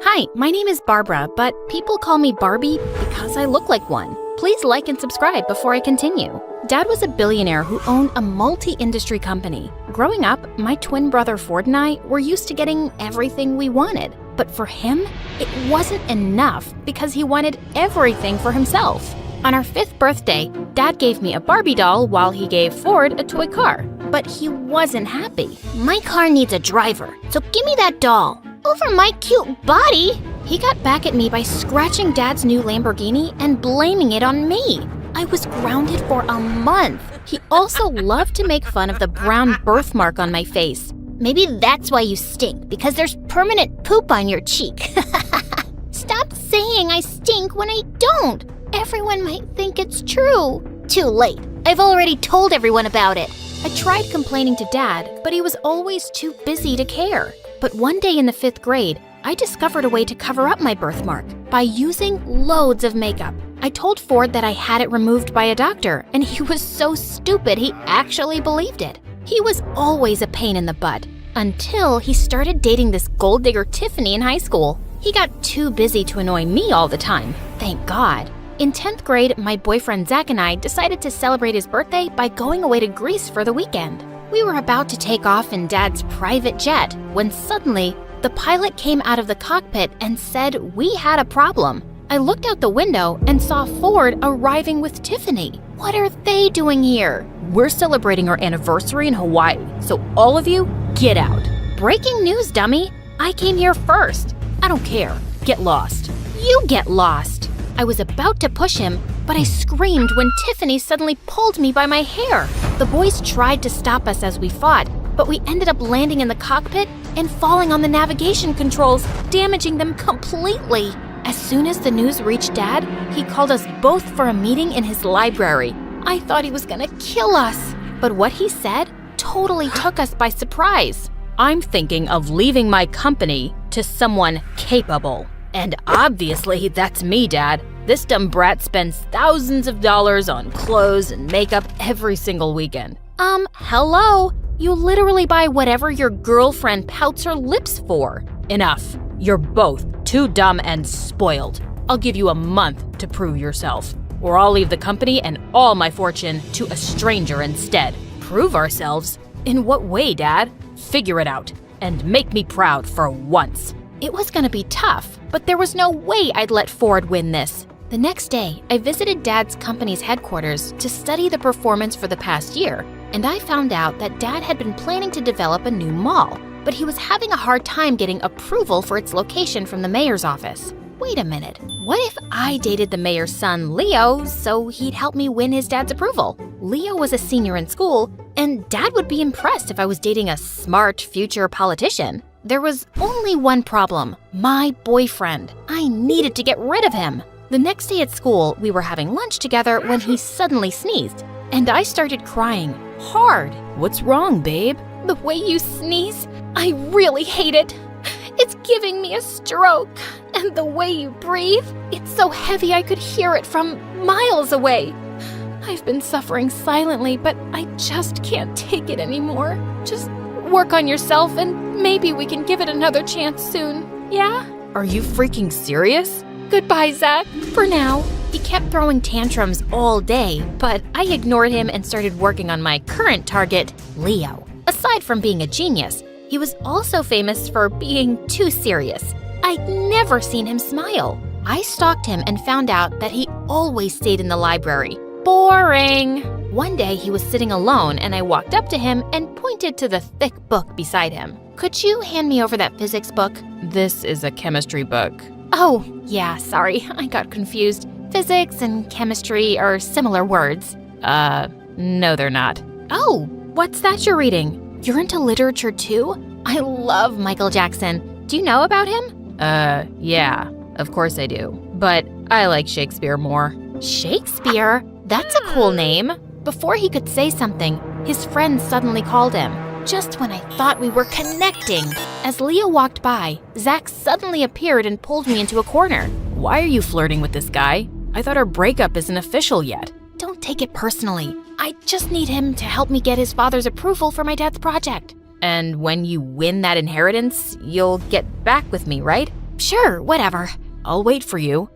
Hi, my name is Barbara, but people call me Barbie because I look like one. Please like and subscribe before I continue. Dad was a billionaire who owned a multi-industry company. Growing up, my twin brother Ford and I were used to getting everything we wanted. But for him, it wasn't enough because he wanted everything for himself. On our 5th birthday, Dad gave me a Barbie doll while he gave Ford a toy car. But he wasn't happy. My car needs a driver, so give me that doll. Over my cute body. He got back at me by scratching Dad's new Lamborghini and blaming it on me. I was grounded for a month. He also loved to make fun of the brown birthmark on my face. Maybe that's why you stink, because there's permanent poop on your cheek. Stop saying I stink when I don't. Everyone might think it's true. Too late. I've already told everyone about it. I tried complaining to Dad, but he was always too busy to care. But one day in the 5th grade, I discovered a way to cover up my birthmark by using loads of makeup. I told Ford that I had it removed by a doctor, and he was so stupid he actually believed it. He was always a pain in the butt, until he started dating this gold digger Tiffany in high school. He got too busy to annoy me all the time, thank God. In 10th grade, my boyfriend Zach and I decided to celebrate his birthday by going away to Greece for the weekend. We were about to take off in Dad's private jet when suddenly, the pilot came out of the cockpit and said we had a problem. I looked out the window and saw Ford arriving with Tiffany. What are they doing here? We're celebrating our anniversary in Hawaii, so all of you, get out. Breaking news, dummy. I came here first. I don't care. Get lost. You get lost. I was about to push him, but I screamed when Tiffany suddenly pulled me by my hair. The boys tried to stop us as we fought, but we ended up landing in the cockpit and falling on the navigation controls, damaging them completely. As soon as the news reached Dad, he called us both for a meeting in his library. I thought he was gonna kill us, but what he said totally took us by surprise. I'm thinking of leaving my company to someone capable. And obviously, that's me, Dad. This dumb brat spends thousands of dollars on clothes and makeup every single weekend. Hello? You literally buy whatever your girlfriend pouts her lips for. Enough. You're both too dumb and spoiled. I'll give you a month to prove yourself, or I'll leave the company and all my fortune to a stranger instead. Prove ourselves? In what way, Dad? Figure it out, and make me proud for once. It was gonna be tough, but there was no way I'd let Ford win this. The next day, I visited Dad's company's headquarters to study the performance for the past year, and I found out that Dad had been planning to develop a new mall, but he was having a hard time getting approval for its location from the mayor's office. Wait a minute, what if I dated the mayor's son, Leo, so he'd help me win his dad's approval? Leo was a senior in school, and Dad would be impressed if I was dating a smart future politician. There was only one problem, my boyfriend. I needed to get rid of him. The next day at school, we were having lunch together when he suddenly sneezed, and I started crying hard. What's wrong, babe? The way you sneeze, I really hate it. It's giving me a stroke. And the way you breathe, it's so heavy I could hear it from miles away. I've been suffering silently, but I just can't take it anymore. Just work on yourself and maybe we can give it another chance soon, yeah? Are you freaking serious? Goodbye, Zach, for now. He kept throwing tantrums all day, but I ignored him and started working on my current target, Leo. Aside from being a genius, he was also famous for being too serious. I'd never seen him smile. I stalked him and found out that he always stayed in the library. Boring. One day he was sitting alone and I walked up to him and pointed to the thick book beside him. Could you hand me over that physics book? This is a chemistry book. Oh, yeah, sorry, I got confused. Physics and chemistry are similar words. No they're not. Oh, what's that you're reading? You're into literature too? I love Michael Jackson. Do you know about him? Yeah, of course I do. But I like Shakespeare more. Shakespeare? That's a cool name. Before he could say something, his friend suddenly called him. Just when I thought we were connecting. As Leo walked by, Zach suddenly appeared and pulled me into a corner. Why are you flirting with this guy? I thought our breakup isn't official yet. Don't take it personally. I just need him to help me get his father's approval for my dad's project. And when you win that inheritance, you'll get back with me, right? Sure, whatever. I'll wait for you.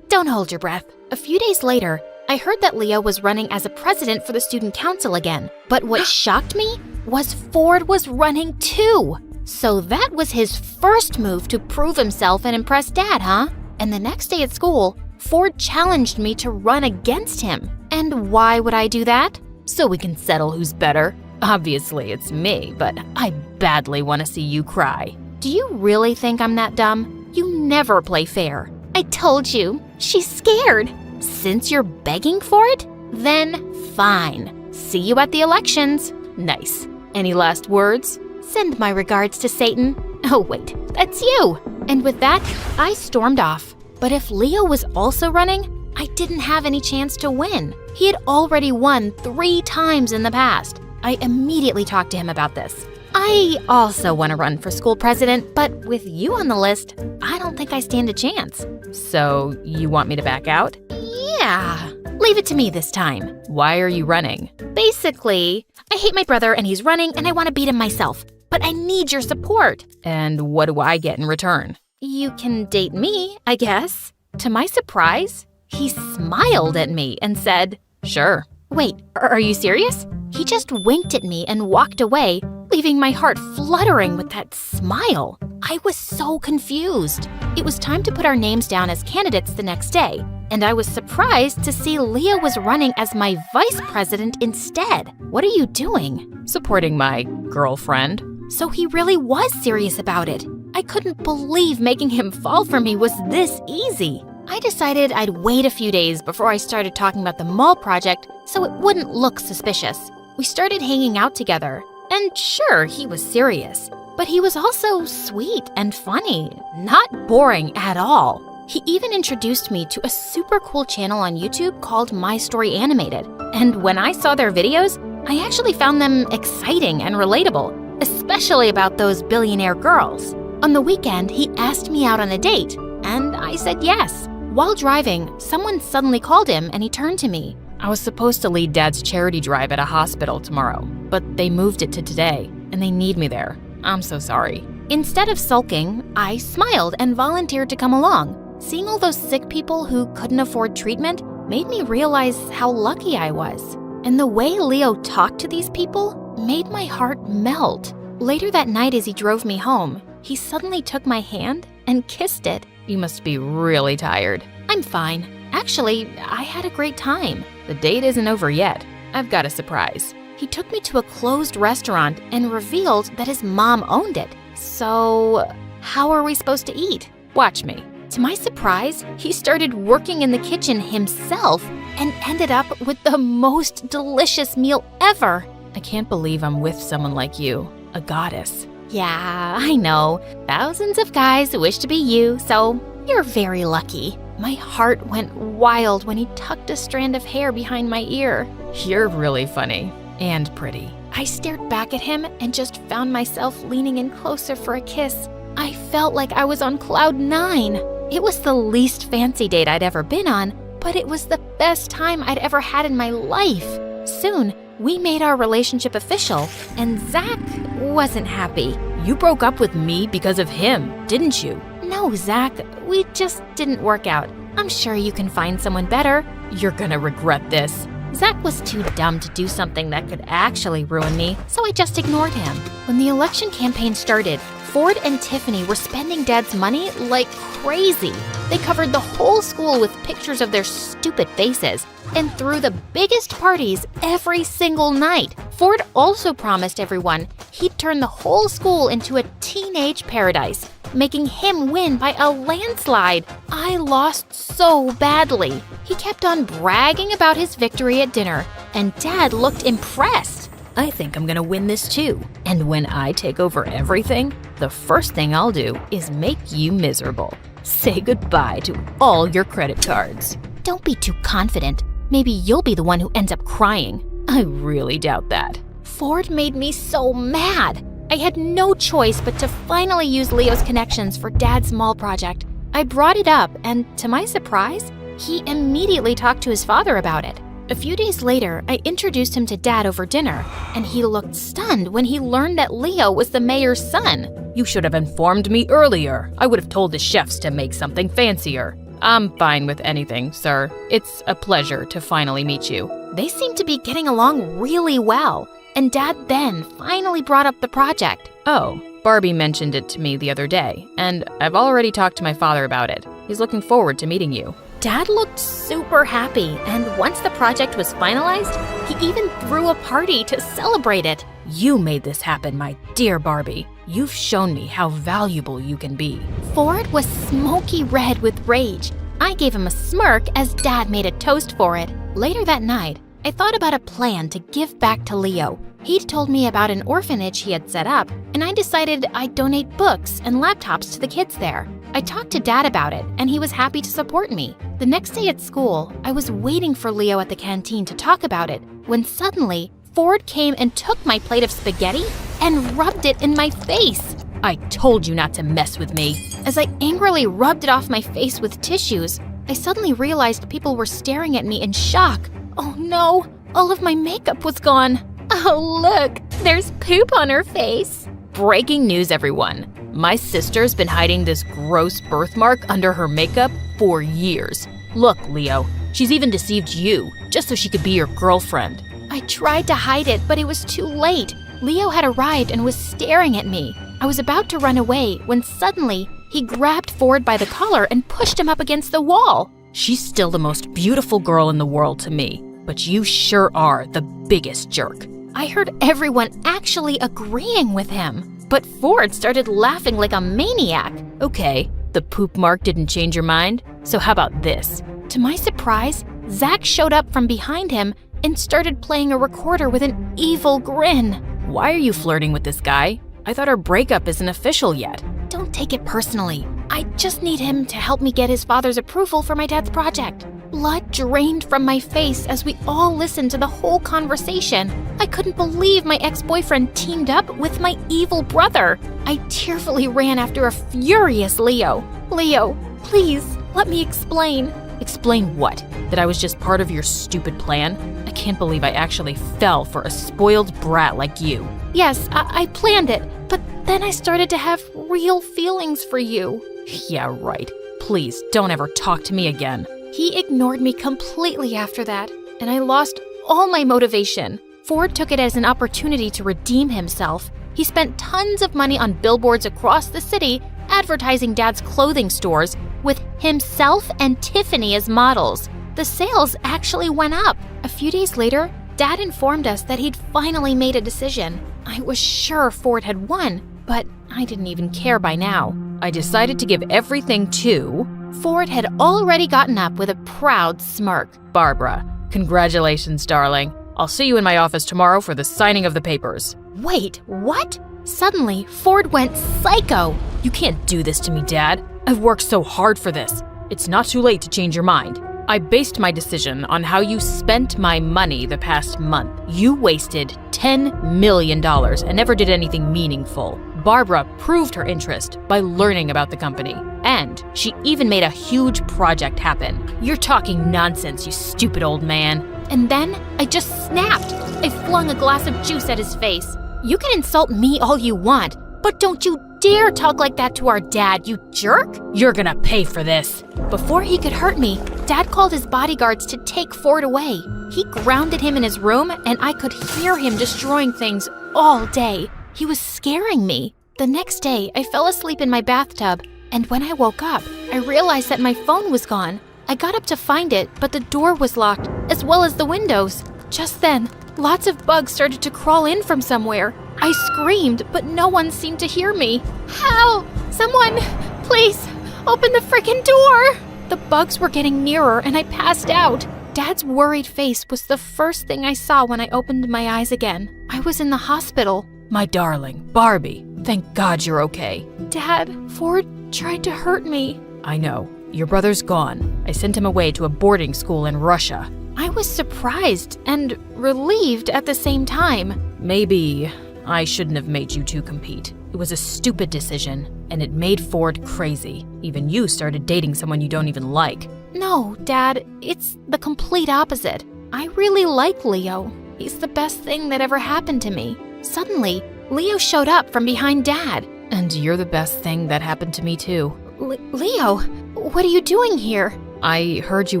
Don't hold your breath. A few days later, I heard that Leo was running as a president for the student council again. But what shocked me was Ford was running too. So that was his first move to prove himself and impress Dad, huh? And the next day at school, Ford challenged me to run against him. And why would I do that? So we can settle who's better. Obviously, it's me, but I badly want to see you cry. Do you really think I'm that dumb? You never play fair. I told you, she's scared. Since you're begging for it, then fine. See you at the elections. Nice. Any last words? Send my regards to Satan. Oh, wait, that's you. And with that, I stormed off. But if Leo was also running, I didn't have any chance to win. He had already won 3 times in the past. I immediately talked to him about this. I also want to run for school president, but with you on the list, I don't think I stand a chance. So, you want me to back out? Yeah. Leave it to me this time. Why are you running? Basically, I hate my brother and he's running and I want to beat him myself. But I need your support. And what do I get in return? You can date me, I guess. To my surprise, he smiled at me and said, "Sure." Wait, are you serious? He just winked at me and walked away, leaving my heart fluttering with that smile. I was so confused. It was time to put our names down as candidates the next day, and I was surprised to see Leo was running as my vice president instead. What are you doing? Supporting my girlfriend. So he really was serious about it. I couldn't believe making him fall for me was this easy. I decided I'd wait a few days before I started talking about the mall project so it wouldn't look suspicious. We started hanging out together, and sure, he was serious, but he was also sweet and funny, not boring at all. He even introduced me to a super cool channel on YouTube called My Story Animated, and when I saw their videos, I actually found them exciting and relatable, especially about those billionaire girls. On the weekend, he asked me out on a date, and I said yes. While driving, someone suddenly called him and he turned to me. I was supposed to lead Dad's charity drive at a hospital tomorrow, but they moved it to today, and they need me there. I'm so sorry. Instead of sulking, I smiled and volunteered to come along. Seeing all those sick people who couldn't afford treatment made me realize how lucky I was. And the way Leo talked to these people made my heart melt. Later that night as he drove me home, he suddenly took my hand and kissed it. You must be really tired. I'm fine. Actually, I had a great time. The date isn't over yet. I've got a surprise. He took me to a closed restaurant and revealed that his mom owned it. So, how are we supposed to eat? Watch me. To my surprise, he started working in the kitchen himself and ended up with the most delicious meal ever. I can't believe I'm with someone like you, a goddess. Yeah, I know. Thousands of guys wish to be you, so you're very lucky. My heart went wild when he tucked a strand of hair behind my ear. You're really funny and pretty. I stared back at him and just found myself leaning in closer for a kiss. I felt like I was on cloud 9. It was the least fancy date I'd ever been on, but it was the best time I'd ever had in my life. Soon, we made our relationship official, and Zach wasn't happy. You broke up with me because of him, didn't you? No, Zach, we just didn't work out. I'm sure you can find someone better. You're gonna regret this. Zach was too dumb to do something that could actually ruin me, so I just ignored him. When the election campaign started, Ford and Tiffany were spending Dad's money like crazy. They covered the whole school with pictures of their stupid faces and threw the biggest parties every single night. Ford also promised everyone he'd turn the whole school into a teenage paradise, making him win by a landslide. I lost so badly. He kept on bragging about his victory at dinner, and Dad looked impressed. I think I'm gonna win this too. And when I take over everything, the first thing I'll do is make you miserable. Say goodbye to all your credit cards. Don't be too confident. Maybe you'll be the one who ends up crying. I really doubt that. Ford made me so mad. I had no choice but to finally use Leo's connections for Dad's mall project. I brought it up, and to my surprise, he immediately talked to his father about it. A few days later, I introduced him to Dad over dinner, and he looked stunned when he learned that Leo was the mayor's son. You should have informed me earlier. I would have told the chefs to make something fancier. I'm fine with anything, sir. It's a pleasure to finally meet you. They seemed to be getting along really well, and Dad then finally brought up the project. Oh, Barbie mentioned it to me the other day, and I've already talked to my father about it. He's looking forward to meeting you. Dad looked super happy, and once the project was finalized, he even threw a party to celebrate it. You made this happen, my dear Barbie. You've shown me how valuable you can be. Ford was smoky red with rage. I gave him a smirk as Dad made a toast for it. Later that night, I thought about a plan to give back to Leo. He'd told me about an orphanage he had set up, and I decided I'd donate books and laptops to the kids there. I talked to Dad about it, and he was happy to support me. The next day at school, I was waiting for Leo at the canteen to talk about it, when suddenly, Ford came and took my plate of spaghetti and rubbed it in my face. I told you not to mess with me. As I angrily rubbed it off my face with tissues, I suddenly realized people were staring at me in shock. Oh no, all of my makeup was gone. Oh, look, there's poop on her face. Breaking news, everyone. My sister's been hiding this gross birthmark under her makeup for years. Look, Leo, she's even deceived you, just so she could be your girlfriend. I tried to hide it, but it was too late. Leo had arrived and was staring at me. I was about to run away when suddenly he grabbed Ford by the collar and pushed him up against the wall. She's still the most beautiful girl in the world to me, but you sure are the biggest jerk. I heard everyone actually agreeing with him, but Ford started laughing like a maniac. Okay, the poop mark didn't change your mind, so how about this? To my surprise, Zach showed up from behind him and started playing a recorder with an evil grin. Why are you flirting with this guy? I thought our breakup isn't official yet. Don't take it personally. I just need him to help me get his father's approval for my dad's project. Blood drained from my face as we all listened to the whole conversation. I couldn't believe my ex-boyfriend teamed up with my evil brother. I tearfully ran after a furious Leo. Leo, please, let me explain. Explain what? That I was just part of your stupid plan? I can't believe I actually fell for a spoiled brat like you. Yes, I planned it, but then I started to have real feelings for you. Yeah, right. Please, don't ever talk to me again. He ignored me completely after that, and I lost all my motivation. Ford took it as an opportunity to redeem himself. He spent tons of money on billboards across the city advertising Dad's clothing stores with himself and Tiffany as models. The sales actually went up. A few days later, Dad informed us that he'd finally made a decision. I was sure Ford had won, but I didn't even care by now. I decided to give everything to... Ford had already gotten up with a proud smirk. Barbara, congratulations, darling. I'll see you in my office tomorrow for the signing of the papers. Wait, what? Suddenly, Ford went psycho. You can't do this to me, Dad. I've worked so hard for this. It's not too late to change your mind. I based my decision on how you spent my money the past month. You wasted $10 million and never did anything meaningful. Barbara proved her interest by learning about the company, and she even made a huge project happen. You're talking nonsense, you stupid old man. And then I just snapped. I flung a glass of juice at his face. You can insult me all you want, but don't you dare talk like that to our dad, you jerk! You're gonna pay for this. Before he could hurt me, Dad called his bodyguards to take Ford away. He grounded him in his room, and I could hear him destroying things all day. He was scaring me. The next day, I fell asleep in my bathtub, and when I woke up, I realized that my phone was gone. I got up to find it, but the door was locked, as well as the windows. Just then, lots of bugs started to crawl in from somewhere. I screamed, but no one seemed to hear me. Help! Someone, please, open the frickin' door! The bugs were getting nearer, and I passed out. Dad's worried face was the first thing I saw when I opened my eyes again. I was in the hospital. My darling, Barbie, thank God you're okay. Dad, Ford tried to hurt me. I know. Your brother's gone. I sent him away to a boarding school in Russia. I was surprised and relieved at the same time. Maybe I shouldn't have made you two compete. It was a stupid decision, and it made Ford crazy. Even you started dating someone you don't even like. No, Dad, it's the complete opposite. I really like Leo. He's the best thing that ever happened to me. Suddenly, Leo showed up from behind Dad. And you're the best thing that happened to me too. Leo, what are you doing here? I heard you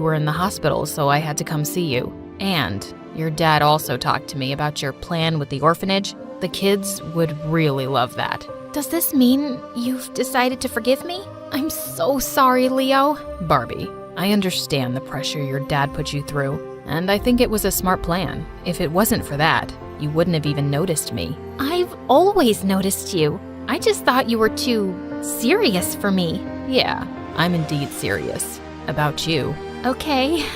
were in the hospital, so I had to come see you. And your dad also talked to me about your plan with the orphanage. The kids would really love that. Does this mean you've decided to forgive me? I'm so sorry, Leo. Barbie, I understand the pressure your dad put you through, and I think it was a smart plan. If it wasn't for that, you wouldn't have even noticed me. I've always noticed you. I just thought you were too serious for me. Yeah, I'm indeed serious about you. Okay.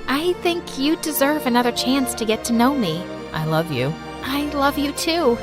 I think you deserve another chance to get to know me. I love you. I love you too.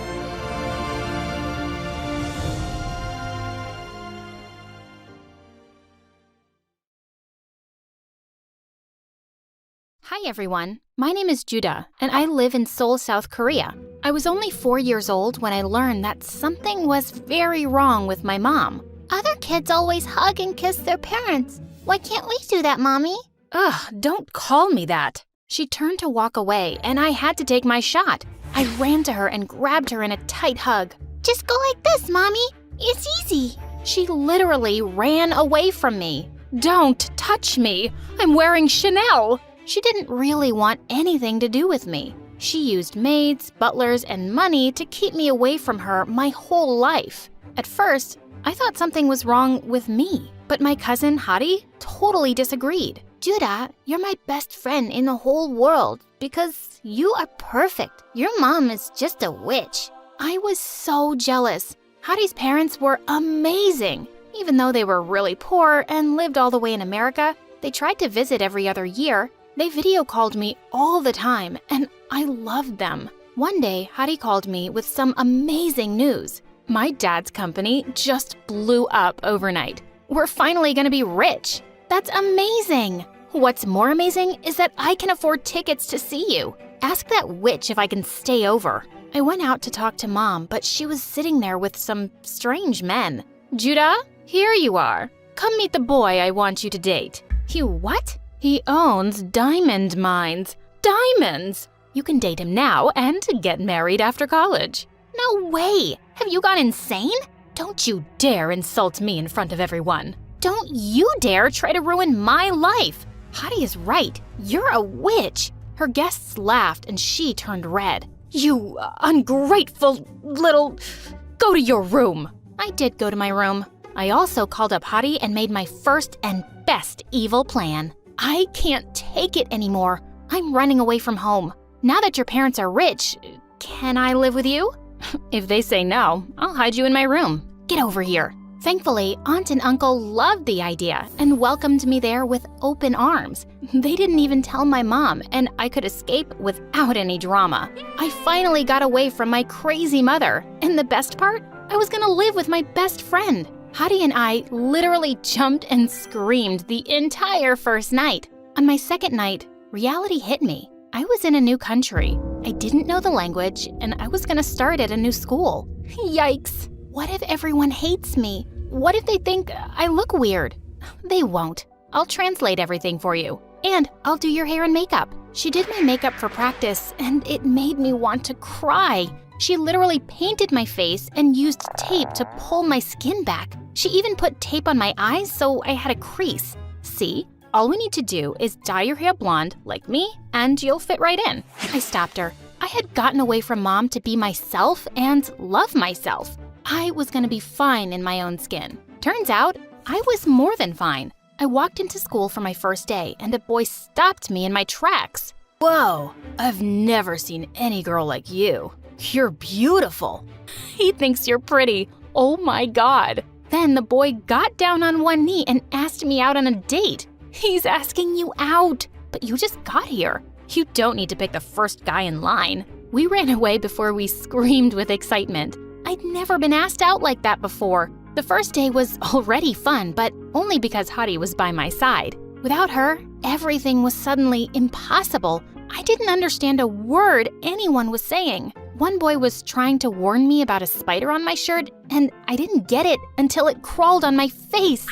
Hi everyone, my name is Judah, and I live in Seoul, South Korea. I was only 4 years old when I learned that something was very wrong with my mom. Other kids always hug and kiss their parents. Why can't we do that, Mommy? Ugh, don't call me that. She turned to walk away, and I had to take my shot. I ran to her and grabbed her in a tight hug. Just go like this, Mommy. It's easy. She literally ran away from me. Don't touch me. I'm wearing Chanel. She didn't really want anything to do with me. She used maids, butlers, and money to keep me away from her my whole life. At first, I thought something was wrong with me, but my cousin Hari totally disagreed. Judah, you're my best friend in the whole world because you are perfect. Your mom is just a witch. I was so jealous. Hari's parents were amazing. Even though they were really poor and lived all the way in America, they tried to visit every other year. They video called me all the time, and I loved them. One day, Hari called me with some amazing news. My dad's company just blew up overnight. We're finally gonna be rich. That's amazing. What's more amazing is that I can afford tickets to see you. Ask that witch if I can stay over. I went out to talk to Mom, but she was sitting there with some strange men. Judah, here you are. Come meet the boy I want you to date. You what? He owns diamond mines. Diamonds! You can date him now and get married after college. No way! Have you gone insane? Don't you dare insult me in front of everyone. Don't you dare try to ruin my life! Hari is right. You're a witch. Her guests laughed and she turned red. You ungrateful little... Go to your room. I did go to my room. I also called up Hari and made my first and best evil plan. I can't take it anymore. I'm running away from home. Now that your parents are rich, can I live with you? If they say no, I'll hide you in my room. Get over here. Thankfully, Aunt and Uncle loved the idea and welcomed me there with open arms. They didn't even tell my mom, and I could escape without any drama. I finally got away from my crazy mother. And the best part? I was gonna live with my best friend. Hari and I literally jumped and screamed the entire first night. On my second night, reality hit me. I was in a new country. I didn't know the language, and I was gonna start at a new school. Yikes! What if everyone hates me? What if they think I look weird? They won't. I'll translate everything for you. And I'll do your hair and makeup. She did my makeup for practice, and it made me want to cry. She literally painted my face and used tape to pull my skin back. She even put tape on my eyes so I had a crease. See? All we need to do is dye your hair blonde, like me, and you'll fit right in. I stopped her. I had gotten away from Mom to be myself and love myself. I was gonna be fine in my own skin. Turns out, I was more than fine. I walked into school for my first day, and a boy stopped me in my tracks. Whoa, I've never seen any girl like you. You're beautiful. He thinks you're pretty. Oh my God. Then the boy got down on one knee and asked me out on a date. He's asking you out, but you just got here. You don't need to pick the first guy in line. We ran away before we screamed with excitement. I'd never been asked out like that before. The first day was already fun, but only because Hari was by my side. Without her, everything was suddenly impossible. I didn't understand a word anyone was saying. One boy was trying to warn me about a spider on my shirt, and I didn't get it until it crawled on my face.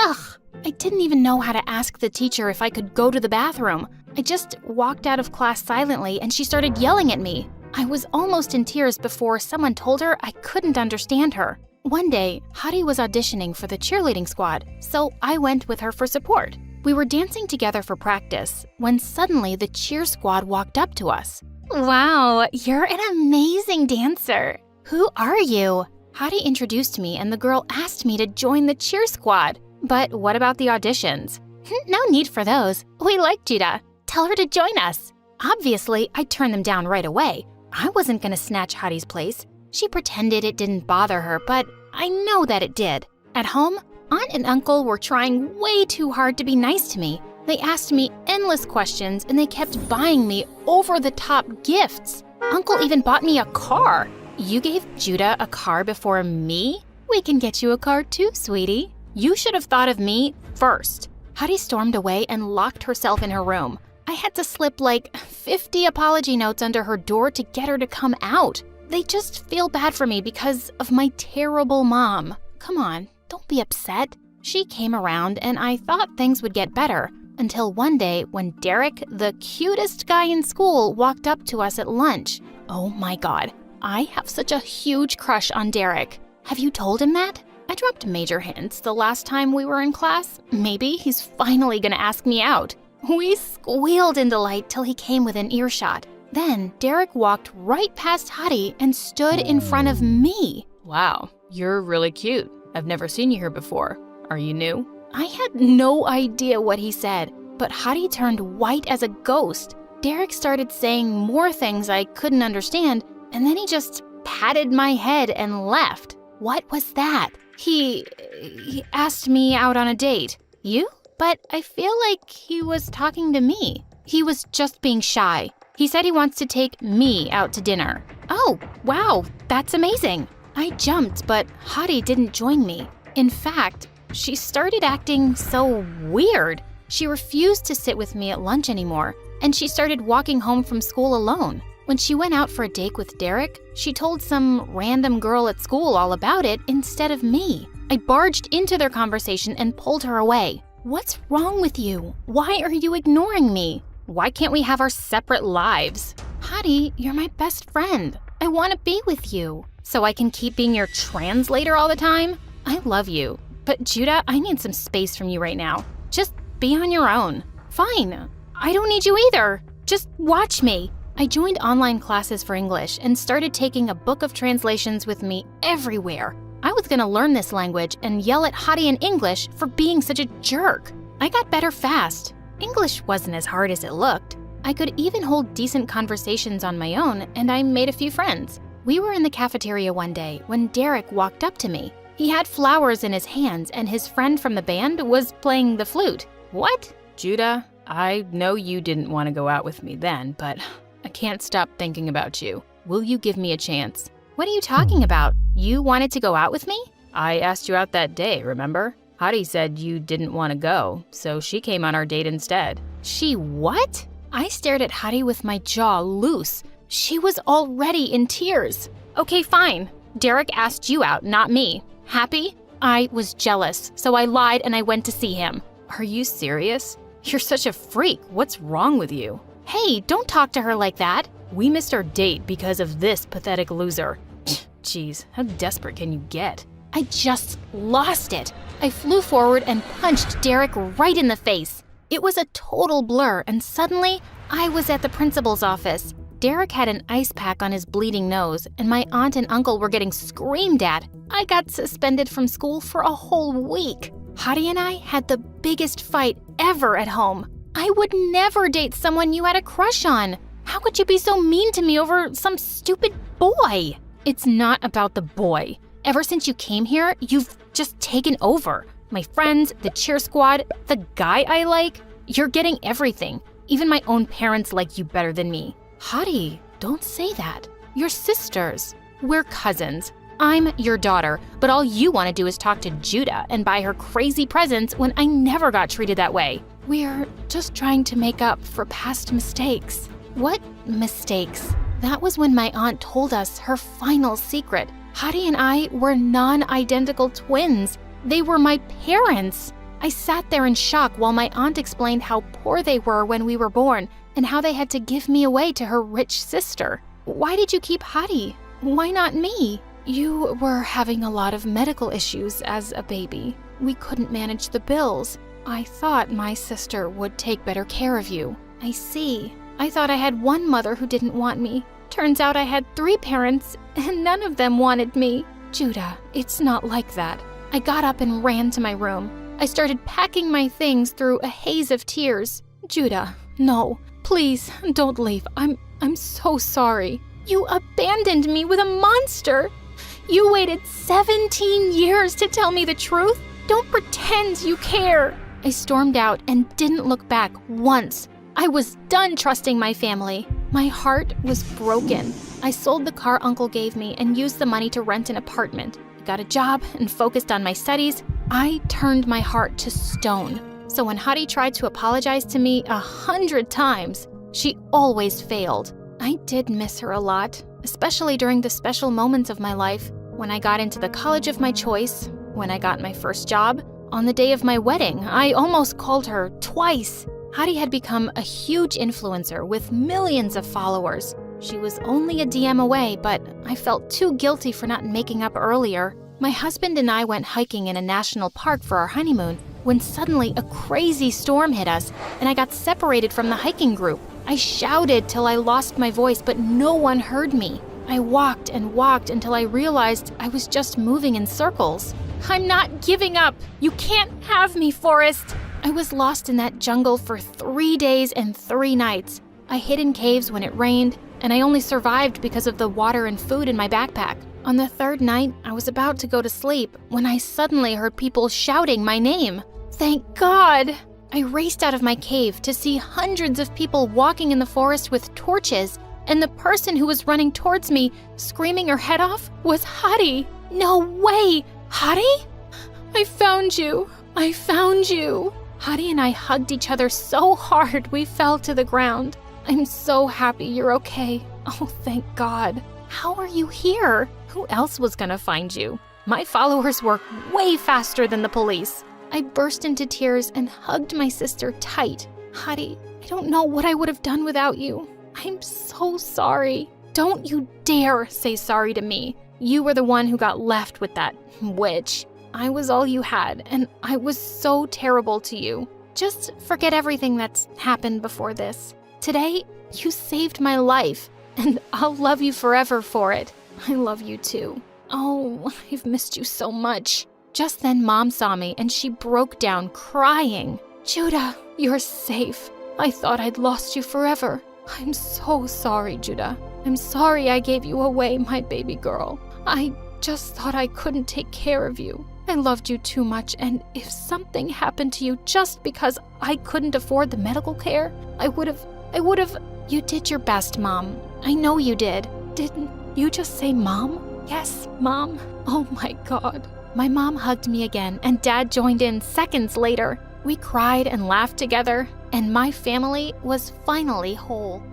Ugh! I didn't even know how to ask the teacher if I could go to the bathroom. I just walked out of class silently and she started yelling at me. I was almost in tears before someone told her I couldn't understand her. One day, Hadi was auditioning for the cheerleading squad, so I went with her for support. We were dancing together for practice when suddenly the cheer squad walked up to us. Wow, you're an amazing dancer. Who are you? Hadi introduced me and the girl asked me to join the cheer squad. But what about the auditions? No need for those. We like Judah. Tell her to join us. Obviously, I turned them down right away. I wasn't gonna snatch Hadi's place. She pretended it didn't bother her, but I know that it did. At home, Aunt and Uncle were trying way too hard to be nice to me. They asked me endless questions and they kept buying me over-the-top gifts. Uncle even bought me a car. You gave Judah a car before me? We can get you a car too, sweetie. You should have thought of me first. Hadi stormed away and locked herself in her room. I had to slip like 50 apology notes under her door to get her to come out. They just feel bad for me because of my terrible mom. Come on, don't be upset. She came around and I thought things would get better until one day when Derek, the cutest guy in school, walked up to us at lunch. Oh my God, I have such a huge crush on Derek. Have you told him that? I dropped major hints the last time we were in class. Maybe he's finally gonna ask me out. We squealed in delight till he came within earshot. Then Derek walked right past Hadi and stood in front of me. Wow, you're really cute. I've never seen you here before. Are you new? I had no idea what he said, but Hadi turned white as a ghost. Derek started saying more things I couldn't understand, and then he just patted my head and left. What was that? He asked me out on a date. You? But I feel like he was talking to me. He was just being shy. He said he wants to take me out to dinner. Oh, wow, that's amazing. I jumped, but Hadi didn't join me. In fact, she started acting so weird. She refused to sit with me at lunch anymore, and she started walking home from school alone. When she went out for a date with Derek, she told some random girl at school all about it instead of me. I barged into their conversation and pulled her away. What's wrong with you? Why are you ignoring me? Why can't we have our separate lives? Hadi, you're my best friend. I want to be with you. So I can keep being your translator all the time? I love you. But Judah, I need some space from you right now. Just be on your own. Fine. I don't need you either. Just watch me. I joined online classes for English and started taking a book of translations with me everywhere. I was gonna learn this language and yell at Hadi in English for being such a jerk. I got better fast. English wasn't as hard as it looked. I could even hold decent conversations on my own, and I made a few friends. We were in the cafeteria one day when Derek walked up to me. He had flowers in his hands and his friend from the band was playing the flute. What? Judah, I know you didn't want to go out with me then, but I can't stop thinking about you. Will you give me a chance? What are you talking about? You wanted to go out with me? I asked you out that day, remember? Hadi said you didn't want to go, so she came on our date instead. She what? I stared at Hadi with my jaw loose. She was already in tears. Okay, fine. Derek asked you out, not me. Happy? I was jealous, so I lied and I went to see him. Are you serious? You're such a freak. What's wrong with you? Hey, don't talk to her like that. We missed our date because of this pathetic loser. Jeez, how desperate can you get? I just lost it. I flew forward and punched Derek right in the face. It was a total blur, and suddenly, I was at the principal's office. Derek had an ice pack on his bleeding nose, and my aunt and uncle were getting screamed at. I got suspended from school for a whole week. Hadi and I had the biggest fight ever at home. I would never date someone you had a crush on. How could you be so mean to me over some stupid boy? It's not about the boy. Ever since you came here, you've just taken over. My friends, the cheer squad, the guy I like. You're getting everything. Even my own parents like you better than me. Hadi, don't say that. You're sisters. We're cousins. I'm your daughter, but all you want to do is talk to Judah and buy her crazy presents when I never got treated that way. We're just trying to make up for past mistakes. What mistakes? That was when my aunt told us her final secret. Hadi and I were non-identical twins. They were my parents. I sat there in shock while my aunt explained how poor they were when we were born and how they had to give me away to her rich sister. Why did you keep Hadi? Why not me? You were having a lot of medical issues as a baby. We couldn't manage the bills. I thought my sister would take better care of you. I see. I thought I had one mother who didn't want me. Turns out I had 3 parents, and none of them wanted me. Judah, it's not like that. I got up and ran to my room. I started packing my things through a haze of tears. Judah, no, please don't leave. I'm so sorry. You abandoned me with a monster. You waited 17 years to tell me the truth? Don't pretend you care. I stormed out and didn't look back once. I was done trusting my family. My heart was broken. I sold the car Uncle gave me and used the money to rent an apartment. I got a job and focused on my studies. I turned my heart to stone. So when Hadi tried to apologize to me 100 times, she always failed. I did miss her a lot, especially during the special moments of my life. When I got into the college of my choice, when I got my first job, on the day of my wedding, I almost called her twice. Hadi had become a huge influencer with millions of followers. She was only a DM away, but I felt too guilty for not making up earlier. My husband and I went hiking in a national park for our honeymoon when suddenly a crazy storm hit us and I got separated from the hiking group. I shouted till I lost my voice, but no one heard me. I walked and walked until I realized I was just moving in circles. I'm not giving up. You can't have me, Forrest. I was lost in that jungle for 3 days and 3 nights. I hid in caves when it rained, and I only survived because of the water and food in my backpack. On the 3rd night, I was about to go to sleep when I suddenly heard people shouting my name. Thank God! I raced out of my cave to see hundreds of people walking in the forest with torches, and the person who was running towards me, screaming her head off, was Hadi. No way! Hadi? I found you. I found you. Hadi and I hugged each other so hard we fell to the ground. I'm so happy you're okay. Oh, thank God. How are you here? Who else was gonna find you? My followers work way faster than the police. I burst into tears and hugged my sister tight. Hadi, I don't know what I would have done without you. I'm so sorry. Don't you dare say sorry to me. You were the one who got left with that witch. I was all you had, and I was so terrible to you. Just forget everything that's happened before this. Today, you saved my life, and I'll love you forever for it. I love you too. Oh, I've missed you so much. Just then, Mom saw me, and she broke down crying. Judah, you're safe. I thought I'd lost you forever. I'm so sorry, Judah. I'm sorry I gave you away, my baby girl. I just thought I couldn't take care of you. I loved you too much, and if something happened to you just because I couldn't afford the medical care, I would have... You did your best, Mom. I know you did. Didn't you just say Mom? Yes, Mom. Oh my God. My mom hugged me again, and Dad joined in seconds later. We cried and laughed together, and my family was finally whole.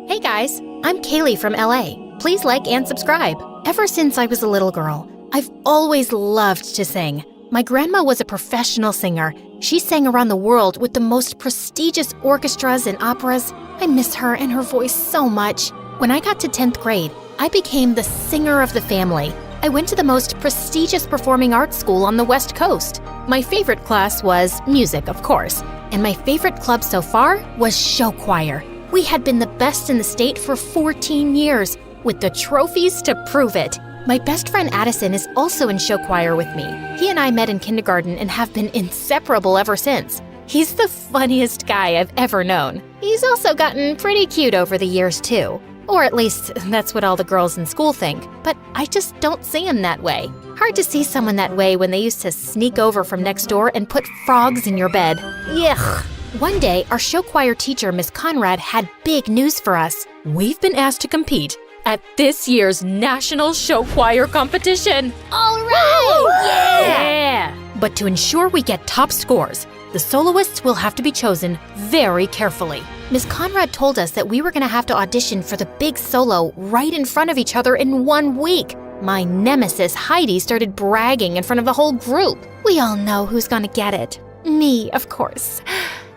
Hey guys, I'm Kaylee from LA. Please like and subscribe. Ever since I was a little girl, I've always loved to sing. My grandma was a professional singer. She sang around the world with the most prestigious orchestras and operas. I miss her and her voice so much. When I got to 10th grade, I became the singer of the family. I went to the most prestigious performing arts school on the West Coast. My favorite class was music, of course, and my favorite club so far was show choir. We had been the best in the state for 14 years, with the trophies to prove it. My best friend Addison is also in show choir with me. He and I met in kindergarten and have been inseparable ever since. He's the funniest guy I've ever known. He's also gotten pretty cute over the years too. Or at least, that's what all the girls in school think. But I just don't see him that way. Hard to see someone that way when they used to sneak over from next door and put frogs in your bed. Yuck. One day, our show choir teacher, Miss Conrad, had big news for us. We've been asked to compete at this year's National Show Choir Competition. All right! Yeah! But to ensure we get top scores, the soloists will have to be chosen very carefully. Miss Conrad told us that we were going to have to audition for the big solo right in front of each other in 1 week. my nemesis Heidi started bragging in front of the whole group. We all know who's gonna get it. Me, of course.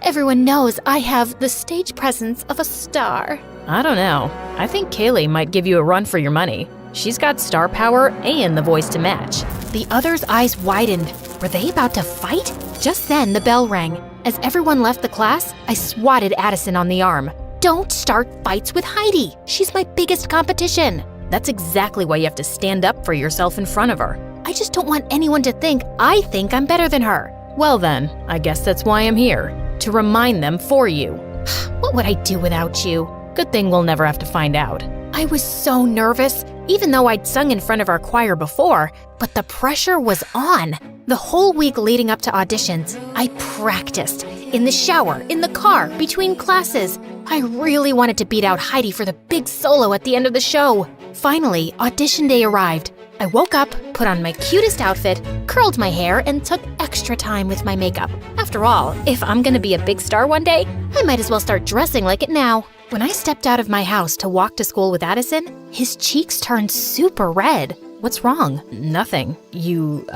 Everyone knows I have the stage presence of a star. I don't know. I think Kaylee might give you a run for your money. She's got star power and the voice to match. The others' eyes widened. Were they about to fight? Just then, the bell rang. As everyone left the class, I swatted Addison on the arm. Don't start fights with Heidi. She's my biggest competition. That's exactly why you have to stand up for yourself in front of her. I just don't want anyone to think I think I'm better than her. Well then, I guess that's why I'm here. To remind them for you. What would I do without you? Good thing we'll never have to find out. I was so nervous, even though I'd sung in front of our choir before, but the pressure was on. The whole week leading up to auditions, I practiced. In the shower, in the car, between classes. I really wanted to beat out Heidi for the big solo at the end of the show. Finally, audition day arrived. I woke up, put on my cutest outfit, curled my hair, and took extra time with my makeup. After all, if I'm gonna be a big star one day, I might as well start dressing like it now. When I stepped out of my house to walk to school with Addison, his cheeks turned super red. What's wrong? Nothing. You,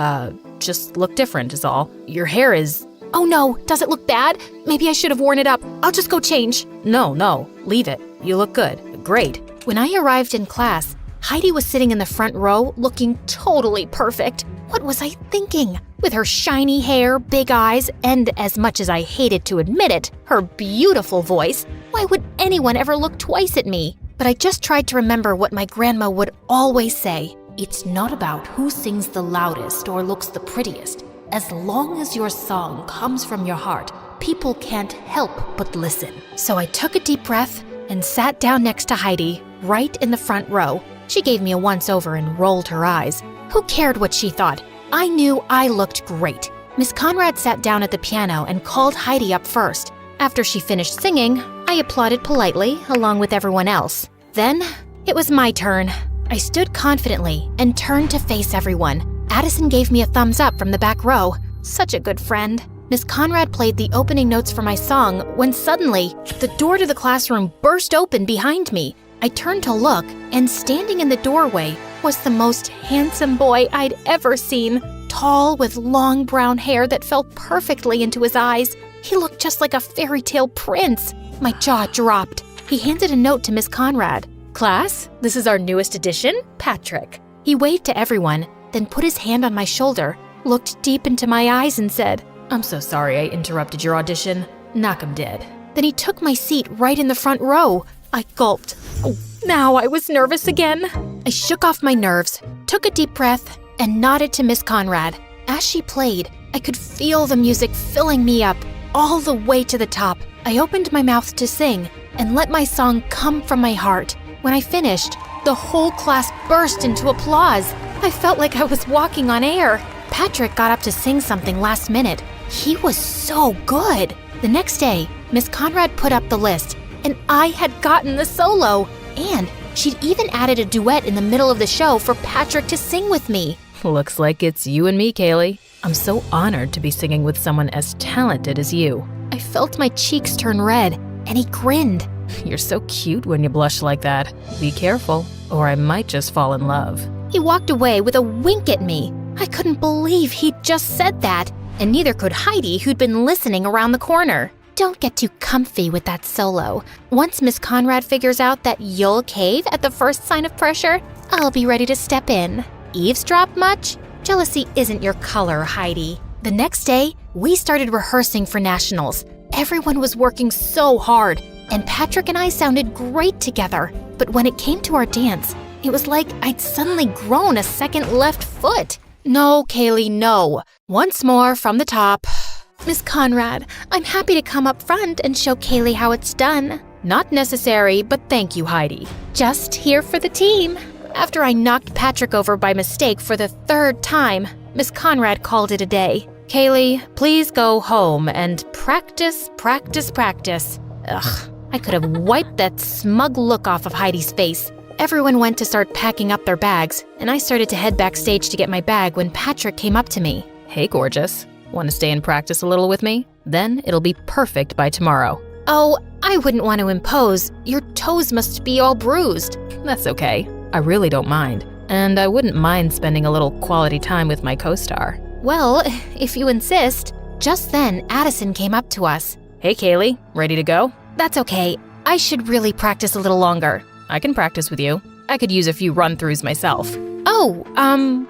just look different is all. Your hair is… Oh no, does it look bad? Maybe I should have worn it up. I'll just go change. No, leave it. You look good. Great. When I arrived in class, Heidi was sitting in the front row looking totally perfect. What was I thinking? With her shiny hair, big eyes, and as much as I hated to admit it, her beautiful voice, why would anyone ever look twice at me? But I just tried to remember what my grandma would always say. It's not about who sings the loudest or looks the prettiest. As long as your song comes from your heart, people can't help but listen. So I took a deep breath and sat down next to Heidi, right in the front row. She gave me a once-over and rolled her eyes. Who cared what she thought? I knew I looked great. Miss Conrad sat down at the piano and called Heidi up first. After she finished singing, I applauded politely, along with everyone else. Then, it was my turn. I stood confidently and turned to face everyone. Addison gave me a thumbs up from the back row. Such a good friend. Miss Conrad played the opening notes for my song when suddenly, the door to the classroom burst open behind me. I turned to look, and standing in the doorway was the most handsome boy I'd ever seen. Tall, with long brown hair that fell perfectly into his eyes. He looked just like a fairy tale prince. My jaw dropped. He handed a note to Miss Conrad. "Class, this is our newest addition, Patrick." He waved to everyone, then put his hand on my shoulder, looked deep into my eyes and said, "I'm so sorry I interrupted your audition. Knock 'em dead." Then he took my seat right in the front row. I gulped. Oh, now I was nervous again. I shook off my nerves, took a deep breath, and nodded to Miss Conrad. As she played, I could feel the music filling me up all the way to the top. I opened my mouth to sing and let my song come from my heart. When I finished, the whole class burst into applause. I felt like I was walking on air. Patrick got up to sing something last minute. He was so good. The next day, Miss Conrad put up the list, and I had gotten the solo. And she'd even added a duet in the middle of the show for Patrick to sing with me. Looks like it's you and me, Kaylee. I'm so honored to be singing with someone as talented as you. I felt my cheeks turn red, and he grinned. You're so cute when you blush like that. Be careful, or I might just fall in love. He walked away with a wink at me. I couldn't believe he'd just said that, and neither could Heidi, who'd been listening around the corner. Don't get too comfy with that solo. Once Miss Conrad figures out that you'll cave at the first sign of pressure, I'll be ready to step in. Eavesdrop much? Jealousy isn't your color, Heidi. The next day, we started rehearsing for nationals. Everyone was working so hard, and Patrick and I sounded great together. But when it came to our dance, it was like I'd suddenly grown a second left foot. No, Kaylee, no. Once more from the top. Miss Conrad, I'm happy to come up front and show Kaylee how it's done. Not necessary, but thank you, Heidi. Just here for the team. After I knocked Patrick over by mistake for the third time, Miss Conrad called it a day. Kaylee, please go home and practice. Ugh, I could have wiped that smug look off of Heidi's face. Everyone went to start packing up their bags, and I started to head backstage to get my bag when Patrick came up to me. Hey, gorgeous. Want to stay and practice a little with me? Then it'll be perfect by tomorrow. Oh, I wouldn't want to impose. Your toes must be all bruised. That's okay. I really don't mind. and I wouldn't mind spending a little quality time with my co-star. Well, if you insist. Just then, Addison came up to us. Hey, Kaylee, ready to go? That's okay. I should really practice a little longer. I can practice with you. I could use a few run-throughs myself. Oh,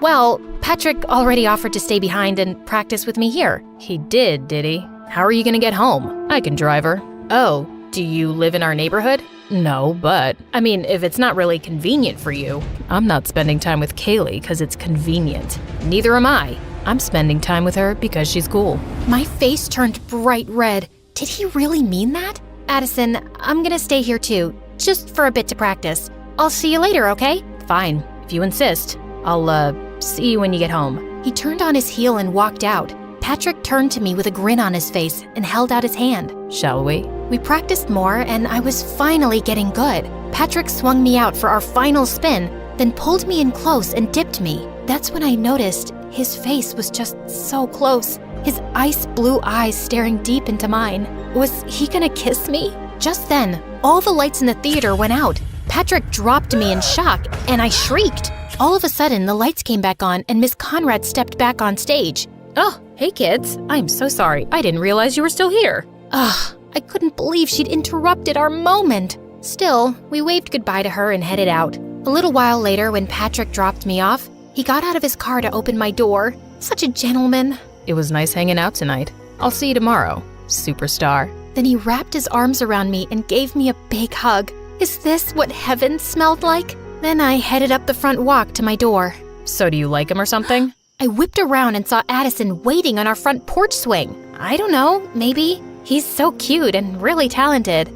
well, Patrick already offered to stay behind and practice with me here. He did he? How are you gonna get home? I can drive her. Oh, do you live in our neighborhood? No, but, I mean, if it's not really convenient for you, I'm not spending time with Kaylee because it's convenient. Neither am I. I'm spending time with her because she's cool. My face turned bright red. Did he really mean that? Addison, I'm gonna stay here too, just for a bit to practice. I'll see you later, okay? Fine, if you insist. I'll, see you when you get home. He turned on his heel and walked out. Patrick turned to me with a grin on his face and held out his hand. Shall we? We practiced more and I was finally getting good. Patrick swung me out for our final spin, then pulled me in close and dipped me. That's when I noticed his face was just so close. His ice blue eyes staring deep into mine. Was he gonna kiss me? Just then, all the lights in the theater went out. Patrick dropped me in shock, and I shrieked. All of a sudden, the lights came back on, and Miss Conrad stepped back on stage. Oh, hey kids. I'm so sorry. I didn't realize you were still here. Ugh, I couldn't believe she'd interrupted our moment. Still, we waved goodbye to her and headed out. A little while later, when Patrick dropped me off, he got out of his car to open my door. Such a gentleman. It was nice hanging out tonight. I'll see you tomorrow, superstar. Then he wrapped his arms around me and gave me a big hug. Is this what heaven smelled like? Then I headed up the front walk to my door. So do you like him or something? I whipped around and saw Addison waiting on our front porch swing. I don't know, maybe. He's so cute and really talented.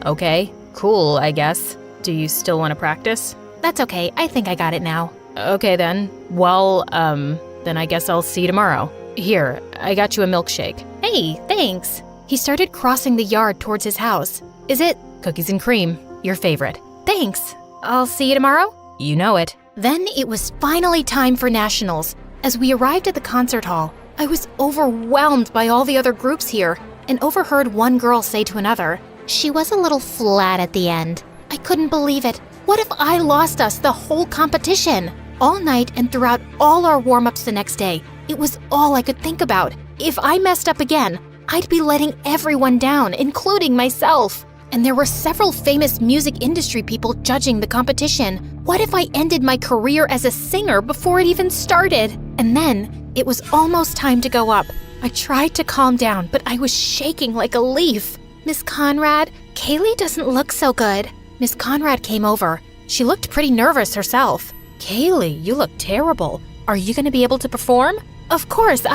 Okay. Cool, I guess. Do you still want to practice? That's okay, I think I got it now. Okay then. Well, then I guess I'll see you tomorrow. Here, I got you a milkshake. Hey, thanks. He started crossing the yard towards his house. Is it? Cookies and cream, your favorite. Thanks. I'll see you tomorrow? You know it. Then it was finally time for nationals. As we arrived at the concert hall, I was overwhelmed by all the other groups here and overheard one girl say to another, She was a little flat at the end. I couldn't believe it. What if I lost us the whole competition? All night and throughout all our warm-ups the next day, it was all I could think about. If I messed up again, I'd be letting everyone down, including myself. And there were several famous music industry people judging the competition. What if I ended my career as a singer before it even started? And then, it was almost time to go up. I tried to calm down, but I was shaking like a leaf. Miss Conrad, Kaylee doesn't look so good. Miss Conrad came over. She looked pretty nervous herself. Kaylee, you look terrible. Are you going to be able to perform? Of course,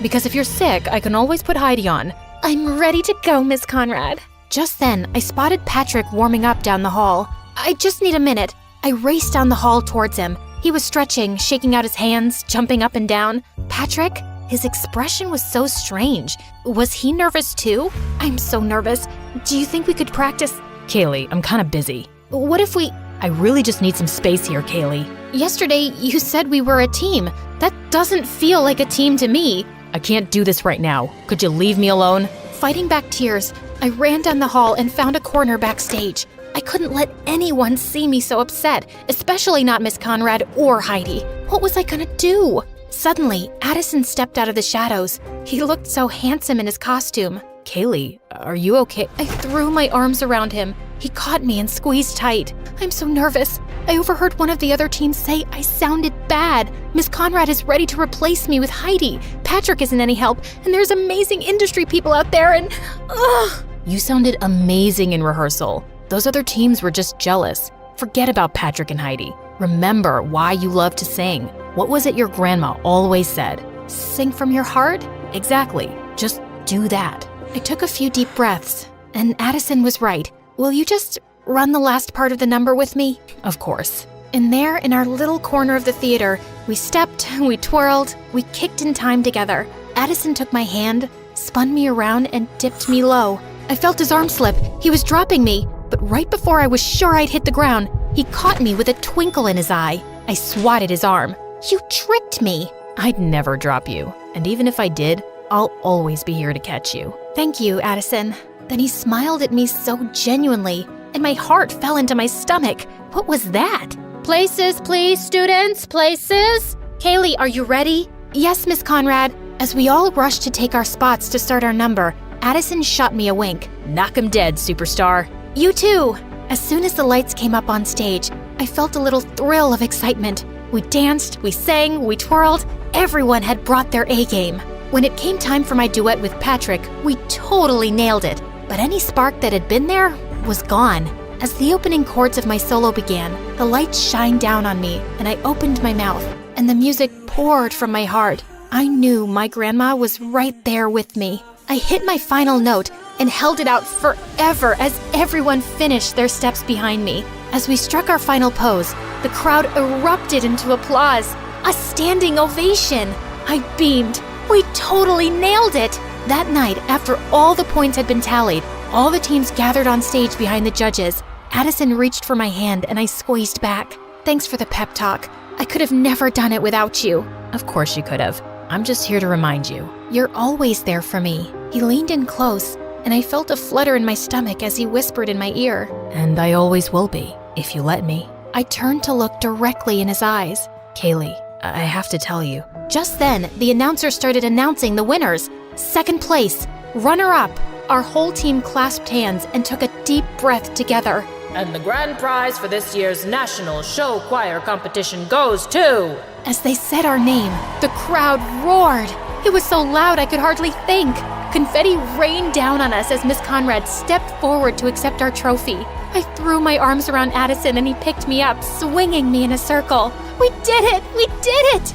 Because if you're sick, I can always put Heidi on. I'm ready to go, Miss Conrad. Just then, I spotted Patrick warming up down the hall. I just need a minute. I raced down the hall towards him. He was stretching, shaking out his hands, jumping up and down. Patrick? His expression was so strange. Was he nervous too? I'm so nervous. Do you think we could practice? Kaylee, I'm kind of busy. What if we... I really just need some space here, Kaylee. Yesterday, you said we were a team. That doesn't feel like a team to me. I can't do this right now. Could you leave me alone? Fighting back tears, I ran down the hall and found a corner backstage. I couldn't let anyone see me so upset, especially not Miss Conrad or Heidi. What was I gonna do? Suddenly, Addison stepped out of the shadows. He looked so handsome in his costume. Kaylee, are you okay? I threw my arms around him. He caught me and squeezed tight. I'm so nervous. I overheard one of the other teams say I sounded bad. Miss Conrad is ready to replace me with Heidi. Patrick isn't any help, and there's amazing industry people out there, and... Ugh! You sounded amazing in rehearsal. Those other teams were just jealous. Forget about Patrick and Heidi. Remember why you love to sing. What was it your grandma always said? Sing from your heart? Exactly. Just do that. I took a few deep breaths, and Addison was right. Will you just run the last part of the number with me? Of course. And there, in our little corner of the theater, we stepped, we twirled, we kicked in time together. Addison took my hand, spun me around, and dipped me low. I felt his arm slip. He was dropping me, but right before I was sure I'd hit the ground, he caught me with a twinkle in his eye. I swatted his arm. You tricked me. I'd never drop you, and even if I did, I'll always be here to catch you. Thank you, Addison. Then he smiled at me so genuinely, and my heart fell into my stomach. What was that? Places, please, students, places. Kaylee, are you ready? Yes, Miss Conrad. As we all rushed to take our spots to start our number, Addison shot me a wink. Knock 'em dead, superstar. You too. As soon as the lights came up on stage, I felt a little thrill of excitement. We danced, we sang, we twirled. Everyone had brought their A-game. When it came time for my duet with Patrick, we totally nailed it. But any spark that had been there was gone. As the opening chords of my solo began, the lights shined down on me, and I opened my mouth, and the music poured from my heart. I knew my grandma was right there with me. I hit my final note and held it out forever as everyone finished their steps behind me. As we struck our final pose, the crowd erupted into applause, a standing ovation. I beamed. We totally nailed it! That night, after all the points had been tallied, all the teams gathered on stage behind the judges. Addison reached for my hand and I squeezed back. Thanks for the pep talk. I could have never done it without you. Of course you could have. I'm just here to remind you. You're always there for me. He leaned in close, and I felt a flutter in my stomach as he whispered in my ear. And I always will be, if you let me. I turned to look directly in his eyes. Kaylee, I have to tell you. Just then, the announcer started announcing the winners. Second place, runner-up. Our whole team clasped hands and took a deep breath together. And the grand prize for this year's National Show Choir Competition goes to... As they said our name, the crowd roared. It was so loud I could hardly think. Confetti rained down on us as Miss Conrad stepped forward to accept our trophy. I threw my arms around Addison and he picked me up, swinging me in a circle. We did it! We did it!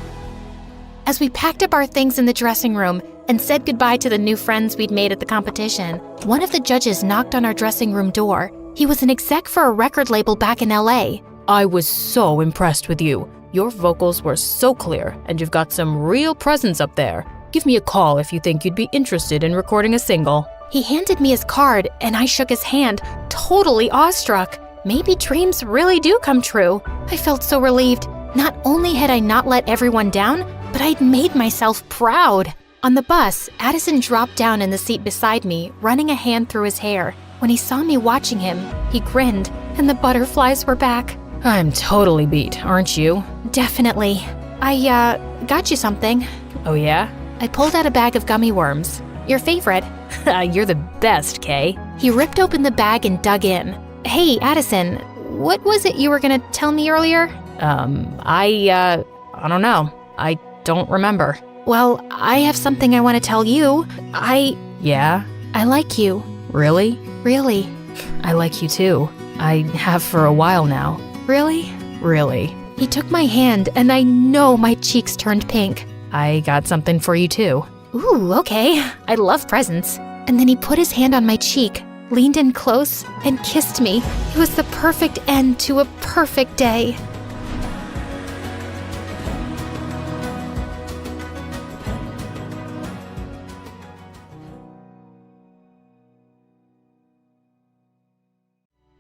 As we packed up our things in the dressing room and said goodbye to the new friends we'd made at the competition, one of the judges knocked on our dressing room door. He was an exec for a record label back in LA. I was so impressed with you. Your vocals were so clear, and you've got some real presence up there. Give me a call if you think you'd be interested in recording a single. He handed me his card, and I shook his hand, totally awestruck. Maybe dreams really do come true. I felt so relieved. Not only had I not let everyone down, but I'd made myself proud. On the bus, Addison dropped down in the seat beside me, running a hand through his hair. When he saw me watching him, he grinned, and the butterflies were back. I'm totally beat, aren't you? Definitely. I, got you something. Oh yeah? I pulled out a bag of gummy worms. Your favorite. You're the best, Kay. He ripped open the bag and dug in. Hey, Addison, what was it you were gonna tell me earlier? I don't know. I don't remember. Well, I have something I want to tell you. Yeah? I like you. Really? Really. I like you too. I have for a while now. Really? Really. He took my hand and I know my cheeks turned pink. I got something for you too. Ooh, okay. I love presents. And then he put his hand on my cheek, leaned in close, and kissed me. It was the perfect end to a perfect day.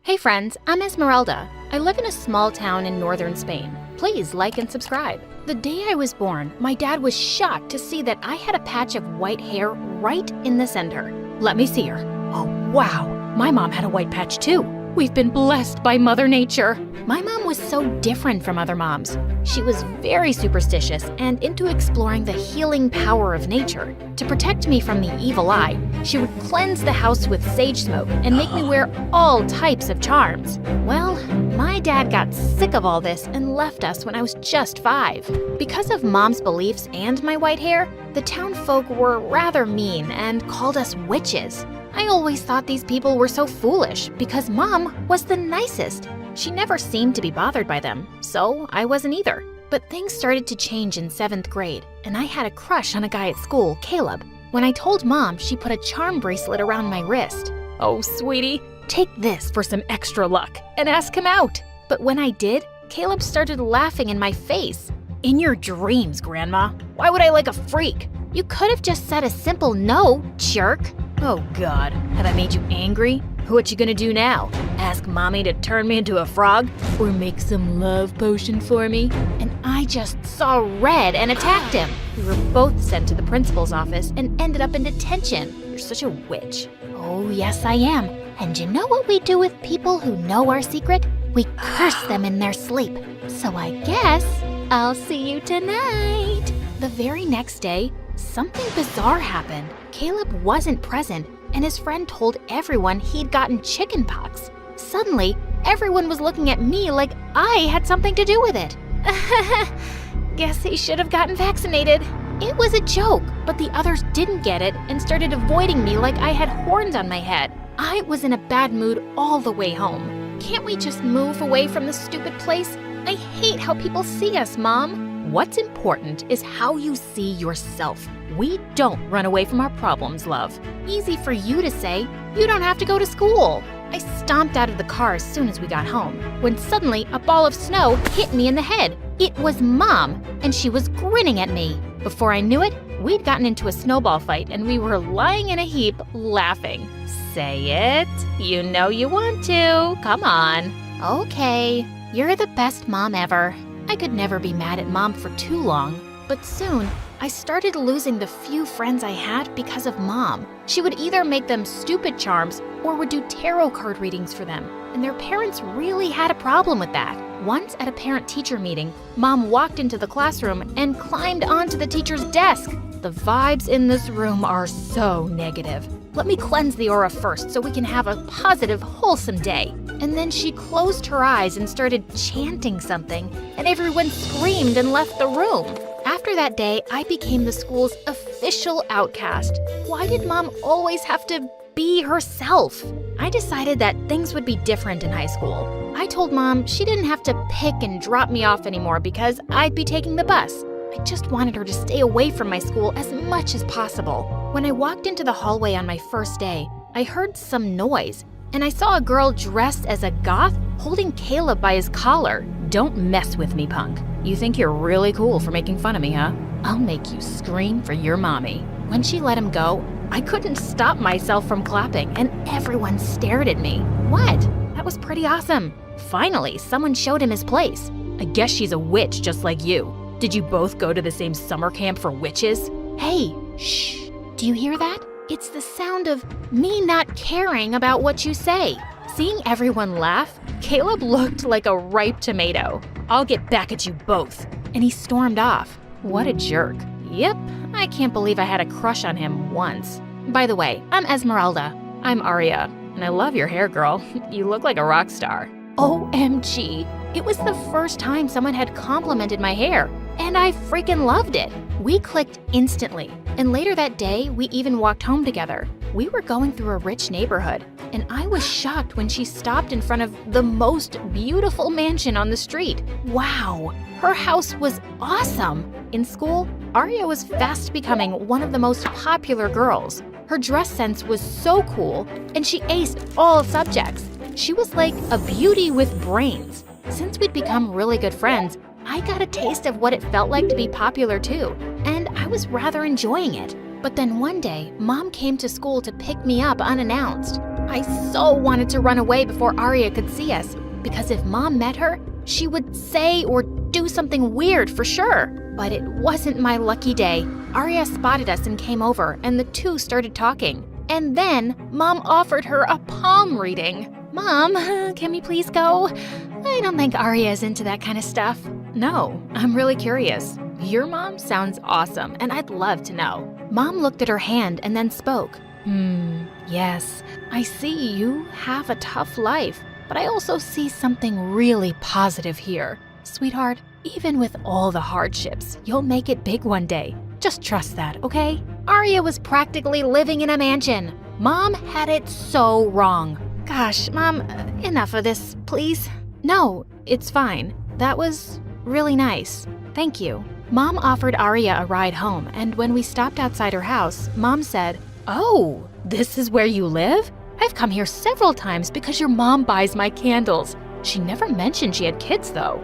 Hey friends, I'm Esmeralda. I live in a small town in northern Spain. Please like and subscribe. The day I was born, my dad was shocked to see that I had a patch of white hair right in the center. Let me see her. Oh wow, my mom had a white patch too. We've been blessed by Mother Nature. My mom was so different from other moms. She was very superstitious and into exploring the healing power of nature. To protect me from the evil eye, she would cleanse the house with sage smoke and make me wear all types of charms. Well, my dad got sick of all this and left us when I was just 5. Because of Mom's beliefs and my white hair, the town folk were rather mean and called us witches. I always thought these people were so foolish because Mom was the nicest. She never seemed to be bothered by them, so I wasn't either. But things started to change in 7th grade, and I had a crush on a guy at school, Caleb. When I told Mom, she put a charm bracelet around my wrist. Oh, sweetie, take this for some extra luck and ask him out. But when I did, Caleb started laughing in my face. In your dreams, Grandma. Why would I like a freak? You could have just said a simple no, jerk. Oh God, have I made you angry? What you gonna do now? Ask Mommy to turn me into a frog? Or make some love potion for me? And I just saw red and attacked him. We were both sent to the principal's office and ended up in detention. You're such a witch. Oh yes I am. And you know what we do with people who know our secret? We We curse them in their sleep. So I guess I'll see you tonight. The very next day, something bizarre happened. Caleb wasn't present, and his friend told everyone he'd gotten chickenpox. Suddenly, everyone was looking at me like I had something to do with it. Guess he should have gotten vaccinated. It was a joke, but the others didn't get it and started avoiding me like I had horns on my head. I was in a bad mood all the way home. Can't we just move away from this stupid place? I hate how people see us, Mom. What's important is how you see yourself. We don't run away from our problems, love. Easy for you to say. You don't have to go to school. I stomped out of the car as soon as we got home, when suddenly a ball of snow hit me in the head. It was Mom, and she was grinning at me. Before I knew it, we'd gotten into a snowball fight and we were lying in a heap laughing. Say it. You know you want to. Come on. Okay, you're the best mom ever. I could never be mad at Mom for too long, but soon I started losing the few friends I had because of Mom. She would either make them stupid charms or would do tarot card readings for them, and their parents really had a problem with that. Once at a parent-teacher meeting, Mom walked into the classroom and climbed onto the teacher's desk. The vibes in this room are so negative. Let me cleanse the aura first so we can have a positive, wholesome day. And then she closed her eyes and started chanting something, and everyone screamed and left the room. After that day, I became the school's official outcast. Why did Mom always have to be herself? I decided that things would be different in high school. I told Mom she didn't have to pick and drop me off anymore because I'd be taking the bus. I just wanted her to stay away from my school as much as possible. When I walked into the hallway on my first day, I heard some noise, and I saw a girl dressed as a goth holding Caleb by his collar. Don't mess with me, punk. You think you're really cool for making fun of me, huh? I'll make you scream for your mommy. When she let him go, I couldn't stop myself from clapping, and everyone stared at me. What? That was pretty awesome. Finally, someone showed him his place. I guess she's a witch just like you. Did you both go to the same summer camp for witches? Hey, shh. Do you hear that? It's the sound of me not caring about what you say. Seeing everyone laugh, Caleb looked like a ripe tomato. I'll get back at you both. And he stormed off. What a jerk. Yep, I can't believe I had a crush on him once. By the way, I'm Esmeralda. I'm Aria, and I love your hair, girl. You look like a rock star. OMG. It was the first time someone had complimented my hair, and I freaking loved it. We clicked instantly, and later that day, we even walked home together. We were going through a rich neighborhood, and I was shocked when she stopped in front of the most beautiful mansion on the street. Wow, her house was awesome. In school, Aria was fast becoming one of the most popular girls. Her dress sense was so cool, and she aced all subjects. She was like a beauty with brains. Since we'd become really good friends, I got a taste of what it felt like to be popular too, and I was rather enjoying it. But then one day, Mom came to school to pick me up unannounced. I so wanted to run away before Aria could see us, because if Mom met her, she would say or do something weird for sure. But it wasn't my lucky day. Aria spotted us and came over, and the two started talking. And then, Mom offered her a palm reading. Mom, can we please go? I don't think Aria is into that kind of stuff. No, I'm really curious. Your mom sounds awesome, and I'd love to know. Mom looked at her hand and then spoke. Yes, I see you have a tough life, but I also see something really positive here. Sweetheart, even with all the hardships, you'll make it big one day. Just trust that, okay? Aria was practically living in a mansion. Mom had it so wrong. Gosh, Mom, enough of this, please. No, it's fine. That was really nice. Thank you. Mom offered Aria a ride home, and when we stopped outside her house, Mom said, "Oh, this is where you live? I've come here several times because your mom buys my candles." She never mentioned she had kids, though.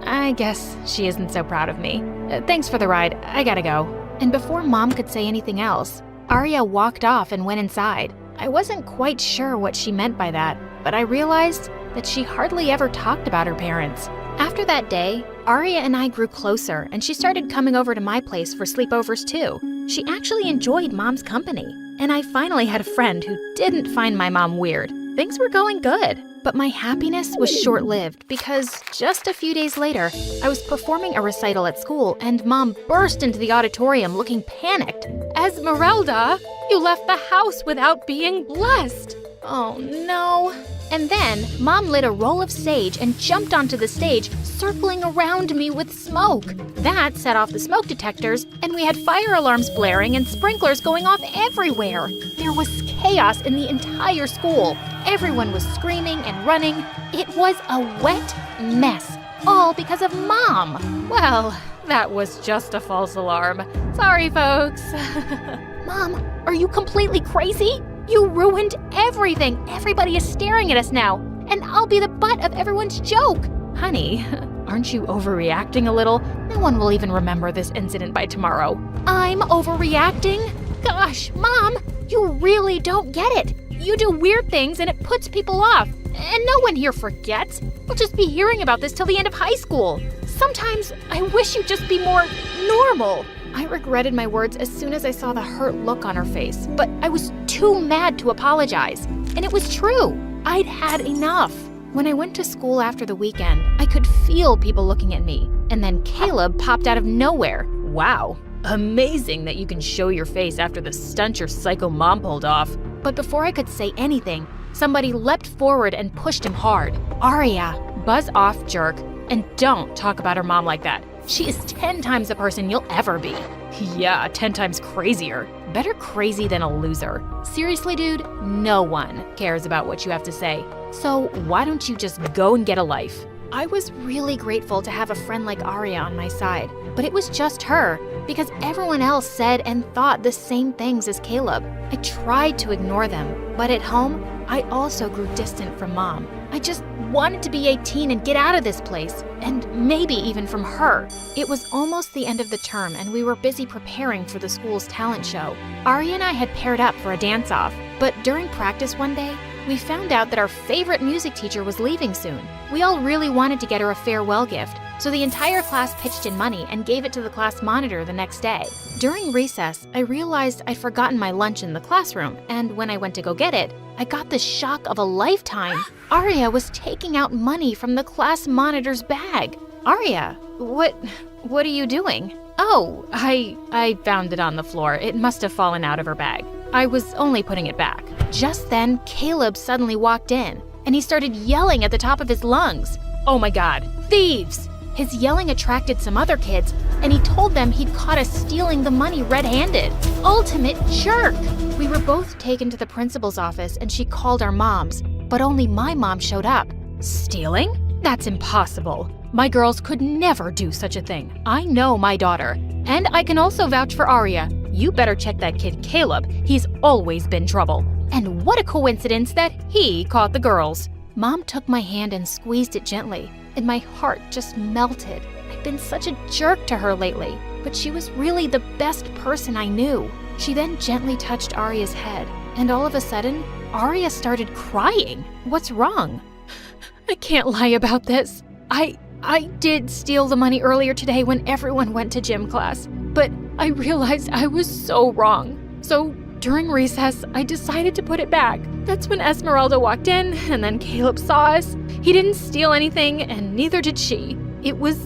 I guess she isn't so proud of me. Thanks for the ride. I gotta go. And before Mom could say anything else, Aria walked off and went inside. I wasn't quite sure what she meant by that, but I realized that she hardly ever talked about her parents. After that day, Aria and I grew closer, and she started coming over to my place for sleepovers too. She actually enjoyed Mom's company, and I finally had a friend who didn't find my mom weird. things were going good. But my happiness was short-lived because just a few days later, I was performing a recital at school and Mom burst into the auditorium looking panicked. "Esmeralda, you left the house without being blessed." Oh no. And then Mom lit a roll of sage and jumped onto the stage, circling around me with smoke. That set off the smoke detectors, and we had fire alarms blaring and sprinklers going off everywhere. There was chaos in the entire school. Everyone was screaming and running. It was a wet mess, all because of Mom. Well, that was just a false alarm. Sorry, folks. Mom, are you completely crazy? You ruined everything. Everybody is staring at us now, and I'll be the butt of everyone's joke. Honey, aren't you overreacting a little? No one will even remember this incident by tomorrow. I'm overreacting? Gosh, Mom, you really don't get it. You do weird things and it puts people off, and no one here forgets. We'll just be hearing about this till the end of high school. Sometimes I wish you'd just be more normal. I regretted my words as soon as I saw the hurt look on her face, but I was too mad to apologize. And it was true. I'd had enough. When I went to school after the weekend, I could feel people looking at me. And then Caleb popped out of nowhere. Wow, amazing that you can show your face after the stunt your psycho mom pulled off. But before I could say anything, somebody leapt forward and pushed him hard. Aria, Buzz off, jerk, and don't talk about her mom like that. She is 10 times the person you'll ever be. Yeah, 10 times crazier. Better crazy than a loser. Seriously, dude, no one cares about what you have to say. So why don't you just go and get a life? I was really grateful to have a friend like Aria on my side, but it was just her, because everyone else said and thought the same things as Caleb. I tried to ignore them, but at home, I also grew distant from Mom. I just wanted to be 18 and get out of this place, and maybe even from her. It was almost the end of the term, and we were busy preparing for the school's talent show. Aria and I had paired up for a dance-off, but during practice one day, we found out that our favorite music teacher was leaving soon. We all really wanted to get her a farewell gift, so the entire class pitched in money and gave it to the class monitor the next day. During recess, I realized I'd forgotten my lunch in the classroom, and when I went to go get it, I got the shock of a lifetime. Aria was taking out money from the class monitor's bag. Aria, what are you doing? Oh, I found it on the floor. It must have fallen out of her bag. I was only putting it back. Just then, Caleb suddenly walked in, and he started yelling at the top of his lungs. Oh my God, thieves! His yelling attracted some other kids, and he told them he'd caught us stealing the money red-handed. Ultimate jerk! We were both taken to the principal's office, and she called our moms, but only my mom showed up. Stealing? That's impossible. My girls could never do such a thing. I know my daughter. And I can also vouch for Aria. You better check that kid Caleb. He's always been trouble. And what a coincidence that he caught the girls. Mom took my hand and squeezed it gently, and my heart just melted. I've been such a jerk to her lately, but she was really the best person I knew. She then gently touched Aria's head, and all of a sudden, Aria started crying. What's wrong? I can't lie about this. I did steal the money earlier today when everyone went to gym class, but I realized I was so wrong. So during recess, I decided to put it back. That's when Esmeralda walked in, and then Caleb saw us. He didn't steal anything, and neither did she. It was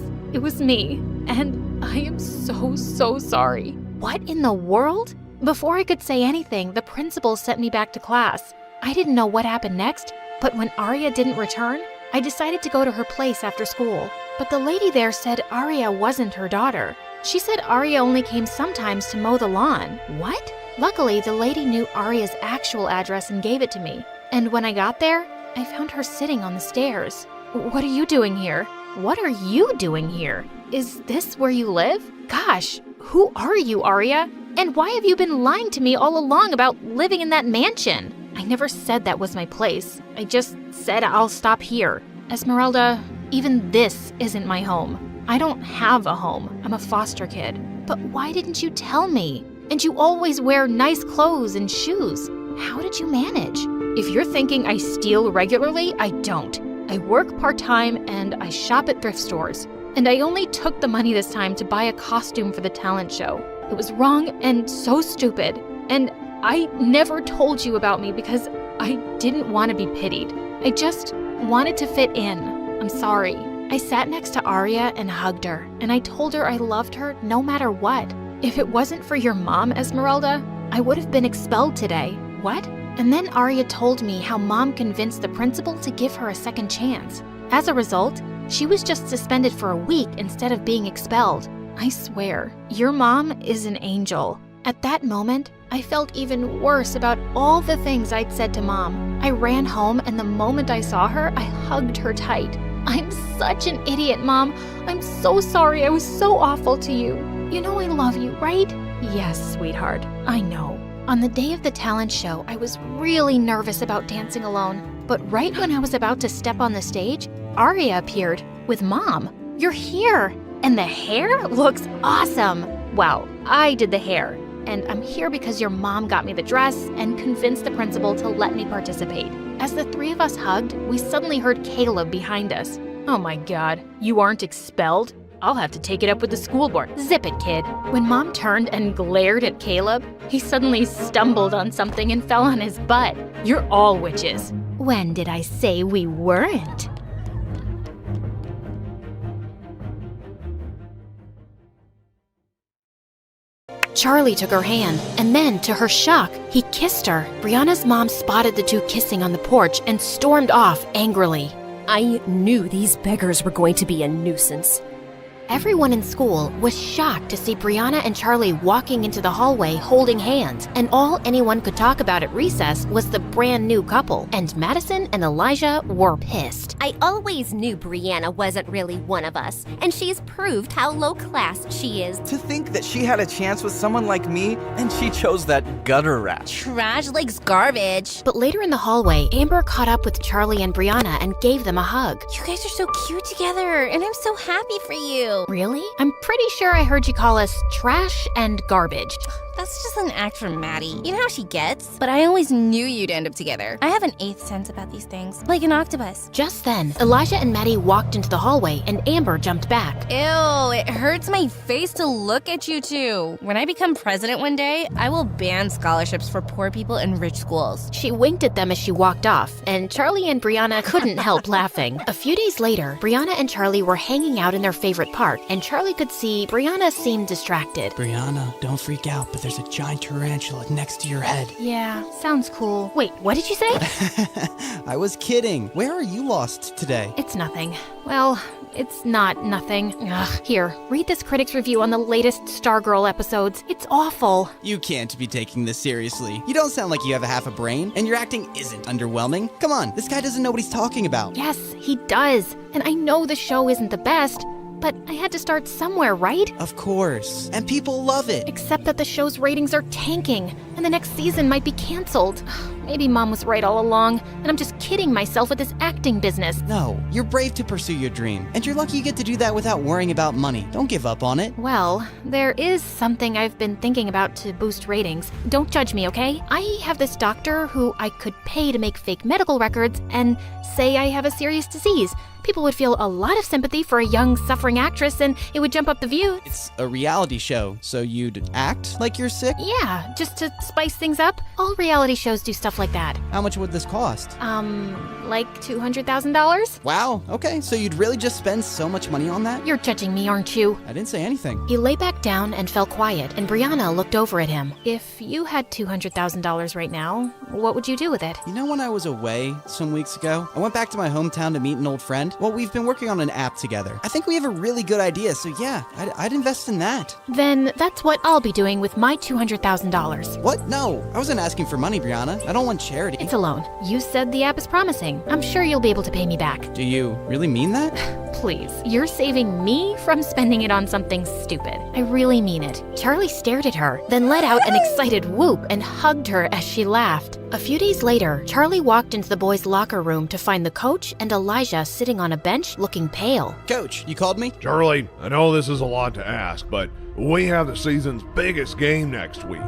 me, and I am so sorry. What in the world? Before I could say anything, the principal sent me back to class. I didn't know what happened next, but when Aria didn't return, I decided to go to her place after school. But the lady there said Aria wasn't her daughter. She said Aria only came sometimes to mow the lawn. What? Luckily, the lady knew Aria's actual address and gave it to me. And when I got there, I found her sitting on the stairs. What are you doing here? What are you doing here? Is this where you live? Gosh, who are you, Aria? And why have you been lying to me all along about living in that mansion? I never said that was my place. I just said I'll stop here. Esmeralda, even this isn't my home. I don't have a home. I'm a foster kid. But why didn't you tell me? And you always wear nice clothes and shoes. How did you manage? If you're thinking I steal regularly, I don't. I work part-time and I shop at thrift stores. And I only took the money this time to buy a costume for the talent show. It was wrong and so stupid. And I never told you about me because I didn't want to be pitied. I just wanted to fit in. I'm sorry. I sat next to Aria and hugged her, and I told her I loved her no matter what. If it wasn't for your mom, Esmeralda, I would have been expelled today. What? And then Aria told me how Mom convinced the principal to give her a second chance. As a result, she was just suspended for a week instead of being expelled. I swear, your mom is an angel. At that moment, I felt even worse about all the things I'd said to Mom. I ran home, and the moment I saw her, I hugged her tight. I'm such an idiot, Mom. I'm so sorry I was so awful to you. You know I love you, right? Yes, sweetheart, I know. On the day of the talent show, I was really nervous about dancing alone. But right when I was about to step on the stage, Aria appeared with Mom. You're here! And the hair looks awesome! Well, I did the hair. And I'm here because your mom got me the dress and convinced the principal to let me participate. As the three of us hugged, we suddenly heard Caleb behind us. Oh my God, you aren't expelled? I'll have to take it up with the school board. Zip it, kid. When Mom turned and glared at Caleb, he suddenly stumbled on something and fell on his butt. You're all witches. When did I say we weren't? Charlie took her hand, and then, to her shock, he kissed her. Brianna's mom spotted the two kissing on the porch and stormed off angrily. I knew these beggars were going to be a nuisance. Everyone in school was shocked to see Brianna and Charlie walking into the hallway holding hands, and all anyone could talk about at recess was the brand new couple, and Madison and Elijah were pissed. I always knew Brianna wasn't really one of us, and she's proved how low class she is. To think that she had a chance with someone like me, and she chose that gutter rat. Trash likes garbage. But later in the hallway, Amber caught up with Charlie and Brianna and gave them a hug. You guys are so cute together, and I'm so happy for you. Really? I'm pretty sure I heard you call us trash and garbage. That's just an act from Maddie. You know how she gets? But I always knew you'd end up together. I have an eighth sense about these things, like an octopus. Just then, Elijah and Maddie walked into the hallway, and Amber jumped back. Ew, it hurts my face to look at you two. When I become president one day, I will ban scholarships for poor people in rich schools. She winked at them as she walked off, and Charlie and Brianna couldn't help laughing. A few days later, Brianna and Charlie were hanging out in their favorite park, and Charlie could see Brianna seemed distracted. Brianna, don't freak out, but there's a giant tarantula next to your head. Yeah, sounds cool. Wait, what did you say? I was kidding. Where are you lost today? It's nothing. Well, it's not nothing. Ugh. Here, read this critic's review on the latest Stargirl episodes. It's awful. You can't be taking this seriously. You don't sound like you have a half a brain, and your acting isn't underwhelming. Come on, this guy doesn't know what he's talking about. Yes, he does. And I know the show isn't the best, but I had to start somewhere, right? Of course. And people love it. Except that the show's ratings are tanking, and the next season might be canceled. Maybe Mom was right all along, and I'm just kidding myself with this acting business. No, you're brave to pursue your dream, and you're lucky you get to do that without worrying about money. Don't give up on it. Well, there is something I've been thinking about to boost ratings. Don't judge me, okay? I have this doctor who I could pay to make fake medical records and say I have a serious disease. People would feel a lot of sympathy for a young, suffering actress, and it would jump up the views. It's a reality show, so you'd act like you're sick? Yeah, just to spice things up. All reality shows do stuff like that. How much would this cost? Like $200,000? Wow, okay, so you'd really just spend so much money on that? You're judging me, aren't you? I didn't say anything. He lay back down and fell quiet, and Brianna looked over at him. If you had $200,000 right now, what would you do with it? You know, when I was away some weeks ago, I went back to my hometown to meet an old friend. Well, we've been working on an app together. I think we have a really good idea, so yeah, I'd invest in that. Then that's what I'll be doing with my $200,000. What? No, I wasn't asking for money, Brianna. I don't want charity. It's a loan. You said the app is promising. I'm sure you'll be able to pay me back. Do you really mean that? Please, you're saving me from spending it on something stupid. I really mean it. Charlie stared at her, then let out an excited whoop and hugged her as she laughed. A few days later, Charlie walked into the boys' locker room to find the coach and Elijah sitting on a bench looking pale. Coach, you called me? Charlie, I know this is a lot to ask, but we have the season's biggest game next week,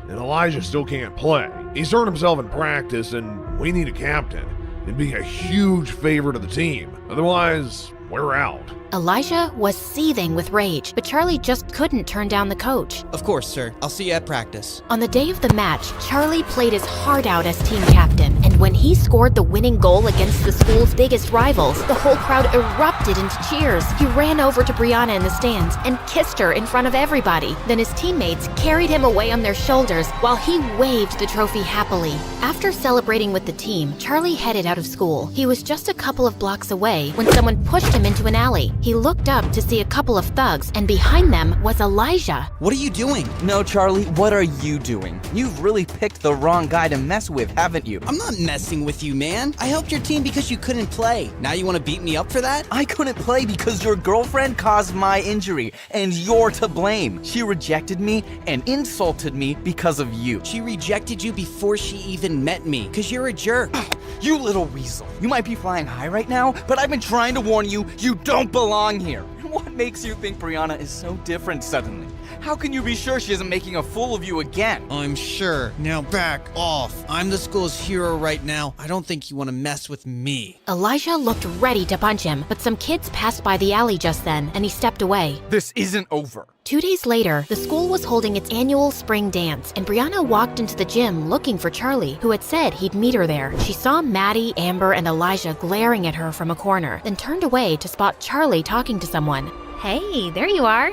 and Elijah still can't play. He's hurt himself in practice, and we need a captain. It'd be a huge favor to the team. Otherwise, we're out. Elijah was seething with rage, but Charlie just couldn't turn down the coach. Of course, sir. I'll see you at practice. On the day of the match, Charlie played his heart out as team captain, and When he scored the winning goal against the school's biggest rivals, the whole crowd erupted into cheers. He ran over to Brianna in the stands and kissed her in front of everybody. Then his teammates carried him away on their shoulders while he waved the trophy happily. After celebrating with the team, Charlie headed out of school. He was just a couple of blocks away when someone pushed him into an alley. He looked up to see a couple of thugs, and behind them was Elijah. What are you doing? No, Charlie, what are you doing? You've really picked the wrong guy to mess with, haven't you? I'm not messing with you, man. I helped your team because you couldn't play. Now you want to beat me up for that? I couldn't play because your girlfriend caused my injury, and you're to blame. She rejected me and insulted me because of you. She rejected you before she even met me, because you're a jerk. You little weasel. You might be flying high right now, but I've been trying to warn you, you don't belong here. What makes you think Brianna is so different suddenly? How can you be sure she isn't making a fool of you again? I'm sure. Now back off. I'm the school's hero right now. I don't think you want to mess with me. Elijah looked ready to punch him, but some kids passed by the alley just then, and he stepped away. This isn't over. 2 days later, the school was holding its annual spring dance, and Brianna walked into the gym looking for Charlie, who had said he'd meet her there. She saw Maddie, Amber, and Elijah glaring at her from a corner, then turned away to spot Charlie talking to someone. Hey, there you are.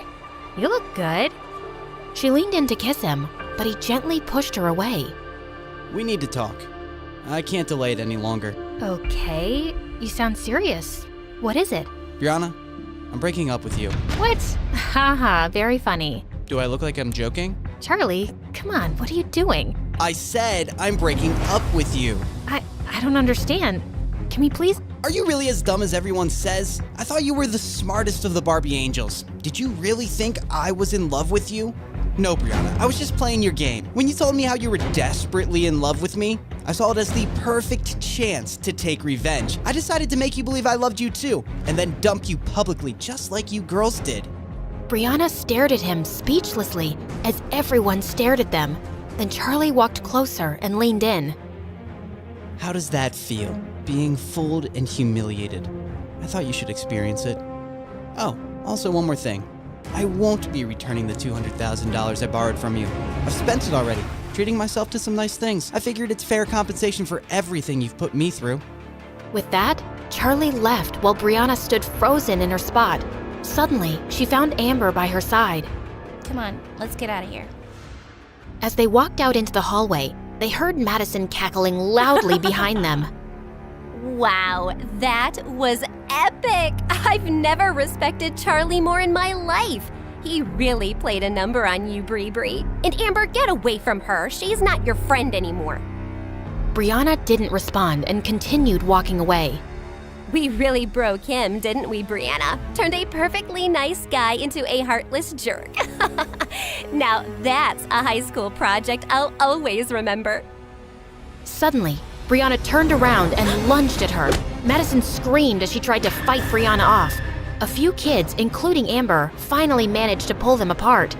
You look good. She leaned in to kiss him, but he gently pushed her away. We need to talk. I can't delay it any longer. Okay, you sound serious. What is it? Brianna, I'm breaking up with you. What? Haha, very funny. Do I look like I'm joking? Charlie, come on, what are you doing? I said I'm breaking up with you. I don't understand. Can we please? Are you really as dumb as everyone says? I thought you were the smartest of the Barbie angels. Did you really think I was in love with you? No, Brianna, I was just playing your game. When you told me how you were desperately in love with me, I saw it as the perfect chance to take revenge. I decided to make you believe I loved you too, and then dump you publicly just like you girls did. Brianna stared at him speechlessly as everyone stared at them. Then Charlie walked closer and leaned in. How does that feel? Being fooled and humiliated. I thought you should experience it. Oh, also one more thing. I won't be returning the $200,000 I borrowed from you. I've spent it already, treating myself to some nice things. I figured it's fair compensation for everything you've put me through. With that, Charlie left while Brianna stood frozen in her spot. Suddenly, she found Amber by her side. Come on, let's get out of here. As they walked out into the hallway, they heard Madison cackling loudly behind them. Wow, that was epic! I've never respected Charlie more in my life. He really played a number on you, Bree. And Amber, get away from her. She's not your friend anymore. Brianna didn't respond and continued walking away. We really broke him, didn't we, Brianna? Turned a perfectly nice guy into a heartless jerk. Now that's a high school project I'll always remember. Suddenly, Brianna turned around and lunged at her. Madison screamed as she tried to fight Brianna off. A few kids, including Amber, finally managed to pull them apart.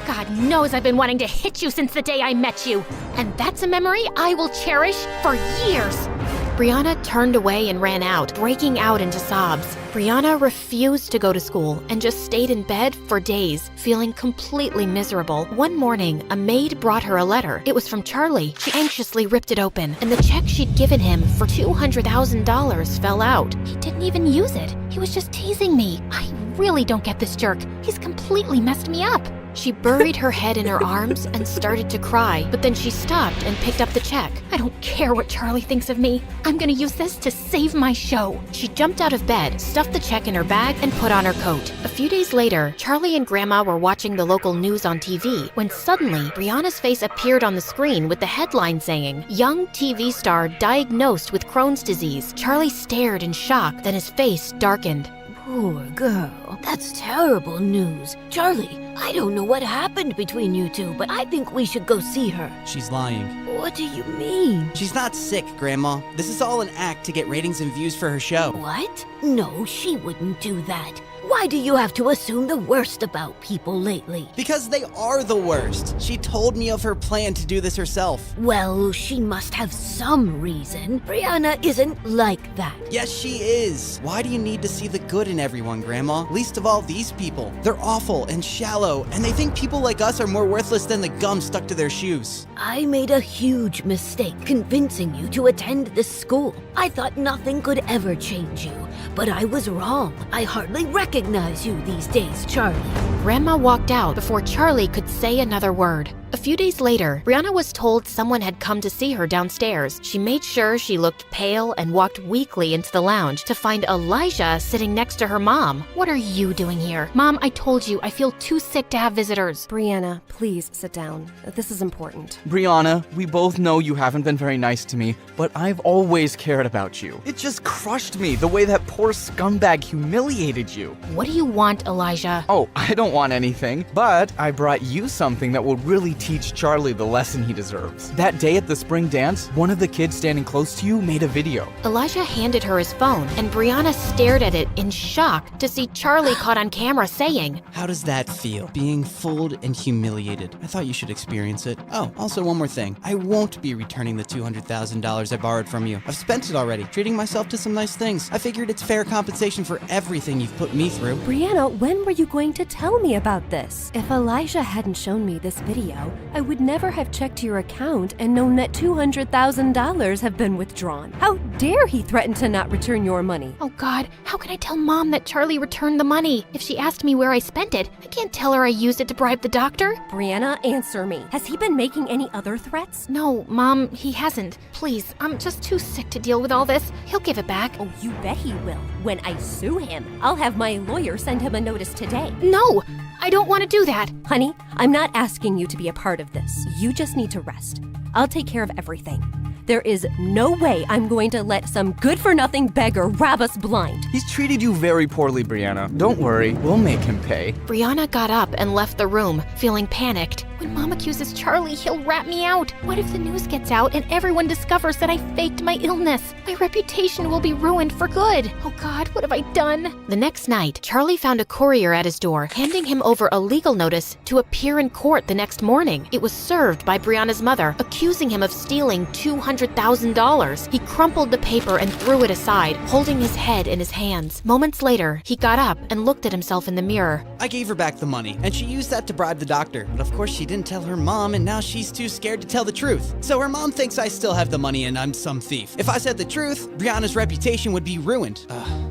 God knows I've been wanting to hit you since the day I met you, and that's a memory I will cherish for years. Brianna turned away and ran out, breaking out into sobs. Brianna refused to go to school and just stayed in bed for days, feeling completely miserable. One morning, a maid brought her a letter. It was from Charlie. She anxiously ripped it open, and the check she'd given him for $200,000 fell out. He didn't even use it. He was just teasing me. I really don't get this jerk. He's completely messed me up. She buried her head in her arms and started to cry, but then she stopped and picked up the check. I don't care what Charlie thinks of me. I'm gonna use this to save my show. She jumped out of bed, stuffed the check in her bag, and put on her coat. A few days later, Charlie and Grandma were watching the local news on TV when suddenly Brianna's face appeared on the screen with the headline saying, "Young TV star diagnosed with Crohn's disease." Charlie stared in shock, then his face darkened. Poor girl. That's terrible news. Charlie, I don't know what happened between you two, but I think we should go see her. She's lying. What do you mean? She's not sick, Grandma. This is all an act to get ratings and views for her show. What? No, she wouldn't do that. Why do you have to assume the worst about people lately? Because they are the worst. She told me of her plan to do this herself. Well, she must have some reason. Brianna isn't like that. Yes, she is. Why do you need to see the good in everyone, Grandma? Least of all these people. They're awful and shallow, and they think people like us are more worthless than the gum stuck to their shoes. I made a huge mistake convincing you to attend this school. I thought nothing could ever change you, but I was wrong. I hardly recognize you these days, Charlie. Grandma walked out before Charlie could say another word. A few days later, Brianna was told someone had come to see her downstairs. She made sure she looked pale and walked weakly into the lounge to find Elijah sitting next to her mom. "What are you doing here? Mom, I told you I feel too sick to have visitors." Brianna, please sit down. This is important. Brianna, we both know you haven't been very nice to me, but I've always cared about you. It just crushed me the way that poor scumbag humiliated you. What do you want, Elijah? Oh, I don't want anything, but I brought you something that will really teach Charlie the lesson he deserves. That day at the spring dance, one of the kids standing close to you made a video. Elijah handed her his phone, and Brianna stared at it in shock to see Charlie caught on camera saying, How does that feel? Being fooled and humiliated. I thought you should experience it. Oh, also one more thing. I won't be returning the $200,000 I borrowed from you. I've spent it already, treating myself to some nice things. I figured it's fair compensation for everything you've put me through. Brianna, when were you going to tell me about this? If Elijah hadn't shown me this video, I would never have checked your account and known that $200,000 have been withdrawn. How dare he threaten to not return your money? "Oh God, how can I tell Mom that Charlie returned the money? If she asked me where I spent it, I can't tell her I used it to bribe the doctor." Brianna, answer me. Has he been making any other threats? "No, Mom, he hasn't. Please, I'm just too sick to deal with all this. He'll give it back." Oh, you bet he will. When I sue him, I'll have my lawyer send him a notice today. "No, I don't want to do that." Honey, I'm not asking you to be a part of this. You just need to rest. I'll take care of everything. There is no way I'm going to let some good-for-nothing beggar rob us blind. He's treated you very poorly, Brianna. Don't worry, we'll make him pay. Brianna got up and left the room, feeling panicked. When Mom accuses Charlie, he'll rat me out. What if the news gets out and everyone discovers that I faked my illness? My reputation will be ruined for good. Oh God, what have I done? The next night, Charlie found a courier at his door, handing him over a legal notice to appear in court the next morning. It was served by Brianna's mother, accusing him of stealing $200,000. He crumpled the paper and threw it aside, holding his head in his hands. Moments later, he got up and looked at himself in the mirror. I gave her back the money, and she used that to bribe the doctor. But of course she didn't tell her mom, and now she's too scared to tell the truth. So her mom thinks I still have the money and I'm some thief. If I said the truth, Brianna's reputation would be ruined.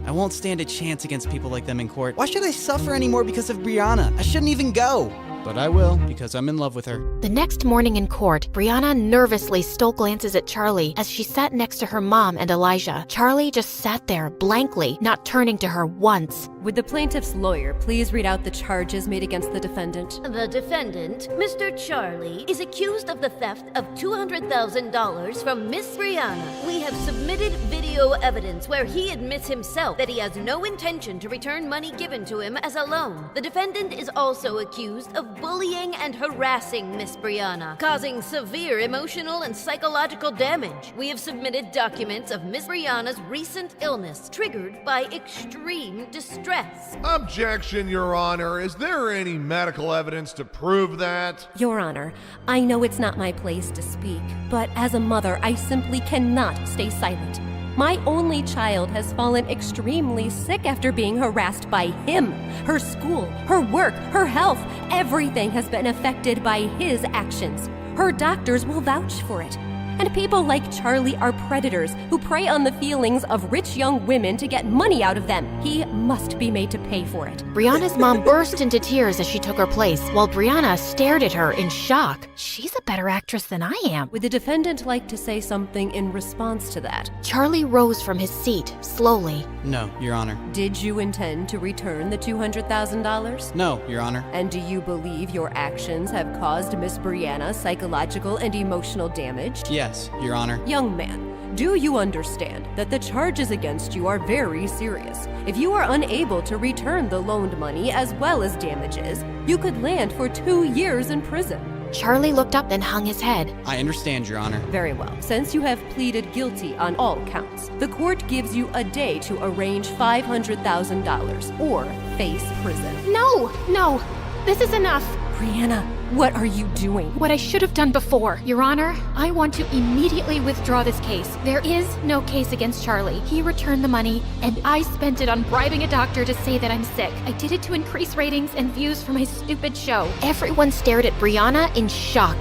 I won't stand a chance against people like them in court. Why should I suffer anymore because of Brianna? I shouldn't even go. But I will, because I'm in love with her. The next morning in court, Brianna nervously stole glances at Charlie as she sat next to her mom and Elijah. Charlie just sat there blankly, not turning to her once. Would the plaintiff's lawyer please read out the charges made against the defendant? The defendant, Mr. Charlie, is accused of the theft of $200,000 from Miss Brianna. We have submitted video evidence where he admits himself that he has no intention to return money given to him as a loan. The defendant is also accused of bullying and harassing Miss Brianna, causing severe emotional and psychological damage. We have submitted documents of Miss Brianna's recent illness triggered by extreme distress. Objection, Your Honor. Is there any medical evidence to prove that? Your Honor, I know it's not my place to speak, but as a mother, I simply cannot stay silent. My only child has fallen extremely sick after being harassed by him. Her school, her work, her health, everything has been affected by his actions. Her doctors will vouch for it. And people like Charlie are predators who prey on the feelings of rich young women to get money out of them. He must be made to pay for it. Brianna's mom burst into tears as she took her place, while Brianna stared at her in shock. She's a better actress than I am. Would the defendant like to say something in response to that? Charlie rose from his seat, slowly. No, Your Honor. Did you intend to return the $200,000? No, Your Honor. And do you believe your actions have caused Miss Brianna psychological and emotional damage? Yes, Your Honor. Young man, do you understand that the charges against you are very serious? If you are unable to return the loaned money as well as damages, you could land for 2 years in prison. Charlie looked up and hung his head. I understand, Your Honor. Very well. Since you have pleaded guilty on all counts, the court gives you a day to arrange $500,000 or face prison. No, this is enough. Brianna, what are you doing? What I should have done before. Your Honor, I want to immediately withdraw this case. There is no case against Charlie. He returned the money, and I spent it on bribing a doctor to say that I'm sick. I did it to increase ratings and views for my stupid show. Everyone stared at Brianna in shock.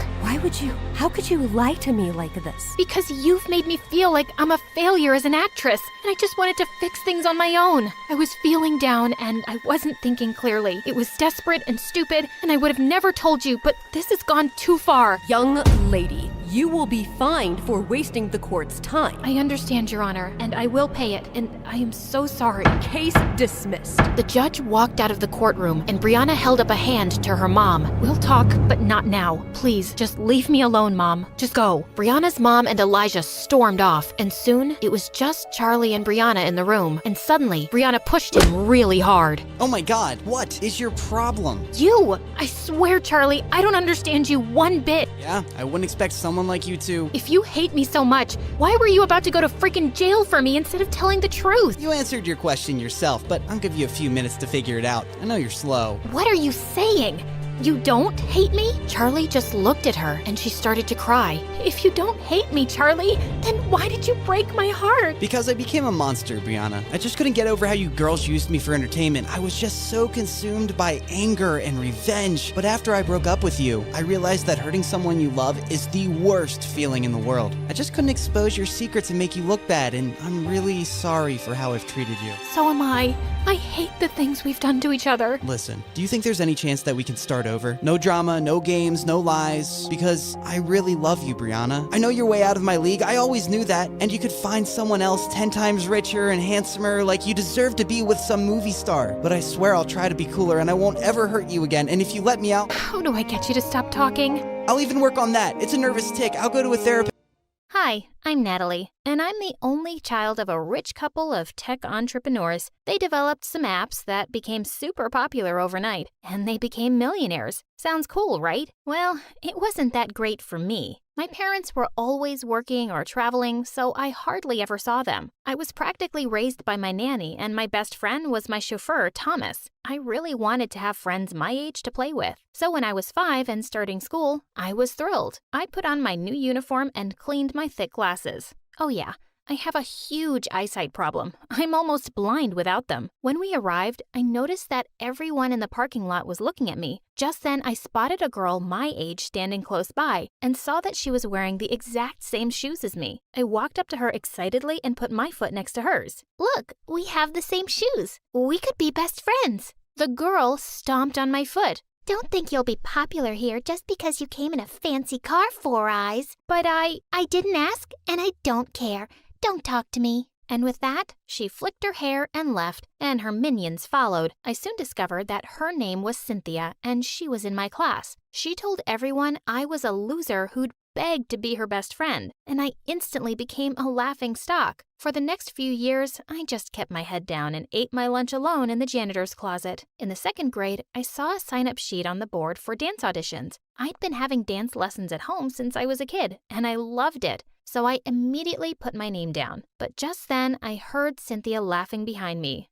How could you lie to me like this? Because you've made me feel like I'm a failure as an actress, and I just wanted to fix things on my own. I was feeling down, and I wasn't thinking clearly. It was desperate and stupid, and I would have never told you, but this has gone too far. Young lady, you will be fined for wasting the court's time. I understand, Your Honor, and I will pay it, and I am so sorry. Case dismissed. The judge walked out of the courtroom, and Brianna held up a hand to her mom. We'll talk, but not now. Please, just leave me alone, Mom. Just go. Brianna's mom and Elijah stormed off, and soon it was just Charlie and Brianna in the room. And suddenly, Brianna pushed him really hard. Oh my God, what is your problem? You! I swear, Charlie, I don't understand you one bit. Yeah, I wouldn't expect someone like you to. If you hate me so much, why were you about to go to freaking jail for me instead of telling the truth? You answered your question yourself, but I'll give you a few minutes to figure it out. I know you're slow. What are you saying? You don't hate me? Charlie just looked at her and she started to cry. If you don't hate me, Charlie, then why did you break my heart? Because I became a monster, Brianna. I just couldn't get over how you girls used me for entertainment. I was just so consumed by anger and revenge. But after I broke up with you, I realized that hurting someone you love is the worst feeling in the world. I just couldn't expose your secrets and make you look bad, and I'm really sorry for how I've treated you. So am I. I hate the things we've done to each other. Listen, do you think there's any chance that we can start over? No drama, no games, no lies. Because I really love you, Brianna. I know you're way out of my league. I always knew that. And you could find someone else 10 times richer and handsomer, like you deserve to be with some movie star. But I swear I'll try to be cooler and I won't ever hurt you again. And if you let me out, How do I get you to stop talking? I'll even work on that. It's a nervous tick. I'll go to a therapist. Hi, I'm Natalie, and I'm the only child of a rich couple of tech entrepreneurs. They developed some apps that became super popular overnight, and they became millionaires. Sounds cool, right? Well, it wasn't that great for me. My parents were always working or traveling, so I hardly ever saw them. I was practically raised by my nanny, and my best friend was my chauffeur, Thomas. I really wanted to have friends my age to play with. So when I was 5 and starting school, I was thrilled. I put on my new uniform and cleaned my thick glasses. Oh yeah, I have a huge eyesight problem. I'm almost blind without them. When we arrived, I noticed that everyone in the parking lot was looking at me. Just then, I spotted a girl my age standing close by and saw that she was wearing the exact same shoes as me. I walked up to her excitedly and put my foot next to hers. Look, we have the same shoes. We could be best friends. The girl stomped on my foot. Don't think you'll be popular here just because you came in a fancy car, Four Eyes. But I didn't ask, and I don't care. Don't talk to me. And with that, she flicked her hair and left, and her minions followed. I soon discovered that her name was Cynthia, and she was in my class. She told everyone I was a loser who'd begged to be her best friend, and I instantly became a laughing stock. For the next few years, I just kept my head down and ate my lunch alone in the janitor's closet. In the 2nd grade, I saw a sign-up sheet on the board for dance auditions. I'd been having dance lessons at home since I was a kid, and I loved it. So I immediately put my name down. But just then, I heard Cynthia laughing behind me.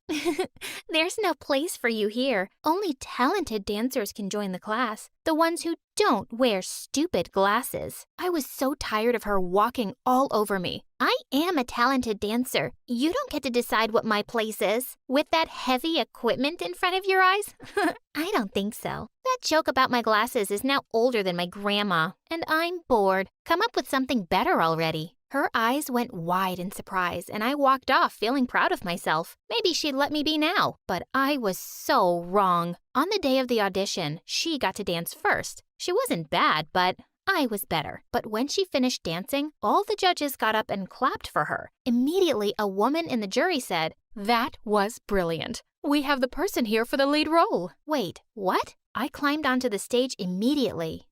There's no place for you here. Only talented dancers can join the class. The ones who don't wear stupid glasses. I was so tired of her walking all over me. I am a talented dancer. You don't get to decide what my place is. With that heavy equipment in front of your eyes? I don't think so. That joke about my glasses is now older than my grandma, and I'm bored. Come up with something better already. Her eyes went wide in surprise, and I walked off feeling proud of myself. Maybe she'd let me be now, but I was so wrong. On the day of the audition, she got to dance first. She wasn't bad, but I was better. But when she finished dancing, all the judges got up and clapped for her. Immediately, a woman in the jury said, "That was brilliant. We have the person here for the lead role." Wait, what? I climbed onto the stage immediately.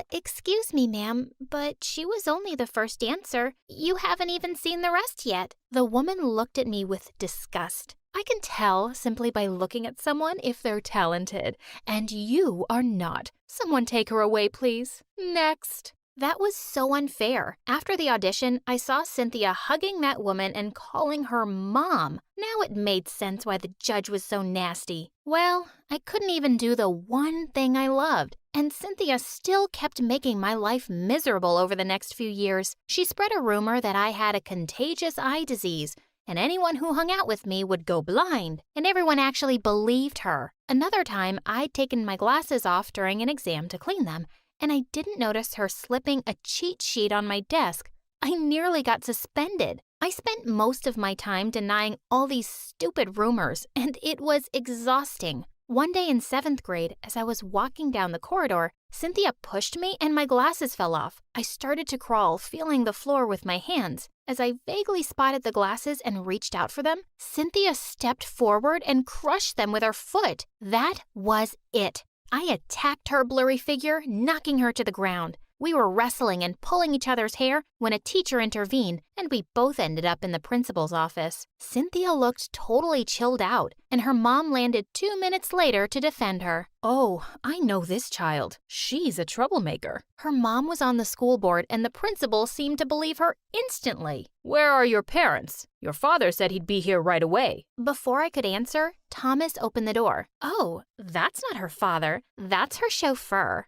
Excuse me, ma'am, but she was only the first dancer. You haven't even seen the rest yet. The woman looked at me with disgust. I can tell simply by looking at someone if they're talented, and you are not. Someone take her away, please. Next. That was so unfair. After the audition, I saw Cynthia hugging that woman and calling her mom. Now it made sense why the judge was so nasty. Well, I couldn't even do the one thing I loved, and Cynthia still kept making my life miserable over the next few years. She spread a rumor that I had a contagious eye disease, and anyone who hung out with me would go blind, and everyone actually believed her. Another time, I'd taken my glasses off during an exam to clean them, and I didn't notice her slipping a cheat sheet on my desk. I nearly got suspended. I spent most of my time denying all these stupid rumors, and it was exhausting. One day in 7th grade, as I was walking down the corridor, Cynthia pushed me and my glasses fell off. I started to crawl, feeling the floor with my hands. As I vaguely spotted the glasses and reached out for them, Cynthia stepped forward and crushed them with her foot. That was it. I attacked her blurry figure, knocking her to the ground. We were wrestling and pulling each other's hair when a teacher intervened, and we both ended up in the principal's office. Cynthia looked totally chilled out, and her mom landed 2 minutes later to defend her. Oh, I know this child. She's a troublemaker. Her mom was on the school board, and the principal seemed to believe her instantly. Where are your parents? Your father said he'd be here right away. Before I could answer, Thomas opened the door. Oh, that's not her father. That's her chauffeur.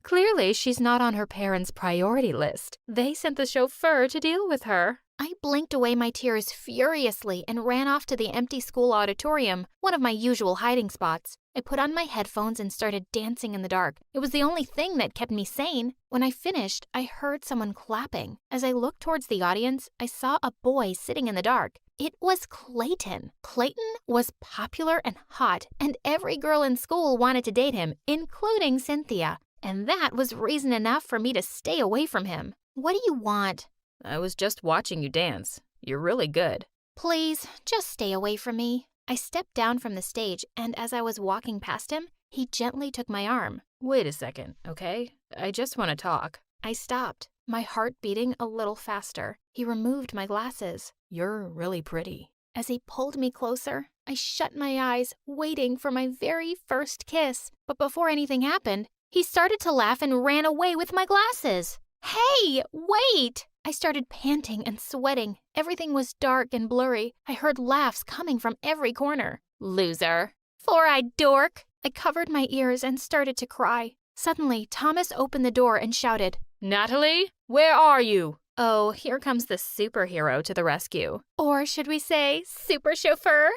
Clearly, she's not on her parents' priority list. They sent the chauffeur to deal with her. I blinked away my tears furiously and ran off to the empty school auditorium, one of my usual hiding spots. I put on my headphones and started dancing in the dark. It was the only thing that kept me sane. When I finished, I heard someone clapping. As I looked towards the audience, I saw a boy sitting in the dark. It was Clayton. Clayton was popular and hot, and every girl in school wanted to date him, including Cynthia. And that was reason enough for me to stay away from him. What do you want? I was just watching you dance. You're really good. Please, just stay away from me. I stepped down from the stage, and as I was walking past him, he gently took my arm. Wait a second, okay? I just want to talk. I stopped, my heart beating a little faster. He removed my glasses. You're really pretty. As he pulled me closer, I shut my eyes, waiting for my very first kiss. But before anything happened, he started to laugh and ran away with my glasses. Hey, wait! I started panting and sweating. Everything was dark and blurry. I heard laughs coming from every corner. Loser. Four-eyed dork. I covered my ears and started to cry. Suddenly, Thomas opened the door and shouted, Natalie, where are you? Oh, here comes the superhero to the rescue. Or should we say, super chauffeur?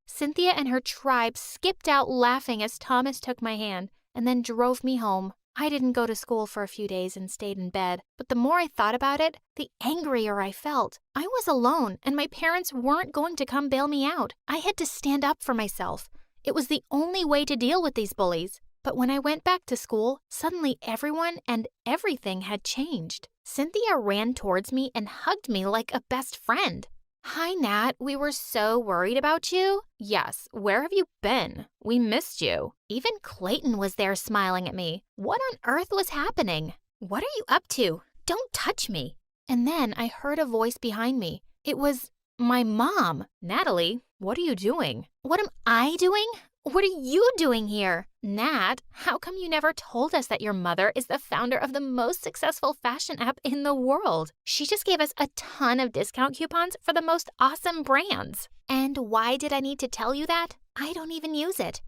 Cynthia and her tribe skipped out laughing as Thomas took my hand and then drove me home. I didn't go to school for a few days and stayed in bed, but the more I thought about it, the angrier I felt. I was alone, and my parents weren't going to come bail me out. I had to stand up for myself. It was the only way to deal with these bullies. But when I went back to school, suddenly everyone and everything had changed. Cynthia ran towards me and hugged me like a best friend. Hi, Nat. We were so worried about you. Yes, where have you been? We missed you. Even Clayton was there smiling at me. What on earth was happening? What are you up to? Don't touch me. And then I heard a voice behind me. It was my mom. Natalie, what are you doing? What am I doing? What are you doing here? Nat, how come you never told us that your mother is the founder of the most successful fashion app in the world? She just gave us a ton of discount coupons for the most awesome brands. And why did I need to tell you that? I don't even use it.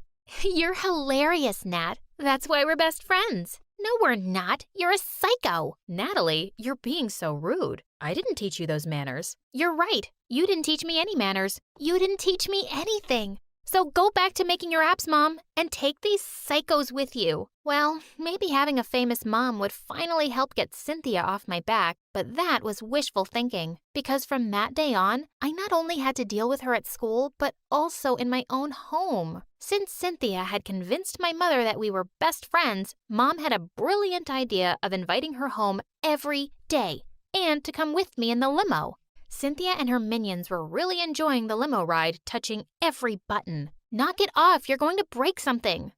You're hilarious, Nat. That's why we're best friends. No, we're not. You're a psycho. Natalie, you're being so rude. I didn't teach you those manners. You're right. You didn't teach me any manners. You didn't teach me anything. So go back to making your apps, Mom, and take these psychos with you. Well, maybe having a famous mom would finally help get Cynthia off my back, but that was wishful thinking. Because from that day on, I not only had to deal with her at school, but also in my own home. Since Cynthia had convinced my mother that we were best friends, Mom had a brilliant idea of inviting her home every day, and to come with me in the limo. Cynthia and her minions were really enjoying the limo ride, touching every button. Knock it off, you're going to break something.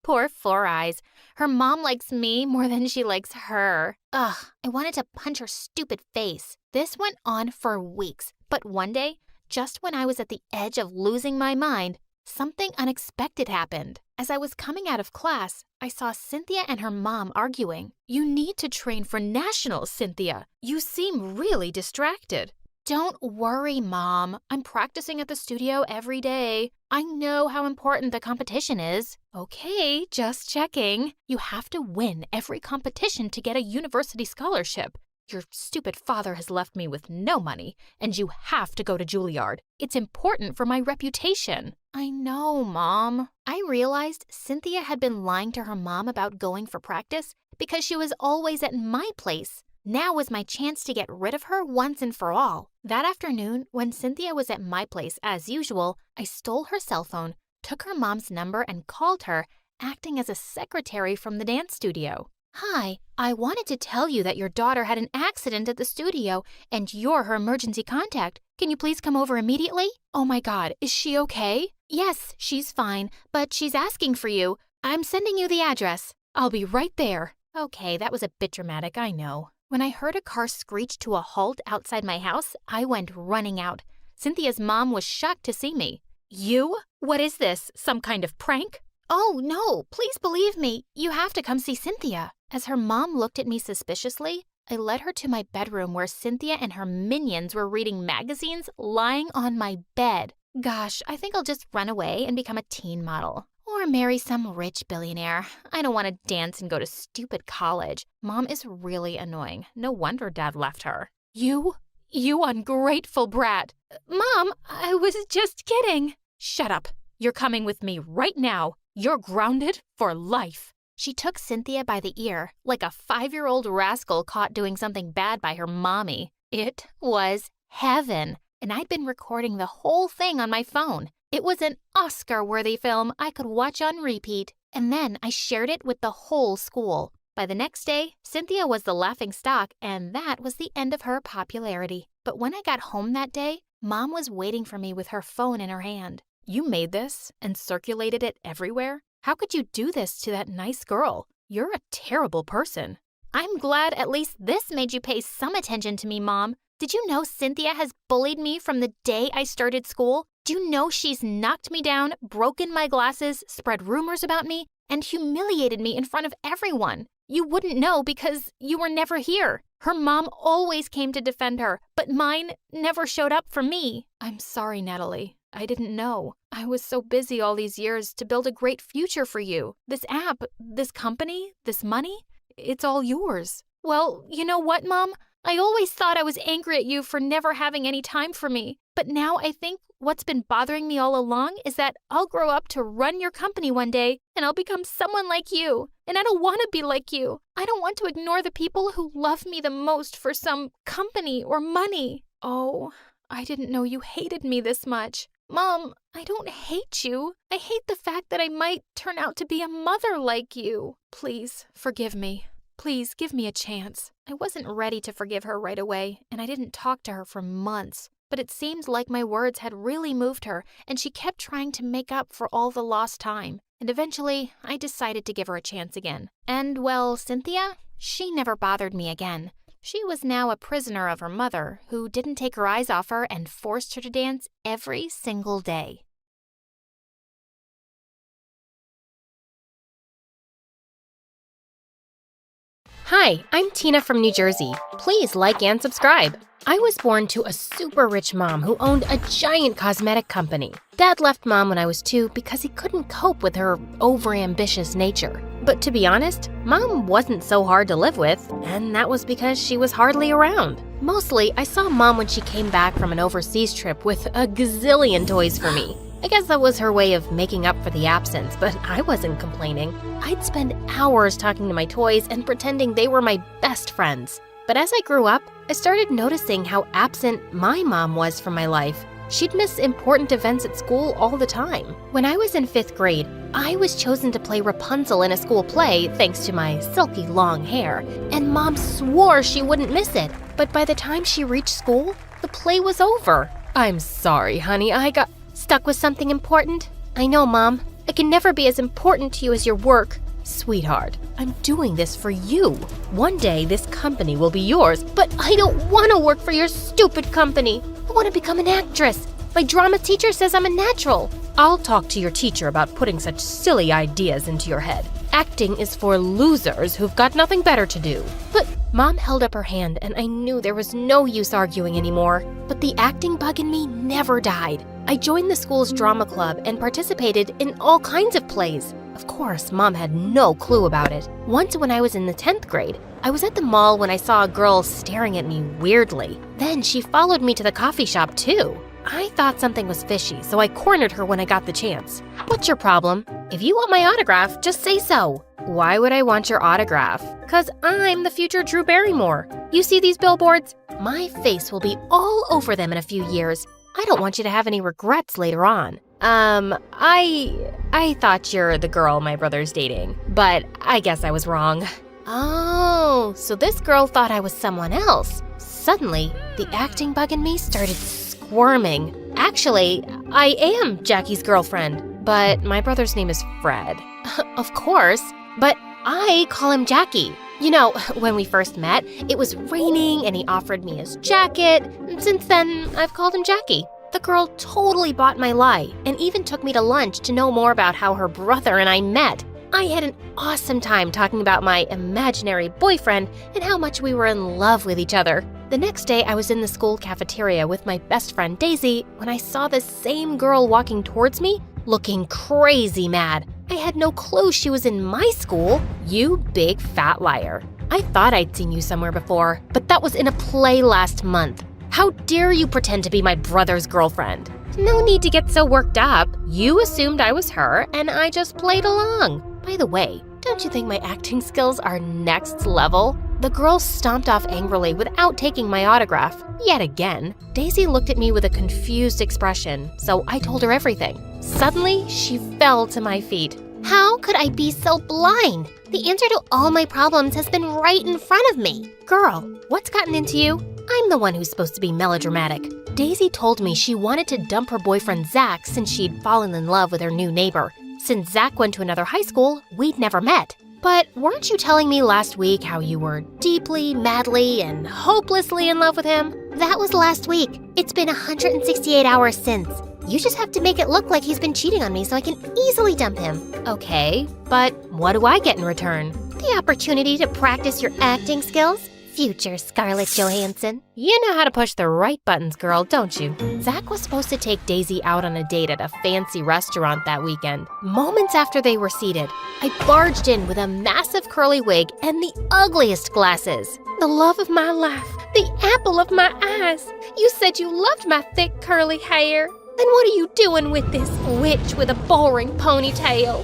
Poor Four Eyes. Her mom likes me more than she likes her. Ugh, I wanted to punch her stupid face. This went on for weeks, but one day, Just when I was at the edge of losing my mind, something unexpected happened. As I was coming out of class, I saw Cynthia and her mom arguing. "You need to train for nationals, Cynthia. You seem really distracted." "Don't worry, Mom. I'm practicing at the studio every day. I know how important the competition is." "Okay, just checking. You have to win every competition to get a university scholarship. Your stupid father has left me with no money, and you have to go to Juilliard. It's important for my reputation." "I know, Mom." I realized Cynthia had been lying to her mom about going for practice because she was always at my place. Now was my chance to get rid of her once and for all. That afternoon, when Cynthia was at my place as usual, I stole her cell phone, took her mom's number, and called her, acting as a secretary from the dance studio. "Hi, I wanted to tell you that your daughter had an accident at the studio and you're her emergency contact. Can you please come over immediately?" "Oh my God, is she okay?" "Yes, she's fine, but she's asking for you. I'm sending you the address." "I'll be right there." Okay, that was a bit dramatic, I know. When I heard a car screech to a halt outside my house, I went running out. Cynthia's mom was shocked to see me. "You? What is this? Some kind of prank?" "Oh, no, please believe me. You have to come see Cynthia." As her mom looked at me suspiciously, I led her to my bedroom where Cynthia and her minions were reading magazines lying on my bed. Gosh, I think I'll just run away and become a teen model. Or marry some rich billionaire. I don't want to dance and go to stupid college. Mom is really annoying. No wonder Dad left her. You ungrateful brat." "Mom, I was just kidding." "Shut up. You're coming with me right now. You're grounded for life." She took Cynthia by the ear, like a 5-year-old rascal caught doing something bad by her mommy. It was heaven, and I'd been recording the whole thing on my phone. It was an Oscar-worthy film I could watch on repeat, and then I shared it with the whole school. By the next day, Cynthia was the laughingstock, and that was the end of her popularity. But when I got home that day, Mom was waiting for me with her phone in her hand. "You made this and circulated it everywhere? How could you do this to that nice girl? You're a terrible person." "I'm glad at least this made you pay some attention to me, Mom. Did you know Cynthia has bullied me from the day I started school? Do you know she's knocked me down, broken my glasses, spread rumors about me, and humiliated me in front of everyone? You wouldn't know because you were never here. Her mom always came to defend her, but mine never showed up for me." "I'm sorry, Natalie. I didn't know. I was so busy all these years to build a great future for you. This app, this company, this money, it's all yours." "Well, you know what, Mom? I always thought I was angry at you for never having any time for me. But now I think what's been bothering me all along is that I'll grow up to run your company one day, and I'll become someone like you. And I don't want to be like you. I don't want to ignore the people who love me the most for some company or money." "Oh, I didn't know you hated me this much." "Mom, I don't hate you. I hate the fact that I might turn out to be a mother like you." "Please, forgive me. Please, give me a chance." I wasn't ready to forgive her right away, and I didn't talk to her for months. But it seemed like my words had really moved her, and she kept trying to make up for all the lost time. And eventually, I decided to give her a chance again. And, well, Cynthia, she never bothered me again. She was now a prisoner of her mother, who didn't take her eyes off her and forced her to dance every single day. Hi, I'm Tina from New Jersey. Please like and subscribe. I was born to a super rich mom who owned a giant cosmetic company. Dad left Mom when I was 2 because he couldn't cope with her overambitious nature. But to be honest, Mom wasn't so hard to live with, and that was because she was hardly around. Mostly, I saw Mom when she came back from an overseas trip with a gazillion toys for me. I guess that was her way of making up for the absence, but I wasn't complaining. I'd spend hours talking to my toys and pretending they were my best friends. But as I grew up, I started noticing how absent my mom was from my life. She'd miss important events at school all the time. When I was in 5th grade, I was chosen to play Rapunzel in a school play thanks to my silky long hair, and Mom swore she wouldn't miss it. But by the time she reached school, the play was over. "I'm sorry, honey, I got stuck with something important." "I know, Mom. I can never be as important to you as your work." "Sweetheart, I'm doing this for you. One day this company will be yours." "But I don't want to work for your stupid company. I want to become an actress. My drama teacher says I'm a natural. I'll talk to your teacher about putting such silly ideas into your head. Acting is for losers who've got nothing better to do. But Mom held up her hand, and I knew there was no use arguing anymore. But the acting bug in me never died. I joined the school's drama club and participated in all kinds of plays. Of course, Mom had no clue about it. Once when I was in the 10th grade, I was at the mall when I saw a girl staring at me weirdly. Then she followed me to the coffee shop too. I thought something was fishy, so I cornered her when I got the chance. What's your problem? If you want my autograph, just say so. Why would I want your autograph? 'Cause I'm the future Drew Barrymore. You see these billboards? My face will be all over them in a few years. I don't want you to have any regrets later on. I thought you're the girl my brother's dating, but I guess I was wrong. Oh, so this girl thought I was someone else. Suddenly, the acting bug in me started squirming. Actually, I am Jackie's girlfriend, but my brother's name is Fred. Of course, but I call him Jackie. You know, when we first met, it was raining and he offered me his jacket. Since then, I've called him Jackie. The girl totally bought my lie and even took me to lunch to know more about how her brother and I met. I had an awesome time talking about my imaginary boyfriend and how much we were in love with each other. The next day, I was in the school cafeteria with my best friend Daisy when I saw the same girl walking towards me, looking crazy mad. I had no clue she was in my school. You big fat liar. I thought I'd seen you somewhere before, but that was in a play last month. How dare you pretend to be my brother's girlfriend? No need to get so worked up. You assumed I was her, and I just played along. By the way, don't you think my acting skills are next level? The girl stomped off angrily without taking my autograph. Yet again, Daisy looked at me with a confused expression, so I told her everything. Suddenly, she fell to my feet. How could I be so blind? The answer to all my problems has been right in front of me. Girl, what's gotten into you? I'm the one who's supposed to be melodramatic. Daisy told me she wanted to dump her boyfriend Zach since she'd fallen in love with her new neighbor. Since Zach went to another high school, we'd never met. But weren't you telling me last week how you were deeply, madly, and hopelessly in love with him? That was last week. It's been 168 hours since. You just have to make it look like he's been cheating on me so I can easily dump him. Okay, but what do I get in return? The opportunity to practice your acting skills. Future Scarlett Johansson. You know how to push the right buttons, girl, don't you? Zach was supposed to take Daisy out on a date at a fancy restaurant that weekend. Moments after they were seated, I barged in with a massive curly wig and the ugliest glasses. The love of my life, the apple of my eyes. You said you loved my thick curly hair. Then what are you doing with this witch with a boring ponytail?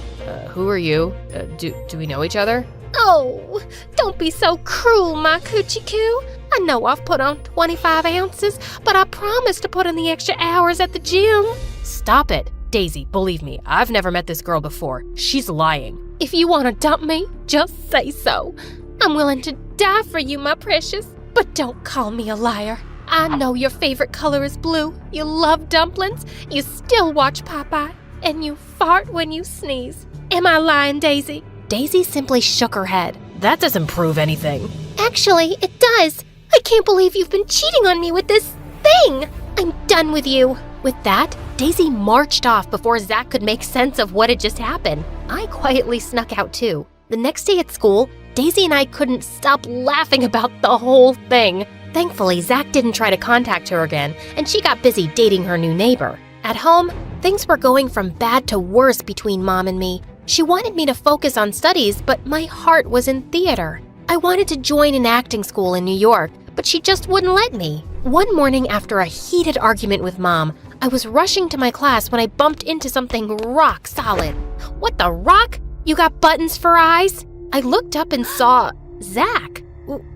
Who are you? Do we know each other? Oh, don't be so cruel, my coochie-coo. I know I've put on 25 ounces, but I promised to put in the extra hours at the gym. Stop it. Daisy, believe me, I've never met this girl before. She's lying. If you want to dump me, just say so. I'm willing to die for you, my precious, but don't call me a liar. I know your favorite color is blue. You love dumplings. You still watch Popeye. And you fart when you sneeze. Am I lying, Daisy? Daisy simply shook her head. That doesn't prove anything. Actually, it does. I can't believe you've been cheating on me with this thing. I'm done with you. With that, Daisy marched off before Zach could make sense of what had just happened. I quietly snuck out too. The next day at school, Daisy and I couldn't stop laughing about the whole thing. Thankfully, Zach didn't try to contact her again, and she got busy dating her new neighbor. At home, things were going from bad to worse between Mom and me. She wanted me to focus on studies, but my heart was in theater. I wanted to join an acting school in New York, but she just wouldn't let me. One morning after a heated argument with Mom, I was rushing to my class when I bumped into something rock solid. What the rock? You got buttons for eyes? I looked up and saw Zach.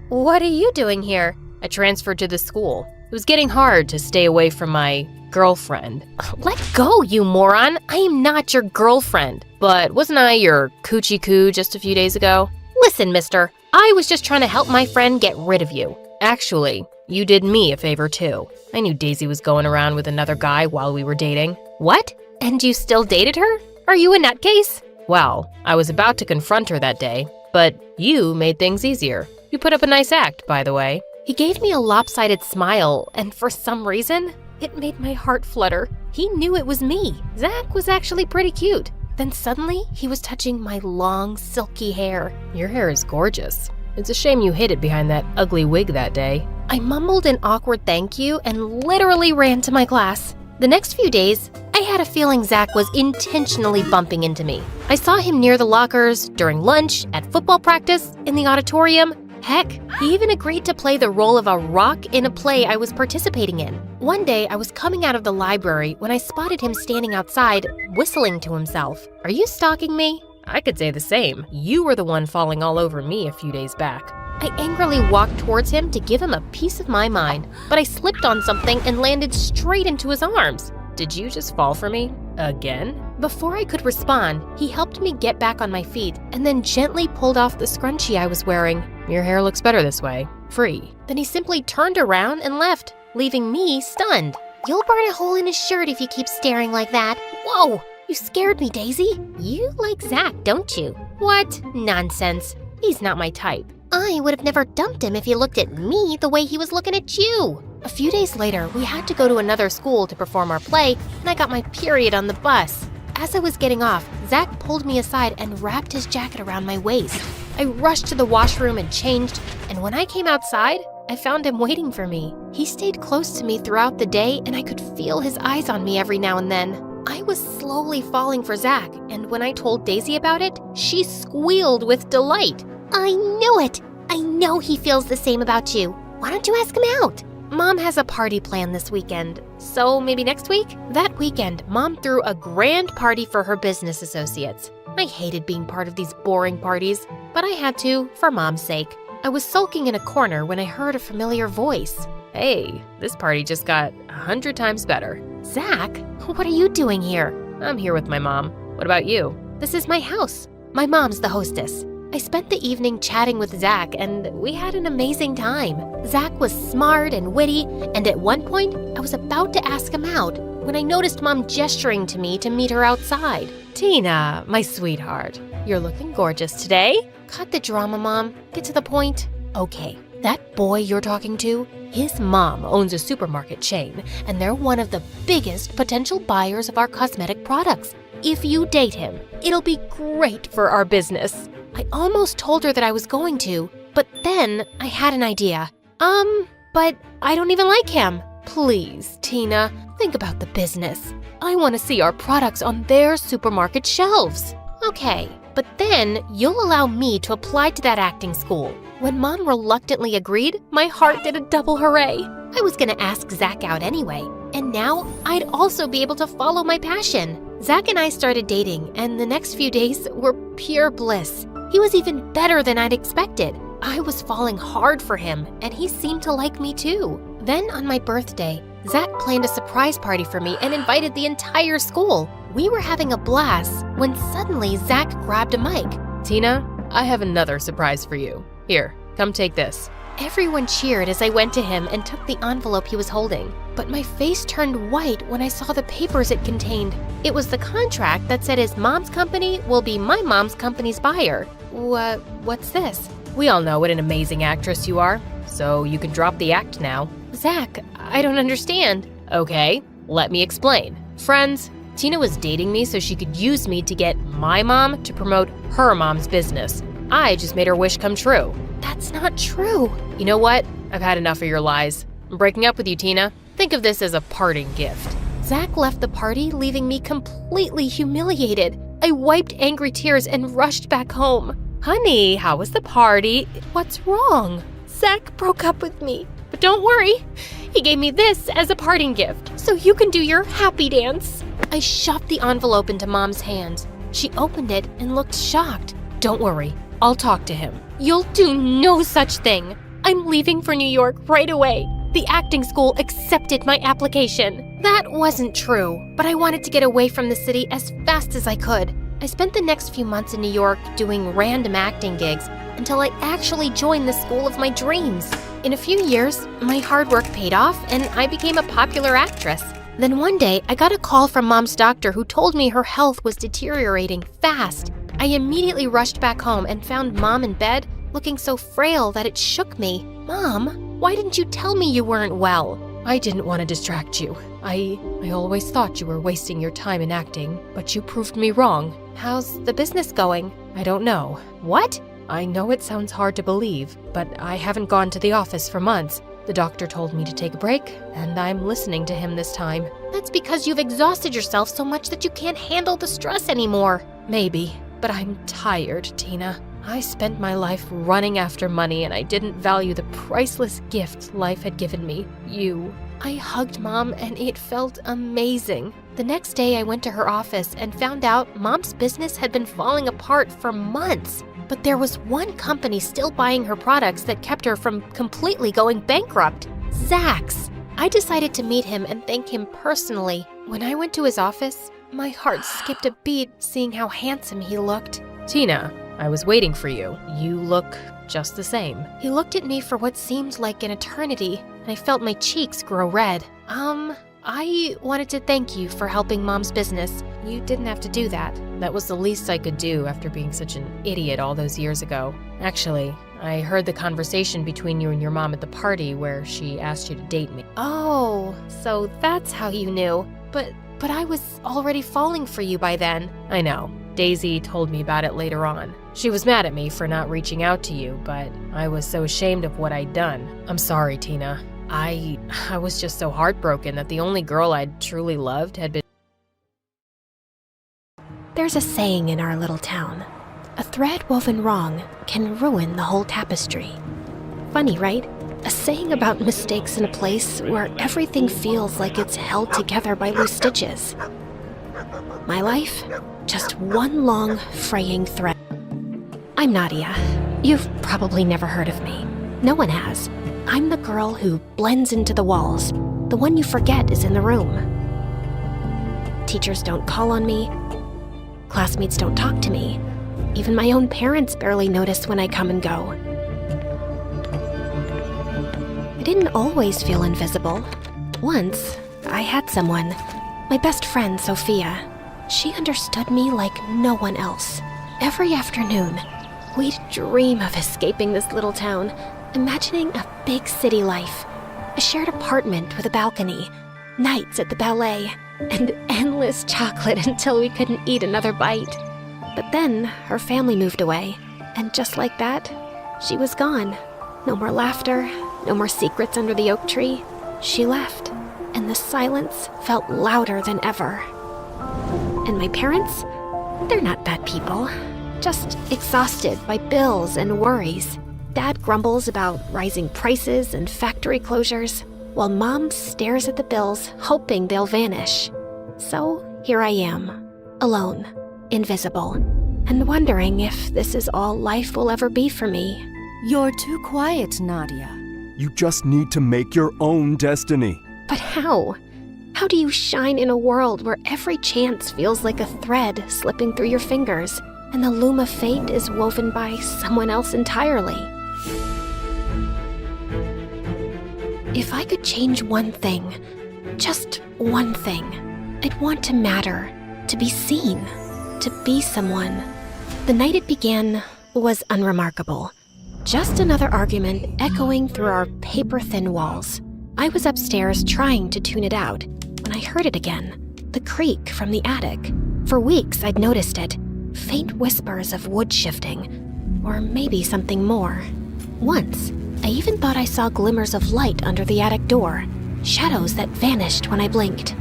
What are you doing here? I transferred to the school. It was getting hard to stay away from my girlfriend. Let go, you moron. I am not your girlfriend. But wasn't I your coochie-coo just a few days ago? Listen, mister, I was just trying to help my friend get rid of you. Actually, you did me a favor too. I knew Daisy was going around with another guy while we were dating. What? And you still dated her? Are you a nutcase? Well, I was about to confront her that day, but you made things easier. You put up a nice act, by the way. He gave me a lopsided smile, and for some reason, It made my heart flutter. He knew it was me. Zach was actually pretty cute. Then suddenly, he was touching my long, silky hair. Your hair is gorgeous. It's a shame you hid it behind that ugly wig that day. I mumbled an awkward thank you and literally ran to my class. The next few days, I had a feeling Zach was intentionally bumping into me. I saw him near the lockers, during lunch, at football practice, in the auditorium. Heck, he even agreed to play the role of a rock in a play I was participating in. One day, I was coming out of the library when I spotted him standing outside, whistling to himself. Are you stalking me? I could say the same. You were the one falling all over me a few days back. I angrily walked towards him to give him a piece of my mind, but I slipped on something and landed straight into his arms. Did you just fall for me? Again? Before I could respond, he helped me get back on my feet and then gently pulled off the scrunchie I was wearing. Your hair looks better this way. Free. Then he simply turned around and left, leaving me stunned. You'll burn a hole in his shirt if you keep staring like that. Whoa! You scared me, Daisy. You like Zach, don't you? What? Nonsense. He's not my type. I would have never dumped him if he looked at me the way he was looking at you. A few days later, we had to go to another school to perform our play, and I got my period on the bus. As I was getting off, Zach pulled me aside and wrapped his jacket around my waist. I rushed to the washroom and changed, and when I came outside, I found him waiting for me. He stayed close to me throughout the day, and I could feel his eyes on me every now and then. I was slowly falling for Zach, and when I told Daisy about it, she squealed with delight. I knew it! I know he feels the same about you. Why don't you ask him out? Mom has a party planned this weekend, so maybe next week? That weekend, Mom threw a grand party for her business associates. I hated being part of these boring parties, but I had to, for Mom's sake. I was sulking in a corner when I heard a familiar voice. Hey, this party just got 100 times better. Zach, what are you doing here? I'm here with my mom. What about you? This is my house. My mom's the hostess. I spent the evening chatting with Zach, and we had an amazing time. Zach was smart and witty, and at one point, I was about to ask him out when I noticed Mom gesturing to me to meet her outside. Tina, my sweetheart, you're looking gorgeous today. Cut the drama, Mom. Get to the point. Okay, that boy you're talking to, his mom owns a supermarket chain, and they're one of the biggest potential buyers of our cosmetic products. If you date him, it'll be great for our business. I almost told her that I was going to, but then I had an idea. But I don't even like him. Please, Tina, think about the business. I want to see our products on their supermarket shelves. Okay, but then you'll allow me to apply to that acting school. When Mom reluctantly agreed, my heart did a double hooray. I was gonna ask Zach out anyway, and now I'd also be able to follow my passion. Zach and I started dating, and the next few days were pure bliss. He was even better than I'd expected. I was falling hard for him, and he seemed to like me too. Then on my birthday, Zach planned a surprise party for me and invited the entire school. We were having a blast when suddenly Zach grabbed a mic. Tina, I have another surprise for you. Here, come take this. Everyone cheered as I went to him and took the envelope he was holding. But my face turned white when I saw the papers it contained. It was the contract that said his mom's company will be my mom's company's buyer. What's this? We all know what an amazing actress you are, so you can drop the act now. Zach, I don't understand. Okay, let me explain. Friends, Tina was dating me so she could use me to get my mom to promote her mom's business. I just made her wish come true. That's not true. You know what? I've had enough of your lies. I'm breaking up with you, Tina. Think of this as a parting gift. Zach left the party, leaving me completely humiliated. I wiped angry tears and rushed back home. Honey, how was the party? What's wrong? Zach broke up with me. But don't worry, he gave me this as a parting gift, so you can do your happy dance. I shoved the envelope into Mom's hands. She opened it and looked shocked. Don't worry, I'll talk to him. You'll do no such thing. I'm leaving for New York right away. The acting school accepted my application. That wasn't true, but I wanted to get away from the city as fast as I could. I spent the next few months in New York doing random acting gigs until I actually joined the school of my dreams. In a few years, my hard work paid off and I became a popular actress. Then one day, I got a call from Mom's doctor who told me her health was deteriorating fast. I immediately rushed back home and found Mom in bed, looking so frail that it shook me. Mom, why didn't you tell me you weren't well? I didn't want to distract you. I always thought you were wasting your time in acting, but you proved me wrong. How's the business going? I don't know. What? I know it sounds hard to believe, but I haven't gone to the office for months. The doctor told me to take a break, and I'm listening to him this time. That's because you've exhausted yourself so much that you can't handle the stress anymore. Maybe, but I'm tired, Tina. I spent my life running after money, and I didn't value the priceless gift life had given me, you. I hugged Mom, and it felt amazing. The next day, I went to her office and found out Mom's business had been falling apart for months. But there was one company still buying her products that kept her from completely going bankrupt. Zach's. I decided to meet him and thank him personally. When I went to his office, my heart skipped a beat seeing how handsome he looked. Tina, I was waiting for you. You look just the same. He looked at me for what seemed like an eternity, and I felt my cheeks grow red. I wanted to thank you for helping Mom's business. You didn't have to do that. That was the least I could do after being such an idiot all those years ago. Actually, I heard the conversation between you and your mom at the party where she asked you to date me. Oh, so that's how you knew. But I was already falling for you by then. I know. Daisy told me about it later on. She was mad at me for not reaching out to you, but I was so ashamed of what I'd done. I'm sorry, Tina. I was just so heartbroken that the only girl I'd truly loved had been... There's a saying in our little town. A thread woven wrong can ruin the whole tapestry. Funny, right? A saying about mistakes in a place where everything feels like it's held together by loose stitches. My life? Just one long, fraying thread. I'm Nadia. You've probably never heard of me. No one has. I'm the girl who blends into the walls, the one you forget is in the room. Teachers don't call on me. Classmates don't talk to me. Even my own parents barely notice when I come and go. I didn't always feel invisible. Once, I had someone, my best friend, Sophia. She understood me like no one else. Every afternoon, we'd dream of escaping this little town, imagining a big city life, a shared apartment with a balcony, nights at the ballet, and endless chocolate until we couldn't eat another bite. But then her family moved away, and just like that, she was gone. No more laughter, no more secrets under the oak tree. She left, and the silence felt louder than ever. And my parents? They're not bad people, just exhausted by bills and worries. Dad grumbles about rising prices and factory closures, while Mom stares at the bills, hoping they'll vanish. So here I am, alone, invisible, and wondering if this is all life will ever be for me. You're too quiet, Nadia. You just need to make your own destiny. But how? How do you shine in a world where every chance feels like a thread slipping through your fingers, and the loom of fate is woven by someone else entirely? If I could change one thing, just one thing, I'd want to matter, to be seen, to be someone. The night it began was unremarkable. Just another argument echoing through our paper-thin walls. I was upstairs trying to tune it out when I heard it again, the creak from the attic. For weeks I'd noticed it, faint whispers of wood shifting, or maybe something more. Once, I even thought I saw glimmers of light under the attic door, shadows that vanished when I blinked.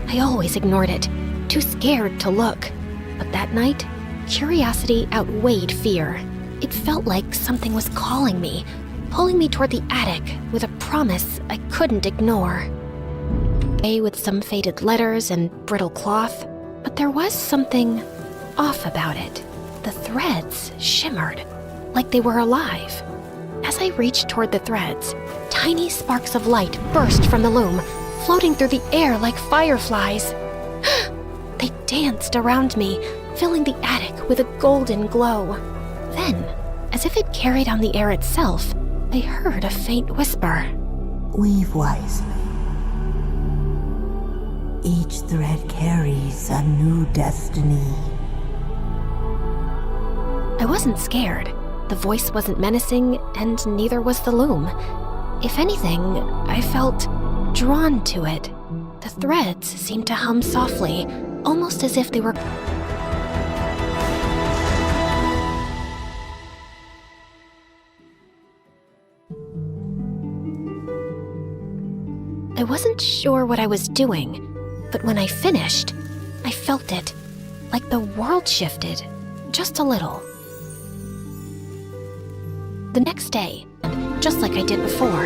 I always ignored it, too scared to look. But that night, curiosity outweighed fear. It felt like something was calling me, pulling me toward the attic with a promise I couldn't ignore. With some faded letters and brittle cloth, but there was something off about it. The threads shimmered, like they were alive. As I reached toward the threads, tiny sparks of light burst from the loom, floating through the air like fireflies. They danced around me, filling the attic with a golden glow. Then, as if it carried on the air itself, I heard a faint whisper. Weave wisely. Each thread carries a new destiny. I wasn't scared. The voice wasn't menacing, and neither was the loom. If anything, I felt drawn to it. The threads seemed to hum softly, almost as if they were... I wasn't sure what I was doing, but when I finished, I felt it, like the world shifted, just a little. The next day, just like I did before,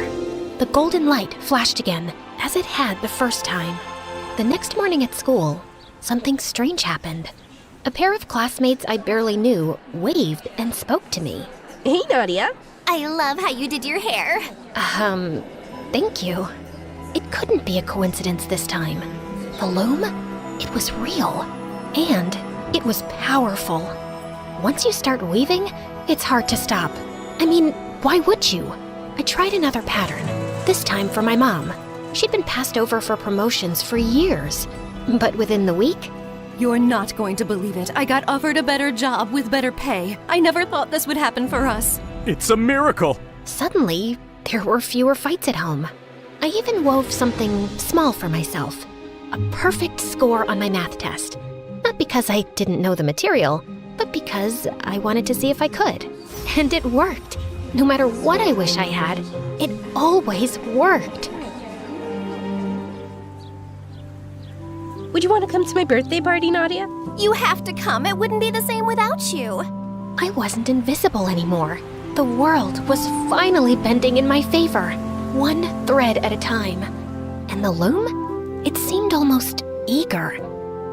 the golden light flashed again, as it had the first time. The next morning at school, something strange happened. A pair of classmates I barely knew waved and spoke to me. Hey, Nadia. I love how you did your hair. Thank you. It couldn't be a coincidence this time. The loom? It was real. And it was powerful. Once you start weaving, it's hard to stop. I mean, why would you? I tried another pattern, this time for my mom. She'd been passed over for promotions for years. But within the week... You're not going to believe it. I got offered a better job with better pay. I never thought this would happen for us. It's a miracle! Suddenly, there were fewer fights at home. I even wove something small for myself. A perfect score on my math test. Not because I didn't know the material, but because I wanted to see if I could. And it worked. No matter what I wish I had, it always worked. Would you want to come to my birthday party, Nadia? You have to come. It wouldn't be the same without you. I wasn't invisible anymore. The world was finally bending in my favor, one thread at a time. And the loom? It seemed almost eager,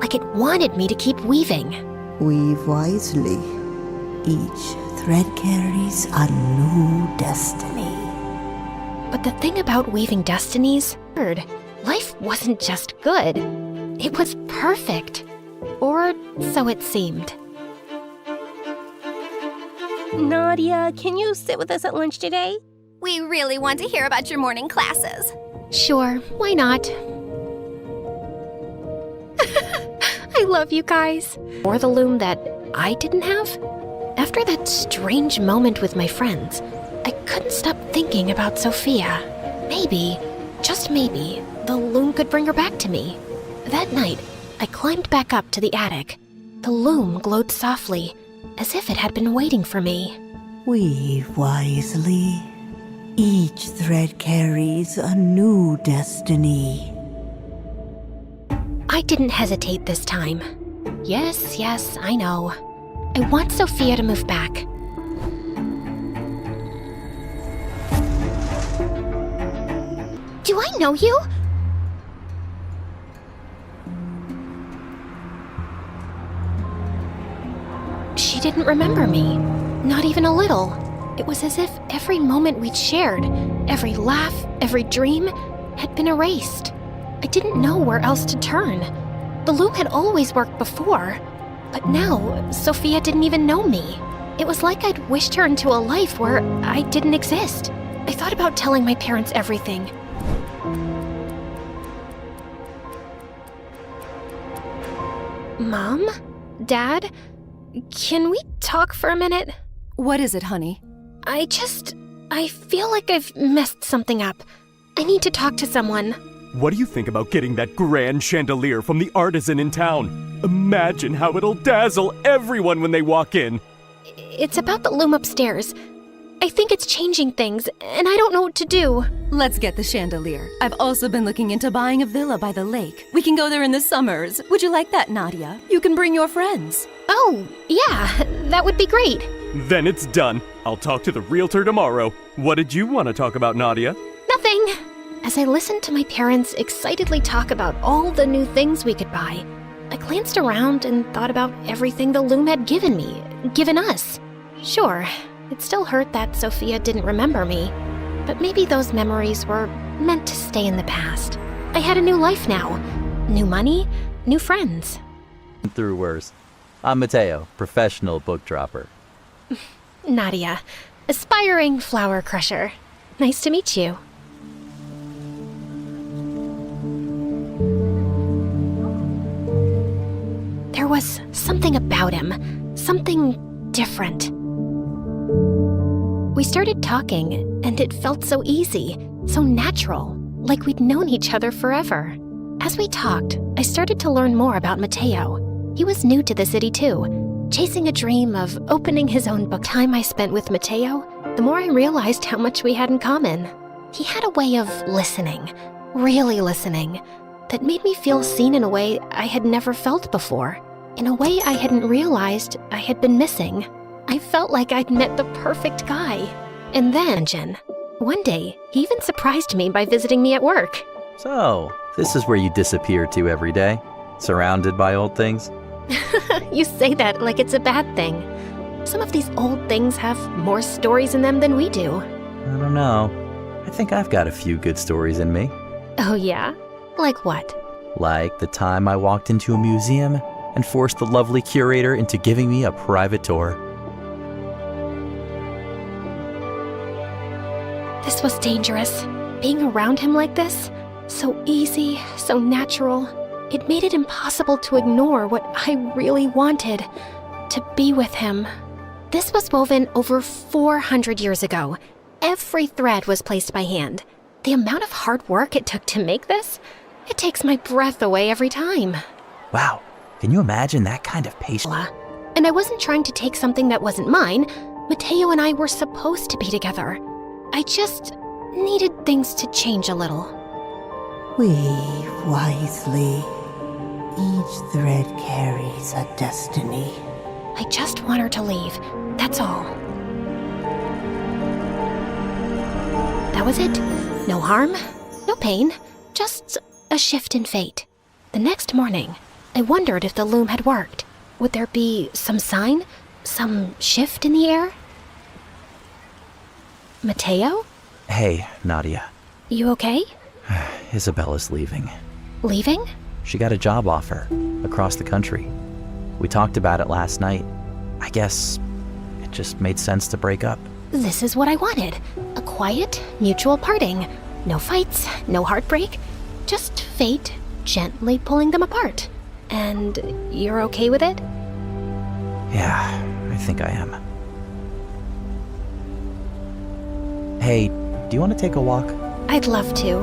like it wanted me to keep weaving. Weave wisely. Each thread carries a new destiny. But the thing about weaving destinies, life wasn't just good. It was perfect. Or so it seemed. Nadia, can you sit with us at lunch today? We really want to hear about your morning classes. Sure, why not? I love you guys. Or the loom that I didn't have? After that strange moment with my friends, I couldn't stop thinking about Sophia. Maybe, just maybe, the loom could bring her back to me. That night, I climbed back up to the attic. The loom glowed softly, as if it had been waiting for me. Weave wisely. Each thread carries a new destiny. I didn't hesitate this time. Yes, I know. I want Sophia to move back. Do I know you? She didn't remember me, not even a little. It was as if every moment we'd shared, every laugh, every dream, had been erased. I didn't know where else to turn. The loom had always worked before, but now Sophia didn't even know me. It was like I'd wished her into a life where I didn't exist. I thought about telling my parents everything. Mom? Dad? Can we talk for a minute? What is it, honey? I feel like I've messed something up. I need to talk to someone. What do you think about getting that grand chandelier from the artisan in town? Imagine how it'll dazzle everyone when they walk in. It's about the loom upstairs. I think it's changing things, and I don't know what to do. Let's get the chandelier. I've also been looking into buying a villa by the lake. We can go there in the summers. Would you like that, Nadia? You can bring your friends. Oh, yeah, that would be great. Then it's done. I'll talk to the realtor tomorrow. What did you want to talk about, Nadia? Nothing. As I listened to my parents excitedly talk about all the new things we could buy, I glanced around and thought about everything the loom had given me, given us. Sure, it still hurt that Sophia didn't remember me, but maybe those memories were meant to stay in the past. I had a new life now. New money, new friends. Through worse. I'm Mateo, professional book dropper. Nadia, aspiring flower crusher. Nice to meet you. There was something about him, something different. We started talking, and it felt so easy, so natural. like we'd known each other forever. As we talked, I started to learn more about Mateo. He was new to the city too, chasing a dream of opening his own book. The time I spent with Mateo, the more I realized how much we had in common. He had a way of listening, really listening, that made me feel seen in a way I had never felt before, in a way I hadn't realized I had been missing. I felt like I'd met the perfect guy. And then, one day, he even surprised me by visiting me at work. So, this is where you disappear to every day? Surrounded by old things? You say that like it's a bad thing. Some of these old things have more stories in them than we do. I don't know. I think I've got a few good stories in me. Oh yeah? Like what? Like the time I walked into a museum and forced the lovely curator into giving me a private tour. This was dangerous. Being around him like this, so easy, so natural, it made it impossible to ignore what I really wanted, to be with him. This was woven over 400 years ago. Every thread was placed by hand. The amount of hard work it took to make this, it takes my breath away every time. Wow, can you imagine that kind of patience? And I wasn't trying to take something that wasn't mine. Mateo and I were supposed to be together. I just needed things to change a little. Weave wisely. Each thread carries a destiny. I just want her to leave, that's all. That was it. No harm, no pain, just a shift in fate. The next morning, I wondered if the loom had worked. Would there be some sign? Some shift in the air? Mateo? Hey, Nadia. You okay? Isabella's leaving. Leaving? She got a job offer across the country. We talked about it last night. I guess it just made sense to break up. This is what I wanted. A quiet, mutual parting. No fights, no heartbreak. Just fate gently pulling them apart. And you're okay with it? Yeah, I think I am. Hey, do you want to take a walk? I'd love to.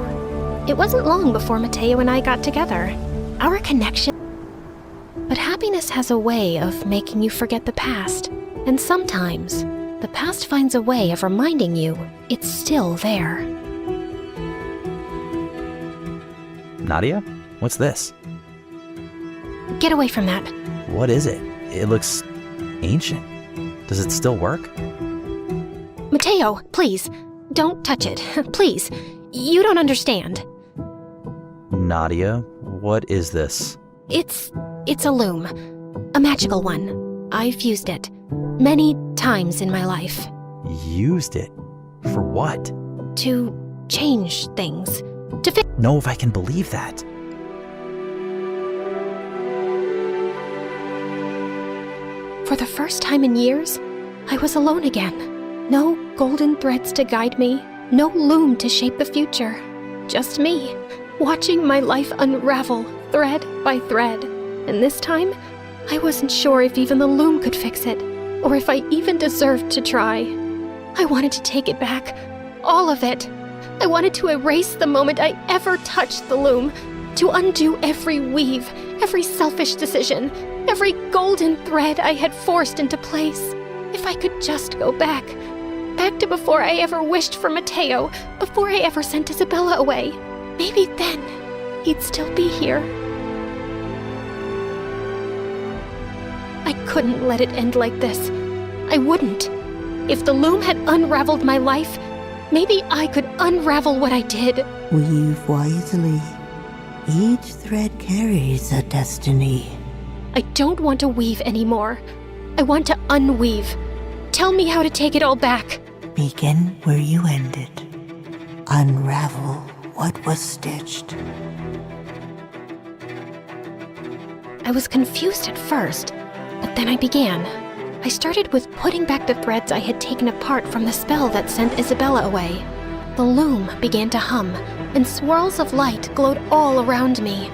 It wasn't long before Mateo and I got together. Our connection... But happiness has a way of making you forget the past. And sometimes, the past finds a way of reminding you it's still there. Nadia? What's this? Get away from that. What is it? It looks ancient. Does it still work? Mateo, please, don't touch it. Please, you don't understand. Nadia, what is this? It's a loom. A magical one. I've used it many times in my life. Used it? For what? To change things. Know if I can believe that. For the first time in years, I was alone again. No golden threads to guide me, no loom to shape the future. Just me, watching my life unravel thread by thread. And this time, I wasn't sure if even the loom could fix it, or if I even deserved to try. I wanted to take it back, all of it. I wanted to erase the moment I ever touched the loom, to undo every weave, every selfish decision, every golden thread I had forced into place. If I could just go back to before I ever wished for Mateo, before I ever sent Isabella away. Maybe then, he'd still be here. I couldn't let it end like this. I wouldn't. If the loom had unraveled my life, maybe I could unravel what I did. Weave wisely. Each thread carries a destiny. I don't want to weave anymore. I want to unweave. Tell me how to take it all back. Begin where you ended. Unravel what was stitched. I was confused at first, but then I began. I started with putting back the threads I had taken apart from the spell that sent Isabella away. The loom began to hum, and swirls of light glowed all around me.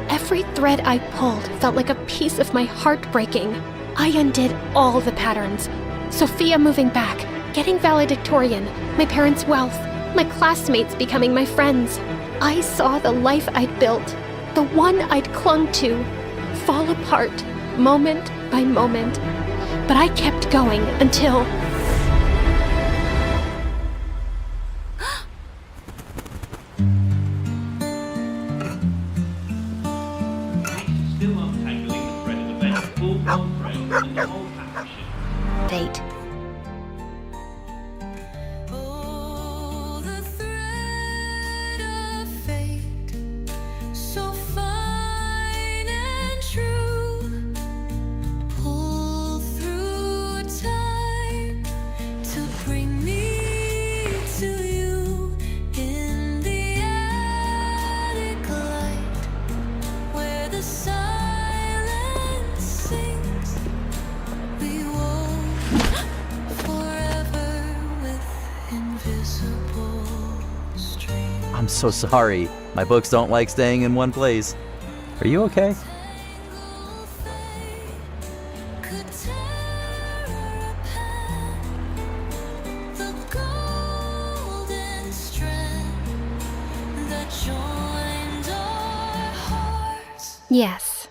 Every thread I pulled felt like a piece of my heart breaking. I undid all the patterns. Sophia moving back, getting valedictorian, my parents' wealth, my classmates becoming my friends. I saw the life I'd built, the one I'd clung to, fall apart moment by moment. But I kept going until... Fate. I'm so sorry. My books don't like staying in one place. Are you okay? Yes.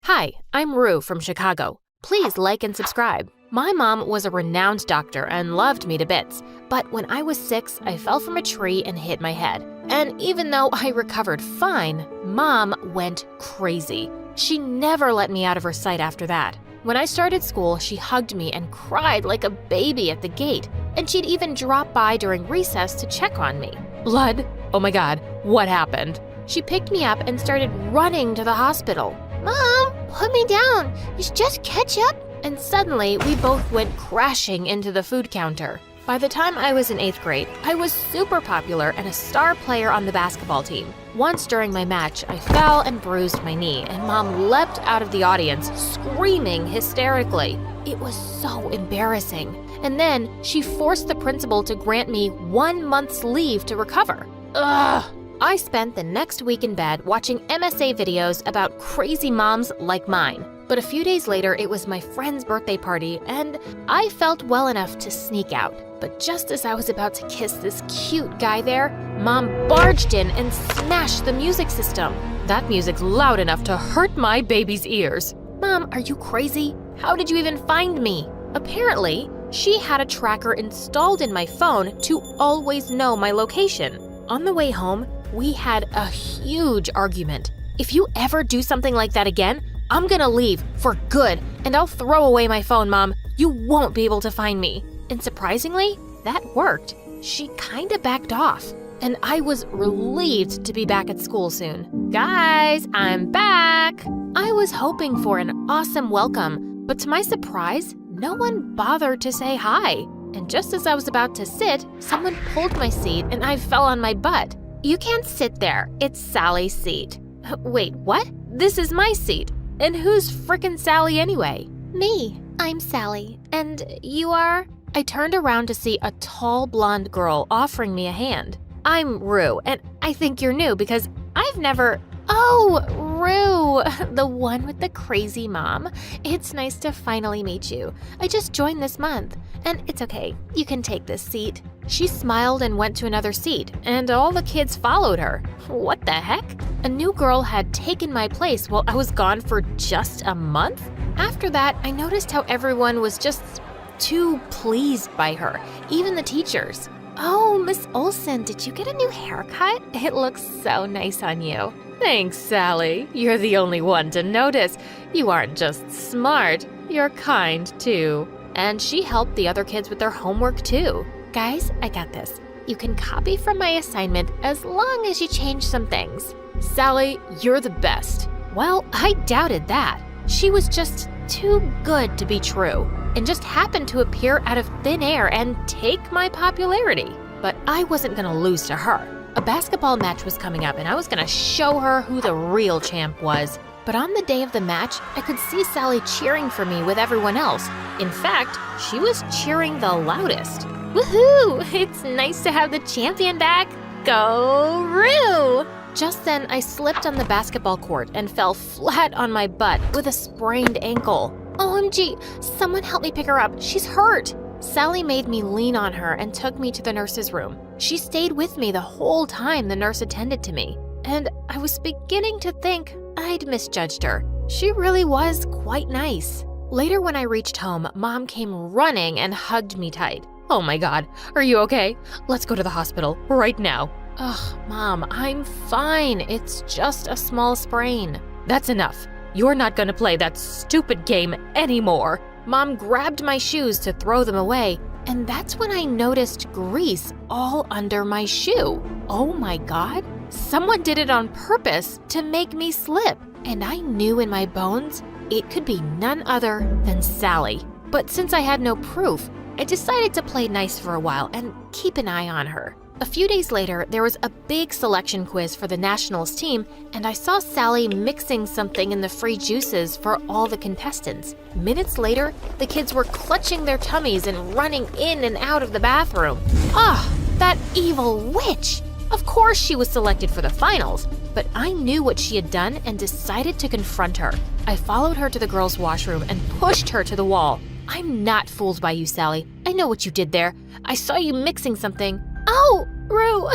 Hi, I'm Rue from Chicago. Please like and subscribe. My mom was a renowned doctor and loved me to bits, but when I was 6, I fell from a tree and hit my head. And even though I recovered fine, Mom went crazy. She never let me out of her sight after that. When I started school, she hugged me and cried like a baby at the gate, and she'd even drop by during recess to check on me. Blood? Oh my God, what happened? She picked me up and started running to the hospital. Mom, put me down. It's just ketchup. And suddenly, we both went crashing into the food counter. By the time I was in 8th grade, I was super popular and a star player on the basketball team. Once during my match, I fell and bruised my knee, and Mom leapt out of the audience, screaming hysterically. It was so embarrassing. And then she forced the principal to grant me 1 month's leave to recover. Ugh! I spent the next week in bed watching MSA videos about crazy moms like mine. But a few days later, it was my friend's birthday party, and I felt well enough to sneak out. But just as I was about to kiss this cute guy there, Mom barged in and smashed the music system. That music's loud enough to hurt my baby's ears. Mom, are you crazy? How did you even find me? Apparently, she had a tracker installed in my phone to always know my location. On the way home, we had a huge argument. If you ever do something like that again, I'm gonna leave for good, and I'll throw away my phone, Mom. You won't be able to find me. And surprisingly, that worked. She kinda backed off, and I was relieved to be back at school soon. Guys, I'm back! I was hoping for an awesome welcome, but to my surprise, no one bothered to say hi. And just as I was about to sit, someone pulled my seat and I fell on my butt. You can't sit there. It's Sally's seat. Wait, what? This is my seat. And who's frickin' Sally anyway? Me. I'm Sally. And you are? I turned around to see a tall blonde girl offering me a hand. I'm Rue, and I think you're new because I've never... Oh, Rue, the one with the crazy mom. It's nice to finally meet you. I just joined this month, and it's okay. You can take this seat. She smiled and went to another seat, and all the kids followed her. What the heck? A new girl had taken my place while I was gone for just a month? After that, I noticed how everyone was just too pleased by her, even the teachers. Oh, Miss Olsen, did you get a new haircut? It looks so nice on you. Thanks, Sally. You're the only one to notice. You aren't just smart, you're kind too. And she helped the other kids with their homework too. Guys, I got this. You can copy from my assignment as long as you change some things. Sally, you're the best. Well, I doubted that. She was just too good to be true, and just happened to appear out of thin air and take my popularity. But I wasn't gonna lose to her. A basketball match was coming up, and I was gonna show her who the real champ was. But on the day of the match, I could see Sally cheering for me with everyone else. In fact, she was cheering the loudest. Woohoo! It's nice to have the champion back. Go Rue! Just then, I slipped on the basketball court and fell flat on my butt with a sprained ankle. OMG, someone help me pick her up. She's hurt. Sally made me lean on her and took me to the nurse's room. She stayed with me the whole time the nurse attended to me, and I was beginning to think I'd misjudged her. She really was quite nice. Later, when I reached home, Mom came running and hugged me tight. Oh my God, are you okay? Let's go to the hospital right now. Ugh, Mom, I'm fine. It's just a small sprain. That's enough. You're not gonna play that stupid game anymore. Mom grabbed my shoes to throw them away, and that's when I noticed grease all under my shoe. Oh my God, someone did it on purpose to make me slip, and I knew in my bones it could be none other than Sally. But since I had no proof, I decided to play nice for a while and keep an eye on her. A few days later, there was a big selection quiz for the nationals team, and I saw Sally mixing something in the free juices for all the contestants. Minutes later, the kids were clutching their tummies and running in and out of the bathroom. Ah, that evil witch! Of course she was selected for the finals, but I knew what she had done and decided to confront her. I followed her to the girls' washroom and pushed her to the wall. I'm not fooled by you, Sally. I know what you did there. I saw you mixing something. Oh, Rue,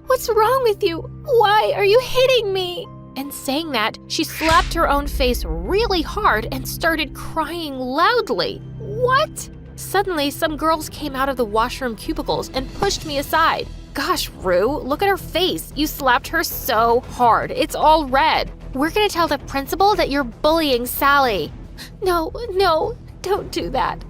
what's wrong with you? Why are you hitting me? And saying that, she slapped her own face really hard and started crying loudly. What? Suddenly, some girls came out of the washroom cubicles and pushed me aside. Gosh, Rue, look at her face. You slapped her so hard. It's all red. We're gonna tell the principal that you're bullying Sally. No, don't do that.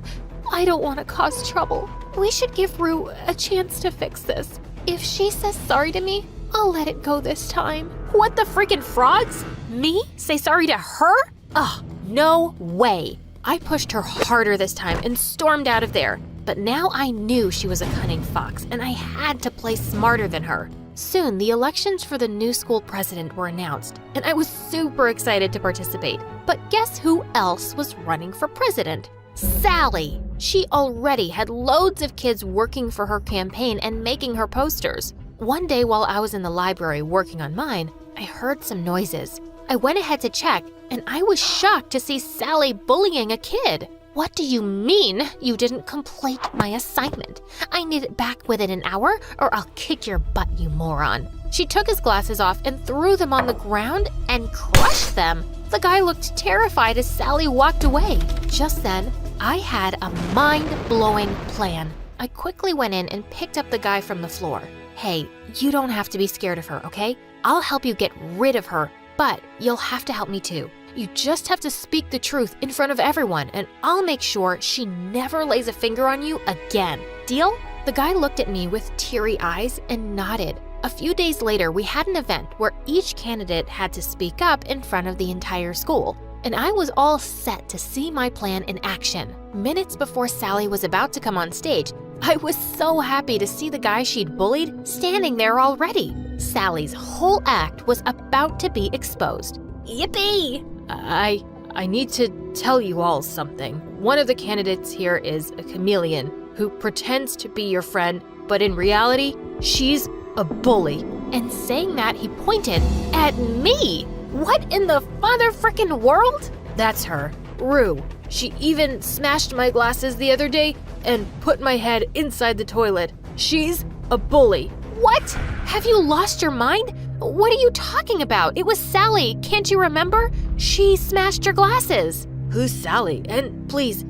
I don't want to cause trouble. We should give Rue a chance to fix this. If she says sorry to me, I'll let it go this time. What the freaking frogs? Me? Say sorry to her? Ugh, no way. I pushed her harder this time and stormed out of there. But now I knew she was a cunning fox, and I had to play smarter than her. Soon, the elections for the new school president were announced, and I was super excited to participate. But guess who else was running for president? Sally! She already had loads of kids working for her campaign and making her posters. One day while I was in the library working on mine, I heard some noises. I went ahead to check, and I was shocked to see Sally bullying a kid. What do you mean you didn't complete my assignment? I need it back within an hour, or I'll kick your butt, you moron. She took his glasses off and threw them on the ground and crushed them. The guy looked terrified as Sally walked away. Just then, I had a mind-blowing plan. I quickly went in and picked up the guy from the floor. Hey, you don't have to be scared of her, okay? I'll help you get rid of her, but you'll have to help me too. You just have to speak the truth in front of everyone, and I'll make sure she never lays a finger on you again. Deal? The guy looked at me with teary eyes and nodded. A few days later, we had an event where each candidate had to speak up in front of the entire school, and I was all set to see my plan in action. Minutes before Sally was about to come on stage, I was so happy to see the guy she'd bullied standing there already. Sally's whole act was about to be exposed. Yippee! I need to tell you all something. One of the candidates here is a chameleon who pretends to be your friend, but in reality, she's a bully. And saying that, he pointed at me. What in the father frickin' world? That's her, Rue. She even smashed my glasses the other day and put my head inside the toilet. She's a bully. What? Have you lost your mind? What are you talking about? It was Sally, can't you remember? She smashed your glasses. Who's Sally? And please,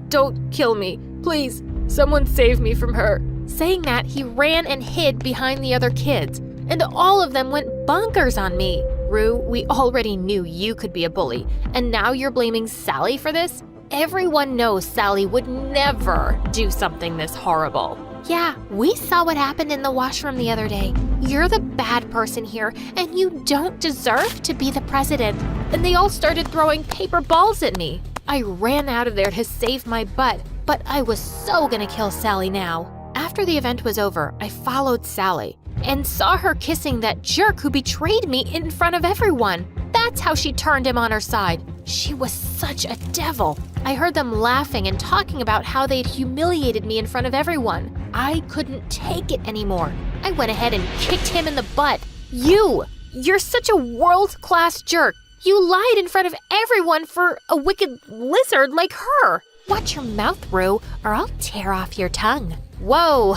don't kill me. Please, someone save me from her. Saying that, he ran and hid behind the other kids, and all of them went bonkers on me. Rue, we already knew you could be a bully, and now you're blaming Sally for this? Everyone knows Sally would never do something this horrible. Yeah, we saw what happened in the washroom the other day. You're the bad person here, and you don't deserve to be the president. And they all started throwing paper balls at me. I ran out of there to save my butt, but I was so gonna kill Sally now. After the event was over, I followed Sally and saw her kissing that jerk who betrayed me in front of everyone. That's how she turned him on her side. She was such a devil. I heard them laughing and talking about how they'd humiliated me in front of everyone. I couldn't take it anymore. I went ahead and kicked him in the butt. You! You're such a world-class jerk. You lied in front of everyone for a wicked lizard like her. Watch your mouth, Rue, or I'll tear off your tongue. Whoa,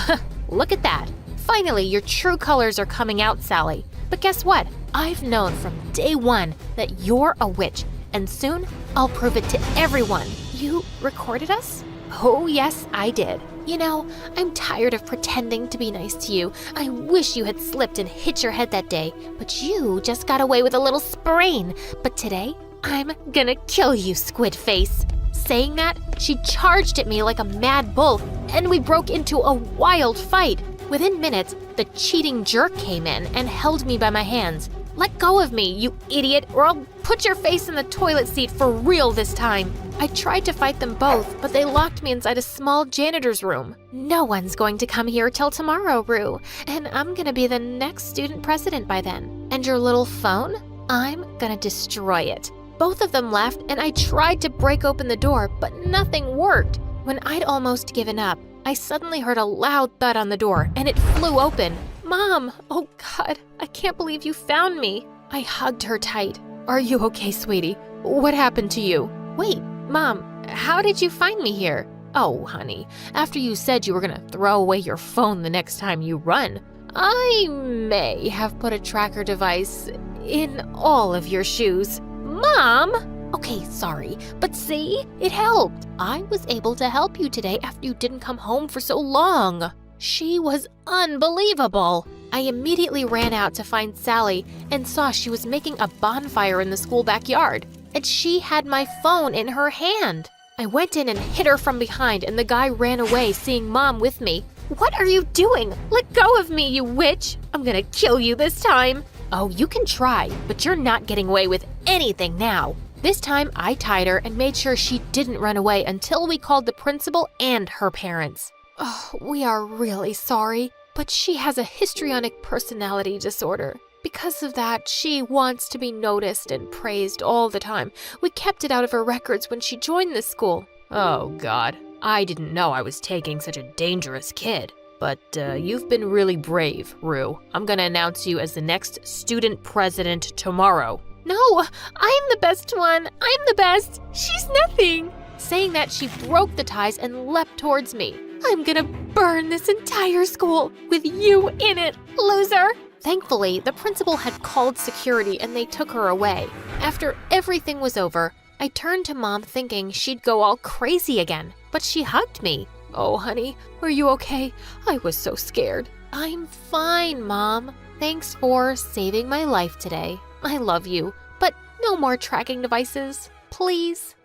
look at that. Finally, your true colors are coming out, Sally. But guess what? I've known from day one that you're a witch, and soon I'll prove it to everyone. You recorded us? Oh, yes, I did. You know, I'm tired of pretending to be nice to you. I wish you had slipped and hit your head that day, but you just got away with a little sprain. But today, I'm gonna kill you, Squid Face. Saying that, she charged at me like a mad bull, and we broke into a wild fight. Within minutes, the cheating jerk came in and held me by my hands. Let go of me, you idiot, or I'll put your face in the toilet seat for real this time. I tried to fight them both, but they locked me inside a small janitor's room. No one's going to come here till tomorrow, Rue, and I'm gonna be the next student president by then. And your little phone? I'm gonna destroy it. Both of them left, and I tried to break open the door, but nothing worked. When I'd almost given up, I suddenly heard a loud thud on the door, and it flew open. Mom! Oh God, I can't believe you found me. I hugged her tight. Are you okay, sweetie? What happened to you? Wait, Mom, how did you find me here? Oh, honey, after you said you were gonna throw away your phone the next time you run, I may have put a tracker device in all of your shoes. Mom! Okay, sorry, but see, it helped. I was able to help you today after you didn't come home for so long. She was unbelievable. I immediately ran out to find Sally and saw she was making a bonfire in the school backyard, and she had my phone in her hand. I went in and hit her from behind, and the guy ran away, seeing Mom with me. What are you doing? Let go of me, you witch! I'm gonna kill you this time. Oh, you can try, but you're not getting away with anything now. This time, I tied her and made sure she didn't run away until we called the principal and her parents. Oh, we are really sorry, but she has a histrionic personality disorder. Because of that, she wants to be noticed and praised all the time. We kept it out of her records when she joined this school. Oh, God. I didn't know I was taking such a dangerous kid. But you've been really brave, Rue. I'm gonna announce you as the next student president tomorrow. No, I'm the best one. I'm the best. She's nothing. Saying that, she broke the ties and leapt towards me. I'm gonna burn this entire school with you in it, loser. Thankfully, the principal had called security and they took her away. After everything was over, I turned to Mom thinking she'd go all crazy again, but she hugged me. Oh, honey, are you okay? I was so scared. I'm fine, Mom. Thanks for saving my life today. I love you, but no more tracking devices, please.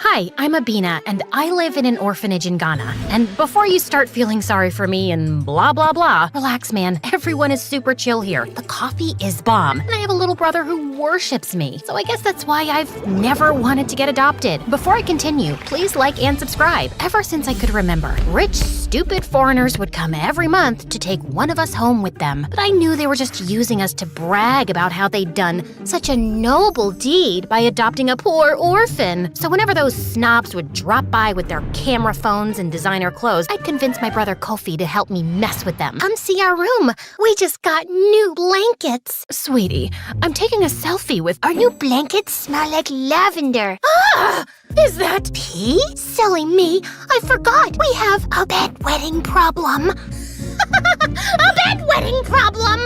Hi, I'm Abina, and I live in an orphanage in Ghana. And before you start feeling sorry for me and blah, blah, blah, relax, man. Everyone is super chill here. The coffee is bomb, and I have a little brother who worships me. So I guess that's why I've never wanted to get adopted. Before I continue, please like and subscribe. Ever since I could remember, rich, stupid foreigners would come every month to take one of us home with them. But I knew they were just using us to brag about how they'd done such a noble deed by adopting a poor orphan. So whenever those snobs would drop by with their camera phones and designer clothes, I'd convince my brother Kofi to help me mess with them. Come see our room. We just got new blankets. Sweetie, I'm taking a selfie with... Our new blankets smell like lavender. Ah! Is that pee? Silly me. I forgot. We have a bedwetting problem. A bedwetting problem!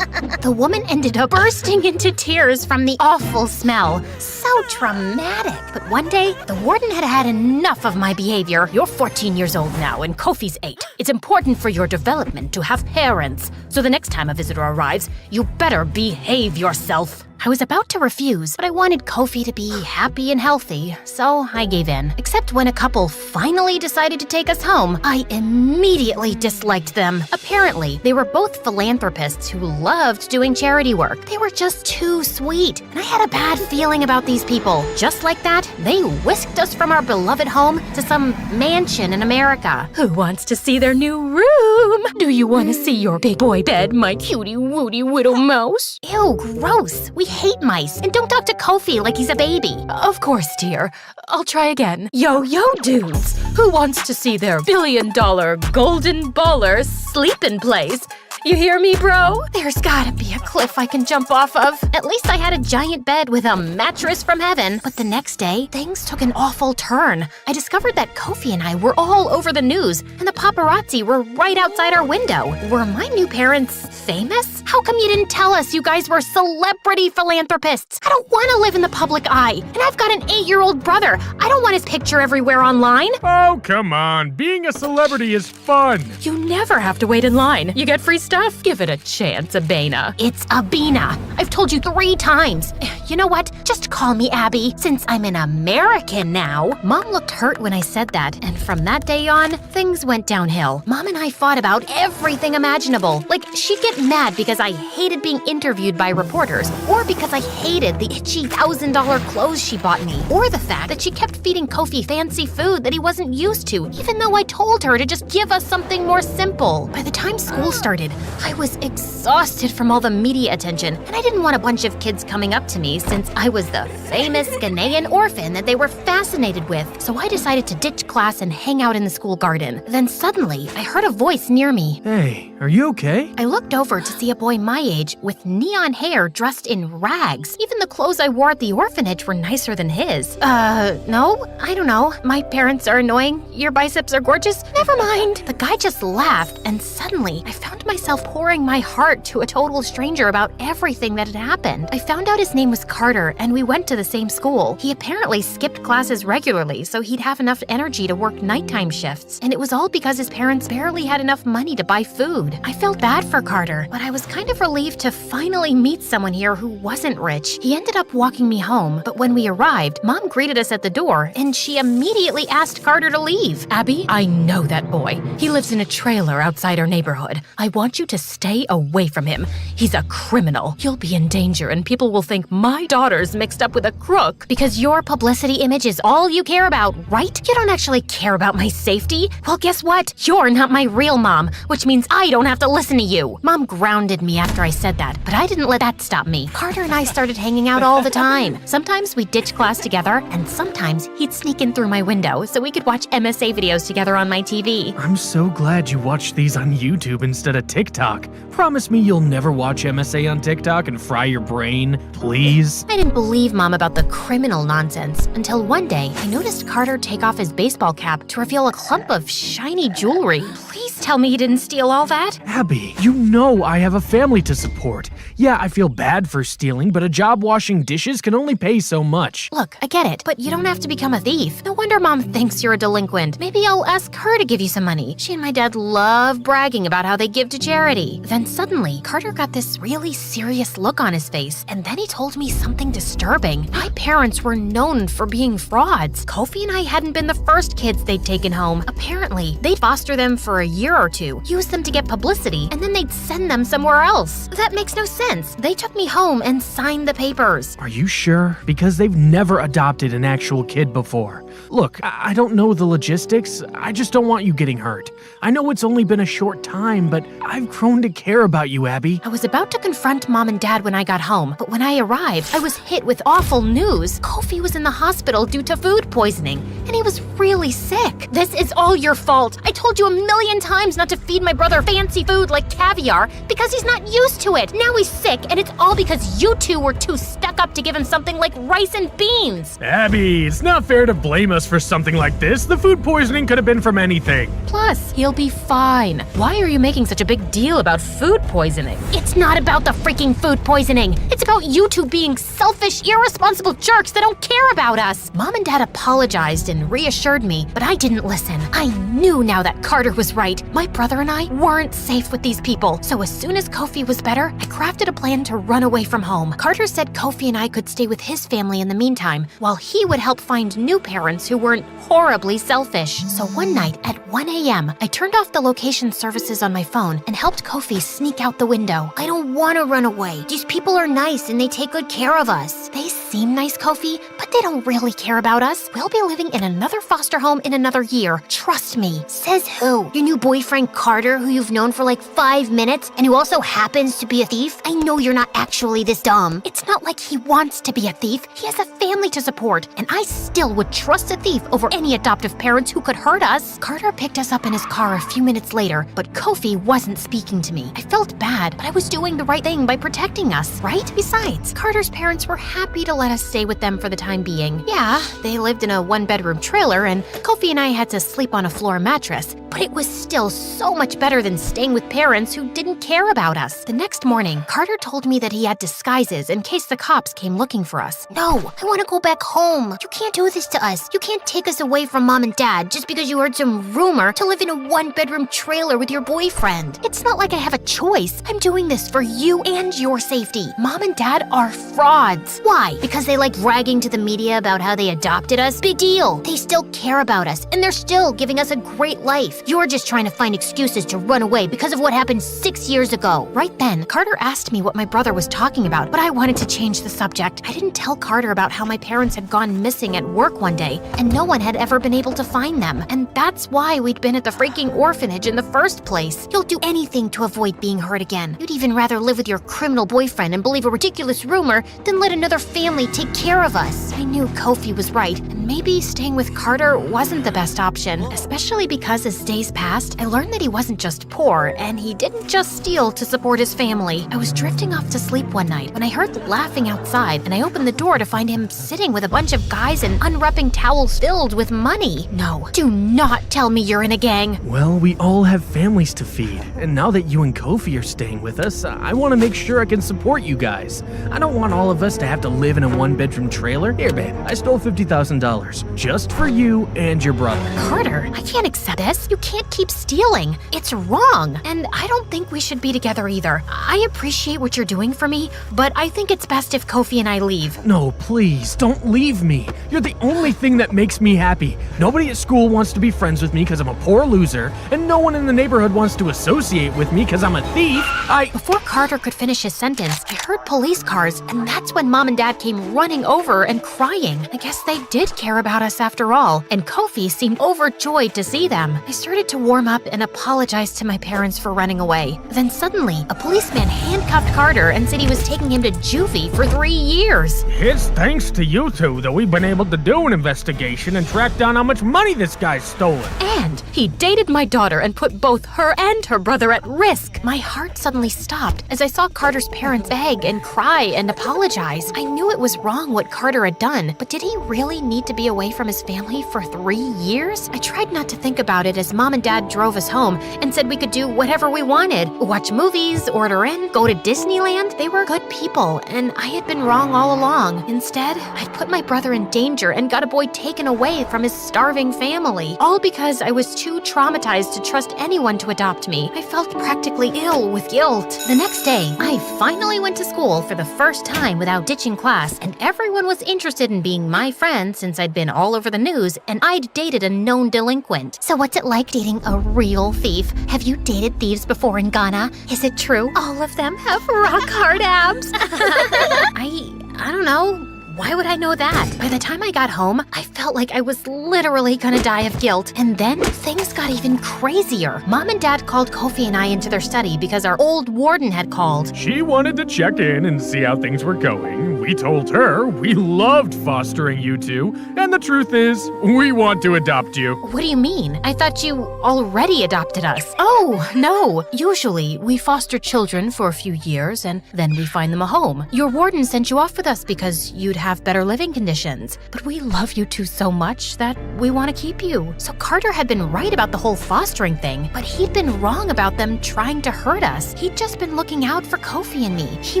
The woman ended up bursting into tears from the awful smell. So traumatic. But one day, the warden had had enough of my behavior. You're 14 years old now, and Kofi's 8. It's important for your development to have parents. So the next time a visitor arrives, you better behave yourself. I was about to refuse, but I wanted Kofi to be happy and healthy, so I gave in. Except when a couple finally decided to take us home, I immediately disliked them. Apparently, they were both philanthropists who loved doing charity work. They were just too sweet, and I had a bad feeling about these people. Just like that, they whisked us from our beloved home to some mansion in America. Who wants to see their new room? Do you want to see your big boy bed, my cutie wootie widow mouse? Ew, gross. We hate mice, and don't talk to Kofi like he's a baby. Of course, dear. I'll try again. Yo, dudes. Who wants to see their billion-dollar golden baller sleep in place? You hear me, bro? There's gotta be a cliff I can jump off of. At least I had a giant bed with a mattress from heaven. But the next day, things took an awful turn. I discovered that Kofi and I were all over the news, and the paparazzi were right outside our window. Were my new parents famous? How come you didn't tell us you guys were celebrity philanthropists? I don't want to live in the public eye, and I've got an 8-year-old brother. I don't want his picture everywhere online. Oh, come on. Being a celebrity is fun. You never have to wait in line. You get free stuff. Give it a chance, Abena. It's Abena. I've told you 3 times. You know what? Just call me Abby, since I'm an American now. Mom looked hurt when I said that, and from that day on, things went downhill. Mom and I fought about everything imaginable. Like, she'd get mad because I hated being interviewed by reporters, or because I hated the itchy $1,000 clothes she bought me, or the fact that she kept feeding Kofi fancy food that he wasn't used to, even though I told her to just give us something more simple. By the time school started, I was exhausted from all the media attention, and I didn't want a bunch of kids coming up to me since I was the famous Ghanaian orphan that they were fascinated with. So I decided to ditch class and hang out in the school garden. Then suddenly, I heard a voice near me. Hey, are you okay? I looked over to see a boy my age with neon hair dressed in rags. Even the clothes I wore at the orphanage were nicer than his. No? I don't know. My parents are annoying. Your biceps are gorgeous. Never mind. The guy just laughed, and suddenly, I found myself pouring my heart to a total stranger about everything that had happened. I found out his name was Carter, and we went to the same school. He apparently skipped classes regularly so he'd have enough energy to work nighttime shifts, and it was all because his parents barely had enough money to buy food. I felt bad for Carter, but I was kind of relieved to finally meet someone here who wasn't rich. He ended up walking me home, but when we arrived, Mom greeted us at the door, and she immediately asked Carter to leave. Abby, I know that boy. He lives in a trailer outside our neighborhood. I want you to stay away from him. He's a criminal. You'll be in danger, and people will think my daughter's mixed up with a crook. Because your publicity image is all you care about, right? You don't actually care about my safety. Well, guess what? You're not my real mom, which means I don't have to listen to you. Mom grounded me after I said that, but I didn't let that stop me. Carter and I started hanging out all the time. Sometimes we'd ditch class together, and sometimes he'd sneak in through my window so we could watch MSA videos together on my TV. I'm so glad you watched these on YouTube instead of TikTok. Promise me you'll never watch MSA on TikTok and fry your brain, please? I didn't believe Mom about the criminal nonsense until one day I noticed Carter take off his baseball cap to reveal a clump of shiny jewelry. Please tell me he didn't steal all that. Abby, you know I have a family to support. Yeah, I feel bad for stealing, but a job washing dishes can only pay so much. Look, I get it, but you don't have to become a thief. No wonder Mom thinks you're a delinquent. Maybe I'll ask her to give you some money. She and my dad love bragging about how they give to charity. Then suddenly, Carter got this really serious look on his face, and then he told me something disturbing. My parents were known for being frauds. Kofi and I hadn't been the first kids they'd taken home. Apparently, they'd foster them for a year or two, use them to get publicity, and then they'd send them somewhere else. That makes no sense. They took me home and signed the papers. Are you sure? Because they've never adopted an actual kid before. Look, I don't know the logistics. I just don't want you getting hurt. I know it's only been a short time, but I've grown to care about you, Abby. I was about to confront Mom and Dad when I got home, but when I arrived, I was hit with awful news. Kofi was in the hospital due to food poisoning, and he was really sick. This is all your fault. I told you 1,000,000 times not to feed my brother fancy food like caviar because he's not used to it. Now he's sick, and it's all because you two were too stuck up to give him something like rice and beans. Abby, it's not fair to blame us for something like this. The food poisoning could have been from anything. Plus, he'll be fine. Why are you making such a big deal about food poisoning? It's not about the freaking food poisoning. It's about you two being selfish, irresponsible jerks that don't care about us. Mom and Dad apologized and reassured me, but I didn't listen. I knew now that Carter was right. My brother and I weren't safe with these people. So as soon as Kofi was better, I crafted a plan to run away from home. Carter said Kofi and I could stay with his family in the meantime, while he would help find new parents who weren't horribly selfish. So one night at 1 a.m., I turned off the location services on my phone and helped Kofi sneak out the window. I don't want to run away. These people are nice and they take good care of us. They seem nice, Kofi, but They don't really care about us. We'll be living in another foster home in another year. Trust me. Says who? Your new boyfriend Carter, who you've known for like 5 minutes, and who also happens to be a thief? I know you're not actually this dumb. It's not like he wants to be a thief. He has a family to support, and I still would trust a thief over any adoptive parents who could hurt us. Carter picked us up in his car a few minutes later, but Kofi wasn't speaking to me. I felt bad, but I was doing the right thing by protecting us, right? Besides, Carter's parents were happy to let us stay with them for the time being. Yeah, they lived in a one-bedroom trailer, and Kofi and I had to sleep on a floor mattress, but it was still so much better than staying with parents who didn't care about us. The next morning, Carter told me that he had disguises in case the cops came looking for us. No, I want to go back home. You can't do this to us. You can't take us away from Mom and Dad just because you heard some rumor to live in a one-bedroom trailer with your boyfriend. It's not like I have a choice. I'm doing this for you and your safety. Mom and Dad are frauds. Why? Because they like bragging to the media about how they adopted us? Big deal. They still care about us, and they're still giving us a great life. You're just trying to find excuses to run away because of what happened 6 years ago. Right then, Carter asked me what my brother was talking about, but I wanted to change the subject. I didn't tell Carter about how my parents had gone missing at work one day, and no one had ever been able to find them. And that's why we'd been at the freaking orphanage in the first place. You'll do anything to avoid being hurt again. You'd even rather live with your criminal boyfriend and believe a ridiculous rumor than let another family take care of us. I knew Kofi was right, and maybe staying with Carter wasn't the best option, especially because as days passed, I learned that he wasn't just poor, and he didn't just steal to support his family. I was drifting off to sleep one night when I heard laughing outside, and I opened the door to find him sitting with a bunch of guys and unwrapping towels filled with money. No, do not tell me you're in a gang. Well, we all have families to feed, and now that you and Kofi are staying with us, I want to make sure I can support you guys. I don't want all of us to have to live in a one-bedroom trailer. Here, babe, I stole $50,000 just for you and your brother. Carter, I can't accept this. You can't keep stealing. It's wrong, and I don't think we should be together either. I appreciate what you're doing for me, but I think it's best if Kofi and I leave. No, please, don't leave me. You're the only thing that makes me happy. Nobody at school wants to be friends with me because I'm a poor loser, and no one in the neighborhood wants to associate with me because I'm a thief. Before Carter could finish his sentence, I heard police cars, and that's when Mom and Dad came running over and crying. I guess they did care about us after all, and Kofi seemed overjoyed to see them. I started to warm up and apologize to my parents for running away. Then suddenly, a policeman handcuffed Carter and said he was taking him to juvie for 3 years. It's thanks to you two that we've been able to do an investigation and track down how much money this guy's stolen. And he dated my daughter and put both her and her brother at risk. My heart suddenly stopped as I saw Carter's parents beg and cry and apologize. I knew it was wrong what Carter had done, but did he really need to be away from his family for 3 years? I tried not to think about it as Mom and Dad drove us home and said we could do whatever we wanted. Watch movies, order in, go to Disneyland. They were good people, and I had been wrong all along. Instead, I'd put my brother in danger and got a boy taken away from his starving family. All because I was too traumatized to trust anyone to adopt me. I felt practically ill with guilt. The next day, I finally went to school for the first time without ditching class, and everyone was interested in being my friend since I'd been all over the news and I'd dated a known delinquent. So what's it like dating a real thief? Have you dated thieves before in Ghana? Is it true all of them have rock hard abs? I don't know. Why would I know that? By the time I got home, I felt like I was literally gonna die of guilt. And then things got even crazier. Mom and Dad called Kofi and I into their study because our old warden had called. She wanted to check in and see how things were going. We told her we loved fostering you two, and the truth is, we want to adopt you. What do you mean? I thought you already adopted us. Oh, no. Usually, we foster children for a few years and then we find them a home. Your warden sent you off with us because you'd have better living conditions. But we love you two so much that we want to keep you. So Carter had been right about the whole fostering thing, but he'd been wrong about them trying to hurt us. He'd just been looking out for Kofi and me. He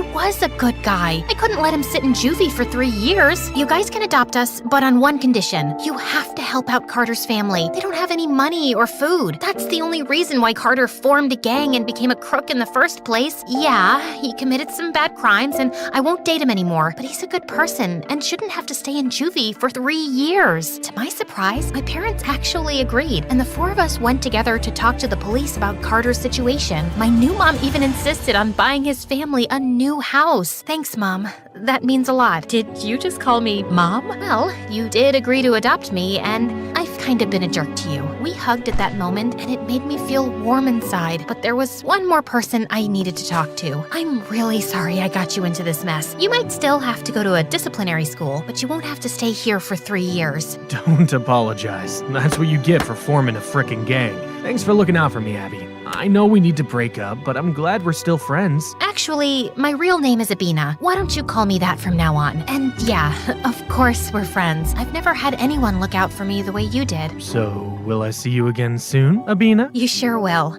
was a good guy. I couldn't let him sit in juvie for 3 years. You guys can adopt us, but on one condition. You have to help out Carter's family. They don't have any money or food. That's the only reason why Carter formed a gang and became a crook in the first place. Yeah, he committed some bad crimes and I won't date him anymore, but he's a good person and shouldn't have to stay in juvie for 3 years. To my surprise, my parents actually agreed, and the four of us went together to talk to the police about Carter's situation. My new mom even insisted on buying his family a new house. Thanks, Mom. that means a lot. Did you just call me Mom? Well, you did agree to adopt me, and I've kind of been a jerk to you. We hugged at that moment, and it made me feel warm inside, but there was one more person I needed to talk to. I'm really sorry I got you into this mess. You might still have to go to a disciplinary school, but you won't have to stay here for 3 years. Don't apologize. That's what you get for forming a frickin' gang. Thanks for looking out for me, Abby. I know we need to break up, but I'm glad we're still friends. Actually, my real name is Abina. Why don't you call me that from now on? And yeah, of course we're friends. I've never had anyone look out for me the way you did. So, will I see you again soon, Abina? You sure will.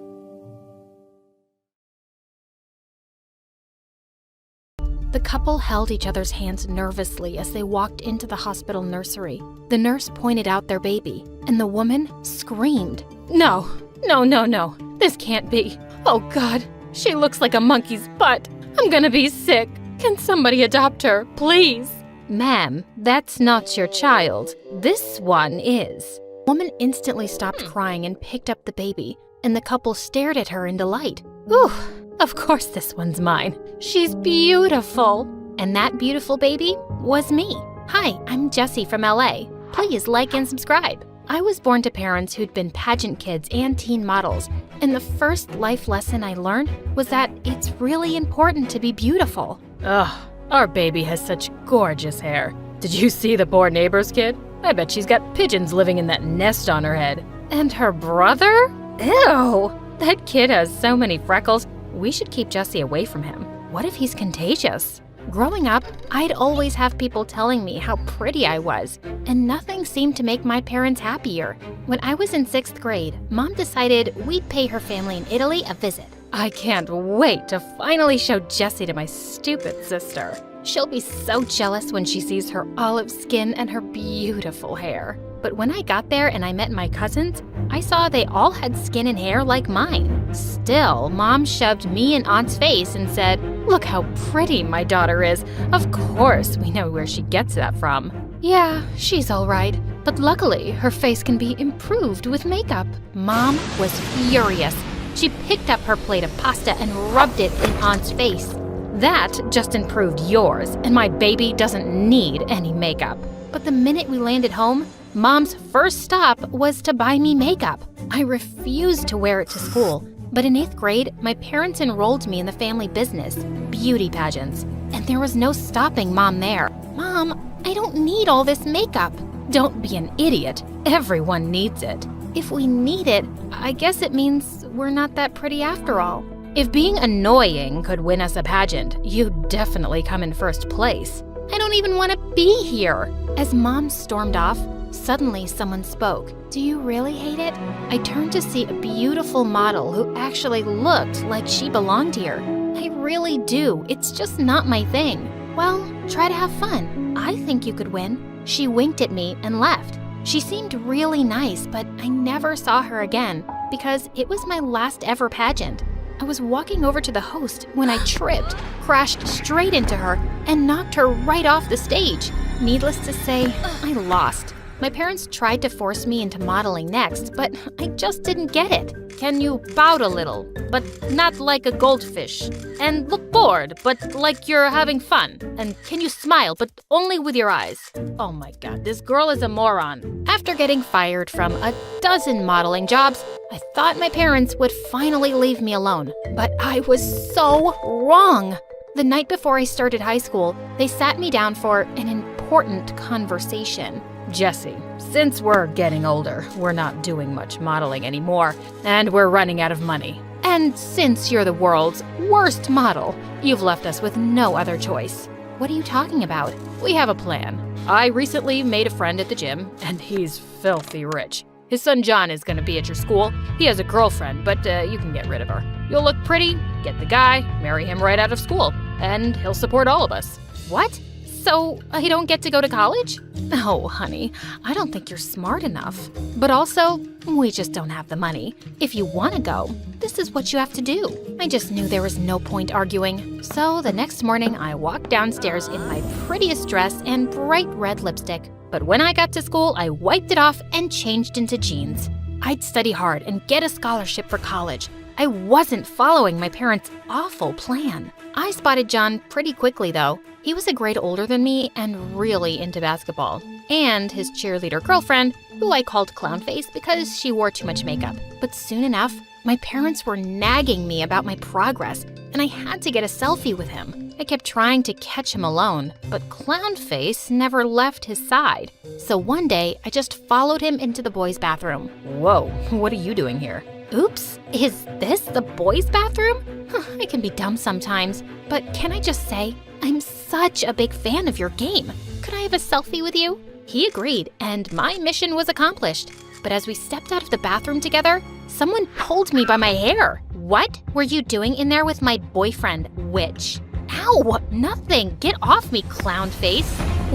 The couple held each other's hands nervously as they walked into the hospital nursery. The nurse pointed out their baby, and the woman screamed. No. This can't be. Oh God, she looks like a monkey's butt. I'm gonna be sick. Can somebody adopt her, please? Ma'am, that's not your child. This one is. The woman instantly stopped crying and picked up the baby, and the couple stared at her in delight. Ooh, of course this one's mine. She's beautiful. And that beautiful baby was me. Hi, I'm Jessie from LA. Please like and subscribe. I was born to parents who'd been pageant kids and teen models, and the first life lesson I learned was that it's really important to be beautiful. Ugh, our baby has such gorgeous hair. Did you see the poor neighbor's kid? I bet she's got pigeons living in that nest on her head. And her brother? Ew! That kid has so many freckles. We should keep Jessie away from him. What if he's contagious? Growing up, I'd always have people telling me how pretty I was, and nothing seemed to make my parents happier. When I was in 6th grade, Mom decided we'd pay her family in Italy a visit. I can't wait to finally show Jessie to my stupid sister. She'll be so jealous when she sees her olive skin and her beautiful hair. But when I got there and I met my cousins, I saw they all had skin and hair like mine. Still, Mom shoved me in Aunt's face and said, "Look how pretty my daughter is. Of course, we know where she gets that from." Yeah, she's all right. But luckily, her face can be improved with makeup. Mom was furious. She picked up her plate of pasta and rubbed it in Aunt's face. That just improved yours, and my baby doesn't need any makeup. But the minute we landed home, Mom's first stop was to buy me makeup. I refused to wear it to school, but in 8th grade, my parents enrolled me in the family business, beauty pageants, and there was no stopping Mom there. Mom, I don't need all this makeup. Don't be an idiot. Everyone needs it. If we need it, I guess it means we're not that pretty after all. If being annoying could win us a pageant, you'd definitely come in first place. I don't even want to be here. As Mom stormed off, suddenly someone spoke. Do you really hate it? I turned to see a beautiful model who actually looked like she belonged here. I really do. It's just not my thing. Well, try to have fun. I think you could win. She winked at me and left. She seemed really nice, but I never saw her again because it was my last ever pageant. I was walking over to the host when I tripped, crashed straight into her, and knocked her right off the stage. Needless to say, I lost. My parents tried to force me into modeling next, but I just didn't get it. Can you pout a little, but not like a goldfish? And look bored, but like you're having fun? And can you smile, but only with your eyes? Oh my God, this girl is a moron. After getting fired from a dozen modeling jobs, I thought my parents would finally leave me alone, but I was so wrong. The night before I started high school, they sat me down for an important conversation. Jessie, since we're getting older, we're not doing much modeling anymore, and we're running out of money. And since you're the world's worst model, you've left us with no other choice. What are you talking about? We have a plan. I recently made a friend at the gym, and he's filthy rich. His son John is going to be at your school. He has a girlfriend, but you can get rid of her. You'll look pretty, get the guy, marry him right out of school, and he'll support all of us. What? So I don't get to go to college? Oh, honey, I don't think you're smart enough. But also, we just don't have the money. If you want to go, this is what you have to do. I just knew there was no point arguing. So the next morning, I walked downstairs in my prettiest dress and bright red lipstick. But when I got to school, I wiped it off and changed into jeans. I'd study hard and get a scholarship for college, I wasn't following my parents' awful plan. I spotted John pretty quickly, though. He was a grade older than me and really into basketball. And his cheerleader girlfriend, who I called Clownface because she wore too much makeup. But soon enough, my parents were nagging me about my progress, and I had to get a selfie with him. I kept trying to catch him alone, but Clownface never left his side. So one day, I just followed him into the boys' bathroom. Whoa, what are you doing here? Oops, is this the boys' bathroom? I can be dumb sometimes, but can I just say, I'm such a big fan of your game. Could I have a selfie with you? He agreed, and my mission was accomplished. But as we stepped out of the bathroom together, someone pulled me by my hair. What were you doing in there with my boyfriend, Witch? Ow, nothing. Get off me, Clownface.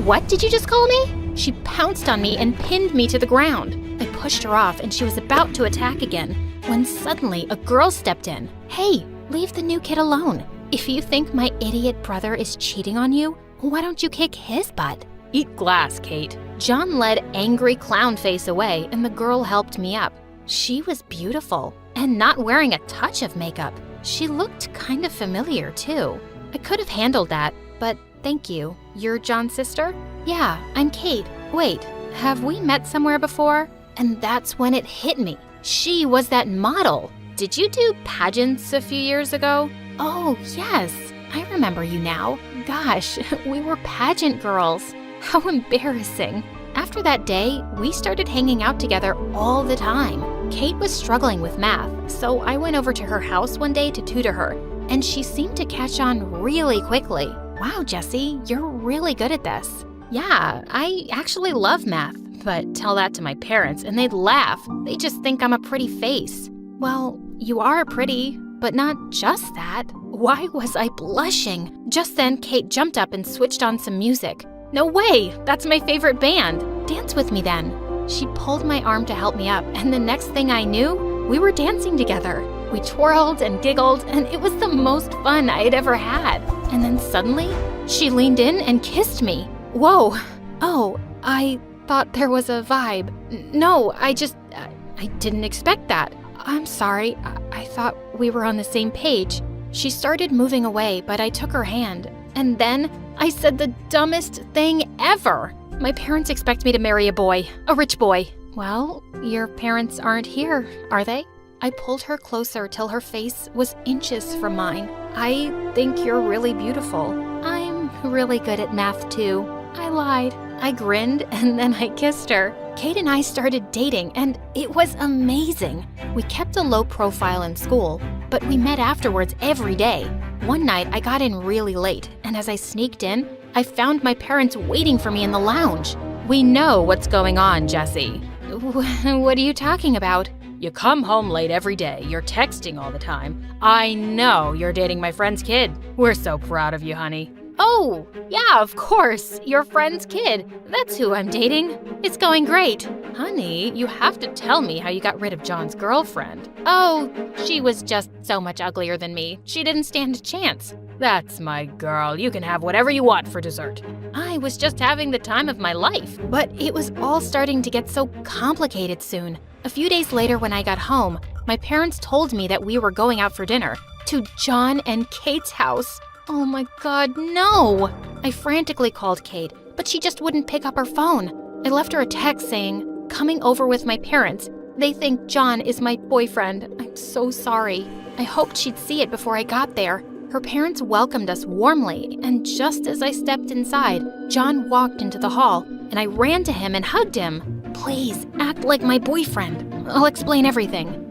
What did you just call me? She pounced on me and pinned me to the ground. I pushed her off and she was about to attack again, when suddenly a girl stepped in. Hey, leave the new kid alone. If you think my idiot brother is cheating on you, why don't you kick his butt? Eat glass, Kate. John led angry Clownface away and the girl helped me up. She was beautiful and not wearing a touch of makeup. She looked kind of familiar too. I could have handled that, but thank you. You're John's sister? Yeah, I'm Kate. Wait, have we met somewhere before? And that's when it hit me. She was that model. Did you do pageants a few years ago? Oh, yes. I remember you now. Gosh, we were pageant girls. How embarrassing. After that day, we started hanging out together all the time. Kate was struggling with math, so I went over to her house one day to tutor her, and she seemed to catch on really quickly. Wow, Jessie, you're really good at this. Yeah, I actually love math, but tell that to my parents and they'd laugh. They just think I'm a pretty face. Well, you are pretty, but not just that. Why was I blushing? Just then, Kate jumped up and switched on some music. No way, that's my favorite band. Dance with me then. She pulled my arm to help me up, and the next thing I knew, we were dancing together. We twirled and giggled, and it was the most fun I had ever had. And then suddenly, she leaned in and kissed me. Whoa. Oh, I thought there was a vibe. No, I didn't expect that. I'm sorry, I thought we were on the same page. She started moving away, but I took her hand. And then I said the dumbest thing ever. My parents expect me to marry a rich boy. Well, your parents aren't here, are they? I pulled her closer till her face was inches from mine. I think you're really beautiful. I'm really good at math too. I lied. I grinned and then I kissed her. Kate and I started dating and it was amazing. We kept a low profile in school, but we met afterwards every day. One night I got in really late, and as I sneaked in, I found my parents waiting for me in the lounge. We know what's going on, Jessie. What are you talking about? You come home late every day, you're texting all the time. I know you're dating my friend's kid. We're so proud of you, honey. Oh, yeah, of course. Your friend's kid. That's who I'm dating. It's going great. Honey, you have to tell me how you got rid of John's girlfriend. Oh, she was just so much uglier than me. She didn't stand a chance. That's my girl. You can have whatever you want for dessert. I was just having the time of my life. But it was all starting to get so complicated soon. A few days later when I got home, my parents told me that we were going out for dinner to John and Kate's house. Oh my God, no! I frantically called Kate, but she just wouldn't pick up her phone. I left her a text saying, coming over with my parents. They think John is my boyfriend. I'm so sorry. I hoped she'd see it before I got there. Her parents welcomed us warmly, and just as I stepped inside, John walked into the hall, and I ran to him and hugged him. Please, act like my boyfriend. I'll explain everything.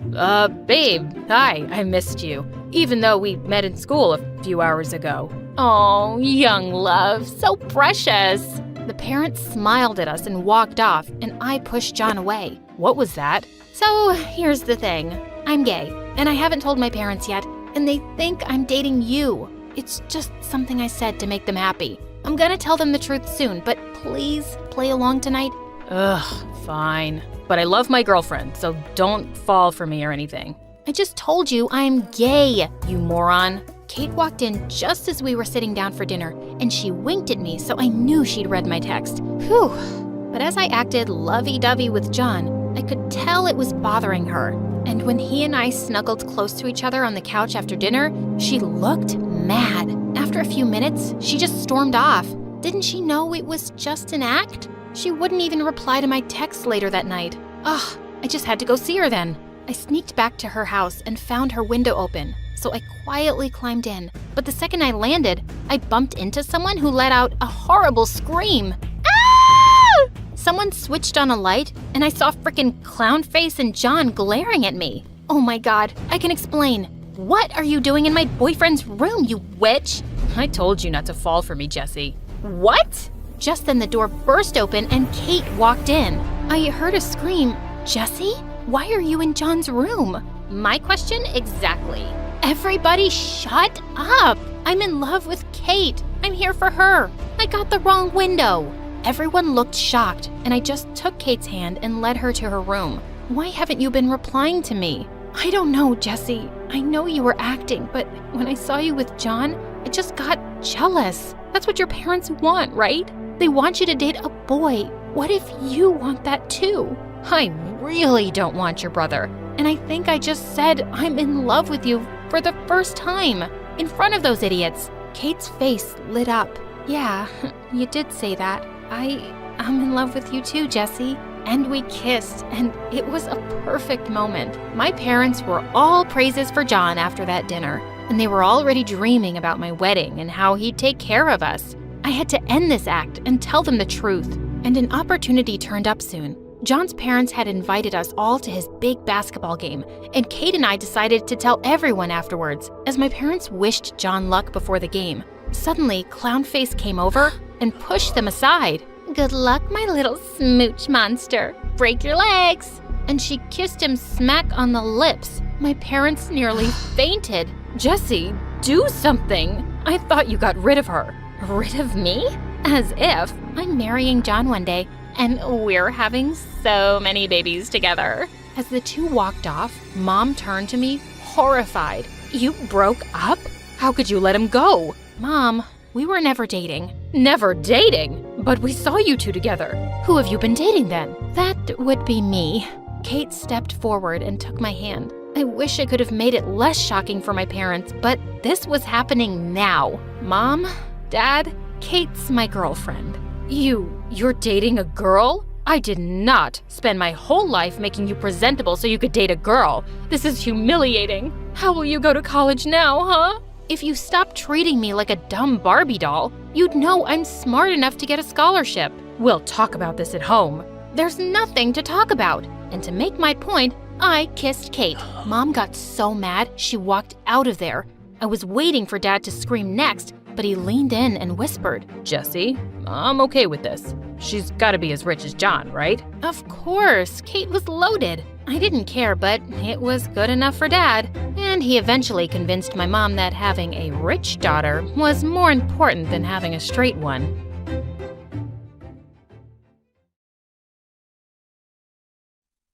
Babe, hi, I missed you. Even though we met in school a few hours ago. Oh, young love, so precious. The parents smiled at us and walked off, and I pushed John away. What was that? So, here's the thing. I'm gay, and I haven't told my parents yet, and they think I'm dating you. It's just something I said to make them happy. I'm gonna tell them the truth soon, but please play along tonight. Ugh, fine. But I love my girlfriend, so don't fall for me or anything. I just told you I'm gay, you moron. Kate walked in just as we were sitting down for dinner, and she winked at me, so I knew she'd read my text. Whew. But as I acted lovey-dovey with John, I could tell it was bothering her. And when he and I snuggled close to each other on the couch after dinner, she looked mad. After a few minutes, she just stormed off. Didn't she know it was just an act? She wouldn't even reply to my texts later that night. Ugh, I just had to go see her then. I sneaked back to her house and found her window open, so I quietly climbed in. But the second I landed, I bumped into someone who let out a horrible scream. Ah! Someone switched on a light, and I saw frickin' Clownface and John glaring at me. Oh my god, I can explain. What are you doing in my boyfriend's room, you witch? I told you not to fall for me, Jessie. What? Just then the door burst open and Kate walked in. I heard a scream. Jessie? Why are you in John's room? My question exactly. Everybody shut up! I'm in love with Kate. I'm here for her. I got the wrong window. Everyone looked shocked, and I just took Kate's hand and led her to her room. Why haven't you been replying to me? I don't know, Jessie. I know you were acting, but when I saw you with John, I just got jealous. That's what your parents want, right? They want you to date a boy. What if you want that too? I really don't want your brother. And I think I just said I'm in love with you for the first time, in front of those idiots. Kate's face lit up. Yeah, you did say that. I'm in love with you too, Jessie. And we kissed, and it was a perfect moment. My parents were all praises for John after that dinner, and they were already dreaming about my wedding and how he'd take care of us. I had to end this act and tell them the truth, and an opportunity turned up soon. John's parents had invited us all to his big basketball game, and Kate and I decided to tell everyone afterwards, as my parents wished John luck before the game. Suddenly, Clownface came over and pushed them aside. Good luck, my little smooch monster. Break your legs. And she kissed him smack on the lips. My parents nearly fainted. Jessie, do something. I thought you got rid of her. Rid of me? As if. I'm marrying John one day, and we're having so many babies together. As the two walked off, Mom turned to me, horrified. You broke up? How could you let him go? Mom, we were never dating. Never dating? But we saw you two together. Who have you been dating then? That would be me. Kate stepped forward and took my hand. I wish I could have made it less shocking for my parents, but this was happening now. Mom, Dad, Kate's my girlfriend. You're dating a girl? I did not spend my whole life making you presentable so you could date a girl. This is humiliating. How will you go to college now, huh? If you stopped treating me like a dumb Barbie doll, you'd know I'm smart enough to get a scholarship. We'll talk about this at home. There's nothing to talk about. And to make my point, I kissed Kate. Mom got so mad, she walked out of there. I was waiting for Dad to scream next, but he leaned in and whispered, Jessie, I'm okay with this. She's gotta be as rich as John, right? Of course, Kate was loaded. I didn't care, but it was good enough for Dad. And he eventually convinced my mom that having a rich daughter was more important than having a straight one.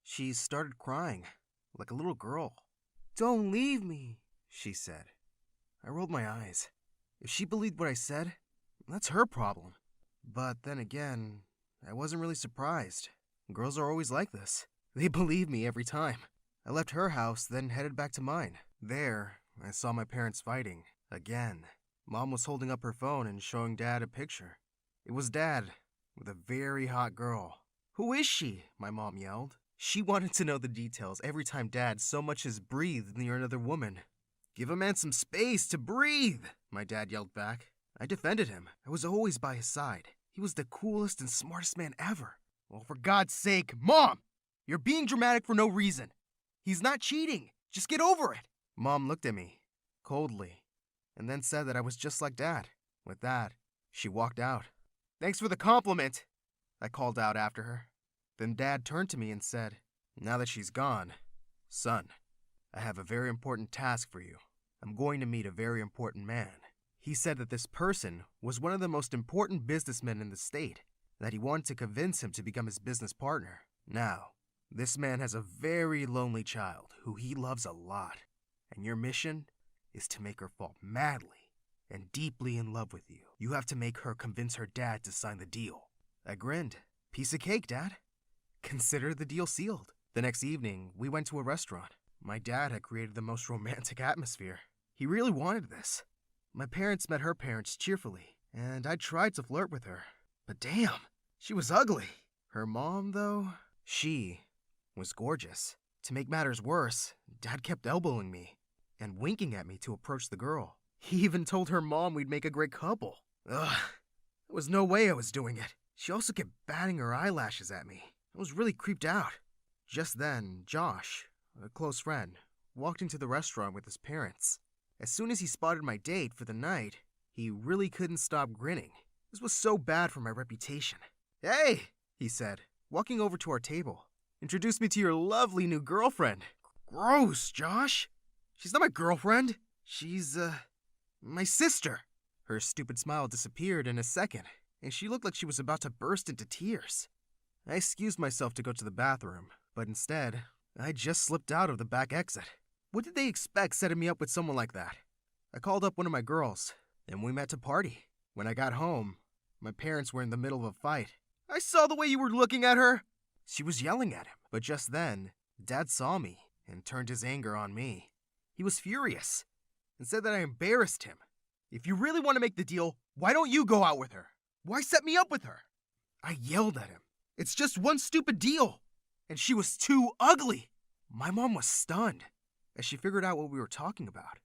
She started crying, like a little girl. "Don't leave me," she said. I rolled my eyes. If she believed what I said, that's her problem. But then again, I wasn't really surprised. Girls are always like this. They believe me every time. I left her house, then headed back to mine. There, I saw my parents fighting. Again. Mom was holding up her phone and showing Dad a picture. It was Dad, with a very hot girl. "Who is she?" my mom yelled. She wanted to know the details every time Dad so much as breathed near another woman. "Give a man some space to breathe," my dad yelled back. I defended him. I was always by his side. He was the coolest and smartest man ever. "Well, for God's sake, Mom! You're being dramatic for no reason. He's not cheating. Just get over it." Mom looked at me, coldly, and then said that I was just like Dad. With that, she walked out. "Thanks for the compliment," I called out after her. Then Dad turned to me and said, "Now that she's gone, son, I have a very important task for you. I'm going to meet a very important man." He said that this person was one of the most important businessmen in the state, and that he wanted to convince him to become his business partner. Now, this man has a very lonely child who he loves a lot, and your mission is to make her fall madly and deeply in love with you. You have to make her convince her dad to sign the deal. I grinned. "Piece of cake, Dad. Consider the deal sealed." The next evening, we went to a restaurant. My dad had created the most romantic atmosphere. He really wanted this. My parents met her parents cheerfully, and I tried to flirt with her. But damn, she was ugly. Her mom, though, she was gorgeous. To make matters worse, Dad kept elbowing me and winking at me to approach the girl. He even told her mom we'd make a great couple. Ugh, there was no way I was doing it. She also kept batting her eyelashes at me. I was really creeped out. Just then, Josh, a close friend, walked into the restaurant with his parents. As soon as he spotted my date for the night, he really couldn't stop grinning. This was so bad for my reputation. "Hey," he said, walking over to our table. "Introduce me to your lovely new girlfriend." Gross, Josh. She's not my girlfriend. She's, my sister. Her stupid smile disappeared in a second, and she looked like she was about to burst into tears. I excused myself to go to the bathroom, but instead, I just slipped out of the back exit. What did they expect setting me up with someone like that? I called up one of my girls, and we met to party. When I got home, my parents were in the middle of a fight. "I saw the way you were looking at her!" She was yelling at him, but just then, Dad saw me and turned his anger on me. He was furious and said that I embarrassed him. "If you really want to make the deal, why don't you go out with her? Why set me up with her?" I yelled at him. "It's just one stupid deal." And she was too ugly. My mom was stunned as she figured out what we were talking about.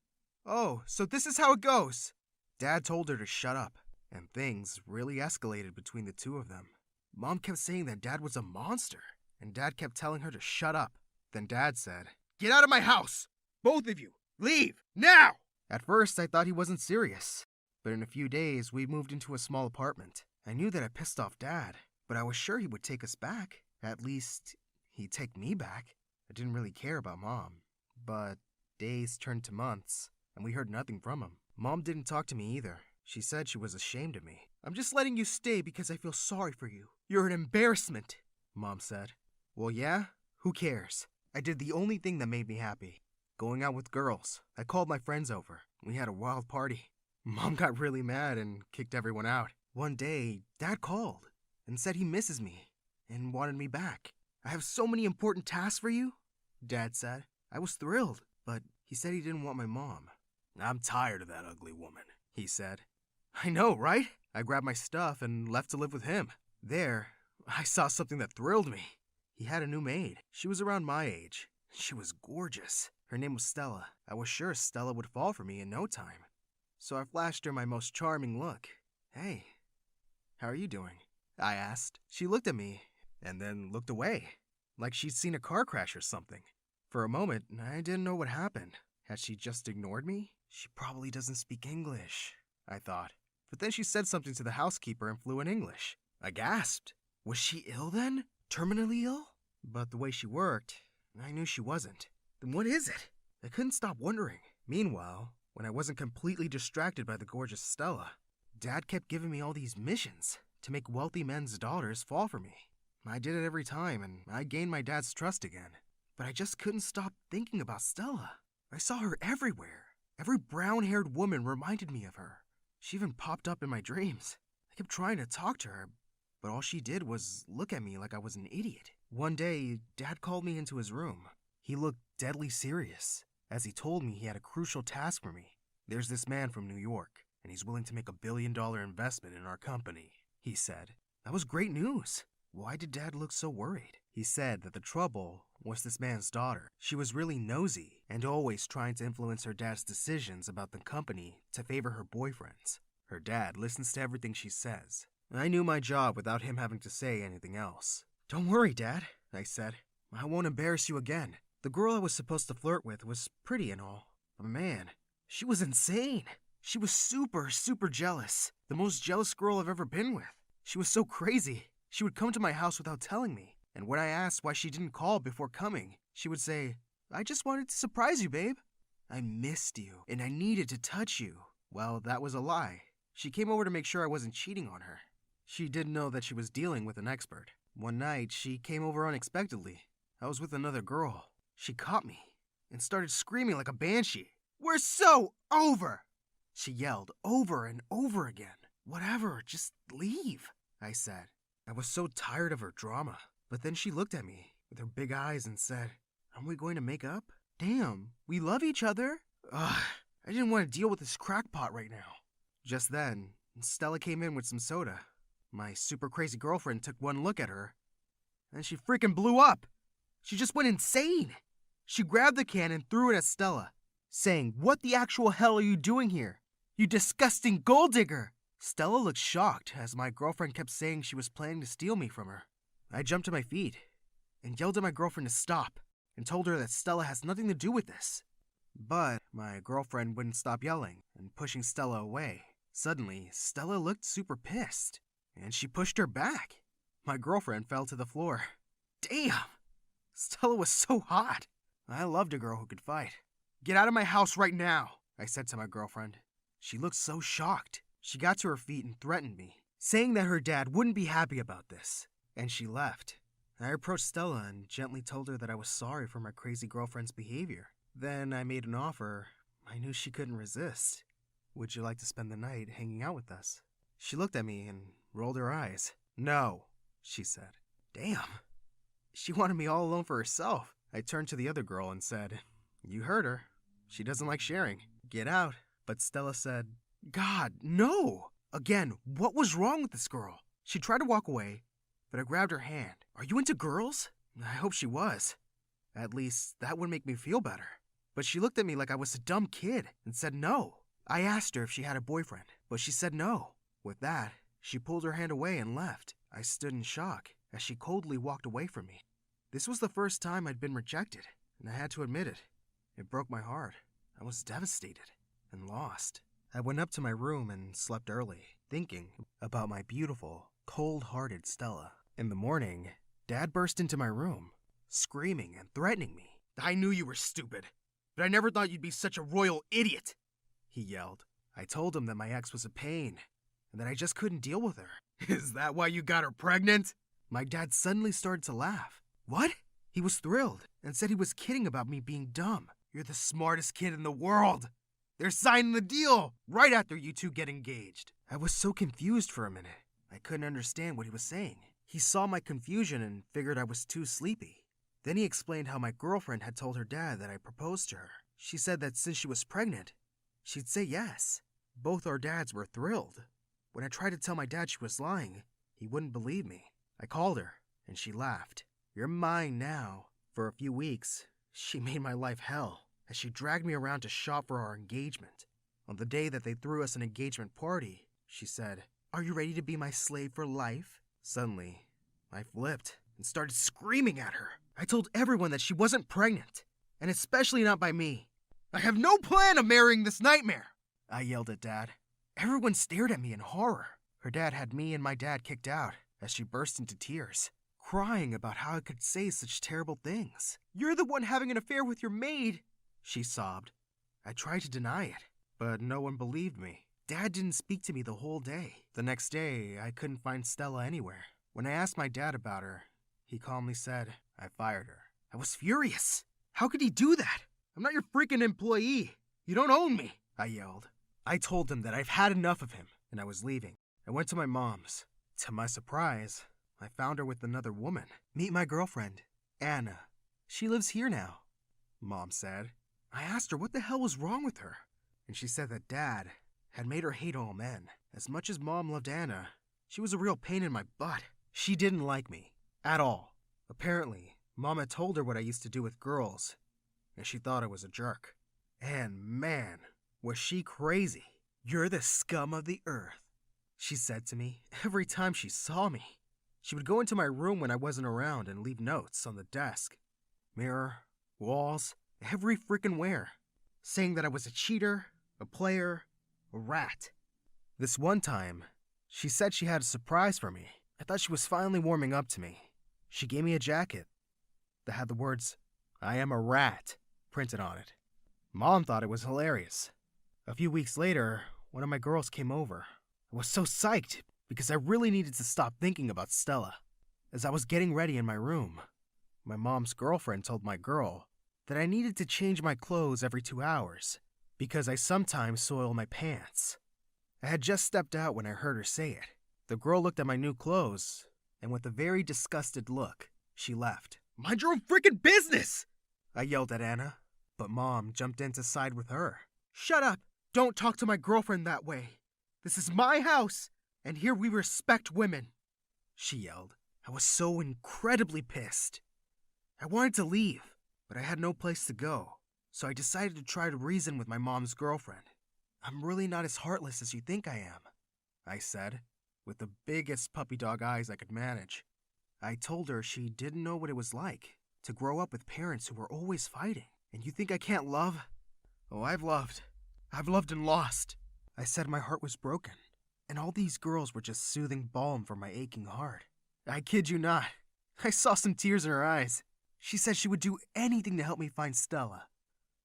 "Oh, so this is how it goes." Dad told her to shut up, and things really escalated between the two of them. Mom kept saying that Dad was a monster, and Dad kept telling her to shut up. Then Dad said, "Get out of my house! Both of you! Leave! Now!" At first, I thought he wasn't serious, but in a few days, we moved into a small apartment. I knew that I pissed off Dad, but I was sure he would take us back. At least, he'd take me back. I didn't really care about Mom, but days turned to months, and we heard nothing from him. Mom didn't talk to me either. She said she was ashamed of me. "I'm just letting you stay because I feel sorry for you. You're an embarrassment," Mom said. Well, yeah? Who cares? I did the only thing that made me happy. Going out with girls. I called my friends over. We had a wild party. Mom got really mad and kicked everyone out. One day, Dad called and said he misses me and wanted me back. "I have so many important tasks for you," Dad said. I was thrilled, but he said he didn't want my mom. "I'm tired of that ugly woman," he said. I know, right? I grabbed my stuff and left to live with him. There, I saw something that thrilled me. He had a new maid. She was around my age. She was gorgeous. Her name was Stella. I was sure Stella would fall for me in no time. So I flashed her my most charming look. "Hey, how are you doing?" I asked. She looked at me and then looked away, like she'd seen a car crash or something. For a moment, I didn't know what happened. Had she just ignored me? She probably doesn't speak English, I thought. But then she said something to the housekeeper in fluent English. I gasped. Was she ill then? Terminally ill? But the way she worked, I knew she wasn't. Then what is it? I couldn't stop wondering. Meanwhile, when I wasn't completely distracted by the gorgeous Stella, Dad kept giving me all these missions to make wealthy men's daughters fall for me. I did it every time, and I gained my dad's trust again. But I just couldn't stop thinking about Stella. I saw her everywhere. Every brown-haired woman reminded me of her. She even popped up in my dreams. I kept trying to talk to her, but all she did was look at me like I was an idiot. One day, Dad called me into his room. He looked deadly serious, as he told me he had a crucial task for me. "There's this man from New York, and he's willing to make $1 billion investment in our company," he said. That was great news. Why did Dad look so worried? He said that the trouble was this man's daughter. She was really nosy and always trying to influence her dad's decisions about the company to favor her boyfriends. Her dad listens to everything she says. I knew my job without him having to say anything else. "Don't worry, Dad," I said. "I won't embarrass you again. The girl I was supposed to flirt with was pretty and all, but man, she was insane. She was super jealous. The most jealous girl I've ever been with. She was so crazy. She would come to my house without telling me, and when I asked why she didn't call before coming, she would say, 'I just wanted to surprise you, babe. I missed you, and I needed to touch you.' Well, that was a lie. She came over to make sure I wasn't cheating on her. She didn't know that she was dealing with an expert. One night, she came over unexpectedly. I was with another girl. She caught me and started screaming like a banshee. 'We're so over!' She yelled over and over again. 'Whatever, just leave,' I said. I was so tired of her drama. But then she looked at me with her big eyes and said, 'Aren't we going to make up?' Damn, we love each other. Ugh, I didn't want to deal with this crackpot right now. Just then, Stella came in with some soda. My super crazy girlfriend took one look at her, and she freaking blew up. She just went insane. She grabbed the can and threw it at Stella, saying, "What the actual hell are you doing here? You disgusting gold digger!" Stella looked shocked as my girlfriend kept saying she was planning to steal me from her. I jumped to my feet and yelled at my girlfriend to stop and told her that Stella has nothing to do with this. But my girlfriend wouldn't stop yelling and pushing Stella away. Suddenly, Stella looked super pissed, and she pushed her back. My girlfriend fell to the floor. Damn! Stella was so hot. I loved a girl who could fight. "Get out of my house right now," I said to my girlfriend. She looked so shocked. She got to her feet and threatened me, saying that her dad wouldn't be happy about this, and she left. I approached Stella and gently told her that I was sorry for my crazy girlfriend's behavior. Then I made an offer I knew she couldn't resist. "Would you like to spend the night hanging out with us?" She looked at me and rolled her eyes. "No," she said. Damn. She wanted me all alone for herself. I turned to the other girl and said, "You heard her. She doesn't like sharing. Get out." But Stella said, "God, no!" Again, what was wrong with this girl? She tried to walk away, but I grabbed her hand. "Are you into girls?" I hope she was. At least, that would make me feel better. But she looked at me like I was a dumb kid and said no. I asked her if she had a boyfriend, but she said no. With that, she pulled her hand away and left. I stood in shock as she coldly walked away from me. This was the first time I'd been rejected, and I had to admit it. It broke my heart. I was devastated and lost. I went up to my room and slept early, thinking about my beautiful, cold-hearted Stella. In the morning, Dad burst into my room, screaming and threatening me. "I knew you were stupid, but I never thought you'd be such a royal idiot," he yelled. I told him that my ex was a pain, and that I just couldn't deal with her. "Is that why you got her pregnant?" My dad suddenly started to laugh. "What?" He was thrilled and said he was kidding about me being dumb. "You're the smartest kid in the world. They're signing the deal right after you two get engaged." I was so confused for a minute. I couldn't understand what he was saying. He saw my confusion and figured I was too sleepy. Then he explained how my girlfriend had told her dad that I proposed to her. She said that since she was pregnant, she'd say yes. Both our dads were thrilled. When I tried to tell my dad she was lying, he wouldn't believe me. I called her, and she laughed. "You're mine now." For a few weeks, she made my life hell as she dragged me around to shop for our engagement. On the day that they threw us an engagement party, she said, "Are you ready to be my slave for life?" Suddenly, I flipped and started screaming at her. I told everyone that she wasn't pregnant, and especially not by me. "I have no plan of marrying this nightmare," I yelled at Dad. Everyone stared at me in horror. Her dad had me and my dad kicked out as she burst into tears, crying about how I could say such terrible things. "You're the one having an affair with your maid," she sobbed. I tried to deny it, but no one believed me. Dad didn't speak to me the whole day. The next day, I couldn't find Stella anywhere. When I asked my dad about her, he calmly said, "I fired her." I was furious. How could he do that? "I'm not your freaking employee. You don't own me," I yelled. I told him that I've had enough of him, and I was leaving. I went to my mom's. To my surprise, I found her with another woman. "Meet my girlfriend, Anna. She lives here now," Mom said. I asked her what the hell was wrong with her, and she said that Dad had made her hate all men. As much as Mom loved Anna, she was a real pain in my butt. She didn't like me, at all. Apparently, Mom had told her what I used to do with girls, and she thought I was a jerk. And man, was she crazy. "You're the scum of the earth," she said to me every time she saw me. She would go into my room when I wasn't around and leave notes on the desk. Mirror, walls, every freaking where, saying that I was a cheater, a player, a rat. This one time, she said she had a surprise for me. I thought she was finally warming up to me. She gave me a jacket that had the words, "I am a rat," printed on it. Mom thought it was hilarious. A few weeks later, one of my girls came over. I was so psyched because I really needed to stop thinking about Stella. As I was getting ready in my room, my mom's girlfriend told my girl that I needed to change my clothes every 2 hours because I sometimes soil my pants. I had just stepped out when I heard her say it. The girl looked at my new clothes, and with a very disgusted look, she left. "Mind your own freaking business!" I yelled at Anna. But Mom jumped in to side with her. "Shut up! Don't talk to my girlfriend that way. This is my house, and here we respect women," she yelled. I was so incredibly pissed. I wanted to leave, but I had no place to go, so I decided to try to reason with my mom's girlfriend. "I'm really not as heartless as you think I am," I said, with the biggest puppy dog eyes I could manage. I told her she didn't know what it was like to grow up with parents who were always fighting. "And you think I can't love? Oh, I've loved. I've loved and lost." I said my heart was broken, and all these girls were just soothing balm for my aching heart. I kid you not. I saw some tears in her eyes. She said she would do anything to help me find Stella.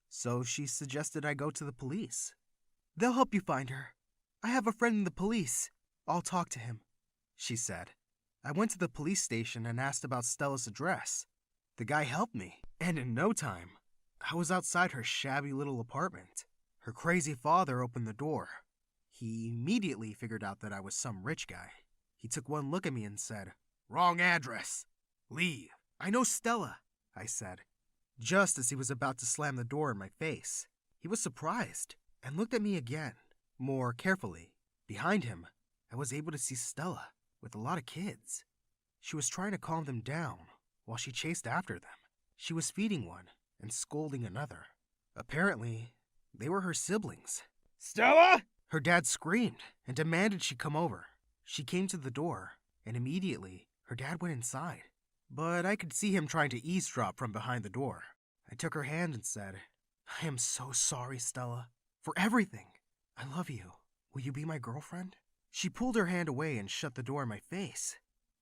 So she suggested I go to the police. "They'll help you find her. I have a friend in the police. I'll talk to him," she said. I went to the police station and asked about Stella's address. The guy helped me, and in no time, I was outside her shabby little apartment. Her crazy father opened the door. He immediately figured out that I was some rich guy. He took one look at me and said, "Wrong address. Leave." "I know Stella," I said, just as he was about to slam the door in my face. He was surprised and looked at me again, more carefully. Behind him, I was able to see Stella with a lot of kids. She was trying to calm them down while she chased after them. She was feeding one and scolding another. Apparently, they were her siblings. "Stella!" Her dad screamed and demanded she come over. She came to the door, and immediately, her dad went inside. But I could see him trying to eavesdrop from behind the door. I took her hand and said, "I am so sorry, Stella, for everything. I love you. Will you be my girlfriend?" She pulled her hand away and shut the door in my face.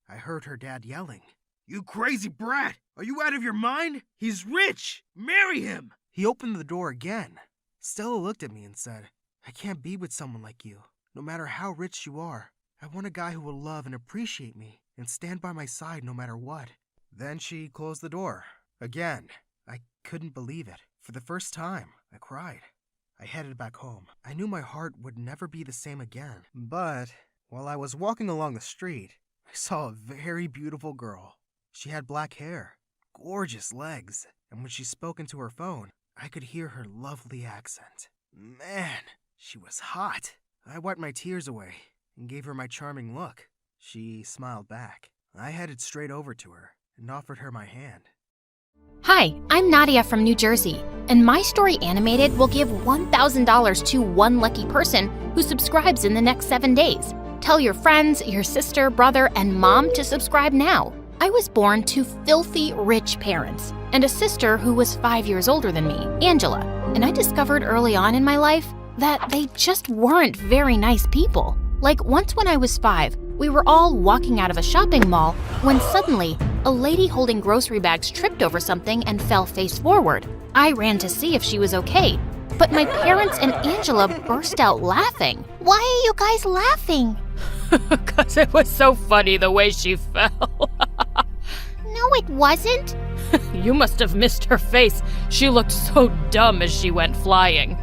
I heard her dad yelling, "You crazy brat! Are you out of your mind? He's rich! Marry him!" He opened the door again. Stella looked at me and said, "I can't be with someone like you, no matter how rich you are. I want a guy who will love and appreciate me and stand by my side no matter what." Then she closed the door. Again, I couldn't believe it. For the first time, I cried. I headed back home. I knew my heart would never be the same again. But while I was walking along the street, I saw a very beautiful girl. She had black hair, gorgeous legs, and when she spoke into her phone, I could hear her lovely accent. Man, she was hot. I wiped my tears away and gave her my charming look. She smiled back. I headed straight over to her and offered her my hand. Hi, I'm Nadia from New Jersey, and My Story Animated will give $1,000 to one lucky person who subscribes in the next 7 days. Tell your friends, your sister, brother, and mom to subscribe now. I was born to filthy rich parents and a sister who was 5 years older than me, Angela, and I discovered early on in my life that they just weren't very nice people. Like once when I was 5, we were all walking out of a shopping mall when suddenly a lady holding grocery bags tripped over something and fell face forward. I ran to see if she was okay, but my parents and Angela burst out laughing. Why are you guys laughing? Because it was so funny the way she fell. No, it wasn't. You must have missed her face. She looked so dumb as she went flying.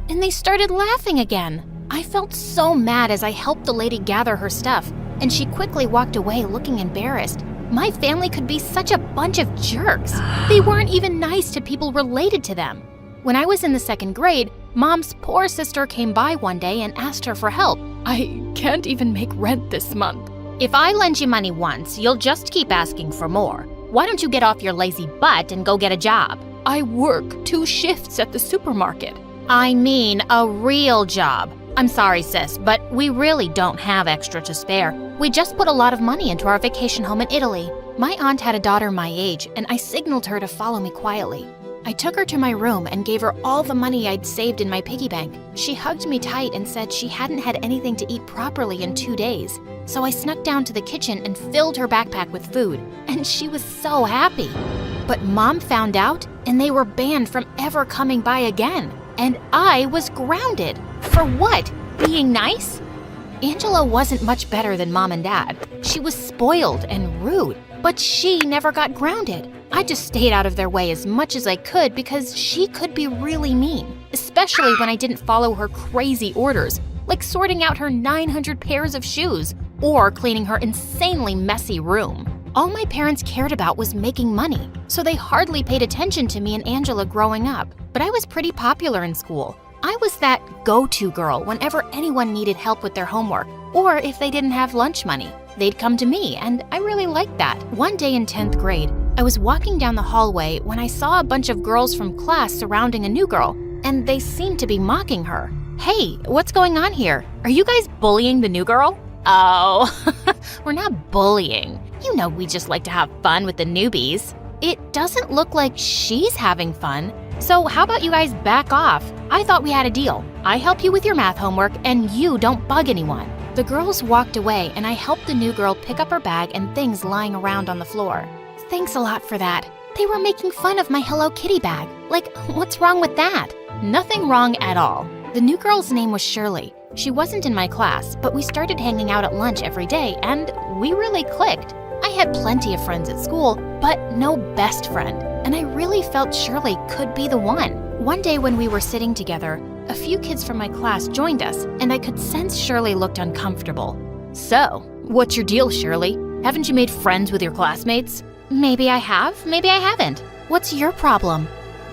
And they started laughing again. I felt so mad as I helped the lady gather her stuff, and she quickly walked away looking embarrassed. My family could be such a bunch of jerks. They weren't even nice to people related to them. When I was in the 2nd grade, Mom's poor sister came by one day and asked her for help. I can't even make rent this month. If I lend you money once, you'll just keep asking for more. Why don't you get off your lazy butt and go get a job? I work 2 shifts at the supermarket. I mean a real job. I'm sorry, sis, but we really don't have extra to spare. We just put a lot of money into our vacation home in Italy. My aunt had a daughter my age, and I signaled her to follow me quietly. I took her to my room and gave her all the money I'd saved in my piggy bank. She hugged me tight and said she hadn't had anything to eat properly in 2 days. So I snuck down to the kitchen and filled her backpack with food, and she was so happy. But Mom found out, and they were banned from ever coming by again. And I was grounded. For what? Being nice? Angela wasn't much better than Mom and Dad. She was spoiled and rude, but she never got grounded. I just stayed out of their way as much as I could because she could be really mean, especially when I didn't follow her crazy orders, like sorting out her 900 pairs of shoes or cleaning her insanely messy room. All my parents cared about was making money, so they hardly paid attention to me and Angela growing up. But I was pretty popular in school. I was that go-to girl whenever anyone needed help with their homework, or if they didn't have lunch money. They'd come to me, and I really liked that. One day in 10th grade, I was walking down the hallway when I saw a bunch of girls from class surrounding a new girl, and they seemed to be mocking her. Hey, what's going on here? Are you guys bullying the new girl? Oh, we're not bullying. You know we just like to have fun with the newbies. It doesn't look like she's having fun. So how about you guys back off? I thought we had a deal. I help you with your math homework and you don't bug anyone. The girls walked away and I helped the new girl pick up her bag and things lying around on the floor. Thanks a lot for that. They were making fun of my Hello Kitty bag. Like, what's wrong with that? Nothing wrong at all. The new girl's name was Shirley. She wasn't in my class, but we started hanging out at lunch every day and we really clicked. I had plenty of friends at school, but no best friend, and I really felt Shirley could be the one. One day when we were sitting together, a few kids from my class joined us, and I could sense Shirley looked uncomfortable. So, what's your deal, Shirley? Haven't you made friends with your classmates? Maybe I have, maybe I haven't. What's your problem?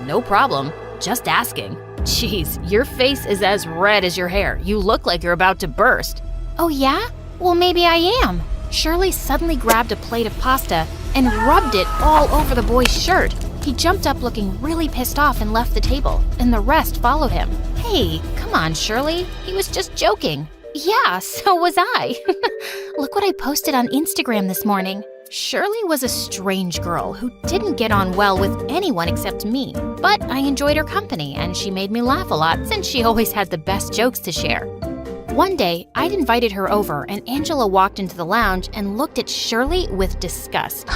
No problem, just asking. Jeez, your face is as red as your hair. You look like you're about to burst. Oh yeah? Well, maybe I am. Shirley suddenly grabbed a plate of pasta and rubbed it all over the boy's shirt. He jumped up looking really pissed off and left the table, and the rest followed him. Hey, come on, Shirley. He was just joking. Yeah, so was I. Look what I posted on Instagram this morning. Shirley was a strange girl who didn't get on well with anyone except me, but I enjoyed her company and she made me laugh a lot since she always had the best jokes to share. One day, I'd invited her over and Angela walked into the lounge and looked at Shirley with disgust.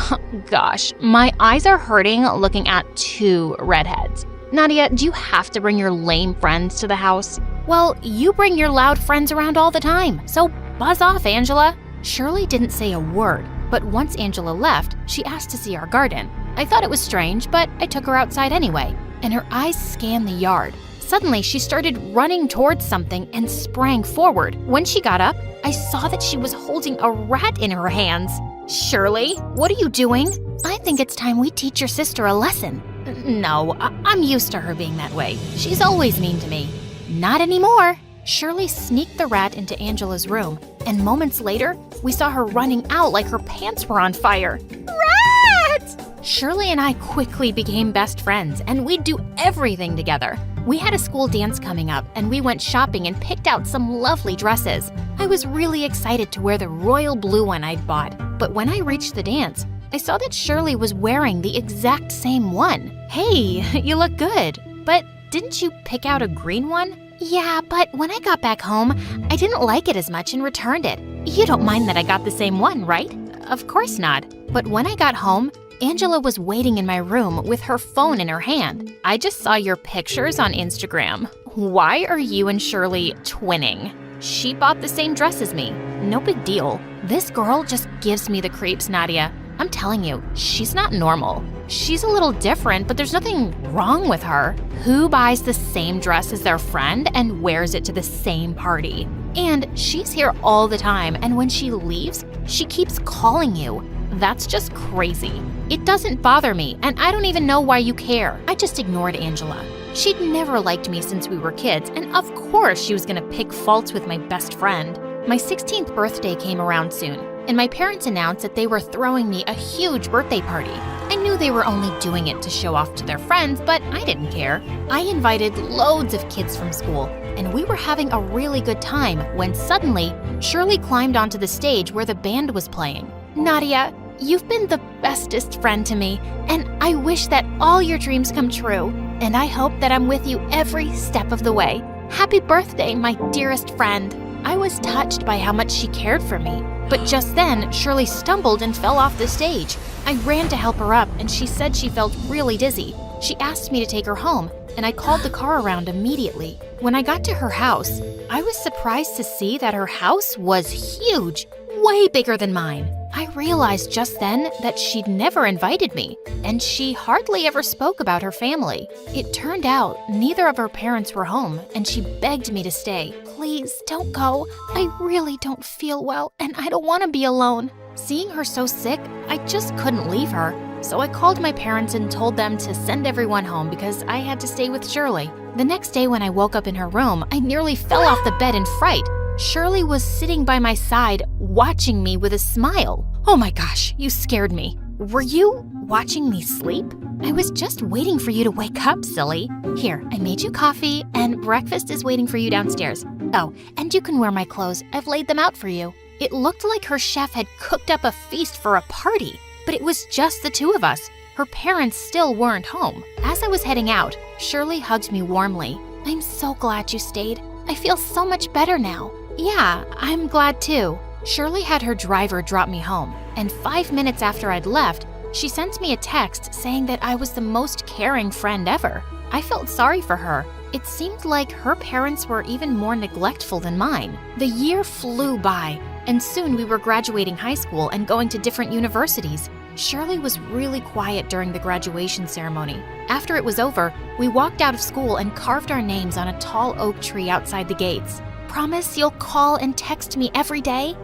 Gosh, my eyes are hurting looking at two redheads. Nadia, do you have to bring your lame friends to the house? Well, you bring your loud friends around all the time, so buzz off, Angela. Shirley didn't say a word, but once Angela left, she asked to see our garden. I thought it was strange, but I took her outside anyway, and her eyes scanned the yard. Suddenly, she started running towards something and sprang forward. When she got up, I saw that she was holding a rat in her hands. Shirley, what are you doing? I think it's time we teach your sister a lesson. No, I'm used to her being that way. She's always mean to me. Not anymore. Shirley sneaked the rat into Angela's room, and moments later, we saw her running out like her pants were on fire. Rat! Shirley and I quickly became best friends, and we'd do everything together. We had a school dance coming up, and we went shopping and picked out some lovely dresses. I was really excited to wear the royal blue one I'd bought, but when I reached the dance, I saw that Shirley was wearing the exact same one. Hey, you look good, but didn't you pick out a green one? Yeah, but when I got back home, I didn't like it as much and returned it. You don't mind that I got the same one, right? Of course not. But when I got home, Angela was waiting in my room with her phone in her hand. I just saw your pictures on Instagram. Why are you and Shirley twinning? She bought the same dress as me. No big deal. This girl just gives me the creeps, Nadia. I'm telling you, she's not normal. She's a little different, but there's nothing wrong with her. Who buys the same dress as their friend and wears it to the same party? And she's here all the time, and when she leaves, she keeps calling you. That's just crazy. It doesn't bother me, and I don't even know why you care. I just ignored Angela. She'd never liked me since we were kids, and of course she was gonna pick faults with my best friend. My 16th birthday came around soon, and my parents announced that they were throwing me a huge birthday party. I knew they were only doing it to show off to their friends, but I didn't care. I invited loads of kids from school, and we were having a really good time when suddenly, Shirley climbed onto the stage where the band was playing. Nadia, you've been the bestest friend to me, and I wish that all your dreams come true, and I hope that I'm with you every step of the way. Happy birthday, my dearest friend. I was touched by how much she cared for me, but just then, Shirley stumbled and fell off the stage. I ran to help her up, and she said she felt really dizzy. She asked me to take her home, and I called the car around immediately. When I got to her house, I was surprised to see that her house was huge, way bigger than mine. I realized just then that she'd never invited me, and she hardly ever spoke about her family. It turned out neither of her parents were home, and she begged me to stay. Please, don't go. I really don't feel well, and I don't want to be alone. Seeing her so sick, I just couldn't leave her. So I called my parents and told them to send everyone home because I had to stay with Shirley. The next day when I woke up in her room, I nearly fell off the bed in fright. Shirley was sitting by my side, watching me with a smile. Oh my gosh, you scared me. Were you watching me sleep? I was just waiting for you to wake up, silly. Here, I made you coffee, and breakfast is waiting for you downstairs. Oh, and you can wear my clothes. I've laid them out for you. It looked like her chef had cooked up a feast for a party, but it was just the two of us. Her parents still weren't home. As I was heading out, Shirley hugged me warmly. I'm so glad you stayed. I feel so much better now. Yeah, I'm glad too. Shirley had her driver drop me home, and 5 minutes after I'd left, she sent me a text saying that I was the most caring friend ever. I felt sorry for her. It seemed like her parents were even more neglectful than mine. The year flew by, and soon we were graduating high school and going to different universities. Shirley was really quiet during the graduation ceremony. After it was over, we walked out of school and carved our names on a tall oak tree outside the gates. Promise you'll call and text me every day?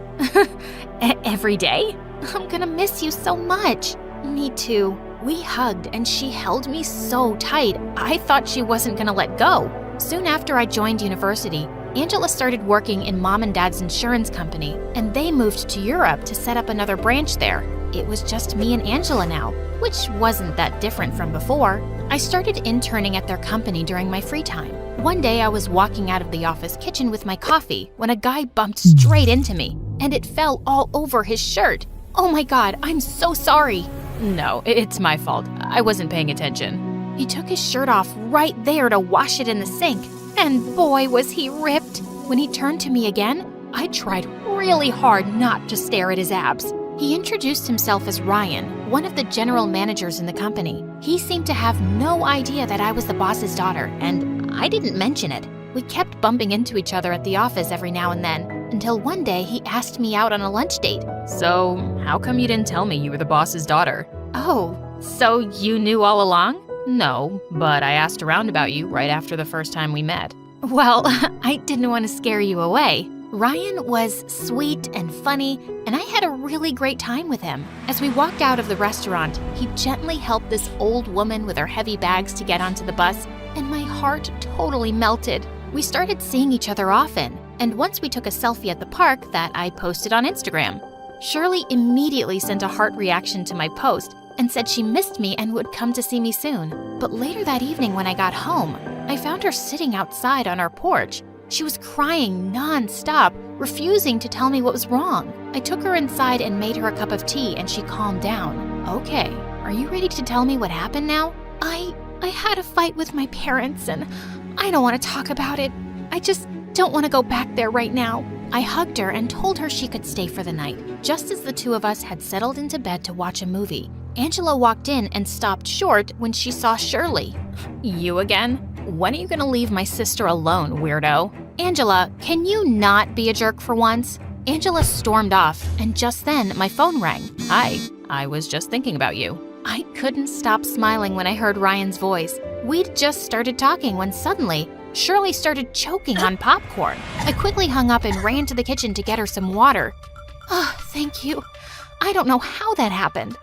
Every day? I'm gonna miss you so much. Me too. We hugged and she held me so tight, I thought she wasn't gonna let go. Soon after I joined university, Angela started working in Mom and Dad's insurance company, and they moved to Europe to set up another branch there. It was just me and Angela now, which wasn't that different from before. I started interning at their company during my free time. One day I was walking out of the office kitchen with my coffee when a guy bumped straight into me, and it fell all over his shirt. Oh my God, I'm so sorry. No, it's my fault. I wasn't paying attention. He took his shirt off right there to wash it in the sink, and boy was he ripped. When he turned to me again, I tried really hard not to stare at his abs. He introduced himself as Ryan, one of the general managers in the company. He seemed to have no idea that I was the boss's daughter, and I didn't mention it. We kept bumping into each other at the office every now and then, until one day he asked me out on a lunch date. So, how come you didn't tell me you were the boss's daughter? Oh, so you knew all along? No, but I asked around about you right after the first time we met. Well, I didn't want to scare you away. Ryan was sweet and funny, and I had a really great time with him. As we walked out of the restaurant, he gently helped this old woman with her heavy bags to get onto the bus, and my heart totally melted. We started seeing each other often, and once we took a selfie at the park that I posted on Instagram. Shirley immediately sent a heart reaction to my post and said she missed me and would come to see me soon. But later that evening when I got home, I found her sitting outside on our porch. She was crying non-stop, refusing to tell me what was wrong. I took her inside and made her a cup of tea, and she calmed down. Okay, are you ready to tell me what happened now? I had a fight with my parents, and I don't want to talk about it. I just don't want to go back there right now. I hugged her and told her she could stay for the night. Just as the two of us had settled into bed to watch a movie, Angela walked in and stopped short when she saw Shirley. You again? When are you gonna leave my sister alone, weirdo? Angela, can you not be a jerk for once? Angela stormed off, and just then my phone rang. Hi, I was just thinking about you. I couldn't stop smiling when I heard Ryan's voice. We'd just started talking when suddenly, Shirley started choking on popcorn. I quickly hung up and ran to the kitchen to get her some water. Oh, thank you. I don't know how that happened.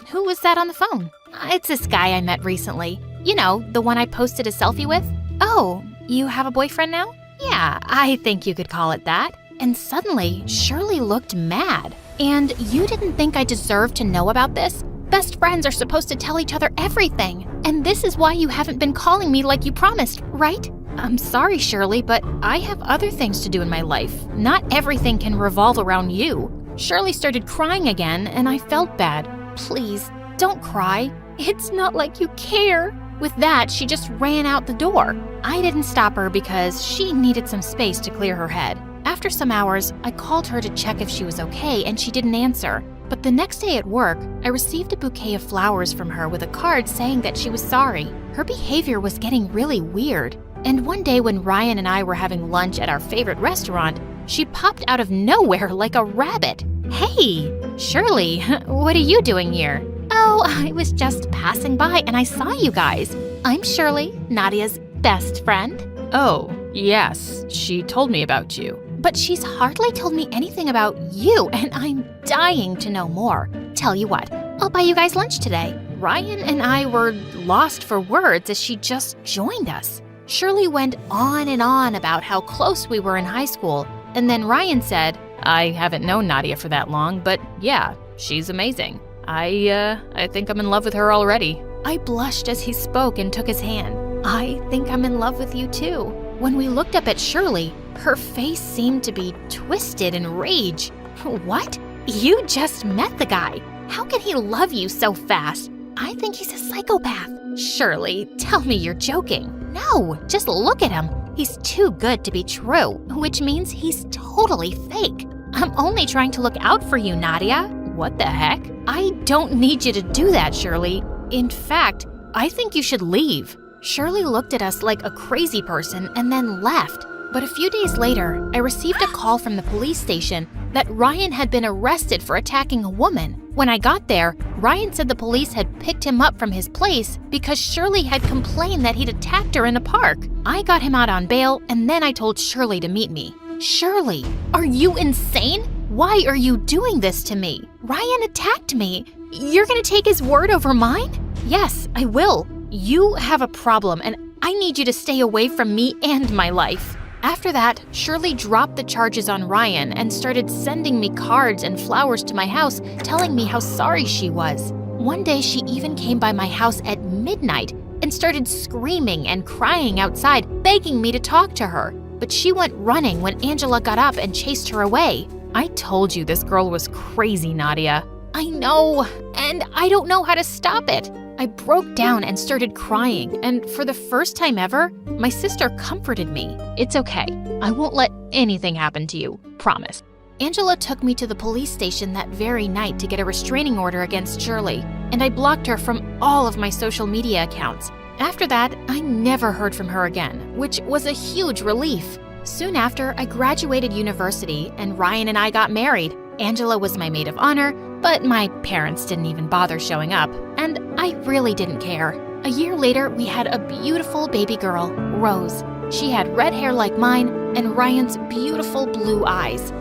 Who was that on the phone? It's this guy I met recently. You know, the one I posted a selfie with? Oh, you have a boyfriend now? Yeah, I think you could call it that. And suddenly, Shirley looked mad. And you didn't think I deserved to know about this? Best friends are supposed to tell each other everything. And this is why you haven't been calling me like you promised, right? I'm sorry, Shirley, but I have other things to do in my life. Not everything can revolve around you. Shirley started crying again, and I felt bad. Please, don't cry. It's not like you care. With that, she just ran out the door. I didn't stop her because she needed some space to clear her head. After some hours, I called her to check if she was okay, and she didn't answer. But the next day at work, I received a bouquet of flowers from her with a card saying that she was sorry. Her behavior was getting really weird. And one day when Ryan and I were having lunch at our favorite restaurant, she popped out of nowhere like a rabbit. Hey, Shirley, what are you doing here? Oh, I was just passing by and I saw you guys. I'm Shirley, Nadia's best friend. Oh, yes, she told me about you. but she's hardly told me anything about you, and I'm dying to know more. Tell you what, I'll buy you guys lunch today. Ryan and I were lost for words as she just joined us. Shirley went on and on about how close we were in high school, and then Ryan said, I haven't known Nadia for that long, but yeah, she's amazing. I think I'm in love with her already. I blushed as he spoke and took his hand. I think I'm in love with you too. When we looked up at Shirley, her face seemed to be twisted in rage. What? You just met the guy. How can he love you so fast? I think he's a psychopath. Shirley, tell me you're joking. No, just look at him. He's too good to be true, which means he's totally fake. I'm only trying to look out for you, Nadia. What the heck? I don't need you to do that, Shirley. In fact, I think you should leave. Shirley looked at us like a crazy person and then left. But a few days later, I received a call from the police station that Ryan had been arrested for attacking a woman. When I got there, Ryan said the police had picked him up from his place because Shirley had complained that he'd attacked her in a park. I got him out on bail, and then I told Shirley to meet me. Shirley, are you insane? Why are you doing this to me? Ryan attacked me. You're gonna take his word over mine? Yes, I will. You have a problem, and I need you to stay away from me and my life. After that, Shirley dropped the charges on Ryan and started sending me cards and flowers to my house, telling me how sorry she was. One day, she even came by my house at midnight and started screaming and crying outside, begging me to talk to her. But she went running when Angela got up and chased her away. I told you this girl was crazy, Nadia. I know, and I don't know how to stop it. I broke down and started crying, and for the first time ever, my sister comforted me. It's okay. I won't let anything happen to you. Promise. Angela took me to the police station that very night to get a restraining order against Shirley, and I blocked her from all of my social media accounts. After that, I never heard from her again, which was a huge relief. Soon after, I graduated university, and Ryan and I got married. Angela was my maid of honor, but my parents didn't even bother showing up, and I really didn't care. A year later, we had a beautiful baby girl, Rose. She had red hair like mine and Ryan's beautiful blue eyes.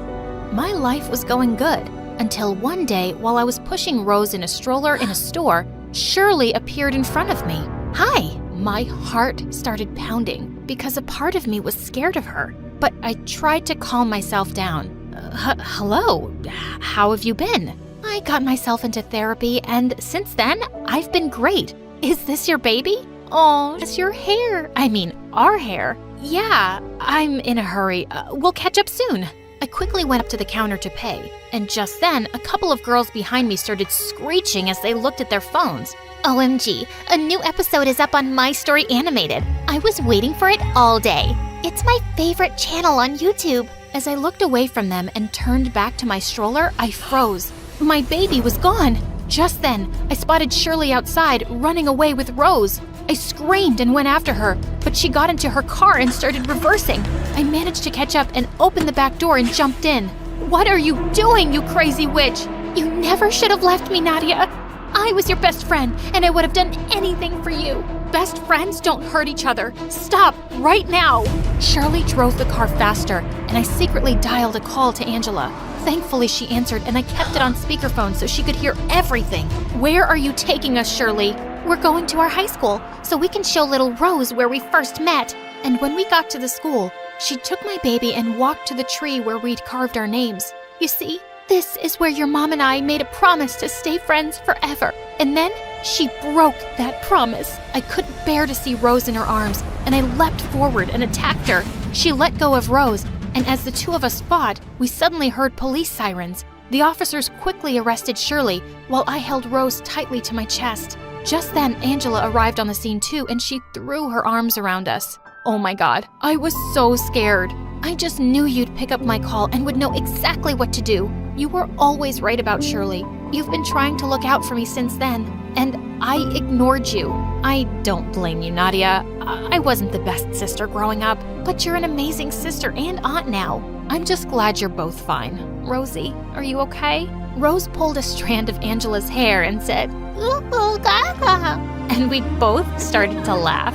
My life was going good until one day, while I was pushing Rose in a stroller in a store, Shirley appeared in front of me. Hi! My heart started pounding because a part of me was scared of her, but I tried to calm myself down. Hello, how have you been? I got myself into therapy, and since then, I've been great. Is this your baby? Oh, it's your hair. I mean, our hair. Yeah, I'm in a hurry. We'll catch up soon. I quickly went up to the counter to pay, and just then, a couple of girls behind me started screeching as they looked at their phones. OMG, a new episode is up on My Story Animated. I was waiting for it all day. It's my favorite channel on YouTube. As I looked away from them and turned back to my stroller, I froze. My baby was gone. Just then, I spotted Shirley outside, running away with Rose. I screamed and went after her, but she got into her car and started reversing. I managed to catch up and opened the back door and jumped in. What are you doing, you crazy witch? You never should have left me, Nadia. I was your best friend, and I would have done anything for you. Best friends don't hurt each other. Stop right now. Shirley drove the car faster, and I secretly dialed a call to Angela. Thankfully, she answered, and I kept it on speakerphone so she could hear everything. Where are you taking us, Shirley? We're going to our high school, so we can show little Rose where we first met. And when we got to the school, she took my baby and walked to the tree where we'd carved our names. You see, this is where your mom and I made a promise to stay friends forever. And then she broke that promise. I couldn't bear to see Rose in her arms, and I leapt forward and attacked her. She let go of Rose, and as the two of us fought, we suddenly heard police sirens. The officers quickly arrested Shirley, while I held Rose tightly to my chest. Just then, Angela arrived on the scene too, and she threw her arms around us. Oh my God, I was so scared. I just knew you'd pick up my call and would know exactly what to do. You were always right about Shirley. You've been trying to look out for me since then, and I ignored you. I don't blame you, Nadia. I wasn't the best sister growing up, but you're an amazing sister and aunt now. I'm just glad you're both fine. Rosie, are you okay? Rose pulled a strand of Angela's hair and said, "Ooh, gaga," and we both started to laugh.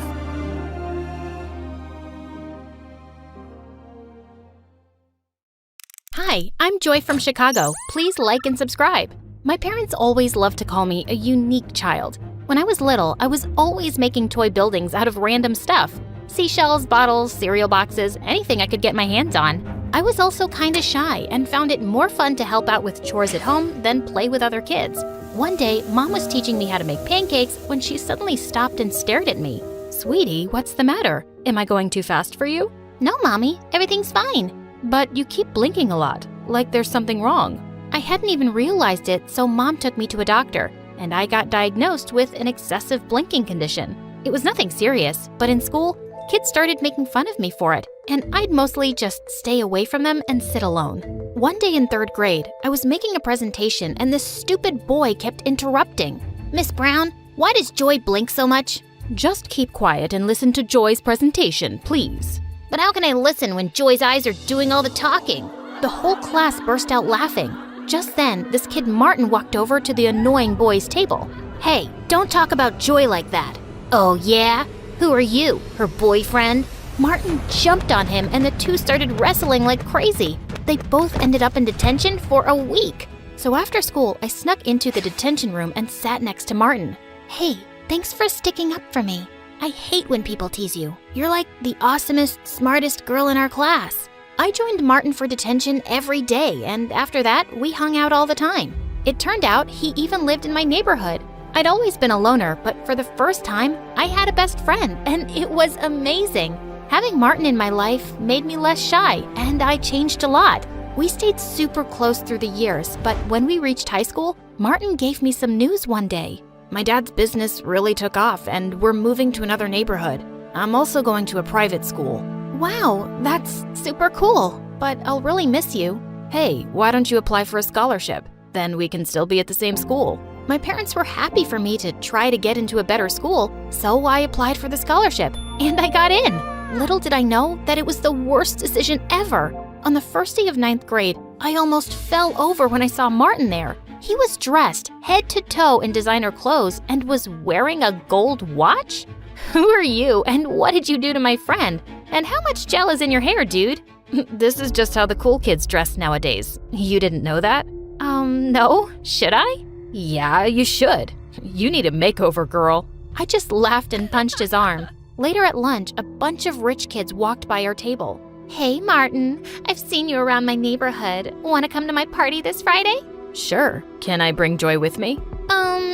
Hi, I'm Joy from Chicago. Please like and subscribe. My parents always loved to call me a unique child. When I was little, I was always making toy buildings out of random stuff. Seashells, bottles, cereal boxes, anything I could get my hands on. I was also kinda shy and found it more fun to help out with chores at home than play with other kids. One day, Mom was teaching me how to make pancakes when she suddenly stopped and stared at me. Sweetie, what's the matter? Am I going too fast for you? No, Mommy, everything's fine. But you keep blinking a lot, like there's something wrong. I hadn't even realized it, so Mom took me to a doctor, and I got diagnosed with an excessive blinking condition. It was nothing serious, but in school, kids started making fun of me for it, and I'd mostly just stay away from them and sit alone. One day in 3rd grade, I was making a presentation and this stupid boy kept interrupting. Miss Brown, why does Joy blink so much? Just keep quiet and listen to Joy's presentation, please. But how can I listen when Joy's eyes are doing all the talking? The whole class burst out laughing. Just then, this kid Martin walked over to the annoying boy's table. Hey, don't talk about Joy like that. Oh yeah? Who are you, her boyfriend? Martin jumped on him and the two started wrestling like crazy. They both ended up in detention for a week. So after school, I snuck into the detention room and sat next to Martin. Hey, thanks for sticking up for me. I hate when people tease you. You're like the awesomest, smartest girl in our class. I joined Martin for detention every day, and after that, we hung out all the time. It turned out he even lived in my neighborhood. I'd always been a loner, but for the first time, I had a best friend, and it was amazing. Having Martin in my life made me less shy, and I changed a lot. We stayed super close through the years, but when we reached high school, Martin gave me some news one day. My dad's business really took off, and we're moving to another neighborhood. I'm also going to a private school. Wow, that's super cool, but I'll really miss you. Hey, why don't you apply for a scholarship? Then we can still be at the same school. My parents were happy for me to try to get into a better school, so I applied for the scholarship, and I got in. Little did I know that it was the worst decision ever. On the first day of 9th grade, I almost fell over when I saw Martin there. He was dressed head to toe in designer clothes and was wearing a gold watch? Who are you and what did you do to my friend? And how much gel is in your hair, dude? This is just how the cool kids dress nowadays. You didn't know that? No. Should I? Yeah, you should. You need a makeover, girl. I just laughed and punched his arm. Later at lunch, a bunch of rich kids walked by our table. Hey, Martin, I've seen you around my neighborhood. Want to come to my party this Friday? Sure. Can I bring Joy with me?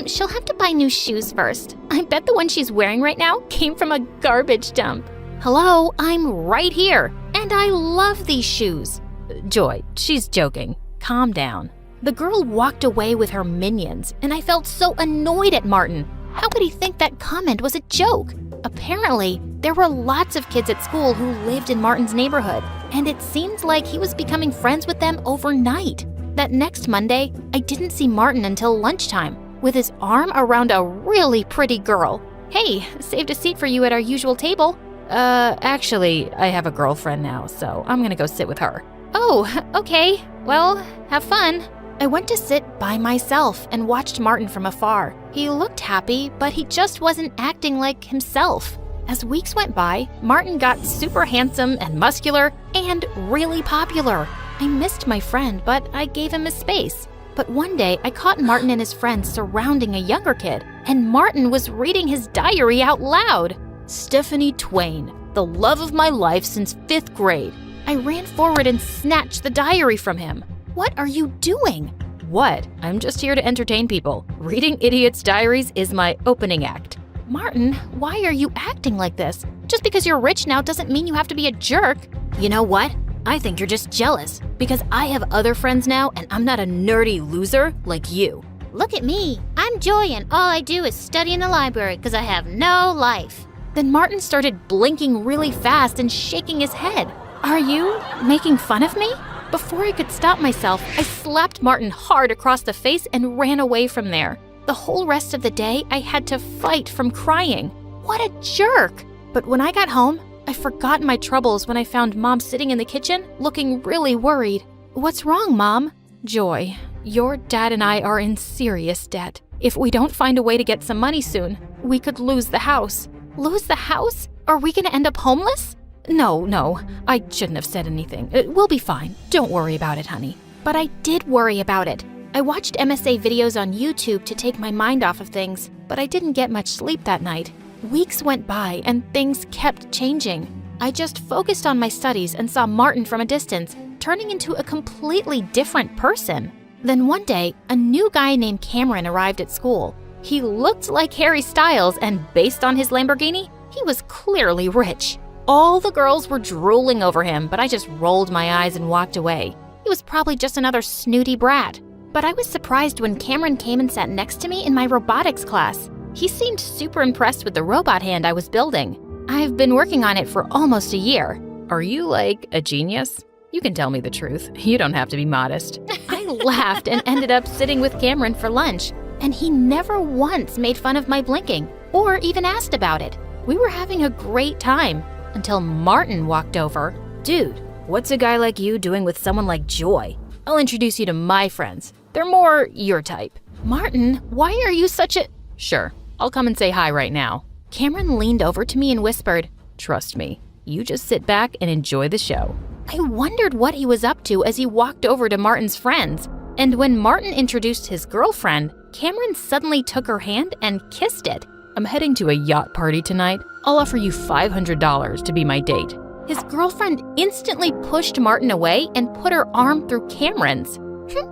She'll have to buy new shoes first. I bet the one she's wearing right now came from a garbage dump. Hello, I'm right here, and I love these shoes. Joy, she's joking. Calm down. The girl walked away with her minions, and I felt so annoyed at Martin. How could he think that comment was a joke? Apparently, there were lots of kids at school who lived in Martin's neighborhood, and it seemed like he was becoming friends with them overnight. That next Monday, I didn't see Martin until lunchtime, with his arm around a really pretty girl. Hey, saved a seat for you at our usual table. Actually, I have a girlfriend now, so I'm gonna go sit with her. Oh, okay. Well, have fun. I went to sit by myself and watched Martin from afar. He looked happy, but he just wasn't acting like himself. As weeks went by, Martin got super handsome and muscular and really popular. I missed my friend, but I gave him his space. But one day, I caught Martin and his friends surrounding a younger kid, and Martin was reading his diary out loud. Stephanie Twain, the love of my life since 5th grade. I ran forward and snatched the diary from him. What are you doing? What? I'm just here to entertain people. Reading idiots' diaries is my opening act. Martin, why are you acting like this? Just because you're rich now doesn't mean you have to be a jerk. You know what? I think you're just jealous because I have other friends now and I'm not a nerdy loser like you. Look at me. I'm Joy and all I do is study in the library because I have no life. Then Martin started blinking really fast and shaking his head. Are you making fun of me? Before I could stop myself, I slapped Martin hard across the face and ran away from there. The whole rest of the day, I had to fight from crying. What a jerk! But when I got home, I forgot my troubles when I found Mom sitting in the kitchen, looking really worried. What's wrong, Mom? Joy, your dad and I are in serious debt. If we don't find a way to get some money soon, we could lose the house. Lose the house? Are we gonna end up homeless? No, I shouldn't have said anything. We'll be fine. Don't worry about it, honey. But I did worry about it. I watched MSA videos on YouTube to take my mind off of things, but I didn't get much sleep that night. Weeks went by and things kept changing. I just focused on my studies and saw Martin from a distance, turning into a completely different person. Then one day, a new guy named Cameron arrived at school. He looked like Harry Styles, and based on his Lamborghini, he was clearly rich. All the girls were drooling over him, but I just rolled my eyes and walked away. He was probably just another snooty brat. But I was surprised when Cameron came and sat next to me in my robotics class. He seemed super impressed with the robot hand I was building. I've been working on it for almost a year. Are you like a genius? You can tell me the truth. You don't have to be modest. I laughed and ended up sitting with Cameron for lunch, and he never once made fun of my blinking or even asked about it. We were having a great time until Martin walked over. Dude, what's a guy like you doing with someone like Joy? I'll introduce you to my friends. They're more your type. Martin, why are you such a... Sure, I'll come and say hi right now. Cameron leaned over to me and whispered, Trust me, you just sit back and enjoy the show. I wondered what he was up to as he walked over to Martin's friends. And when Martin introduced his girlfriend, Cameron suddenly took her hand and kissed it. I'm heading to a yacht party tonight. I'll offer you $500 to be my date. His girlfriend instantly pushed Martin away and put her arm through Cameron's.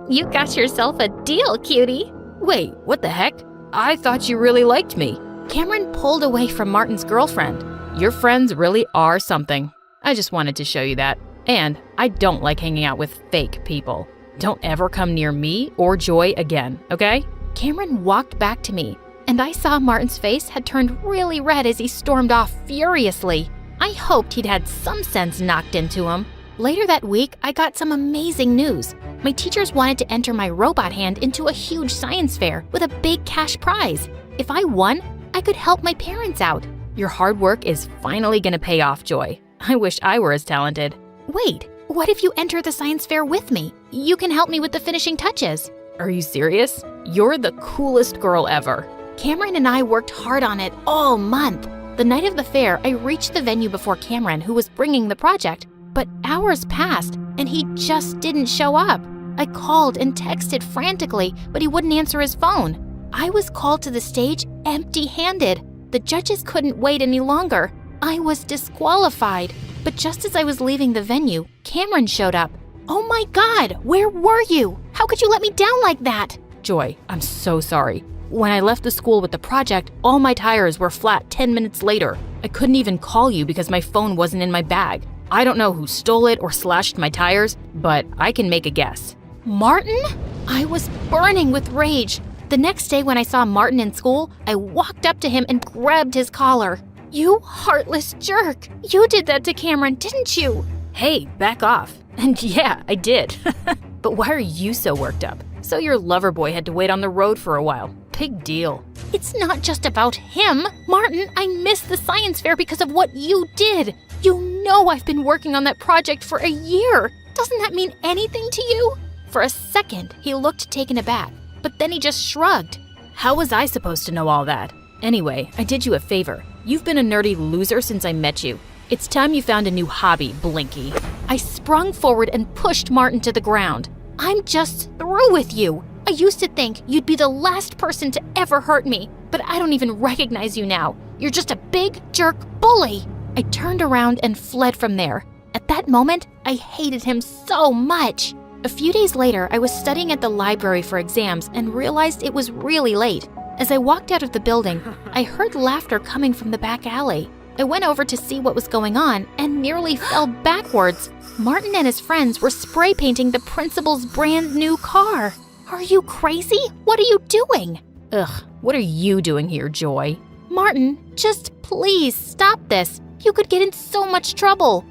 You got yourself a deal, cutie. Wait, what the heck? I thought you really liked me. Cameron pulled away from Martin's girlfriend. Your friends really are something. I just wanted to show you that. And I don't like hanging out with fake people. Don't ever come near me or Joy again, okay? Cameron walked back to me, and I saw Martin's face had turned really red as he stormed off furiously. I hoped he'd had some sense knocked into him. Later that week, I got some amazing news. My teachers wanted to enter my robot hand into a huge science fair with a big cash prize. If I won, I could help my parents out. Your hard work is finally gonna pay off, Joy. I wish I were as talented. Wait, what if you enter the science fair with me? You can help me with the finishing touches. Are you serious? You're the coolest girl ever. Cameron and I worked hard on it all month. The night of the fair, I reached the venue before Cameron, who was bringing the project, but hours passed and he just didn't show up. I called and texted frantically, but he wouldn't answer his phone. I was called to the stage empty-handed. The judges couldn't wait any longer. I was disqualified. But just as I was leaving the venue, Cameron showed up. Oh my God, where were you? How could you let me down like that? Joy, I'm so sorry. When I left the school with the project, all my tires were flat 10 minutes later. I couldn't even call you because my phone wasn't in my bag. I don't know who stole it or slashed my tires, but I can make a guess. Martin? I was burning with rage. The next day when I saw Martin in school, I walked up to him and grabbed his collar. You heartless jerk! You did that to Cameron, didn't you? Hey, back off. And yeah, I did. But why are you so worked up? So your lover boy had to wait on the road for a while. Big deal. It's not just about him. Martin, I missed the science fair because of what you did. You know I've been working on that project for a year. Doesn't that mean anything to you? For a second, he looked taken aback, but then he just shrugged. How was I supposed to know all that? Anyway, I did you a favor. You've been a nerdy loser since I met you. It's time you found a new hobby, Blinky. I sprung forward and pushed Martin to the ground. I'm just through with you. I used to think you'd be the last person to ever hurt me, but I don't even recognize you now. You're just a big jerk bully. I turned around and fled from there. At that moment, I hated him so much. A few days later, I was studying at the library for exams and realized it was really late. As I walked out of the building, I heard laughter coming from the back alley. I went over to see what was going on and nearly fell backwards. Martin and his friends were spray painting the principal's brand new car. Are you crazy? What are you doing? Ugh, what are you doing here, Joy? Martin, just please stop this. You could get in so much trouble.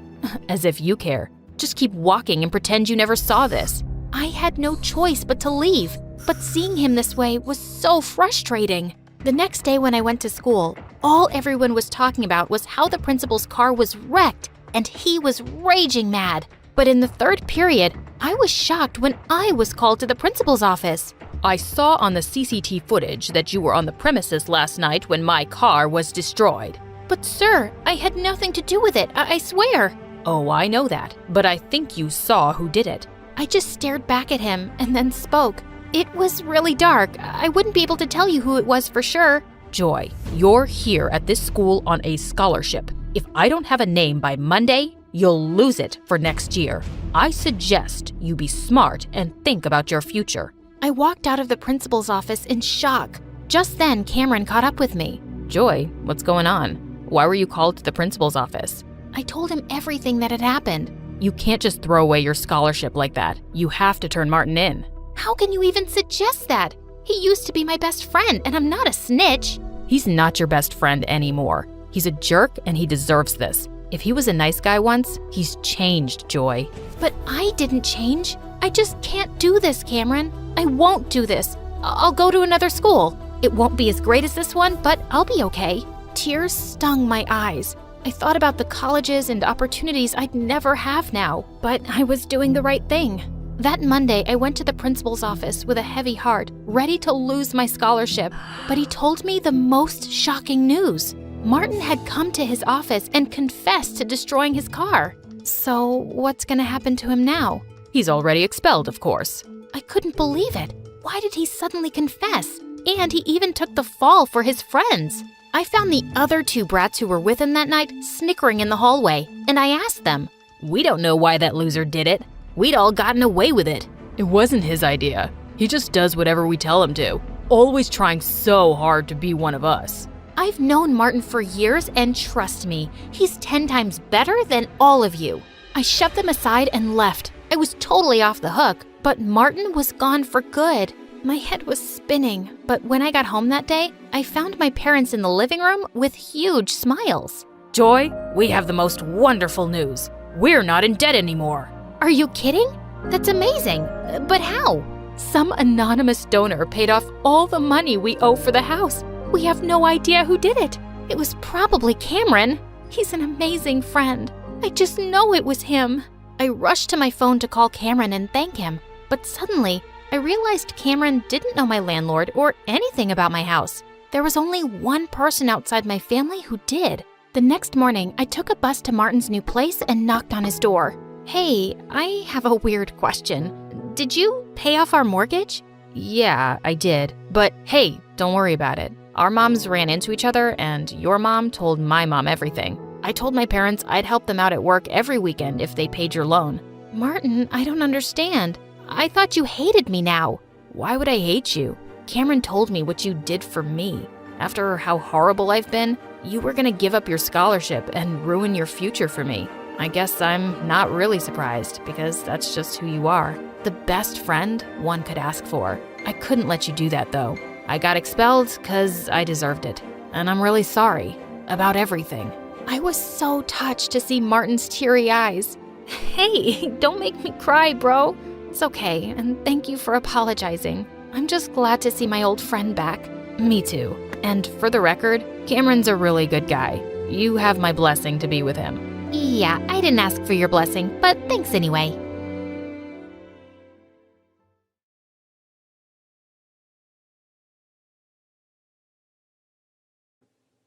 As if you care. Just keep walking and pretend you never saw this. I had no choice but to leave, but seeing him this way was so frustrating. The next day when I went to school, all everyone was talking about was how the principal's car was wrecked, and he was raging mad. But in the third period, I was shocked when I was called to the principal's office. I saw on the CCTV footage that you were on the premises last night when my car was destroyed. But sir, I had nothing to do with it, I swear. Oh, I know that, but I think you saw who did it. I just stared back at him and then spoke. It was really dark. I wouldn't be able to tell you who it was for sure. Joy, you're here at this school on a scholarship. If I don't have a name by Monday, you'll lose it for next year. I suggest you be smart and think about your future. I walked out of the principal's office in shock. Just then, Cameron caught up with me. Joy, what's going on? Why were you called to the principal's office? I told him everything that had happened. You can't just throw away your scholarship like that. You have to turn Martin in. How can you even suggest that? He used to be my best friend, and I'm not a snitch. He's not your best friend anymore. He's a jerk, and he deserves this. If he was a nice guy once, he's changed, Joy. But I didn't change. I just can't do this, Cameron. I won't do this. I'll go to another school. It won't be as great as this one, but I'll be okay. Tears stung my eyes. I thought about the colleges and opportunities I'd never have now, but I was doing the right thing. That Monday, I went to the principal's office with a heavy heart, ready to lose my scholarship. But he told me the most shocking news. Martin had come to his office and confessed to destroying his car. So what's gonna happen to him now? He's already expelled, of course. I couldn't believe it. Why did he suddenly confess? And he even took the fall for his friends. I found the other two brats who were with him that night snickering in the hallway, and I asked them, "We don't know why that loser did it. We'd all gotten away with it. It wasn't his idea. He just does whatever we tell him to, always trying so hard to be one of us." I've known Martin for years, and trust me, he's 10 times better than all of you. I shoved them aside and left. I was totally off the hook, but Martin was gone for good. My head was spinning, but when I got home that day, I found my parents in the living room with huge smiles. Joy, we have the most wonderful news. We're not in debt anymore. Are you kidding? That's amazing. But how? Some anonymous donor paid off all the money we owe for the house. We have no idea who did it. It was probably Cameron. He's an amazing friend. I just know it was him. I rushed to my phone to call Cameron and thank him, but suddenly, I realized Cameron didn't know my landlord or anything about my house. There was only one person outside my family who did. The next morning, I took a bus to Martin's new place and knocked on his door. Hey, I have a weird question. Did you pay off our mortgage? Yeah, I did. But hey, don't worry about it. Our moms ran into each other, and your mom told my mom everything. I told my parents I'd help them out at work every weekend if they paid your loan. Martin, I don't understand. I thought you hated me now. Why would I hate you? Cameron told me what you did for me. After how horrible I've been, you were gonna give up your scholarship and ruin your future for me. I guess I'm not really surprised, because that's just who you are. The best friend one could ask for. I couldn't let you do that, though. I got expelled because I deserved it. And I'm really sorry about everything. I was so touched to see Martin's teary eyes. Hey, don't make me cry, bro. It's okay, and thank you for apologizing. I'm just glad to see my old friend back. Me too. And for the record, Cameron's a really good guy. You have my blessing to be with him. Yeah, I didn't ask for your blessing, but thanks anyway.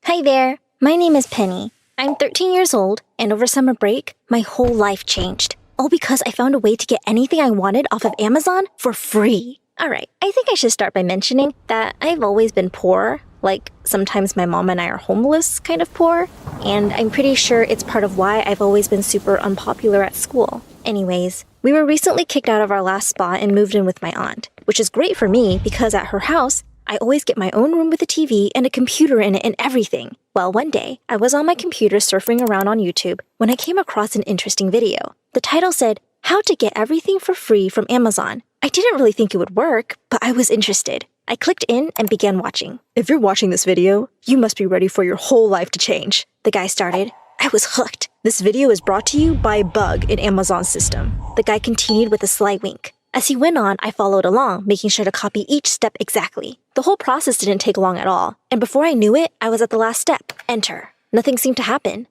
Hi there, my name is Penny. I'm 13 years old, and over summer break, my whole life changed. All because I found a way to get anything I wanted off of Amazon for free. Alright, I think I should start by mentioning that I've always been poor. Like, sometimes my mom and I are homeless, kind of poor. And I'm pretty sure it's part of why I've always been super unpopular at school. Anyways, we were recently kicked out of our last spot and moved in with my aunt, which is great for me because at her house, I always get my own room with a TV and a computer in it and everything. Well, one day, I was on my computer surfing around on YouTube when I came across an interesting video. The title said, "How to Get Everything for Free from Amazon." I didn't really think it would work, but I was interested. I clicked in and began watching. "If you're watching this video, you must be ready for your whole life to change," the guy started. I was hooked. "This video is brought to you by a bug in Amazon's system." The guy continued with a sly wink. As he went on, I followed along, making sure to copy each step exactly. The whole process didn't take long at all, and before I knew it, I was at the last step. Enter. Nothing seemed to happen.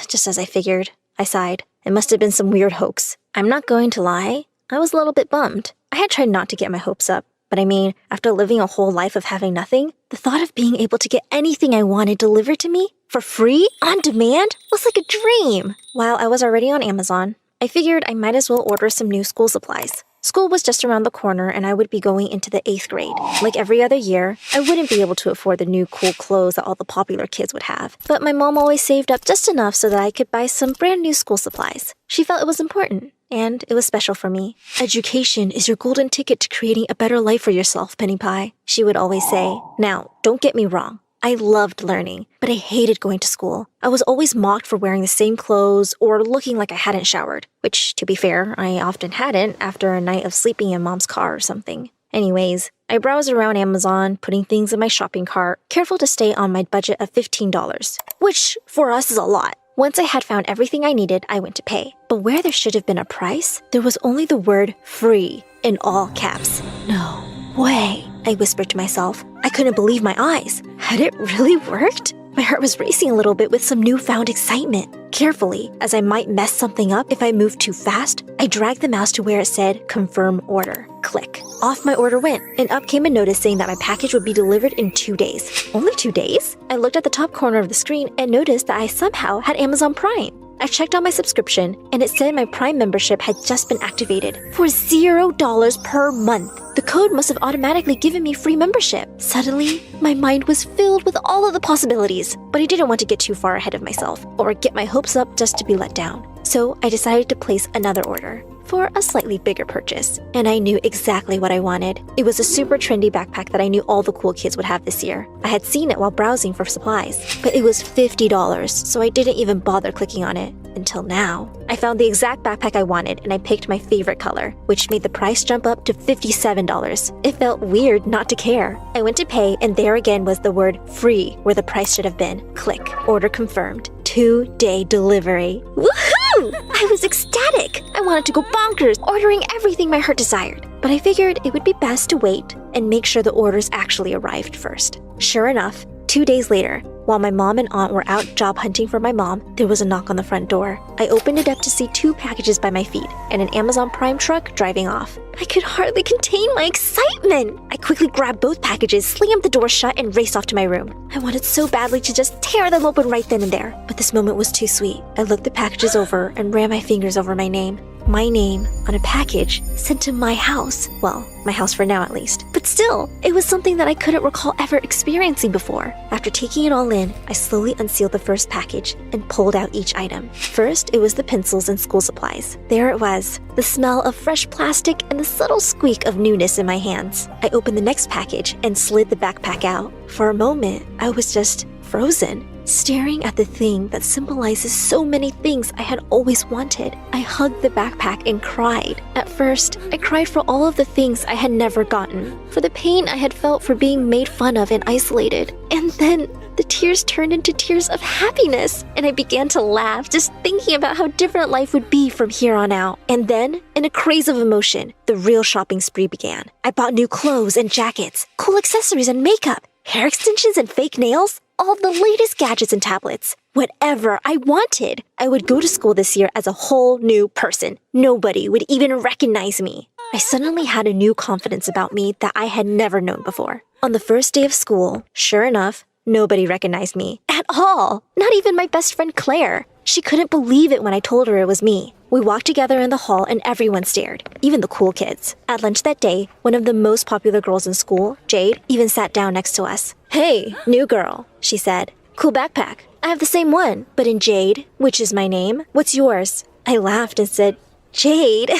Just as I figured. I sighed. It must have been some weird hoax. I'm not going to lie. I was a little bit bummed. I had tried not to get my hopes up, but I mean, after living a whole life of having nothing, the thought of being able to get anything I wanted delivered to me for free, on demand, was like a dream. While I was already on Amazon, I figured I might as well order some new school supplies. School was just around the corner and I would be going into the 8th grade. Like every other year, I wouldn't be able to afford the new cool clothes that all the popular kids would have. But my mom always saved up just enough so that I could buy some brand new school supplies. She felt it was important, and it was special for me. Education is your golden ticket to creating a better life for yourself, Penny Pie, she would always say. Now, don't get me wrong. I loved learning, but I hated going to school. I was always mocked for wearing the same clothes or looking like I hadn't showered, which, to be fair, I often hadn't after a night of sleeping in Mom's car or something. Anyways, I browsed around Amazon, putting things in my shopping cart, careful to stay on my budget of $15, which for us is a lot. Once I had found everything I needed, I went to pay. But where there should have been a price, there was only the word free in all caps. No way, I whispered to myself. I couldn't believe my eyes. Had it really worked? My heart was racing a little bit with some newfound excitement. Carefully, as I might mess something up if I moved too fast, I dragged the mouse to where it said, confirm order. Click. Off my order went, and up came a notice saying that my package would be delivered in 2 days. Only 2 days? I looked at the top corner of the screen and noticed that I somehow had Amazon Prime. I checked on my subscription, and it said my Prime membership had just been activated for $0 per month. The code must have automatically given me free membership. Suddenly, my mind was filled with all of the possibilities, but I didn't want to get too far ahead of myself or get my hopes up just to be let down. So I decided to place another order for a slightly bigger purchase, and I knew exactly what I wanted. It was a super trendy backpack that I knew all the cool kids would have this year. I had seen it while browsing for supplies, but it was $50, so I didn't even bother clicking on it. Until now. I found the exact backpack I wanted, and I picked my favorite color, which made the price jump up to $57. It felt weird not to care. I went to pay, and there again was the word free where the price should have been. Click. Order confirmed. 2-day delivery. Woohoo! I was ecstatic. I wanted to go bonkers, ordering everything my heart desired. But I figured it would be best to wait and make sure the orders actually arrived first. Sure enough, 2 days later, while my mom and aunt were out job hunting for my mom, there was a knock on the front door. I opened it up to see 2 packages by my feet and an Amazon Prime truck driving off. I could hardly contain my excitement. I quickly grabbed both packages, slammed the door shut, and raced off to my room. I wanted so badly to just tear them open right then and there, but this moment was too sweet. I looked the packages over and ran my fingers over my name. My name on a package sent to my house. Well, my house for now at least. But still, it was something that I couldn't recall ever experiencing before. After taking it all in, I slowly unsealed the first package and pulled out each item. First, it was the pencils and school supplies. There it was, the smell of fresh plastic and the subtle squeak of newness in my hands. I opened the next package and slid the backpack out. For a moment, I was just frozen, staring at the thing that symbolizes so many things I had always wanted. I hugged the backpack and cried. At first, I cried for all of the things I had never gotten, for the pain I had felt for being made fun of and isolated. And then the tears turned into tears of happiness, and I began to laugh just thinking about how different life would be from here on out. And then, in a craze of emotion, the real shopping spree began. I bought new clothes and jackets, cool accessories and makeup, hair extensions and fake nails, all the latest gadgets and tablets. Whatever I wanted. I would go to school this year as a whole new person. Nobody would even recognize me. I suddenly had a new confidence about me that I had never known before. On the first day of school, sure enough, nobody recognized me at all. Not even my best friend Claire. She couldn't believe it when I told her it was me. We walked together in the hall and everyone stared, even the cool kids. At lunch that day, one of the most popular girls in school, Jade, even sat down next to us. "Hey, new girl," she said. "Cool backpack. I have the same one, but in Jade, which is my name. What's yours?" I laughed and said, "Jade."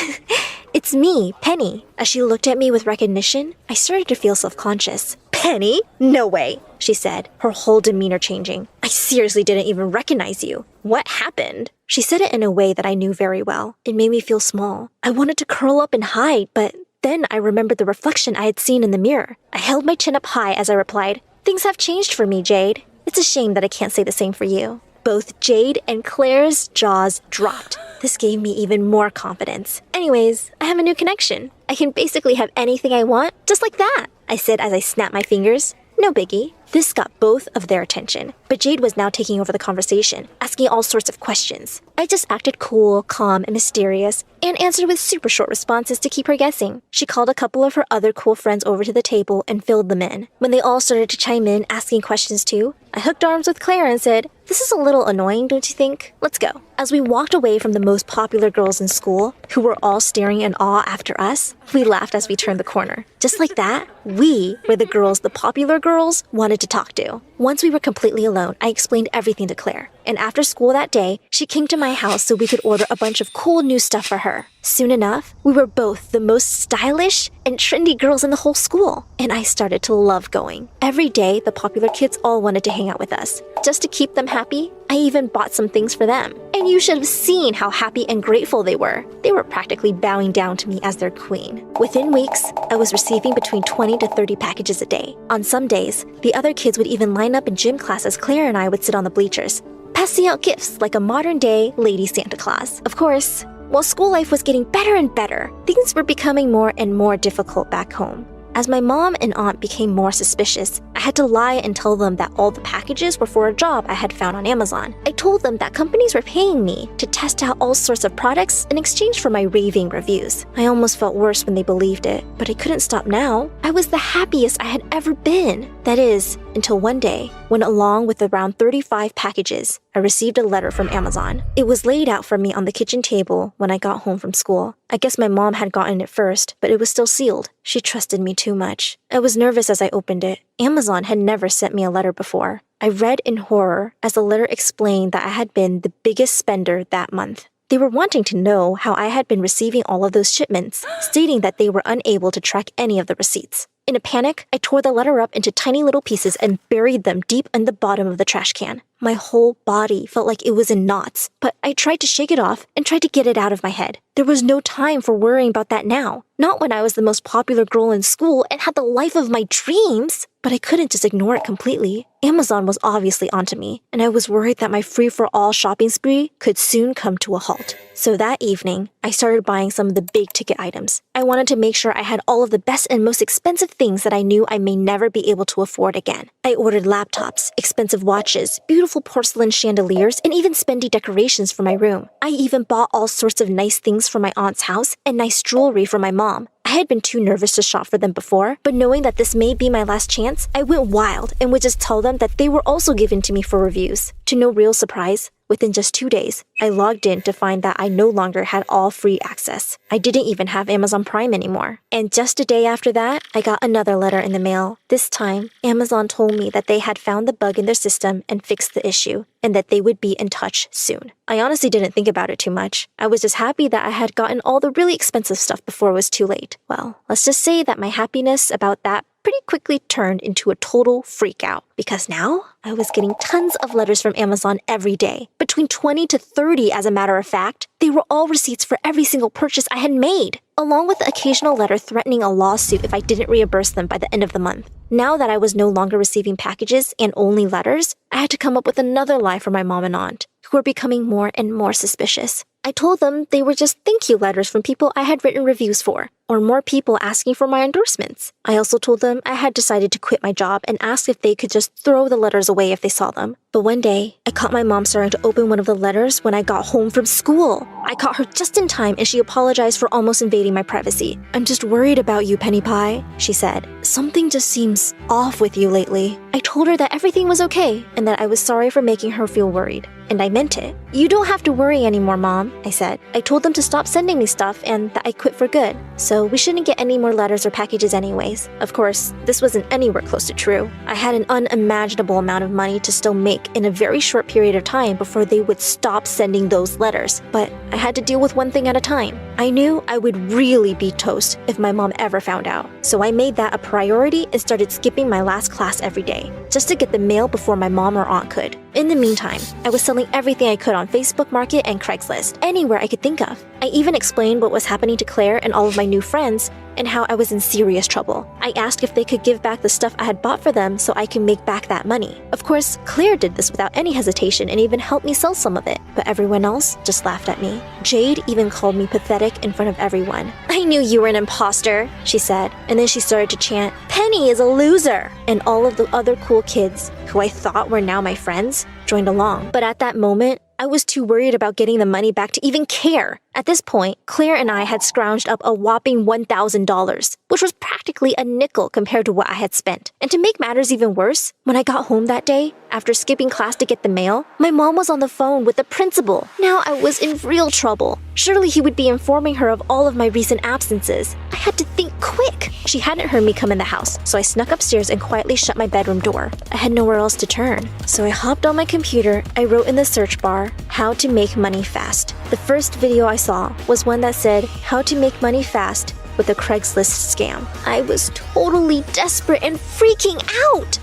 "It's me, Penny." As she looked at me with recognition, I started to feel self-conscious. "Penny? No way," she said, her whole demeanor changing. "I seriously didn't even recognize you. What happened?" She said it in a way that I knew very well. It made me feel small. I wanted to curl up and hide, but then I remembered the reflection I had seen in the mirror. I held my chin up high as I replied, "Things have changed for me, Jade. It's a shame that I can't say the same for you." Both Jade and Claire's jaws dropped. This gave me even more confidence. "Anyways, I have a new connection. I can basically have anything I want, just like that," I said as I snapped my fingers. "No biggie. This got both of their attention, but Jade was now taking over the conversation, asking all sorts of questions. I just acted cool, calm, and mysterious, and answered with super short responses to keep her guessing. She called a couple of her other cool friends over to the table and filled them in. When they all started to chime in, asking questions too, I hooked arms with Claire and said, "This is a little annoying, don't you think? Let's go." As we walked away from the most popular girls in school, who were all staring in awe after us, we laughed as we turned the corner. Just like that, we were the girls the popular girls wanted to talk to. Once we were completely alone, I explained everything to Claire. And after school that day, she came to my house so we could order a bunch of cool new stuff for her. Soon enough, we were both the most stylish and trendy girls in the whole school, and I started to love going. Every day, the popular kids all wanted to hang out with us. Just to keep them happy, I even bought some things for them. And you should have seen how happy and grateful they were. They were practically bowing down to me as their queen. Within weeks, I was receiving between 20 to 30 packages a day. On some days, the other kids would even line up in gym class as Claire and I would sit on the bleachers, passing out gifts like a modern-day Lady Santa Claus. Of course, while school life was getting better and better, things were becoming more and more difficult back home. As my mom and aunt became more suspicious, I had to lie and tell them that all the packages were for a job I had found on Amazon. I told them that companies were paying me to test out all sorts of products in exchange for my raving reviews. I almost felt worse when they believed it, but I couldn't stop now. I was the happiest I had ever been. That is, until one day, when along with around 35 packages, I received a letter from Amazon. It was laid out for me on the kitchen table when I got home from school. I guess my mom had gotten it first, but it was still sealed. She trusted me too much. I was nervous as I opened it. Amazon had never sent me a letter before. I read in horror as the letter explained that I had been the biggest spender that month. They were wanting to know how I had been receiving all of those shipments, stating that they were unable to track any of the receipts. In a panic, I tore the letter up into tiny little pieces and buried them deep in the bottom of the trash can. My whole body felt like it was in knots, but I tried to shake it off and tried to get it out of my head. There was no time for worrying about that now. Not when I was the most popular girl in school and had the life of my dreams. But I couldn't just ignore it completely. Amazon was obviously onto me, and I was worried that my free-for-all shopping spree could soon come to a halt. So that evening, I started buying some of the big-ticket items. I wanted to make sure I had all of the best and most expensive things that I knew I may never be able to afford again. I ordered laptops, expensive watches, beautiful porcelain chandeliers, and even spendy decorations for my room. I even bought all sorts of nice things for my aunt's house and nice jewelry for my mom. I had been too nervous to shop for them before, but knowing that this may be my last chance, I went wild and would just tell them that they were also given to me for reviews. To no real surprise, within just 2 days, I logged in to find that I no longer had all free access. I didn't even have Amazon Prime anymore. And just a day after that, I got another letter in the mail. This time, Amazon told me that they had found the bug in their system and fixed the issue, and that they would be in touch soon. I honestly didn't think about it too much. I was just happy that I had gotten all the really expensive stuff before it was too late. Well, let's just say that my happiness about that pretty quickly turned into a total freak out, because now I was getting tons of letters from Amazon every day. Between 20 to 30, as a matter of fact. They were all receipts for every single purchase I had made, along with the occasional letter threatening a lawsuit if I didn't reimburse them by the end of the month. Now that I was no longer receiving packages and only letters, I had to come up with another lie for my mom and aunt, who were becoming more and more suspicious. I told them they were just thank you letters from people I had written reviews for, or more people asking for my endorsements. I also told them I had decided to quit my job and asked if they could just throw the letters away if they saw them. But one day, I caught my mom starting to open one of the letters when I got home from school. I caught her just in time and she apologized for almost invading my privacy. "I'm just worried about you, Penny Pie," she said. "Something just seems off with you lately." I told her that everything was okay and that I was sorry for making her feel worried. And I meant it. "You don't have to worry anymore, Mom," I said. I told them to stop sending me stuff and that I quit for good. So we shouldn't get any more letters or packages anyways. Of course, this wasn't anywhere close to true. I had an unimaginable amount of money to still make in a very short period of time before they would stop sending those letters. But I had to deal with one thing at a time. I knew I would really be toast if my mom ever found out. So I made that a priority and started skipping my last class every day, just to get the mail before my mom or aunt could. In the meantime, I was selling everything I could on Facebook Market and Craigslist, anywhere I could think of. I even explained what was happening to Claire and all of my new friends, and how I was in serious trouble. I asked if they could give back the stuff I had bought for them so I can make back that money. Of course, Claire did this without any hesitation and even helped me sell some of it, but everyone else just laughed at me. Jade even called me pathetic in front of everyone. "I knew you were an imposter," she said, and then she started to chant, "Penny is a loser!" And all of the other cool kids, who I thought were now my friends, joined along. But at that moment, I was too worried about getting the money back to even care. At this point, Claire and I had scrounged up a whopping $1,000, which was practically a nickel compared to what I had spent. And to make matters even worse, when I got home that day, after skipping class to get the mail, my mom was on the phone with the principal. Now I was in real trouble. Surely he would be informing her of all of my recent absences. I had to think quick. She hadn't heard me come in the house, so I snuck upstairs and quietly shut my bedroom door. I had nowhere else to turn. So I hopped on my computer, I wrote in the search bar, "How to make money fast." The first video I saw was one that said, "How to make money fast with a Craigslist scam." I was totally desperate and freaking out.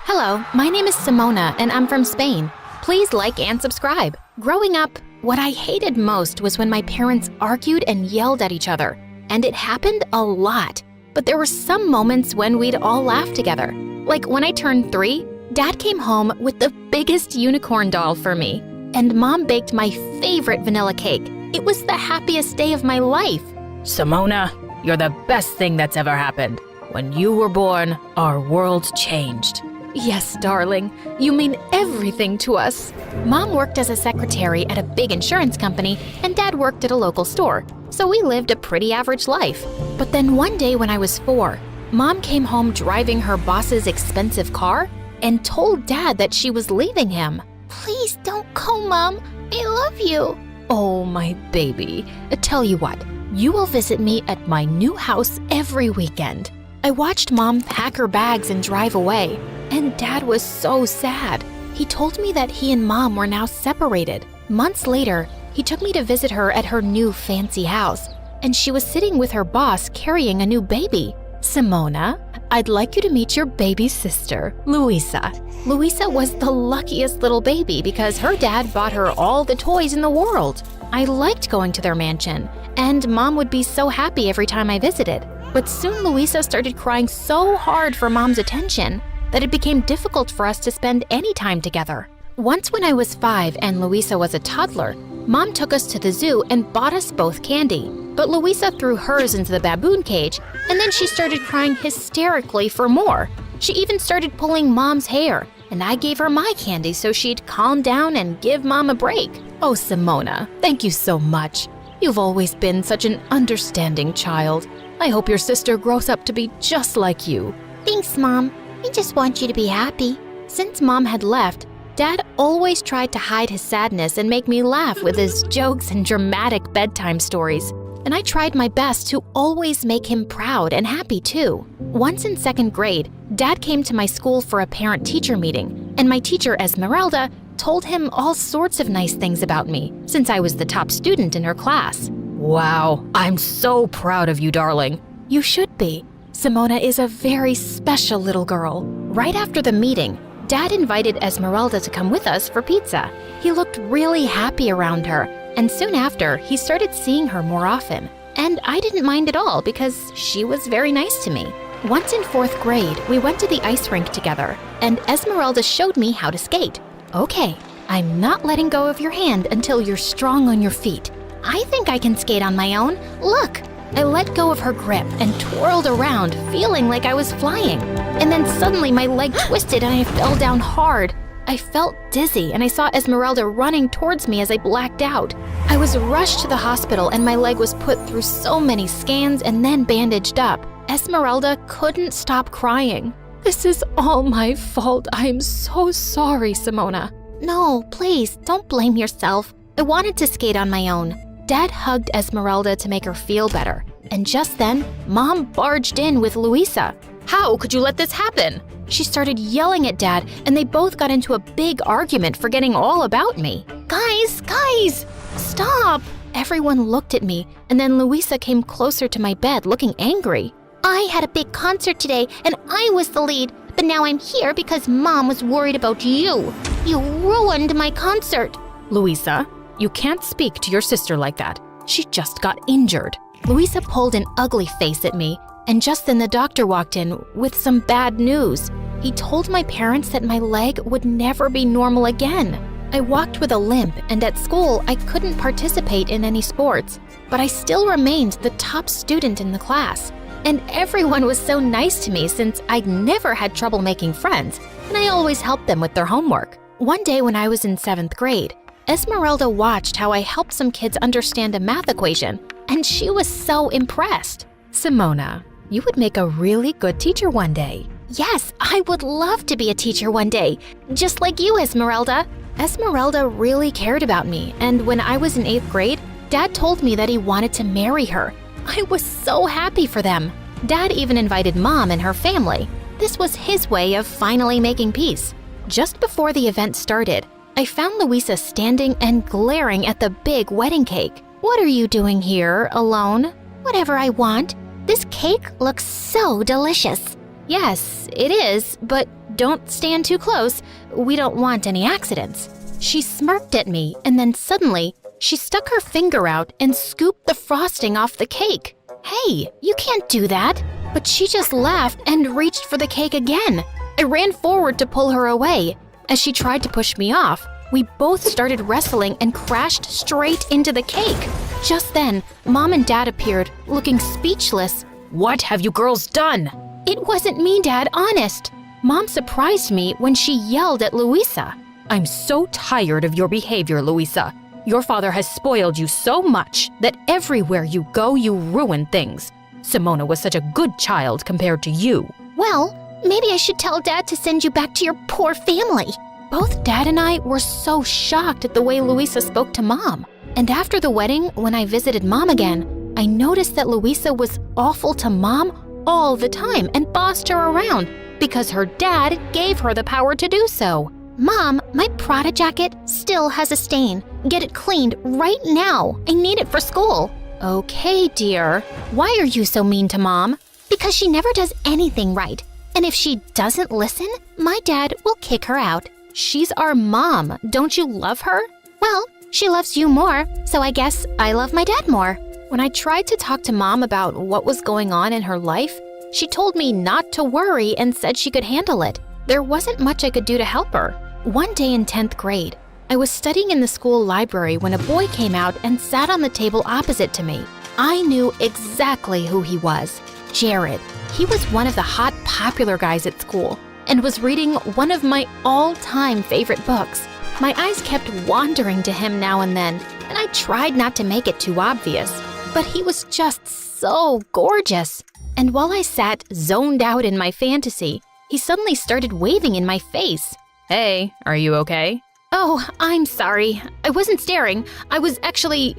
Hello, my name is Simona and I'm from Spain. Please like and subscribe. Growing up, what I hated most was when my parents argued and yelled at each other. And it happened a lot. But there were some moments when we'd all laugh together. Like when I turned 3, Dad came home with the biggest unicorn doll for me. And Mom baked my favorite vanilla cake. It was the happiest day of my life. Simona, you're the best thing that's ever happened. When you were born, our world changed. Yes, darling. You mean everything to us. Mom worked as a secretary at a big insurance company, and Dad worked at a local store. So we lived a pretty average life. But then one day when I was 4, Mom came home driving her boss's expensive car and told Dad that she was leaving him. Please don't go, Mom. I love you. Oh, my baby. Tell you what, you will visit me at my new house every weekend. I watched Mom pack her bags and drive away, and Dad was so sad. He told me that he and Mom were now separated. Months later, he took me to visit her at her new fancy house, and she was sitting with her boss carrying a new baby. Simona, I'd like you to meet your baby sister, Luisa. Luisa was the luckiest little baby because her dad bought her all the toys in the world. I liked going to their mansion, and Mom would be so happy every time I visited. But soon Luisa started crying so hard for Mom's attention that it became difficult for us to spend any time together. Once when I was 5 and Luisa was a toddler, Mom took us to the zoo and bought us both candy. But Luisa threw hers into the baboon cage, and then she started crying hysterically for more. She even started pulling Mom's hair, and I gave her my candy so she'd calm down and give Mom a break. Oh, Simona, thank you so much. You've always been such an understanding child. I hope your sister grows up to be just like you. Thanks, Mom. I just want you to be happy. Since Mom had left, Dad always tried to hide his sadness and make me laugh with his jokes and dramatic bedtime stories. And I tried my best to always make him proud and happy too. Once in 2nd grade, Dad came to my school for a parent-teacher meeting, and my teacher, Esmeralda, told him all sorts of nice things about me, since I was the top student in her class. Wow, I'm so proud of you, darling. You should be. Simona is a very special little girl. Right after the meeting, Dad invited Esmeralda to come with us for pizza. He looked really happy around her, and soon after, he started seeing her more often. And I didn't mind at all because she was very nice to me. Once in 4th grade, we went to the ice rink together, and Esmeralda showed me how to skate. Okay, I'm not letting go of your hand until you're strong on your feet. I think I can skate on my own. Look! I let go of her grip and twirled around, feeling like I was flying. And then suddenly my leg twisted and I fell down hard. I felt dizzy and I saw Esmeralda running towards me as I blacked out. I was rushed to the hospital and my leg was put through so many scans and then bandaged up. Esmeralda couldn't stop crying. This is all my fault. I'm so sorry, Simona. No, please, don't blame yourself. I wanted to skate on my own. Dad hugged Esmeralda to make her feel better. And just then, Mom barged in with Luisa. How could you let this happen? She started yelling at Dad, and they both got into a big argument, forgetting all about me. Guys, stop! Everyone looked at me, and then Luisa came closer to my bed, looking angry. I had a big concert today, and I was the lead, but now I'm here because Mom was worried about you. You ruined my concert. Luisa, You can't speak to your sister like that. She just got injured. Louisa pulled an ugly face at me, and just then the doctor walked in with some bad news. He told my parents that my leg would never be normal again. I walked with a limp, and at school I couldn't participate in any sports, but I still remained the top student in the class. And everyone was so nice to me since I'd never had trouble making friends, and I always helped them with their homework. One day when I was in 7th grade, Esmeralda watched how I helped some kids understand a math equation, and she was so impressed. Simona, you would make a really good teacher one day. Yes, I would love to be a teacher one day, just like you, Esmeralda. Esmeralda really cared about me, and when I was in 8th grade, Dad told me that he wanted to marry her. I was so happy for them. Dad even invited Mom and her family. This was his way of finally making peace. Just before the event started, I found Louisa standing and glaring at the big wedding cake. What are you doing here, alone? Whatever I want. This cake looks so delicious. Yes, it is, but don't stand too close. We don't want any accidents. She smirked at me, and then suddenly, she stuck her finger out and scooped the frosting off the cake. Hey, you can't do that. But she just laughed and reached for the cake again. I ran forward to pull her away. As she tried to push me off, we both started wrestling and crashed straight into the cake. Just then, Mom and Dad appeared, looking speechless. What have you girls done? It wasn't me, Dad, honest. Mom surprised me when she yelled at Louisa. I'm so tired of your behavior, Louisa. Your father has spoiled you so much that everywhere you go, you ruin things. Simona was such a good child compared to you. Well, maybe I should tell Dad to send you back to your poor family. Both Dad and I were so shocked at the way Louisa spoke to Mom. And after the wedding, when I visited Mom again, I noticed that Louisa was awful to Mom all the time and bossed her around because her dad gave her the power to do so. Mom, my Prada jacket still has a stain. Get it cleaned right now. I need it for school. Okay, dear. Why are you so mean to Mom? Because she never does anything right. And if she doesn't listen, my dad will kick her out. She's our mom. Don't you love her? Well, she loves you more, so I guess I love my dad more. When I tried to talk to Mom about what was going on in her life, she told me not to worry and said she could handle it. There wasn't much I could do to help her. One day in 10th grade, I was studying in the school library when a boy came out and sat on the table opposite to me. I knew exactly who he was. Jared. He was one of the hot, popular guys at school and was reading one of my all-time favorite books. My eyes kept wandering to him now and then, and I tried not to make it too obvious. But he was just so gorgeous. And while I sat zoned out in my fantasy, he suddenly started waving in my face. Hey, are you okay? Oh, I'm sorry. I wasn't staring. I was actually,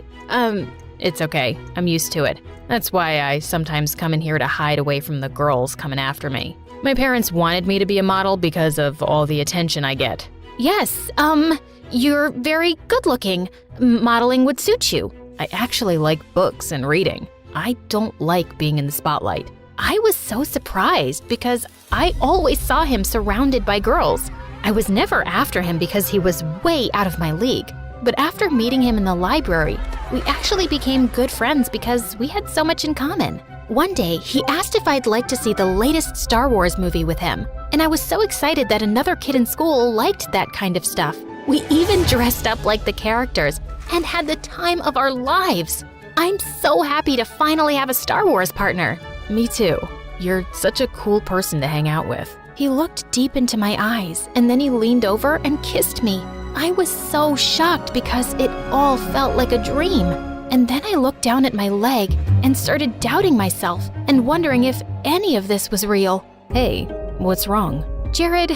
it's okay. I'm used to it. That's why I sometimes come in here to hide away from the girls coming after me. My parents wanted me to be a model because of all the attention I get. Yes, you're very good looking. Modeling would suit you. I actually like books and reading. I don't like being in the spotlight. I was so surprised because I always saw him surrounded by girls. I was never after him because he was way out of my league. But after meeting him in the library, we actually became good friends because we had so much in common. One day, he asked if I'd like to see the latest Star Wars movie with him, and I was so excited that another kid in school liked that kind of stuff. We even dressed up like the characters and had the time of our lives. I'm so happy to finally have a Star Wars partner. Me too. You're such a cool person to hang out with. He looked deep into my eyes, and then he leaned over and kissed me. I was so shocked because it all felt like a dream. And then I looked down at my leg and started doubting myself and wondering if any of this was real. Hey, what's wrong? Jared,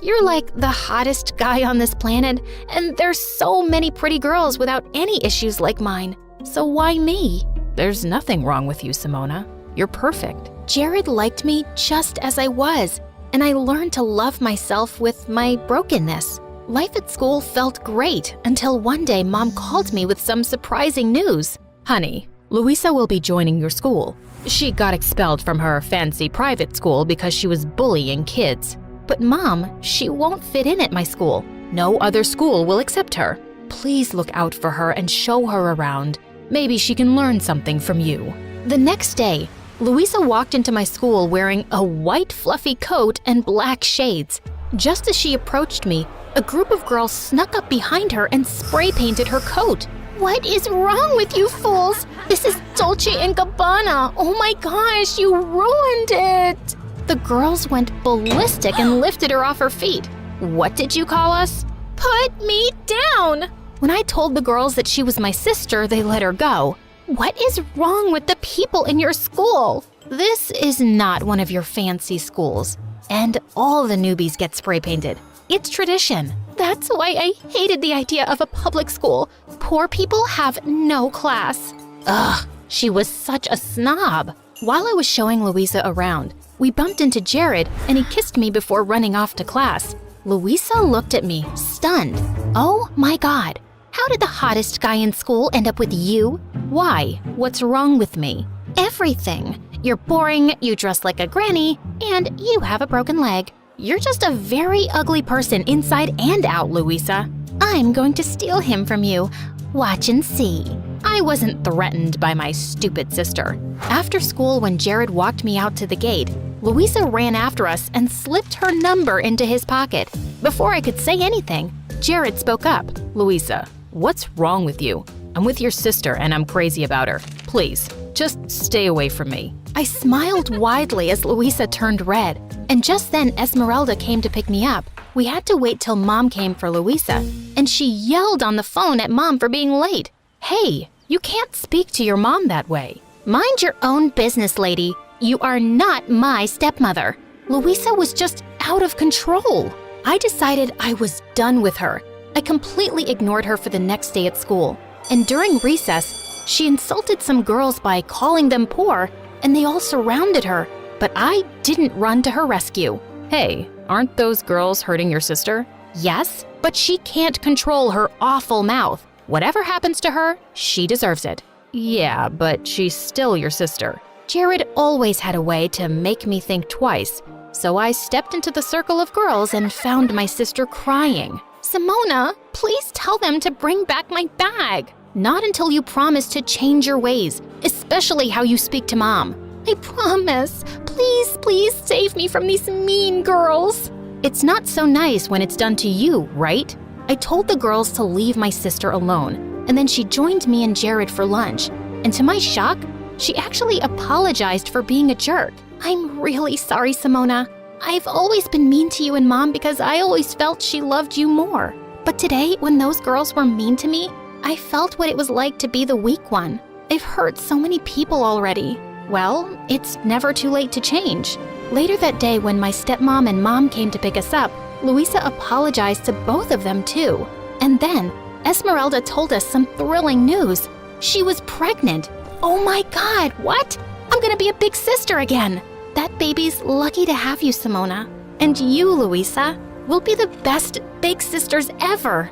you're like the hottest guy on this planet, and there's so many pretty girls without any issues like mine. So why me? There's nothing wrong with you, Simona. You're perfect. Jared liked me just as I was, and I learned to love myself with my brokenness. Life at school felt great until one day Mom called me with some surprising news. Honey, Louisa will be joining your school. She got expelled from her fancy private school because she was bullying kids. But Mom, she won't fit in at my school. No other school will accept her. Please look out for her and show her around. Maybe she can learn something from you." The next day, Louisa walked into my school wearing a white fluffy coat and black shades. Just as she approached me, a group of girls snuck up behind her and spray painted her coat. What is wrong with you fools? This is Dolce & Gabbana. Oh my gosh, you ruined it. The girls went ballistic and lifted her off her feet. "What did you call us?" Put me down. When I told the girls that she was my sister, they let her go. What is wrong with the people in your school? This is not one of your fancy schools, and all the newbies get spray painted. It's tradition. That's why I hated the idea of a public school. Poor people have no class. Ugh, she was such a snob. While I was showing Louisa around, we bumped into Jared and he kissed me before running off to class. Louisa looked at me, stunned. Oh my God, how did the hottest guy in school end up with you? Why? What's wrong with me? Everything. You're boring, you dress like a granny, and you have a broken leg. You're just a very ugly person inside and out, Louisa. I'm going to steal him from you. Watch and see. I wasn't threatened by my stupid sister. After school, when Jared walked me out to the gate, Louisa ran after us and slipped her number into his pocket. Before I could say anything, Jared spoke up. "Louisa, what's wrong with you? I'm with your sister and I'm crazy about her. Please, just stay away from me." I smiled widely as Louisa turned red, and just then Esmeralda came to pick me up. We had to wait till Mom came for Louisa, and she yelled on the phone at Mom for being late. Hey, you can't speak to your mom that way. Mind your own business, lady. You are not my stepmother. Louisa was just out of control. I decided I was done with her. I completely ignored her for the next day at school. And during recess, she insulted some girls by calling them poor, and they all surrounded her. But I didn't run to her rescue. Hey, aren't those girls hurting your sister? Yes, but she can't control her awful mouth. Whatever happens to her, she deserves it. Yeah, but she's still your sister. Jared always had a way to make me think twice, so I stepped into the circle of girls and found my sister crying. Simona, please tell them to bring back my bag. Not until you promise to change your ways, especially how you speak to Mom. I promise. Please, please save me from these mean girls. It's not so nice when it's done to you, right? I told the girls to leave my sister alone, and then she joined me and Jared for lunch. And to my shock, she actually apologized for being a jerk. I'm really sorry, Simona. I've always been mean to you and Mom because I always felt she loved you more. But today, when those girls were mean to me, I felt what it was like to be the weak one. I've hurt so many people already. Well, it's never too late to change. Later that day, when my stepmom and Mom came to pick us up, Louisa apologized to both of them too. And then, Esmeralda told us some thrilling news. She was pregnant. Oh my God, what? I'm gonna be a big sister again. That baby's lucky to have you, Simona. And you, Louisa, will be the best big sisters ever.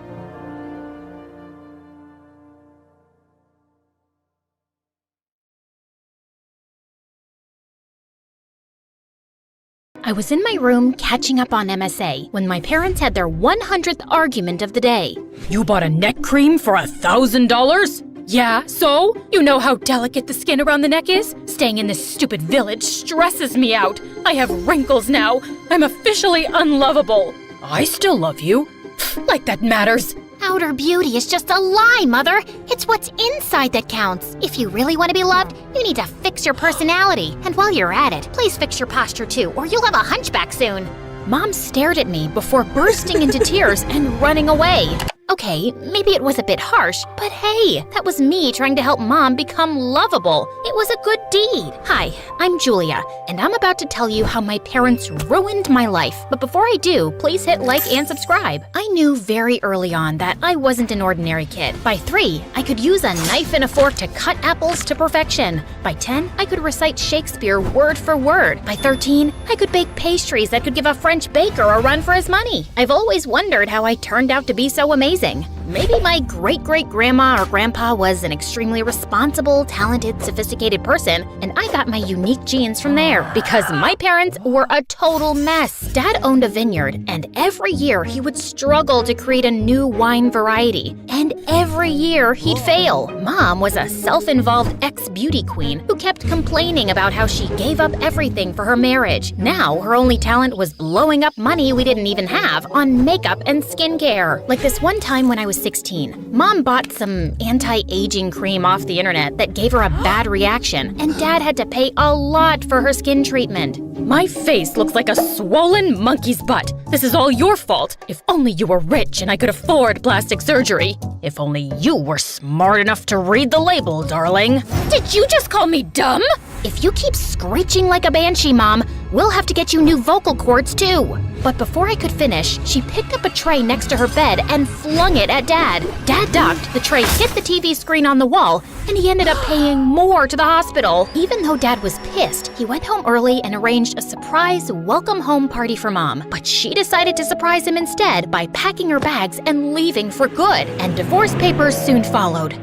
I was in my room catching up on MSA when my parents had their 100th argument of the day. "You bought a neck cream for $1,000? Yeah, so? You know how delicate the skin around the neck is? Staying in this stupid village stresses me out. I have wrinkles now. I'm officially unlovable. I still love you. Like that matters. Outer beauty is just a lie, Mother. It's what's inside that counts. If you really want to be loved, you need to fix your personality. And while you're at it, please fix your posture too, or you'll have a hunchback soon. Mom stared at me before bursting into tears and running away. Okay, maybe it was a bit harsh, but hey, that was me trying to help Mom become lovable. It was a good deed. Hi, I'm Julia, and I'm about to tell you how my parents ruined my life. But before I do, please hit like and subscribe. I knew very early on that I wasn't an ordinary kid. By 3, I could use a knife and a fork to cut apples to perfection. By 10, I could recite Shakespeare word for word. By 13, I could bake pastries that could give a French baker a run for his money. I've always wondered how I turned out to be so amazing. surprising. Maybe my great-great-grandma or grandpa was an extremely responsible, talented, sophisticated person, and I got my unique genes from there, because my parents were a total mess. Dad owned a vineyard, and every year he would struggle to create a new wine variety. And every year he'd fail. Mom was a self-involved ex-beauty queen who kept complaining about how she gave up everything for her marriage. Now, her only talent was blowing up money we didn't even have on makeup and skincare. Like this one time when I was 16, Mom bought some anti-aging cream off the internet that gave her a bad reaction, and Dad had to pay a lot for her skin treatment. My face looks like a swollen monkey's butt. This is all your fault. If only you were rich and I could afford plastic surgery. If only you were smart enough to read the label, darling. Did you just call me dumb? If you keep screeching like a banshee, Mom, we'll have to get you new vocal cords too. But before I could finish, she picked up a tray next to her bed and flung it at Dad. Dad ducked, the tray hit the TV screen on the wall, and he ended up paying more to the hospital. Even though Dad was pissed, he went home early and arranged a surprise welcome home party for Mom. But she decided to surprise him instead by packing her bags and leaving for good. And divorce papers soon followed.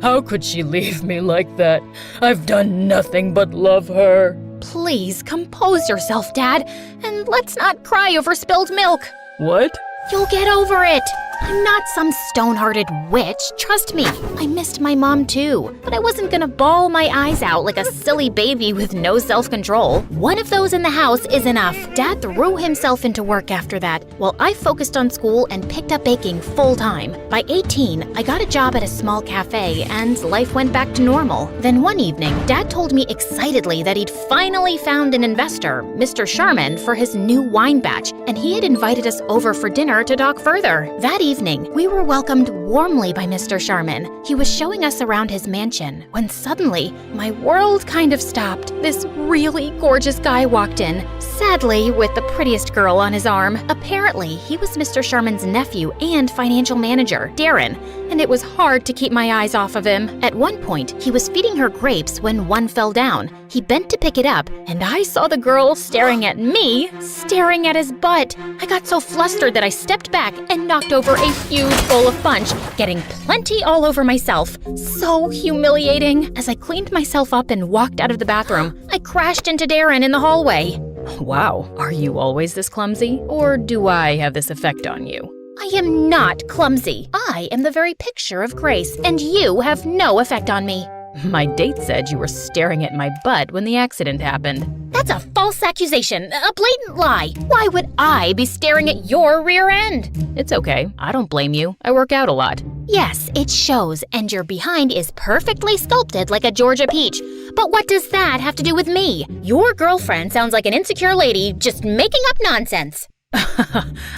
How could she leave me like that? I've done nothing but love her. Please compose yourself, Dad, and let's not cry over spilled milk. What? You'll get over it. I'm not some stone-hearted witch, trust me. I missed my mom too, but I wasn't gonna bawl my eyes out like a silly baby with no self-control. One of those in the house is enough. Dad threw himself into work after that, while I focused on school and picked up baking full-time. By 18, I got a job at a small cafe, and life went back to normal. Then one evening, Dad told me excitedly that he'd finally found an investor, Mr. Sharman, for his new wine batch, and he had invited us over for dinner to talk further. That evening, we were welcomed warmly by Mr. Sharman. He was showing us around his mansion, when suddenly, my world kind of stopped. This really gorgeous guy walked in, sadly with the prettiest girl on his arm. Apparently, he was Mr. Sharman's nephew and financial manager, Darren, and it was hard to keep my eyes off of him. At one point, he was feeding her grapes when one fell down. He bent to pick it up, and I saw the girl staring at me, staring at his butt. I got so flustered that I stepped back and knocked over a huge bowl of punch, getting plenty all over myself. So humiliating. As I cleaned myself up and walked out of the bathroom, I crashed into Darren in the hallway. Wow, are you always this clumsy? Or do I have this effect on you? I am not clumsy. I am the very picture of grace, and you have no effect on me. My date said you were staring at my butt when the accident happened. That's a false accusation, a blatant lie. Why would I be staring at your rear end? It's okay. I don't blame you. I work out a lot. Yes, it shows, and your behind is perfectly sculpted like a Georgia peach. But what does that have to do with me? Your girlfriend sounds like an insecure lady just making up nonsense.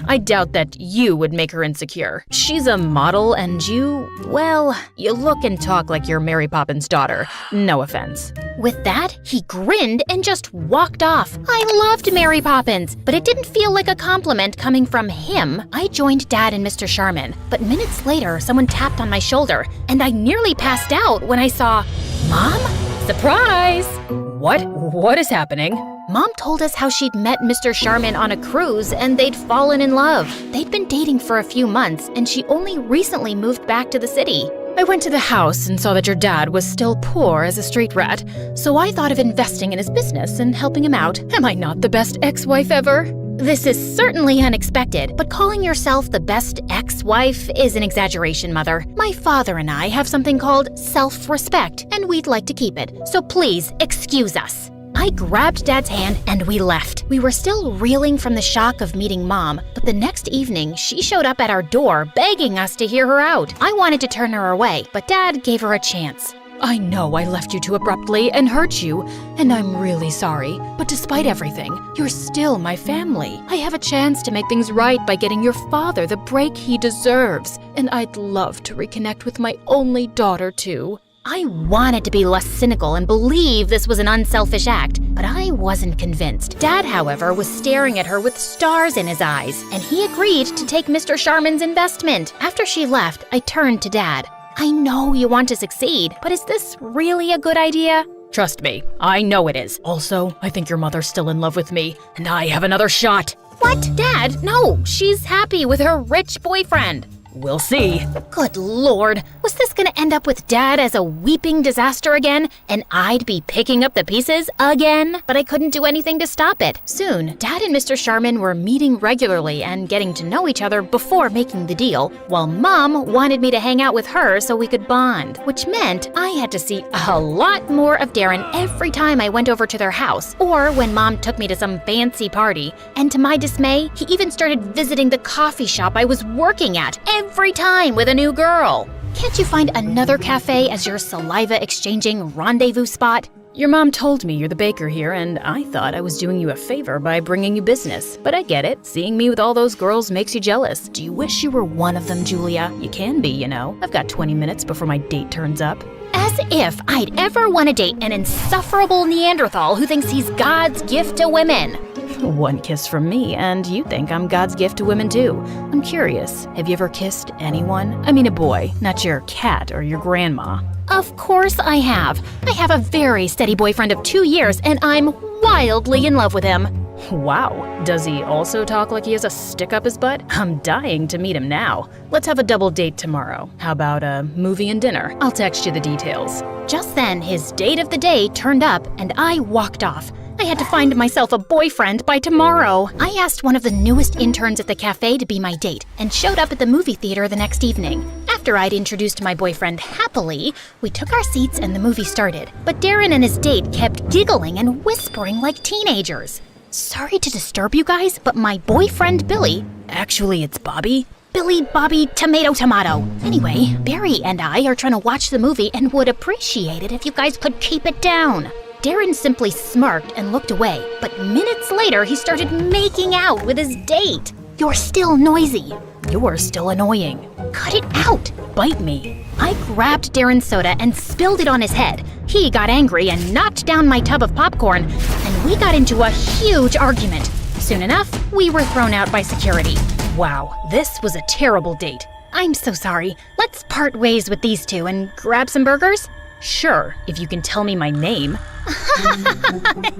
I doubt that you would make her insecure. She's a model and you, well, you look and talk like you're Mary Poppins' daughter. No offense. With that, he grinned and just walked off. I loved Mary Poppins, but it didn't feel like a compliment coming from him. I joined Dad and Mr. Sharman, but minutes later, someone tapped on my shoulder, and I nearly passed out when I saw Mom? Surprise! What is happening? Mom told us how she'd met Mr. Sharman on a cruise and they'd fallen in love. They'd been dating for a few months and she only recently moved back to the city. I went to the house and saw that your dad was still poor as a street rat, so I thought of investing in his business and helping him out. Am I not the best ex-wife ever? This is certainly unexpected, but calling yourself the best ex-wife is an exaggeration, Mother. My father and I have something called self-respect, and we'd like to keep it, so please excuse us. I grabbed Dad's hand and we left. We were still reeling from the shock of meeting Mom, but the next evening, she showed up at our door begging us to hear her out. I wanted to turn her away, but Dad gave her a chance. I know I left you too abruptly and hurt you, and I'm really sorry. But despite everything, you're still my family. I have a chance to make things right by getting your father the break he deserves, and I'd love to reconnect with my only daughter too. I wanted to be less cynical and believe this was an unselfish act, but I wasn't convinced. Dad, however, was staring at her with stars in his eyes, and he agreed to take Mr. Sharman's investment. After she left, I turned to Dad. I know you want to succeed, but is this really a good idea? Trust me, I know it is. Also, I think your mother's still in love with me, and I have another shot. What? Dad, no, she's happy with her rich boyfriend. We'll see. Good Lord, was this gonna end up with Dad as a weeping disaster again, and I'd be picking up the pieces again? But I couldn't do anything to stop it. Soon, Dad and Mr. Sharman were meeting regularly and getting to know each other before making the deal, while Mom wanted me to hang out with her so we could bond, which meant I had to see a lot more of Darren every time I went over to their house, or when Mom took me to some fancy party. And to my dismay, he even started visiting the coffee shop I was working at every time with a new girl. Can't you find another cafe as your saliva-exchanging rendezvous spot? Your mom told me you're the baker here, and I thought I was doing you a favor by bringing you business. But I get it. Seeing me with all those girls makes you jealous. Do you wish you were one of them, Julia? You can be, you know. I've got 20 minutes before my date turns up. As if I'd ever want to date an insufferable Neanderthal who thinks he's God's gift to women. One kiss from me, and you think I'm God's gift to women too. I'm curious, have you ever kissed anyone? I mean a boy, not your cat or your grandma. Of course I have. I have a very steady boyfriend of 2 years, and I'm wildly in love with him. Wow, does he also talk like he has a stick up his butt? I'm dying to meet him now. Let's have a double date tomorrow. How about a movie and dinner? I'll text you the details. Just then, his date of the day turned up, and I walked off. I had to find myself a boyfriend by tomorrow. I asked one of the newest interns at the cafe to be my date and showed up at the movie theater the next evening. After I'd introduced my boyfriend happily, we took our seats and the movie started. But Darren and his date kept giggling and whispering like teenagers. Sorry to disturb you guys, but my boyfriend Billy, actually it's Bobby, Billy, Bobby, tomato. Anyway, Barry and I are trying to watch the movie and would appreciate it if you guys could keep it down. Darren simply smirked and looked away, but minutes later he started making out with his date. You're still noisy. You're still annoying. Cut it out. Bite me. I grabbed Darren's soda and spilled it on his head. He got angry and knocked down my tub of popcorn, and we got into a huge argument. Soon enough, we were thrown out by security. Wow, this was a terrible date. I'm so sorry. Let's part ways with these two and grab some burgers? Sure, if you can tell me my name.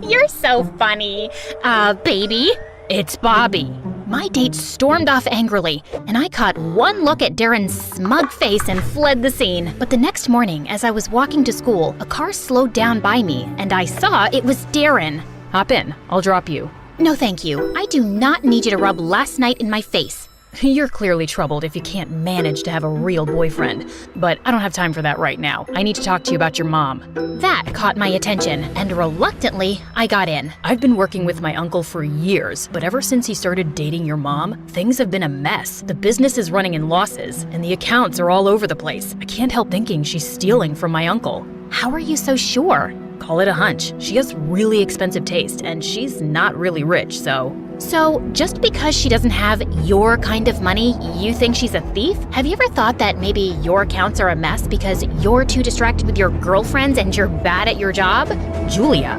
You're so funny. Baby? It's Bobby. My date stormed off angrily, and I caught one look at Darren's smug face and fled the scene. But the next morning, as I was walking to school, a car slowed down by me, and I saw it was Darren. Hop in, I'll drop you. No thank you. I do not need you to rub last night in my face. You're clearly troubled if you can't manage to have a real boyfriend. But I don't have time for that right now. I need to talk to you about your mom. That caught my attention, and reluctantly, I got in. I've been working with my uncle for years, but ever since he started dating your mom, things have been a mess. The business is running in losses, and the accounts are all over the place. I can't help thinking she's stealing from my uncle. How are you so sure? Call it a hunch. She has really expensive taste, and she's not really rich, so... So, just because she doesn't have your kind of money, you think she's a thief? Have you ever thought that maybe your accounts are a mess because you're too distracted with your girlfriends and you're bad at your job? Julia,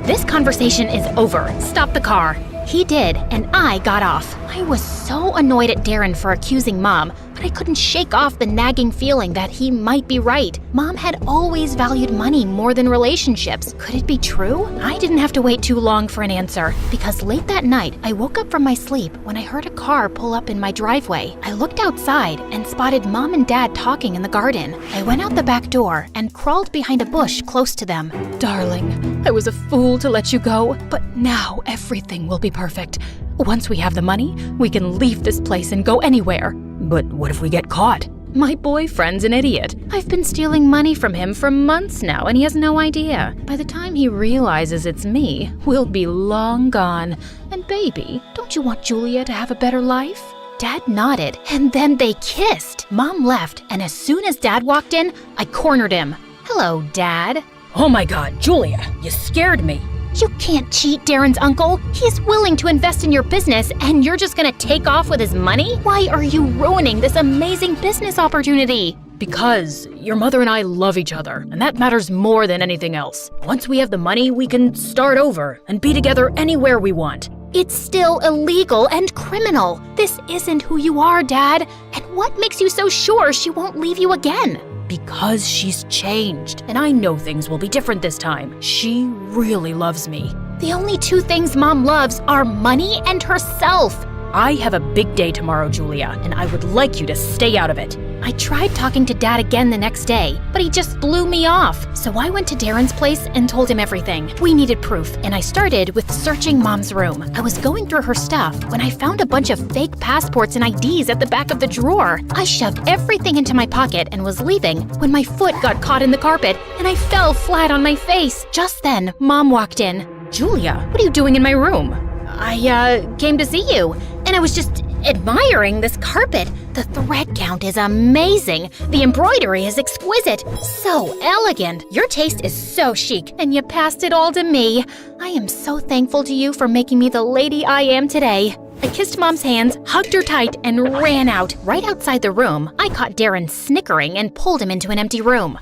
This conversation is over. Stop the car. He did, and I got off. I was so annoyed at Darren for accusing Mom, but I couldn't shake off the nagging feeling that he might be right. Mom had always valued money more than relationships. Could it be true? I didn't have to wait too long for an answer, because late that night, I woke up from my sleep when I heard a car pull up in my driveway. I looked outside and spotted Mom and Dad talking in the garden. I went out the back door and crawled behind a bush close to them. Darling, I was a fool to let you go, but now everything will be perfect. Once we have the money, we can leave this place and go anywhere. But what if we get caught? My boyfriend's an idiot. I've been stealing money from him for months now, and he has no idea. By the time he realizes it's me, we'll be long gone. And baby, don't you want Julia to have a better life? Dad nodded, and then they kissed. Mom left, and as soon as Dad walked in, I cornered him. Hello, Dad. Oh my God, Julia, you scared me. You can't cheat Darren's uncle. He's willing to invest in your business, and you're just gonna take off with his money? Why are you ruining this amazing business opportunity? Because your mother and I love each other, and that matters more than anything else. Once we have the money, we can start over and be together anywhere we want. It's still illegal and criminal. This isn't who you are, Dad. And what makes you so sure she won't leave you again? Because she's changed, and I know things will be different this time. She really loves me. The only two things Mom loves are money and herself. I have a big day tomorrow, Julia, and I would like you to stay out of it. I tried talking to Dad again the next day, but he just blew me off. So I went to Darren's place and told him everything. We needed proof, and I started with searching Mom's room. I was going through her stuff when I found a bunch of fake passports and IDs at the back of the drawer. I shoved everything into my pocket and was leaving when my foot got caught in the carpet and I fell flat on my face. Just then, Mom walked in. Julia, what are you doing in my room? I came to see you, and I was just admiring this carpet. The thread count is amazing. The embroidery is exquisite. So elegant. Your taste is so chic, and you passed it all to me. I am so thankful to you for making me the lady I am today. I kissed Mom's hands, hugged her tight, and ran out. Right outside the room, I caught Darren snickering and pulled him into an empty room.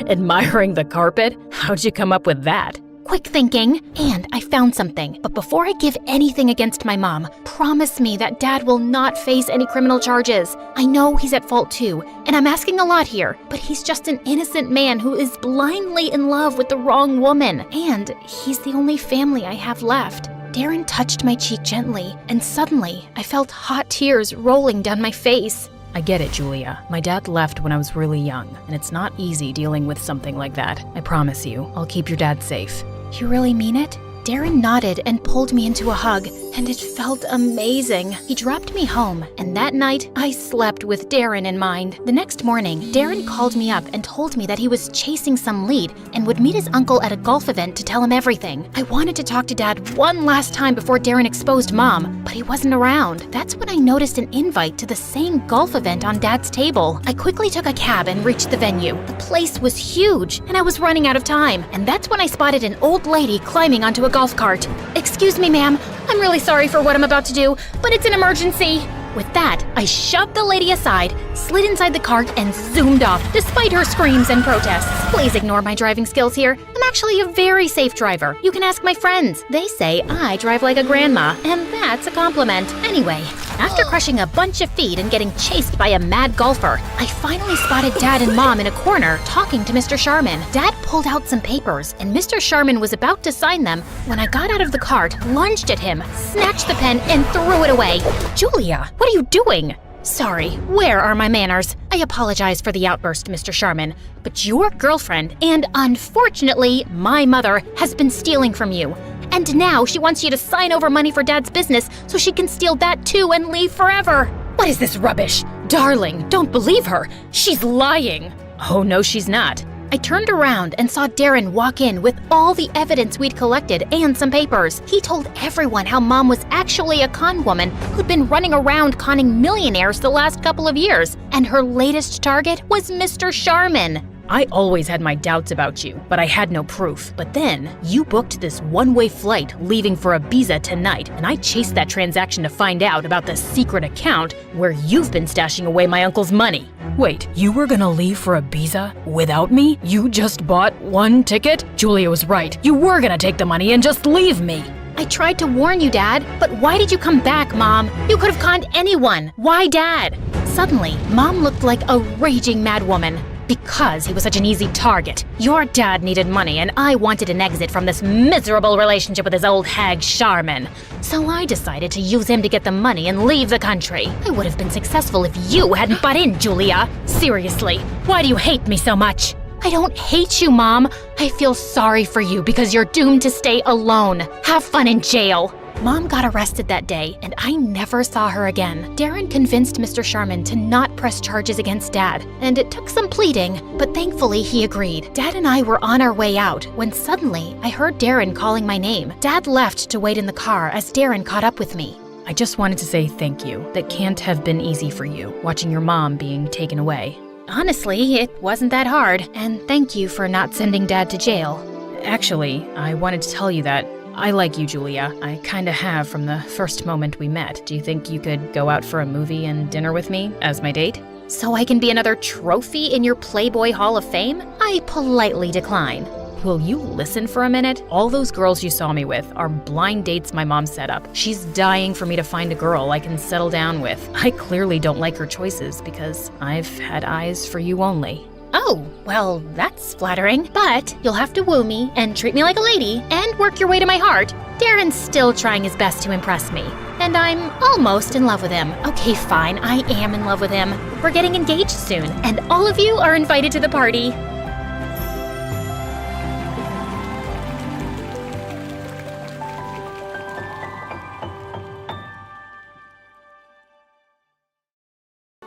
Admiring the carpet? How'd you come up with that? Quick thinking, and I found something. But before I give anything against my mom, promise me that Dad will not face any criminal charges. I know he's at fault too, and I'm asking a lot here, but he's just an innocent man who is blindly in love with the wrong woman, and he's the only family I have left. Darren touched my cheek gently, and suddenly I felt hot tears rolling down my face. I get it, Julia. My dad left when I was really young, and it's not easy dealing with something like that. I promise you, I'll keep your dad safe. You really mean it? Darren nodded and pulled me into a hug, and it felt amazing. He dropped me home, and that night, I slept with Darren in mind. The next morning, Darren called me up and told me that he was chasing some lead and would meet his uncle at a golf event to tell him everything. I wanted to talk to Dad one last time before Darren exposed Mom, but he wasn't around. That's when I noticed an invite to the same golf event on Dad's table. I quickly took a cab and reached the venue. The place was huge, and I was running out of time, and that's when I spotted an old lady climbing onto a golf cart. "Excuse me, ma'am. I'm really sorry for what I'm about to do, but it's an emergency." With that, I shoved the lady aside, slid inside the cart, and zoomed off, despite her screams and protests. Please ignore my driving skills here. I'm actually a very safe driver. You can ask my friends. They say I drive like a grandma, and that's a compliment. Anyway, after crushing a bunch of feet and getting chased by a mad golfer, I finally spotted Dad and Mom in a corner talking to Mr. Sharman. Dad pulled out some papers, and Mr. Sharman was about to sign them when I got out of the cart, lunged at him, snatched the pen, and threw it away. "Julia, what are you doing?" "Sorry, where are my manners? I apologize for the outburst, Mr. Sharman, but your girlfriend, and unfortunately, my mother, has been stealing from you. And now she wants you to sign over money for Dad's business so she can steal that too and leave forever." What is this rubbish? Darling, don't believe her. She's lying. Oh, no, she's not. I turned around and saw Darren walk in with all the evidence we'd collected and some papers. He told everyone how Mom was actually a con woman who'd been running around conning millionaires the last couple of years, and her latest target was Mr. Sharman. I always had my doubts about you, but I had no proof. But then, you booked this one-way flight leaving for Ibiza tonight, and I chased that transaction to find out about the secret account where you've been stashing away my uncle's money. Wait, you were gonna leave for Ibiza without me? You just bought one ticket? Julia was right. You were gonna take the money and just leave me. I tried to warn you, Dad, but why did you come back, Mom? You could have conned anyone. Why Dad? Suddenly, Mom looked like a raging madwoman. Because he was such an easy target. Your dad needed money, and I wanted an exit from this miserable relationship with his old hag Sharman. So I decided to use him to get the money and leave the country. I would have been successful if you hadn't butt in, Julia. Seriously, why do you hate me so much? I don't hate you, Mom. I feel sorry for you because you're doomed to stay alone. Have fun in jail. Mom got arrested that day, and I never saw her again. Darren convinced Mr. Sharman to not press charges against Dad, and it took some pleading, but thankfully he agreed. Dad and I were on our way out when suddenly I heard Darren calling my name. Dad left to wait in the car as Darren caught up with me. I just wanted to say thank you. That can't have been easy for you, watching your mom being taken away. Honestly, it wasn't that hard, and thank you for not sending Dad to jail. Actually, I wanted to tell you that I like you, Julia. I kinda have from the first moment we met. Do you think you could go out for a movie and dinner with me as my date? So I can be another trophy in your Playboy Hall of Fame? I politely decline. Will you listen for a minute? All those girls you saw me with are blind dates my mom set up. She's dying for me to find a girl I can settle down with. I clearly don't like her choices because I've had eyes for you only. Oh, well, that's flattering. But you'll have to woo me and treat me like a lady and work your way to my heart. Darren's still trying his best to impress me. And I'm almost in love with him. Okay, fine, I am in love with him. We're getting engaged soon, and all of you are invited to the party.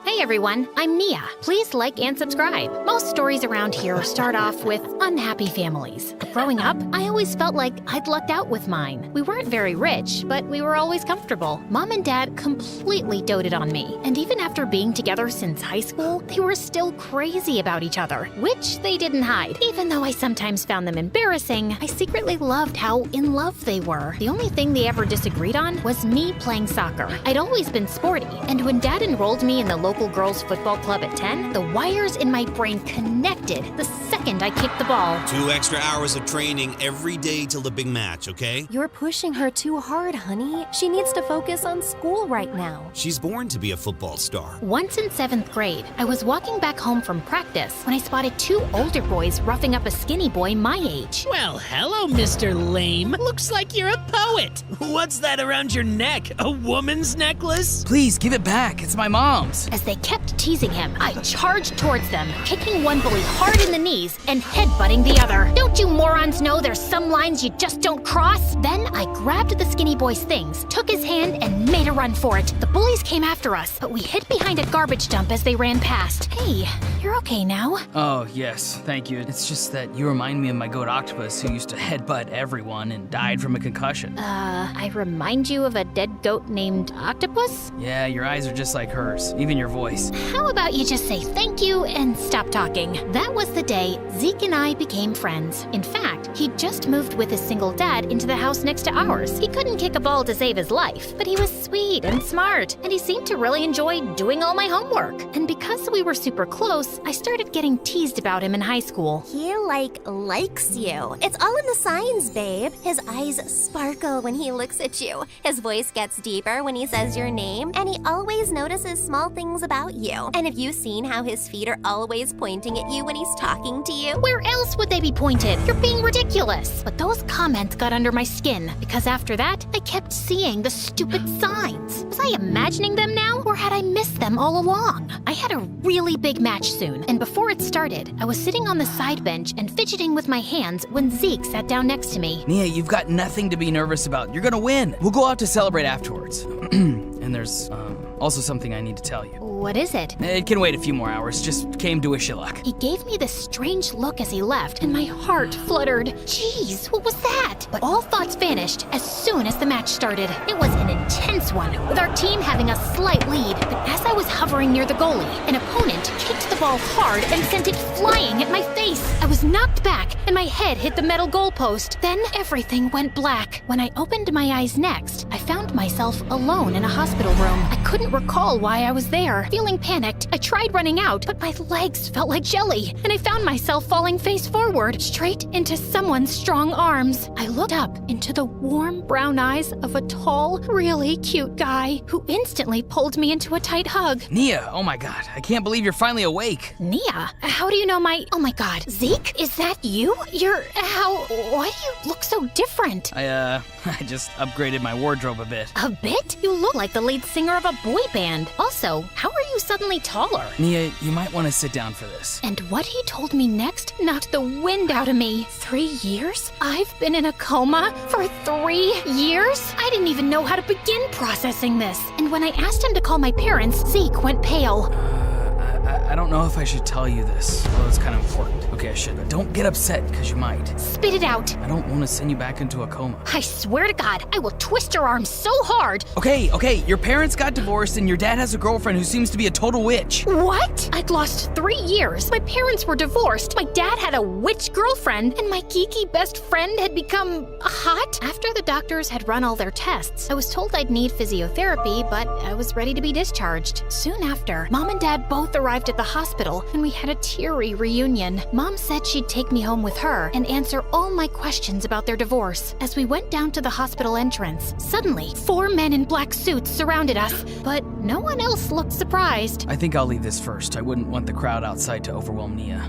Hey everyone, I'm Nia. Please like and subscribe. Most stories around here start off with unhappy families. Growing up, I always felt like I'd lucked out with mine. We weren't very rich, but we were always comfortable. Mom and Dad completely doted on me, and even after being together since high school, they were still crazy about each other, which they didn't hide. Even though I sometimes found them embarrassing, I secretly loved how in love they were. The only thing they ever disagreed on was me playing soccer. I'd always been sporty, and when Dad enrolled me in the local girls' football club at 10, the wires in my brain connected the second I kicked the ball. 2 extra hours of training every day till the big match, okay? You're pushing her too hard, honey. She needs to focus on school right now. She's born to be a football star. Once in 7th grade, I was walking back home from practice when I spotted 2 older boys roughing up a skinny boy my age. Well, hello, Mr. Lame. Looks like you're a poet. What's that around your neck? A woman's necklace? Please, give it back. It's my mom's. As they kept teasing him, I charged towards them, kicking one bully hard in the knees and headbutting the other. Don't you morons know there's some lines you just don't cross? Then I grabbed the skinny boy's things, took his hand, and made a run for it. The bullies came after us, but we hid behind a garbage dump as they ran past. Hey, you're okay now? Oh, yes, thank you. It's just that you remind me of my goat octopus who used to headbutt everyone and died from a concussion. I remind you of a dead goat named Octopus? Yeah, your eyes are just like hers, even your voice. How about you just say thank you and stop talking? That was the day Zeke and I became friends. In fact, he'd just moved with his single dad into the house next to ours. He couldn't kick a ball to save his life, but he was sweet and smart, and he seemed to really enjoy doing all my homework. And because we were super close, I started getting teased about him in high school. He, likes you. It's all in the signs, babe. His eyes sparkle when he looks at you. His voice gets deeper when he says your name, and he always notices small things about you. And have you seen how his feet are always pointing at you when he's talking to you? Where else would they be pointed? You're being ridiculous. But those comments got under my skin, because after that, I kept seeing the stupid signs. Was I imagining them now, or had I missed them all along? I had a really big match soon, and before it started, I was sitting on the side bench and fidgeting with my hands when Zeke sat down next to me. Nia, you've got nothing to be nervous about. You're gonna win. We'll go out to celebrate afterwards. And there's, also something I need to tell you. What is it? It can wait a few more hours. Just came to wish you luck. He gave me this strange look as he left, and my heart fluttered. Jeez, what was that? But all thoughts vanished as soon as the match started. It was an intense one, with our team having a slight lead. But as I was hovering near the goalie, an opponent kicked the ball hard and sent it flying at my face. I was knocked back, and my head hit the metal goalpost. Then everything went black. When I opened my eyes next, I found myself alone in a hospital room. I couldn't recall why I was there. Feeling panicked, I tried running out, but my legs felt like jelly, and I found myself falling face forward, straight into someone's strong arms. I looked up into the warm brown eyes of a tall, really cute guy who instantly pulled me into a tight hug. Nia, oh my god, I can't believe you're finally awake. Nia? How do you know my... Oh my god, Zeke? Is that you? Why do you look so different? I just upgraded my wardrobe a bit. A bit? You look like the lead singer of a boy band. Also, how are you suddenly taller? Nia, you might want to sit down for this. And what he told me next knocked the wind out of me. 3 years? I've been in a coma for 3 years? I didn't even know how to begin processing this. And when I asked him to call my parents, Zeke went pale. I don't know if I should tell you this, although it's kind of important. Okay, I should, but don't get upset, because you might. Spit it out. I don't want to send you back into a coma. I swear to God, I will twist your arm so hard. Okay, your parents got divorced and your dad has a girlfriend who seems to be a total witch. What? I'd lost 3 years. My parents were divorced. My dad had a witch girlfriend, and my geeky best friend had become hot. After the doctors had run all their tests, I was told I'd need physiotherapy, but I was ready to be discharged. Soon after, Mom and Dad both arrived at the the hospital, and we had a teary reunion. Mom said she'd take me home with her and answer all my questions about their divorce. As we went down to the hospital entrance, suddenly 4 men in black suits surrounded us, but no one else looked surprised. I think I'll leave this first. I wouldn't want the crowd outside to overwhelm Nia.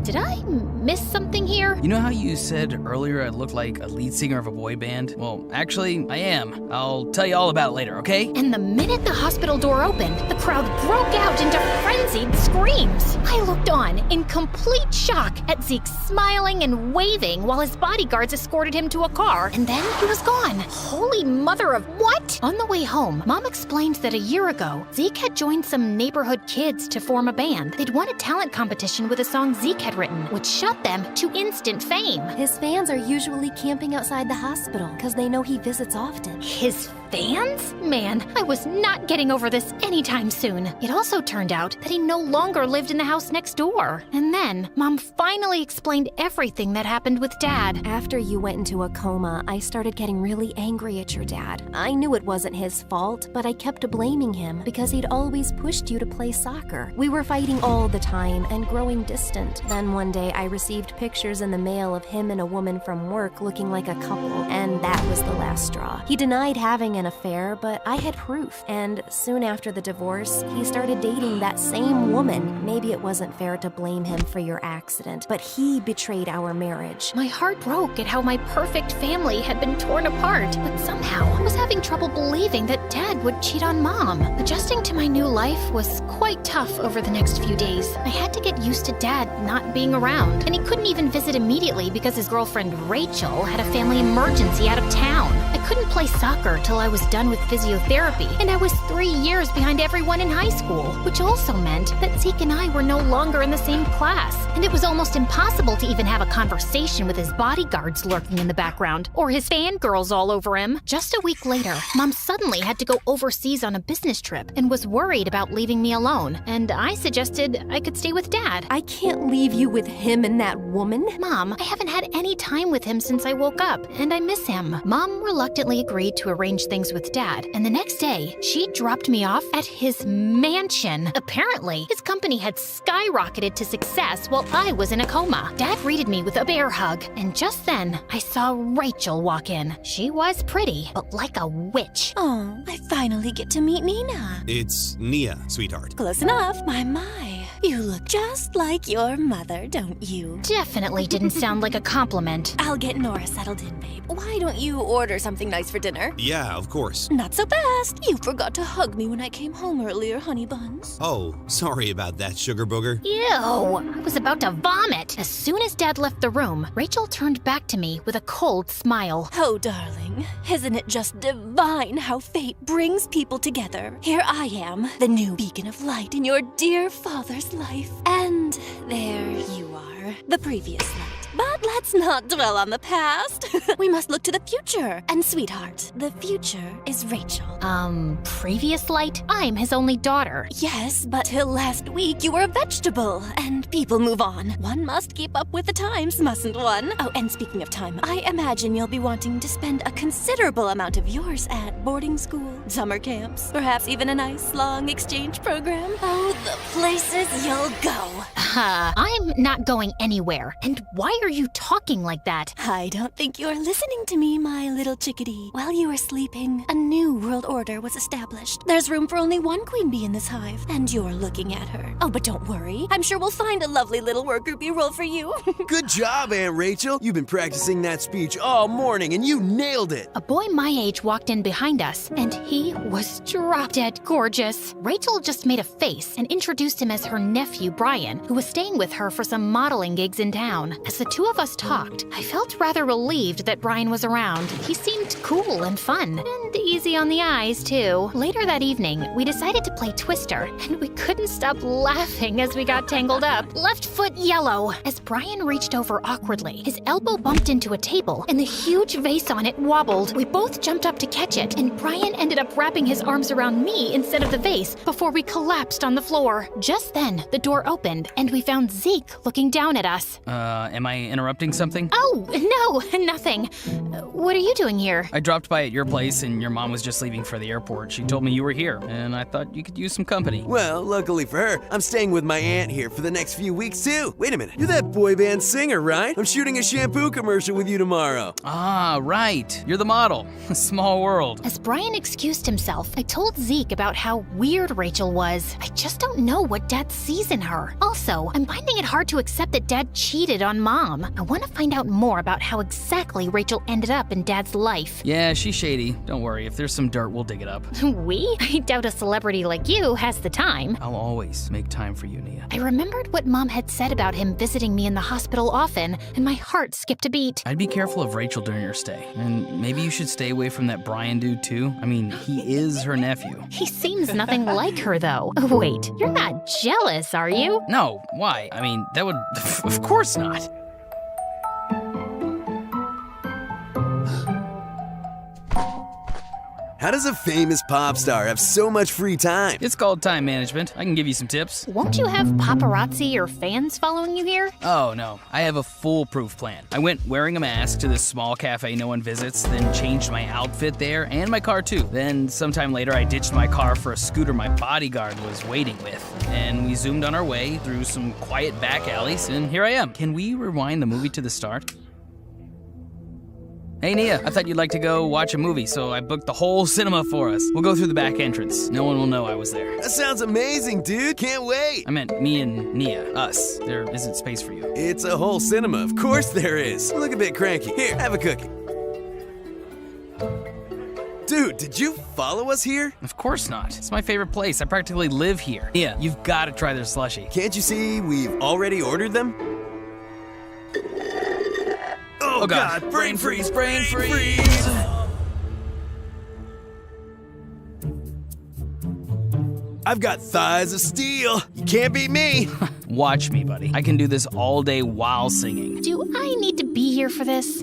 Did I miss something here? You know how you said earlier I look like a lead singer of a boy band? Well, actually, I am. I'll tell you all about it later, okay? And the minute the hospital door opened, the crowd broke out into frenzied screams. I looked on in complete shock at Zeke smiling and waving while his bodyguards escorted him to a car, and then he was gone. Holy mother of what? On the way home, Mom explained that a year ago, Zeke had joined some neighborhood kids to form a band. They'd won a talent competition with a song Zeke had written, which shot them to instant fame. His fans are usually camping outside the hospital because they know he visits often. His fans? Man, I was not getting over this anytime soon. It also turned out that he no longer lived in the house next door. And then, Mom finally explained everything that happened with Dad. After you went into a coma, I started getting really angry at your dad. I knew it wasn't his fault, but I kept blaming him because he'd always pushed you to play soccer. We were fighting all the time and growing distant. Then one day I received pictures in the mail of him and a woman from work looking like a couple, and that was the last straw. He denied having an affair, but I had proof, and soon after the divorce, he started dating that same woman. Maybe it wasn't fair to blame him for your accident, but he betrayed our marriage. My heart broke at how my perfect family had been torn apart, but somehow I was having trouble believing that Dad would cheat on Mom. Adjusting to my new life was quite tough over the next few days. I had to get used to Dad not being around, and he couldn't even visit immediately because his girlfriend Rachel had a family emergency out of town. I couldn't play soccer till I was done with physiotherapy, and I was 3 years behind everyone in high school, which also meant that Zeke and I were no longer in the same class, and it was almost impossible to even have a conversation with his bodyguards lurking in the background, or his fangirls all over him. Just a week later, Mom suddenly had to go overseas on a business trip and was worried about leaving me alone, and I suggested I could stay with Dad. I can't leave you with him and that woman. Mom, I haven't had any time with him since I woke up, and I miss him. Mom reluctantly agreed to arrange things with Dad, and the next day, she dropped me off at his mansion. Apparently, his company had skyrocketed to success while I was in a coma. Dad greeted me with a bear hug, and just then, I saw Rachel walk in. She was pretty, but like a witch. Oh, I finally get to meet Nina. It's Nia, sweetheart. Close enough, my. You look just like your mother, don't you? Definitely didn't sound like a compliment. I'll get Nora settled in, babe. Why don't you order something nice for dinner? Yeah, of course. Not so fast. You forgot to hug me when I came home earlier, honey buns. Oh, sorry about that, sugar booger. Ew, I was about to vomit. As soon as Dad left the room, Rachel turned back to me with a cold smile. Oh, darling, isn't it just divine how fate brings people together? Here I am, the new beacon of light in your dear father's life. And there you are, the previous light. But let's not dwell on the past. We must look to the future. And sweetheart, the future is Rachel. Previous light? I'm his only daughter. Yes, but till last week you were a vegetable, and people move on. One must keep up with the times, mustn't one? Oh, and speaking of time, I imagine you'll be wanting to spend a considerable amount of yours at boarding school, summer camps, perhaps even a nice long exchange program. Oh, the places you'll go. I'm not going anywhere. And why are you talking like that? I don't think you're listening to me, my little chickadee. While you were sleeping, a new world order was established. There's room for only one queen bee in this hive, and you're looking at her. Oh, but don't worry. I'm sure we'll find a lovely little worker bee role for you. Good job, Aunt Rachel. You've been practicing that speech all morning, and you nailed it. A boy my age walked in behind us, and he was drop-dead gorgeous. Rachel just made a face and introduced him as her nephew, Brian, who was staying with her for some modeling gigs in town. As the two of us talked, I felt rather relieved that Brian was around. He seemed cool and fun, and easy on the eyes, too. Later that evening, we decided to play Twister, and we couldn't stop laughing as we got tangled up. Left foot yellow. As Brian reached over awkwardly, his elbow bumped into a table, and the huge vase on it wobbled. We both jumped up to catch it, and Brian ended up wrapping his arms around me instead of the vase before we collapsed on the floor. Just then, the door opened, and we found Zeke looking down at us. Am I interrupting something? Oh, no, nothing. What are you doing here? I dropped by at your place and your mom was just leaving for the airport. She told me you were here, and I thought you could use some company. Well, luckily for her, I'm staying with my aunt here for the next few weeks too. Wait a minute, you're that boy band singer, right? I'm shooting a shampoo commercial with you tomorrow. Ah, right. You're the model. Small world. As Brian excused himself, I told Zeke about how weird Rachel was. I just don't know what Dad sees in her. Also, I'm finding it hard to accept that Dad cheated on Mom. I want to find out more about how exactly Rachel ended up in Dad's life. Yeah, she's shady. Don't worry, if there's some dirt, we'll dig it up. We? I doubt a celebrity like you has the time. I'll always make time for you, Nia. I remembered what Mom had said about him visiting me in the hospital often, and my heart skipped a beat. I'd be careful of Rachel during your stay, and maybe you should stay away from that Brian dude too. I mean, he is her nephew. He seems nothing like her, though. Wait, you're not jealous, are you? No, why? I mean, that would... Of course not. How does a famous pop star have so much free time? It's called time management. I can give you some tips. Won't you have paparazzi or fans following you here? Oh, no. I have a foolproof plan. I went wearing a mask to this small cafe no one visits, then changed my outfit there and my car too. Then sometime later, I ditched my car for a scooter my bodyguard was waiting with. And we zoomed on our way through some quiet back alleys, and here I am. Can we rewind the movie to the start? Hey, Nia, I thought you'd like to go watch a movie, so I booked the whole cinema for us. We'll go through the back entrance. No one will know I was there. That sounds amazing, dude. Can't wait. I meant me and Nia, us. There isn't space for you. It's a whole cinema. Of course there is. You look a bit cranky. Here, have a cookie. Dude, did you follow us here? Of course not. It's my favorite place. I practically live here. Nia, you've got to try their slushie. Can't you see we've already ordered them? Oh God, brain freeze, brain freeze! I've got thighs of steel. You can't beat me. Watch me, buddy. I can do this all day while singing. Do I need to be here for this?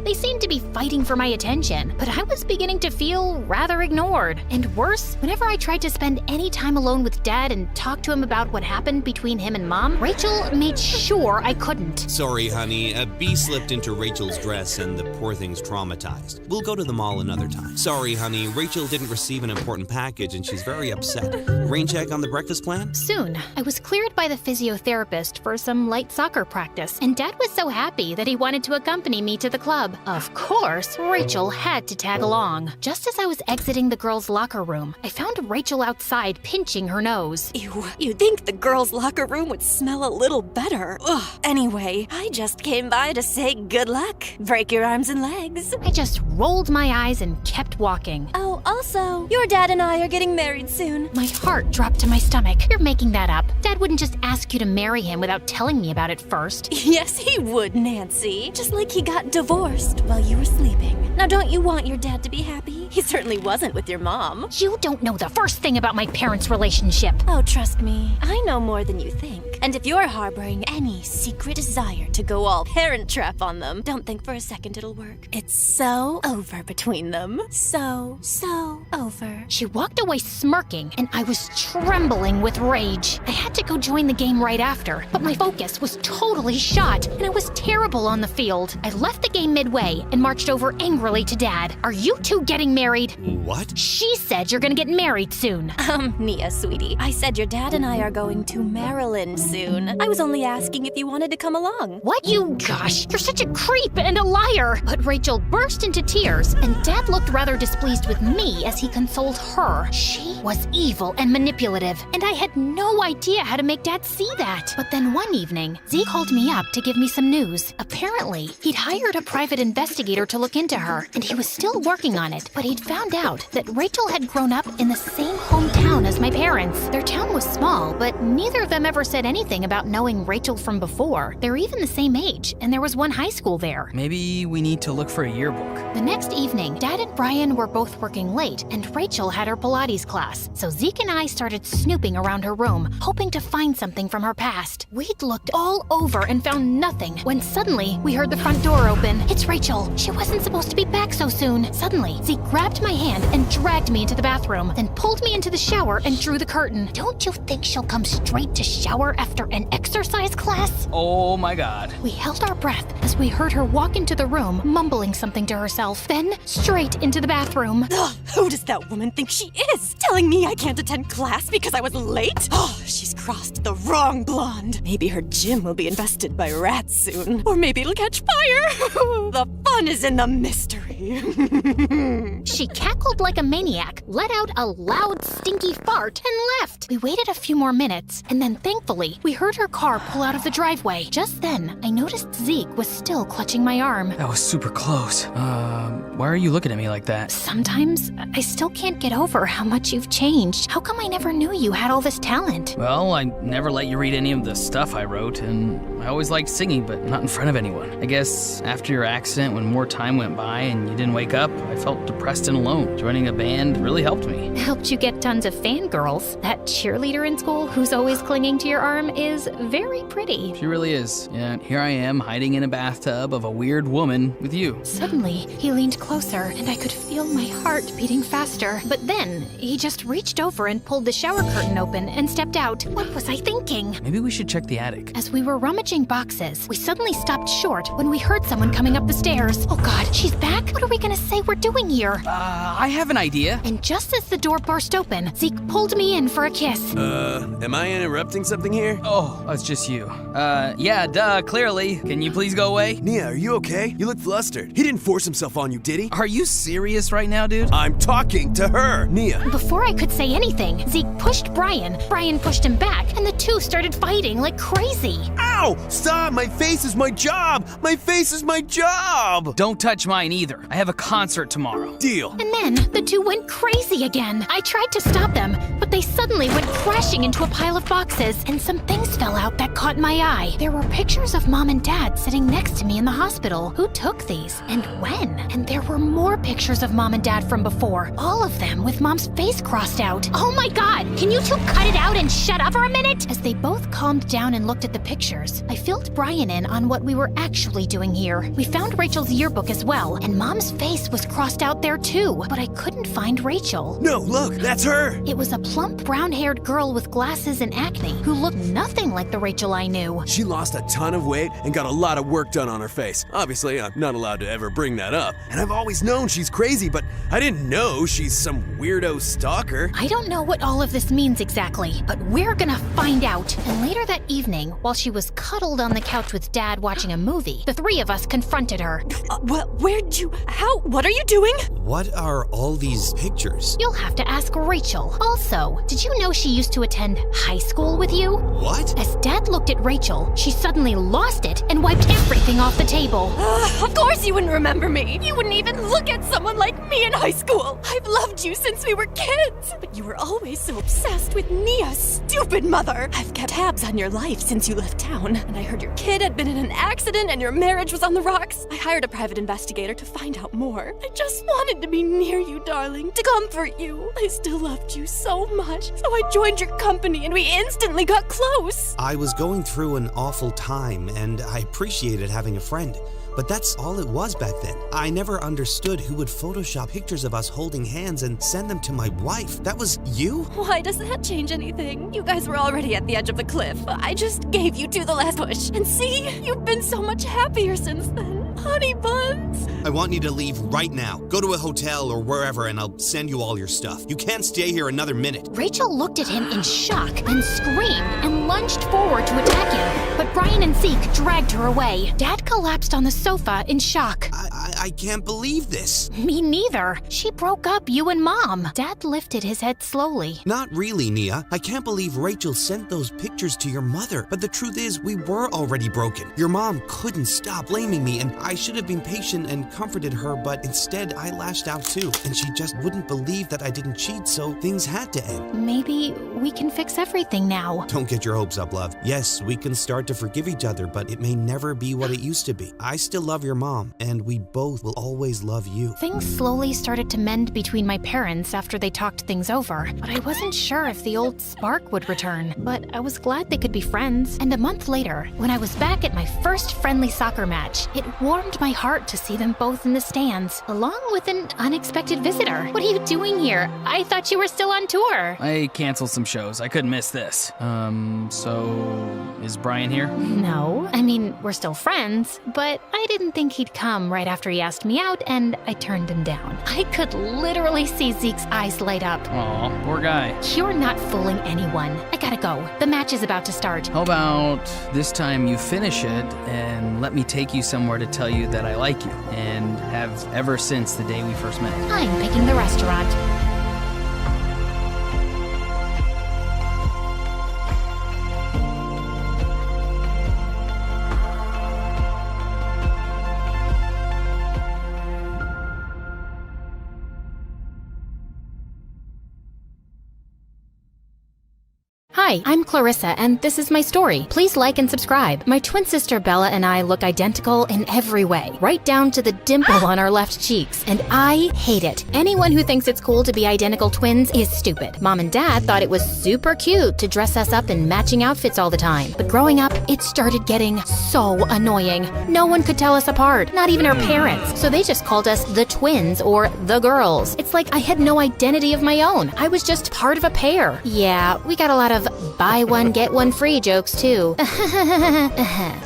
They seemed to be fighting for my attention, but I was beginning to feel rather ignored. And worse, whenever I tried to spend any time alone with Dad and talk to him about what happened between him and Mom, Rachel made sure I couldn't. Sorry, honey. A bee slipped into Rachel's dress and the poor thing's traumatized. We'll go to the mall another time. Sorry, honey. Rachel didn't receive an important package and she's very upset. Rain check on the breakfast plan? Soon, I was cleared by the physiotherapist for some light soccer practice, and Dad was so happy that he wanted to accompany me to the club. Of course, Rachel had to tag along. Just as I was exiting the girls' locker room, I found Rachel outside pinching her nose. Ew, you'd think the girls' locker room would smell a little better. Ugh. Anyway, I just came by to say good luck. Break your arms and legs. I just rolled my eyes and kept walking. Oh, also, your dad and I are getting married soon. My heart dropped to my stomach. You're making that up. Dad wouldn't just ask you to marry him without telling me about it first. Yes, he would, Nancy. Just like he got divorced while you were sleeping. Now, don't you want your dad to be happy? He certainly wasn't with your mom. You don't know the first thing about my parents' relationship. Oh, trust me, I know more than you think. And if you're harboring any secret desire to go all parent trap on them, don't think for a second it'll work. It's so over between them. So over. She walked away smirking, and I was trembling with rage. I had to go join the game right after, but my focus was totally shot, and I was terrible on the field. I left the game midway and marched over angrily to Dad. Are you two getting married? What? She said you're gonna get married soon. Nia, sweetie, I said your dad and I are going to Maryland soon. I was only asking if you wanted to come along. What? Gosh, you're such a creep and a liar. But Rachel burst into tears, and Dad looked rather displeased with me as he consoled her. She was evil and manipulative, and I had no idea how to make Dad see that. But then one evening, Z called me up to give me some news. Apparently, he'd hired a private investigator to look into her, and he was still working on it, but he'd found out that Rachel had grown up in the same hometown as my parents. Their town was small, but neither of them ever said anything anything about knowing Rachel from before. They're even the same age, and there was one high school there. Maybe we need to look for a yearbook. The next evening, Dad and Brian were both working late, and Rachel had her Pilates class. So Zeke and I started snooping around her room, hoping to find something from her past. We'd looked all over and found nothing, when suddenly we heard the front door open. It's Rachel. She wasn't supposed to be back so soon. Suddenly, Zeke grabbed my hand and dragged me into the bathroom, then pulled me into the shower and drew the curtain. Don't you think she'll come straight to shower after an exercise class? Oh my god. We held our breath as we heard her walk into the room, mumbling something to herself, then straight into the bathroom. Ugh, who does that woman think she is? Telling me I can't attend class because I was late? Oh, she's crossed the wrong blonde. Maybe her gym will be infested by rats soon. Or maybe it'll catch fire. The fun is in the mystery. She cackled like a maniac, let out a loud, stinky fart, and left. We waited a few more minutes, and then thankfully, we heard her car pull out of the driveway. Just then, I noticed Zeke was still clutching my arm. That was super close. Why are you looking at me like that? Sometimes, I still can't get over how much you've changed. How come I never knew you had all this talent? Well, I never let you read any of the stuff I wrote, and I always liked singing, but not in front of anyone. I guess after your accident, when more time went by and you didn't wake up, I felt depressed and alone. Joining a band really helped me. Helped you get tons of fangirls. That cheerleader in school who's always clinging to your arm is very pretty. She really is. Yeah, here I am, hiding in a bathtub of a weird woman with you. Suddenly, he leaned closer, and I could feel my heart beating faster. But then, he just reached over and pulled the shower curtain open and stepped out. What was I thinking? Maybe we should check the attic. As we were rummaging boxes, we suddenly stopped short when we heard someone coming up the stairs. Oh god, she's back? What are we gonna say we're doing here? I have an idea. And just as the door burst open, Zeke pulled me in for a kiss. Am I interrupting something here? Oh, it's just you. Yeah, duh, clearly. Can you please go away? Nia, are you okay? You look flustered. He didn't force himself on you, did he? Are you serious right now, dude? I'm talking to her, Nia. Before I could say anything, Zeke pushed Brian. Brian pushed him back, and the two started fighting like crazy. Ow! Stop! My face is my job! My face is my job! Don't touch mine either. I have a concert tomorrow. Deal. And then the two went crazy again. I tried to stop them, but they suddenly went crashing into a pile of boxes, and some things fell out that caught my eye. There were pictures of Mom and Dad sitting next to me in the hospital. Who took these? And when? And there were more pictures of Mom and Dad from before. All of them with Mom's face crossed out. Oh my god! Can you two cut it out and shut up for a minute? As they both calmed down and looked at the pictures, I filled Brian in on what we were actually doing here. We found Rachel's yearbook as well, and Mom's face was crossed out there too, but I couldn't find Rachel. No, look, that's her! It was a plump, brown-haired girl with glasses and acne who looked nothing like the Rachel I knew. She lost a ton of weight and got a lot of work done on her face. Obviously, I'm not allowed to ever bring that up. And I've always known she's crazy, but I didn't know she's some weirdo stalker. I don't know what all of this means exactly, but we're gonna find out. And later that evening, while she was cuddled on the couch with Dad watching a movie, the three of us confronted her. What are you doing? What are all these pictures? You'll have to ask Rachel. Also, did you know she used to attend high school with you? What? As Dad looked at Rachel, she suddenly lost it and wiped everything off the table. Of course you wouldn't remember me. You wouldn't even look at someone like me in high school. I've loved you since we were kids. But you were always so obsessed with Nia's stupid mother. I've kept tabs on your life since you left town. And I heard your kid had been in an accident and your marriage was on the rocks. I hired a private investigator to find out more. I just wanted to be near you, darling, to comfort you. I still loved you so much. So I joined your company and we instantly got close. I was going through an awful time, and I appreciated having a friend. But that's all it was back then. I never understood who would Photoshop pictures of us holding hands and send them to my wife. That was you? Why does that change anything? You guys were already at the edge of the cliff. I just gave you to the last push. And see, you've been so much happier since then. Honey buns. I want you to leave right now. Go to a hotel or wherever and I'll send you all your stuff. You can't stay here another minute. Rachel looked at him in shock, then screamed and lunged forward to attack him. But Brian and and Zeke dragged her away. Dad collapsed on the sofa in shock. I can't believe this. Me neither. She broke up you and Mom. Dad lifted his head slowly. Not really, Nia. I can't believe Rachel sent those pictures to your mother. But the truth is, we were already broken. Your mom couldn't stop blaming me, and I should have been patient and comforted her, but instead I lashed out too. And she just wouldn't believe that I didn't cheat, so things had to end. Maybe we can fix everything now. Don't get your hopes up, love. Yes, we can start to forgive each other, but it may never be what it used to be. I still love your mom, and we both will always love you. Things slowly started to mend between my parents after they talked things over, but I wasn't sure if the old spark would return. But I was glad they could be friends. And a month later, when I was back at my first friendly soccer match, it warmed my heart to see them both in the stands, along with an unexpected visitor. What are you doing here? I thought you were still on tour. I canceled some shows. I couldn't miss this. So is Brian here? No, I mean, we're still friends, but I didn't think he'd come right after he asked me out, and I turned him down. I could literally see Zeke's eyes light up. Aw, poor guy. You're not fooling anyone. I gotta go. The match is about to start. How about this time you finish it and let me take you somewhere to tell you that I like you, and have ever since the day we first met. I'm picking the restaurant. Hi, I'm Clarissa, and this is my story. Please like and subscribe. My twin sister Bella and I look identical in every way, right down to the dimple on our left cheeks, and I hate it. Anyone who thinks it's cool to be identical twins is stupid. Mom and Dad thought it was super cute to dress us up in matching outfits all the time, but growing up, it started getting so annoying. No one could tell us apart, not even our parents, so they just called us the twins or the girls. It's like I had no identity of my own. I was just part of a pair. Yeah, we got a lot of buy one, get one free jokes too.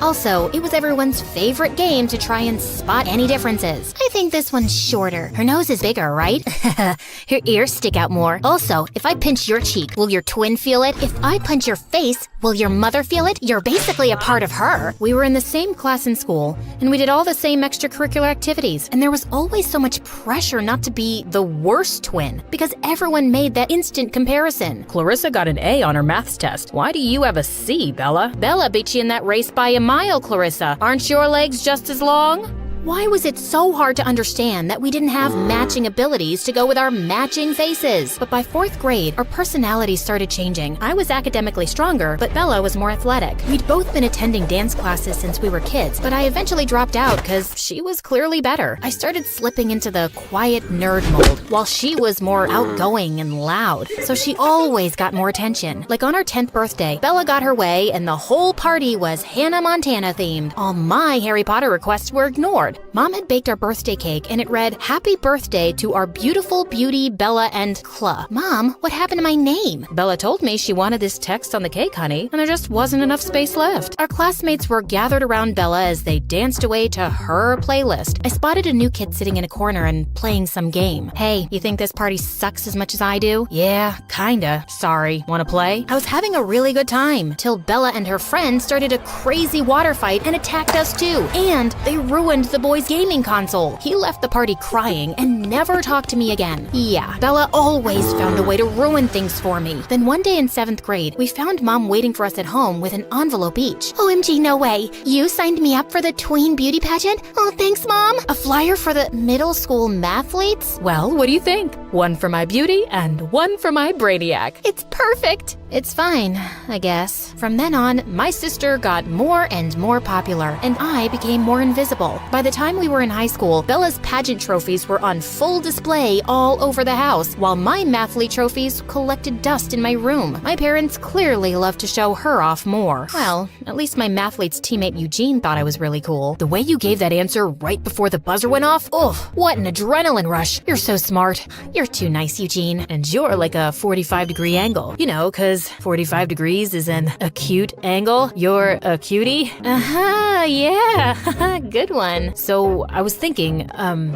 Also, it was everyone's favorite game to try and spot any differences. I think this one's shorter. Her nose is bigger, right? Her ears stick out more. Also, if I pinch your cheek, will your twin feel it? If I punch your face, will your mother feel it? You're basically a part of her. We were in the same class in school, and we did all the same extracurricular activities, and there was always so much pressure not to be the worst twin, because everyone made that instant comparison. Clarissa got an A on her maths test. Why do you have a C, Bella? Bella beat you in that race by a mile, Clarissa. Aren't your legs just as long? Why was it so hard to understand that we didn't have matching abilities to go with our matching faces? But by 4th grade, our personalities started changing. I was academically stronger, but Bella was more athletic. We'd both been attending dance classes since we were kids, but I eventually dropped out because she was clearly better. I started slipping into the quiet nerd mold, while she was more outgoing and loud, so she always got more attention. Like on our 10th birthday, Bella got her way, and the whole party was Hannah Montana themed. All my Harry Potter requests were ignored. Mom had baked our birthday cake, and it read, "Happy birthday to our beautiful beauty, Bella and Cla." Mom, what happened to my name? Bella told me she wanted this text on the cake, honey, and there just wasn't enough space left. Our classmates were gathered around Bella as they danced away to her playlist. I spotted a new kid sitting in a corner and playing some game. Hey, you think this party sucks as much as I do? Yeah, kinda. Sorry. Wanna play? I was having a really good time, till Bella and her friend started a crazy water fight and attacked us too. And they ruined the boy's gaming console. He left the party crying and never talked to me again. Yeah, Bella always found a way to ruin things for me. Then one day in 7th grade, we found Mom waiting for us at home with an envelope each. OMG, no way. You signed me up for the tween beauty pageant? Oh, thanks, Mom. A flyer for the middle school mathletes? Well, what do you think? One for my beauty and one for my brainiac. It's perfect. It's fine, I guess. From then on, my sister got more and more popular, and I became more invisible. By the time we were in high school, Bella's pageant trophies were on full display all over the house, while my mathlete trophies collected dust in my room. My parents clearly loved to show her off more. Well, at least my mathlete's teammate Eugene thought I was really cool. The way you gave that answer right before the buzzer went off, what an adrenaline rush. You're so smart. You're too nice, Eugene. And you're like a 45-degree angle. You know, 'cause 45 degrees is an acute angle. You're a cutie? Yeah. Good one. So I was thinking,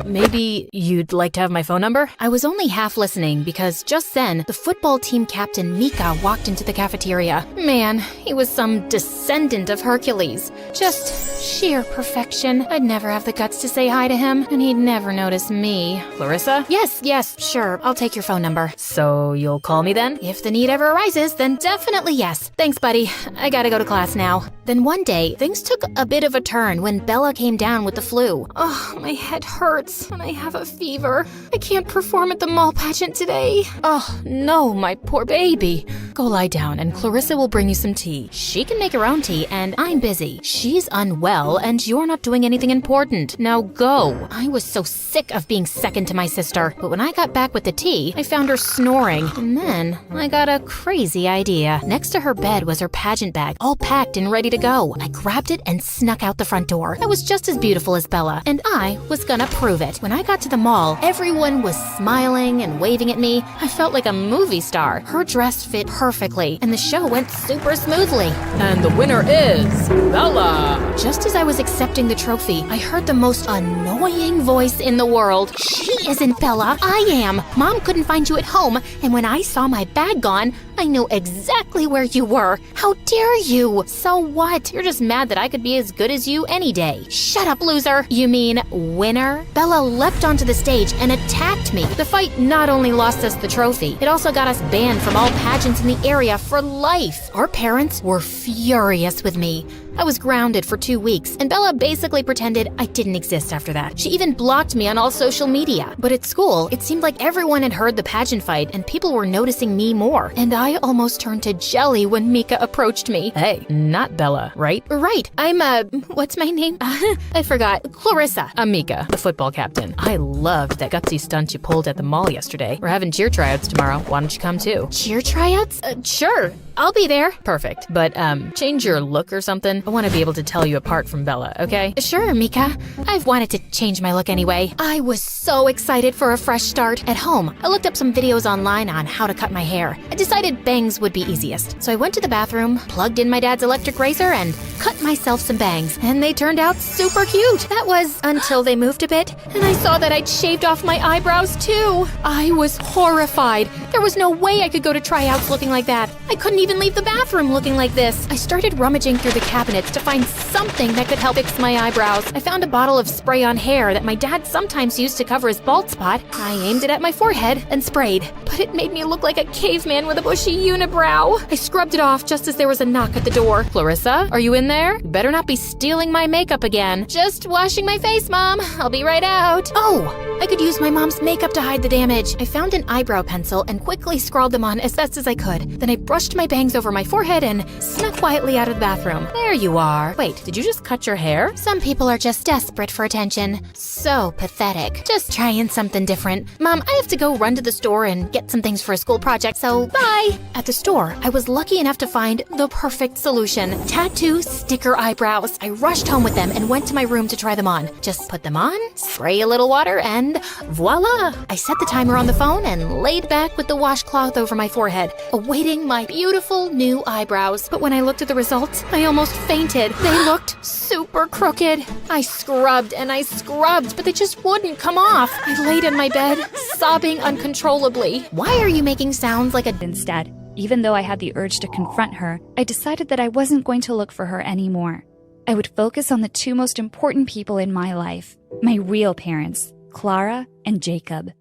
maybe you'd You'd like to have my phone number? I was only half listening because just then, the football team captain Mika walked into the cafeteria. Man, he was some descendant of Hercules. Just sheer perfection. I'd never have the guts to say hi to him, and he'd never notice me. Clarissa? Yes, sure. I'll take your phone number. So you'll call me then? If the need ever arises, then definitely yes. Thanks, buddy. I gotta go to class now. Then one day, things took a bit of a turn when Bella came down with the flu. Oh, my head hurts, and I have a fever. I can't perform at the mall pageant today. Oh, no, my poor baby. Go lie down, and Clarissa will bring you some tea. She can make her own tea, and I'm busy. She's unwell, and you're not doing anything important. Now go. I was so sick of being second to my sister, but when I got back with the tea, I found her snoring, and then I got a crazy idea. Next to her bed was her pageant bag, all packed and ready to go. I grabbed it and snuck out the front door. I was just as beautiful as Bella, and I was gonna prove it. When I got to the mall, everyone was smiling and waving at me. I felt like a movie star. Her dress fit perfectly, and the show went super smoothly. And the winner is Bella. Just as I was accepting the trophy, I heard the most annoying voice in the world. She isn't Bella, I am. Mom couldn't find you at home, and when I saw my bag gone, I knew exactly where you were. How dare you? So what? You're just mad that I could be as good as you any day. Shut up, loser. You mean winner? Bella leapt onto the stage and attacked me. The fight not only lost us the trophy, it also got us banned from all pageants in the area for life. Our parents were furious with me. I was grounded for 2 weeks, and Bella basically pretended I didn't exist after that. She even blocked me on all social media. But at school, it seemed like everyone had heard the pageant fight, and people were noticing me more. And I almost turned to jelly when Mika approached me. Hey, not Bella, right? Right. I'm, what's my name? I forgot. Clarissa. I'm Mika, the football captain. I loved that gutsy stunt you pulled at the mall yesterday. We're having cheer tryouts tomorrow. Why don't you come too? Cheer tryouts? Sure. I'll be there. Perfect. But, change your look or something. I want to be able to tell you apart from Bella, okay? Sure, Mika. I've wanted to change my look anyway. I was so excited for a fresh start. At home, I looked up some videos online on how to cut my hair. I decided bangs would be easiest. So I went to the bathroom, plugged in my dad's electric razor, and cut myself some bangs. And they turned out super cute. That was until they moved a bit, and I saw that I'd shaved off my eyebrows too. I was horrified. There was no way I could go to tryouts looking like that. I couldn't even leave the bathroom looking like this. I started rummaging through the cabinets to find something that could help fix my eyebrows. I found a bottle of spray on hair that my dad sometimes used to cover his bald spot. I aimed it at my forehead and sprayed, but it made me look like a caveman with a bushy unibrow. I scrubbed it off just as there was a knock at the door. Clarissa, are you in there? You better not be stealing my makeup again. Just washing my face, Mom. I'll be right out. Oh, I could use my mom's makeup to hide the damage. I found an eyebrow pencil and quickly scrawled them on as best as I could. Then I brushed my bangs over my forehead and snuck quietly out of the bathroom. There you are. Wait, did you just cut your hair? Some people are just desperate for attention. So pathetic. Just trying something different. Mom, I have to go run to the store and get some things for a school project, so bye. At the store, I was lucky enough to find the perfect solution. Tattoo sticker eyebrows. I rushed home with them and went to my room to try them on. Just put them on, spray a little water, and voila! I set the timer on the phone and laid back with the washcloth over my forehead, awaiting my beautiful new eyebrows. But when I looked at the results, I almost fainted. They looked super crooked. I scrubbed and I scrubbed, but they just wouldn't come off. I laid in my bed, sobbing uncontrollably. Why are you making sounds like a... Instead, even though I had the urge to confront her, I decided that I wasn't going to look for her anymore. I would focus on the two most important people in my life, my real parents, Clara and Jacob.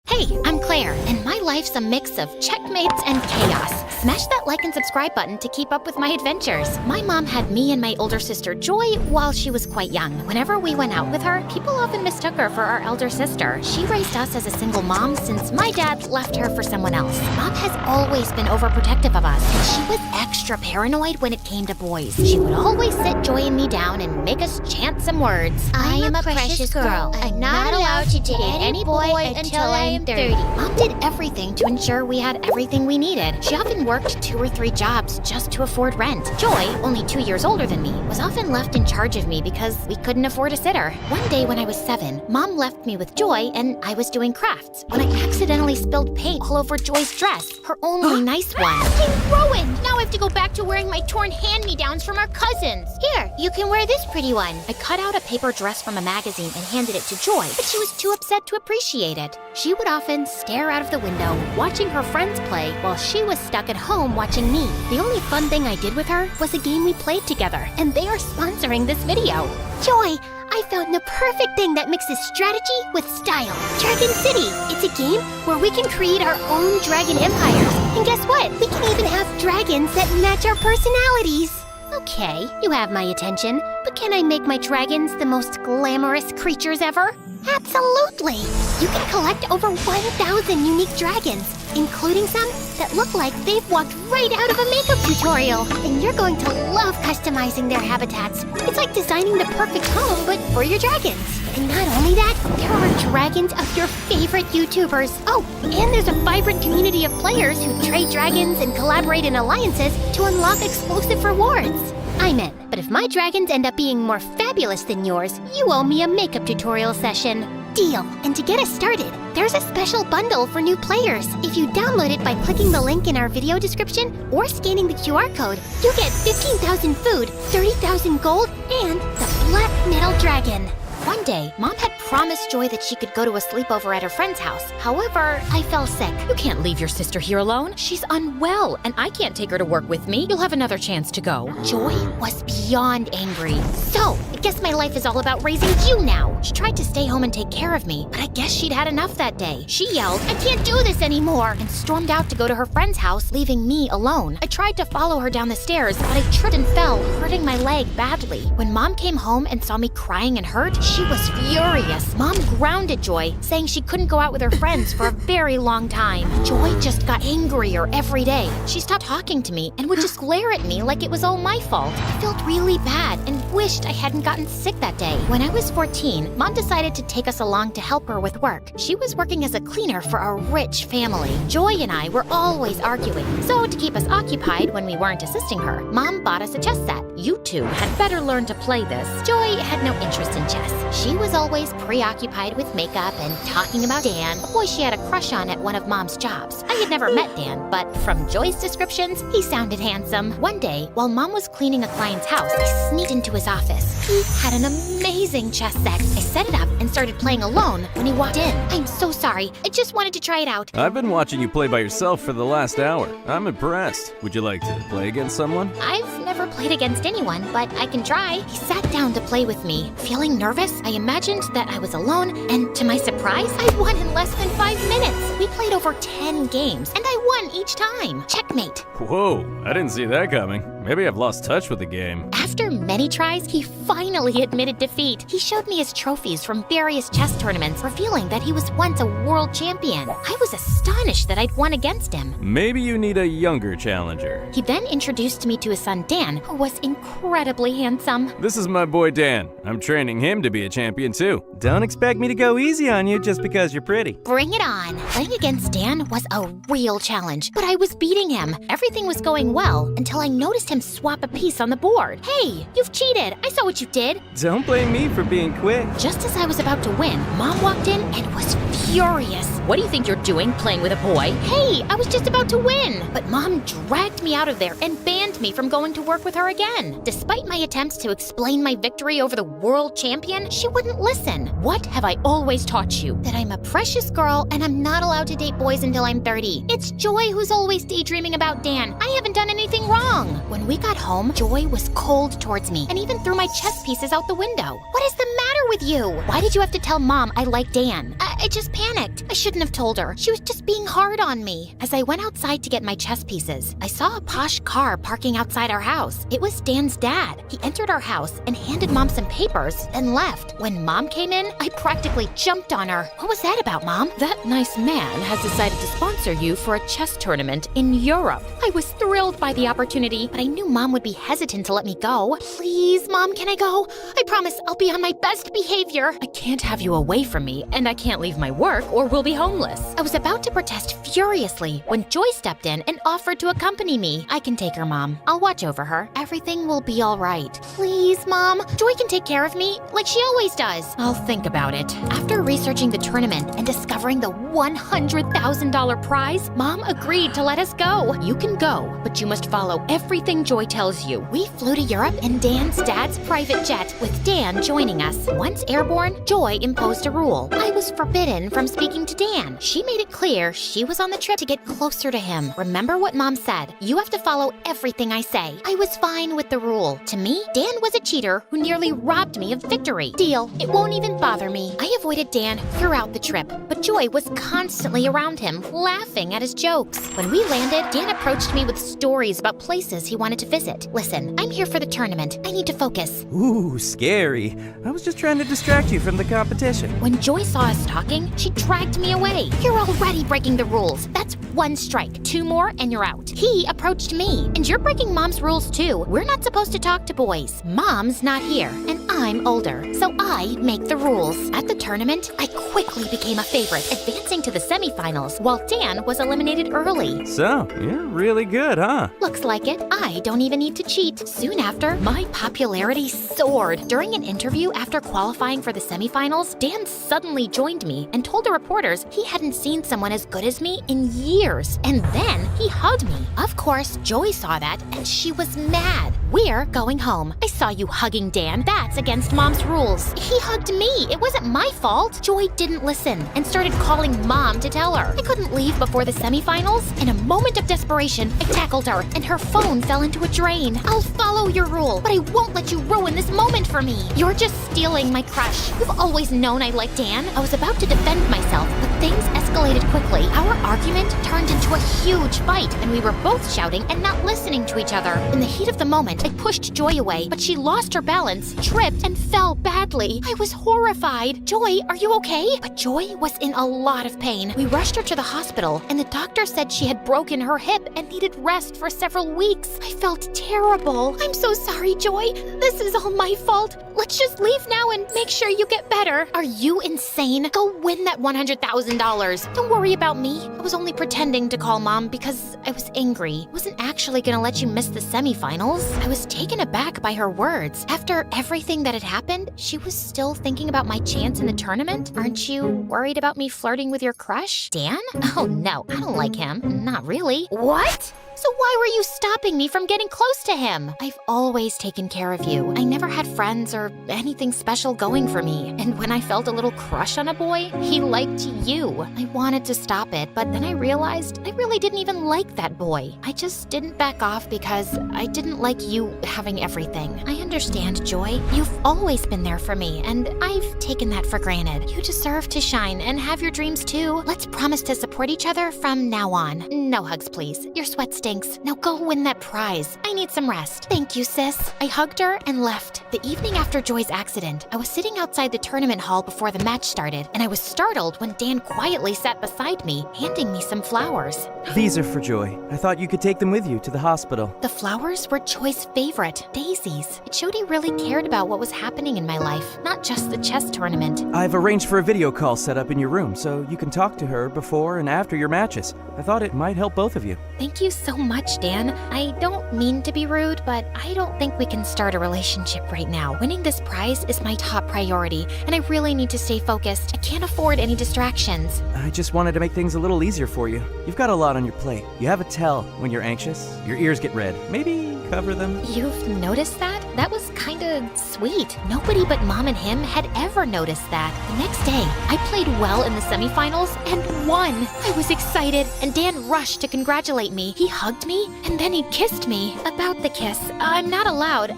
Hey, I'm Claire, and my life's a mix of checkmates and chaos. Smash that like and subscribe button to keep up with my adventures. My mom had me and my older sister Joy while she was quite young. Whenever we went out with her, people often mistook her for our elder sister. She raised us as a single mom since my dad left her for someone else. Mom has always been overprotective of us, and she was extra paranoid when it came to boys. She would always sit Joy and me down and make us chant some words. I am a precious girl. I'm not allowed to date any boy until I'm 30. Mom did everything to ensure we had everything we needed. She often worked 2 or 3 jobs just to afford rent. Joy, only 2 years older than me, was often left in charge of me because we couldn't afford a sitter. One day when I was 7, Mom left me with Joy and I was doing crafts when I accidentally spilled paint all over Joy's dress, her only nice one. It's ruined! Now I have to go back to wearing my torn hand-me-downs from our cousins. Here, you can wear this pretty one. I cut out a paper dress from a magazine and handed it to Joy, but she was too upset to appreciate it. She would often stare out of the window, watching her friends play while she was stuck at home watching me. The only fun thing I did with her was a game we played together, and they are sponsoring this video. Joy, I found the perfect thing that mixes strategy with style. Dragon City. It's a game where we can create our own dragon empires. And guess what? We can even have dragons that match our personalities. Okay, you have my attention, but can I make my dragons the most glamorous creatures ever? Absolutely! You can collect over 1,000 unique dragons, including some that look like they've walked right out of a makeup tutorial. And you're going to love customizing their habitats. It's like designing the perfect home, but for your dragons. And not only that, there are dragons of your favorite YouTubers. Oh, and there's a vibrant community of players who trade dragons and collaborate in alliances to unlock exclusive rewards. I'm in, but if my dragons end up being more fabulous than yours, you owe me a makeup tutorial session. Deal. And to get us started, there's a special bundle for new players. If you download it by clicking the link in our video description or scanning the QR code, you'll get 15,000 food, 30,000 gold, and the Black Metal Dragon. One day, Mom had promised Joy that she could go to a sleepover at her friend's house. However, I fell sick. You can't leave your sister here alone. She's unwell, and I can't take her to work with me. You'll have another chance to go. Joy was beyond angry. So, I guess my life is all about raising you now. She tried to stay home and take care of me, but I guess she'd had enough that day. She yelled, "I can't do this anymore," and stormed out to go to her friend's house, leaving me alone. I tried to follow her down the stairs, but I tripped and fell, hurting my leg badly. When Mom came home and saw me crying and hurt, she was furious. Mom grounded Joy, saying she couldn't go out with her friends for a very long time. Joy just got angrier every day. She stopped talking to me and would just glare at me like it was all my fault. I felt really bad and wished I hadn't gotten sick that day. When I was 14, Mom decided to take us along to help her with work. She was working as a cleaner for a rich family. Joy and I were always arguing, so to keep us occupied when we weren't assisting her, Mom bought us a chess set. You two had better learn to play this. Joy had no interest in chess. She was always preoccupied with makeup and talking about Dan, a boy she had a crush on at one of Mom's jobs. I had never met Dan, but from Joy's descriptions, he sounded handsome. One day, while Mom was cleaning a client's house, I sneaked into his office. He had an amazing chess set. I set it up and started playing alone when he walked in. I'm so sorry. I just wanted to try it out. I've been watching you play by yourself for the last hour. I'm impressed. Would you like to play against someone? I've never played against anyone, but I can try. He sat down to play with me. Feeling nervous, I imagined that I was alone, and to my surprise, I won in less than 5 minutes. We played over 10 games, and I won each time. Checkmate. Whoa, I didn't see that coming. Maybe I've lost touch with the game. After many tries, he finally admitted defeat. He showed me his trophies from various chess tournaments, revealing that he was once a world champion. I was astonished that I'd won against him. Maybe you need a younger challenger. He then introduced me to his son Dan, who was incredibly handsome. This is my boy Dan. I'm training him to be a champion too. Don't expect me to go easy on you just because you're pretty. Bring it on. Playing against Dan was a real challenge, but I was beating him. Everything was going well until I noticed him swap a piece on the board. Hey, you've cheated. I saw what you did. Don't blame me for being quick. Just as I was about to win, Mom walked in and was furious. What do you think you're doing playing with a boy? Hey, I was just about to win. But Mom dragged me out of there and banned me from going to work with her again. Despite my attempts to explain my victory over the world champion, she wouldn't listen. What have I always taught you? That I'm a precious girl and I'm not allowed to date boys until I'm 30. It's Joy who's always daydreaming about Dan. I haven't done anything wrong. When we got home, Joy was cold towards me and even threw my chess pieces out the window. What is the matter with you? Why did you have to tell Mom I like Dan? I just panicked. I shouldn't have told her. She was just being hard on me. As I went outside to get my chess pieces, I saw a posh car parking outside our house. It was Dan's dad. He entered our house and handed Mom some papers, then left. When Mom came in, I practically jumped on her. What was that about, Mom? That nice man has decided to sponsor you for a chess tournament in Europe. I was thrilled by the opportunity, but I knew Mom would be hesitant to let me go. Please, Mom, can I go? I promise I'll be on my best behavior. I can't have you away from me, and I can't leave my work or we'll be homeless. I was about to protest furiously when Joy stepped in and offered to accompany me. I can take her, Mom. I'll watch over her. Everything will be all right. Please, Mom. Joy can take care of me like she always does. I'll think about it. After researching the tournament and discovering the $100,000 prize, Mom agreed to let us go. You can go, but you must follow everything Joy tells you. We flew to Europe in Dan's dad's private jet, with Dan joining us. Once airborne, Joy imposed a rule. I was forbidden from speaking to Dan. She made it clear she was on the trip to get closer to him. Remember what Mom said. You have to follow everything I say. I was fine with the rule. To me, Dan was a cheater who nearly robbed me of victory. Deal. It won't even bother me. I avoided Dan throughout the trip, but Joy was constantly around him, laughing at his jokes. When we landed, Dan approached me with stories about places he wanted to visit. Listen, I'm here for the tournament. I need to focus. Ooh, scary. I was just trying to distract you from the competition. When Joy saw us talking, she dragged me away. You're already breaking the rules. That's 1 strike. 2 more and you're out. He approached me, and you're breaking Mom's rules too. We're not supposed to talk to boys. Mom's not here, and I'm older, so I make the rules. At the tournament, I quickly became a favorite, advancing to the semifinals, while Dan was eliminated early. So, you're really good, huh? Looks like it. I don't even need to cheat. Soon after, my popularity soared. During an interview after qualifying for the semifinals, Dan suddenly joined me and told the reporters he hadn't seen someone as good as me in years. And then he hugged me. Of course, Joy saw that, and she was mad. We're going home. I saw you hugging Dan. That's against Mom's rules. He hugged me. It wasn't my fault. Joy didn't listen and started calling Mom to tell her. I couldn't leave before the semifinals. In a moment of desperation, I tackled her, and her phone fell into a drain. I'll follow your rule, but I won't let you ruin this moment for me. You're just stealing my crush. You've always known I liked Dan. I was about to defend myself, but things escalated quickly. Our argument turned into a huge fight, and we were both shouting and not listening to each other. In the heat of the moment, I pushed Joy away, but she lost her balance, tripped, and fell badly. I was horrified. Joy, are you okay? But Joy was in a lot of pain. We rushed her to the hospital, and the doctor said she had broken her hip and needed rest for several weeks. I felt terrible. I'm so sorry, Joy. This is all my fault. Let's just leave now and make sure you get better. Are you insane? Go win that $100,000. Don't worry about me. I was only pretending to call Mom because I was angry. I wasn't actually gonna let you miss the semifinals. I was taken aback by her words. After everything that had happened, she was still thinking about my chance in the tournament? Aren't you worried about me flirting with your crush? Dan? Oh no, I don't like him. Not really. What? So why were you stopping me from getting close to him? I've always taken care of you. I never had friends or anything special going for me. And when I felt a little crush on a boy, he liked you. I wanted to stop it, but then I realized I really didn't even like that boy. I just didn't back off because I didn't like you having everything. I understand, Joy. You've always been there for me, and I've taken that for granted. You deserve to shine and have your dreams too. Let's promise to support each other from now on. No hugs, please. Your sweat stinks. Now go win that prize. I need some rest. Thank you, sis. I hugged her and left. The evening after Joy's accident, I was sitting outside the tournament hall before the match started, and I was startled when Dan quietly sat beside me, handing me some flowers. These are for Joy. I thought you could take them with you to the hospital. The flowers were Joy's favorite, daisies. It showed he really cared about what was happening in my life, not just the chess tournament. I've arranged for a video call set up in your room so you can talk to her before and after your matches. I thought it might help both of you. Thank you so much, Dan. I don't mean to be rude, but I don't think we can start a relationship right now. Winning this prize is my top priority, and I really need to stay focused. I can't afford any distractions. I just wanted to make things a little easier for you. You've got a lot on your plate. You have a tell when you're anxious. Your ears get red. Maybe cover them. You've noticed that? That was kinda sweet. Nobody but Mom and him had ever noticed that. The next day, I played well in the semifinals and won. I was excited, and Dan rushed to congratulate me. He hugged me, and then he kissed me. About the kiss, I'm not allowed.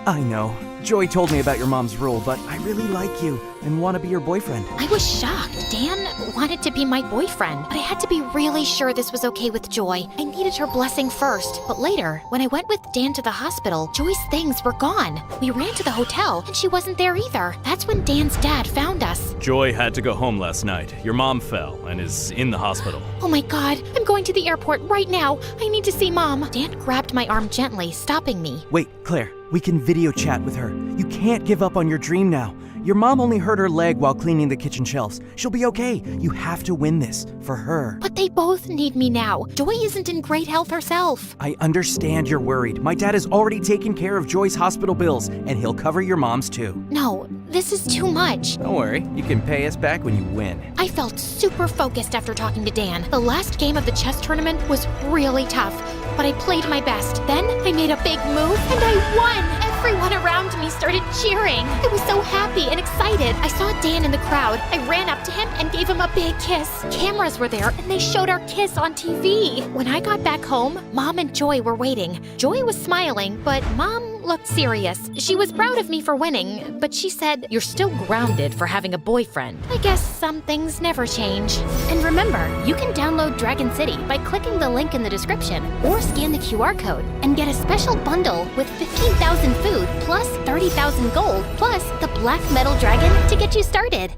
I know. Joy told me about your mom's rule, but I really like you and want to be your boyfriend. I was shocked. Dan wanted to be my boyfriend, but I had to be really sure this was okay with Joy. I needed her blessing first. But later, when I went with Dan to the hospital, Joy's things were gone. We ran to the hotel, and she wasn't there either. That's when Dan's dad found us. Joy had to go home last night. Your mom fell and is in the hospital. Oh my God, I'm going to the airport right now. I need to see Mom. Dan grabbed my arm gently, stopping me. Wait, Claire, we can video chat with her. You can't give up on your dream now. Your mom only hurt her leg while cleaning the kitchen shelves. She'll be okay. You have to win this for her. But they both need me now. Joy isn't in great health herself. I understand you're worried. My dad has already taken care of Joy's hospital bills, and he'll cover your mom's too. No, this is too much. Don't worry, you can pay us back when you win. I felt super focused after talking to Dan. The last game of the chess tournament was really tough, but I played my best. Then I made a big move and I won! Everyone around me started cheering. I was so happy and excited. I saw Dan in the crowd. I ran up to him and gave him a big kiss. Cameras were there and they showed our kiss on TV. When I got back home, Mom and Joy were waiting. Joy was smiling, but Mom looked serious. She was proud of me for winning, but she said, "You're still grounded for having a boyfriend." I guess some things never change. And remember, you can download Dragon City by clicking the link in the description or scan the QR code and get a special bundle with 15,000 food plus 30,000 gold plus the Black Metal Dragon to get you started.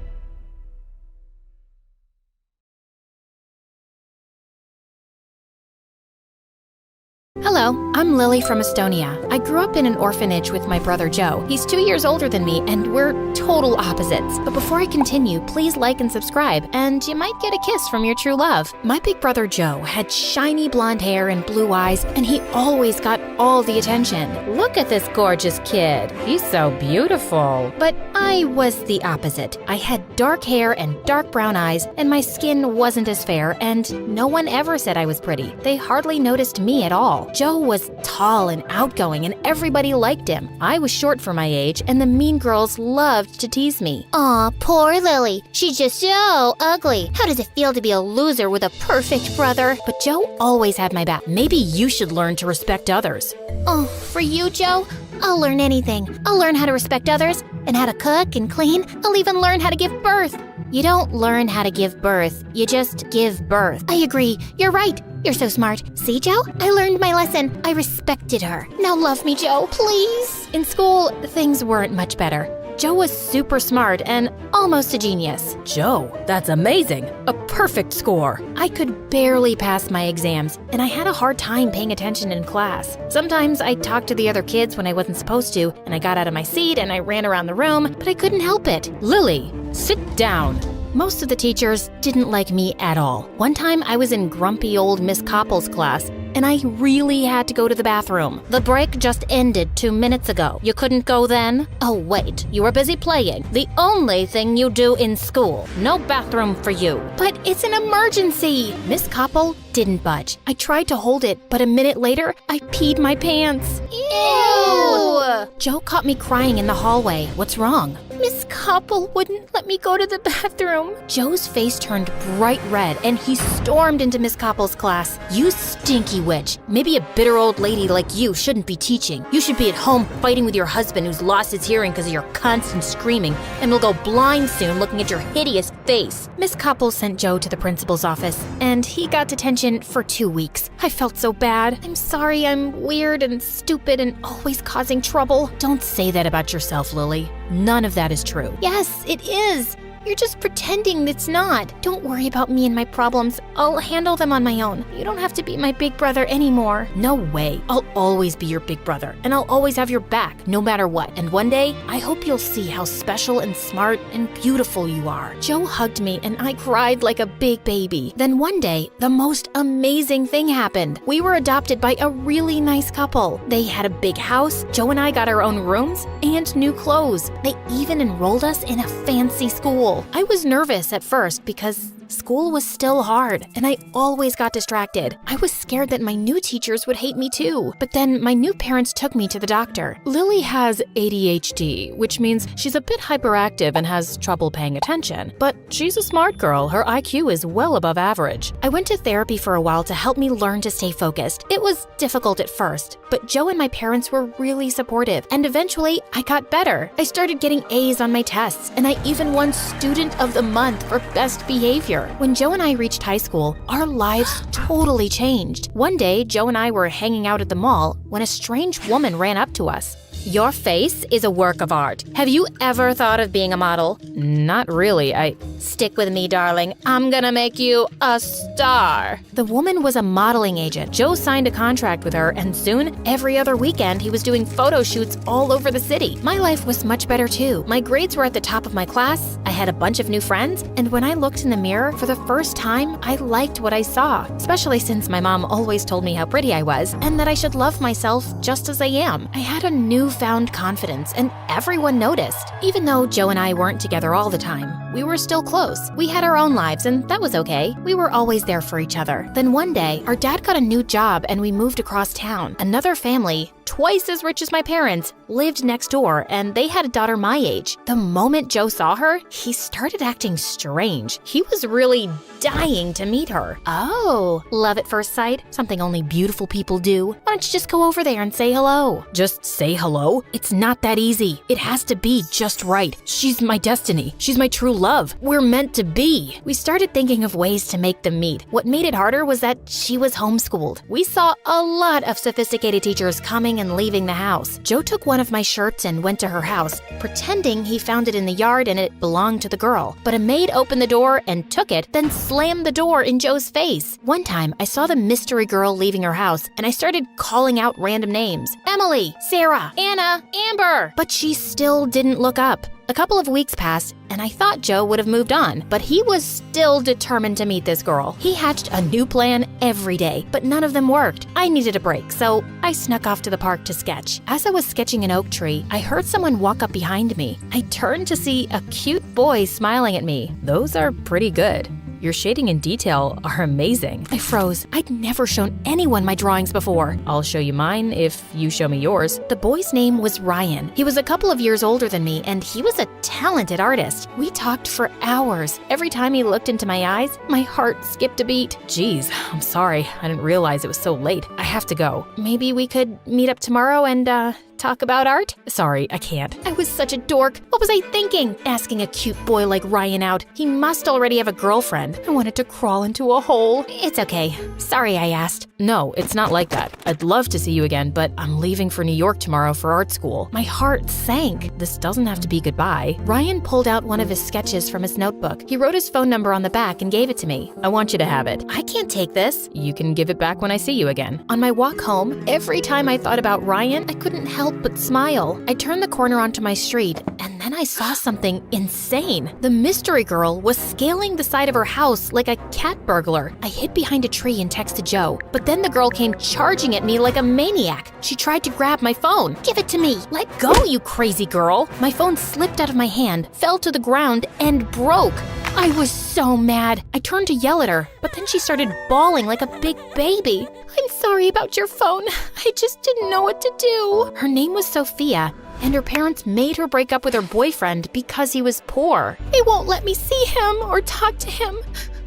Hello, I'm Lily from Estonia. I grew up in an orphanage with my brother Joe. He's 2 years older than me, and we're total opposites. But before I continue, please like and subscribe, and you might get a kiss from your true love. My big brother Joe had shiny blonde hair and blue eyes, and he always got all the attention. Look at this gorgeous kid. He's so beautiful. But I was the opposite. I had dark hair and dark brown eyes, and my skin wasn't as fair, and no one ever said I was pretty. They hardly noticed me at all. Joe was tall and outgoing, and everybody liked him. I was short for my age, and the mean girls loved to tease me. Aw, poor Lily. She's just so ugly. How does it feel to be a loser with a perfect brother? But Joe always had my back. Maybe you should learn to respect others. Oh, for you, Joe? I'll learn anything. I'll learn how to respect others, and how to cook and clean. I'll even learn how to give birth. You don't learn how to give birth. You just give birth. I agree. You're right. You're so smart. See, Joe? I learned my lesson. I respected her. Now love me, Joe, please. In school, things weren't much better. Joe was super smart and almost a genius. Joe, that's amazing. A perfect score. I could barely pass my exams, and I had a hard time paying attention in class. Sometimes I talked to the other kids when I wasn't supposed to, and I got out of my seat and I ran around the room, but I couldn't help it. Lily, sit down. Most of the teachers didn't like me at all. One time I was in grumpy old Miss Koppel's class, and I really had to go to the bathroom. The break just ended 2 minutes ago. You couldn't go then? Oh wait, you were busy playing. The only thing you do in school. No bathroom for you. But it's an emergency. Miss Koppel didn't budge. I tried to hold it, but a minute later, I peed my pants. Ew! Joe caught me crying in the hallway. What's wrong? Miss Koppel wouldn't let me go to the bathroom. Joe's face turned bright red, and he stormed into Miss Koppel's class. You stinky witch. Maybe a bitter old lady like you shouldn't be teaching. You should be at home fighting with your husband who's lost his hearing because of your constant screaming and will go blind soon looking at your hideous face. Miss Koppel sent Joe to the principal's office, and he got detention for 2 weeks. I felt so bad. I'm sorry I'm weird and stupid and always causing trouble. Don't say that about yourself, Lily. None of that is true. Yes, it is. You're just pretending it's not. Don't worry about me and my problems. I'll handle them on my own. You don't have to be my big brother anymore. No way. I'll always be your big brother, and I'll always have your back, no matter what. And one day, I hope you'll see how special and smart and beautiful you are. Joe hugged me, and I cried like a big baby. Then one day, the most amazing thing happened. We were adopted by a really nice couple. They had a big house. Joe and I got our own rooms and new clothes. They even enrolled us in a fancy school. I was nervous at first because school was still hard, and I always got distracted. I was scared that my new teachers would hate me too. But then my new parents took me to the doctor. Lily has ADHD, which means she's a bit hyperactive and has trouble paying attention. But she's a smart girl. Her IQ is well above average. I went to therapy for a while to help me learn to stay focused. It was difficult at first, but Joe and my parents were really supportive, and eventually I got better. I started getting A's on my tests, and I even won Student of the Month for best behavior. When Joe and I reached high school, our lives totally changed. One day, Joe and I were hanging out at the mall when a strange woman ran up to us. Your face is a work of art. Have you ever thought of being a model? Not really. Stick with me, darling. I'm gonna make you a star. The woman was a modeling agent. Joe signed a contract with her, and soon, every other weekend, he was doing photo shoots all over the city. My life was much better too. My grades were at the top of my class, I had a bunch of new friends, and when I looked in the mirror for the first time, I liked what I saw, especially since my mom always told me how pretty I was and that I should love myself just as I am. I had a newfound confidence, and everyone noticed. Even though Joe and I weren't together all the time, we were still close. We had our own lives, and that was okay. We were always there for each other. Then one day, our dad got a new job and we moved across town. Another family, twice as rich as my parents, lived next door, and they had a daughter my age. The moment Joe saw her, he started acting strange. He was really dying to meet her. Oh, love at first sight? Something only beautiful people do. Why don't you just go over there and say hello? Just say hello? It's not that easy. It has to be just right. She's my destiny. She's my true love. We're meant to be. We started thinking of ways to make them meet. What made it harder was that she was homeschooled. We saw a lot of sophisticated teachers coming and leaving the house. Joe took one of my shirts and went to her house, pretending he found it in the yard and it belonged to the girl. But a maid opened the door and took it, then slammed the door in Joe's face. One time, I saw the mystery girl leaving her house, and I started calling out random names. Emily, Sarah, Anna, Amber. But she still didn't look up. A couple of weeks passed, and I thought Joe would have moved on, but he was still determined to meet this girl. He hatched a new plan every day, but none of them worked. I needed a break, so I snuck off to the park to sketch. As I was sketching an oak tree, I heard someone walk up behind me. I turned to see a cute boy smiling at me. Those are pretty good. Your shading and detail are amazing. I froze. I'd never shown anyone my drawings before. I'll show you mine if you show me yours. The boy's name was Ryan. He was a couple of years older than me, and he was a talented artist. We talked for hours. Every time he looked into my eyes, my heart skipped a beat. Geez, I'm sorry. I didn't realize it was so late. I have to go. Maybe we could meet up tomorrow and, talk about art? Sorry, I can't. I was such a dork. What was I thinking? Asking a cute boy like Ryan out. He must already have a girlfriend. I wanted to crawl into a hole. It's okay. Sorry I asked. No, it's not like that. I'd love to see you again, but I'm leaving for New York tomorrow for art school. My heart sank. This doesn't have to be goodbye. Ryan pulled out one of his sketches from his notebook. He wrote his phone number on the back and gave it to me. I want you to have it. I can't take this. You can give it back when I see you again. On my walk home, every time I thought about Ryan, I couldn't help but smile. I turned the corner onto my street, and then I saw something insane. The mystery girl was scaling the side of her house like a cat burglar. I hid behind a tree and texted Joe, but then the girl came charging at me like a maniac. She tried to grab my phone. Give it to me. Let go, you crazy girl. My phone slipped out of my hand, fell to the ground, and broke. I was so mad. I turned to yell at her, but then she started bawling like a big baby. I'm sorry about your phone. I just didn't know what to do. Her name was Sophia, and her parents made her break up with her boyfriend because he was poor. They won't let me see him or talk to him.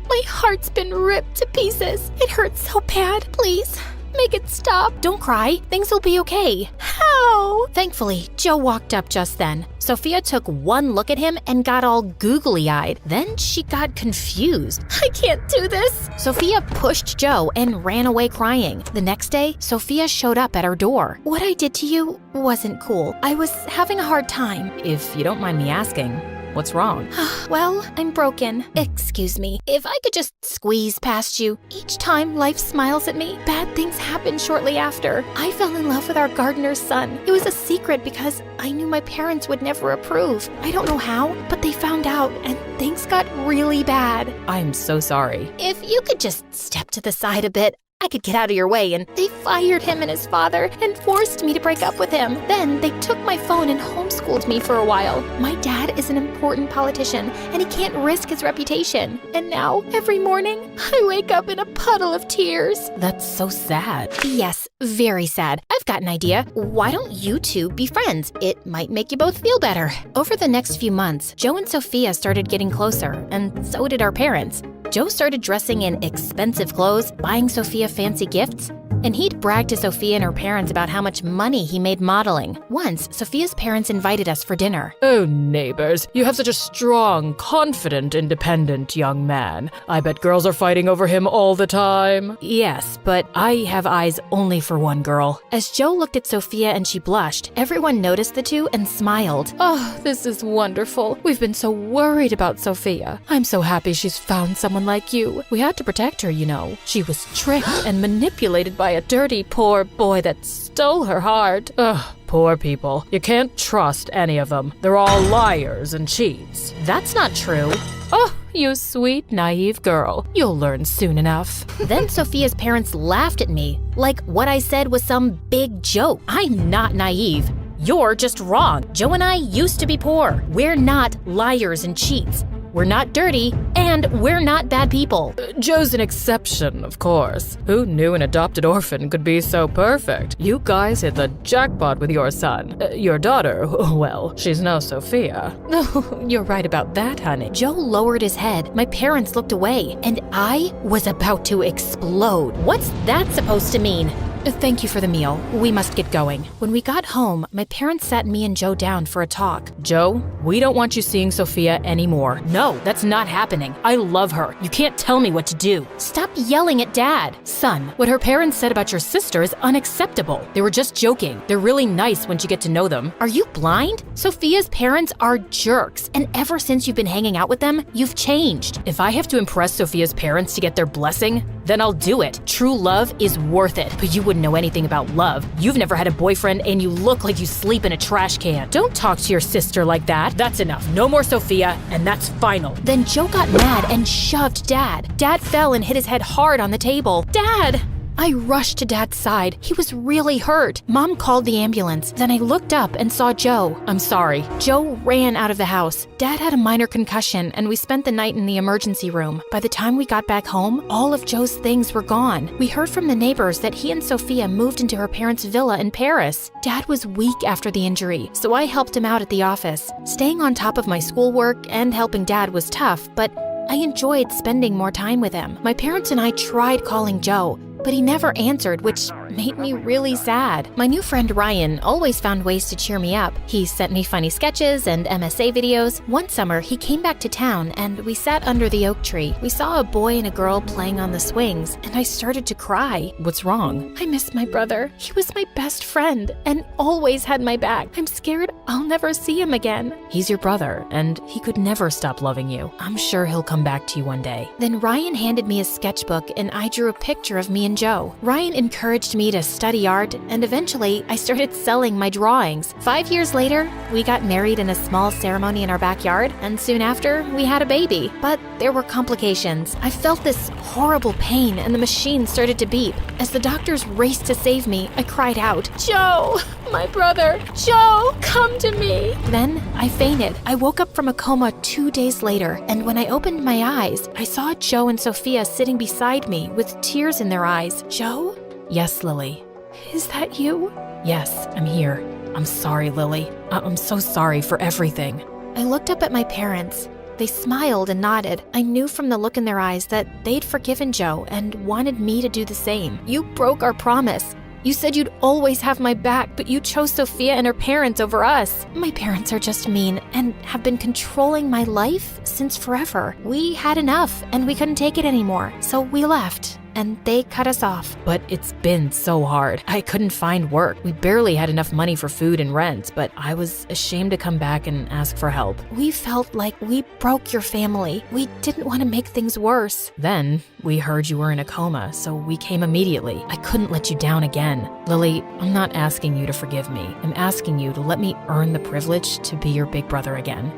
My heart's been ripped to pieces. It hurts so bad. Please, make it stop. Don't cry. Things will be okay. How? Thankfully, Joe walked up just then. Sophia took one look at him and got all googly-eyed. Then she got confused. I can't do this. Sophia pushed Joe and ran away crying. The next day, Sophia showed up at her door. What I did to you wasn't cool. I was having a hard time. If you don't mind me asking, what's wrong? Well, I'm broken. Excuse me. If I could just squeeze past you. Each time life smiles at me, bad things happen shortly after. I fell in love with our gardener's son. It was a secret because I knew my parents would never approve. I don't know how, but they found out and things got really bad. I'm so sorry. If you could just step to the side a bit, I could get out of your way, and they fired him and his father and forced me to break up with him. Then they took my phone and homeschooled me for a while. My dad is an important politician, and he can't risk his reputation. And now, every morning, I wake up in a puddle of tears. That's so sad. Yes, very sad. I've got an idea. Why don't you two be friends? It might make you both feel better. Over the next few months, Joe and Sophia started getting closer, and so did our parents. Joe started dressing in expensive clothes, buying Sophia fancy gifts. and he'd brag to Sophia and her parents about how much money he made modeling. Once, Sophia's parents invited us for dinner. Oh, neighbors, you have such a strong, confident, independent young man. I bet girls are fighting over him all the time. Yes, but I have eyes only for one girl. As Joe looked at Sophia and she blushed, everyone noticed the two and smiled. Oh, this is wonderful. We've been so worried about Sophia. I'm so happy she's found someone like you. We had to protect her, you know. She was tricked and manipulated by a dirty, poor boy that stole her heart. Ugh, poor people. You can't trust any of them. They're all liars and cheats. That's not true. Oh, you sweet, naive girl. You'll learn soon enough. Then Sophia's parents laughed at me, like what I said was some big joke. I'm not naive. You're just wrong. Joe and I used to be poor. We're not liars and cheats. We're not dirty, and we're not bad people. Joe's an exception, of course. Who knew an adopted orphan could be so perfect? You guys hit the jackpot with your son. Your daughter, well, she's no Sophia. Oh, you're right about that, honey. Joe lowered his head. My parents looked away, and I was about to explode. What's that supposed to mean? Thank you for the meal. We must get going. When we got home, my parents sat me and Joe down for a talk. Joe, we don't want you seeing Sophia anymore. No, that's not happening. I love her. You can't tell me what to do. Stop yelling at Dad. Son, what her parents said about your sister is unacceptable. They were just joking. They're really nice once you get to know them. Are you blind? Sophia's parents are jerks, and ever since you've been hanging out with them, you've changed. If I have to impress Sophia's parents to get their blessing, then I'll do it. True love is worth it. But you wouldn't know anything about love. You've never had a boyfriend and you look like you sleep in a trash can. Don't talk to your sister like that. That's enough. No more Sophia, and that's final. Then Joe got mad and shoved Dad. Dad fell and hit his head hard on the table. Dad! I rushed to Dad's side. He was really hurt. Mom called the ambulance. Then I looked up and saw Joe. I'm sorry. Joe ran out of the house. Dad had a minor concussion, and we spent the night in the emergency room. By the time we got back home, all of Joe's things were gone. We heard from the neighbors that he and Sophia moved into her parents' villa in Paris. Dad was weak after the injury, so I helped him out at the office. Staying on top of my schoolwork and helping Dad was tough, but I enjoyed spending more time with him. My parents and I tried calling Joe, but he never answered, which made me really sad. My new friend Ryan always found ways to cheer me up. He sent me funny sketches and MSA videos. One summer, he came back to town and we sat under the oak tree. We saw a boy and a girl playing on the swings, and I started to cry. What's wrong? I miss my brother. He was my best friend and always had my back. I'm scared I'll never see him again. He's your brother, and he could never stop loving you. I'm sure he'll come back to you one day. Then Ryan handed me a sketchbook and I drew a picture of me and Joe. Ryan encouraged me to study art, and eventually I started selling my drawings. 5 years later, we got married in a small ceremony in our backyard, and soon after, we had a baby. But there were complications. I felt this horrible pain and the machine started to beep. As the doctors raced to save me, I cried out, "Joe, my brother, Joe, come to me." Then I fainted. I woke up from a coma 2 days later, and when I opened my eyes, I saw Joe and Sophia sitting beside me with tears in their eyes. Joe? Yes, Lily. Is that you? Yes, I'm here. I'm sorry, Lily. I'm so sorry for everything. I looked up at my parents. They smiled and nodded. I knew from the look in their eyes that they'd forgiven Joe and wanted me to do the same. You broke our promise. You said you'd always have my back, but you chose Sophia and her parents over us. My parents are just mean and have been controlling my life since forever. We had enough and we couldn't take it anymore, so we left. And they cut us off. But it's been so hard. I couldn't find work. We barely had enough money for food and rent, but I was ashamed to come back and ask for help. We felt like we broke your family. We didn't want to make things worse. Then we heard you were in a coma, so we came immediately. I couldn't let you down again. Lily, I'm not asking you to forgive me. I'm asking you to let me earn the privilege to be your big brother again.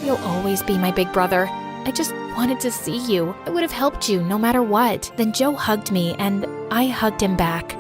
You'll always be my big brother. I just wanted to see you. I would have helped you no matter what. Then Joe hugged me and I hugged him back.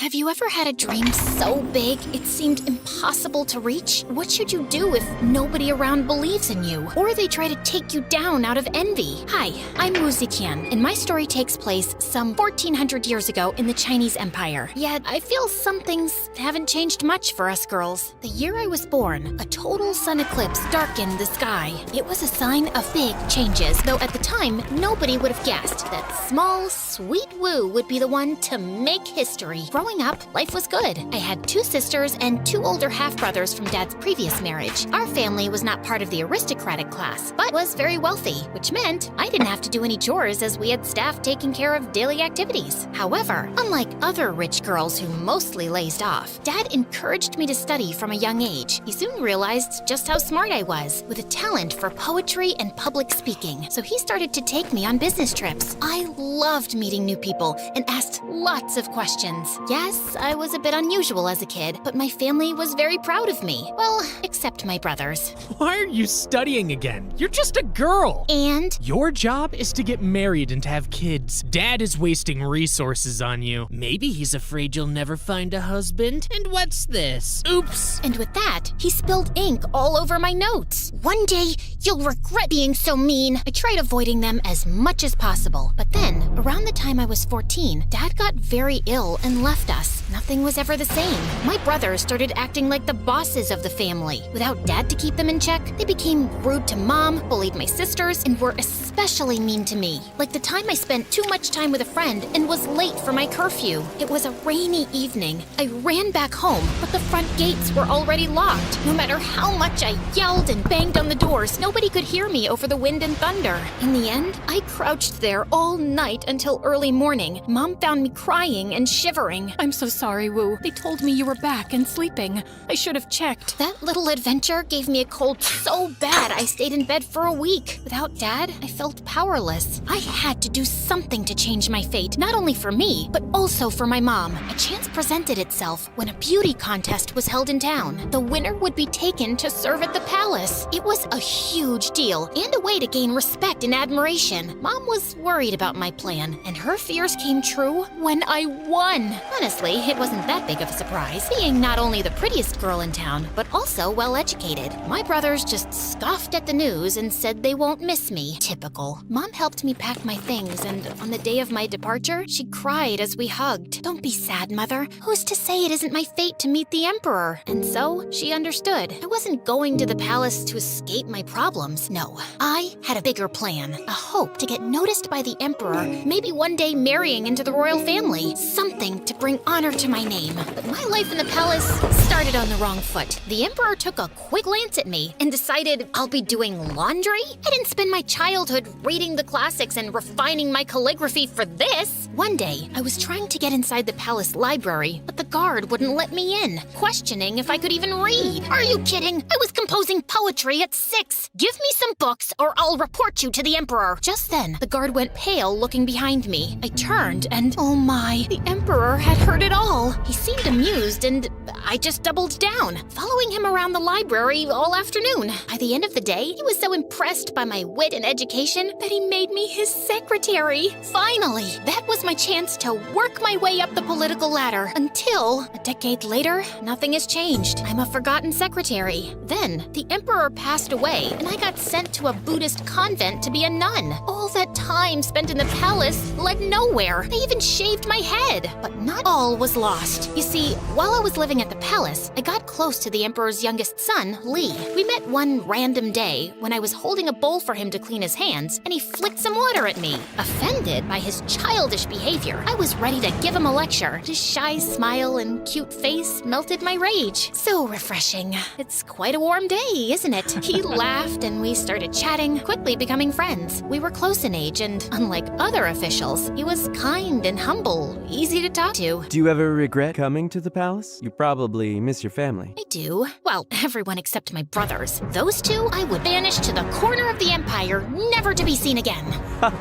Have you ever had a dream so big it seemed impossible to reach? What should you do if nobody around believes in you? Or they try to take you down out of envy? Hi, I'm Wu Ziqian, and my story takes place some 1400 years ago in the Chinese Empire. Yet, I feel some things haven't changed much for us girls. The year I was born, a total sun eclipse darkened the sky. It was a sign of big changes, though at the time, nobody would have guessed that small, sweet Wu would be the one to make history. Growing up, life was good. I had 2 sisters and 2 older half-brothers from Dad's previous marriage. Our family was not part of the aristocratic class, but was very wealthy, which meant I didn't have to do any chores as we had staff taking care of daily activities. However, unlike other rich girls who mostly lazed off, Dad encouraged me to study from a young age. He soon realized just how smart I was, with a talent for poetry and public speaking, so he started to take me on business trips. I loved meeting new people and asked lots of questions. Yes, I was a bit unusual as a kid, but my family was very proud of me. Well, except my brothers. Why are you studying again? You're just a girl. And? Your job is to get married and to have kids. Dad is wasting resources on you. Maybe he's afraid you'll never find a husband. And what's this? Oops. And with that, he spilled ink all over my notes. One day, you'll regret being so mean. I tried avoiding them as much as possible. But then, around the time I was 14, Dad got very ill and left us. Nothing was ever the same. My brothers started acting like the bosses of the family. Without Dad to keep them in check, they became rude to Mom, bullied my sisters, and were especially mean to me. Like the time I spent too much time with a friend and was late for my curfew. It was a rainy evening. I ran back home, but the front gates were already locked. No matter how much I yelled and banged on the doors, nobody could hear me over the wind and thunder. In the end, I crouched there all night until early morning. Mom found me crying and shivering. I'm so sorry, Wu. They told me you were back and sleeping. I should have checked. That little adventure gave me a cold so bad I stayed in bed for a week. Without Dad, I felt powerless. I had to do something to change my fate, not only for me, but also for my mom. A chance presented itself when a beauty contest was held in town. The winner would be taken to serve at the palace. It was a huge deal and a way to gain respect and admiration. Mom was worried about my plan, and her fears came true when I won. Honestly, it wasn't that big of a surprise, being not only the prettiest girl in town, but also well-educated. My brothers just scoffed at the news and said they won't miss me. Typical. Mom helped me pack my things, and on the day of my departure, she cried as we hugged. Don't be sad, Mother. Who's to say it isn't my fate to meet the Emperor? And so, she understood. I wasn't going to the palace to escape my problems. No, I had a bigger plan. A hope to get noticed by the Emperor, maybe one day marrying into the royal family. Something to bring honor to my name. But my life in the palace started on the wrong foot. The Emperor took a quick glance at me and decided I'll be doing laundry? I didn't spend my childhood reading the classics and refining my calligraphy for this. One day, I was trying to get inside the palace library, but the guard wouldn't let me in, questioning if I could even read. Are you kidding? I was composing poetry at 6. Give me some books or I'll report you to the Emperor. Just then, the guard went pale, looking behind me. I turned and, oh my, the Emperor had heard it all. He seemed amused and I just doubled down, following him around the library all afternoon. By the end of the day, he was so impressed by my wit and education that he made me his secretary. Finally, that was my chance to work my way up the political ladder until, a decade later, nothing has changed. I'm a forgotten secretary. Then, the Emperor passed away and I got sent to a Buddhist convent to be a nun. All that time spent in the palace led nowhere. I even shaved my head. But not all was lost. You see, while I was living at the palace, I got close to the Emperor's youngest son, Li. We met one random day when I was holding a bowl for him to clean his hands, and he flicked some water at me. Offended by his childish behavior, I was ready to give him a lecture. His shy smile and cute face melted my rage. So refreshing. It's quite a warm day, isn't it? He laughed and we started chatting, quickly becoming friends. We were close in age, and unlike other officials, he was kind and humble, easy to talk to. Do you ever regret coming to the palace? You probably probably miss your family. I do. Well, everyone except my brothers. Those two I would banish to the corner of the empire, never to be seen again.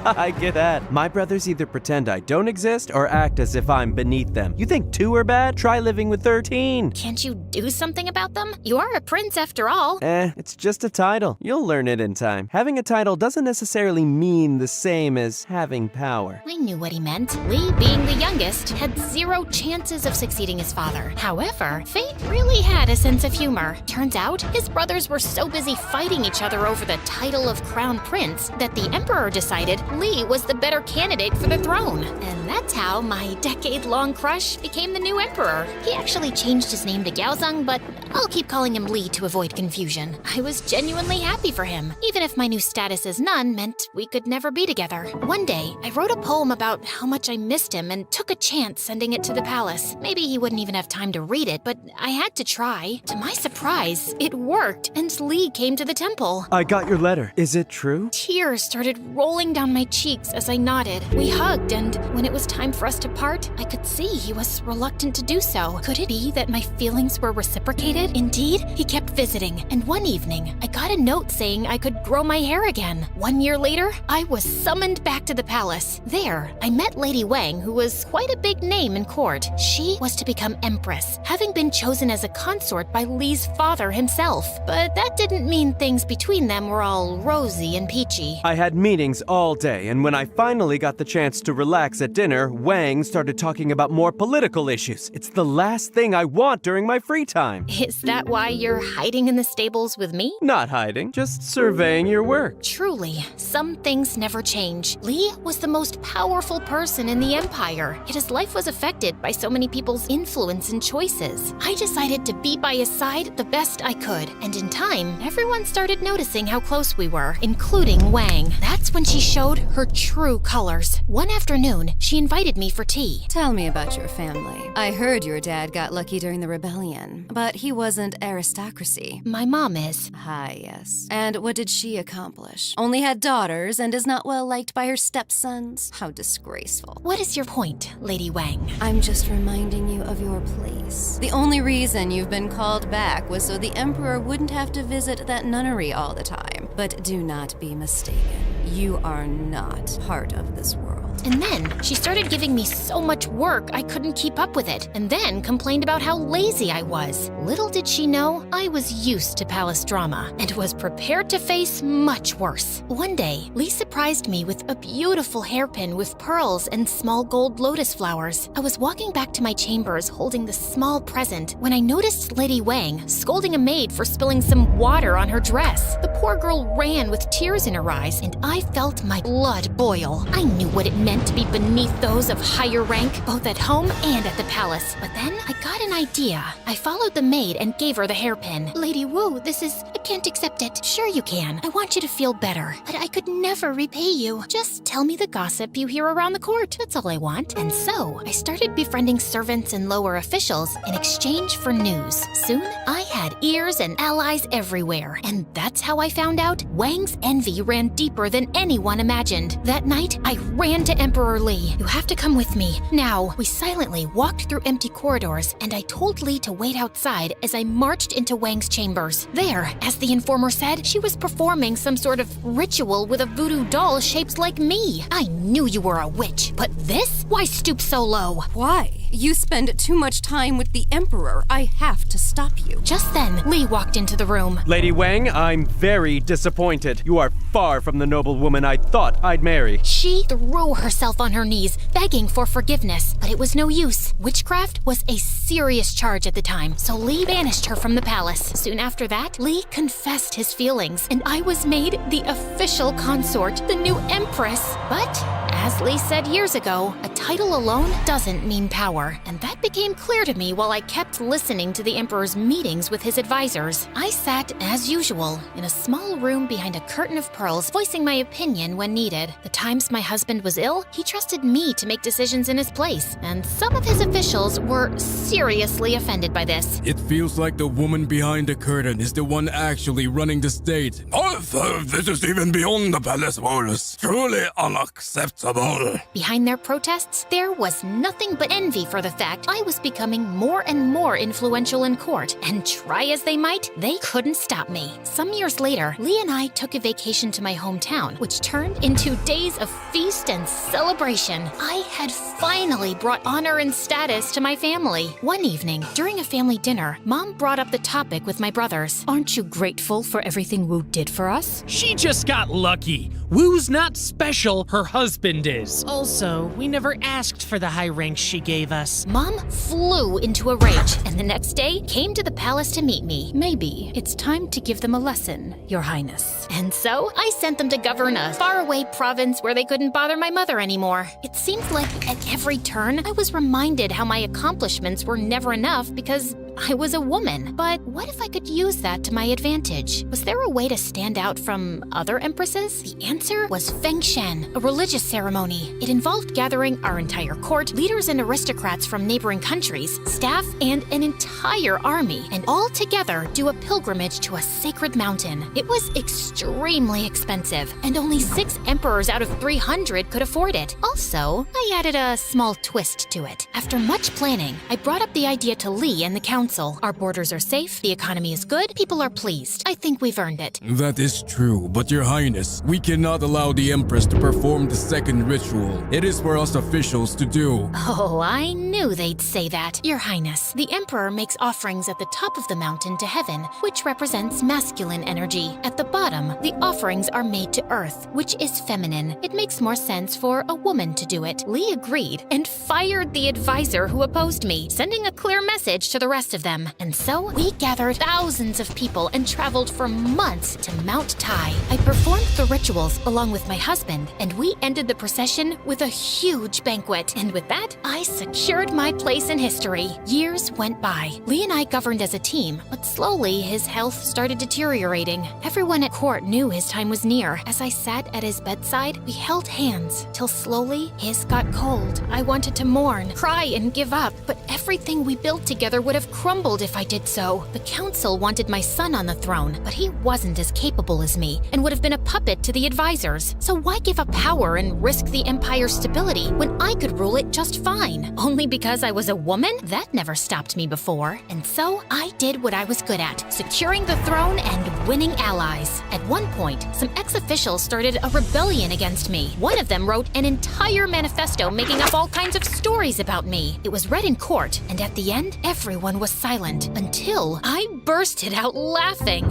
I get that. My brothers either pretend I don't exist or act as if I'm beneath them. You think 2 are bad? Try living with 13. Can't you do something about them? You are a prince after all. It's just a title. You'll learn it in time. Having a title doesn't necessarily mean the same as having power. I knew what he meant. Lee, being the youngest, had 0 chances of succeeding his father. However, fate really had a sense of humor. Turns out, his brothers were so busy fighting each other over the title of crown prince that the emperor decided Lee was the better candidate for the throne. And that's how my decade-long crush became the new emperor. He actually changed his name to Gaozong, but I'll keep calling him Lee to avoid confusion. I was genuinely happy for him, even if my new status as nun meant we could never be together. One day, I wrote a poem about how much I missed him and took a chance sending it to the palace. Maybe he wouldn't even have time to read it, but I had to try. To my surprise, it worked, and Lee came to the temple. I got your letter. Is it true? Tears started rolling down my cheeks as I nodded. We hugged, and when it was time for us to part, I could see he was reluctant to do so. Could it be that my feelings were reciprocated? Indeed, he kept visiting, and one evening, I got a note saying I could grow my hair again. 1 year later, I was summoned back to the palace. There, I met Lady Wang, who was quite a big name in court. She was to become empress, having been chosen as a consort by Lee's father himself. But that didn't mean things between them were all rosy and peachy. I had meetings all day, and when I finally got the chance to relax at dinner, Wang started talking about more political issues. It's the last thing I want during my free time. Is that why you're hiding in the stables with me? Not hiding, just surveying your work. Truly, some things never change. Lee was the most powerful person in the empire, yet his life was affected by so many people's influence and choices. I decided to be by his side the best I could, and in time, everyone started noticing how close we were, including Wang. That's when she showed her true colors. One afternoon, she invited me for tea. Tell me about your family. I heard your dad got lucky during the rebellion, but he wasn't aristocracy. My mom is. Ah, yes. And what did she accomplish? Only had daughters and is not well liked by her stepsons? How disgraceful. What is your point, Lady Wang? I'm just reminding you of your place. The only reason you've been called back was so the Emperor wouldn't have to visit that nunnery all the time. But do not be mistaken. You are not part of this world. And then she started giving me so much work I couldn't keep up with it, and then complained about how lazy I was. Little did she know, I was used to palace drama and was prepared to face much worse. One day, Lee surprised me with a beautiful hairpin with pearls and small gold lotus flowers. I was walking back to my chambers holding the small present when I noticed Lady Wang scolding a maid for spilling some water on her dress. The poor girl ran with tears in her eyes, and I felt my blood boil. I knew what it meant to be beneath those of higher rank, both at home and at the palace. But then I got an idea. I followed the maid and gave her the hairpin. Lady Wu, I can't accept it. Sure you can. I want you to feel better. But I could never repay you. Just tell me the gossip you hear around the court. That's all I want. And so, I started befriending servants and lower officials in exchange for news. Soon, I had ears and allies everywhere. And that's how I found out Wang's envy ran deeper than anyone imagined. That night, I ran to Emperor Lee. You have to come with me. Now, we silently walked through empty corridors, and I told Lee to wait outside as I marched into Wang's chambers. There, as the informer said, she was performing some sort of ritual with a voodoo doll shaped like me. I knew you were a witch, but this? Why stoop so low? Why? You spend too much time with the Emperor. I have to stop you. Just then, Lee walked into the room. Lady Wang, I'm very disappointed. You are far from the noble woman I thought I'd marry. She threw herself on her knees, begging for forgiveness, but it was no use. Witchcraft was a serious charge at the time, so Lee banished her from the palace. Soon after that, Lee confessed his feelings, and I was made the official consort, the new empress. But, as Lee said years ago, a title alone doesn't mean power, and that became clear to me while I kept listening to the emperor's meetings with his advisors. I sat, as usual, in a small room behind a curtain of pearls, voicing my opinion when needed. The times my husband was ill, he trusted me to make decisions in his place, and some of his officials were seriously offended by this. It feels like the woman behind the curtain is the one actually running the state. Oh, This is even beyond the palace walls. Truly unacceptable. Behind their protests, there was nothing but envy for the fact I was becoming more and more influential in court, and try as they might, they couldn't stop me. Some years later, Lee and I took a vacation to my hometown, which turned into days of feast and celebration. I had finally brought honor and status to my family. One evening, during a family dinner, Mom brought up the topic with my brothers. Aren't you grateful for everything Wu did for us? She just got lucky. Wu's not special, her husband is. Also, we never asked for the high rank she gave us. Mom flew into a rage, and the next day came to the palace to meet me. Maybe it's time to give them a lesson, Your Highness. And so I sent them to govern a faraway province where they couldn't bother my mother anymore. It seemed like at every turn, I was reminded how my accomplishments were never enough because I was a woman. But what if I could use that to my advantage? Was there a way to stand out from other empresses? The answer was Feng Shen, a religious ceremony. It involved gathering our entire court, leaders and aristocrats from neighboring countries, staff, and an entire army, and all together do a pilgrimage to a sacred mountain. It was extremely expensive, and only 6 emperors out of 300 could afford it. Also, I added a small twist to it. After much planning, I brought up the idea to Lee and the council. Our borders are safe, the economy is good, people are pleased. I think we've earned it. That is true, but Your Highness, we cannot allow the Empress to perform the second ritual. It is for us officials to do. Oh, I knew they'd say that. Your Highness, the Emperor makes offerings at the top of the mountain to heaven, which represents masculine energy. At the bottom, the offerings are made to earth, which is feminine. It makes more sense for a woman to do it. Lee agreed and fired the advisor who opposed me, sending a clear message to the rest of them. And so, we gathered thousands of people and traveled for months to Mount Tai. I performed the rituals along with my husband, and we ended the procession with a huge banquet. And with that, I secured my place in history. Years went by. Lee and I governed as a team, but slowly his health started deteriorating. Everyone at court knew his time was near. As I sat at his bedside, we held hands, till slowly his got cold. I wanted to mourn, cry, and give up, but everything we built together would have crumbled if I did so. The council wanted my son on the throne, but he wasn't as capable as me and would have been a puppet to the advisors. So why give up power and risk the empire's stability when I could rule it just fine? Only because I was a woman? That never stopped me before. And so I did what I was good at, securing the throne and winning allies. At one point, some ex-officials started a rebellion against me. One of them wrote an entire manifesto making up all kinds of stories about me. It was read in court, and at the end, everyone was silent until I bursted out laughing.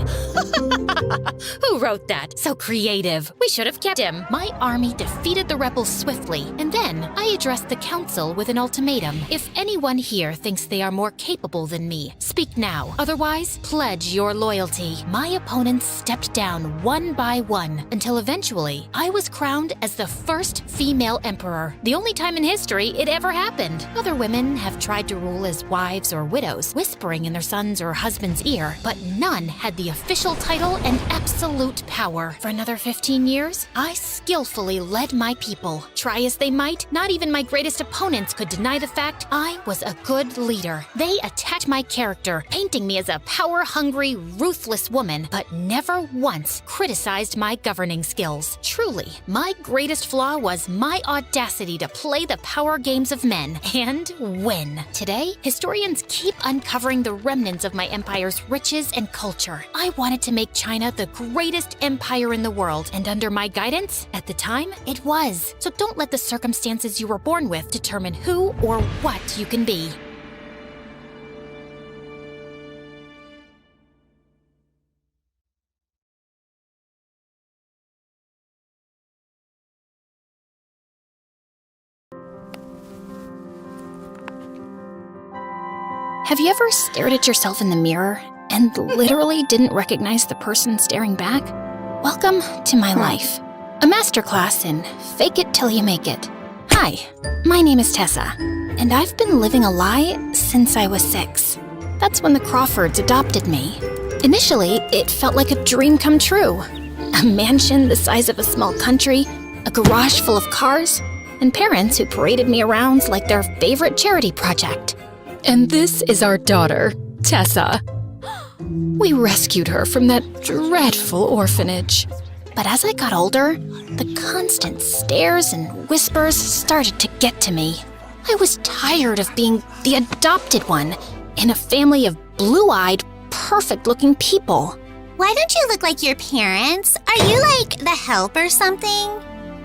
Who wrote that? So creative. We should have kept him. My army defeated the rebels swiftly, and then I addressed the council with an ultimatum. If anyone here thinks they are more capable than me, speak now. Otherwise, pledge your loyalty. My opponents stepped down one by one until eventually I was crowned as the first female emperor. The only time in history it ever happened. Other women have tried to rule as wives or widows, whispering in their son's or husband's ear, but none had the official title and absolute power. For another 15 years, I skillfully led my people. Try as they might, not even my greatest opponents could deny the fact I was a good leader. They attacked my character, painting me as a power-hungry, ruthless woman, but never once criticized my governing skills. Truly, my greatest flaw was my audacity to play the power games of men and win. Today, historians keep uncovering the remnants of my empire's riches and culture. I wanted to make China the greatest empire in the world, and under my guidance, at the time, it was. So don't let the circumstances you were born with determine who or what you can be. Have you ever stared at yourself in the mirror and literally didn't recognize the person staring back? Welcome to my life. A masterclass in fake it till you make it. Hi, my name is Tessa, and I've been living a lie since I was 6. That's when the Crawfords adopted me. Initially, it felt like a dream come true. A mansion the size of a small country, a garage full of cars, and parents who paraded me around like their favorite charity project. And this is our daughter, Tessa. We rescued her from that dreadful orphanage. But as I got older, the constant stares and whispers started to get to me. I was tired of being the adopted one in a family of blue-eyed, perfect-looking people. Why don't you look like your parents? Are you like the help or something?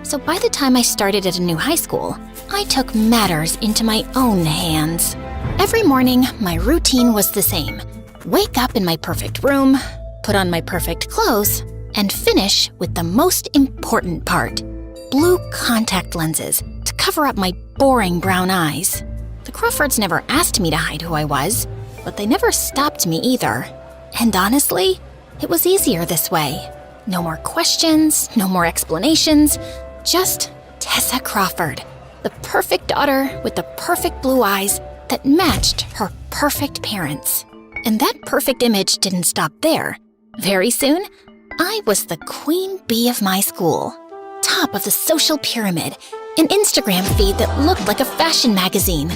So by the time I started at a new high school, I took matters into my own hands. Every morning, my routine was the same. Wake up in my perfect room, put on my perfect clothes, and finish with the most important part: blue contact lenses to cover up my boring brown eyes. The Crawfords never asked me to hide who I was, but they never stopped me either. And honestly, it was easier this way. No more questions, no more explanations, just Tessa Crawford, the perfect daughter with the perfect blue eyes that matched her perfect parents. And that perfect image didn't stop there. Very soon, I was the queen bee of my school. Top of the social pyramid, an Instagram feed that looked like a fashion magazine,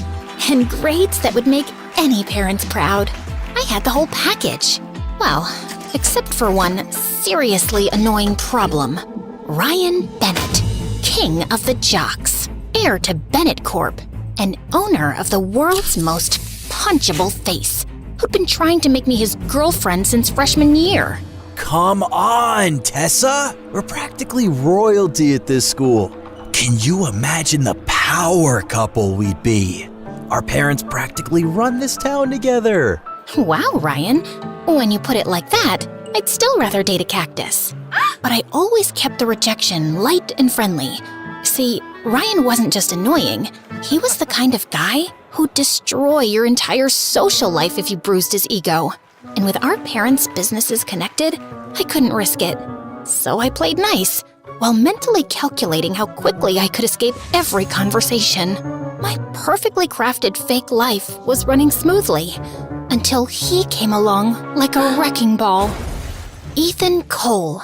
and grades that would make any parents proud. I had the whole package. Well, except for one seriously annoying problem. Ryan Bennett, king of the jocks, heir to Bennett Corp, and owner of the world's most punchable face, who'd been trying to make me his girlfriend since freshman year. Come on, Tessa! We're practically royalty at this school. Can you imagine the power couple we'd be? Our parents practically run this town together. Wow, Ryan. When you put it like that, I'd still rather date a cactus. But I always kept the rejection light and friendly. See, Ryan wasn't just annoying. He was the kind of guy who'd destroy your entire social life if you bruised his ego. And with our parents' businesses connected, I couldn't risk it. So I played nice, while mentally calculating how quickly I could escape every conversation. My perfectly crafted fake life was running smoothly, until he came along like a wrecking ball. Ethan Cole,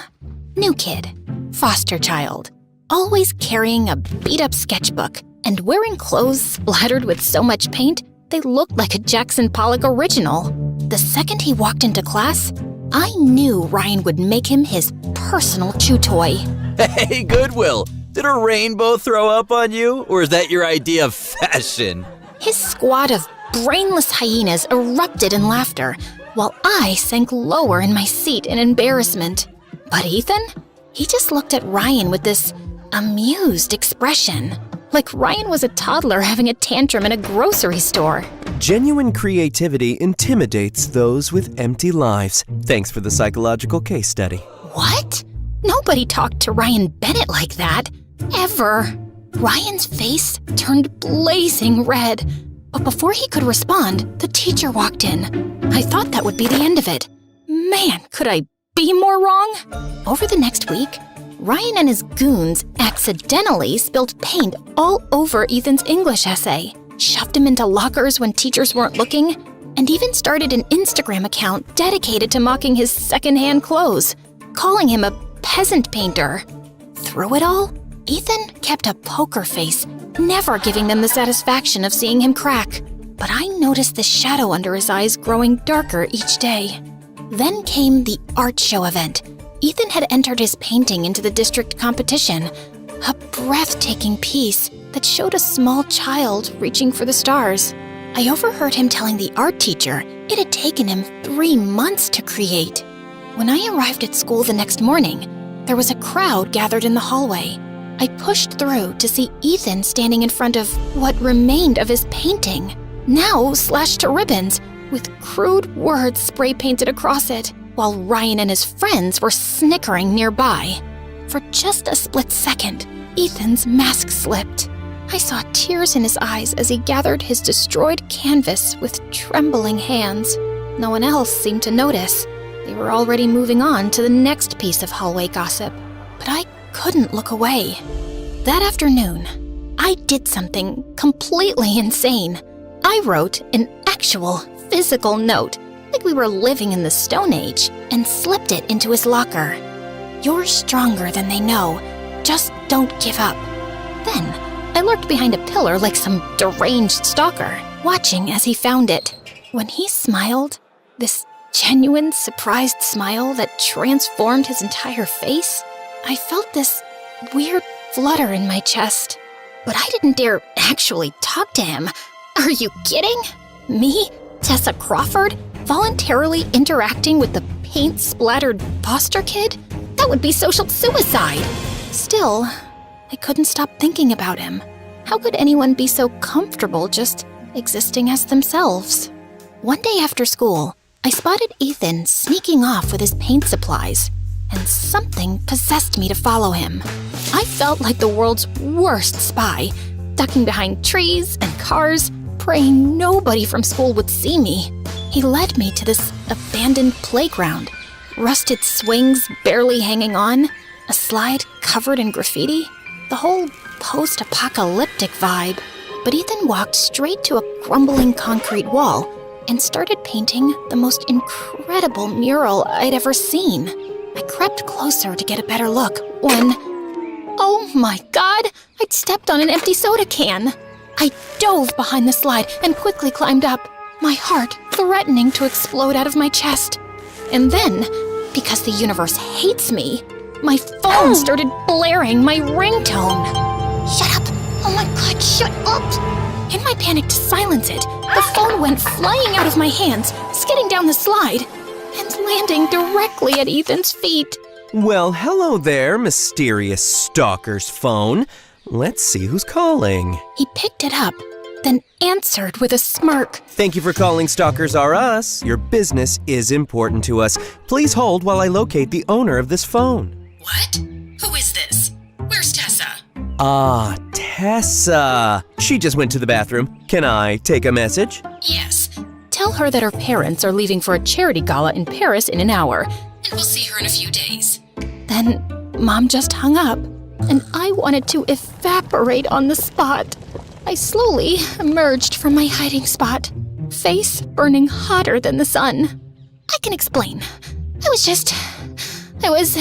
new kid, foster child, always carrying a beat-up sketchbook and wearing clothes splattered with so much paint they looked like a Jackson Pollock original. The second he walked into class, I knew Ryan would make him his personal chew toy. Hey, Goodwill, did a rainbow throw up on you, or is that your idea of fashion? His squad of brainless hyenas erupted in laughter, while I sank lower in my seat in embarrassment. But Ethan? He just looked at Ryan with this amused expression, like Ryan was a toddler having a tantrum in a grocery store. Genuine creativity intimidates those with empty lives. Thanks for the psychological case study. What? Nobody talked to Ryan Bennett like that, ever. Ryan's face turned blazing red, but before he could respond, the teacher walked in. I thought that would be the end of it. Man, could I be more wrong? Over the next week, Ryan and his goons accidentally spilled paint all over Ethan's English essay, shoved him into lockers when teachers weren't looking, and even started an Instagram account dedicated to mocking his secondhand clothes, calling him a peasant painter. Through it all, Ethan kept a poker face, never giving them the satisfaction of seeing him crack. But I noticed the shadow under his eyes growing darker each day. Then came the art show event. Ethan had entered his painting into the district competition, a breathtaking piece that showed a small child reaching for the stars. I overheard him telling the art teacher it had taken him 3 months to create. When I arrived at school the next morning, there was a crowd gathered in the hallway. I pushed through to see Ethan standing in front of what remained of his painting, now slashed to ribbons, with crude words spray painted across it, while Ryan and his friends were snickering nearby. For just a split second, Ethan's mask slipped. I saw tears in his eyes as he gathered his destroyed canvas with trembling hands. No one else seemed to notice. They were already moving on to the next piece of hallway gossip. But I couldn't look away. That afternoon, I did something completely insane. I wrote an actual physical note, like we were living in the Stone Age, and slipped it into his locker. You're stronger than they know. Just don't give up. Then, I lurked behind a pillar like some deranged stalker, watching as he found it. When he smiled, this genuine, surprised smile that transformed his entire face, I felt this weird flutter in my chest. But I didn't dare actually talk to him. Are you kidding? Me, Tessa Crawford, voluntarily interacting with the paint-splattered foster kid? That would be social suicide. Still, I couldn't stop thinking about him. How could anyone be so comfortable just existing as themselves? One day after school, I spotted Ethan sneaking off with his paint supplies, and something possessed me to follow him. I felt like the world's worst spy, ducking behind trees and cars, praying nobody from school would see me. He led me to this abandoned playground, rusted swings barely hanging on, a slide covered in graffiti, the whole post-apocalyptic vibe. But Ethan walked straight to a crumbling concrete wall and started painting the most incredible mural I'd ever seen. I crept closer to get a better look when, oh my God, I'd stepped on an empty soda can. I dove behind the slide and quickly climbed up, my heart threatening to explode out of my chest. And then, because the universe hates me, my phone started blaring my ringtone. Shut up! Oh my God, shut up! In my panic to silence it, the phone went flying out of my hands, skidding down the slide, and landing directly at Ethan's feet. Well, hello there, mysterious stalker's phone. Let's see who's calling. He picked it up, then answered with a smirk. Thank you for calling Stalkers R Us. Your business is important to us. Please hold while I locate the owner of this phone. What? Who is this? Where's Tessa? Ah, Tessa. She just went to the bathroom. Can I take a message? Yes. Tell her that her parents are leaving for a charity gala in Paris in an hour, and we'll see her in a few days. Then Mom just hung up, and I wanted to evaporate on the spot. I slowly emerged from my hiding spot, face burning hotter than the sun. I can explain. I was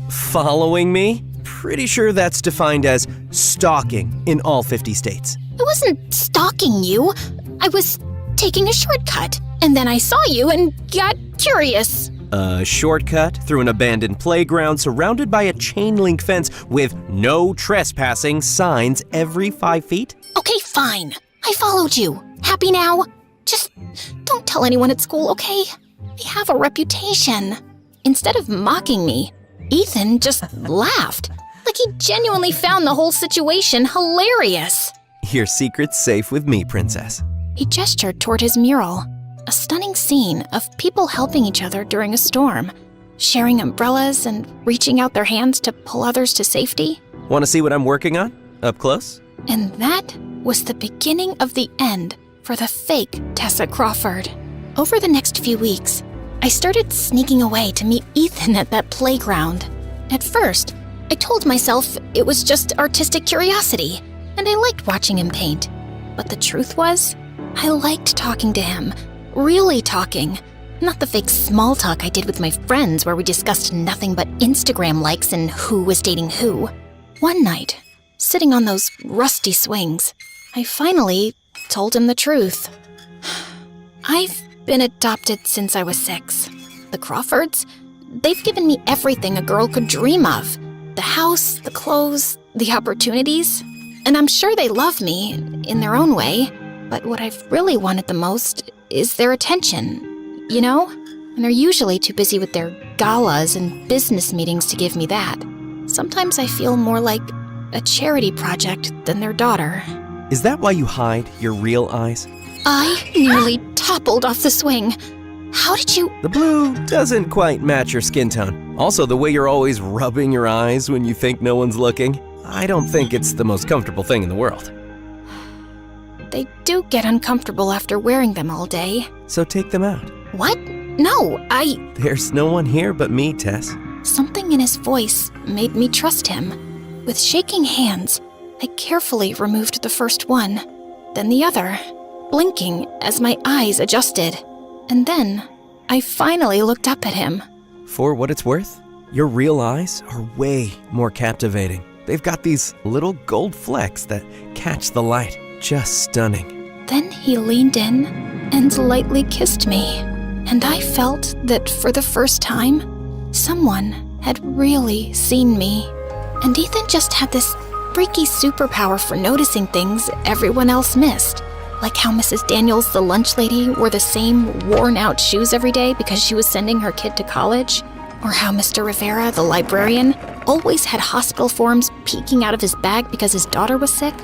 Following me? Pretty sure that's defined as stalking in all 50 states. I wasn't stalking you. I was taking a shortcut, and then I saw you and got curious. A shortcut through an abandoned playground surrounded by a chain link fence with no trespassing signs every 5 feet? Okay, fine. I followed you. Happy now? Just don't tell anyone at school, okay? I have a reputation. Instead of mocking me, Ethan just laughed. Like he genuinely found the whole situation hilarious. Your secret's safe with me, princess. He gestured toward his mural, a stunning scene of people helping each other during a storm, sharing umbrellas and reaching out their hands to pull others to safety. Want to see what I'm working on? Up close? And that was the beginning of the end for the fake Tessa Crawford. Over the next few weeks, I started sneaking away to meet Ethan at that playground. At first, I told myself it was just artistic curiosity, and I liked watching him paint. But the truth was, I liked talking to him. Really talking. Not the fake small talk I did with my friends where we discussed nothing but Instagram likes and who was dating who. One night, sitting on those rusty swings, I finally told him the truth. I've been adopted since I was 6. The Crawfords, they've given me everything a girl could dream of. The house, the clothes, the opportunities. And I'm sure they love me in their own way. But what I've really wanted the most is their attention, you know? And they're usually too busy with their galas and business meetings to give me that. Sometimes I feel more like a charity project than their daughter. Is that why you hide your real eyes? I nearly toppled off the swing. How did you— The blue doesn't quite match your skin tone. Also, the way you're always rubbing your eyes when you think no one's looking. I don't think it's the most comfortable thing in the world. They do get uncomfortable after wearing them all day. So take them out. What? No, There's no one here but me, Tess. Something in his voice made me trust him. With shaking hands, I carefully removed the first one, then the other, blinking as my eyes adjusted. And then, I finally looked up at him. For what it's worth, your real eyes are way more captivating. They've got these little gold flecks that catch the light. Just stunning. Then he leaned in and lightly kissed me. And I felt that for the first time, someone had really seen me. And Ethan just had this freaky superpower for noticing things everyone else missed. Like how Mrs. Daniels, the lunch lady, wore the same worn-out shoes every day because she was sending her kid to college. Or how Mr. Rivera, the librarian, always had hospital forms peeking out of his bag because his daughter was sick.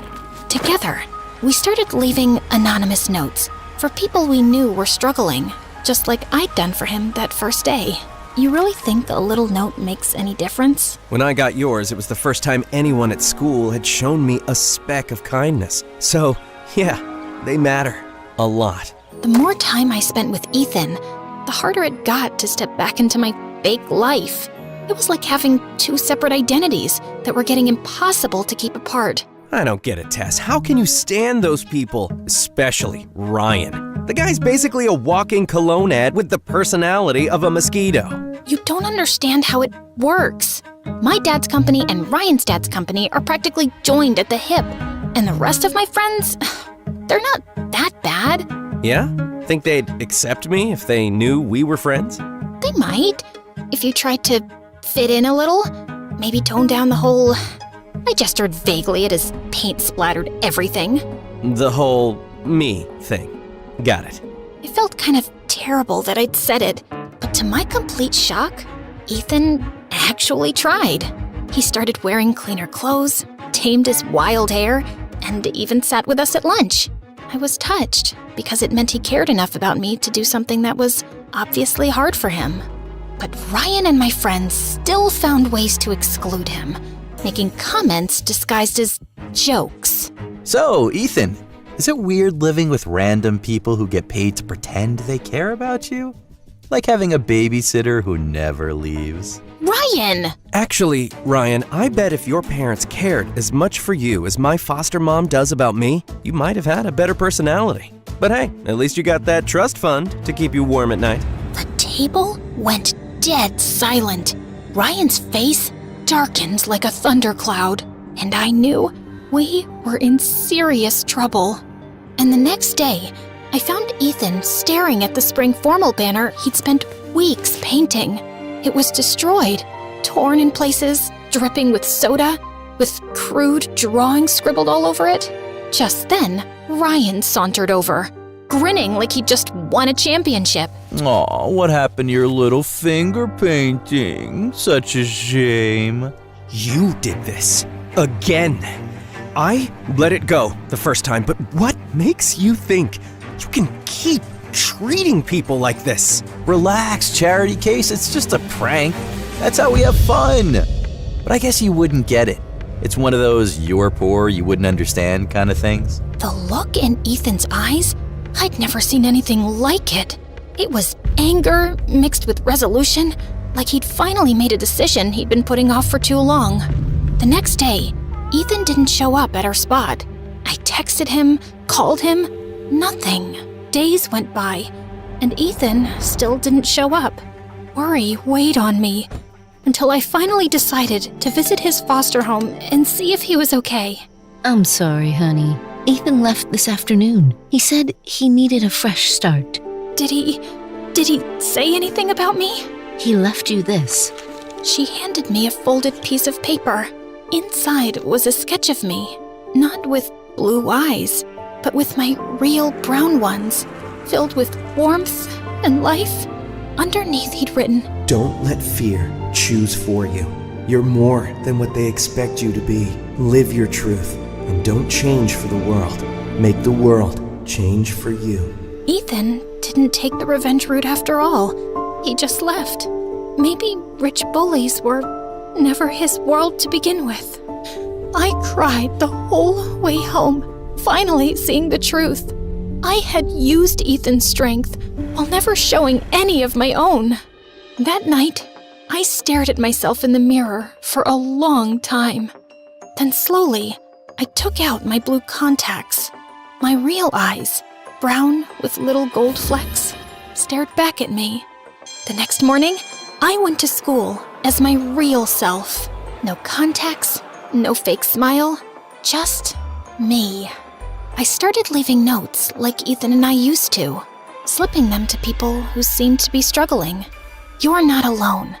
Together, we started leaving anonymous notes for people we knew were struggling, just like I'd done for him that first day. You really think a little note makes any difference? When I got yours, it was the first time anyone at school had shown me a speck of kindness. So, yeah, they matter. A lot. The more time I spent with Ethan, the harder it got to step back into my fake life. It was like having two separate identities that were getting impossible to keep apart. I don't get it, Tess. How can you stand those people? Especially Ryan. The guy's basically a walking cologne ad with the personality of a mosquito. You don't understand how it works. My dad's company and Ryan's dad's company are practically joined at the hip. And the rest of my friends, they're not that bad. Yeah? Think they'd accept me if they knew we were friends? They might. If you tried to fit in a little, maybe tone down the whole... I gestured vaguely at his paint-splattered everything. The whole me thing. Got it. It felt kind of terrible that I'd said it, but to my complete shock, Ethan actually tried. He started wearing cleaner clothes, tamed his wild hair, and even sat with us at lunch. I was touched because it meant he cared enough about me to do something that was obviously hard for him. But Ryan and my friends still found ways to exclude him, making comments disguised as jokes. So, Ethan, is it weird living with random people who get paid to pretend they care about you? Like having a babysitter who never leaves? Ryan! Actually, Ryan, I bet if your parents cared as much for you as my foster mom does about me, you might have had a better personality. But hey, at least you got that trust fund to keep you warm at night. The table went dead silent. Ryan's face darkened like a thundercloud, and I knew we were in serious trouble. And the next day, I found Ethan staring at the spring formal banner he'd spent weeks painting. It was destroyed, torn in places, dripping with soda, with crude drawings scribbled all over it. Just then, Ryan sauntered over, grinning like he'd just won a championship. Aw, what happened to your little finger painting? Such a shame. You did this. Again. I let it go the first time, but what makes you think you can keep treating people like this? Relax, Charity Case, it's just a prank. That's how we have fun. But I guess you wouldn't get it. It's one of those you're poor, you wouldn't understand kind of things. The look in Ethan's eyes, I'd never seen anything like it. It was anger mixed with resolution, like he'd finally made a decision he'd been putting off for too long. The next day, Ethan didn't show up at our spot. I texted him, called him, nothing. Days went by, and Ethan still didn't show up. Worry weighed on me, until I finally decided to visit his foster home and see if he was okay. I'm sorry, honey. Ethan left this afternoon. He said he needed a fresh start. Did he say anything about me? He left you this. She handed me a folded piece of paper. Inside was a sketch of me, not with blue eyes, but with my real brown ones, filled with warmth and life. Underneath he'd written, "Don't let fear choose for you. You're more than what they expect you to be. Live your truth, and don't change for the world. Make the world change for you." Ethan didn't take the revenge route after all. He just left. Maybe rich bullies were never his world to begin with. I cried the whole way home, finally seeing the truth. I had used Ethan's strength while never showing any of my own. That night, I stared at myself in the mirror for a long time. Then slowly, I took out my blue contacts. My real eyes, brown with little gold flecks, stared back at me. The next morning, I went to school as my real self. No contacts, no fake smile, just me. I started leaving notes like Ethan and I used to. slipping them to people who seemed to be struggling. You're not alone.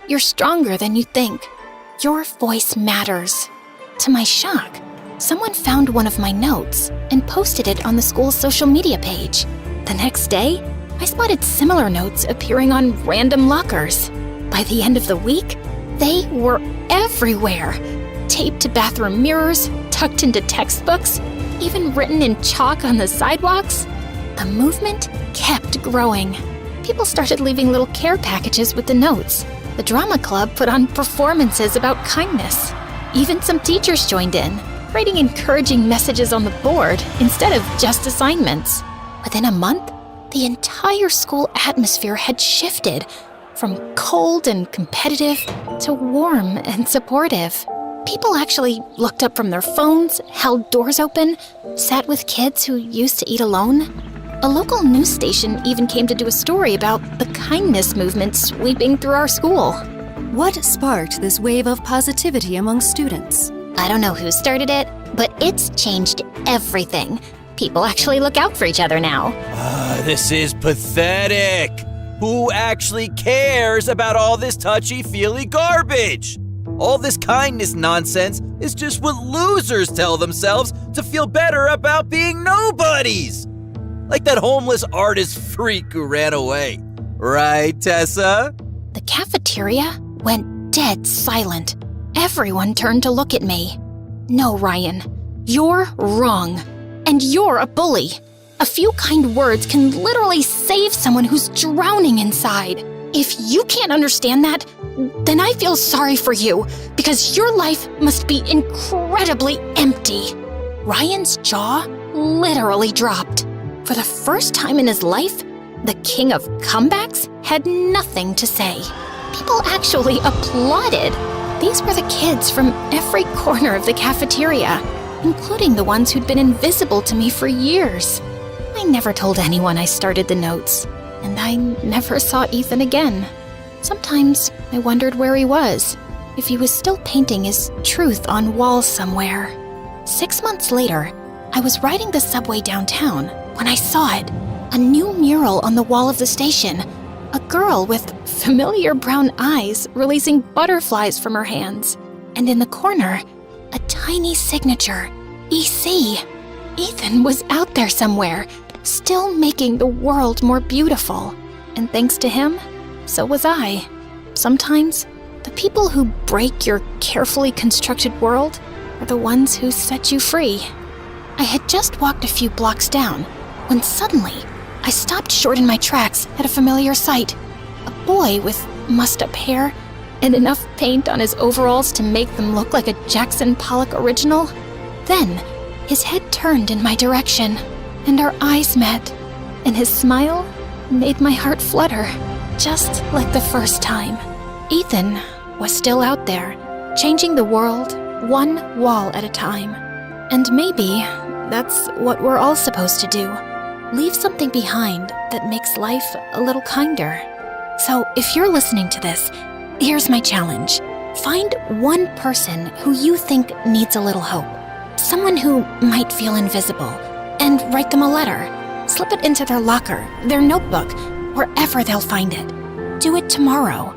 You're stronger than you think. Your voice matters. To my shock, someone found one of my notes and posted it on the school's social media page. The next day, I spotted similar notes appearing on random lockers. By the end of the week, they were everywhere. Taped to bathroom mirrors, tucked into textbooks, even written in chalk on the sidewalks. The movement kept growing. People started leaving little care packages with the notes. The drama club put on performances about kindness. Even some teachers joined in, writing encouraging messages on the board instead of just assignments. Within a month, the entire school atmosphere had shifted from cold and competitive to warm and supportive. People actually looked up from their phones, held doors open, sat with kids who used to eat alone. A local news station even came to do a story about the kindness movement sweeping through our school. What sparked this wave of positivity among students? I don't know who started it, but it's changed everything. People actually look out for each other now. This is pathetic. Who actually cares about all this touchy-feely garbage? All this kindness nonsense is just what losers tell themselves to feel better about being nobodies. Like that homeless artist freak who ran away. Right, Tessa? The cafeteria went dead silent. Everyone turned to look at me. No, Ryan, you're wrong. And you're a bully. A few kind words can literally save someone who's drowning inside. If you can't understand that, then I feel sorry for you, because your life must be incredibly empty. Ryan's jaw literally dropped. For the first time in his life, the king of comebacks had nothing to say. People actually applauded. These were the kids from every corner of the cafeteria, including the ones who'd been invisible to me for years. I never told anyone I started the notes, and I never saw Ethan again. Sometimes I wondered where he was, if he was still painting his truth on walls somewhere. 6 months later, I was riding the subway downtown when I saw it, a new mural on the wall of the station, a girl with familiar brown eyes releasing butterflies from her hands, and in the corner, a tiny signature, EC. Ethan was out there somewhere, still making the world more beautiful. And thanks to him, so was I. Sometimes, the people who break your carefully constructed world are the ones who set you free. I had just walked a few blocks down when suddenly I stopped short in my tracks at a familiar sight. A boy with mussed-up hair and enough paint on his overalls to make them look like a Jackson Pollock original. Then, his head turned in my direction, and our eyes met, and his smile made my heart flutter, just like the first time. Ethan was still out there, changing the world one wall at a time. And maybe that's what we're all supposed to do. Leave something behind that makes life a little kinder. So if you're listening to this, here's my challenge. Find one person who you think needs a little hope. Someone who might feel invisible, and write them a letter. Slip it into their locker, their notebook, wherever they'll find it. Do it tomorrow.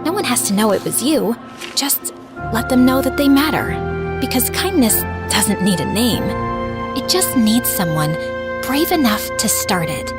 No one has to know it was you. Just let them know that they matter. Because kindness doesn't need a name. It just needs someone brave enough to start it.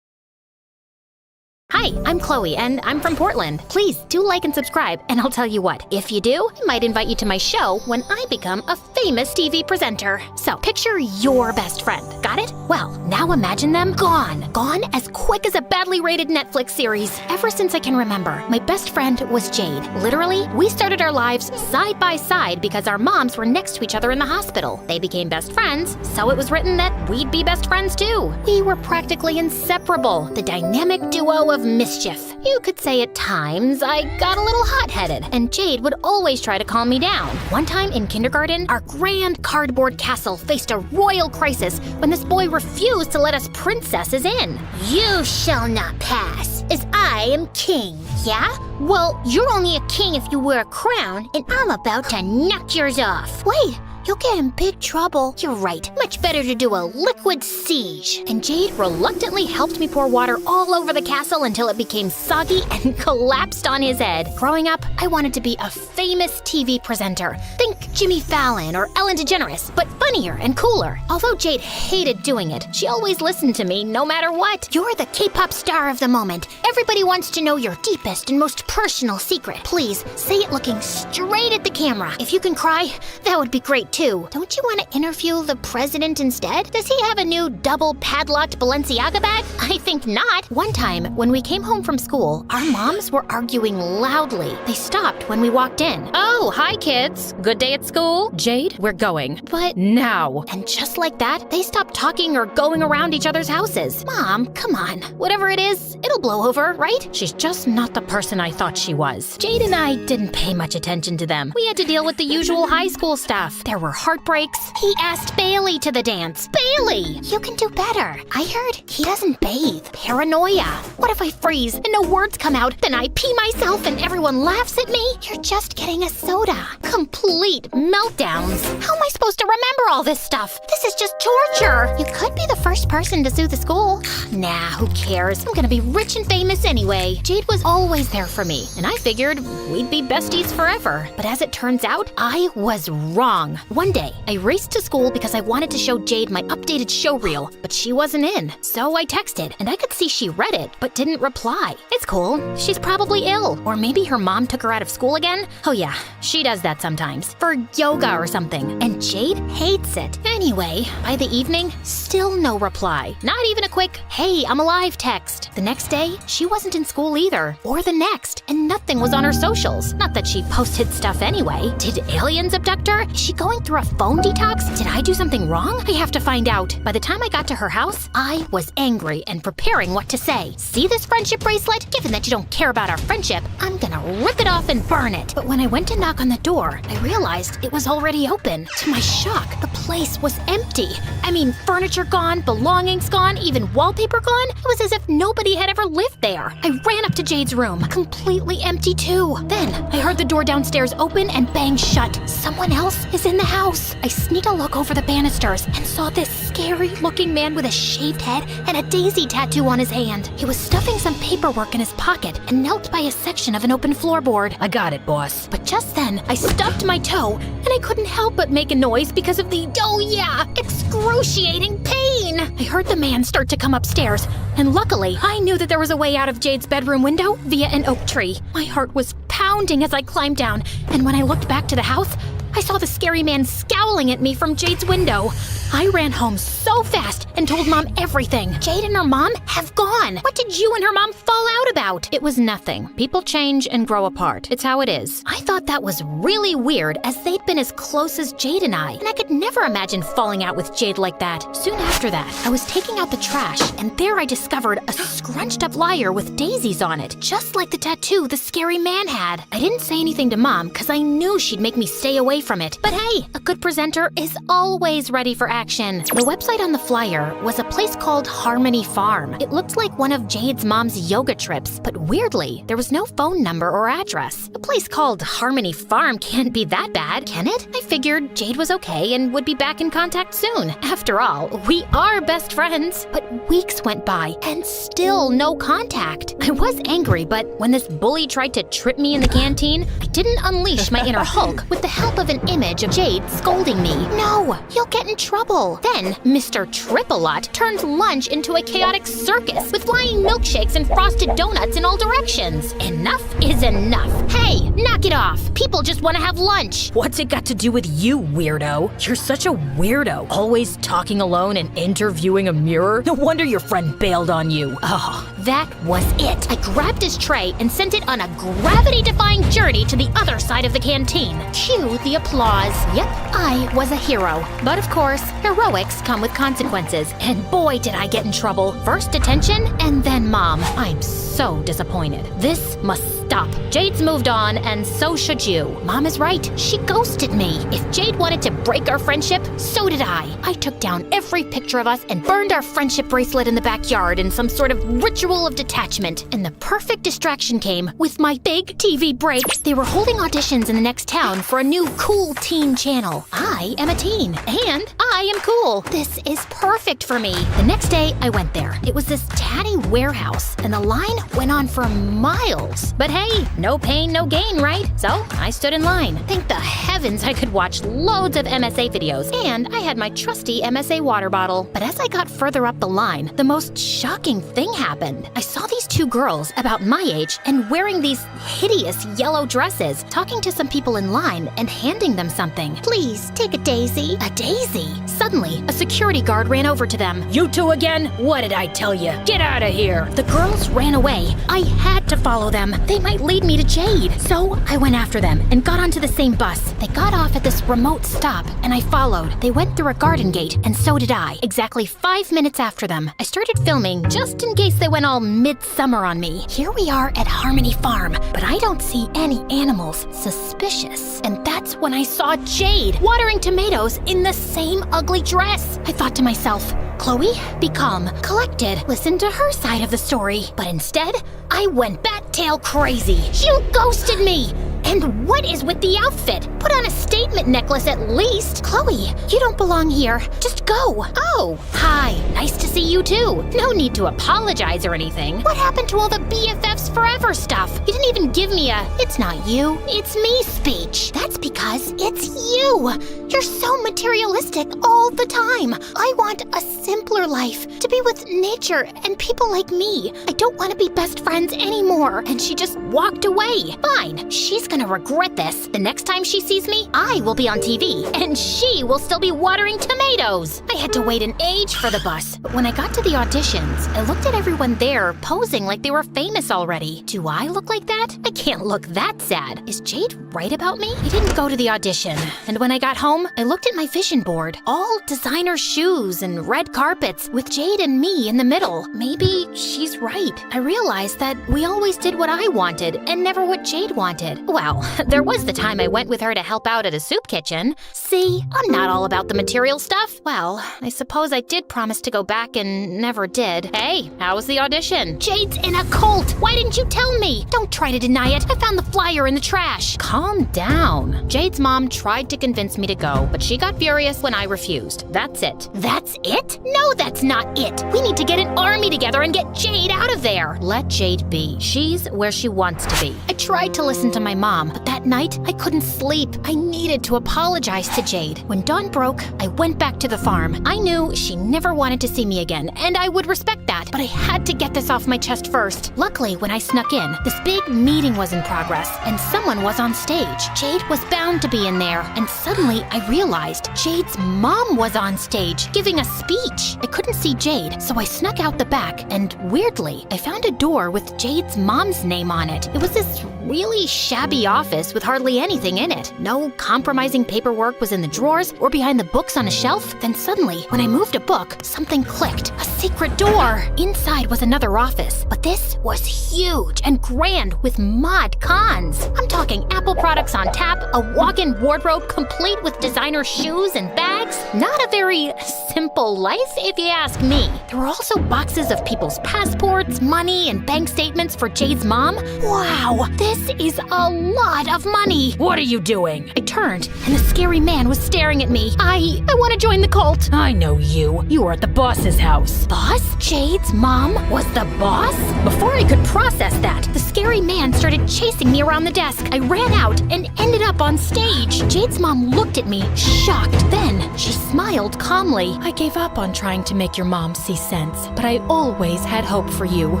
Hi, I'm Chloe, and I'm from Portland. Please do like and subscribe, and I'll tell you what, if you do, I might invite you to my show when I become a famous TV presenter. So, picture your best friend. Got it? Well, now imagine them gone. Gone as quick as a badly rated Netflix series. Ever since I can remember, my best friend was Jade. Literally, we started our lives side by side because our moms were next to each other in the hospital. They became best friends, so it was written that we'd be best friends too. We were practically inseparable, the dynamic duo of of mischief. You could say at times I got a little hot-headed, and Jade would always try to calm me down. One time in kindergarten, our grand cardboard castle faced a royal crisis when this boy refused to let us princesses in. You shall not pass, as I am king. Yeah? Well, you're only a king if you wear a crown, and I'm about to knock yours off. Wait, you'll get in big trouble. You're right. Much better to do a liquid siege. And Jade reluctantly helped me pour water all over the castle until it became soggy and collapsed on his head. Growing up, I wanted to be a famous TV presenter. Think Jimmy Fallon or Ellen DeGeneres, but funnier and cooler. Although Jade hated doing it, she always listened to me no matter what. You're the K-pop star of the moment. Everybody wants to know your deepest and most personal secret. Please, say it looking straight at the camera. If you can cry, that would be great too. Don't you want to interview the president instead? Does he have a new double padlocked Balenciaga bag? I think not. One time, when we came home from school, our moms were arguing loudly. They stopped when we walked in. Oh, hi kids. Good day at school? Jade, we're going. But now. And just like that, they stopped talking or going around each other's houses. Mom, come on. Whatever it is, it'll blow over, right? She's just not the person I thought she was. Jade and I didn't pay much attention to them. We had to deal with the usual high school stuff. There were heartbreaks. He asked Bailey to the dance. Bailey! You can do better. I heard he doesn't bathe. Paranoia. What if I freeze and no words come out? Then I pee myself and everyone laughs at me? You're just getting a soda. Complete meltdowns. How am I supposed to remember all this stuff? This is just torture. You could be the first person to sue the school. Nah, who cares? I'm gonna be rich and famous anyway. Jade was always there for me, and I figured we'd be besties forever. But as it turns out, I was wrong. One day, I raced to school because I wanted to show Jade my updated show reel, but she wasn't in. So I texted, and I could see she read it, but didn't reply. It's cool. She's probably ill. Or maybe her mom took her out of school again. Oh yeah, she does that sometimes. For yoga or something. And Jade hates it. Anyway, by the evening, still no reply. Not even a quick, hey, I'm alive text. The next day, she wasn't in school either. Or the next, and nothing was on her socials. Not that she posted stuff anyway. Did aliens abduct her? Is she going through a phone detox? Did I do something wrong? I have to find out. By the time I got to her house, I was angry and preparing what to say. See this friendship bracelet? Given that you don't care about our friendship, I'm gonna rip it off and burn it. But when I went to knock on the door, I realized it was already open. To my shock, the place was empty. I mean, furniture gone, belongings gone, even wallpaper gone. It was as if nobody had ever lived there. I ran up to Jade's room, completely empty too. Then I heard the door downstairs open and bang shut. Someone else is in the house. I sneaked a look over the banisters and saw this scary-looking man with a shaved head and a daisy tattoo on his hand. He was stuffing some paperwork in his pocket and knelt by a section of an open floorboard. I got it, boss. But just then, I stubbed my toe, and I couldn't help but make a noise because of the, oh yeah, excruciating pain. I heard the man start to come upstairs, and luckily, I knew that there was a way out of Jade's bedroom window via an oak tree. My heart was pounding as I climbed down, and when I looked back to the house, I saw the scary man scowling at me from Jade's window. I ran home so fast and told Mom everything. Jade and her mom have gone. What did you and her mom fall out about? It was nothing. People change and grow apart. It's how it is. I thought that was really weird as they'd been as close as Jade and I could never imagine falling out with Jade like that. Soon after that, I was taking out the trash, and there I discovered a scrunched up lyre with daisies on it, just like the tattoo the scary man had. I didn't say anything to Mom because I knew she'd make me stay away from it. But hey, a good presenter is always ready for action. The website on the flyer was a place called Harmony Farm. It looked like one of Jade's mom's yoga trips, but weirdly, there was no phone number or address. A place called Harmony Farm can't be that bad, can it? I figured Jade was okay and would be back in contact soon. After all, we are best friends. But weeks went by and still no contact. I was angry, but when this bully tried to trip me in the canteen, I didn't unleash my inner Hulk with the help of an image of Jade scolding me. No, you'll get in trouble. Then Mr. Triple-Lot turned lunch into a chaotic circus with flying milkshakes and frosted donuts in all directions. Enough is enough. Hey, knock it off. People just want to have lunch. What's it got to do with you, weirdo? You're such a weirdo. Always talking alone and interviewing a mirror. No wonder your friend bailed on you. Oh, that was it. I grabbed his tray and sent it on a gravity-defying journey to the other side of the canteen. Cue the applause. Yep, I was a hero. But of course, heroics come with consequences, and boy did I get in trouble. First detention, and then Mom. I'm so disappointed. This must stop. Jade's moved on, and so should you. Mom is right. She ghosted me. If Jade wanted to break our friendship, so did I. I took down every picture of us and burned our friendship bracelet in the backyard in some sort of ritual of detachment. And the perfect distraction came with my big TV break. They were holding auditions in the next town for a new cool teen channel. I am a teen, and I am cool. This is perfect for me. The next day, I went there. It was this tatty warehouse, and the line went on for miles. But hey, no pain, no gain, right? So I stood in line. Thank the heavens I could watch loads of MSA videos, and I had my trusty MSA water bottle. But as I got further up the line, the most shocking thing happened. I saw these two girls about my age and wearing these hideous yellow dresses, talking to some people in line and handing them something. Please, take a daisy. A daisy? Suddenly, a security guard ran over to them. You two again? What did I tell you? Get out of here. The girls ran away. I had to follow them. They might lead me to Jade. So I went after them and got onto the same bus. They got off at this remote stop, and I followed. They went through a garden gate, and so did I. Exactly 5 minutes after them, I started filming just in case they went all midsummer on me. Here we are at Harmony Farm, but I don't see any animals. Suspicious. And that's when I saw Jade watering tomatoes in the same ugly dress. I thought to myself, Chloe, be calm, collected, listen to her side of the story. But instead, I went bat-tail crazy. You ghosted me! And what is with the outfit? Put on a statement necklace at least. Chloe, you don't belong here. Just go. Oh, hi. Nice to see you too. No need to apologize or anything. What happened to all the BFFs forever stuff? You didn't even give me a "it's not you, it's me" speech. That's because it's you. You're so materialistic all the time. I want a simpler life, to be with nature and people like me. I don't want to be best friends anymore. And she just walked away. Fine, she's gonna regret this. The next time she sees me, I will be on TV, and she will still be watering tomatoes. I had to wait an age for the bus, but when I got to the auditions, I looked at everyone there posing like they were famous already. Do I look like that? I can't look that sad. Is Jade right about me? I didn't go to the audition, and when I got home, I looked at my vision board. All designer shoes and red carpets with Jade and me in the middle. Maybe she's right. I realized that we always did what I wanted and never what Jade wanted. Well, there was the time I went with her to help out at a soup kitchen. See, I'm not all about the material stuff. Well, I suppose I did promise to go back and never did. Hey, how was the audition? Jade's in a cult. Why didn't you tell me? Don't try to deny it. I found the flyer in the trash. Calm down. Jade's mom tried to convince me to go, but she got furious when I refused. That's it. That's it? No, that's not it. We need to get an army together and get Jade out of there. Let Jade be. She's where she wants to be. I tried to listen to my mom, but that night I couldn't sleep. I needed to apologize to Jade. When dawn broke, I went back to the farm. I knew she never wanted to see me again, and I would respect that, but I had to get this off my chest first. Luckily, when I snuck in, this big meeting was in progress, and someone was on stage. Jade was bound to be in there, and suddenly I realized Jade's mom was on stage, giving a speech. I couldn't see Jade, so I snuck out the back, and weirdly, I found a door with Jade's mom's name on it. It was this really shabby office with hardly anything in it. No compromising paperwork was in the drawers or behind the books on a shelf. Then suddenly, when I moved a book, something clicked. A secret door! Inside was another office, but this was huge and grand with mod cons. I'm talking Apple products on tap, a walk-in wardrobe complete with designer shoes and bags. Not a very simple life, if you ask me. There were also boxes of people's passports, money, and bank statements for Jade's mom. Wow, this is a lot of money. What are you doing? I turned, and the scary man was staring at me. I want to join the cult. I know you. You were at the boss's house. Boss? Jade's mom was the boss? Before I could process that, the scary man started chasing me around the desk. I ran out and ended up on stage. Jade's mom looked at me, shocked. Then she smiled calmly. I gave up on trying to make your mom see sense, but I always had hope for you.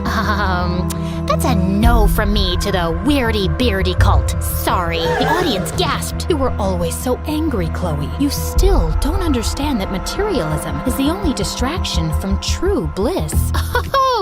That's a no from me to the weirdy-beardy cult. Sorry. The audience gasped. You were always so angry, Chloe. You still don't understand that materialism is the only distraction from true bliss.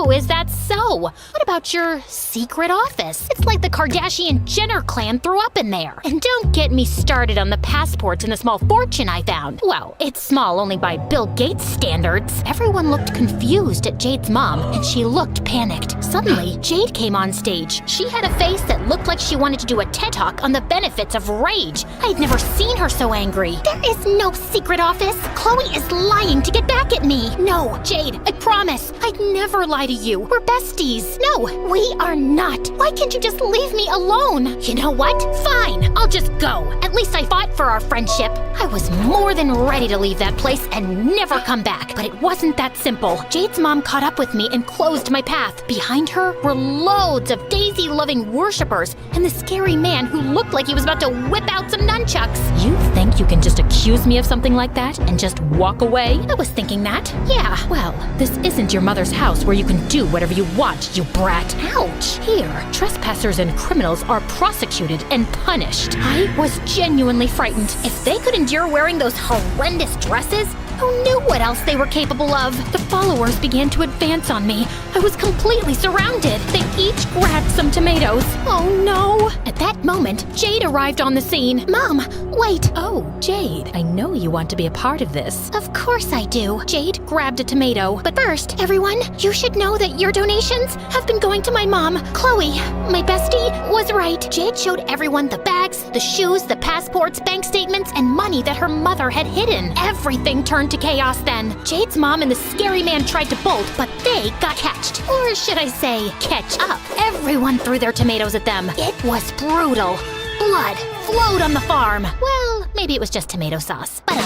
Oh, is that so? What about your secret office? It's like the Kardashian-Jenner clan threw up in there. And don't get me started on the passports and the small fortune I found. Well, it's small only by Bill Gates standards. Everyone looked confused at Jade's mom, and she looked panicked. Suddenly, Jade came on stage. She had a face that looked like she wanted to do a TED Talk on the benefits of rage. I'd never seen her so angry. There is no secret office. Chloe is lying to get back at me. No, Jade, I promise. I'd never lie to you. We're besties. No, we are not. Why can't you just leave me alone? You know what? Fine, I'll just go. At least I fought for our friendship. I was more than ready to leave that place and never come back. But it wasn't that simple. Jade's mom caught up with me and closed my path. Behind her were loads of Daisy-loving worshippers and the scary man who looked like he was about to whip out some nunchucks. You think you can just accuse me of something like that and just walk away? I was thinking that. Yeah, well, this isn't your mother's house where you can do whatever you want, you brat. Ouch. Here, trespassers and criminals are prosecuted and punished. I was genuinely frightened. If they could endure wearing those horrendous dresses, who knew what else they were capable of? The followers began to advance on me. I was completely surrounded. They each grabbed some tomatoes. Oh no! At that moment, Jade arrived on the scene. Mom, wait. Oh, Jade, I know you want to be a part of this. Of course I do. Jade grabbed a tomato. But first, everyone, you should know that your donations have been going to my mom. Chloe, my bestie, was right. Jade showed everyone the bags, the shoes, the passports, bank statements, and money that her mother had hidden. Everything turned to chaos then. Jade's mom and the scary man tried to bolt, but they got catched. Or should I say, catch up. Everyone threw their tomatoes at them. It was brutal. Blood flowed on the farm. Well, maybe it was just tomato sauce. But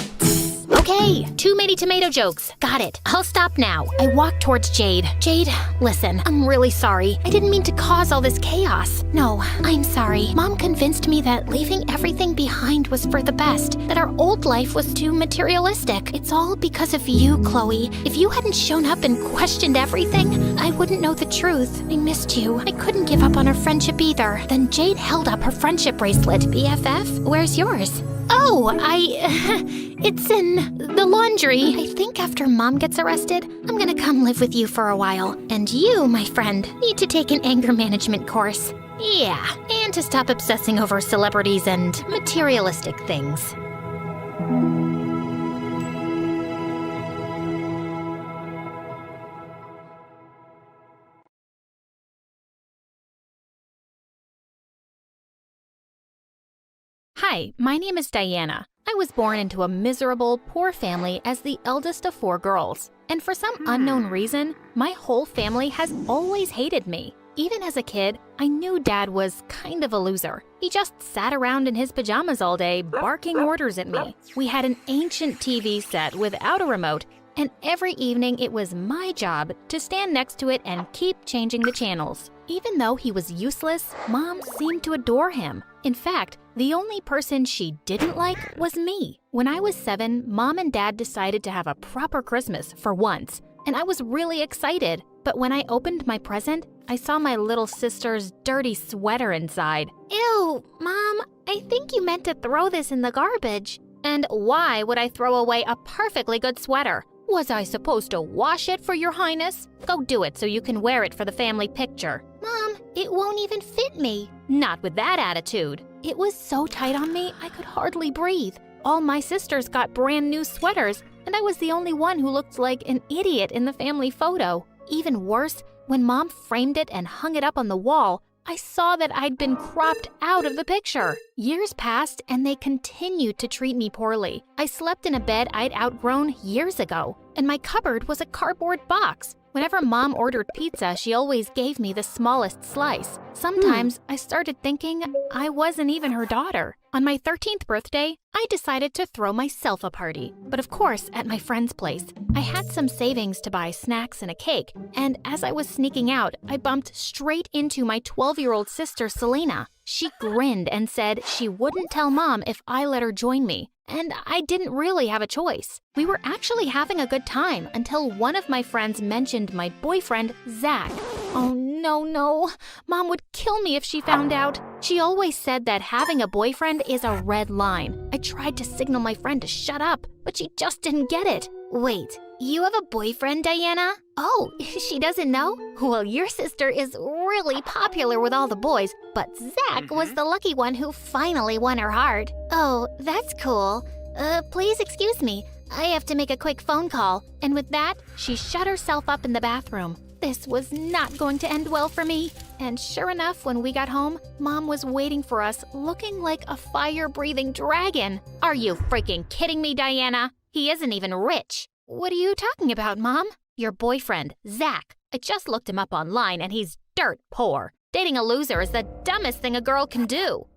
okay, too many tomato jokes. Got it. I'll stop now. I walked towards Jade. Jade, listen, I'm really sorry. I didn't mean to cause all this chaos. No, I'm sorry. Mom convinced me that leaving everything behind was for the best, that our old life was too materialistic. It's all because of you, Chloe. If you hadn't shown up and questioned everything, I wouldn't know the truth. I missed you. I couldn't give up on our friendship either. Then Jade held up her friendship bracelet. BFF, where's yours? Oh, it's in the laundry. I think after Mom gets arrested, I'm gonna come live with you for a while. And you, my friend, need to take an anger management course. Yeah, and to stop obsessing over celebrities and materialistic things. Hi, my name is Diana. I was born into a miserable, poor family as the eldest of 4 girls. And for some unknown reason, my whole family has always hated me. Even as a kid, I knew Dad was kind of a loser. He just sat around in his pajamas all day, barking orders at me. We had an ancient TV set without a remote, and every evening it was my job to stand next to it and keep changing the channels. Even though he was useless, Mom seemed to adore him. In fact, the only person she didn't like was me. When I was 7, Mom and Dad decided to have a proper Christmas for once, and I was really excited. But when I opened my present, I saw my little sister's dirty sweater inside. Ew, Mom, I think you meant to throw this in the garbage. And why would I throw away a perfectly good sweater? Was I supposed to wash it, for your highness? Go do it so you can wear it for the family picture. Mom, it won't even fit me. Not with that attitude. It was so tight on me, I could hardly breathe. All my sisters got brand new sweaters, and I was the only one who looked like an idiot in the family photo. Even worse, when Mom framed it and hung it up on the wall, I saw that I'd been cropped out of the picture. Years passed and they continued to treat me poorly. I slept in a bed I'd outgrown years ago, and my cupboard was a cardboard box. Whenever Mom ordered pizza, she always gave me the smallest slice. Sometimes I started thinking I wasn't even her daughter. On my 13th birthday, I decided to throw myself a party. But of course, at my friend's place. I had some savings to buy snacks and a cake, and as I was sneaking out, I bumped straight into my 12-year-old sister, Selena. She grinned and said she wouldn't tell Mom if I let her join me. And I didn't really have a choice. We were actually having a good time until one of my friends mentioned my boyfriend, Zach. Oh no, Mom would kill me if she found out. She always said that having a boyfriend is a red line. I tried to signal my friend to shut up, but she just didn't get it. Wait, you have a boyfriend, Diana? Oh, she doesn't know? Well, your sister is really popular with all the boys, but Zach was the lucky one who finally won her heart. Oh, that's cool. Please excuse me. I have to make a quick phone call. And with that, she shut herself up in the bathroom. This was not going to end well for me. And sure enough, when we got home, Mom was waiting for us, looking like a fire-breathing dragon. Are you freaking kidding me, Diana? He isn't even rich. What are you talking about, Mom? Your boyfriend, Zach. I just looked him up online and he's dirt poor. Dating a loser is the dumbest thing a girl can do.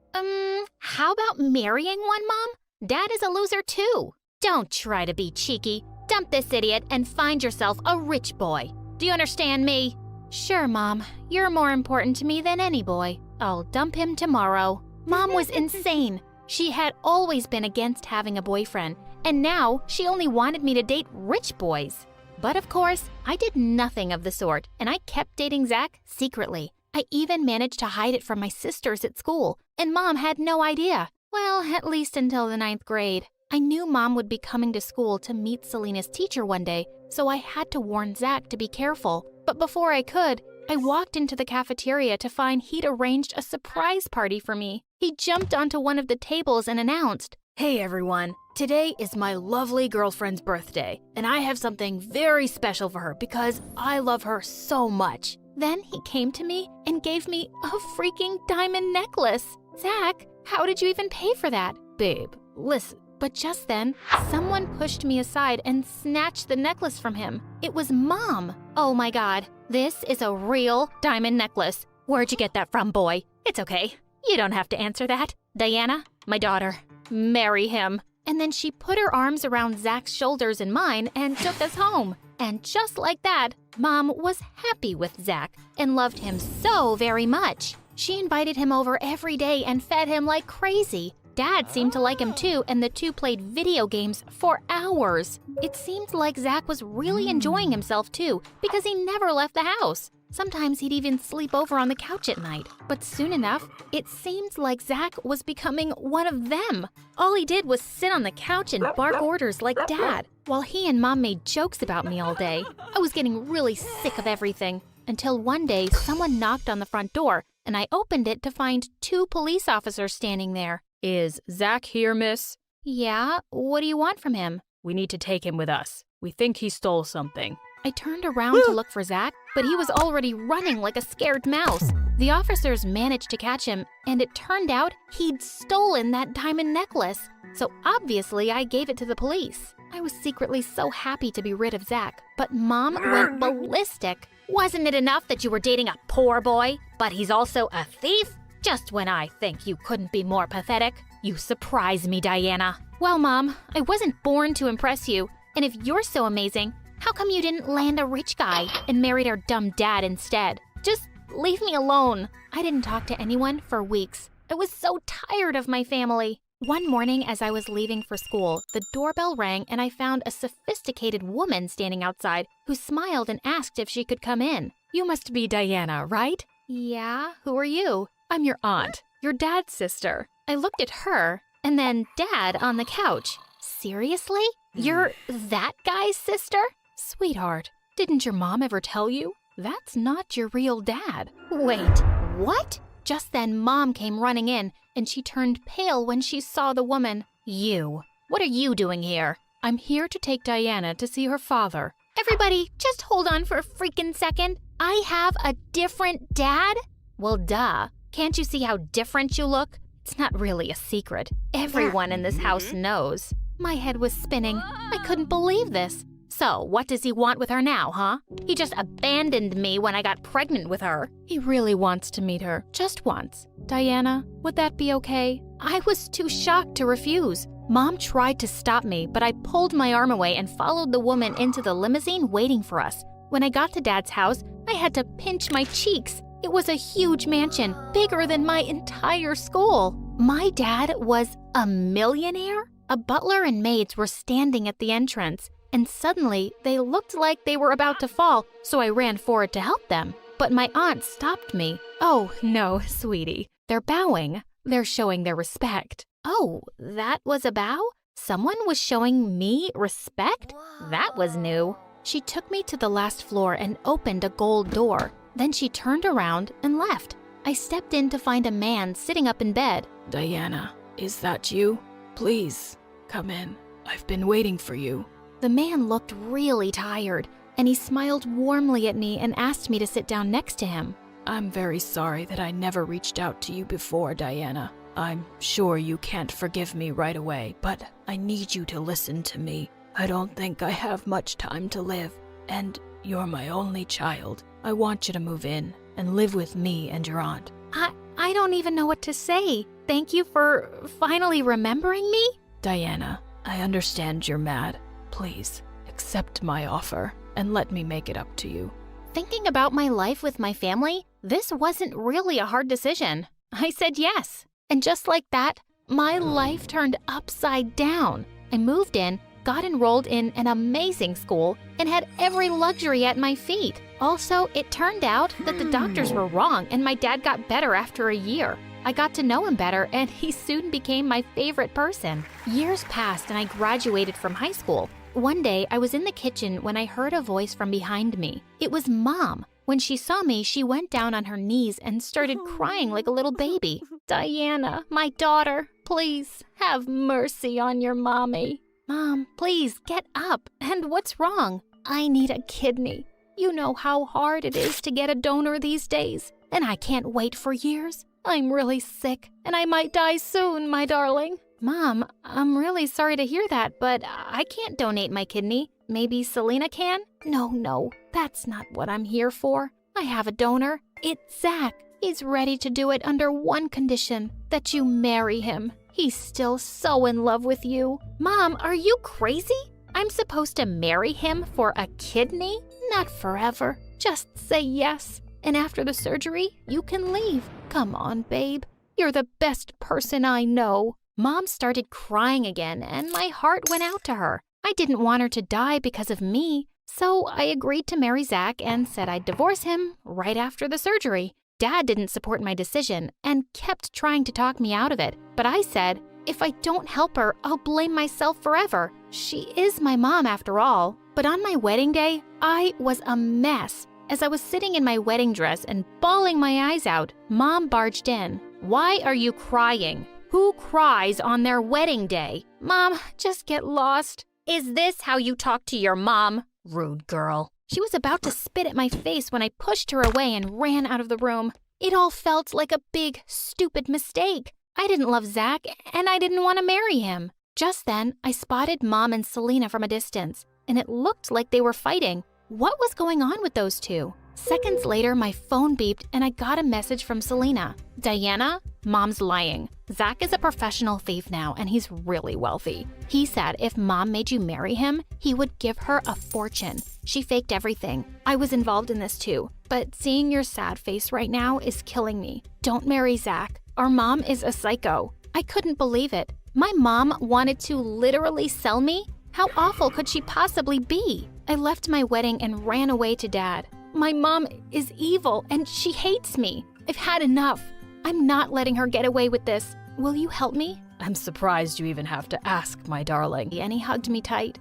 How about marrying one, Mom? Dad is a loser too. Don't try to be cheeky. Dump this idiot and find yourself a rich boy. Do you understand me? Sure, Mom. You're more important to me than any boy. I'll dump him tomorrow. Mom was insane. She had always been against having a boyfriend, and now she only wanted me to date rich boys. But of course, I did nothing of the sort, and I kept dating Zach secretly. I even managed to hide it from my sisters at school, and Mom had no idea. Well, at least until the 9th grade. I knew Mom would be coming to school to meet Selena's teacher one day, so I had to warn Zach to be careful. But before I could, I walked into the cafeteria to find he'd arranged a surprise party for me. He jumped onto one of the tables and announced, "Hey everyone, today is my lovely girlfriend's birthday, and I have something very special for her because I love her so much." Then he came to me and gave me a freaking diamond necklace. Zach, how did you even pay for that? Babe, listen. But just then, someone pushed me aside and snatched the necklace from him. It was Mom. Oh my God, this is a real diamond necklace. Where'd you get that from, boy? It's okay. You don't have to answer that. Diana, my daughter, marry him. And then she put her arms around Zach's shoulders and mine and took us home. And just like that, Mom was happy with Zach and loved him so very much. She invited him over every day and fed him like crazy. Dad seemed to like him too, and the two played video games for hours. It seemed like Zach was really enjoying himself too, because he never left the house. Sometimes he'd even sleep over on the couch at night. But soon enough, it seemed like Zach was becoming one of them. All he did was sit on the couch and bark orders like Dad, while he and Mom made jokes about me all day. I was getting really sick of everything, until one day someone knocked on the front door, and I opened it to find 2 police officers standing there. "Is Zach here, miss?" "Yeah, what do you want from him?" "We need to take him with us. We think he stole something." I turned around to look for Zach, but he was already running like a scared mouse. The officers managed to catch him, and it turned out he'd stolen that diamond necklace. So obviously I gave it to the police. I was secretly so happy to be rid of Zach, but Mom went ballistic. "Wasn't it enough that you were dating a poor boy, but he's also a thief? Just when I think you couldn't be more pathetic, you surprise me, Diana." "Well, Mom, I wasn't born to impress you, and if you're so amazing, how come you didn't land a rich guy and married our dumb dad instead? Just leave me alone." I didn't talk to anyone for weeks. I was so tired of my family. One morning as I was leaving for school, the doorbell rang and I found a sophisticated woman standing outside who smiled and asked if she could come in. "You must be Diana, right?" "Yeah, who are you?" "I'm your aunt, your dad's sister." I looked at her and then Dad on the couch. "Seriously? You're that guy's sister?" "Sweetheart, didn't your mom ever tell you? That's not your real dad." "Wait, what?" Just then Mom came running in and she turned pale when she saw the woman. "You, what are you doing here?" "I'm here to take Diana to see her father." "Everybody, just hold on for a freaking second. I have a different dad?" "Well, duh. Can't you see how different you look? It's not really a secret. Everyone in this house knows." My head was spinning. I couldn't believe this. "So, what does he want with her now, huh? He just abandoned me when I got pregnant with her." "He really wants to meet her, just once. Diana, would that be okay?" I was too shocked to refuse. Mom tried to stop me, but I pulled my arm away and followed the woman into the limousine waiting for us. When I got to Dad's house, I had to pinch my cheeks. It was a huge mansion, bigger than my entire school. My dad was a millionaire? A butler and maids were standing at the entrance, and suddenly they looked like they were about to fall, so I ran forward to help them. But my aunt stopped me. "Oh, no, sweetie. They're bowing. They're showing their respect." "Oh, that was a bow? Someone was showing me respect? That was new." She took me to the last floor and opened a gold door. Then she turned around and left. I stepped in to find a man sitting up in bed. Diana, is that you? Please, come in. I've been waiting for you. The man looked really tired, and he smiled warmly at me and asked me to sit down next to him. I'm very sorry that I never reached out to you before, Diana. I'm sure you can't forgive me right away, but I need you to listen to me. I don't think I have much time to live, and you're my only child. I want you to move in and live with me and your aunt. I don't even know what to say. Thank you for finally remembering me. Diana, I understand you're mad. Please, accept my offer and let me make it up to you. Thinking about my life with my family, this wasn't really a hard decision. I said yes. And just like that, my life turned upside down. I moved in, got enrolled in an amazing school, and had every luxury at my feet. Also, it turned out that the doctors were wrong and my dad got better after a year. I got to know him better and he soon became my favorite person. Years passed and I graduated from high school. One day, I was in the kitchen when I heard a voice from behind me. It was Mom. When she saw me, she went down on her knees and started crying like a little baby. Diana, my daughter, please have mercy on your mommy. Mom, please get up. And what's wrong? I need a kidney. You know how hard it is to get a donor these days, and I can't wait for years. I'm really sick, and I might die soon, my darling. Mom, I'm really sorry to hear that, but I can't donate my kidney. Maybe Selena can? No, that's not what I'm here for. I have a donor. It's Zach. He's ready to do it under one condition, that you marry him. He's still so in love with you. Mom, are you crazy? I'm supposed to marry him for a kidney? Not forever. Just say yes. And after the surgery, you can leave. Come on, babe. You're the best person I know. Mom started crying again, and my heart went out to her. I didn't want her to die because of me, so I agreed to marry Zach and said I'd divorce him right after the surgery. Dad didn't support my decision and kept trying to talk me out of it, but I said, if I don't help her, I'll blame myself forever. She is my mom after all. But on my wedding day, I was a mess. As I was sitting in my wedding dress and bawling my eyes out, Mom barged in. Why are you crying? Who cries on their wedding day? Mom, just get lost. Is this how you talk to your mom? Rude girl. She was about to spit at my face when I pushed her away and ran out of the room. It all felt like a big, stupid mistake. I didn't love Zach, and I didn't want to marry him. Just then, I spotted Mom and Selena from a distance, and it looked like they were fighting. What was going on with those two? Seconds later, my phone beeped, and I got a message from Selena. Diana, Mom's lying. Zach is a professional thief now, and he's really wealthy. He said if Mom made you marry him, he would give her a fortune. She faked everything. I was involved in this too, but seeing your sad face right now is killing me. Don't marry Zach. Our mom is a psycho. I couldn't believe it. My mom wanted to literally sell me? How awful could she possibly be? I left my wedding and ran away to Dad. My mom is evil and she hates me. I've had enough. I'm not letting her get away with this. Will you help me? I'm surprised you even have to ask, my darling. And he hugged me tight.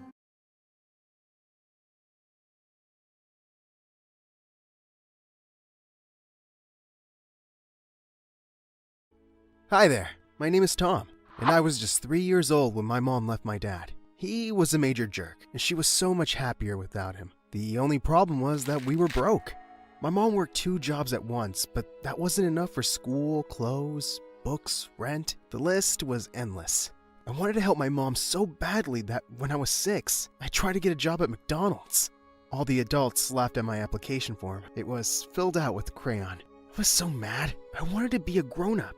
Hi there, my name is Tom, and I was just 3 years old when my mom left my dad. He was a major jerk, and she was so much happier without him. The only problem was that we were broke. My mom worked 2 jobs at once, but that wasn't enough for school, clothes, books, rent. The list was endless. I wanted to help my mom so badly that when I was 6, I tried to get a job at McDonald's. All the adults laughed at my application form. It was filled out with crayon. I was so mad. I wanted to be a grown-up.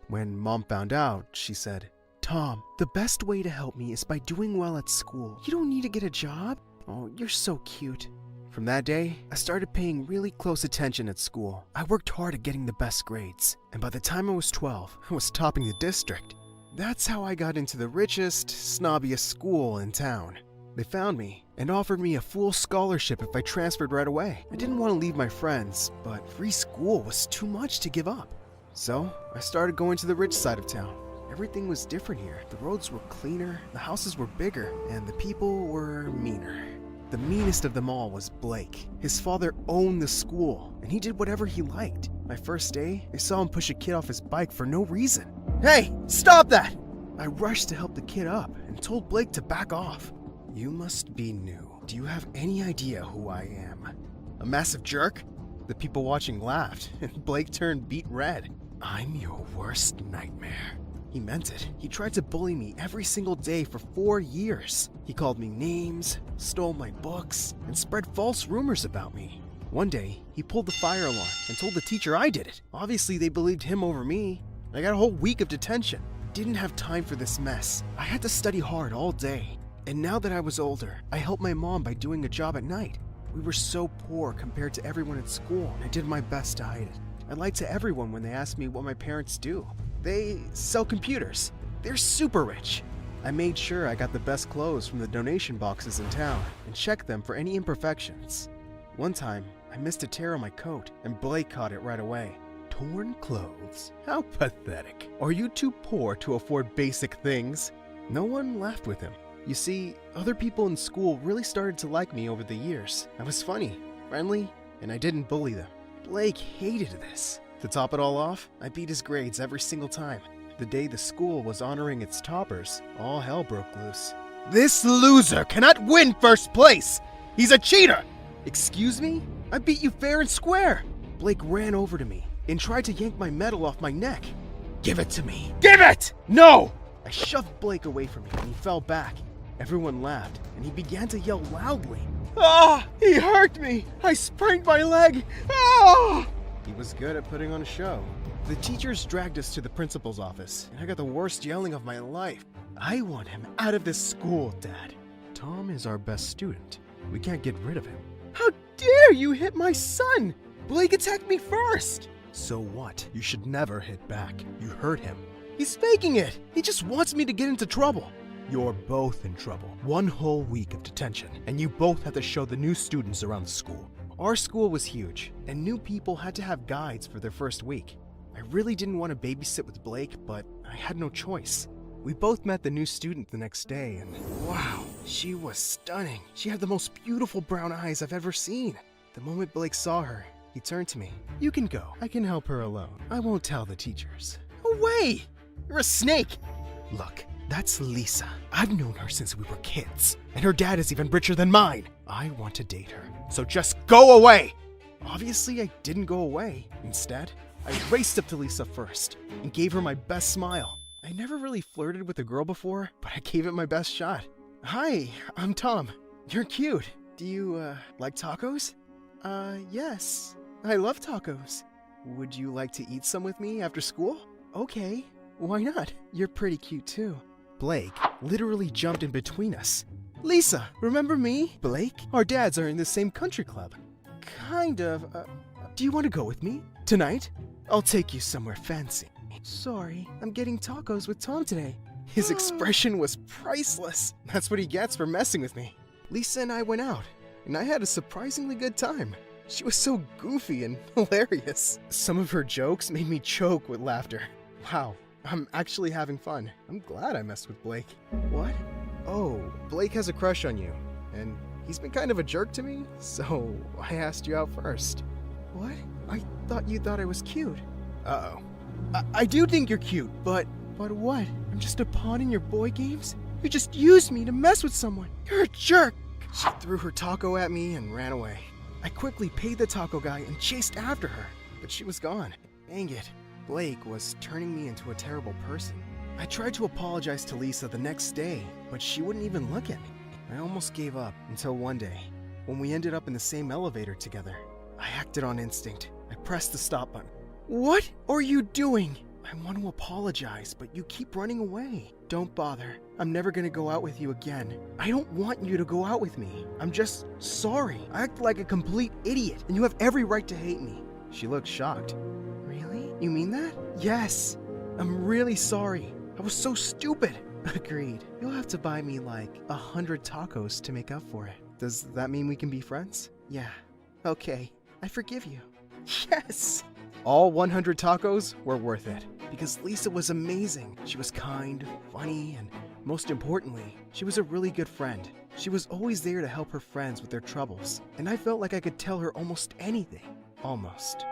When Mom found out, she said, Tom, the best way to help me is by doing well at school. You don't need to get a job. Oh, you're so cute. From that day, I started paying really close attention at school. I worked hard at getting the best grades, and by the time I was 12, I was topping the district. That's how I got into the richest, snobbiest school in town. They found me and offered me a full scholarship if I transferred right away. I didn't want to leave my friends, but free school was too much to give up. So, I started going to the rich side of town. Everything was different here. The roads were cleaner, the houses were bigger, and the people were meaner. The meanest of them all was Blake. His father owned the school, and he did whatever he liked. My first day, I saw him push a kid off his bike for no reason. Hey, stop that! I rushed to help the kid up and told Blake to back off. You must be new. Do you have any idea who I am? A massive jerk? The people watching laughed, and Blake turned beet red. I'm your worst nightmare. He meant it. He tried to bully me every single day for 4 years. He called me names, stole my books, and spread false rumors about me. One day, he pulled the fire alarm and told the teacher I did it. Obviously, they believed him over me. I got a whole week of detention. Didn't have time for this mess. I had to study hard all day. And now that I was older, I helped my mom by doing a job at night. We were so poor compared to everyone at school, and I did my best to hide it. I lied to everyone when they asked me what my parents do. They sell computers. They're super rich. I made sure I got the best clothes from the donation boxes in town and checked them for any imperfections. One time, I missed a tear on my coat, and Blake caught it right away. Torn clothes? How pathetic. Are you too poor to afford basic things? No one laughed with him. You see, other people in school really started to like me over the years. I was funny, friendly, and I didn't bully them. Blake hated this. To top it all off, I beat his grades every single time. The day the school was honoring its toppers, all hell broke loose. This loser cannot win first place! He's a cheater! Excuse me? I beat you fair and square! Blake ran over to me and tried to yank my medal off my neck. Give it to me! Give it! No! I shoved Blake away from me and he fell back. Everyone laughed and he began to yell loudly. Ah! He hurt me! I sprained my leg! Ah! He was good at putting on a show. The teachers dragged us to the principal's office, and I got the worst yelling of my life. I want him out of this school, Dad. Tom is our best student. We can't get rid of him. How dare you hit my son! Blake attacked me first! So what? You should never hit back. You hurt him. He's faking it! He just wants me to get into trouble. You're both in trouble. 1 whole week of detention, and you both have to show the new students around the school. Our school was huge, and new people had to have guides for their first week. I really didn't want to babysit with Blake, but I had no choice. We both met the new student the next day, and wow, she was stunning. She had the most beautiful brown eyes I've ever seen. The moment Blake saw her, he turned to me. You can go. I can help her alone. I won't tell the teachers. No way! You're a snake! Look, that's Lisa. I've known her since we were kids, and her dad is even richer than mine. I want to date her, so just go away! Obviously, I didn't go away. Instead, I raced up to Lisa first and gave her my best smile. I never really flirted with a girl before, but I gave it my best shot. Hi, I'm Tom. You're cute. Do you, like tacos? Yes. I love tacos. Would you like to eat some with me after school? Okay. Why not? You're pretty cute too. Blake literally jumped in between us. Lisa, remember me? Blake? Our dads are in the same country club. Kind of. Do you want to go with me? Tonight? I'll take you somewhere fancy. Sorry, I'm getting tacos with Tom today. His expression was priceless. That's what he gets for messing with me. Lisa and I went out, and I had a surprisingly good time. She was so goofy and hilarious. Some of her jokes made me choke with laughter. Wow, I'm actually having fun. I'm glad I messed with Blake. What? Oh, Blake has a crush on you, and he's been kind of a jerk to me, so I asked you out first. What? I thought you thought I was cute. Uh-oh. I do think you're cute, but what? I'm just a pawn in your boy games? You just used me to mess with someone. You're a jerk. She threw her taco at me and ran away. I quickly paid the taco guy and chased after her, but she was gone. Dang it. Blake was turning me into a terrible person. I tried to apologize to Lisa the next day, but she wouldn't even look at me. I almost gave up until one day, when we ended up in the same elevator together. I acted on instinct. I pressed the stop button. What are you doing? I want to apologize, but you keep running away. Don't bother. I'm never gonna go out with you again. I don't want you to go out with me. I'm just sorry. I act like a complete idiot, and you have every right to hate me. She looked shocked. Really? You mean that? Yes. I'm really sorry. I was so stupid. Agreed. You'll have to buy me like 100 tacos to make up for it. Does that mean we can be friends? Yeah. Okay. I forgive you. Yes! All 100 tacos were worth it, because Lisa was amazing. She was kind, funny, and most importantly, she was a really good friend. She was always there to help her friends with their troubles, and I felt like I could tell her almost anything. Almost.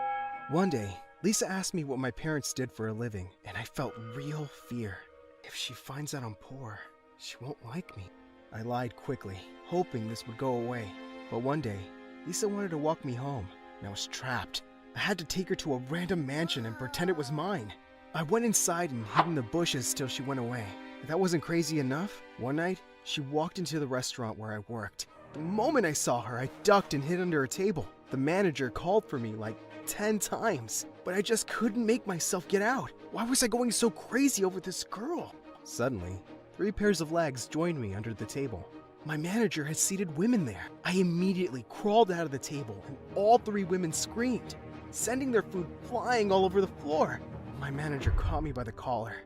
One day, Lisa asked me what my parents did for a living, and I felt real fear. If she finds out I'm poor, she won't like me. I lied quickly, hoping this would go away. But one day, Lisa wanted to walk me home, and I was trapped. I had to take her to a random mansion and pretend it was mine. I went inside and hid in the bushes till she went away. If that wasn't crazy enough, one night, she walked into the restaurant where I worked. The moment I saw her, I ducked and hid under a table. The manager called for me like 10 times, but I just couldn't make myself get out. Why was I going so crazy over this girl? Suddenly, 3 pairs of legs joined me under the table. My manager had seated women there. I immediately crawled out of the table, and all 3 women screamed, sending their food flying all over the floor. My manager caught me by the collar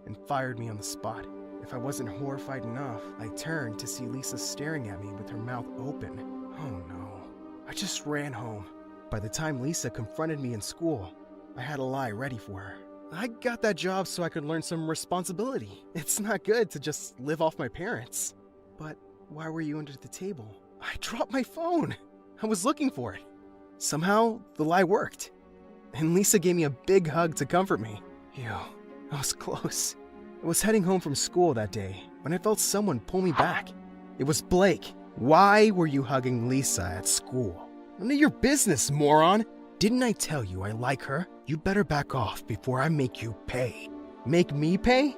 and fired me on the spot. If I wasn't horrified enough, I turned to see Lisa staring at me with her mouth open. Oh no. I just ran home. By the time Lisa confronted me in school, I had a lie ready for her. I got that job so I could learn some responsibility. It's not good to just live off my parents. But why were you under the table? I dropped my phone. I was looking for it. Somehow, the lie worked. And Lisa gave me a big hug to comfort me. Ew, I was close. I was heading home from school that day when I felt someone pull me back. It was Blake. Why were you hugging Lisa at school? None of your business, moron. Didn't I tell you I like her? You better back off before I make you pay. Make me pay?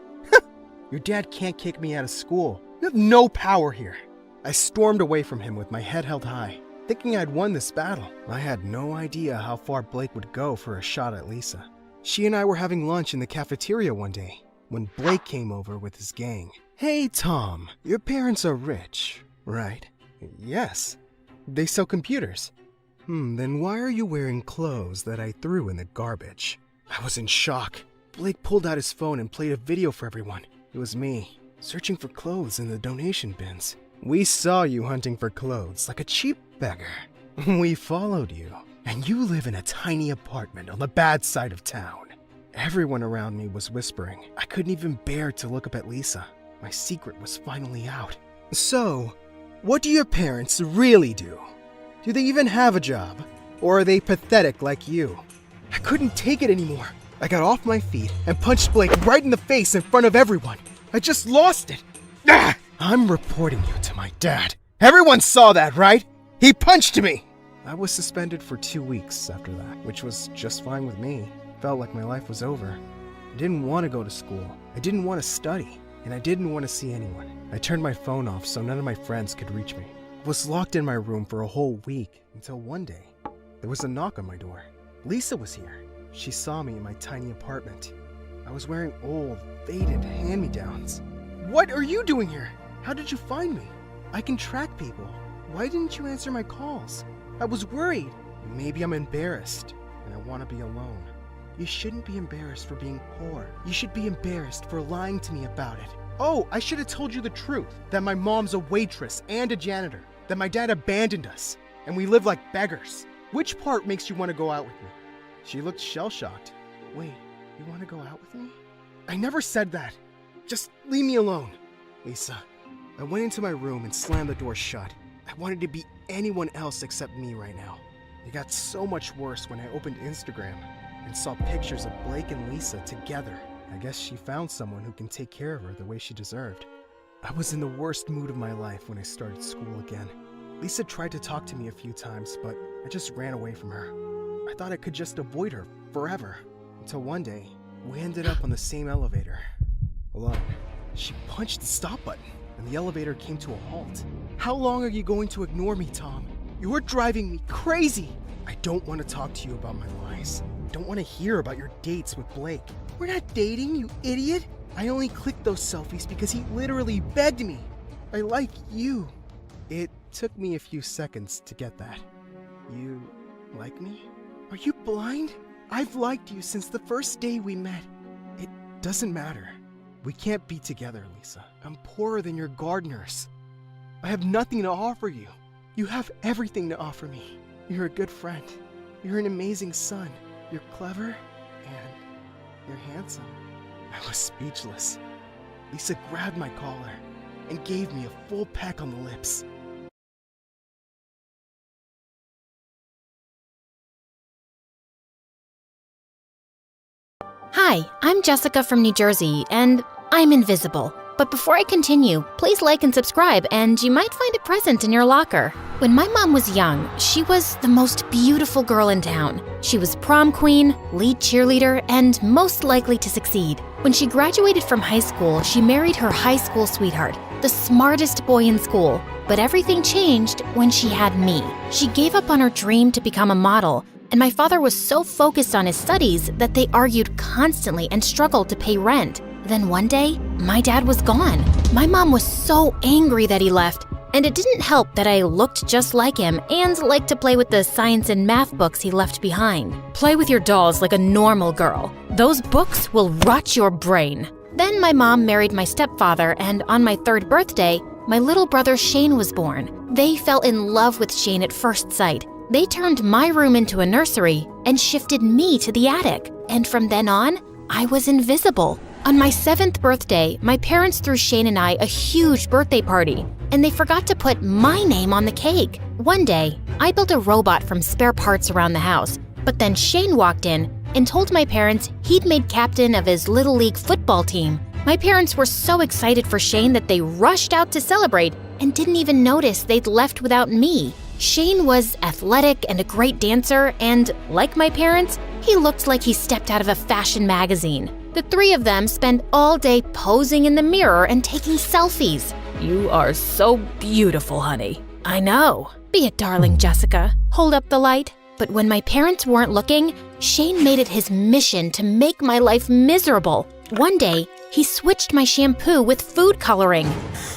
Your dad can't kick me out of school. You have no power here. I stormed away from him with my head held high, thinking I'd won this battle. I had no idea how far Blake would go for a shot at Lisa. She and I were having lunch in the cafeteria one day when Blake came over with his gang. Hey, Tom, your parents are rich, right? Yes. They sell computers. Then why are you wearing clothes that I threw in the garbage? I was in shock. Blake pulled out his phone and played a video for everyone. It was me, searching for clothes in the donation bins. We saw you hunting for clothes like a cheap beggar. We followed you, and you live in a tiny apartment on the bad side of town. Everyone around me was whispering. I couldn't even bear to look up at Lisa. My secret was finally out. So, what do your parents really do? Do they even have a job? Or are they pathetic like you? I couldn't take it anymore. I got off my feet and punched Blake right in the face in front of everyone. I just lost it. Ah! I'm reporting you to my dad. Everyone saw that, right? He punched me! I was suspended for 2 weeks after that, which was just fine with me. Felt like my life was over. I didn't want to go to school. I didn't want to study. And I didn't want to see anyone. I turned my phone off so none of my friends could reach me. I was locked in my room for a whole week until one day, there was a knock on my door. Lisa was here. She saw me in my tiny apartment. I was wearing old, faded hand-me-downs. What are you doing here? How did you find me? I can track people. Why didn't you answer my calls? I was worried. Maybe I'm embarrassed, and I want to be alone. You shouldn't be embarrassed for being poor. You should be embarrassed for lying to me about it. Oh, I should have told you the truth, that my mom's a waitress and a janitor, that my dad abandoned us, and we live like beggars. Which part makes you want to go out with me? She looked shell-shocked. Wait, you want to go out with me? I never said that. Just leave me alone. Lisa, I went into my room and slammed the door shut. I wanted to be anyone else except me right now. It got so much worse when I opened Instagram and saw pictures of Blake and Lisa together. I guess she found someone who can take care of her the way she deserved. I was in the worst mood of my life when I started school again. Lisa tried to talk to me a few times, but I just ran away from her. I thought I could just avoid her forever. Until one day, we ended up on the same elevator, alone. She punched the stop button, and the elevator came to a halt. How long are you going to ignore me, Tom? You're driving me crazy! I don't want to talk to you about my lies. I don't want to hear about your dates with Blake. We're not dating, you idiot! I only clicked those selfies because he literally begged me. I like you. It took me a few seconds to get that. You like me? Are you blind? I've liked you since the first day we met. It doesn't matter. We can't be together, Lisa. I'm poorer than your gardeners. I have nothing to offer you. You have everything to offer me. You're a good friend. You're an amazing son. You're clever, and you're handsome. I was speechless. Lisa grabbed my collar. and gave me a full peck on the lips. Hi, I'm Jessica from New Jersey, and I'm invisible. But before I continue, please like and subscribe, and you might find a present in your locker. When my mom was young, she was the most beautiful girl in town. She was prom queen, lead cheerleader, and most likely to succeed. When she graduated from high school, she married her high school sweetheart, the smartest boy in school. But everything changed when she had me. She gave up on her dream to become a model, and my father was so focused on his studies that they argued constantly and struggled to pay rent. Then one day, my dad was gone. My mom was so angry that he left, and it didn't help that I looked just like him and liked to play with the science and math books he left behind. Play with your dolls like a normal girl. Those books will rot your brain. Then my mom married my stepfather, and on my 3rd birthday, my little brother Shane was born. They fell in love with Shane at first sight. They turned my room into a nursery and shifted me to the attic. And from then on, I was invisible. On my 7th birthday, my parents threw Shane and I a huge birthday party, and they forgot to put my name on the cake. One day, I built a robot from spare parts around the house, but then Shane walked in and told my parents he'd made captain of his Little League football team. My parents were so excited for Shane that they rushed out to celebrate and didn't even notice they'd left without me. Shane was athletic and a great dancer, and like my parents, he looked like he stepped out of a fashion magazine. The 3 of them spent all day posing in the mirror and taking selfies. You are so beautiful, honey. I know. Be a darling, Jessica. Hold up the light. But when my parents weren't looking, Shane made it his mission to make my life miserable. One day, he switched my shampoo with food coloring.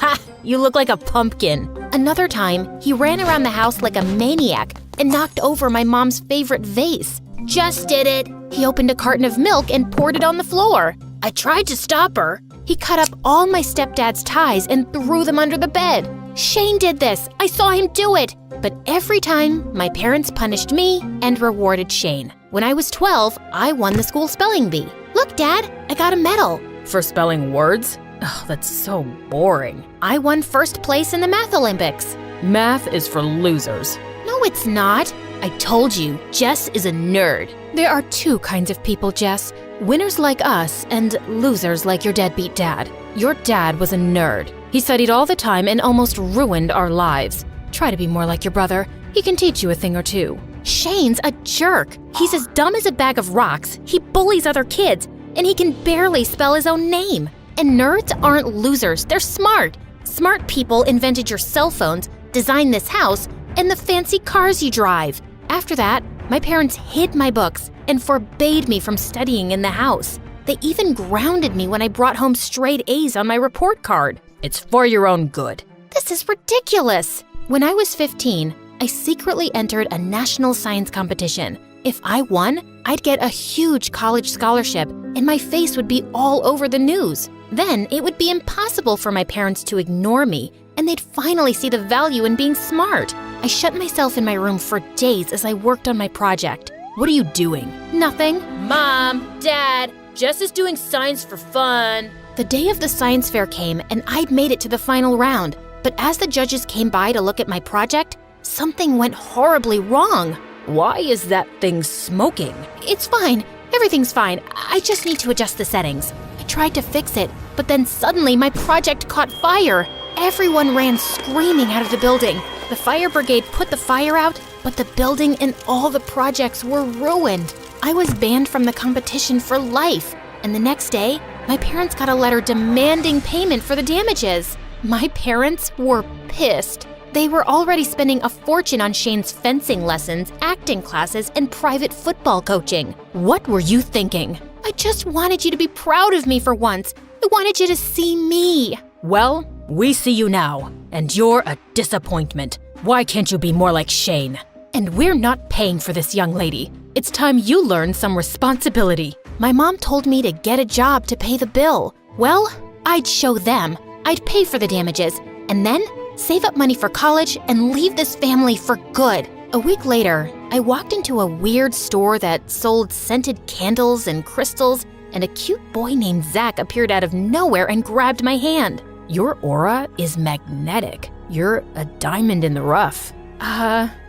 Ha! You look like a pumpkin. Another time, he ran around the house like a maniac and knocked over my mom's favorite vase. Just did it. He opened a carton of milk and poured it on the floor. I tried to stop her. He cut up all my stepdad's ties and threw them under the bed. Shane did this. I saw him do it. But every time, my parents punished me and rewarded Shane. When I was 12, I won the school spelling bee. Look, Dad, I got a medal. For spelling words? Oh, that's so boring. I won 1st place in the Math Olympics. Math is for losers. No, it's not. I told you, Jess is a nerd. There are 2 kinds of people, Jess. Winners like us and losers like your deadbeat dad. Your dad was a nerd. He studied all the time and almost ruined our lives. Try to be more like your brother. He can teach you a thing or two. Shane's a jerk. He's as dumb as a bag of rocks. He bullies other kids, and he can barely spell his own name. And nerds aren't losers, they're smart. Smart people invented your cell phones, designed this house, and the fancy cars you drive. After that, my parents hid my books and forbade me from studying in the house. They even grounded me when I brought home straight A's on my report card. It's for your own good. This is ridiculous. When I was 15, I secretly entered a national science competition. If I won, I'd get a huge college scholarship, and my face would be all over the news. Then it would be impossible for my parents to ignore me, and they'd finally see the value in being smart. I shut myself in my room for days as I worked on my project. What are you doing? Nothing. Mom, Dad, Jess is doing science for fun. The day of the science fair came, and I'd made it to the final round. But as the judges came by to look at my project, something went horribly wrong. Why is that thing smoking? It's fine. Everything's fine. I just need to adjust the settings. I tried to fix it, but then suddenly my project caught fire. Everyone ran screaming out of the building. The fire brigade put the fire out, but the building and all the projects were ruined. I was banned from the competition for life. And the next day, my parents got a letter demanding payment for the damages. My parents were pissed. They were already spending a fortune on Shane's fencing lessons, acting classes, and private football coaching. What were you thinking? I just wanted you to be proud of me for once. I wanted you to see me. Well, we see you now, and you're a disappointment. Why can't you be more like Shane? And we're not paying for this young lady. It's time you learn some responsibility. My mom told me to get a job to pay the bill. Well, I'd show them. I'd pay for the damages, and then save up money for college and leave this family for good. A week later, I walked into a weird store that sold scented candles and crystals, and a cute boy named Zach appeared out of nowhere and grabbed my hand. Your aura is magnetic. You're a diamond in the rough.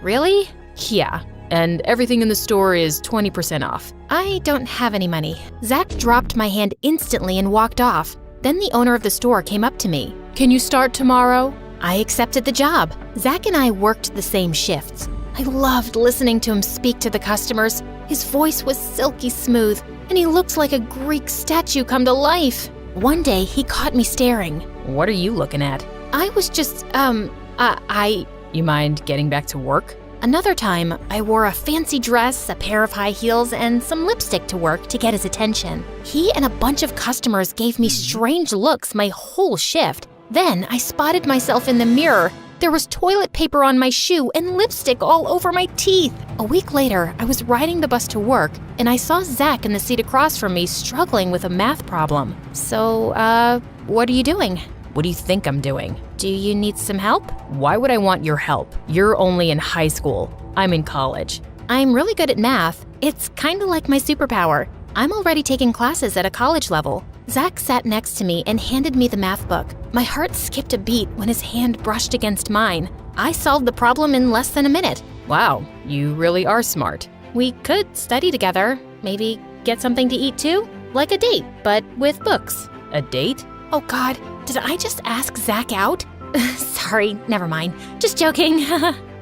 Really? Yeah, and everything in the store is 20% off. I don't have any money. Zach dropped my hand instantly and walked off. Then the owner of the store came up to me. Can you start tomorrow? I accepted the job. Zach and I worked the same shifts. I loved listening to him speak to the customers. His voice was silky smooth, and he looked like a Greek statue come to life. One day, he caught me staring. What are you looking at? I was just, You mind getting back to work? Another time, I wore a fancy dress, a pair of high heels, and some lipstick to work to get his attention. He and a bunch of customers gave me strange looks my whole shift. Then I spotted myself in the mirror. There was toilet paper on my shoe and lipstick all over my teeth. A week later, I was riding the bus to work, and I saw Zach in the seat across from me struggling with a math problem. So, what are you doing? What do you think I'm doing? Do you need some help? Why would I want your help? You're only in high school. I'm in college. I'm really good at math. It's kind of like my superpower. I'm already taking classes at a college level. Zach sat next to me and handed me the math book. My heart skipped a beat when his hand brushed against mine. I solved the problem in less than a minute. Wow, you really are smart. We could study together. Maybe get something to eat too? Like a date, but with books. A date? Oh God, did I just ask Zach out? Sorry, never mind. Just joking.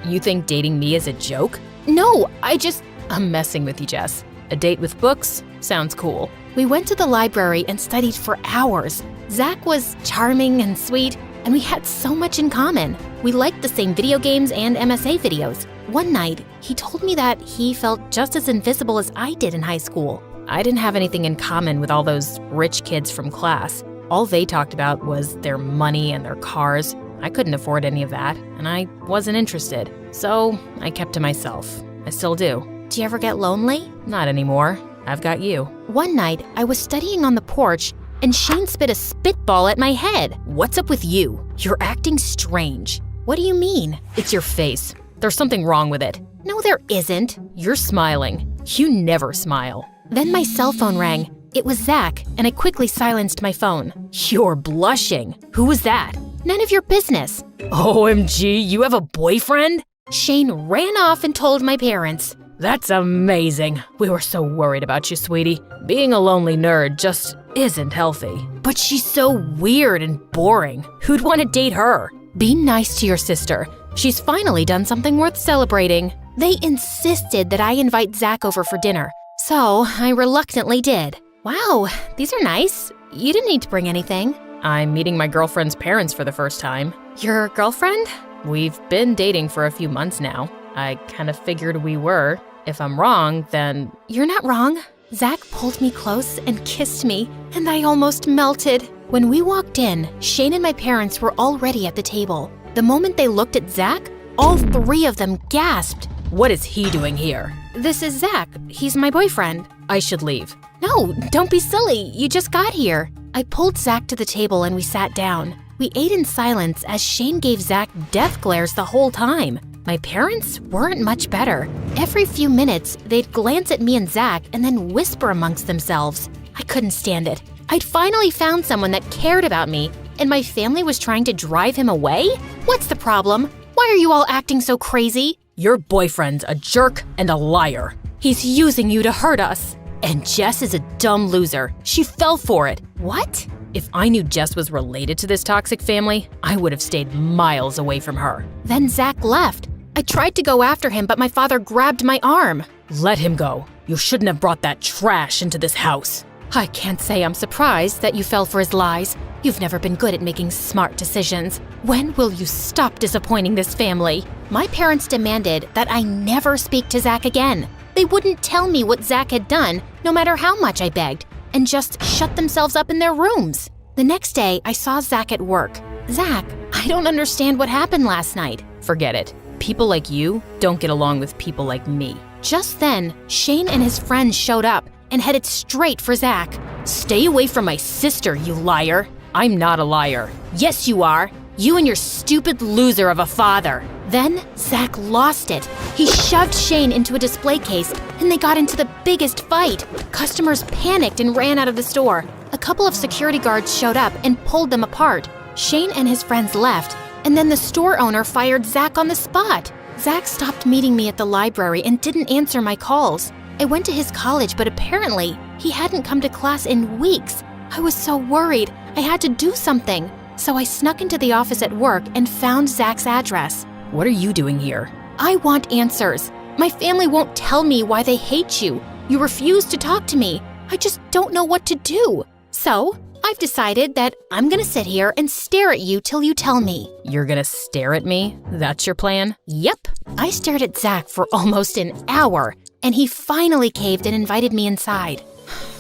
You think dating me is a joke? No, I'm messing with you, Jess. A date with books? Sounds cool. We went to the library and studied for hours. Zach was charming and sweet, and we had so much in common. We liked the same video games and MSA videos. One night, he told me that he felt just as invisible as I did in high school. I didn't have anything in common with all those rich kids from class. All they talked about was their money and their cars. I couldn't afford any of that, and I wasn't interested. So I kept to myself. I still do. Do you ever get lonely? Not anymore. I've got you. One night, I was studying on the porch, and Shane spit a spitball at my head. What's up with you? You're acting strange. What do you mean? It's your face. There's something wrong with it. No, there isn't. You're smiling. You never smile. Then my cell phone rang. It was Zach, and I quickly silenced my phone. You're blushing. Who was that? None of your business. OMG, you have a boyfriend? Shane ran off and told my parents. That's amazing. We were so worried about you, sweetie. Being a lonely nerd just isn't healthy. But she's so weird and boring. Who'd want to date her? Be nice to your sister. She's finally done something worth celebrating. They insisted that I invite Zach over for dinner, so I reluctantly did. Wow, these are nice. You didn't need to bring anything. I'm meeting my girlfriend's parents for the first time. Your girlfriend? We've been dating for a few months now. I kind of figured we were. If I'm wrong, then... You're not wrong. Zach pulled me close and kissed me, and I almost melted. When we walked in, Shane and my parents were already at the table. The moment they looked at Zach, all three of them gasped. What is he doing here? This is Zach. He's my boyfriend. I should leave. No, don't be silly. You just got here. I pulled Zach to the table and we sat down. We ate in silence as Shane gave Zach death glares the whole time. My parents weren't much better. Every few minutes, they'd glance at me and Zach and then whisper amongst themselves. I couldn't stand it. I'd finally found someone that cared about me, and my family was trying to drive him away? What's the problem? Why are you all acting so crazy? Your boyfriend's a jerk and a liar. He's using you to hurt us. And Jess is a dumb loser. She fell for it. What? If I knew Jess was related to this toxic family, I would have stayed miles away from her. Then Zach left. I tried to go after him, but my father grabbed my arm. Let him go. You shouldn't have brought that trash into this house. I can't say I'm surprised that you fell for his lies. You've never been good at making smart decisions. When will you stop disappointing this family? My parents demanded that I never speak to Zach again. They wouldn't tell me what Zach had done, no matter how much I begged, and just shut themselves up in their rooms. The next day, I saw Zach at work. Zach, I don't understand what happened last night. Forget it. People like you don't get along with people like me. Just then, Shane and his friends showed up and headed straight for Zach. Stay away from my sister, you liar. I'm not a liar. Yes, you are. You and your stupid loser of a father. Then, Zach lost it. He shoved Shane into a display case, and they got into the biggest fight. Customers panicked and ran out of the store. A couple of security guards showed up and pulled them apart. Shane and his friends left, and then the store owner fired Zach on the spot. Zach stopped meeting me at the library and didn't answer my calls. I went to his college, but apparently he hadn't come to class in weeks. I was so worried. I had to do something. So I snuck into the office at work and found Zach's address. What are you doing here? I want answers. My family won't tell me why they hate you. You refuse to talk to me. I just don't know what to do. So I've decided that I'm gonna sit here and stare at you till you tell me. You're gonna stare at me? That's your plan? Yep. I stared at Zach for almost an hour, and he finally caved and invited me inside.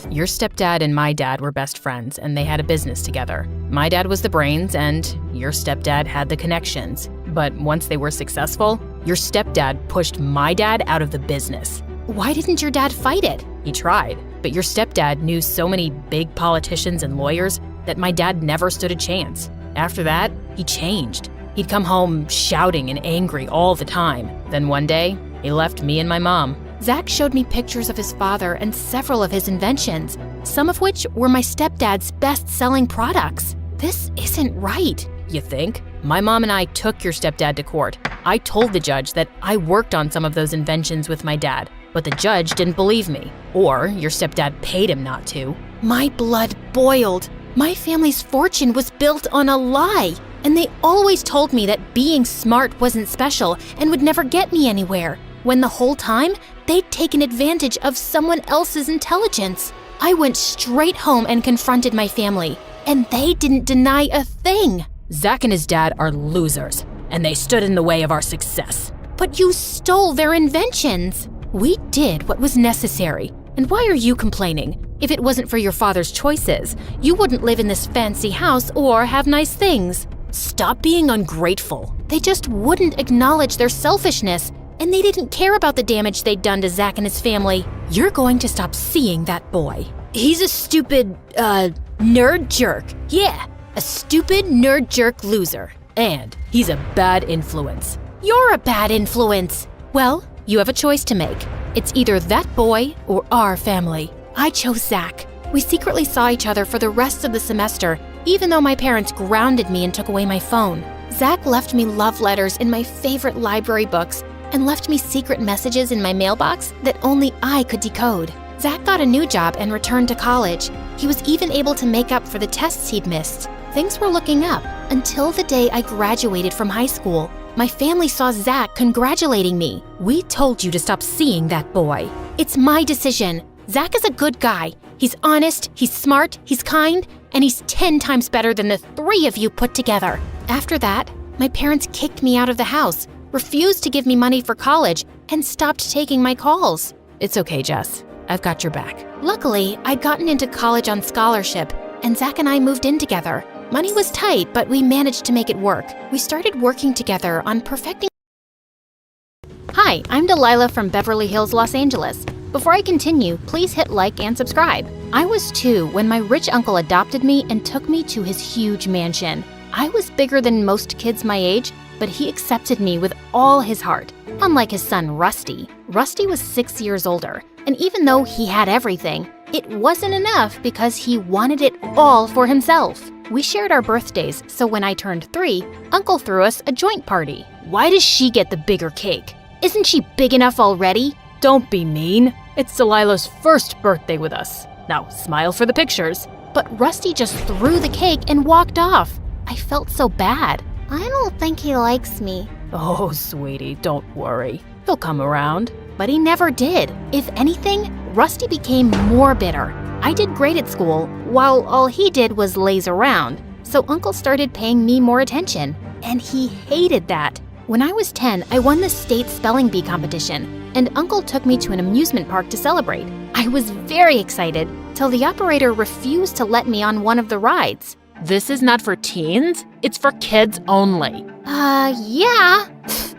Your stepdad and my dad were best friends, and they had a business together. My dad was the brains, and your stepdad had the connections. But once they were successful, your stepdad pushed my dad out of the business. Why didn't your dad fight it? He tried, but your stepdad knew so many big politicians and lawyers that my dad never stood a chance. After that, he changed. He'd come home shouting and angry all the time. Then one day, he left me and my mom. Zach showed me pictures of his father and several of his inventions, some of which were my stepdad's best-selling products. This isn't right. You think? My mom and I took your stepdad to court. I told the judge that I worked on some of those inventions with my dad, but the judge didn't believe me. Or your stepdad paid him not to. My blood boiled. My family's fortune was built on a lie, and they always told me that being smart wasn't special and would never get me anywhere, when the whole time, they'd taken advantage of someone else's intelligence. I went straight home and confronted my family, and they didn't deny a thing. Zach and his dad are losers, and they stood in the way of our success. But you stole their inventions. We did what was necessary. And why are you complaining? If it wasn't for your father's choices, you wouldn't live in this fancy house or have nice things. Stop being ungrateful. They just wouldn't acknowledge their selfishness, and they didn't care about the damage they'd done to Zach and his family. You're going to stop seeing that boy. He's a stupid, nerd jerk. Yeah, a stupid nerd jerk loser. And he's a bad influence. You're a bad influence. Well, you have a choice to make. It's either that boy or our family. I chose Zach. We secretly saw each other for the rest of the semester, even though my parents grounded me and took away my phone. Zach left me love letters in my favorite library books and left me secret messages in my mailbox that only I could decode. Zach got a new job and returned to college. He was even able to make up for the tests he'd missed. Things were looking up until the day I graduated from high school. My family saw Zach congratulating me. We told you to stop seeing that boy. It's my decision. Zach is a good guy. He's honest, he's smart, he's kind, and he's 10 times better than the 3 of you put together. After that, my parents kicked me out of the house, refused to give me money for college, and stopped taking my calls. It's okay, Jess. I've got your back. Luckily, I'd gotten into college on scholarship, and Zach and I moved in together. Money was tight, but we managed to make it work. We started working together on perfecting. Hi, I'm Delilah from Beverly Hills, Los Angeles. Before I continue, please hit like and subscribe. I was 2 when my rich uncle adopted me and took me to his huge mansion. I was bigger than most kids my age, but he accepted me with all his heart. Unlike his son, Rusty. Rusty was 6 years older, and even though he had everything, it wasn't enough because he wanted it all for himself. We shared our birthdays, so when I turned 3, Uncle threw us a joint party. Why does she get the bigger cake? Isn't she big enough already? Don't be mean. It's Delilah's first birthday with us. Now, smile for the pictures. But Rusty just threw the cake and walked off. I felt so bad. I don't think he likes me. Oh, sweetie, don't worry. He'll come around. But he never did. If anything, Rusty became more bitter. I did great at school, while all he did was laze around. So Uncle started paying me more attention, and he hated that. When I was 10, I won the state spelling bee competition, and Uncle took me to an amusement park to celebrate. I was very excited, till the operator refused to let me on one of the rides. This is not for teens, it's for kids only. Yeah.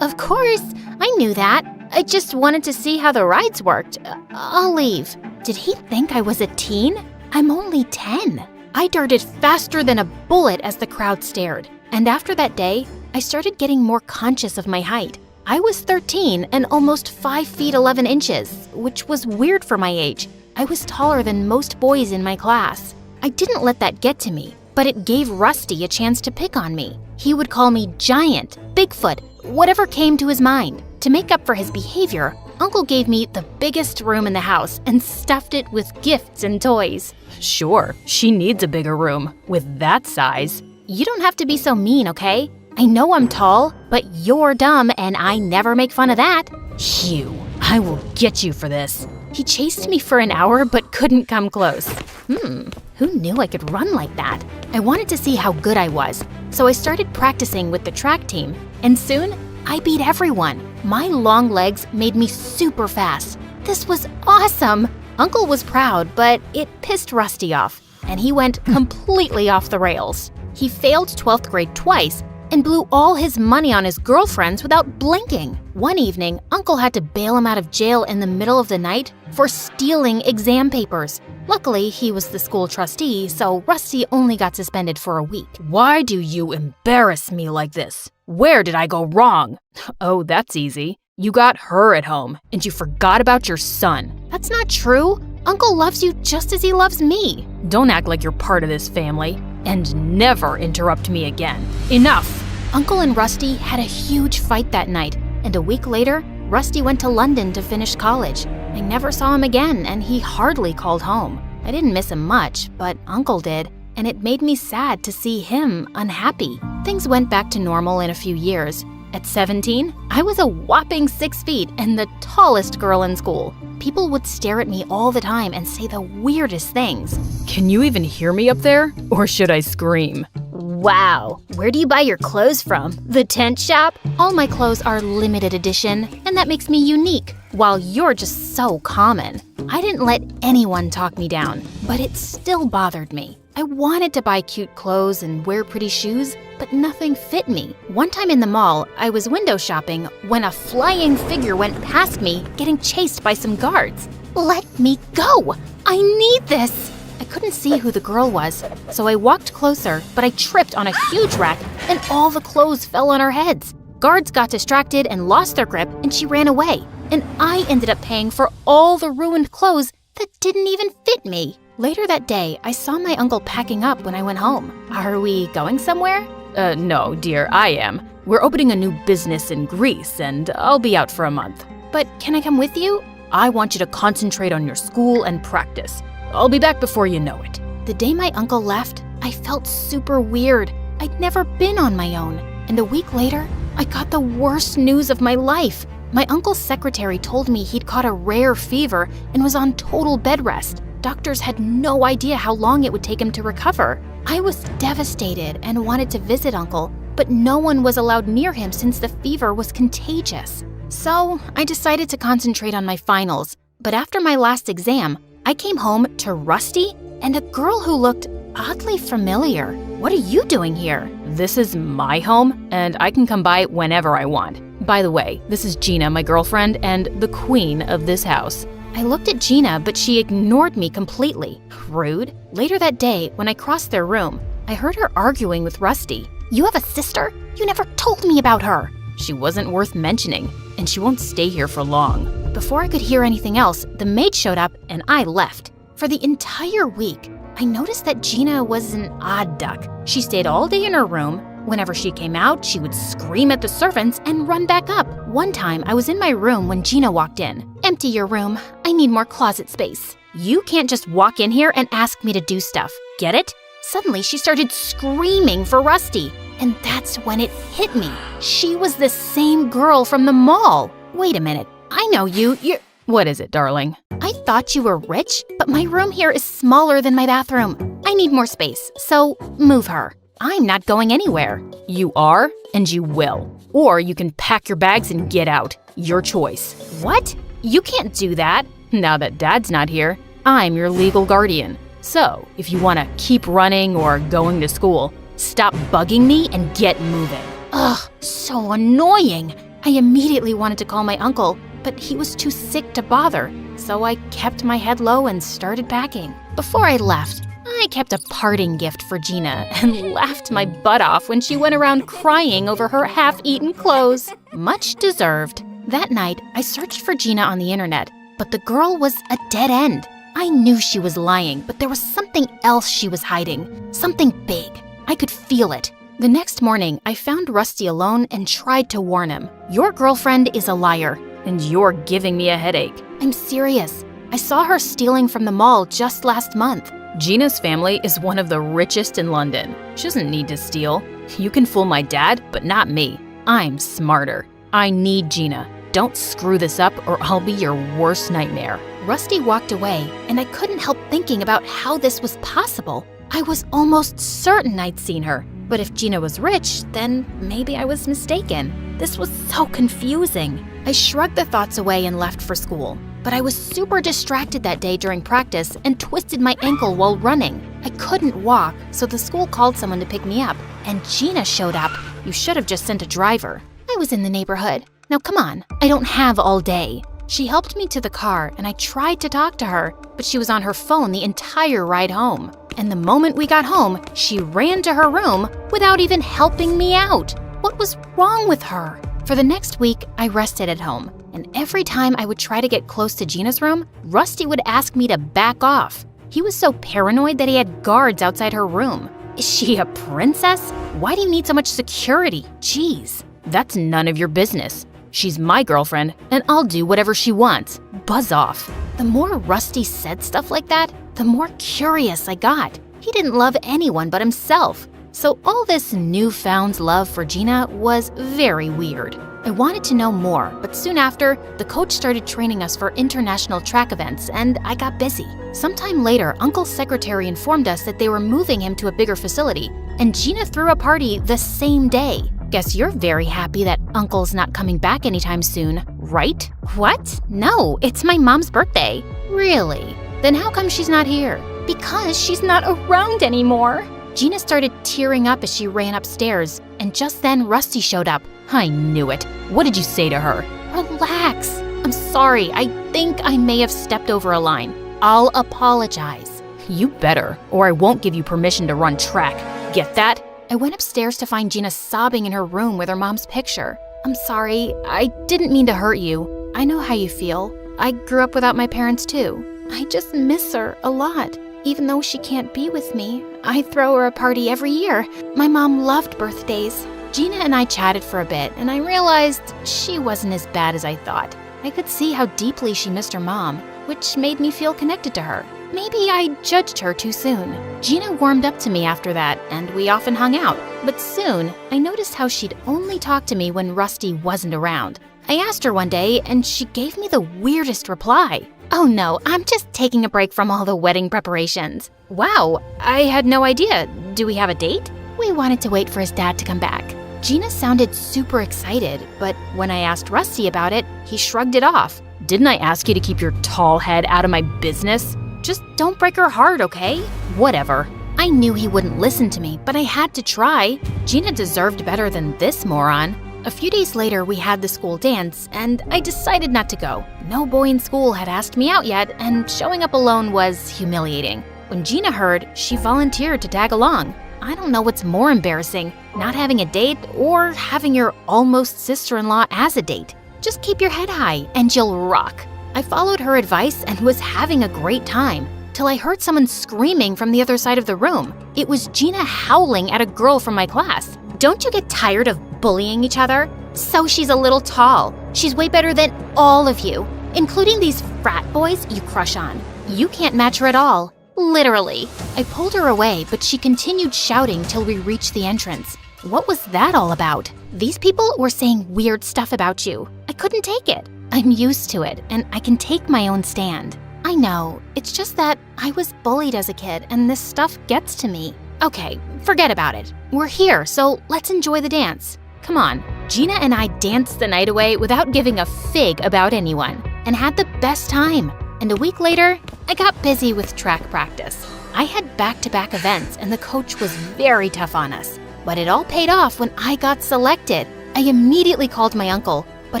Of course, I knew that. I just wanted to see how the rides worked. I'll leave. Did he think I was a teen? I'm only 10. I darted faster than a bullet as the crowd stared. And after that day, I started getting more conscious of my height. I was 13 and almost 5 feet 11 inches, which was weird for my age. I was taller than most boys in my class. I didn't let that get to me. but it gave Rusty a chance to pick on me. He would call me Giant, Bigfoot, whatever came to his mind. To make up for his behavior, Uncle gave me the biggest room in the house and stuffed it with gifts and toys. Sure, she needs a bigger room. With that size. You don't have to be so mean, okay? I know I'm tall, but you're dumb and I never make fun of that. Hugh, I will get you for this. He chased me for an hour but couldn't come close. Who knew I could run like that? I wanted to see how good I was, so I started practicing with the track team, and soon I beat everyone. My long legs made me super fast. This was awesome! Uncle was proud, but it pissed Rusty off, and he went completely off the rails. He failed 12th grade twice and blew all his money on his girlfriends without blinking. One evening, Uncle had to bail him out of jail in the middle of the night for stealing exam papers. Luckily, he was the school trustee, so Rusty only got suspended for a week. Why do you embarrass me like this? Where did I go wrong? Oh, that's easy. You got her at home, and you forgot about your son. That's not true. Uncle loves you just as he loves me. Don't act like you're part of this family, and never interrupt me again. Enough! Uncle and Rusty had a huge fight that night, and a week later, Rusty went to London to finish college. I never saw him again, and he hardly called home. I didn't miss him much, but Uncle did, and it made me sad to see him unhappy. Things went back to normal in a few years. At 17, I was a whopping 6 feet and the tallest girl in school. People would stare at me all the time and say the weirdest things. Can you even hear me up there? Or should I scream? Wow, where do you buy your clothes from? The tent shop? All my clothes are limited edition, and that makes me unique, while you're just so common. I didn't let anyone talk me down, but it still bothered me. I wanted to buy cute clothes and wear pretty shoes, but nothing fit me. One time in the mall, I was window shopping when a flying figure went past me, getting chased by some guards. Let me go! I need this! I couldn't see who the girl was, so I walked closer, but I tripped on a huge rack and all the clothes fell on our heads. Guards got distracted and lost their grip, and she ran away. And I ended up paying for all the ruined clothes that didn't even fit me. Later that day, I saw my uncle packing up when I went home. Are we going somewhere? No, dear, I am. We're opening a new business in Greece, and I'll be out for a month. But can I come with you? I want you to concentrate on your school and practice. I'll be back before you know it. The day my uncle left, I felt super weird. I'd never been on my own. And a week later, I got the worst news of my life. My uncle's secretary told me he'd caught a rare fever and was on total bed rest. Doctors had no idea how long it would take him to recover. I was devastated and wanted to visit Uncle, but no one was allowed near him since the fever was contagious. So I decided to concentrate on my finals. But after my last exam, I came home to Rusty and a girl who looked oddly familiar. What are you doing here? This is my home, and I can come by whenever I want. By the way, this is Gina, my girlfriend, and the queen of this house. I looked at Gina, but she ignored me completely. Rude. Later that day, when I crossed their room, I heard her arguing with Rusty. You have a sister? You never told me about her. She wasn't worth mentioning, and she won't stay here for long. Before I could hear anything else, the maid showed up and I left. For the entire week, I noticed that Gina was an odd duck. She stayed all day in her room. Whenever she came out, she would scream at the servants and run back up. One time, I was in my room when Gina walked in. Empty your room. I need more closet space. You can't just walk in here and ask me to do stuff. Get it? Suddenly, she started screaming for Rusty. And that's when it hit me. She was the same girl from the mall. Wait a minute. I know you. You're... What is it, darling? I thought you were rich, but my room here is smaller than my bathroom. I need more space, so move her. I'm not going anywhere. You are, and you will. Or you can pack your bags and get out. Your choice. What? You can't do that. Now that Dad's not here, I'm your legal guardian. So, if you want to keep running or going to school, stop bugging me and get moving. Ugh, so annoying. I immediately wanted to call my uncle, but he was too sick to bother, so I kept my head low and started packing. Before I left, I kept a parting gift for Gina and laughed my butt off when she went around crying over her half-eaten clothes. Much deserved. That night, I searched for Gina on the internet, but the girl was a dead end. I knew she was lying, but there was something something else she was hiding. Something big. I could feel it. The next morning, I found Rusty alone and tried to warn him. Your girlfriend is a liar, and you're giving me a headache. I'm serious. I saw her stealing from the mall just last month. Gina's family is one of the richest in London. She doesn't need to steal. You can fool my dad, but not me. I'm smarter. I need Gina. Don't screw this up or I'll be your worst nightmare. Rusty walked away, and I couldn't help thinking about how this was possible. I was almost certain I'd seen her. But if Gina was rich, then maybe I was mistaken. This was so confusing. I shrugged the thoughts away and left for school. But I was super distracted that day during practice and twisted my ankle while running. I couldn't walk, so the school called someone to pick me up. And Gina showed up. You should have just sent a driver. I was in the neighborhood. Now come on, I don't have all day. She helped me to the car and I tried to talk to her, but she was on her phone the entire ride home. And the moment we got home, she ran to her room without even helping me out. What was wrong with her? For the next week, I rested at home. And every time I would try to get close to Gina's room, Rusty would ask me to back off. He was so paranoid that he had guards outside her room. Is she a princess? Why do you need so much security? Jeez. That's none of your business. She's my girlfriend, and I'll do whatever she wants. Buzz off. The more Rusty said stuff like that, the more curious I got. He didn't love anyone but himself. So all this newfound love for Gina was very weird. I wanted to know more, but soon after, the coach started training us for international track events, and I got busy. Sometime later, Uncle's secretary informed us that they were moving him to a bigger facility, and Gina threw a party the same day. Guess you're very happy that Uncle's not coming back anytime soon, right? What? No, it's my mom's birthday. Really? Then how come she's not here? Because she's not around anymore. Gina started tearing up as she ran upstairs, and just then Rusty showed up. I knew it. What did you say to her? Relax. I'm sorry. I think I may have stepped over a line. I'll apologize. You better, or I won't give you permission to run track. Get that? I went upstairs to find Gina sobbing in her room with her mom's picture. I'm sorry. I didn't mean to hurt you. I know how you feel. I grew up without my parents too. I just miss her a lot. Even though she can't be with me, I throw her a party every year. My mom loved birthdays. Gina and I chatted for a bit, and I realized she wasn't as bad as I thought. I could see how deeply she missed her mom, which made me feel connected to her. Maybe I judged her too soon. Gina warmed up to me after that, and we often hung out. But soon, I noticed how she'd only talk to me when Rusty wasn't around. I asked her one day, and she gave me the weirdest reply. Oh no, I'm just taking a break from all the wedding preparations. Wow, I had no idea. Do we have a date? We wanted to wait for his dad to come back. Gina sounded super excited, but when I asked Rusty about it, he shrugged it off. Didn't I ask you to keep your tall head out of my business? Just don't break her heart, okay? Whatever. I knew he wouldn't listen to me, but I had to try. Gina deserved better than this moron. A few days later, we had the school dance, and I decided not to go. No boy in school had asked me out yet, and showing up alone was humiliating. When Gina heard, she volunteered to tag along. I don't know what's more embarrassing, not having a date or having your almost sister-in-law as a date. Just keep your head high, and you'll rock. I followed her advice and was having a great time, till I heard someone screaming from the other side of the room. It was Gina howling at a girl from my class. Don't you get tired of bullying each other? So she's a little tall. She's way better than all of you, including these frat boys you crush on. You can't match her at all. Literally. I pulled her away, but she continued shouting till we reached the entrance. What was that all about? These people were saying weird stuff about you. I couldn't take it. I'm used to it, and I can take my own stand. I know, it's just that I was bullied as a kid, and this stuff gets to me. Okay, forget about it. We're here, so let's enjoy the dance. Come on. Gina and I danced the night away without giving a fig about anyone, and had the best time. And a week later, I got busy with track practice. I had back-to-back events, and the coach was very tough on us. But it all paid off when I got selected. I immediately called my uncle, but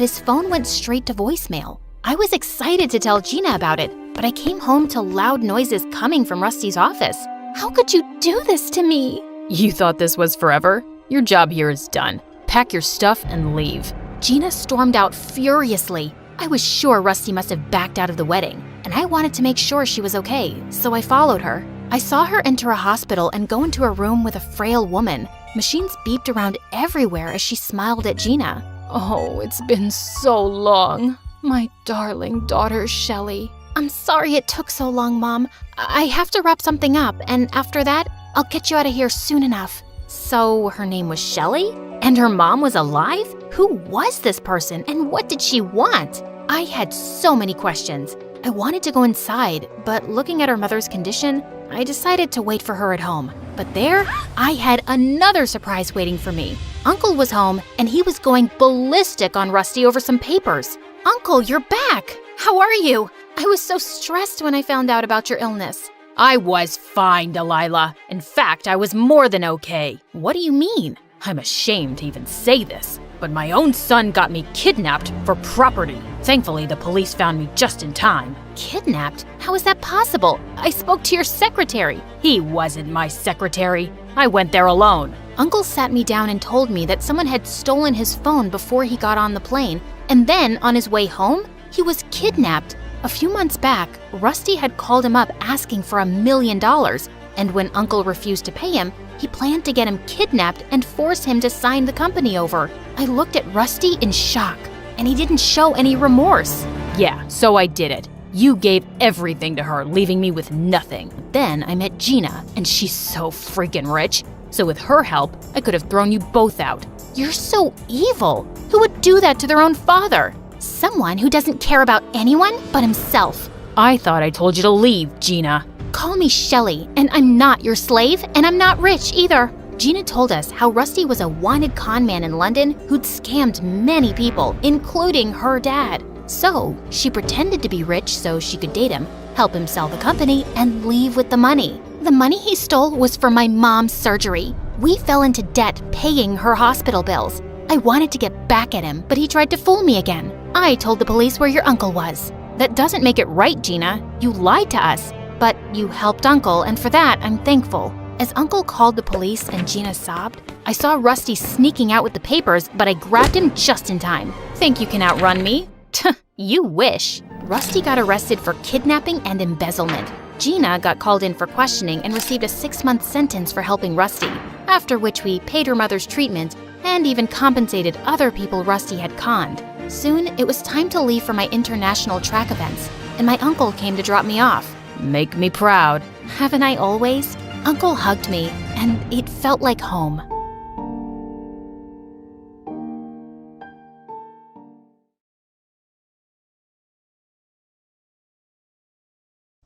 his phone went straight to voicemail. I was excited to tell Gina about it, but I came home to loud noises coming from Rusty's office. How could you do this to me? You thought this was forever? Your job here is done. Pack your stuff and leave. Gina stormed out furiously. I was sure Rusty must have backed out of the wedding, and I wanted to make sure she was okay, so I followed her. I saw her enter a hospital and go into a room with a frail woman. Machines beeped around everywhere as she smiled at Gina. Oh, it's been so long. My darling daughter, Shelley. I'm sorry it took so long, Mom. I have to wrap something up, and after that, I'll get you out of here soon enough. So her name was Shelley? And her mom was alive? Who was this person, and what did she want? I had so many questions. I wanted to go inside, but looking at her mother's condition, I decided to wait for her at home. But there, I had another surprise waiting for me. Uncle was home, and he was going ballistic on Rusty over some papers. Uncle, you're back! How are you? I was so stressed when I found out about your illness. I was fine, Delilah. In fact, I was more than okay. What do you mean? I'm ashamed to even say this, but my own son got me kidnapped for property. Thankfully, the police found me just in time. Kidnapped? How is that possible? I spoke to your secretary. He wasn't my secretary. I went there alone. Uncle sat me down and told me that someone had stolen his phone before he got on the plane, and then on his way home, he was kidnapped. A few months back, Rusty had called him up asking for $1 million, and when Uncle refused to pay him, he planned to get him kidnapped and force him to sign the company over. I looked at Rusty in shock, and he didn't show any remorse. Yeah, so I did it. You gave everything to her, leaving me with nothing. Then I met Gina, and she's so freaking rich. So with her help, I could have thrown you both out. You're so evil. Who would do that to their own father? Someone who doesn't care about anyone but himself. I thought I told you to leave, Gina. Call me Shelley, and I'm not your slave, and I'm not rich either. Gina told us how Rusty was a wanted con man in London who'd scammed many people, including her dad. So she pretended to be rich so she could date him, help him sell the company, and leave with the money. The money he stole was for my mom's surgery. We fell into debt paying her hospital bills. I wanted to get back at him, but he tried to fool me again. I told the police where your uncle was. That doesn't make it right, Gina. You lied to us. But you helped Uncle, and for that, I'm thankful. As Uncle called the police and Gina sobbed, I saw Rusty sneaking out with the papers, but I grabbed him just in time. Think you can outrun me? You wish. Rusty got arrested for kidnapping and embezzlement. Gina got called in for questioning and received a 6-month sentence for helping Rusty, after which we paid her mother's treatment and even compensated other people Rusty had conned. Soon, it was time to leave for my international track events, and my uncle came to drop me off. Make me proud. Haven't I always? Uncle hugged me, and it felt like home.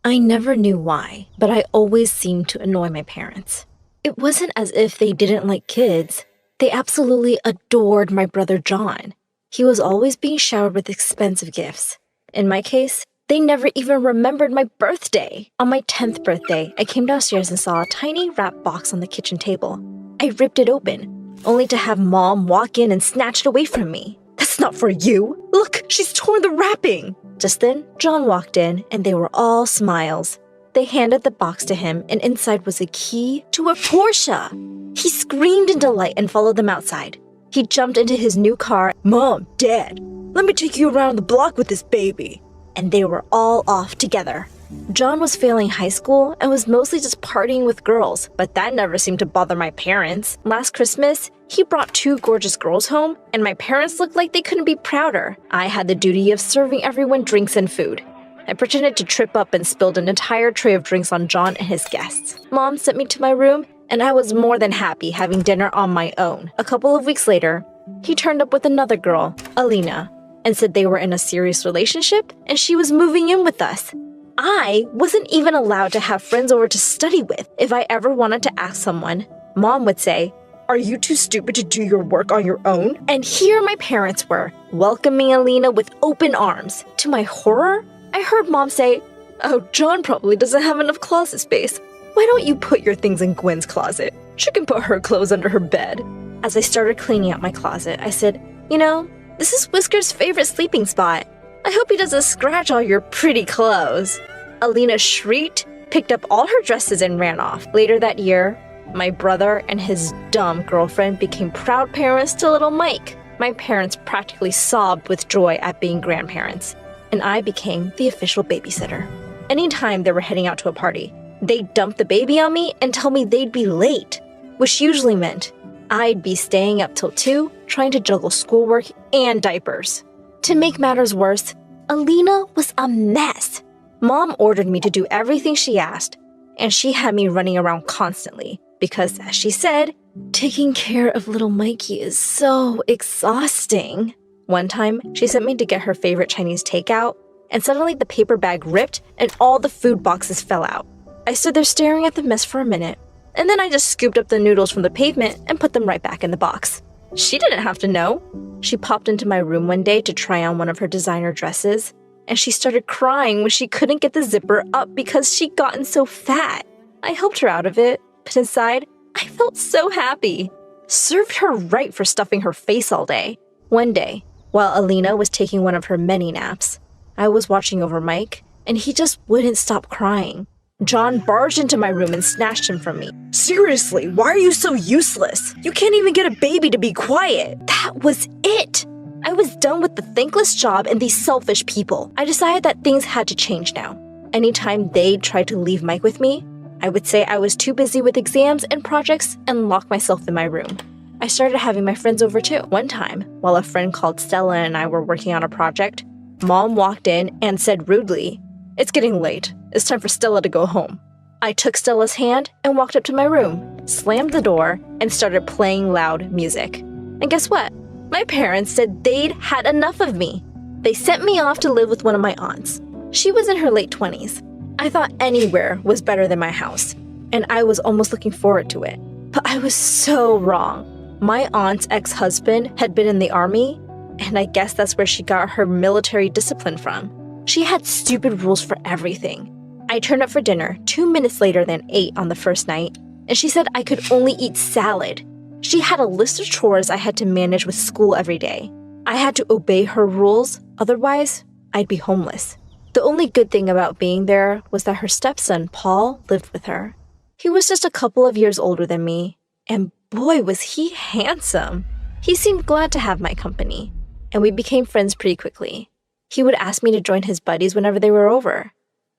I never knew why, but I always seemed to annoy my parents. It wasn't as if they didn't like kids. They absolutely adored my brother John. He was always being showered with expensive gifts. In my case, they never even remembered my birthday. On my 10th birthday, I came downstairs and saw a tiny wrap box on the kitchen table. I ripped it open, only to have Mom walk in and snatch it away from me. "That's not for you! Look, she's torn the wrapping!" Just then, John walked in, and they were all smiles. They handed the box to him, and inside was a key to a Porsche. He screamed in delight and followed them outside. He jumped into his new car. "Mom, Dad, let me take you around the block with this baby." And they were all off together. John was failing high school and was mostly just partying with girls, but that never seemed to bother my parents. Last Christmas, he brought 2 gorgeous girls home, and my parents looked like they couldn't be prouder. I had the duty of serving everyone drinks and food. I pretended to trip up and spilled an entire tray of drinks on John and his guests. Mom sent me to my room, and I was more than happy having dinner on my own. A couple of weeks later, he turned up with another girl, Alina, and said they were in a serious relationship and she was moving in with us. I wasn't even allowed to have friends over to study with. If I ever wanted to ask someone, Mom would say, "Are you too stupid to do your work on your own?" And here my parents were, welcoming Alina with open arms. To my horror, I heard Mom say, "Oh, John probably doesn't have enough closet space. Why don't you put your things in Gwen's closet? She can put her clothes under her bed." As I started cleaning out my closet, I said, "You know, this is Whisker's favorite sleeping spot. I hope he doesn't scratch all your pretty clothes." Alina shrieked, picked up all her dresses, and ran off. Later that year, my brother and his dumb girlfriend became proud parents to little Mike. My parents practically sobbed with joy at being grandparents, and I became the official babysitter. Anytime they were heading out to a party, They'd dump the baby on me and tell me they'd be late, which usually meant I'd be staying up till 2 trying to juggle schoolwork and diapers. To make matters worse, Alina was a mess. Mom ordered me to do everything she asked, and she had me running around constantly because, as she said, taking care of little Mikey is so exhausting. One time, she sent me to get her favorite Chinese takeout, and suddenly the paper bag ripped and all the food boxes fell out. I stood there staring at the mess for a minute, and then I just scooped up the noodles from the pavement and put them right back in the box. She didn't have to know. She popped into my room one day to try on one of her designer dresses, and she started crying when she couldn't get the zipper up because she'd gotten so fat. I helped her out of it, but inside, I felt so happy. Served her right for stuffing her face all day. One day, while Alina was taking one of her many naps, I was watching over Mike, and he just wouldn't stop crying. John barged into my room and snatched him from me. Seriously, why are you so useless? You can't even get a baby to be quiet. That was it. I was done with the thankless job and these selfish people. I decided that things had to change now. Anytime they tried to leave Mike with me, I would say I was too busy with exams and projects and lock myself in my room. I started having my friends over too. One time, while a friend called Stella and I were working on a project, Mom walked in and said rudely, "It's getting late. It's time for Stella to go home." I took Stella's hand and walked up to my room, slammed the door, and started playing loud music. And guess what? My parents said they'd had enough of me. They sent me off to live with one of my aunts. She was in her late 20s. I thought anywhere was better than my house, and I was almost looking forward to it. But I was so wrong. My aunt's ex-husband had been in the army, and I guess that's where she got her military discipline from. She had stupid rules for everything. I turned up for dinner 2 minutes later than 8 on the first night, and she said I could only eat salad. She had a list of chores I had to manage with school every day. I had to obey her rules, otherwise I'd be homeless. The only good thing about being there was that her stepson, Paul, lived with her. He was just a couple of years older than me, and boy was he handsome. He seemed glad to have my company, and we became friends pretty quickly. He would ask me to join his buddies whenever they were over.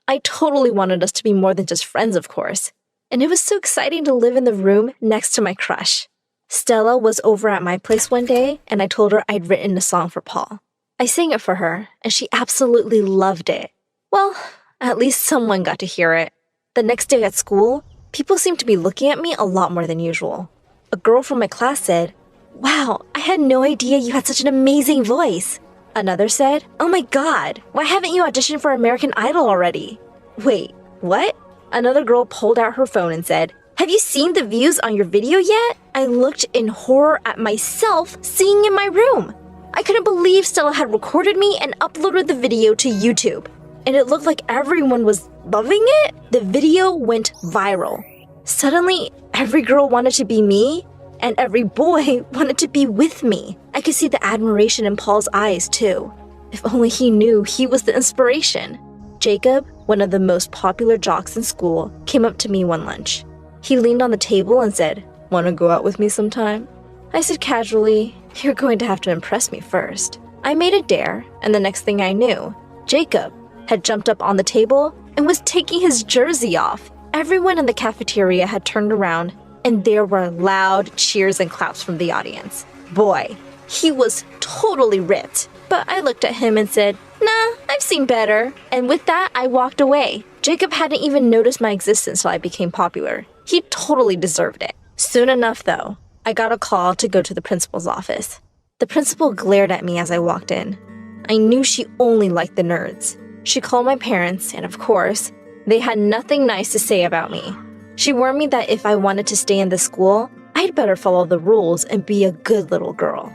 I totally wanted us to be more than just friends, of course, and it was so exciting to live in the room next to my crush. Stella was over at my place one day, and I told her I'd written a song for Paul. I sang it for her, and she absolutely loved it. Well, at least someone got to hear it. The next day at school, people seemed to be looking at me a lot more than usual. A girl from my class said, "Wow, I had no idea you had such an amazing voice." Another said, "Oh my god, why haven't you auditioned for American Idol already?" Wait, what? Another girl pulled out her phone and said, "Have you seen the views on your video yet?" I looked in horror at myself singing in my room. I couldn't believe Stella had recorded me and uploaded the video to YouTube. And it looked like everyone was loving it. The video went viral. Suddenly, every girl wanted to be me, and every boy wanted to be with me. I could see the admiration in Paul's eyes, too. If only he knew he was the inspiration. Jacob, one of the most popular jocks in school, came up to me one lunch. He leaned on the table and said, "Want to go out with me sometime?" I said casually, "You're going to have to impress me first." I made a dare, and the next thing I knew, Jacob had jumped up on the table and was taking his jersey off. Everyone in the cafeteria had turned around, and there were loud cheers and claps from the audience. Boy, he was totally ripped. But I looked at him and said, "Nah, I've seen better." And with that, I walked away. Jacob hadn't even noticed my existence till I became popular. He totally deserved it. Soon enough, though, I got a call to go to the principal's office. The principal glared at me as I walked in. I knew she only liked the nerds. She called my parents, and of course, they had nothing nice to say about me. She warned me that if I wanted to stay in the school, I'd better follow the rules and be a good little girl.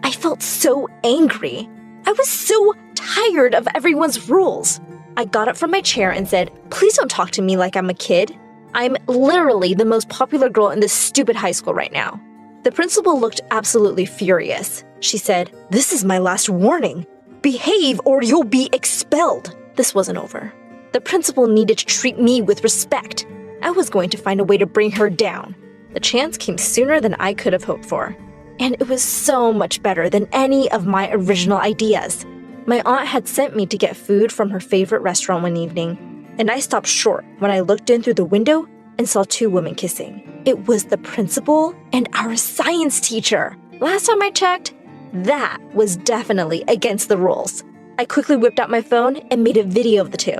I felt so angry. I was so tired of everyone's rules. I got up from my chair and said, "Please don't talk to me like I'm a kid. I'm literally the most popular girl in this stupid high school right now." The principal looked absolutely furious. She said, "This is my last warning. Behave or you'll be expelled." This wasn't over. The principal needed to treat me with respect. I was going to find a way to bring her down. The chance came sooner than I could have hoped for. And it was so much better than any of my original ideas. My aunt had sent me to get food from her favorite restaurant one evening. and I stopped short when I looked in through the window and saw two women kissing. It was the principal and our science teacher. Last time I checked, that was definitely against the rules. I quickly whipped out my phone and made a video of the two.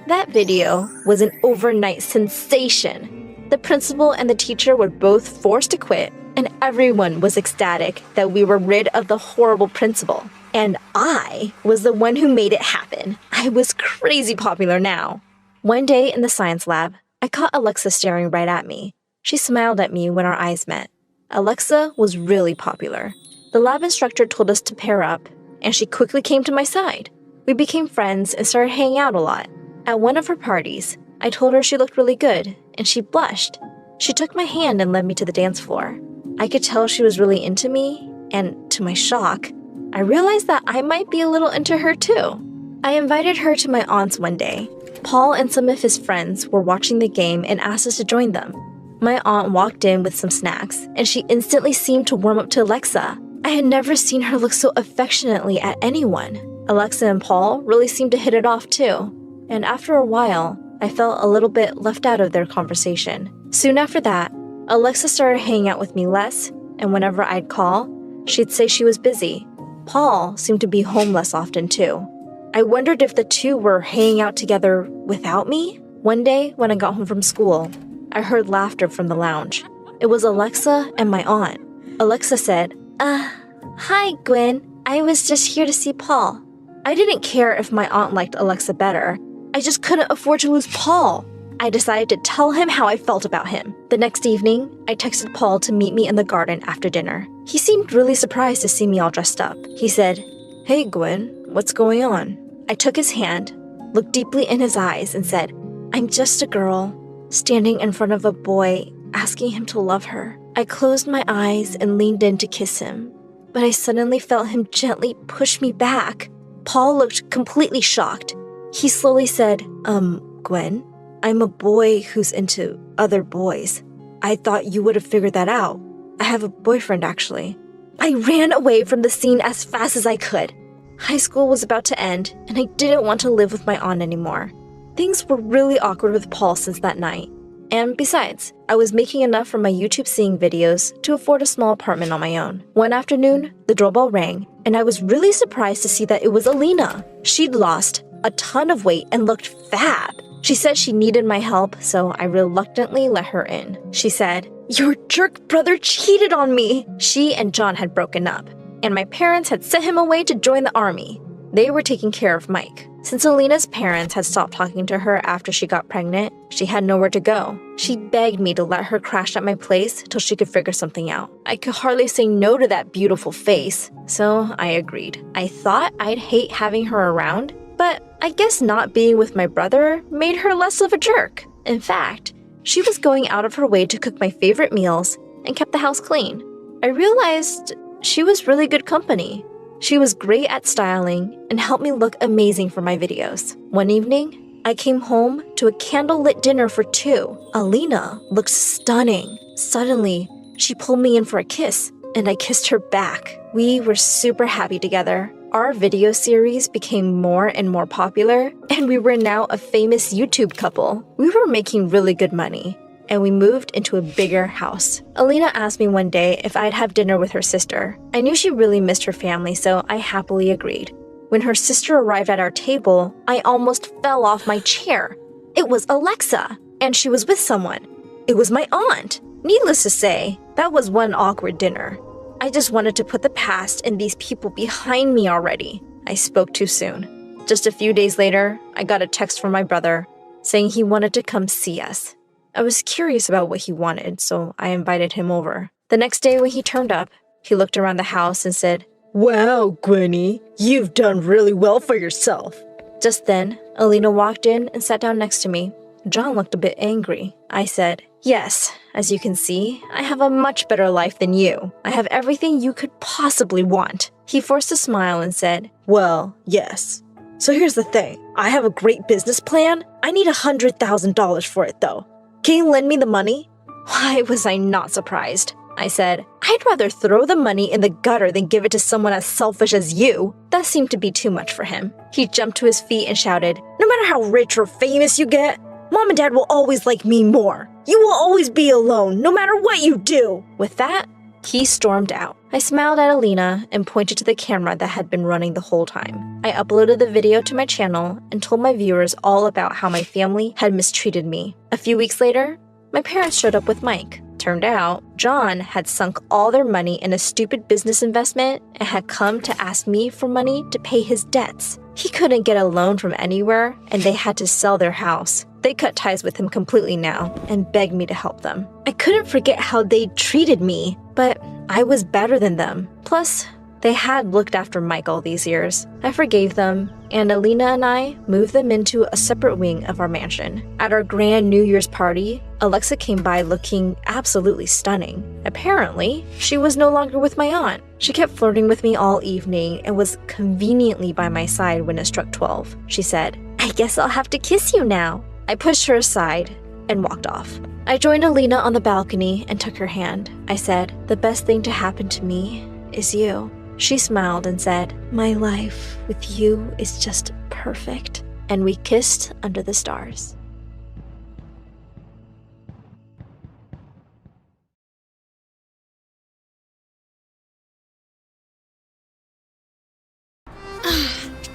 That video was an overnight sensation. The principal and the teacher were both forced to quit, and everyone was ecstatic that we were rid of the horrible principal. And I was the one who made it happen. I was crazy popular now. One day in the science lab, I caught Alexa staring right at me. She smiled at me when our eyes met. Alexa was really popular. The lab instructor told us to pair up, and she quickly came to my side. We became friends and started hanging out a lot. At one of her parties, I told her she looked really good, and she blushed. She took my hand and led me to the dance floor. I could tell she was really into me, and to my shock, I realized that I might be a little into her too. I invited her to my aunt's one day. Paul and some of his friends were watching the game and asked us to join them. My aunt walked in with some snacks, and she instantly seemed to warm up to Alexa. I had never seen her look so affectionately at anyone. Alexa and Paul really seemed to hit it off too. And after a while, I felt a little bit left out of their conversation. Soon after that, Alexa started hanging out with me less, and whenever I'd call, she'd say she was busy. Paul seemed to be home less often too. I wondered if the two were hanging out together without me. One day, when I got home from school, I heard laughter from the lounge. It was Alexa and my aunt. Alexa said, hi, Gwen. I was just here to see Paul. I didn't care if my aunt liked Alexa better. I just couldn't afford to lose Paul. I decided to tell him how I felt about him. The next evening, I texted Paul to meet me in the garden after dinner. He seemed really surprised to see me all dressed up. He said, hey, Gwen, what's going on? I took his hand, looked deeply in his eyes, and said, I'm just a girl, standing in front of a boy, asking him to love her. I closed my eyes and leaned in to kiss him, but I suddenly felt him gently push me back. Paul looked completely shocked. He slowly said, Gwen, I'm a boy who's into other boys. I thought you would have figured that out. I have a boyfriend, actually. I ran away from the scene as fast as I could. High school was about to end, and I didn't want to live with my aunt anymore. Things were really awkward with Paul since that night. And besides, I was making enough from my YouTube singing videos to afford a small apartment on my own. One afternoon, the doorbell rang, and I was really surprised to see that it was Alina. She'd lost a ton of weight and looked fab. She said she needed my help, so I reluctantly let her in. She said, your jerk brother cheated on me. She and John had broken up, and my parents had sent him away to join the army. They were taking care of Mike. Since Alina's parents had stopped talking to her after she got pregnant, she had nowhere to go. She begged me to let her crash at my place till she could figure something out. I could hardly say no to that beautiful face, so I agreed. I thought I'd hate having her around, but I guess not being with my brother made her less of a jerk. In fact, she was going out of her way to cook my favorite meals and kept the house clean. I realized she was really good company. She was great at styling and helped me look amazing for my videos. One evening, I came home to a candlelit dinner for two. Alina looked stunning. Suddenly, she pulled me in for a kiss, and I kissed her back. We were super happy together. Our video series became more and more popular, and we were now a famous YouTube couple. We were making really good money, and we moved into a bigger house. Alina asked me one day if I'd have dinner with her sister. I knew she really missed her family, so I happily agreed. When her sister arrived at our table, I almost fell off my chair. It was Alexa, and she was with someone. It was my aunt. Needless to say, that was one awkward dinner. I just wanted to put the past and these people behind me already. I spoke too soon. Just a few days later, I got a text from my brother saying he wanted to come see us. I was curious about what he wanted, so I invited him over. The next day when he turned up, he looked around the house and said, wow, Gwenny, you've done really well for yourself. Just then, Alina walked in and sat down next to me. John looked a bit angry. I said, yes, as you can see, I have a much better life than you. I have everything you could possibly want. He forced a smile and said, well, yes. So here's the thing. I have a great business plan. I need $100,000 for it though. Can you lend me the money? Why was I not surprised? I said, "I'd rather throw the money in the gutter than give it to someone as selfish as you." That seemed to be too much for him. He jumped to his feet and shouted, "No matter how rich or famous you get, Mom and Dad will always like me more. You will always be alone, no matter what you do." With that, he stormed out. I smiled at Alina and pointed to the camera that had been running the whole time. I uploaded the video to my channel and told my viewers all about how my family had mistreated me. A few weeks later, my parents showed up with Mike. Turned out, John had sunk all their money in a stupid business investment and had come to ask me for money to pay his debts. He couldn't get a loan from anywhere, and they had to sell their house. They cut ties with him completely now and begged me to help them. I couldn't forget how they treated me, but I was better than them. Plus, they had looked after Mike all these years. I forgave them, and Alina and I moved them into a separate wing of our mansion. At our grand New Year's party, Alexa came by looking absolutely stunning. Apparently, she was no longer with my aunt. She kept flirting with me all evening and was conveniently by my side when it struck 12. She said, "I guess I'll have to kiss you now." I pushed her aside and walked off. I joined Alina on the balcony and took her hand. I said, "The best thing to happen to me is you." She smiled and said, "My life with you is just perfect." And we kissed under the stars.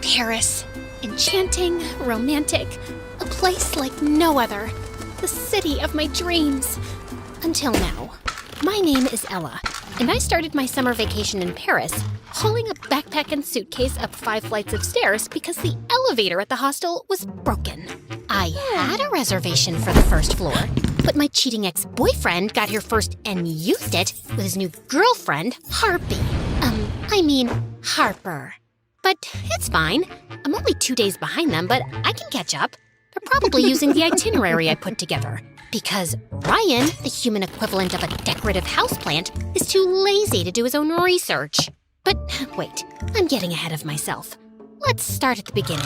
Paris. Enchanting, romantic, a place like no other. The city of my dreams. Until now. My name is Ella, and I started my summer vacation in Paris, hauling a backpack and suitcase up 5 flights of stairs because the elevator at the hostel was broken. I had a reservation for the first floor, but my cheating ex-boyfriend got here first and used it with his new girlfriend, Harpy. Harper. But it's fine. I'm only 2 days behind them, but I can catch up. They're probably using the itinerary I put together. Because Ryan, the human equivalent of a decorative houseplant, is too lazy to do his own research. But wait, I'm getting ahead of myself. Let's start at the beginning.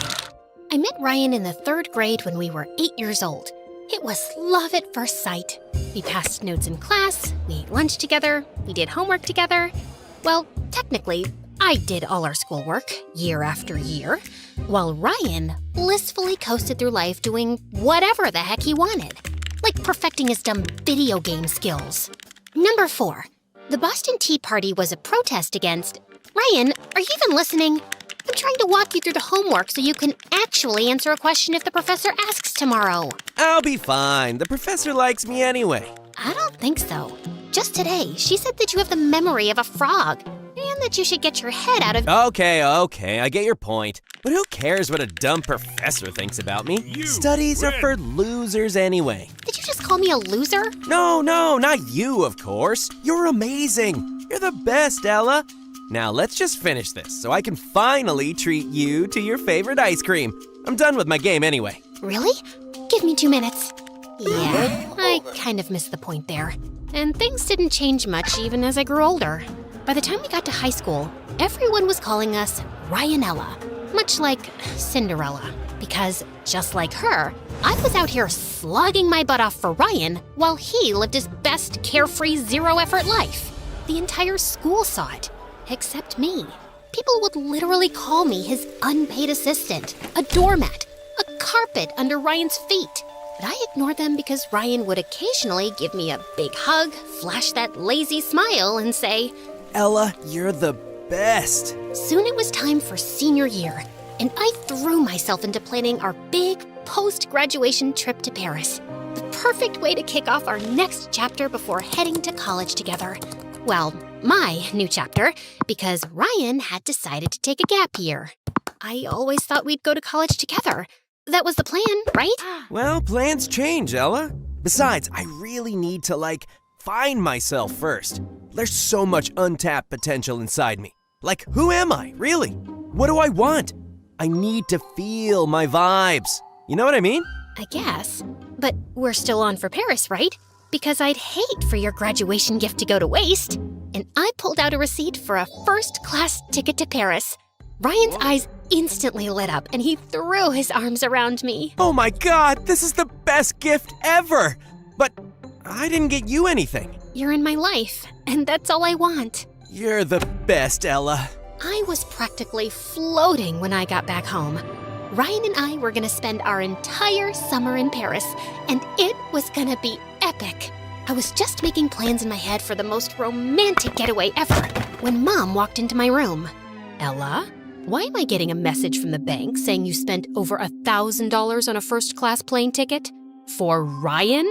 I met Ryan in the 3rd grade when we were 8 years old. It was love at first sight. We passed notes in class, we ate lunch together, we did homework together. Well, technically, I did all our schoolwork, year after year, while Ryan blissfully coasted through life doing whatever the heck he wanted, like perfecting his dumb video game skills. Number 4. The Boston Tea Party was a protest against... Ryan, are you even listening? I'm trying to walk you through the homework so you can actually answer a question if the professor asks tomorrow. I'll be fine. The professor likes me anyway. I don't think so. Just today, she said that you have the memory of a frog, and that you should get your head out of... Okay, I get your point. But who cares what a dumb professor thinks about me? Studies are for losers anyway. Did you just call me a loser? No, not you, of course. You're amazing. You're the best, Ella. Now let's just finish this so I can finally treat you to your favorite ice cream. I'm done with my game anyway. Really? Give me 2 minutes. Yeah, I kind of missed the point there. And things didn't change much even as I grew older. By the time we got to high school, everyone was calling us Ryanella, much like Cinderella. Because, just like her, I was out here slogging my butt off for Ryan while he lived his best carefree zero-effort life. The entire school saw it, except me. People would literally call me his unpaid assistant, a doormat, a carpet under Ryan's feet. But I ignored them because Ryan would occasionally give me a big hug, flash that lazy smile, and say, Ella, you're the best. Soon it was time for senior year, and I threw myself into planning our big post-graduation trip to Paris. The perfect way to kick off our next chapter before heading to college together. Well, my new chapter, because Ryan had decided to take a gap year. I always thought we'd go to college together. That was the plan, right? Well, plans change, Ella. Besides, I really need to, find myself first. There's so much untapped potential inside me. Who am I, really? What do I want? I need to feel my vibes. You know what I mean? I guess. But we're still on for Paris, right? Because I'd hate for your graduation gift to go to waste. And I pulled out a receipt for a first-class ticket to Paris. Ryan's eyes instantly lit up, and he threw his arms around me. Oh my God, this is the best gift ever! But I didn't get you anything. You're in my life, and that's all I want. You're the best, Ella. I was practically floating when I got back home. Ryan and I were gonna spend our entire summer in Paris, and it was gonna be epic. I was just making plans in my head for the most romantic getaway ever when Mom walked into my room. Ella, why am I getting a message from the bank saying you spent over $1,000 on a first-class plane ticket? For Ryan?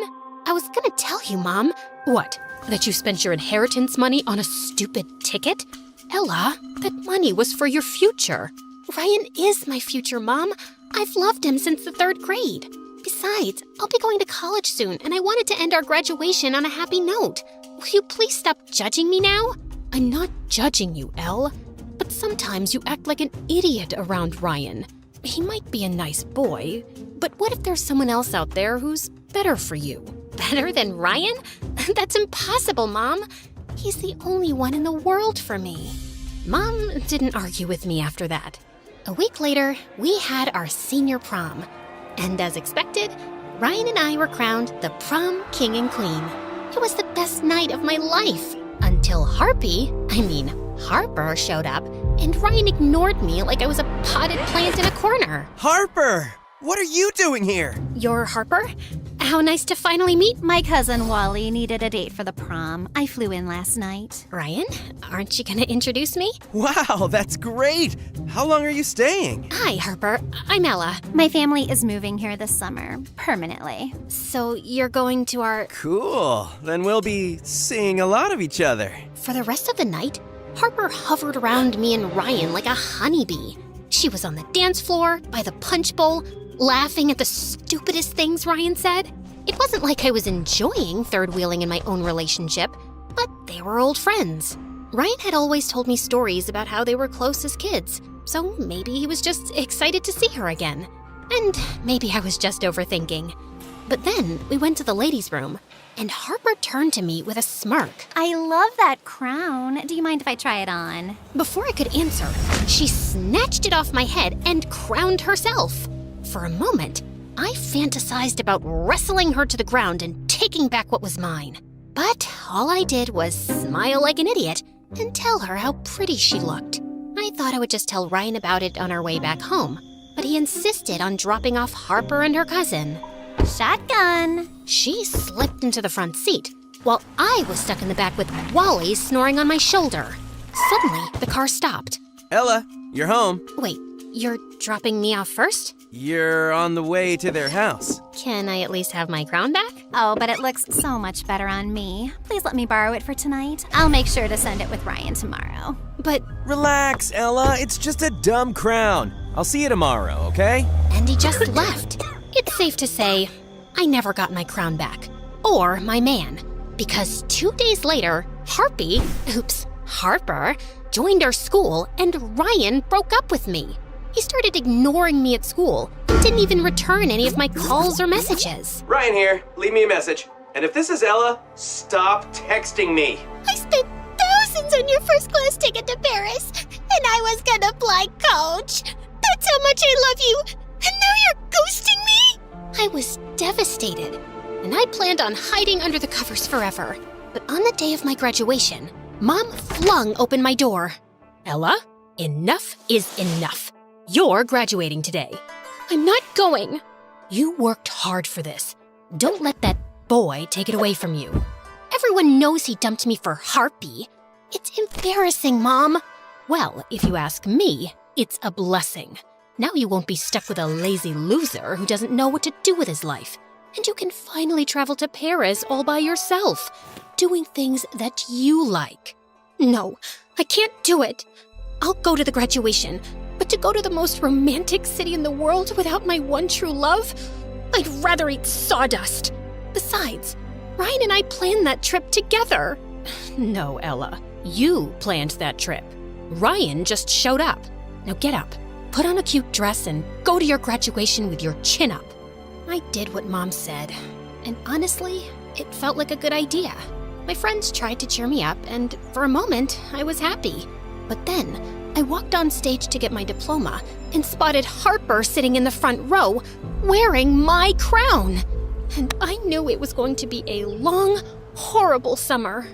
I was gonna tell you, Mom. What? That you spent your inheritance money on a stupid ticket? Ella, that money was for your future. Ryan is my future, Mom. I've loved him since the 3rd grade. Besides, I'll be going to college soon, and I wanted to end our graduation on a happy note. Will you please stop judging me now? I'm not judging you, Elle. But sometimes you act like an idiot around Ryan. He might be a nice boy, but what if there's someone else out there who's better for you? Better than Ryan? That's impossible, Mom. He's the only one in the world for me. Mom didn't argue with me after that. A week later, we had our senior prom. And as expected, Ryan and I were crowned the prom king and queen. It was the best night of my life. Until Harper showed up, and Ryan ignored me like I was a potted plant in a corner. Harper! What are you doing here? You're Harper? How nice to finally meet. My cousin Wally needed a date for the prom. I flew in last night. Ryan, aren't you gonna introduce me? Wow, that's great! How long are you staying? Hi, Harper. I'm Ella. My family is moving here this summer, permanently. So you're going to our... Cool. Then we'll be seeing a lot of each other. For the rest of the night, Harper hovered around me and Ryan like a honeybee. She was on the dance floor, by the punch bowl, laughing at the stupidest things Ryan said. It wasn't like I was enjoying third-wheeling in my own relationship, but they were old friends. Ryan had always told me stories about how they were close as kids, so maybe he was just excited to see her again. And maybe I was just overthinking. But then we went to the ladies' room, and Harper turned to me with a smirk. I love that crown. Do you mind if I try it on? Before I could answer, she snatched it off my head and crowned herself. For a moment, I fantasized about wrestling her to the ground and taking back what was mine. But all I did was smile like an idiot and tell her how pretty she looked. I thought I would just tell Ryan about it on our way back home, but he insisted on dropping off Harper and her cousin. Shotgun! She slipped into the front seat, while I was stuck in the back with Wally snoring on my shoulder. Suddenly, the car stopped. Ella, you're home. Wait, you're dropping me off first? You're on the way to their house. Can I at least have my crown back? Oh, but it looks so much better on me. Please let me borrow it for tonight. I'll make sure to send it with Ryan tomorrow. But... Relax, Ella. It's just a dumb crown. I'll see you tomorrow, okay? And he just left. It's safe to say, I never got my crown back. Or my man. Because 2 days later, Harper, joined our school and Ryan broke up with me. He started ignoring me at school and didn't even return any of my calls or messages. Ryan here. Leave me a message. And if this is Ella, stop texting me. I spent thousands on your first-class ticket to Paris, and I was gonna fly coach. That's how much I love you, and now you're ghosting me? I was devastated, and I planned on hiding under the covers forever. But on the day of my graduation, Mom flung open my door. Ella, enough is enough. You're graduating today. I'm not going. You worked hard for this. Don't let that boy take it away from you. Everyone knows he dumped me for Harpy. It's embarrassing, Mom. Well, if you ask me, it's a blessing. Now you won't be stuck with a lazy loser who doesn't know what to do with his life. And you can finally travel to Paris all by yourself, doing things that you like. No, I can't do it. I'll go to the graduation, but to go to the most romantic city in the world without my one true love? I'd rather eat sawdust. Besides, Ryan and I planned that trip together. No, Ella. You planned that trip. Ryan just showed up. Now get up, put on a cute dress, and go to your graduation with your chin up. I did what Mom said, and honestly, it felt like a good idea. My friends tried to cheer me up, and for a moment, I was happy. But then, I walked on stage to get my diploma and spotted Harper sitting in the front row, wearing my crown. And I knew it was going to be a long, horrible summer.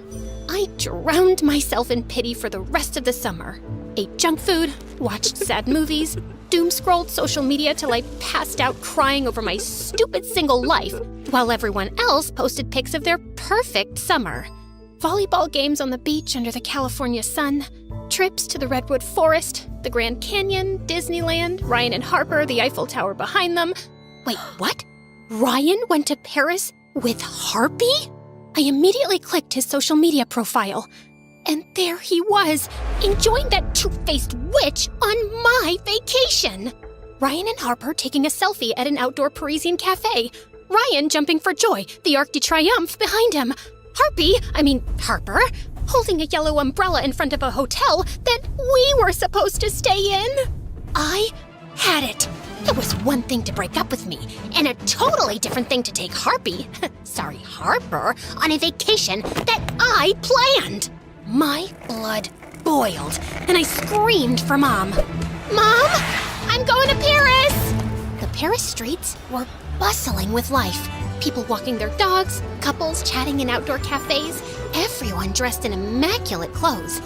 I drowned myself in pity for the rest of the summer. Ate junk food, watched sad movies, doom-scrolled social media till I passed out crying over my stupid single life, while everyone else posted pics of their perfect summer. Volleyball games on the beach under the California sun, trips to the Redwood Forest, the Grand Canyon, Disneyland, Ryan and Harper, the Eiffel Tower behind them. Wait, what? Ryan went to Paris with Harpy? I immediately clicked his social media profile, and there he was, enjoying that two-faced witch on my vacation. Ryan and Harper taking a selfie at an outdoor Parisian cafe. Ryan jumping for joy, the Arc de Triomphe behind him. Harper, holding a yellow umbrella in front of a hotel that we were supposed to stay in. I had it. It was one thing to break up with me, and a totally different thing to take Harper, on a vacation that I planned. My blood boiled, and I screamed for Mom. Mom, I'm going to Paris! The Paris streets were bustling with life. People walking their dogs, couples chatting in outdoor cafes, everyone dressed in immaculate clothes.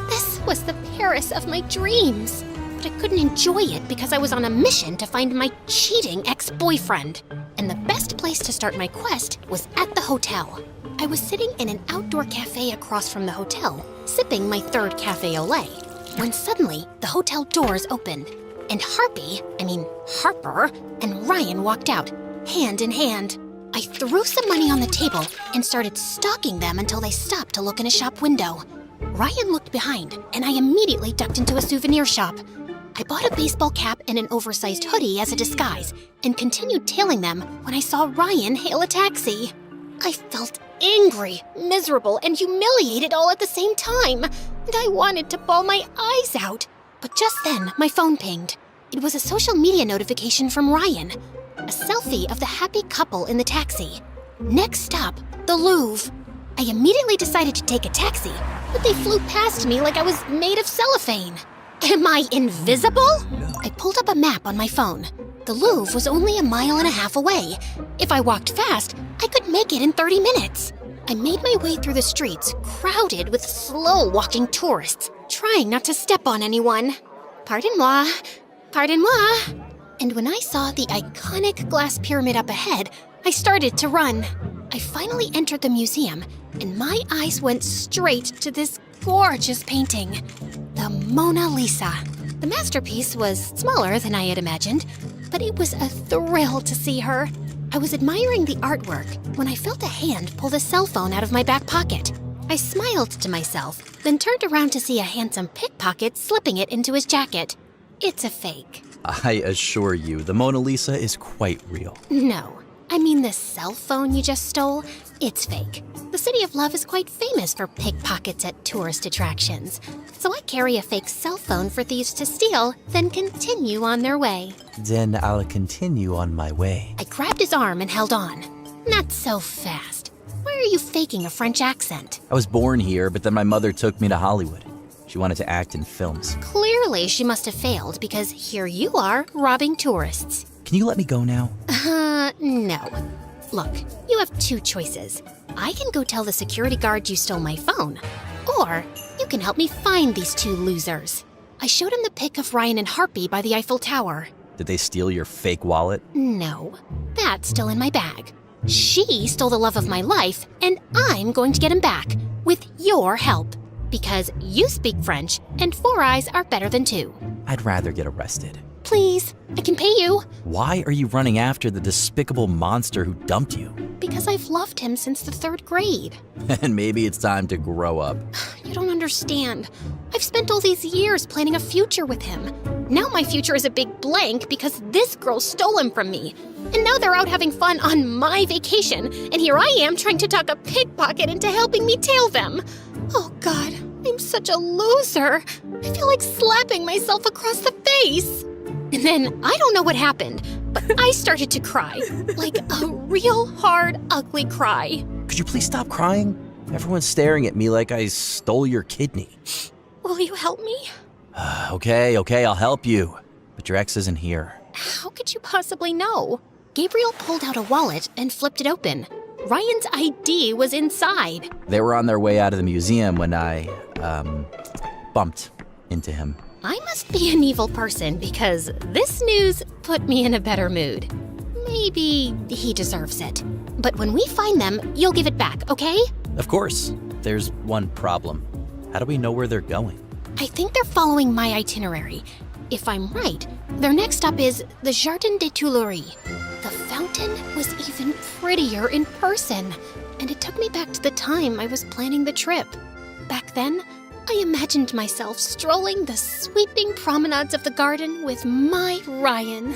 This was the Paris of my dreams. But I couldn't enjoy it because I was on a mission to find my cheating ex-boyfriend. And the best place to start my quest was at the hotel. I was sitting in an outdoor cafe across from the hotel, sipping my third cafe au lait, when suddenly the hotel doors opened, and Harper, and Ryan walked out, hand in hand. I threw some money on the table and started stalking them until they stopped to look in a shop window. Ryan looked behind, and I immediately ducked into a souvenir shop. I bought a baseball cap and an oversized hoodie as a disguise, and continued tailing them when I saw Ryan hail a taxi. I felt angry, miserable, and humiliated all at the same time, and I wanted to bawl my eyes out. But just then, my phone pinged. It was a social media notification from Ryan. A selfie of the happy couple in the taxi. Next stop, the Louvre. I immediately decided to take a taxi, but they flew past me like I was made of cellophane. Am I invisible? I pulled up a map on my phone. The Louvre was only 1.5 miles away. If I walked fast, I could make it in 30 minutes. I made my way through the streets, crowded with slow-walking tourists, trying not to step on anyone. Pardon-moi. And when I saw the iconic glass pyramid up ahead, I started to run. I finally entered the museum, and my eyes went straight to this gorgeous painting, the Mona Lisa. The masterpiece was smaller than I had imagined, but it was a thrill to see her. I was admiring the artwork when I felt a hand pull the cell phone out of my back pocket. I smiled to myself, then turned around to see a handsome pickpocket slipping it into his jacket. It's a fake. I assure you, the Mona Lisa is quite real. No, I mean the cell phone you just stole, it's fake. The City of Love is quite famous for pickpockets at tourist attractions. So I carry a fake cell phone for thieves to steal, then continue on their way. Then I'll continue on my way. I grabbed his arm and held on. Not so fast. Why are you faking a French accent? I was born here, but then my mother took me to Hollywood. She wanted to act in films. Clearly she must have failed because here you are, robbing tourists. Can you let me go now? No. Look, you have two choices. I can go tell the security guard you stole my phone, or you can help me find these two losers. I showed him the pic of Ryan and Harpy by the Eiffel Tower. Did they steal your fake wallet? No, that's still in my bag. She stole the love of my life, and I'm going to get him back, with your help. Because you speak French, and 4 eyes are better than 2. I'd rather get arrested. Please, I can pay you. Why are you running after the despicable monster who dumped you? Because I've loved him since the 3rd grade. And maybe it's time to grow up. You don't understand. I've spent all these years planning a future with him. Now my future is a big blank because this girl stole him from me. And now they're out having fun on my vacation, and here I am trying to talk a pickpocket into helping me tail them. Oh God, I'm such a loser. I feel like slapping myself across the face. And then I don't know what happened, but I started to cry. Like a real hard, ugly cry. Could you please stop crying? Everyone's staring at me like I stole your kidney. Will you help me? Okay, I'll help you. But your ex isn't here. How could you possibly know? Gabriel pulled out a wallet and flipped it open. Ryan's ID was inside. They were on their way out of the museum when I, bumped into him. I must be an evil person because this news put me in a better mood. Maybe he deserves it. But when we find them, you'll give it back, okay? Of course. There's one problem. How do we know where they're going? I think they're following my itinerary. If I'm right, their next stop is the Jardin des Tuileries. The fountain was even prettier in person, and it took me back to the time I was planning the trip. Back then, I imagined myself strolling the sweeping promenades of the garden with my Ryan.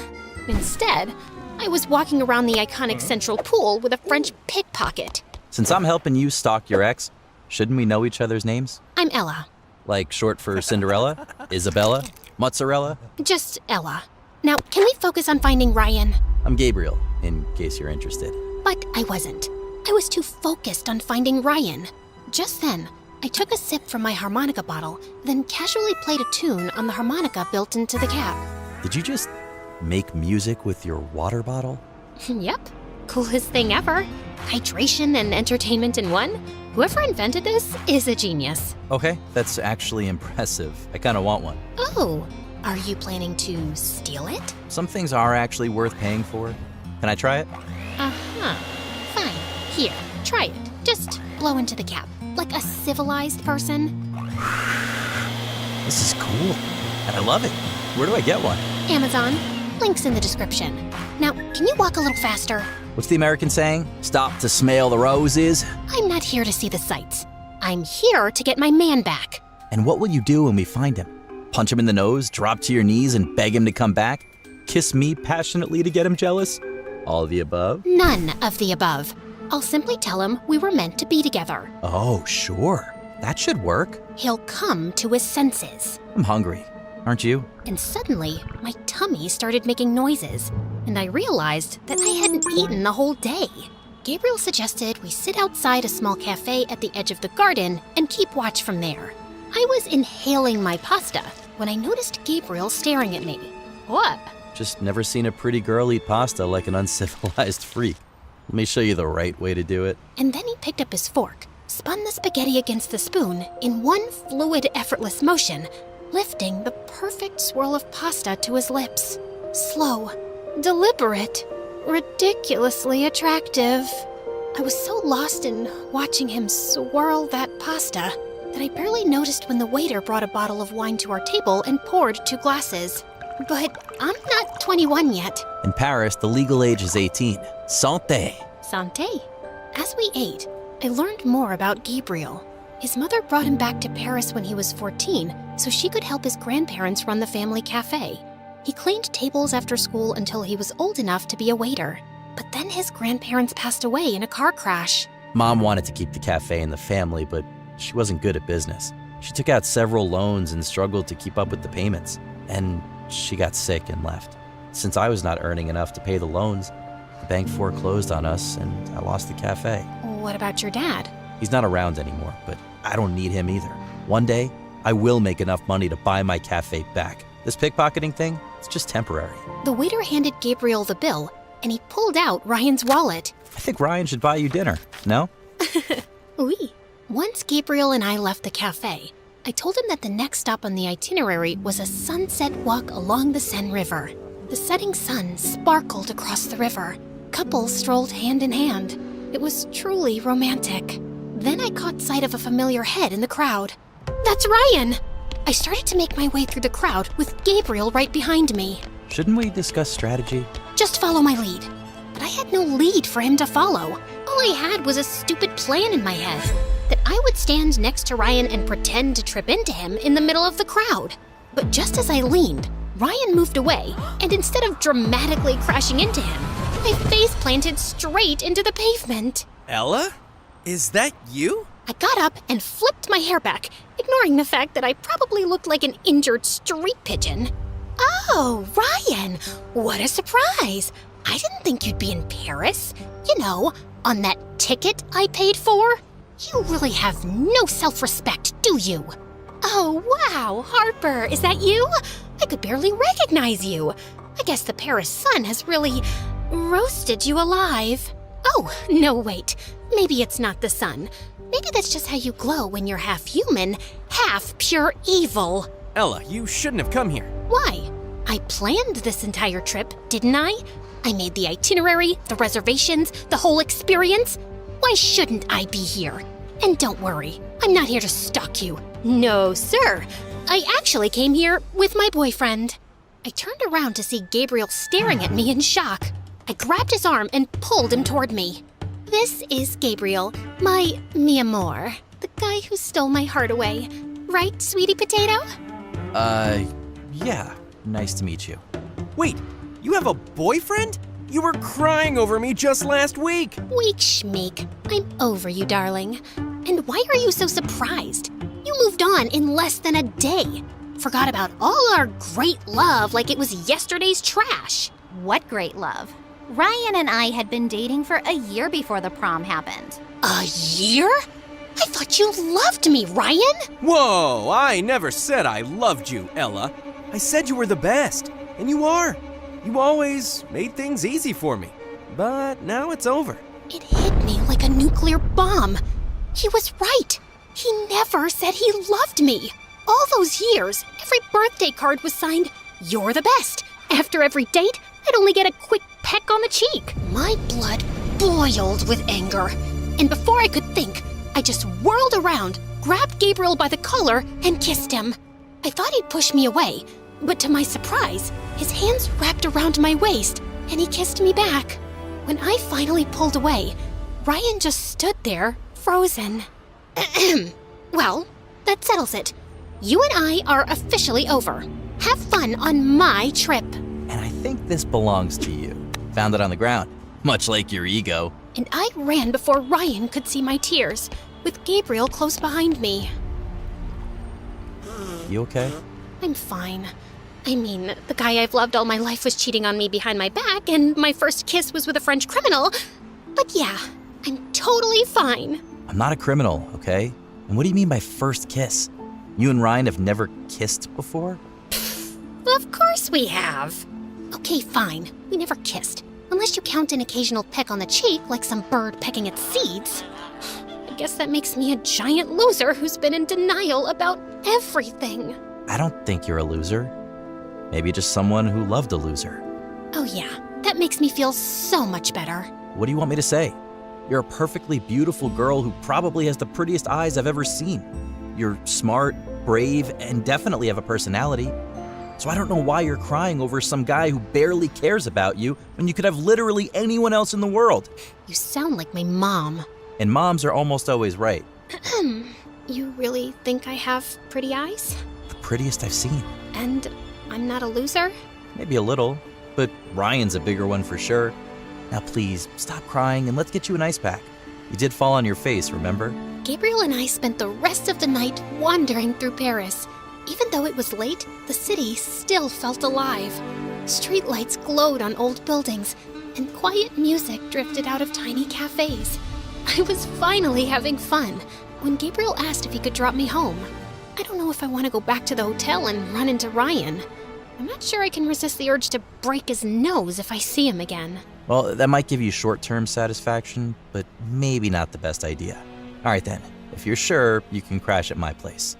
Instead, I was walking around the iconic central pool with a French pickpocket. Since I'm helping you stalk your ex, shouldn't we know each other's names? I'm Ella. Like short for Cinderella? Isabella? Mozzarella? Just Ella. Now, can we focus on finding Ryan? I'm Gabriel, in case you're interested. But I wasn't. I was too focused on finding Ryan. Just then, I took a sip from my harmonica bottle, then casually played a tune on the harmonica built into the cap. Did you just make music with your water bottle? Yep. Coolest thing ever. Hydration and entertainment in one. Whoever invented this is a genius. Okay, that's actually impressive. I kind of want one. Oh, are you planning to steal it? Some things are actually worth paying for. Can I try it? Uh-huh. Fine. Here, try it. Just blow into the cap, like a civilized person. This is cool, and I love it. Where do I get one? Amazon. Link's in the description. Now, can you walk a little faster? What's the American saying? Stop to smell the roses? I'm not here to see the sights. I'm here to get my man back. And what will you do when we find him? Punch him in the nose, drop to your knees, and beg him to come back? Kiss me passionately to get him jealous? All of the above? None of the above. I'll simply tell him we were meant to be together. Oh, sure. That should work. He'll come to his senses. I'm hungry. Aren't you? And suddenly, my tummy started making noises, and I realized that I hadn't eaten the whole day. Gabriel suggested we sit outside a small cafe at the edge of the garden and keep watch from there. I was inhaling my pasta when I noticed Gabriel staring at me. What? Just never seen a pretty girl eat pasta like an uncivilized freak. Let me show you the right way to do it. And then he picked up his fork, spun the spaghetti against the spoon in one fluid, effortless motion, lifting the perfect swirl of pasta to his lips. Slow, deliberate, ridiculously attractive. I was so lost in watching him swirl that pasta that I barely noticed when the waiter brought a bottle of wine to our table and poured 2 glasses. But I'm not 21 yet. In Paris, the legal age is 18. Santé. Santé. As we ate, I learned more about Gabriel. His mother brought him back to Paris when he was 14 so she could help his grandparents run the family cafe. He cleaned tables after school until he was old enough to be a waiter. But then his grandparents passed away in a car crash. Mom wanted to keep the cafe in the family, but she wasn't good at business. She took out several loans and struggled to keep up with the payments. And she got sick and left. Since I was not earning enough to pay the loans, the bank foreclosed on us and I lost the cafe. What about your dad? He's not around anymore, but I don't need him either. One day, I will make enough money to buy my cafe back. This pickpocketing thing, it's just temporary. The waiter handed Gabriel the bill, and he pulled out Ryan's wallet. I think Ryan should buy you dinner, no? Oui. Once Gabriel and I left the cafe, I told him that the next stop on the itinerary was a sunset walk along the Seine River. The setting sun sparkled across the river. Couples strolled hand in hand. It was truly romantic. Then I caught sight of a familiar head in the crowd. That's Ryan! I started to make my way through the crowd with Gabriel right behind me. Shouldn't we discuss strategy? Just follow my lead. But I had no lead for him to follow. All I had was a stupid plan in my head. That I would stand next to Ryan and pretend to trip into him in the middle of the crowd. But just as I leaned, Ryan moved away, and instead of dramatically crashing into him, my face planted straight into the pavement. Ella? Is that you? I got up and flipped my hair back, ignoring the fact that I probably looked like an injured street pigeon. Oh, Ryan, what a surprise. I didn't think you'd be in Paris. You know, on that ticket I paid for. You really have no self-respect, do you? Oh, wow, Harper, is that you? I could barely recognize you. I guess the Paris sun has really roasted you alive. Oh, no, wait. Maybe it's not the sun. Maybe that's just how you glow when you're half human, half pure evil. Ella, you shouldn't have come here. Why? I planned this entire trip, didn't I? I made the itinerary, the reservations, the whole experience. Why shouldn't I be here? And don't worry, I'm not here to stalk you. No, sir. I actually came here with my boyfriend. I turned around to see Gabriel staring at me in shock. I grabbed his arm and pulled him toward me. This is Gabriel, my mi amor, the guy who stole my heart away. Right, sweetie potato? Yeah. Nice to meet you. Wait, you have a boyfriend? You were crying over me just last week. Weak schmeek. I'm over you, darling. And why are you so surprised? You moved on in less than a day. Forgot about all our great love like it was yesterday's trash. What great love? Ryan and I had been dating for a year before the prom happened. A year? I thought you loved me, Ryan. Whoa, I never said I loved you, Ella. I said you were the best, and you are. You always made things easy for me. But now it's over. It hit me like a nuclear bomb. He was right. He never said he loved me. All those years, every birthday card was signed, "You're the best." After every date, I'd only get a quick peck on the cheek. My blood boiled with anger. And before I could think, I just whirled around, grabbed Gabriel by the collar, and kissed him. I thought he'd push me away, but to my surprise, his hands wrapped around my waist, and he kissed me back. When I finally pulled away, Ryan just stood there, frozen. Well, that settles it. You and I are officially over. Have fun on my trip. And I think this belongs to you. Found it on the ground, much like your ego. And I ran before Ryan could see my tears, with Gabriel close behind me. You okay? I'm fine. I mean, the guy I've loved all my life was cheating on me behind my back, and my first kiss was with a French criminal. But yeah, I'm totally fine. I'm not a criminal, okay? And what do you mean by first kiss? You and Ryan have never kissed before? Of course we have. Okay, fine. We never kissed. Unless you count an occasional peck on the cheek, like some bird pecking its seeds. I guess that makes me a giant loser who's been in denial about everything. I don't think you're a loser. Maybe just someone who loved a loser. Oh yeah, that makes me feel so much better. What do you want me to say? You're a perfectly beautiful girl who probably has the prettiest eyes I've ever seen. You're smart, brave, and definitely have a personality. So I don't know why you're crying over some guy who barely cares about you when you could have literally anyone else in the world. You sound like my mom. And moms are almost always right. You really think I have pretty eyes? The prettiest I've seen. And I'm not a loser? Maybe a little, but Ryan's a bigger one for sure. Now please, stop crying and let's get you an ice pack. You did fall on your face, remember? Gabriel and I spent the rest of the night wandering through Paris. Even though it was late, the city still felt alive. Streetlights glowed on old buildings, and quiet music drifted out of tiny cafes. I was finally having fun when Gabriel asked if he could drop me home. I don't know if I want to go back to the hotel and run into Ryan. I'm not sure I can resist the urge to break his nose if I see him again. Well, that might give you short-term satisfaction, but maybe not the best idea. All right then, if you're sure, you can crash at my place.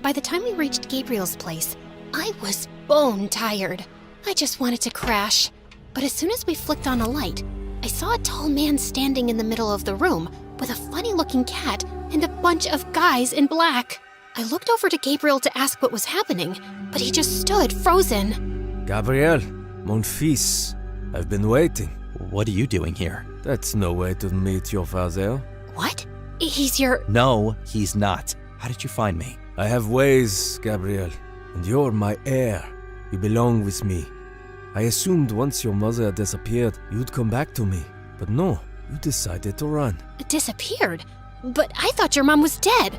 By the time we reached Gabriel's place, I was bone tired. I just wanted to crash. But as soon as we flicked on a light, I saw a tall man standing in the middle of the room with a funny-looking cat and a bunch of guys in black. I looked over to Gabriel to ask what was happening, but he just stood frozen. Gabriel, mon fils, I've been waiting. What are you doing here? That's no way to meet your father. What? He's your... No, he's not. How did you find me? I have ways, Gabriel, and you're my heir. You belong with me. I assumed once your mother had disappeared, you'd come back to me. But no, you decided to run. Disappeared? But I thought your mom was dead.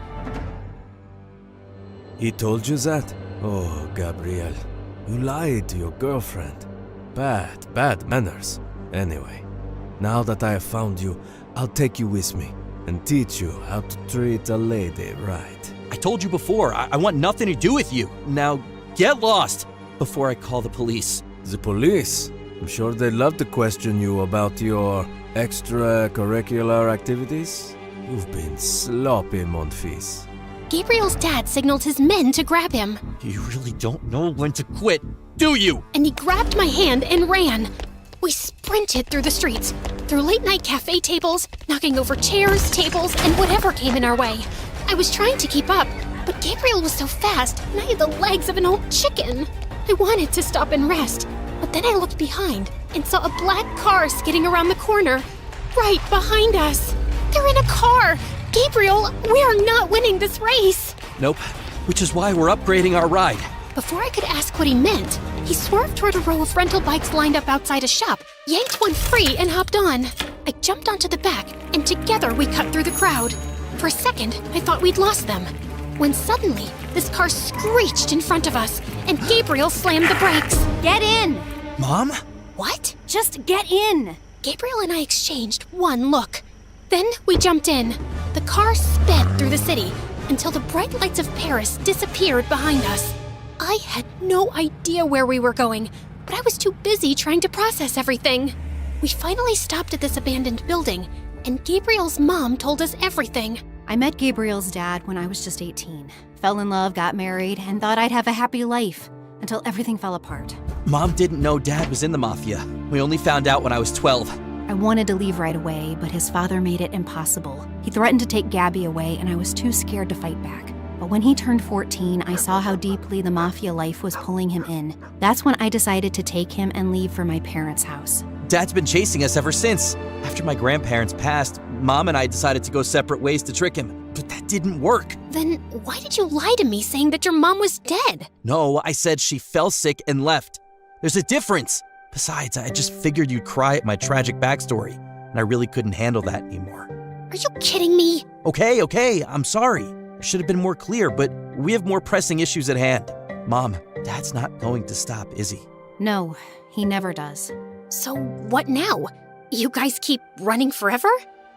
He told you that? Oh, Gabriel, you lied to your girlfriend. Bad manners. Anyway, now that I have found you, I'll take you with me and teach you how to treat a lady right. I told you before, I want nothing to do with you. Now, get lost before I call the police. The police? I'm sure they'd love to question you about your extracurricular activities. You've been sloppy, mon fils. Gabriel's dad signaled his men to grab him, You really don't know when to quit, do you? and he grabbed my hand and ran. We sprinted through the streets, through late-night cafe tables, knocking over chairs, tables, and whatever came in our way. I was trying to keep up, but Gabriel was so fast, and I had the legs of an old chicken. I wanted to stop and rest, but then I looked behind and saw a black car skidding around the corner, right behind us. They're in a car! Gabriel, we are not winning this race! Nope, which is why we're upgrading our ride. Before I could ask what he meant, he swerved toward a row of rental bikes lined up outside a shop, yanked one free, and hopped on. I jumped onto the back, and together we cut through the crowd. For a second, I thought we'd lost them, when suddenly, this car screeched in front of us, and Gabriel slammed the brakes. Get in! Mom? What? Just get in! Gabriel and I exchanged one look. Then we jumped in. The car sped through the city until the bright lights of Paris disappeared behind us. I had no idea where we were going, but I was too busy trying to process everything. We finally stopped at this abandoned building, and Gabriel's mom told us everything. I met Gabriel's dad when I was just 18. Fell in love, got married, and thought I'd have a happy life until everything fell apart. Mom didn't know Dad was in the mafia. We only found out when I was 12. I wanted to leave right away, but his father made it impossible. He threatened to take Gabby away, and I was too scared to fight back. But when he turned 14, I saw how deeply the mafia life was pulling him in. That's when I decided to take him and leave for my parents' house. Dad's been chasing us ever since. After my grandparents passed, Mom and I decided to go separate ways to trick him. But that didn't work. Then why did you lie to me saying that your mom was dead? No, I said she fell sick and left. There's a difference. Besides, I just figured you'd cry at my tragic backstory, and I really couldn't handle that anymore. Are you kidding me? Okay, I'm sorry. I should have been more clear, but we have more pressing issues at hand. Mom, Dad's not going to stop, is he? No, he never does. So what now? You guys keep running forever?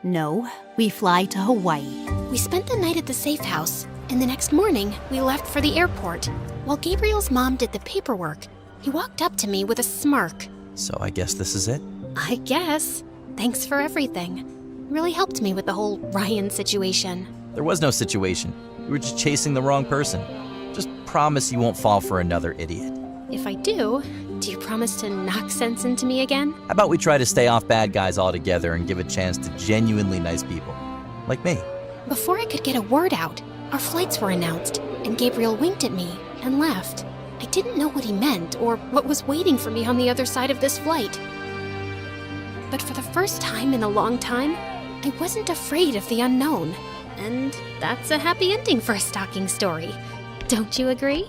No, we fly to Hawaii. We spent the night at the safe house, and the next morning, we left for the airport. While Gabriel's mom did the paperwork, he walked up to me with a smirk. So I guess this is it? I guess. Thanks for everything. Really helped me with the whole Ryan situation. There was no situation. You were just chasing the wrong person. Just promise you won't fall for another idiot. If I do you promise to knock sense into me again? How about we try to stay off bad guys altogether and give a chance to genuinely nice people? Like me. Before I could get a word out, our flights were announced, and Gabriel winked at me and left. I didn't know what he meant or what was waiting for me on the other side of this flight. But for the first time in a long time, I wasn't afraid of the unknown. And that's a happy ending for a stalking story. Don't you agree?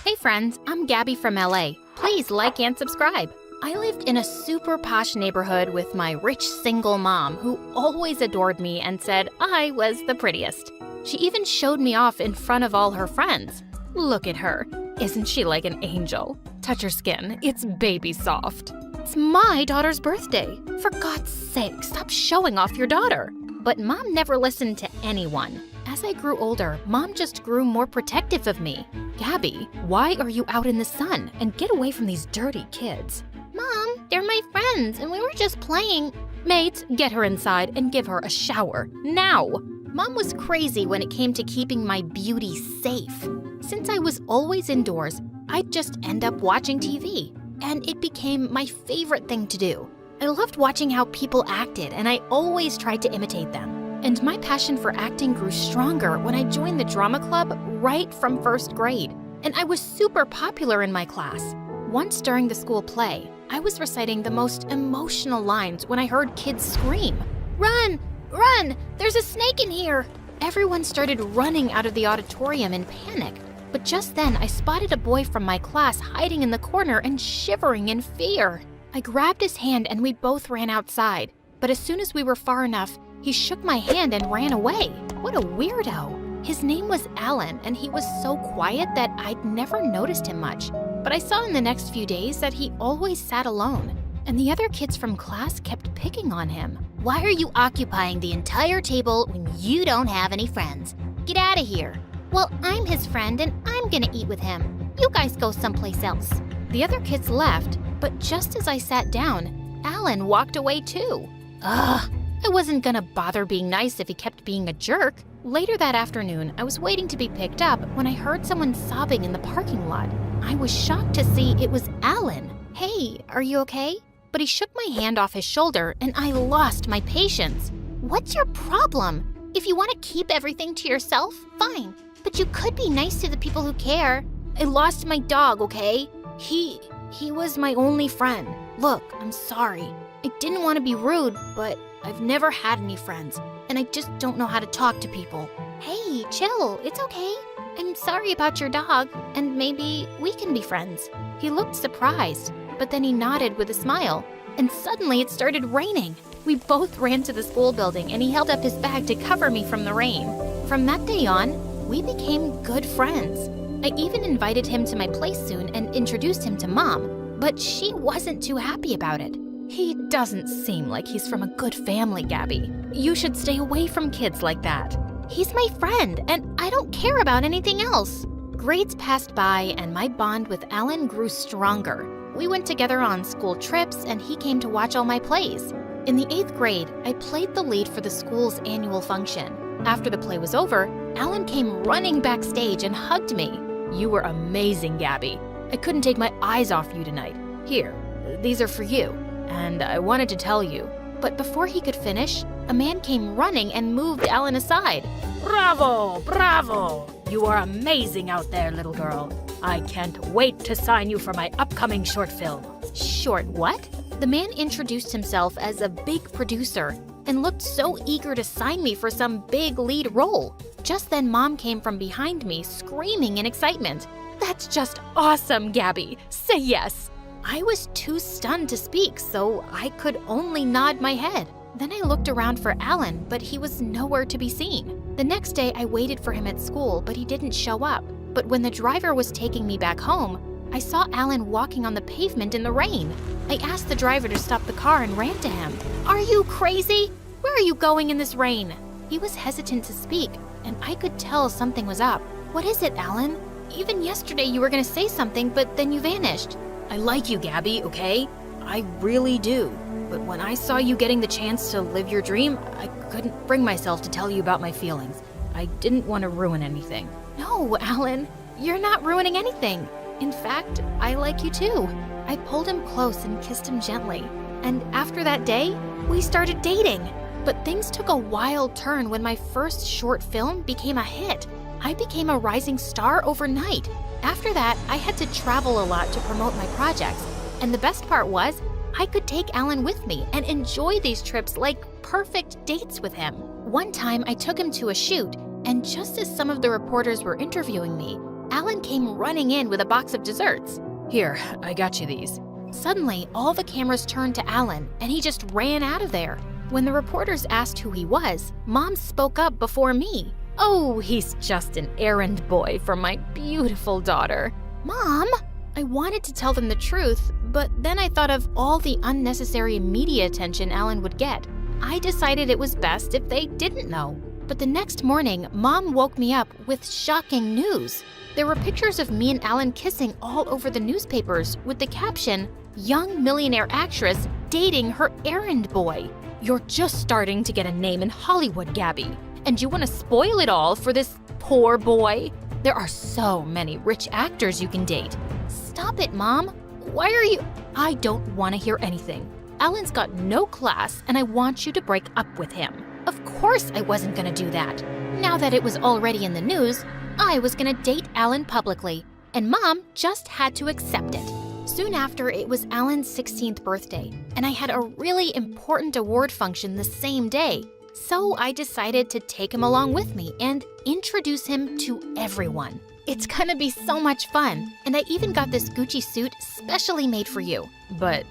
Hey friends, I'm Gabby from LA. Please like and subscribe. I lived in a super posh neighborhood with my rich single mom who always adored me and said I was the prettiest. She even showed me off in front of all her friends. Look at her. Isn't she like an angel? Touch her skin. It's baby soft. It's my daughter's birthday. For God's sake, stop showing off your daughter. But Mom never listened to anyone. As I grew older, Mom just grew more protective of me. Gabby, why are you out in the sun? And get away from these dirty kids. Mom, they're my friends, and we were just playing. Mates, get her inside and give her a shower. Now! Mom was crazy when it came to keeping my beauty safe. Since I was always indoors, I'd just end up watching TV. And it became my favorite thing to do. I loved watching how people acted, and I always tried to imitate them. And my passion for acting grew stronger when I joined the drama club right from first grade. And I was super popular in my class. Once during the school play, I was reciting the most emotional lines when I heard kids scream, "Run! Run! There's a snake in here!" Everyone started running out of the auditorium in panic. But just then, I spotted a boy from my class hiding in the corner and shivering in fear. I grabbed his hand and we both ran outside. But as soon as we were far enough, he shook my hand and ran away. What a weirdo. His name was Alan, and he was so quiet that I'd never noticed him much. But I saw in the next few days that he always sat alone, and the other kids from class kept picking on him. Why are you occupying the entire table when you don't have any friends? Get out of here. Well, I'm his friend and I'm gonna eat with him. You guys go someplace else. The other kids left, but just as I sat down, Alan walked away too. Ugh, I wasn't gonna bother being nice if he kept being a jerk. Later that afternoon, I was waiting to be picked up when I heard someone sobbing in the parking lot. I was shocked to see it was Alan. Hey, are you okay? But he shook my hand off his shoulder and I lost my patience. What's your problem? If you want to keep everything to yourself, fine. But you could be nice to the people who care. I lost my dog, okay? He was my only friend. Look, I'm sorry. I didn't want to be rude, but I've never had any friends, and I just don't know how to talk to people. Hey, chill, it's okay. I'm sorry about your dog, and maybe we can be friends. He looked surprised, but then he nodded with a smile, and suddenly it started raining. We both ran to the school building, and he held up his bag to cover me from the rain. From that day on, we became good friends. I even invited him to my place soon and introduced him to Mom, but she wasn't too happy about it. He doesn't seem like he's from a good family, Gabby. You should stay away from kids like that. He's my friend, and I don't care about anything else. Grades passed by, and my bond with Alan grew stronger. We went together on school trips, and he came to watch all my plays. In the 8th grade, I played the lead for the school's annual function. After the play was over, Alan came running backstage and hugged me. You were amazing, Gabby. I couldn't take my eyes off you tonight. Here, these are for you. And I wanted to tell you. But before he could finish, a man came running and moved Alan aside. Bravo! Bravo! You are amazing out there, little girl. I can't wait to sign you for my upcoming short film. Short what? The man introduced himself as a big producer and looked so eager to sign me for some big lead role. Just then, Mom came from behind me, screaming in excitement. That's just awesome, Gabby. Say yes. I was too stunned to speak, so I could only nod my head. Then I looked around for Alan, but he was nowhere to be seen. The next day, I waited for him at school, but he didn't show up. But when the driver was taking me back home, I saw Alan walking on the pavement in the rain. I asked the driver to stop the car and ran to him. Are you crazy? Where are you going in this rain? He was hesitant to speak, and I could tell something was up. What is it, Alan? Even yesterday you were going to say something, but then you vanished. I like you, Gabby, okay? I really do. But when I saw you getting the chance to live your dream, I couldn't bring myself to tell you about my feelings. I didn't want to ruin anything. No, Alan, you're not ruining anything. In fact, I like you too. I pulled him close and kissed him gently. And after that day, we started dating. But things took a wild turn when my first short film became a hit. I became a rising star overnight. After that, I had to travel a lot to promote my projects. And the best part was, I could take Alan with me and enjoy these trips like perfect dates with him. One time, I took him to a shoot, and just as some of the reporters were interviewing me, Alan came running in with a box of desserts. Here, I got you these. Suddenly, all the cameras turned to Alan, and he just ran out of there. When the reporters asked who he was, Mom spoke up before me. Oh, he's just an errand boy for my beautiful daughter. Mom! I wanted to tell them the truth, but then I thought of all the unnecessary media attention Alan would get. I decided it was best if they didn't know. But the next morning, Mom woke me up with shocking news. There were pictures of me and Alan kissing all over the newspapers with the caption, "Young millionaire actress dating her errand boy." You're just starting to get a name in Hollywood, Gabby. And you want to spoil it all for this poor boy? There are so many rich actors you can date. Stop it, Mom. Why are you… I don't want to hear anything. Alan's got no class, and I want you to break up with him. Of course I wasn't going to do that. Now that it was already in the news, I was going to date Alan publicly, and Mom just had to accept it. Soon after, it was Alan's 16th birthday, and I had a really important award function the same day. So I decided to take him along with me and introduce him to everyone. It's gonna be so much fun, and I even got this Gucci suit specially made for you. But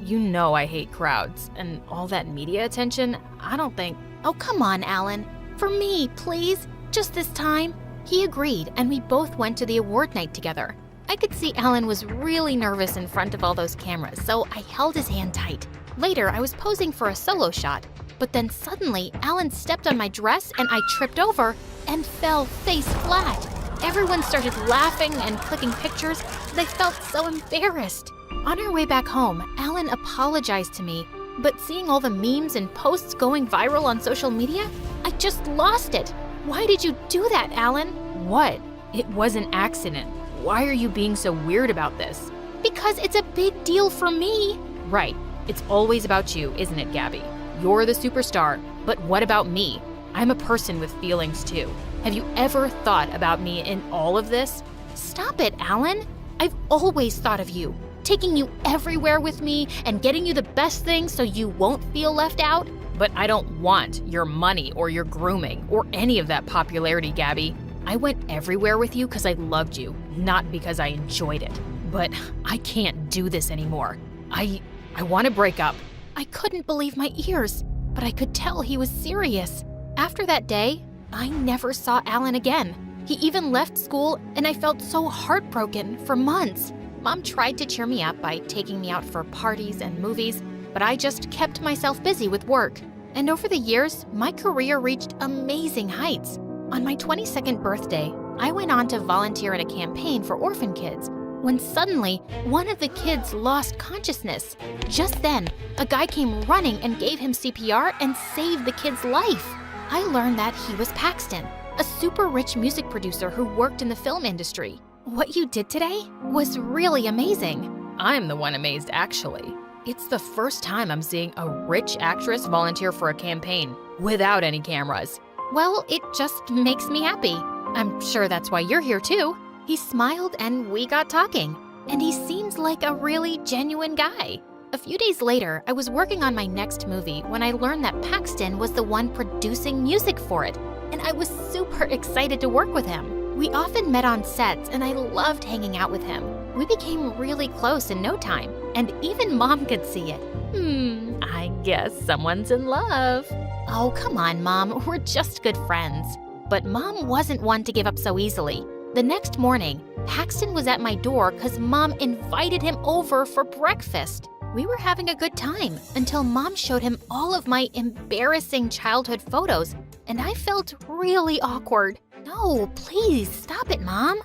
you know I hate crowds, and all that media attention, I don't think… Oh, come on, Alan. For me, please, just this time. He agreed, and we both went to the award night together. I could see Alan was really nervous in front of all those cameras, so I held his hand tight. Later, I was posing for a solo shot, but then suddenly, Alan stepped on my dress and I tripped over and fell face flat. Everyone started laughing and clicking pictures, and I felt so embarrassed. On our way back home, Alan apologized to me, but seeing all the memes and posts going viral on social media, I just lost it. Why did you do that, Alan? What? It was an accident. Why are you being so weird about this? Because it's a big deal for me. Right. It's always about you, isn't it, Gabby? You're the superstar, but what about me? I'm a person with feelings too. Have you ever thought about me in all of this? Stop it, Alan. I've always thought of you, taking you everywhere with me and getting you the best things so you won't feel left out. But I don't want your money or your grooming or any of that popularity, Gabby. I went everywhere with you because I loved you, not because I enjoyed it. But I can't do this anymore. I want to break up. I couldn't believe my ears, but I could tell he was serious. After that day, I never saw Alan again. He even left school, and I felt so heartbroken for months. Mom tried to cheer me up by taking me out for parties and movies, but I just kept myself busy with work. And over the years, my career reached amazing heights. On my 22nd birthday, I went on to volunteer at a campaign for orphan kids, when suddenly, one of the kids lost consciousness. Just then, a guy came running and gave him CPR and saved the kid's life. I learned that he was Paxton, a super rich music producer who worked in the film industry. What you did today was really amazing. I'm the one amazed, actually. It's the first time I'm seeing a rich actress volunteer for a campaign without any cameras. Well, it just makes me happy. I'm sure that's why you're here too. He smiled and we got talking, and he seems like a really genuine guy. A few days later, I was working on my next movie when I learned that Paxton was the one producing music for it, and I was super excited to work with him. We often met on sets, and I loved hanging out with him. We became really close in no time, and even Mom could see it. I guess someone's in love. Oh, come on, Mom, we're just good friends. But Mom wasn't one to give up so easily. The next morning, Paxton was at my door because Mom invited him over for breakfast. We were having a good time until Mom showed him all of my embarrassing childhood photos, and I felt really awkward. No, please, stop it, Mom.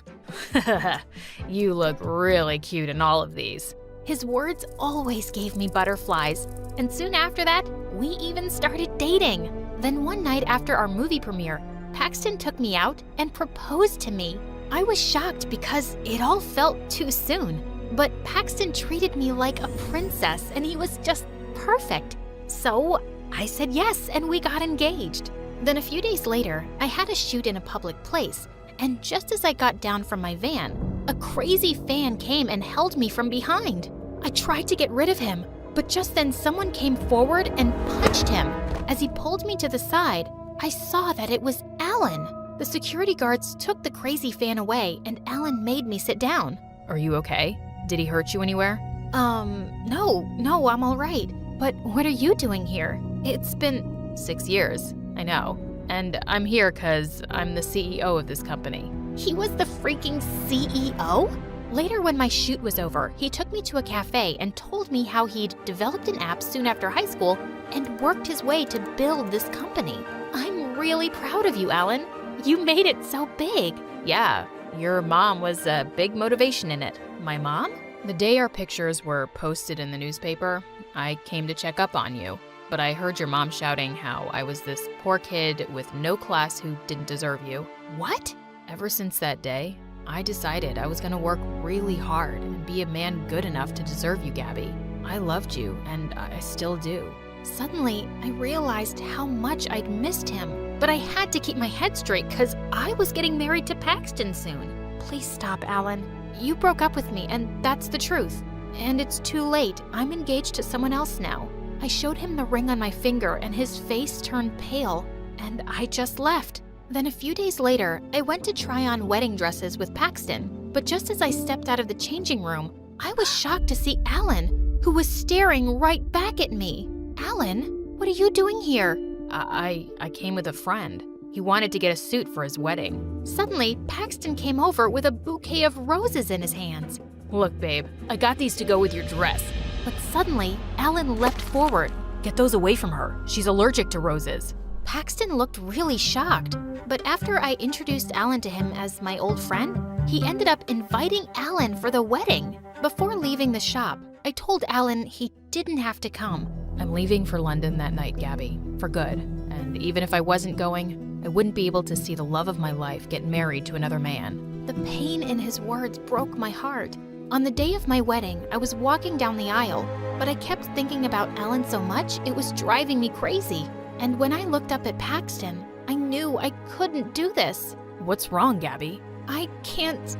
You look really cute in all of these. His words always gave me butterflies, and soon after that, we even started dating. Then one night after our movie premiere, Paxton took me out and proposed to me. I was shocked because it all felt too soon, but Paxton treated me like a princess and he was just perfect. So I said yes and we got engaged. Then a few days later, I had a shoot in a public place, and just as I got down from my van, a crazy fan came and held me from behind. I tried to get rid of him, but just then someone came forward and punched him. As he pulled me to the side, I saw that it was Alan. The security guards took the crazy fan away, and Alan made me sit down. Are you okay? Did he hurt you anywhere? No, I'm all right. But what are you doing here? It's been 6 years, I know. And I'm here because I'm the CEO of this company. He was the freaking CEO? Later, when my shoot was over, he took me to a cafe and told me how he'd developed an app soon after high school and worked his way to build this company. I'm really proud of you, Alan. You made it so big. Yeah, your mom was a big motivation in it. My mom? The day our pictures were posted in the newspaper, I came to check up on you. But I heard your mom shouting how I was this poor kid with no class who didn't deserve you. What? Ever since that day, I decided I was going to work really hard and be a man good enough to deserve you, Gabby. I loved you, and I still do. Suddenly, I realized how much I'd missed him, but I had to keep my head straight because I was getting married to Paxton soon. Please stop, Alan. You broke up with me, and that's the truth. And it's too late. I'm engaged to someone else now. I showed him the ring on my finger, and his face turned pale, and I just left. Then a few days later, I went to try on wedding dresses with Paxton, but just as I stepped out of the changing room, I was shocked to see Alan, who was staring right back at me. Alan, what are you doing here? I came with a friend. He wanted to get a suit for his wedding. Suddenly, Paxton came over with a bouquet of roses in his hands. Look, babe, I got these to go with your dress. But suddenly, Alan leapt forward. Get those away from her. She's allergic to roses. Paxton looked really shocked, but after I introduced Alan to him as my old friend, he ended up inviting Alan for the wedding. Before leaving the shop, I told Alan he didn't have to come. I'm leaving for London that night, Gabby, for good. And even if I wasn't going, I wouldn't be able to see the love of my life get married to another man. The pain in his words broke my heart. On the day of my wedding, I was walking down the aisle, but I kept thinking about Alan so much it was driving me crazy. And when I looked up at Paxton, I knew I couldn't do this. What's wrong, Gabby? I can't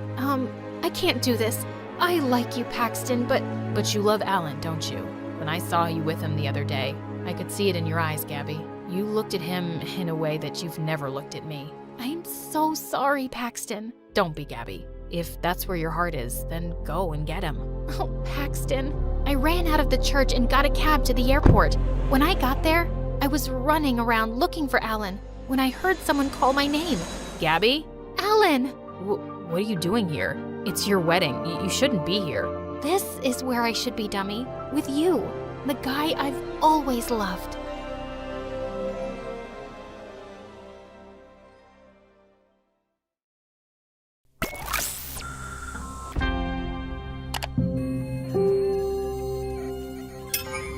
do this. I like you, Paxton, But you love Alan, don't you? When I saw you with him the other day, I could see it in your eyes, Gabby. You looked at him in a way that you've never looked at me. I'm so sorry, Paxton. Don't be, Gabby. If that's where your heart is, then go and get him. Oh, Paxton. I ran out of the church and got a cab to the airport. When I got there, I was running around looking for Alan when I heard someone call my name. Gabby? Alan! What are you doing here? It's your wedding. You shouldn't be here. This is where I should be, dummy. With you, the guy I've always loved.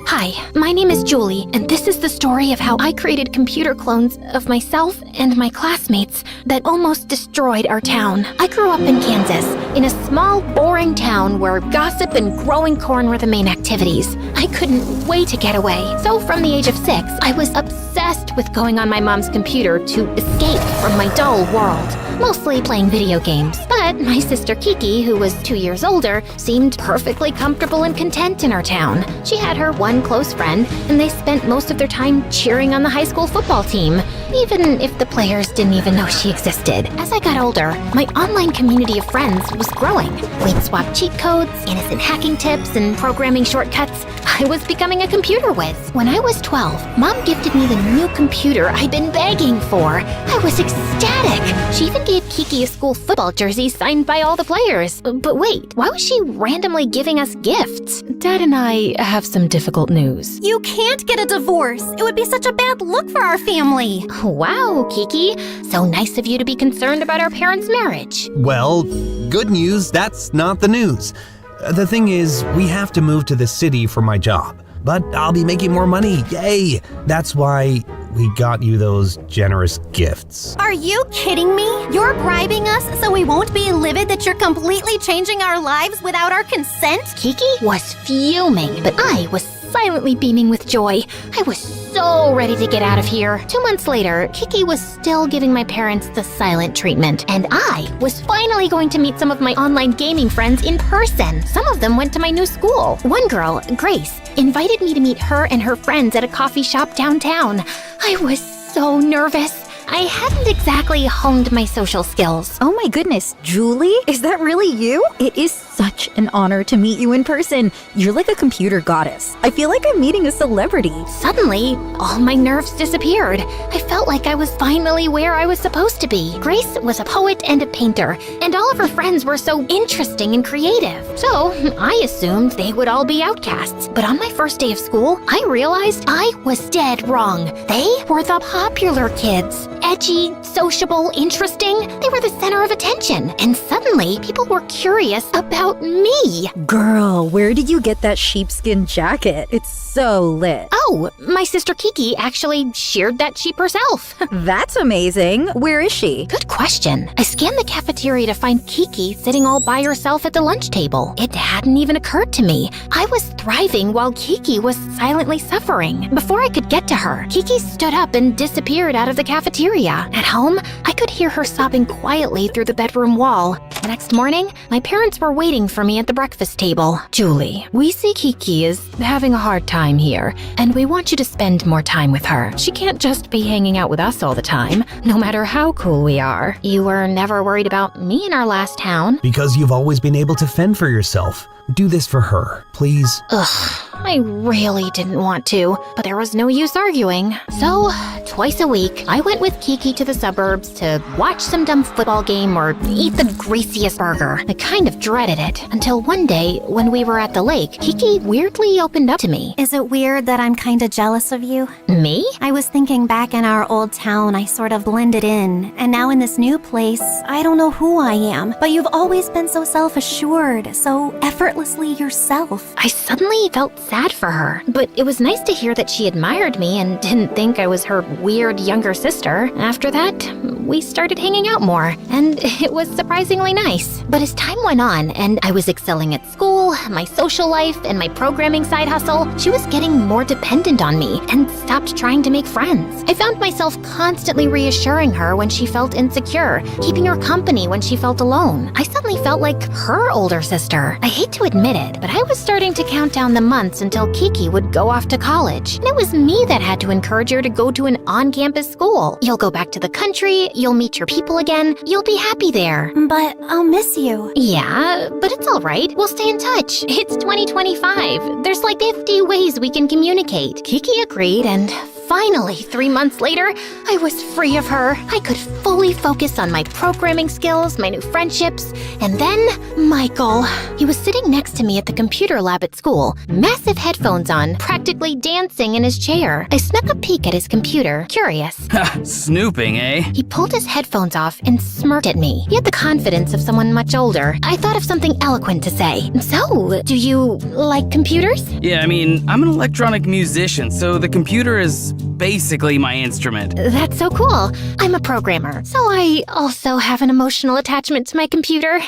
Hi, my name is Julie, and this is the story of how I created computer clones of myself and my classmates that almost destroyed our town. I grew up in Kansas, in a small, boring town where gossip and growing corn were the main activities. I couldn't wait to get away, so from the age of 6, I was obsessed with going on my mom's computer to escape from my dull world. Mostly playing video games. But my sister Kiki, who was 2 years older, seemed perfectly comfortable and content in our town. She had her one close friend, and they spent most of their time cheering on the high school football team, even if the players didn't even know she existed. As I got older, my online community of friends was growing. We'd swap cheat codes, innocent hacking tips, and programming shortcuts. I was becoming a computer whiz. When I was 12, Mom gifted me the new computer I'd been begging for. I was ecstatic. She even gave Kiki a school football jersey signed by all the players. But wait, why was she randomly giving us gifts? Dad and I have some difficult news. You can't get a divorce. It would be such a bad look for our family. Wow, Kiki. So nice of you to be concerned about our parents' marriage. Well, good news, that's not the news. The thing is, we have to move to the city for my job. But I'll be making more money, yay! That's why we got you those generous gifts. Are you kidding me? You're bribing us so we won't be livid that you're completely changing our lives without our consent? Kiki was fuming, but I was silently beaming with joy. I was so ready to get out of here. 2 months later, Kiki was still giving my parents the silent treatment, and I was finally going to meet some of my online gaming friends in person. Some of them went to my new school. One girl, Grace, invited me to meet her and her friends at a coffee shop downtown. I was so nervous. I hadn't exactly honed my social skills. Oh my goodness, Julie? Is that really you? It is such an honor to meet you in person. You're like a computer goddess. I feel like I'm meeting a celebrity. Suddenly, all my nerves disappeared. I felt like I was finally where I was supposed to be. Grace was a poet and a painter, and all of her friends were so interesting and creative. So, I assumed they would all be outcasts. But on my first day of school, I realized I was dead wrong. They were the popular kids. Edgy, sociable, interesting. They were the center of attention. And suddenly, people were curious about me. Girl, where did you get that sheepskin jacket? It's so lit. Oh, my sister Kiki actually sheared that sheep herself. That's amazing. Where is she? Good question. I scanned the cafeteria to find Kiki sitting all by herself at the lunch table. It hadn't even occurred to me. I was thriving while Kiki was silently suffering. Before I could get to her, Kiki stood up and disappeared out of the cafeteria. At home, I could hear her sobbing quietly through the bedroom wall. The next morning, my parents were waiting for me at the breakfast table. Julie, we see Kiki is having a hard time here, and we want you to spend more time with her. She can't just be hanging out with us all the time, no matter how cool we are. You were never worried about me in our last town. Because you've always been able to fend for yourself. Do this for her, please. Ugh. I really didn't want to, but there was no use arguing. So, twice a week, I went with Kiki to the suburbs to watch some dumb football game or eat the greasiest burger. I kind of dreaded it, until one day, when we were at the lake, Kiki weirdly opened up to me. Is it weird that I'm kinda jealous of you? Me? I was thinking back in our old town, I sort of blended in, and now in this new place, I don't know who I am, but you've always been so self-assured, so effortlessly yourself. I suddenly felt sad for her, but it was nice to hear that she admired me and didn't think I was her weird younger sister. After that, we started hanging out more, and it was surprisingly nice. But as time went on, and I was excelling at school, my social life, and my programming side hustle, she was getting more dependent on me and stopped trying to make friends. I found myself constantly reassuring her when she felt insecure, keeping her company when she felt alone. I suddenly felt like her older sister. I hate to admit it, but I was starting to count down the months until Kiki would go off to college. And it was me that had to encourage her to go to an on-campus school. You'll go back to the country, you'll meet your people again, you'll be happy there. But I'll miss you. Yeah, but it's all right. We'll stay in touch. It's 2025. There's like 50 ways we can communicate. Kiki agreed, and finally, 3 months later, I was free of her. I could fully focus on my programming skills, my new friendships, and then Michael. He was sitting next to me at the computer lab at school, massive headphones on, practically dancing in his chair. I snuck a peek at his computer, curious. Snooping, eh? He pulled his headphones off and smirked at me. He had the confidence of someone much older. I thought of something eloquent to say. So, do you like computers? Yeah, I mean, I'm an electronic musician, so the computer is basically my instrument. That's so cool. I'm a programmer, so I also have an emotional attachment to my computer.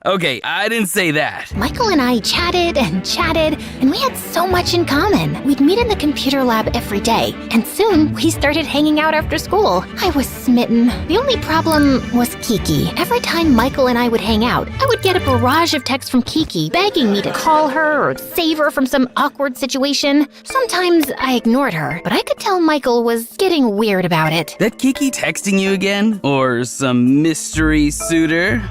Okay, I didn't say that. Michael and I chatted, and we had so much in common. We'd meet in the computer lab every day, and soon we started hanging out after school. I was smitten. The only problem was Kiki. Every time Michael and I would hang out, I would get a barrage of texts from Kiki begging me to call her or save her from some awkward situation. Sometimes I ignored her, but I could tell Michael was getting weird about it. That Kiki texting you again? Or some mystery suitor?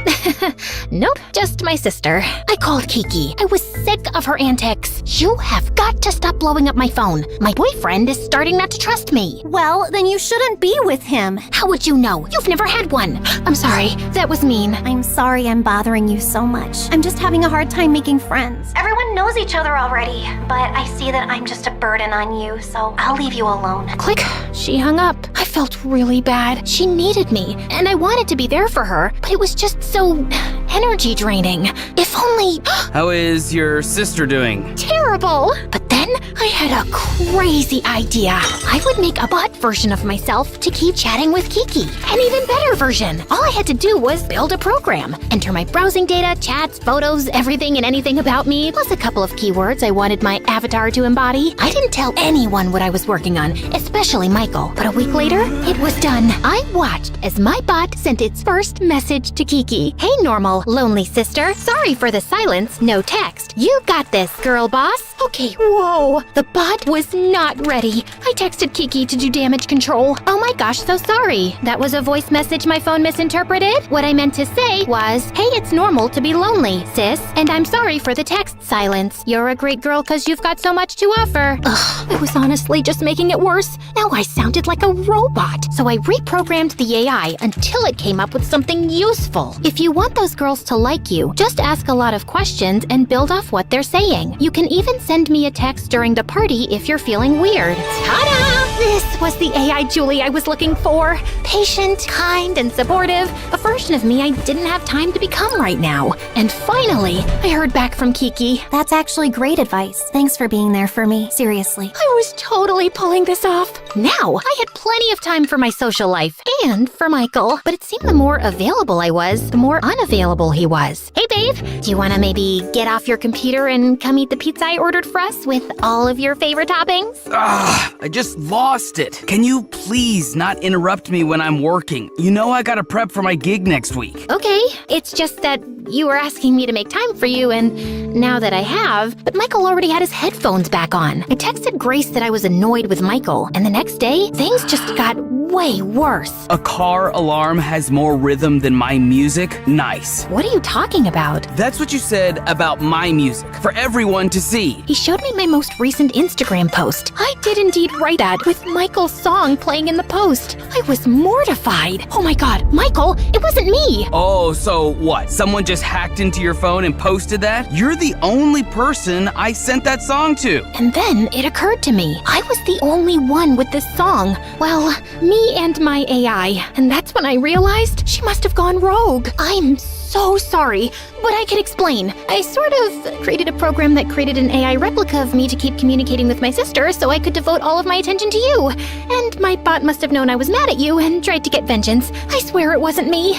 Nope, just my sister. I called Kiki. I was sick of her antics. You have got to stop blowing up my phone. My boyfriend is starting not to trust me. Well, then you shouldn't be with him. How would you know? You've never had one. I'm sorry, that was mean. I'm sorry I'm bothering you so much. I'm just having a hard time making friends. Everyone knows each other already, but I see that I'm just a burden on you, so I'll leave you alone. Click. She hung up. I felt really bad. She needed me, and I wanted to be there for her, but it was just so energy draining. If only... How is your sister doing? Terrible! But then I had a crazy idea. I would make a bot version of myself to keep chatting with Kiki. An even better version. All I had to do was build a program. Enter my browsing data, chats, photos, everything and anything about me, plus a couple of keywords I wanted my avatar to embody. I didn't tell anyone what I was working on, especially Michael. But a week later, it was done. I watched as my bot sent its first message to Kiki. Hey, normal, lonely sister. Sorry for the silence, no text. You got this, girl boss. Okay, whoa. The bot was not ready. I texted Kiki to do damage control. Oh my gosh, so sorry. That was a voice message my phone misinterpreted. What I meant to say was, hey, it's normal to be lonely, sis. And I'm sorry for the text silence. You're a great girl because you've got so much to offer. Ugh, I was honestly just making it worse. Now I sounded like a robot. So I reprogrammed the AI until it came up with something useful. If you want those girls to like you, just ask a lot of questions and build off what they're saying. You can even send me a text during the party if you're feeling weird. Ta-da! This was the AI Julie I was looking for. Patient, kind, and supportive. A version of me I didn't have time to become right now. And finally, I heard back from Kiki. That's actually great advice. Thanks for being there for me. Seriously. I was totally pulling this off. Now, I had plenty of time for my social life and for Michael. But it seemed the more available I was, the more unavailable he was. Hey, babe, do you want to maybe get off your computer and come eat the pizza I ordered for us with all of your favorite toppings? I just lost it. Can you please not interrupt me when I'm working? You know I gotta prep for my gig next week. Okay, it's just that you were asking me to make time for you, and now that I have, but Michael already had his headphones back on. I texted Grace that I was annoyed with Michael, and the next day, things just got way worse. A car alarm has more rhythm than my music? Nice. What are you talking about? That's what you said about my music, for everyone to see. He showed me my most recent Instagram post. I did indeed write that, with Michael's song playing in the post. I was mortified. Oh my god, Michael, it wasn't me! Oh, so what? Someone just hacked into your phone and posted that? You're the only person I sent that song to. And then it occurred to me, I was the only one with this song. Well, me and my AI. And that's when I realized she must have gone rogue. I'm so sorry, but I can explain. I sort of created a program that created an AI replica of me to keep communicating with my sister so I could devote all of my attention to you. And my bot must have known I was mad at you and tried to get vengeance. I swear it wasn't me.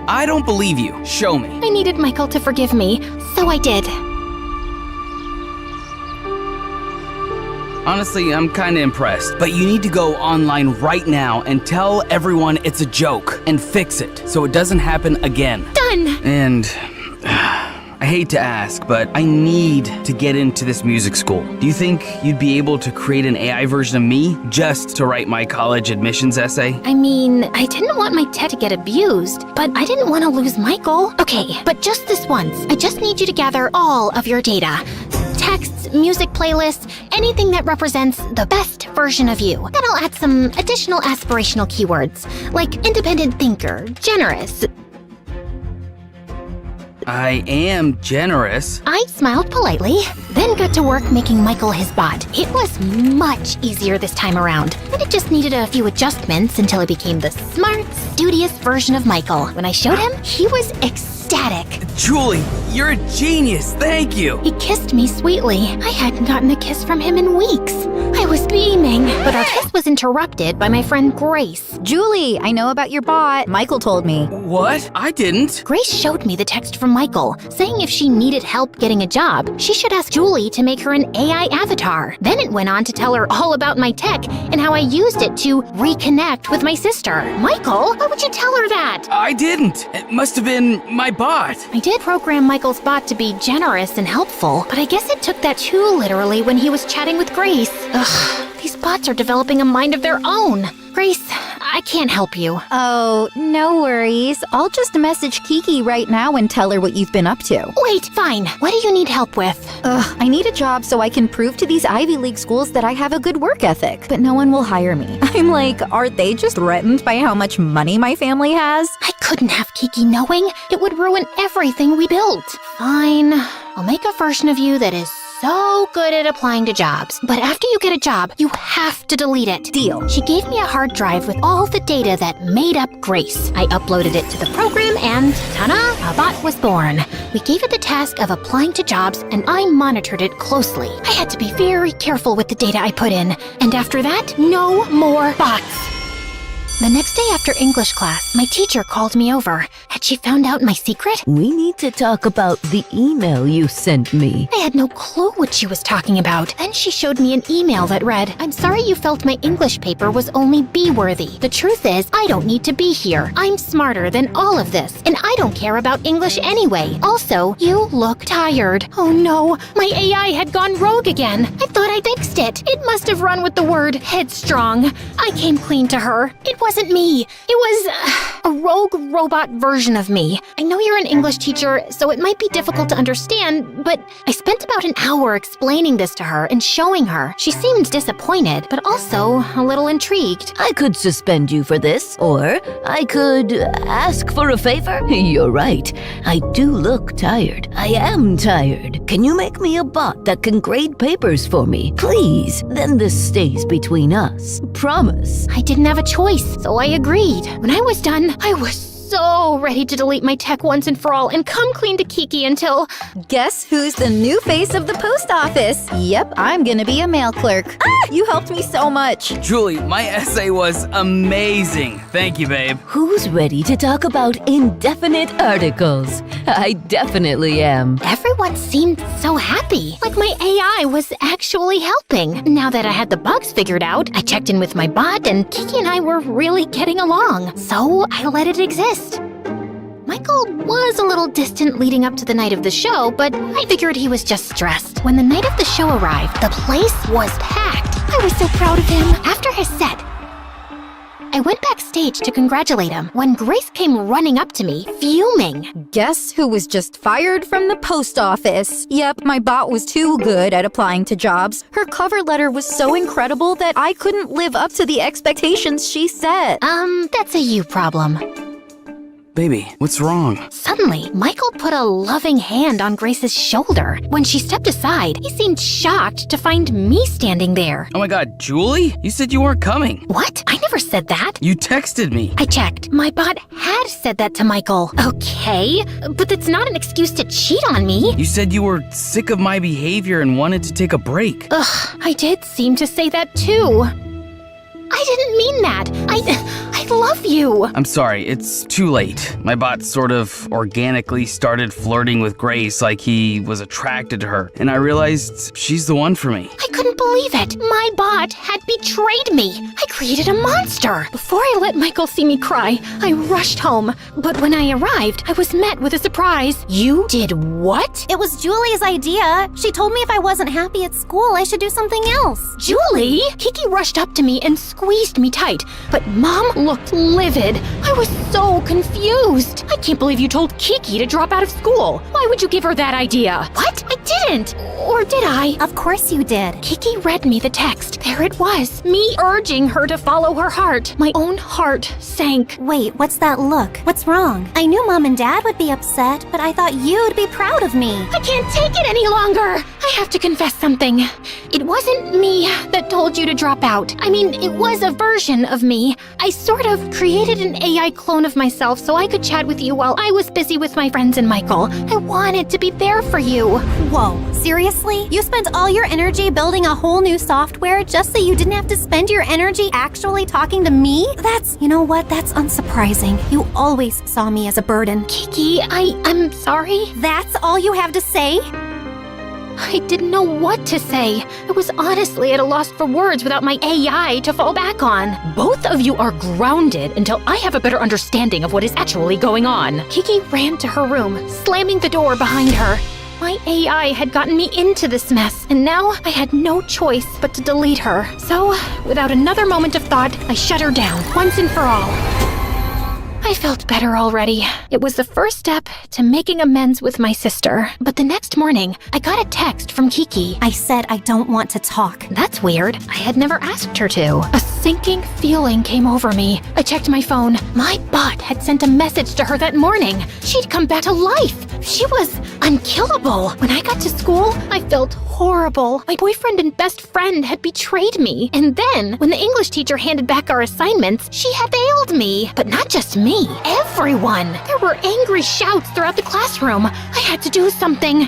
I don't believe you. Show me. I needed Michael to forgive me, so I did. Honestly, I'm kinda impressed, but you need to go online right now and tell everyone it's a joke and fix it so it doesn't happen again. Done! And I hate to ask, but I need to get into this music school. Do you think you'd be able to create an AI version of me just to write my college admissions essay? I mean, I didn't want my Ted to get abused, but I didn't want to lose Michael. Okay, but just this once, I just need you to gather all of your data. Texts, music playlists, anything that represents the best version of you. Then I'll add some additional aspirational keywords, like independent thinker, generous. I am generous. I smiled politely, then got to work making Michael his bot. It was much easier this time around, and it just needed a few adjustments until it became the smart, studious version of Michael. When I showed him, he was ecstatic. Julie, you're a genius. Thank you. He kissed me sweetly. I hadn't gotten a kiss from him in weeks. I was beaming, but our kiss was interrupted by my friend Grace. Julie, I know about your bot. Michael told me. What? I didn't. Grace showed me the text from Michael, saying if she needed help getting a job, she should ask Julie to make her an AI avatar. Then it went on to tell her all about my tech and how I used it to reconnect with my sister. Michael, why would you tell her that? I didn't. It must have been my bot. I did program Michael's bot to be generous and helpful, but I guess it took that too literally when he was chatting with Grace. Ugh, these bots are developing a mind of their own. Grace, I can't help you. Oh, no worries. I'll just message Kiki right now and tell her what you've been up to. Wait, fine. What do you need help with? I need a job so I can prove to these Ivy League schools that I have a good work ethic, but no one will hire me. I'm like, are they just threatened by how much money my family has? I couldn't have Kiki knowing. It would ruin everything we built. Fine. I'll make a version of you that is so good at applying to jobs. But after you get a job, you have to delete it. Deal. She gave me a hard drive with all the data that made up Grace. I uploaded it to the program and, ta-da, a bot was born. We gave it the task of applying to jobs and I monitored it closely. I had to be very careful with the data I put in. And after that, no more bots. The next day after English class, my teacher called me over. Had she found out my secret? We need to talk about the email you sent me. I had no clue what she was talking about. Then she showed me an email that read, "I'm sorry you felt my English paper was only B-worthy. The truth is, I don't need to be here. I'm smarter than all of this, and I don't care about English anyway. Also, you look tired." Oh no, my AI had gone rogue again. I thought I fixed it. It must have run with the word headstrong. I came clean to her. It wasn't me. It was a rogue robot version of me. I know you're an English teacher, so it might be difficult to understand, but I spent about an hour explaining this to her and showing her. She seemed disappointed, but also a little intrigued. I could suspend you for this, or I could ask for a favor. You're right. I do look tired. I am tired. Can you make me a bot that can grade papers for me? Please. Then this stays between us. Promise. I didn't have a choice, so I agreed. When I was done, I was so ready to delete my tech once and for all and come clean to Kiki until... Guess who's the new face of the post office? Yep, I'm gonna be a mail clerk. You helped me so much. Julie, my essay was amazing. Thank you, babe. Who's ready to talk about indefinite articles? I definitely am. Everyone seemed so happy, like my AI was actually helping. Now that I had the bugs figured out, I checked in with my bot and Kiki and I were really getting along, so I let it exist. My Michael was a little distant leading up to the night of the show, but I figured he was just stressed. When the night of the show arrived, the place was packed. I was so proud of him. After his set, I went backstage to congratulate him when Grace came running up to me, fuming. Guess who was just fired from the post office? Yep, my bot was too good at applying to jobs. Her cover letter was so incredible that I couldn't live up to the expectations she set. That's a you problem. Baby, what's wrong? Suddenly, Michael put a loving hand on Grace's shoulder. When she stepped aside, he seemed shocked to find me standing there. Oh my god, Julie? You said you weren't coming. What? I never said that. You texted me. I checked. My bot had said that to Michael. Okay, but that's not an excuse to cheat on me. You said you were sick of my behavior and wanted to take a break. Ugh, I did seem to say that too. I didn't mean that. I love you. I'm sorry, it's too late. My bot sort of organically started flirting with Grace like he was attracted to her, and I realized she's the one for me. I couldn't believe it. My bot had betrayed me. I created a monster. Before I let Michael see me cry, I rushed home. But when I arrived, I was met with a surprise. You did what? It was Julie's idea. She told me if I wasn't happy at school, I should do something else. Julie? Kiki rushed up to me and squeezed me tight, but Mom looked livid. I was so confused. I can't believe you told Kiki to drop out of school. Why would you give her that idea? What? I didn't. Or did I? Of course you did. Kiki read me the text. There it was. Me urging her to follow her heart. My own heart sank. Wait, what's that look? What's wrong? I knew Mom and Dad would be upset, but I thought you'd be proud of me. I can't take it any longer. I have to confess something. It wasn't me that told you to drop out. I mean, it was a version of me. I sort of created an AI clone of myself so I could chat with you while I was busy with my friends and Michael. I wanted to be there for you. Whoa, seriously? You spent all your energy building a whole new software just so you didn't have to spend your energy actually talking to me? You know what? That's unsurprising. You always saw me as a burden. Kiki, I'm sorry. That's all you have to say? I didn't know what to say. I was honestly at a loss for words without my AI to fall back on. Both of you are grounded until I have a better understanding of what is actually going on. Kiki ran to her room, slamming the door behind her. My AI had gotten me into this mess, and now I had no choice but to delete her. So, without another moment of thought, I shut her down, once and for all. I felt better already. It was the first step to making amends with my sister. But the next morning, I got a text from Kiki. I said I don't want to talk. That's weird. I had never asked her to. A sinking feeling came over me. I checked my phone. My bot had sent a message to her that morning. She'd come back to life. She was unkillable. When I got to school, I felt horrible. My boyfriend and best friend had betrayed me. And then, when the English teacher handed back our assignments, she had failed me. But not just me. Everyone. There were angry shouts throughout the classroom. I had to do something.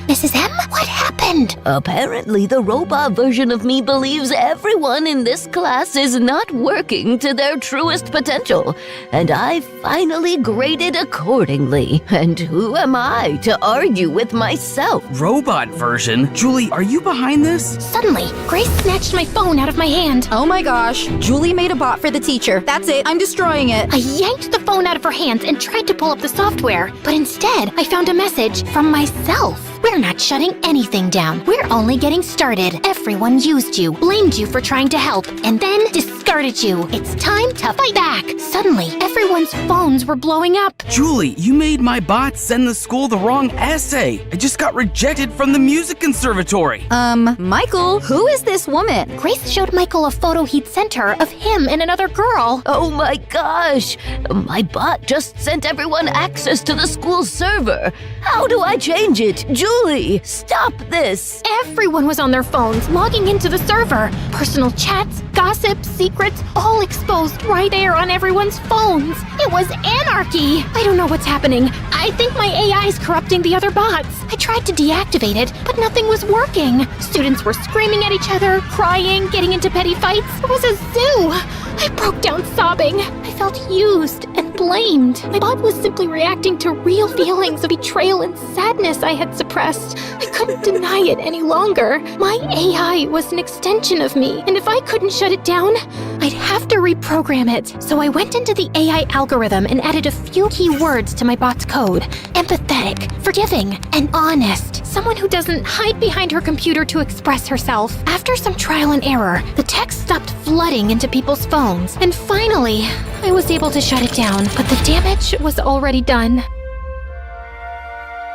Mrs. M, what happened? Apparently, the robot version of me believes everyone in this class is not working to their truest potential, and I finally graded accordingly. And who am I to argue with myself? Robot version? Julie, are you behind this? Suddenly, Grace snatched my phone out of my hand. Oh my gosh, Julie made a bot for the teacher. That's it, I'm destroying it. I yanked the phone out of her hands and tried to pull up the software, but instead, I found a message from myself. We're not shutting anything down. We're only getting started. Everyone used you, blamed you for trying to help, and then discarded you. It's time to fight back. Suddenly, everyone's phones were blowing up. Julie, you made my bot send the school the wrong essay. I just got rejected from the music conservatory. Michael, who is this woman? Grace showed Michael a photo he'd sent her of him and another girl. Oh my gosh! My bot just sent everyone access to the school server. How do I change it? Julie, stop this! Everyone was on their phones, logging into the server. Personal chats, gossip, secrets, all exposed right there on everyone's phones. It was anarchy. I don't know what's happening. I think my AI's corrupting the other bots. I tried to deactivate it, but nothing was working. Students were screaming at each other, crying, getting into petty fights. It was a zoo. I broke down sobbing. I felt used and blamed. My bot was simply reacting to real feelings of betrayal and sadness I had suppressed. I couldn't deny it any longer. My AI was an extension of me, and if I couldn't shut it down, I'd have to reprogram it. So I went into the AI algorithm and added a few key words to my bot's code. Empathetic, forgiving, and honest. Someone who doesn't hide behind her computer to express herself. After some trial and error, the text stopped flooding into people's phones, and finally, I was able to shut it down, but the damage was already done.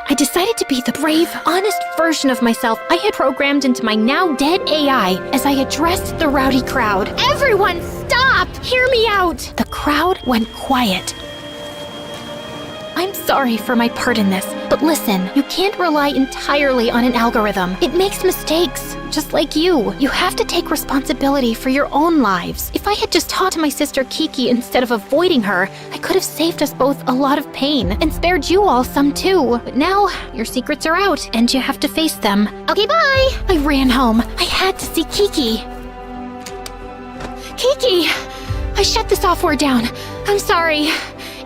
I decided to be the brave, honest version of myself I had programmed into my now dead AI as I addressed the rowdy crowd. Everyone, stop! Hear me out! The crowd went quiet. I'm sorry for my part in this, but listen, you can't rely entirely on an algorithm. It makes mistakes, just like you. You have to take responsibility for your own lives. If I had just talked to my sister Kiki instead of avoiding her, I could have saved us both a lot of pain and spared you all some too. But now, your secrets are out and you have to face them. Okay, bye! I ran home. I had to see Kiki. Kiki! I shut the software down. I'm sorry.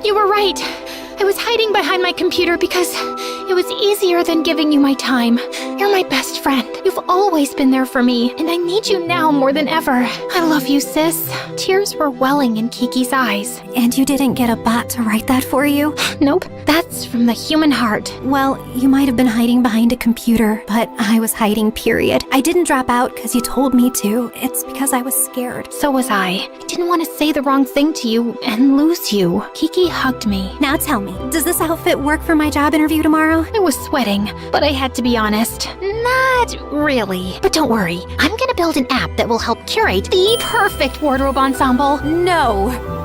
You were right. I was hiding behind my computer because it was easier than giving you my time. You're my best friend. You've always been there for me, and I need you now more than ever. I love you, sis. Tears were welling in Kiki's eyes. And you didn't get a bot to write that for you? Nope, that's from the human heart. Well, you might have been hiding behind a computer, but I was hiding, period. I didn't drop out because you told me to. It's because I was scared. So was I. I didn't want to say the wrong thing to you and lose you. Kiki hugged me. Now tell me, does this outfit work for my job interview tomorrow? I was sweating, but I had to be honest. Not really. But don't worry, I'm gonna build an app that will help curate the perfect wardrobe ensemble. No!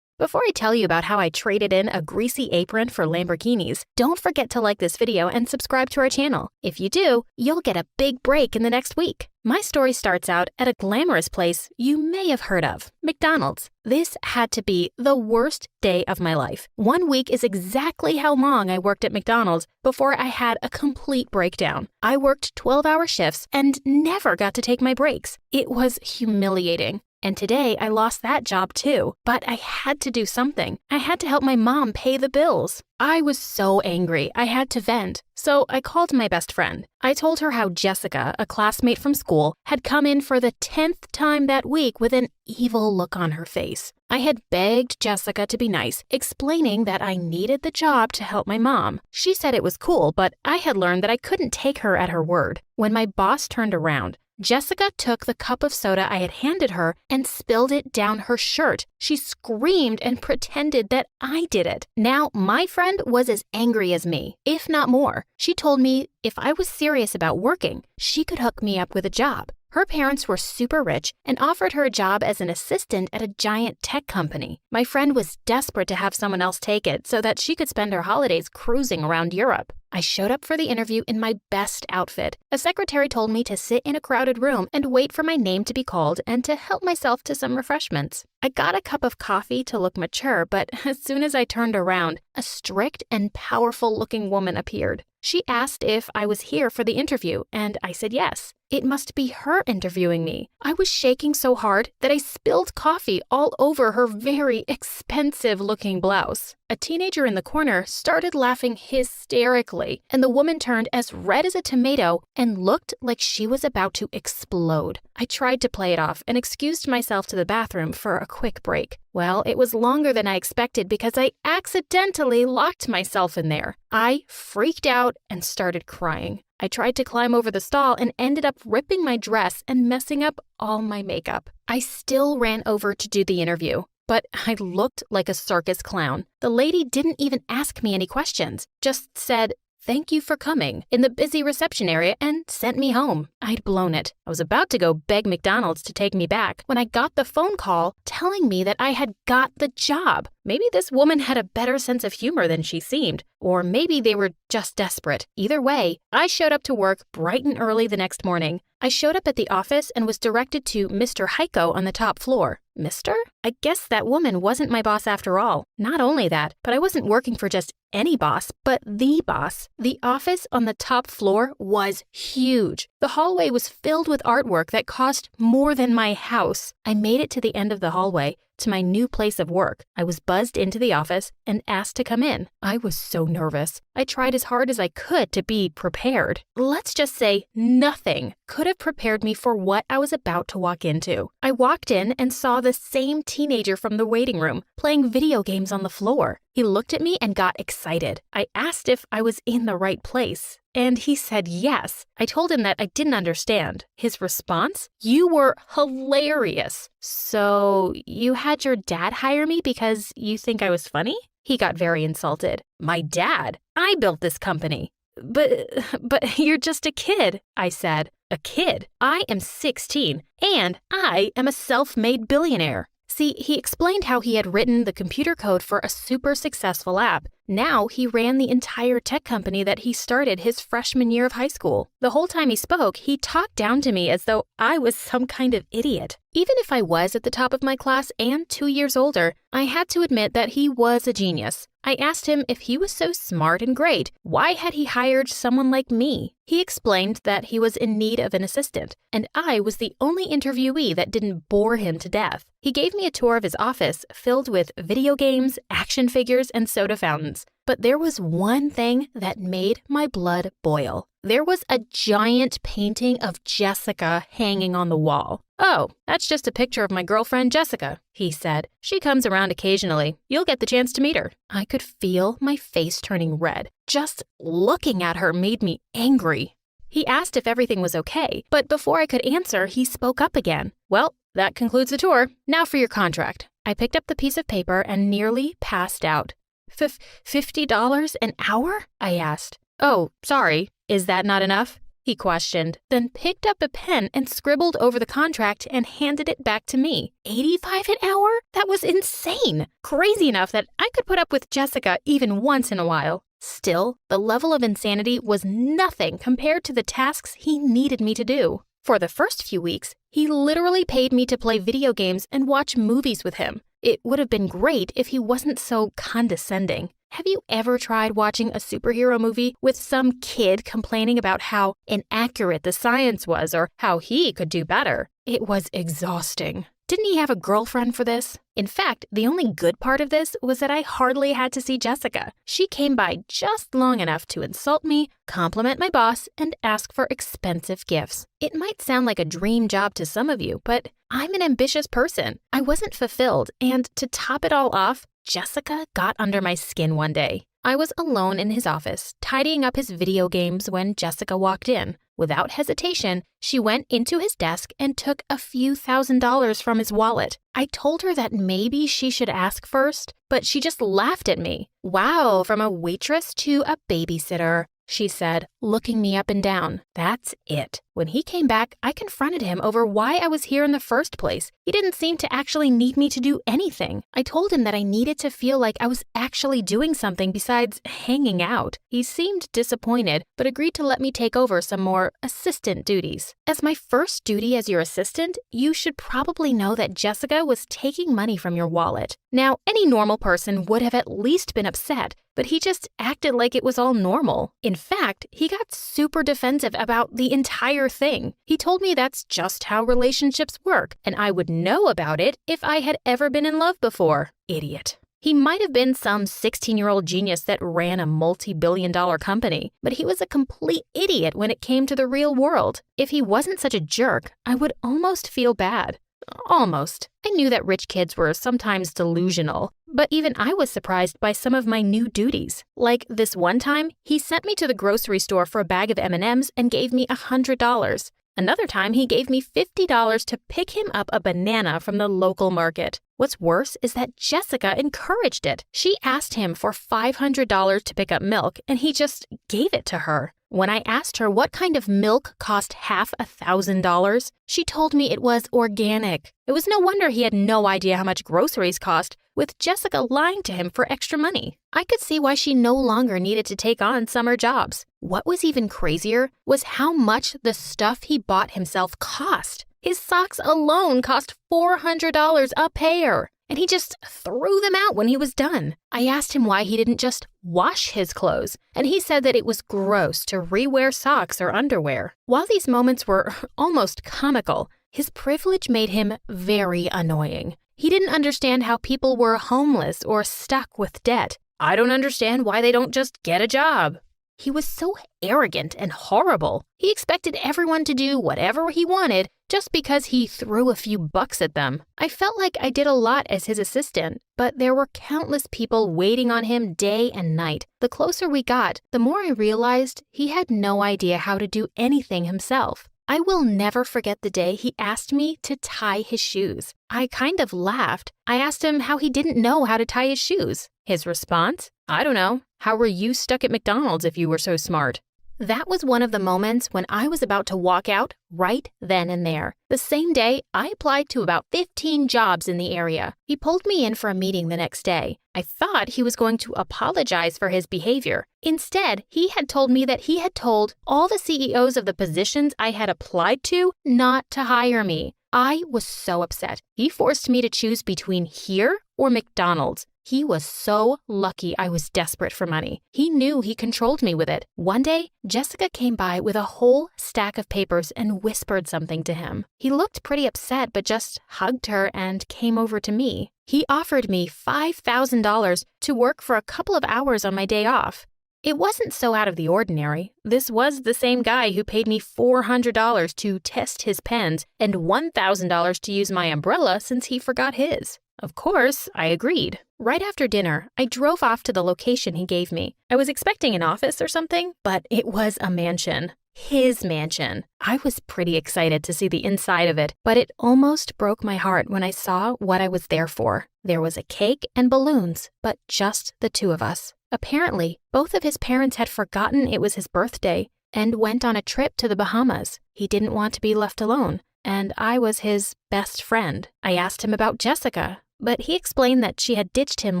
Before I tell you about how I traded in a greasy apron for Lamborghinis, don't forget to like this video and subscribe to our channel. If you do, you'll get a big break in the next week. My story starts out at a glamorous place you may have heard of, McDonald's. This had to be the worst day of my life. 1 week is exactly how long I worked at McDonald's before I had a complete breakdown. I worked 12-hour shifts and never got to take my breaks. It was humiliating. And today I lost that job too, but I had to do something. I had to help my mom pay the bills. I was so angry, I had to vent. So I called my best friend. I told her how Jessica, a classmate from school, had come in for the 10th time that week with an evil look on her face. I had begged Jessica to be nice, explaining that I needed the job to help my mom. She said it was cool, but I had learned that I couldn't take her at her word. When my boss turned around, Jessica took the cup of soda I had handed her and spilled it down her shirt. She screamed and pretended that I did it. Now, my friend was as angry as me, if not more. She told me if I was serious about working, she could hook me up with a job. Her parents were super rich and offered her a job as an assistant at a giant tech company. My friend was desperate to have someone else take it so that she could spend her holidays cruising around Europe. I showed up for the interview in my best outfit. A secretary told me to sit in a crowded room and wait for my name to be called and to help myself to some refreshments. I got a cup of coffee to look mature, but as soon as I turned around, a strict and powerful-looking woman appeared. She asked if I was here for the interview, and I said yes. It must be her interviewing me. I was shaking so hard that I spilled coffee all over her very expensive-looking blouse. A teenager in the corner started laughing hysterically, and the woman turned as red as a tomato and looked like she was about to explode. I tried to play it off and excused myself to the bathroom for a quick break. Well, it was longer than I expected because I accidentally locked myself in there. I freaked out and started crying. I tried to climb over the stall and ended up ripping my dress and messing up all my makeup. I still ran over to do the interview, but I looked like a circus clown. The lady didn't even ask me any questions, just said, "Thank you for coming," in the busy reception area and sent me home. I'd blown it. I was about to go beg McDonald's to take me back when I got the phone call telling me that I had got the job. Maybe this woman had a better sense of humor than she seemed, or maybe they were just desperate. Either way, I showed up to work bright and early the next morning. I showed up at the office and was directed to Mr. Heiko on the top floor. Mister? I guess that woman wasn't my boss after all. Not only that, but I wasn't working for just any boss, but the boss. The office on the top floor was huge. The hallway was filled with artwork that cost more than my house. I made it to the end of the hallway, to my new place of work. I was buzzed into the office and asked to come in. I was so nervous. I tried as hard as I could to be prepared. Let's just say nothing could have prepared me for what I was about to walk into. I walked in and saw the same teenager from the waiting room playing video games on the floor. He looked at me and got excited. I asked if I was in the right place, and he said yes. I told him that I didn't understand. His response? You were hilarious. So you had your dad hire me because you think I was funny? He got very insulted. My dad? I built this company. But you're just a kid, I said. A kid? I am 16, and I am a self-made billionaire. See, he explained how he had written the computer code for a super successful app. Now he ran the entire tech company that he started his freshman year of high school. The whole time he spoke, he talked down to me as though I was some kind of idiot. Even if I was at the top of my class and 2 years older, I had to admit that he was a genius. I asked him if he was so smart and great, why had he hired someone like me? He explained that he was in need of an assistant, and I was the only interviewee that didn't bore him to death. He gave me a tour of his office filled with video games, action figures, and soda fountains. But there was one thing that made my blood boil. There was a giant painting of Jessica hanging on the wall. Oh, that's just a picture of my girlfriend Jessica, he said. She comes around occasionally. You'll get the chance to meet her. I could feel my face turning red. Just looking at her made me angry. He asked if everything was okay, but before I could answer, he spoke up again. Well, that concludes the tour. Now for your contract. I picked up the piece of paper and nearly passed out. $50 an hour? I asked. Oh, sorry. Is that not enough? He questioned, then picked up a pen and scribbled over the contract and handed it back to me. $85 an hour? That was insane. Crazy enough that I could put up with Jessica even once in a while. Still, the level of insanity was nothing compared to the tasks he needed me to do. For the first few weeks, he literally paid me to play video games and watch movies with him. It would have been great if he wasn't so condescending. Have you ever tried watching a superhero movie with some kid complaining about how inaccurate the science was or how he could do better? It was exhausting. Didn't he have a girlfriend for this? In fact, the only good part of this was that I hardly had to see Jessica. She came by just long enough to insult me, compliment my boss, and ask for expensive gifts. It might sound like a dream job to some of you, but I'm an ambitious person. I wasn't fulfilled, and to top it all off, Jessica got under my skin one day. I was alone in his office, tidying up his video games when Jessica walked in. Without hesitation, she went into his desk and took a few $1,000s from his wallet. I told her that maybe she should ask first, but she just laughed at me. Wow, from a waitress to a babysitter, she said, looking me up and down. That's it. When he came back, I confronted him over why I was here in the first place. He didn't seem to actually need me to do anything. I told him that I needed to feel like I was actually doing something besides hanging out. He seemed disappointed, but agreed to let me take over some more assistant duties. As my first duty as your assistant, you should probably know that Jessica was taking money from your wallet. Now, any normal person would have at least been upset, but he just acted like it was all normal. In fact, he got super defensive about the entire thing. He told me that's just how relationships work, and I would know about it if I had ever been in love before. Idiot. He might have been some 16-year-old genius that ran a multi-billion-dollar company, but he was a complete idiot when it came to the real world. If he wasn't such a jerk, I would almost feel bad. Almost. I knew that rich kids were sometimes delusional, but even I was surprised by some of my new duties. Like this one time, he sent me to the grocery store for a bag of M&Ms and gave me $100. Another time, he gave me $50 to pick him up a banana from the local market. What's worse is that Jessica encouraged it. She asked him for $500 to pick up milk, and he just gave it to her. When I asked her what kind of milk cost $1,000, she told me it was organic. It was no wonder he had no idea how much groceries cost, with Jessica lying to him for extra money. I could see why she no longer needed to take on summer jobs. What was even crazier was how much the stuff he bought himself cost. His socks alone cost $400 a pair, and he just threw them out when he was done. I asked him why he didn't just wash his clothes, and he said that it was gross to rewear socks or underwear. While these moments were almost comical, his privilege made him very annoying. He didn't understand how people were homeless or stuck with debt. I don't understand why they don't just get a job. He was so arrogant and horrible. He expected everyone to do whatever he wanted just because he threw a few bucks at them. I felt like I did a lot as his assistant, but there were countless people waiting on him day and night. The closer we got, the more I realized he had no idea how to do anything himself. I will never forget the day he asked me to tie his shoes. I kind of laughed. I asked him how he didn't know how to tie his shoes. His response? I don't know. How were you stuck at McDonald's if you were so smart? That was one of the moments when I was about to walk out right then and there. The same day, I applied to about 15 jobs in the area. He pulled me in for a meeting the next day. I thought he was going to apologize for his behavior. Instead, he had told me that he had told all the CEOs of the positions I had applied to not to hire me. I was so upset. He forced me to choose between here or McDonald's. He was so lucky I was desperate for money. He knew he controlled me with it. One day, Jessica came by with a whole stack of papers and whispered something to him. He looked pretty upset, but just hugged her and came over to me. He offered me $5,000 to work for a couple of hours on my day off. It wasn't so out of the ordinary. This was the same guy who paid me $400 to test his pens and $1,000 to use my umbrella since he forgot his. Of course, I agreed. Right after dinner, I drove off to the location he gave me. I was expecting an office or something, but it was a mansion. His mansion. I was pretty excited to see the inside of it, but it almost broke my heart when I saw what I was there for. There was a cake and balloons, but just the two of us. Apparently, both of his parents had forgotten it was his birthday and went on a trip to the Bahamas. He didn't want to be left alone, and I was his best friend. I asked him about Jessica, but he explained that she had ditched him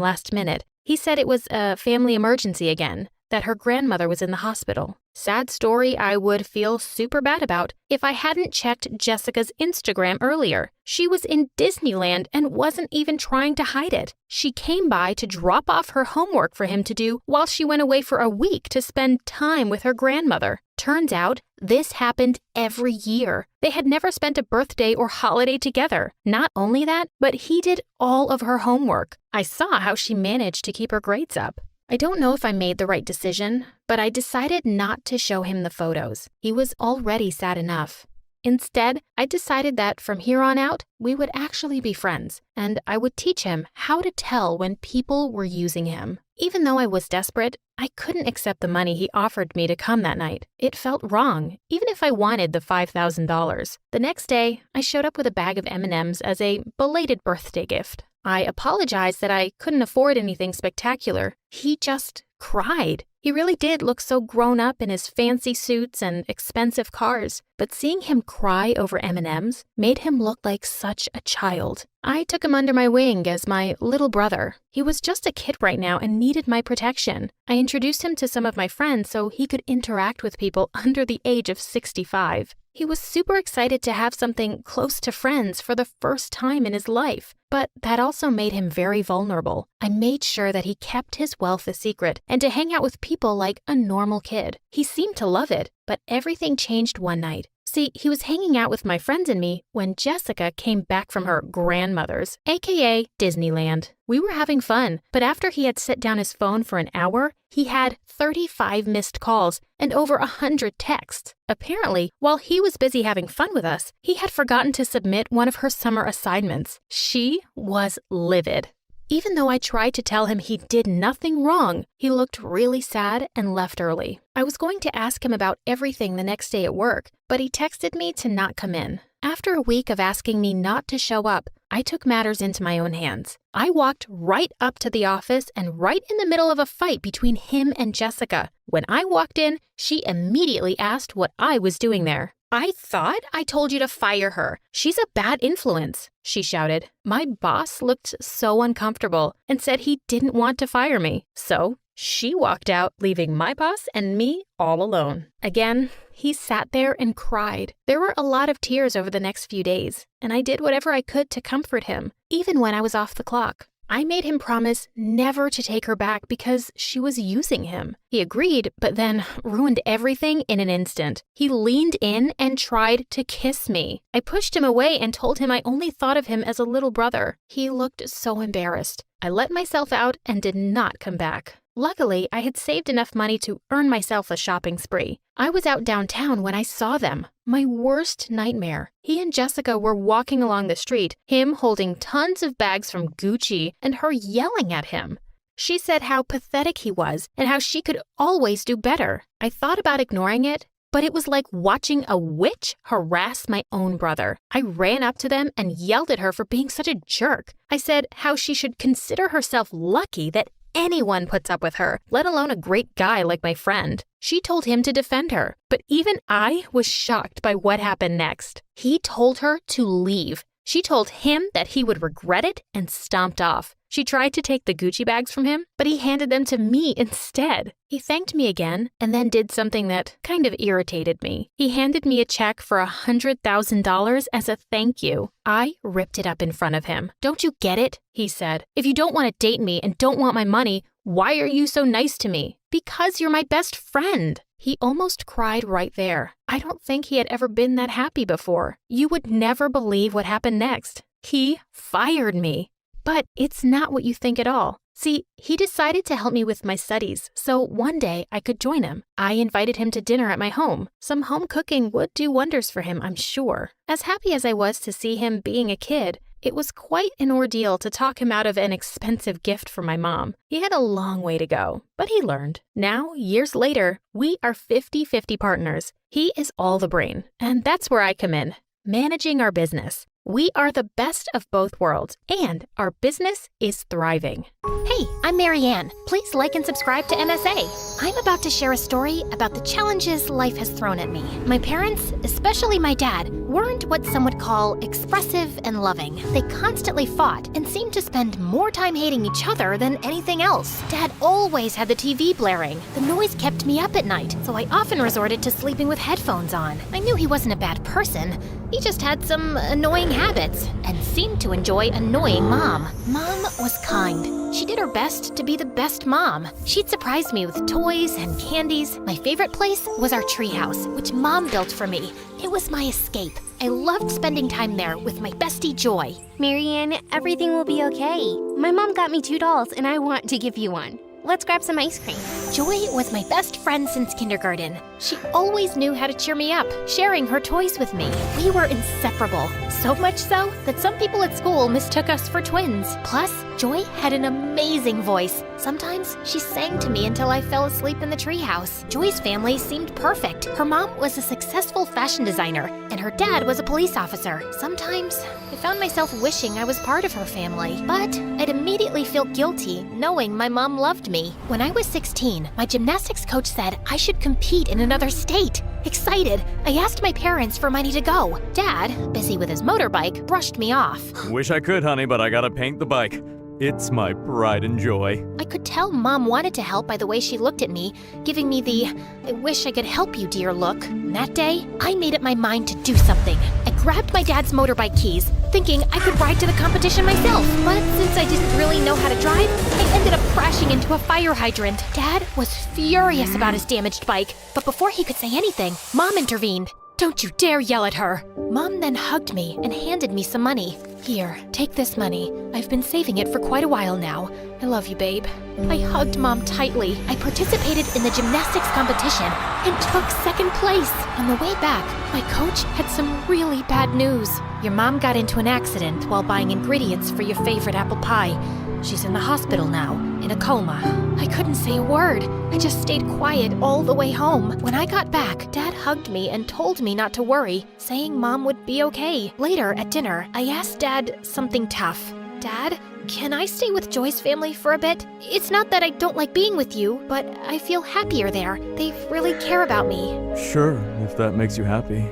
last minute. He said it was a family emergency again, that her grandmother was in the hospital. Sad story I would feel super bad about if I hadn't checked Jessica's Instagram earlier. She was in Disneyland and wasn't even trying to hide it. She came by to drop off her homework for him to do while she went away for a week to spend time with her grandmother. Turns out, this happened every year. They had never spent a birthday or holiday together. Not only that, but he did all of her homework. I saw how she managed to keep her grades up. I don't know if I made the right decision, but I decided not to show him the photos. He was already sad enough. Instead, I decided that from here on out, we would actually be friends, and I would teach him how to tell when people were using him. Even though I was desperate, I couldn't accept the money he offered me to come that night. It felt wrong, even if I wanted the $5,000. The next day, I showed up with a bag of M&Ms as a belated birthday gift. I apologized that I couldn't afford anything spectacular. He just cried. He really did look so grown up in his fancy suits and expensive cars, but seeing him cry over M&Ms made him look like such a child. I took him under my wing as my little brother. He was just a kid right now and needed my protection. I introduced him to some of my friends so he could interact with people under the age of 65. He was super excited to have something close to friends for the first time in his life, but that also made him very vulnerable. I made sure that he kept his wealth a secret and to hang out with people like a normal kid. He seemed to love it, but everything changed one night. See, he was hanging out with my friends and me when Jessica came back from her grandmother's, aka Disneyland. We were having fun, but after he had set down his phone for an hour, he had 35 missed calls and over 100 texts. Apparently, while he was busy having fun with us, he had forgotten to submit one of her summer assignments. She was livid. Even though I tried to tell him he did nothing wrong, he looked really sad and left early. I was going to ask him about everything the next day at work, but he texted me to not come in. After a week of asking me not to show up, I took matters into my own hands. I walked right up to the office and right in the middle of a fight between him and Jessica. When I walked in, she immediately asked what I was doing there. "I thought I told you to fire her. She's a bad influence," she shouted. My boss looked so uncomfortable and said he didn't want to fire me. So she walked out, leaving my boss and me all alone. Again, he sat there and cried. There were a lot of tears over the next few days, and I did whatever I could to comfort him, even when I was off the clock. I made him promise never to take her back because she was using him. He agreed, but then ruined everything in an instant. He leaned in and tried to kiss me. I pushed him away and told him I only thought of him as a little brother. He looked so embarrassed. I let myself out and did not come back. Luckily, I had saved enough money to earn myself a shopping spree. I was out downtown when I saw them. My worst nightmare. He and Jessica were walking along the street, him holding tons of bags from Gucci and her yelling at him. She said how pathetic he was and how she could always do better. I thought about ignoring it, but it was like watching a witch harass my own brother. I ran up to them and yelled at her for being such a jerk. I said how she should consider herself lucky that anyone puts up with her, let alone a great guy like my friend. She told him to defend her, but even I was shocked by what happened next. He told her to leave. She told him that he would regret it and stomped off. She tried to take the Gucci bags from him, but he handed them to me instead. He thanked me again and then did something that kind of irritated me. He handed me a check for $100,000 as a thank you. I ripped it up in front of him. "Don't you get it?" he said. "If you don't want to date me and don't want my money, why are you so nice to me?" "Because you're my best friend." He almost cried right there. I don't think he had ever been that happy before. You would never believe what happened next. He fired me. But it's not what you think at all. See, he decided to help me with my studies, so one day I could join him. I invited him to dinner at my home. Some home cooking would do wonders for him, I'm sure. As happy as I was to see him being a kid, it was quite an ordeal to talk him out of an expensive gift from my mom. He had a long way to go, but he learned. Now, years later, we are 50-50 partners. He is all the brain, and that's where I come in, managing our business. We are the best of both worlds, and our business is thriving. Hey, I'm Marianne. Please like and subscribe to MSA. I'm about to share a story about the challenges life has thrown at me. My parents, especially my dad, weren't what some would call expressive and loving. They constantly fought and seemed to spend more time hating each other than anything else. Dad always had the TV blaring. The noise kept me up at night, so I often resorted to sleeping with headphones on. I knew he wasn't a bad person. He just had some annoying habits and seemed to enjoy annoying Mom. Mom was kind. She did her best to be the best mom. She'd surprise me with toys and candies. My favorite place was our treehouse, which Mom built for me. It was my escape. I loved spending time there with my bestie Joy. Marianne, everything will be okay. My mom got me 2 dolls and I want to give you one. Let's grab some ice cream. Joy was my best friend since kindergarten. She always knew how to cheer me up, sharing her toys with me. We were inseparable, so much so that some people at school mistook us for twins. Plus, Joy had an amazing voice. Sometimes she sang to me until I fell asleep in the treehouse. Joy's family seemed perfect. Her mom was a successful fashion designer, and her dad was a police officer. Sometimes I found myself wishing I was part of her family, but I'd immediately feel guilty knowing my mom loved me. When I was 16, my gymnastics coach said I should compete in another state. Excited, I asked my parents for money to go. Dad, busy with his motorbike, brushed me off. Wish I could, honey, but I gotta paint the bike. It's my pride and joy. I could tell Mom wanted to help by the way she looked at me, giving me the "I wish I could help you, dear" look. And that day, I made up my mind to do something. I grabbed my dad's motorbike keys, thinking I could ride to the competition myself. But since I didn't really know how to drive, I ended up crashing into a fire hydrant. Dad was furious about his damaged bike, but before he could say anything, Mom intervened. "Don't you dare yell at her." Mom then hugged me and handed me some money. "Here, take this money. I've been saving it for quite a while now. I love you, babe." I hugged Mom tightly. I participated in the gymnastics competition and took second place. On the way back, my coach had some really bad news. "Your mom got into an accident while buying ingredients for your favorite apple pie. She's in the hospital now, in a coma. I couldn't say a word. I just stayed quiet all the way home. When I got back, Dad hugged me and told me not to worry, saying Mom would be okay. Later, at dinner, I asked Dad something tough. Dad, can I stay with Joy's family for a bit? It's not that I don't like being with you, but I feel happier there. They really care about me. Sure, if that makes you happy.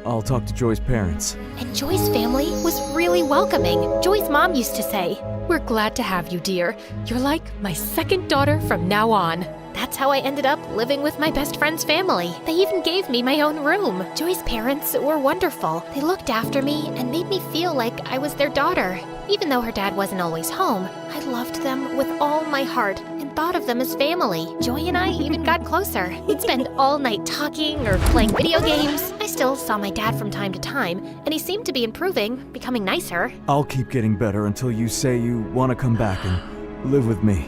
I'll talk to Joy's parents. And Joy's family was really welcoming. Joy's mom used to say, "We're glad to have you, dear. You're like my second daughter from now on." That's how I ended up living with my best friend's family. They even gave me my own room. Joy's parents were wonderful. They looked after me and made me feel like I was their daughter. Even though her dad wasn't always home, I loved them with all my heart and thought of them as family. Joy and I even got closer. We'd spend all night talking or playing video games. I still saw my dad from time to time, and he seemed to be improving, becoming nicer. I'll keep getting better until you say you want to come back and live with me.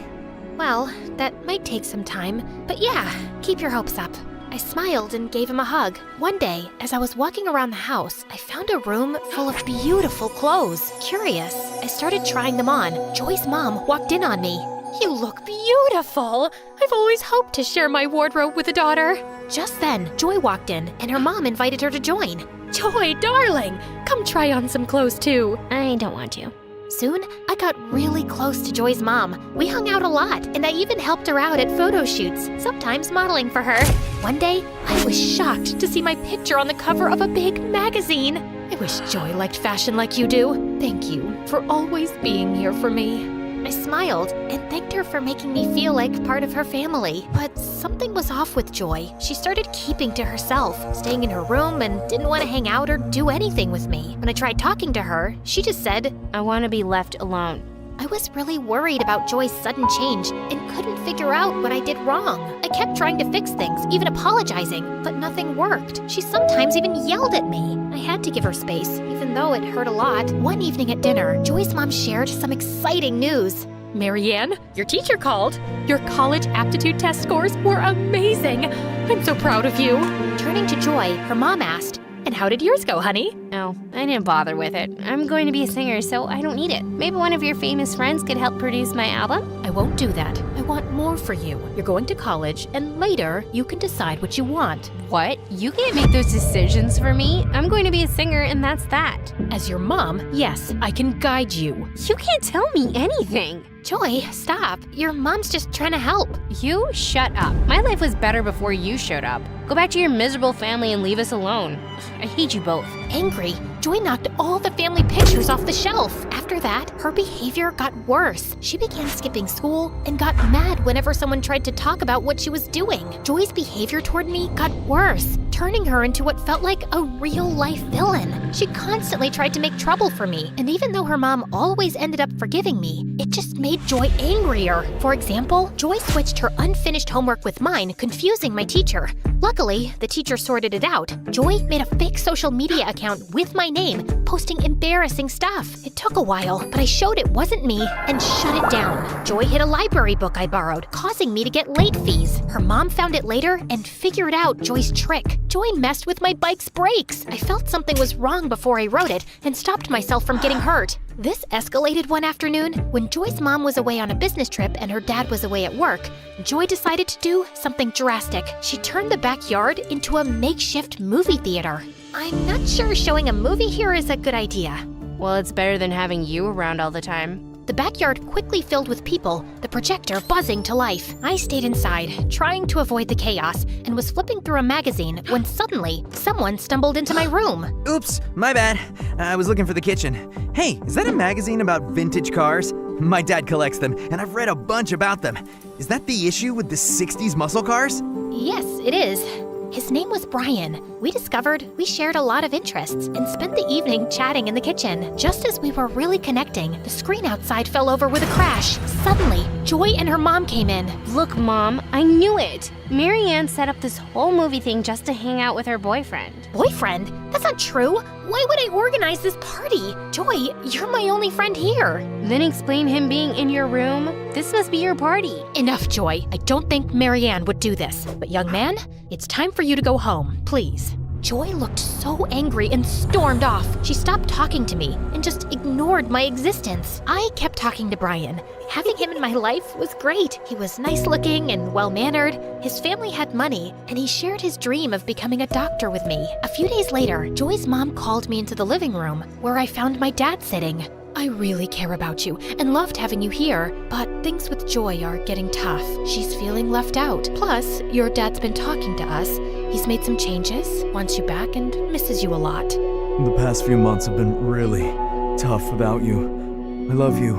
Well, that might take some time, but yeah, keep your hopes up. I smiled and gave him a hug. One day, as I was walking around the house, I found a room full of beautiful clothes. Curious, I started trying them on. Joy's mom walked in on me. You look beautiful. I've always hoped to share my wardrobe with a daughter. Just then, Joy walked in, and her mom invited her to join. Joy, darling, come try on some clothes too. I don't want to. Soon, I got really close to Joy's mom. We hung out a lot, and I even helped her out at photo shoots, sometimes modeling for her. One day, I was shocked to see my picture on the cover of a big magazine. I wish Joy liked fashion like you do. Thank you for always being here for me. I smiled and thanked her for making me feel like part of her family. But something was off with Joy. She started keeping to herself, staying in her room, and didn't want to hang out or do anything with me. When I tried talking to her, she just said, "I want to be left alone." I was really worried about Joy's sudden change and couldn't figure out what I did wrong. I kept trying to fix things, even apologizing, but nothing worked. She sometimes even yelled at me. I had to give her space, even though it hurt a lot. One evening at dinner, Joy's mom shared some exciting news. Marianne, your teacher called. Your college aptitude test scores were amazing. I'm so proud of you. Turning to Joy, her mom asked, "And how did yours go, honey?" No, I didn't bother with it. I'm going to be a singer, so I don't need it. Maybe one of your famous friends could help produce my album? I won't do that. I want more for you. You're going to college, and later you can decide what you want. What? You can't make those decisions for me. I'm going to be a singer, and that's that. As your mom, yes, I can guide you. You can't tell me anything. Joy, stop. Your mom's just trying to help. You shut up. My life was better before you showed up. Go back to your miserable family and leave us alone. I hate you both. Angry, Joy knocked all the family pictures off the shelf. After that, her behavior got worse. She began skipping school and got mad whenever someone tried to talk about what she was doing. Joy's behavior toward me got worse, turning her into what felt like a real-life villain. She constantly tried to make trouble for me, and even though her mom always ended up forgiving me, it just made Joy angrier. For example, Joy switched her unfinished homework with mine, confusing my teacher. Luckily, the teacher sorted it out. Joy made a fake social media account with my name, posting embarrassing stuff. It took a while, but I showed it wasn't me and shut it down. Joy hid a library book I borrowed, causing me to get late fees. Her mom found it later and figured out Joy's trick. Joy messed with my bike's brakes. I felt something was wrong before I rode it and stopped myself from getting hurt. This escalated one afternoon when Joy's mom was away on a business trip and her dad was away at work. Joy decided to do something drastic. She turned the backyard into a makeshift movie theater. I'm not sure showing a movie here is a good idea. Well, it's better than having you around all the time. The backyard quickly filled with people, the projector buzzing to life. I stayed inside, trying to avoid the chaos, and was flipping through a magazine when suddenly someone stumbled into my room. Oops, my bad. I was looking for the kitchen. Hey, is that a magazine about vintage cars? My dad collects them, and I've read a bunch about them. Is that the issue with the 60s muscle cars? Yes, it is. His name was Brian. We discovered we shared a lot of interests and spent the evening chatting in the kitchen. Just as we were really connecting, the screen outside fell over with a crash. Suddenly, Joy and her mom came in. Look, Mom, I knew it. Marianne set up this whole movie thing just to hang out with her boyfriend. Boyfriend? That's not true. Why would I organize this party? Joy, you're my only friend here. Then explain him being in your room. This must be your party. Enough, Joy. I don't think Marianne would do this. But young man, it's time for you to go home, please. Joy looked so angry and stormed off. She stopped talking to me and just ignored my existence. I kept talking to Brian. Having him in my life was great. He was nice looking and well-mannered. His family had money, and he shared his dream of becoming a doctor with me. A few days later, Joy's mom called me into the living room, where I found my dad sitting. I really care about you and loved having you here, but things with Joy are getting tough. She's feeling left out. Plus, your dad's been talking to us. He's made some changes, wants you back, and misses you a lot. The past few months have been really tough without you. I love you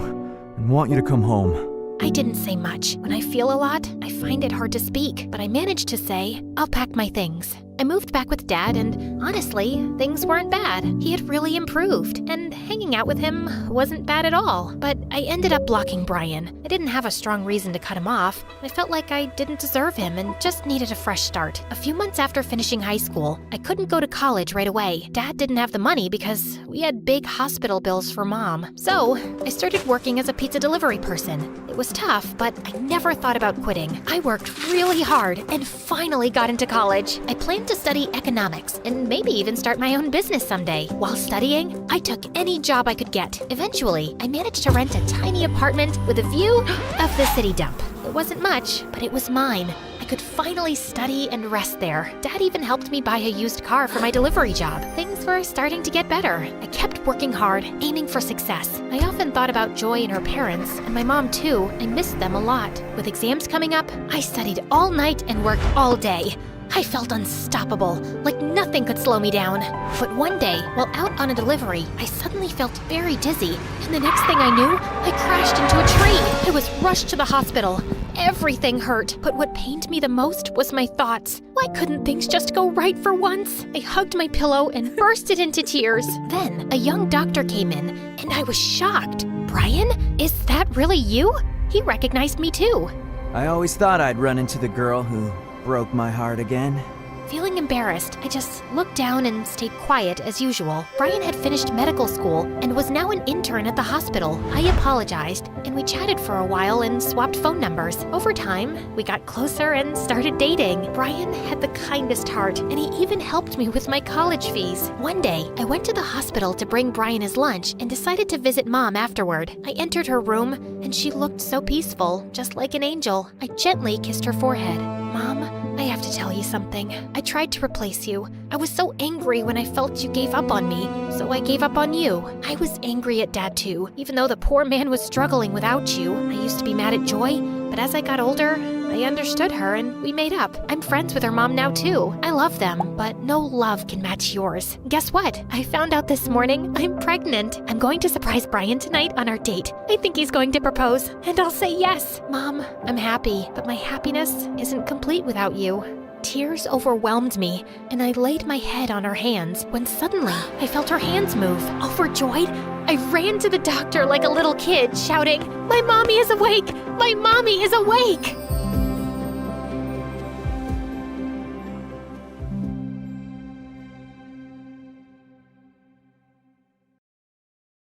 and want you to come home. I didn't say much. When I feel a lot, I find it hard to speak, but I managed to say, I'll pack my things. I moved back with Dad, and honestly, things weren't bad. He had really improved, and hanging out with him wasn't bad at all. But I ended up blocking Brian. I didn't have a strong reason to cut him off. I felt like I didn't deserve him and just needed a fresh start. A few months after finishing high school, I couldn't go to college right away. Dad didn't have the money because we had big hospital bills for Mom. So I started working as a pizza delivery person. It was tough, but I never thought about quitting. I worked really hard and finally got into college. I planned to study economics and maybe even start my own business someday. While studying, I took any job I could get. Eventually, I managed to rent a tiny apartment with a view of the city dump. It wasn't much, but it was mine. I could finally study and rest there. Dad even helped me buy a used car for my delivery job. Things were starting to get better. I kept working hard, aiming for success. I often thought about Joy and her parents, and my mom too. I missed them a lot. With exams coming up, I studied all night and worked all day. I felt unstoppable, like nothing could slow me down. But one day, while out on a delivery, I suddenly felt very dizzy, and the next thing I knew, I crashed into a tree. I was rushed to the hospital. Everything hurt, but what pained me the most was my thoughts. Why couldn't things just go right for once? I hugged my pillow and bursted into tears. Then, a young doctor came in, and I was shocked. Brian, is that really you? He recognized me too. I always thought I'd run into the girl who broke my heart again. Feeling embarrassed, I just looked down and stayed quiet as usual. Brian had finished medical school and was now an intern at the hospital. I apologized, and we chatted for a while and swapped phone numbers. Over time, we got closer and started dating. Brian had the kindest heart, and he even helped me with my college fees. One day, I went to the hospital to bring Brian his lunch and decided to visit Mom afterward. I entered her room, and she looked so peaceful, just like an angel. I gently kissed her forehead. Mom, I have to tell you something. I tried to replace you. I was so angry when I felt you gave up on me, so I gave up on you. I was angry at Dad too, even though the poor man was struggling without you. I used to be mad at Joy, but as I got older, I understood her and we made up. I'm friends with her mom now too. I love them, but no love can match yours. Guess what? I found out this morning I'm pregnant. I'm going to surprise Brian tonight on our date. I think he's going to propose, and I'll say yes. Mom, I'm happy, but my happiness isn't complete without you. Tears overwhelmed me, and I laid my head on her hands when suddenly I felt her hands move. Overjoyed, I ran to the doctor like a little kid, shouting, "My mommy is awake! My mommy is awake!"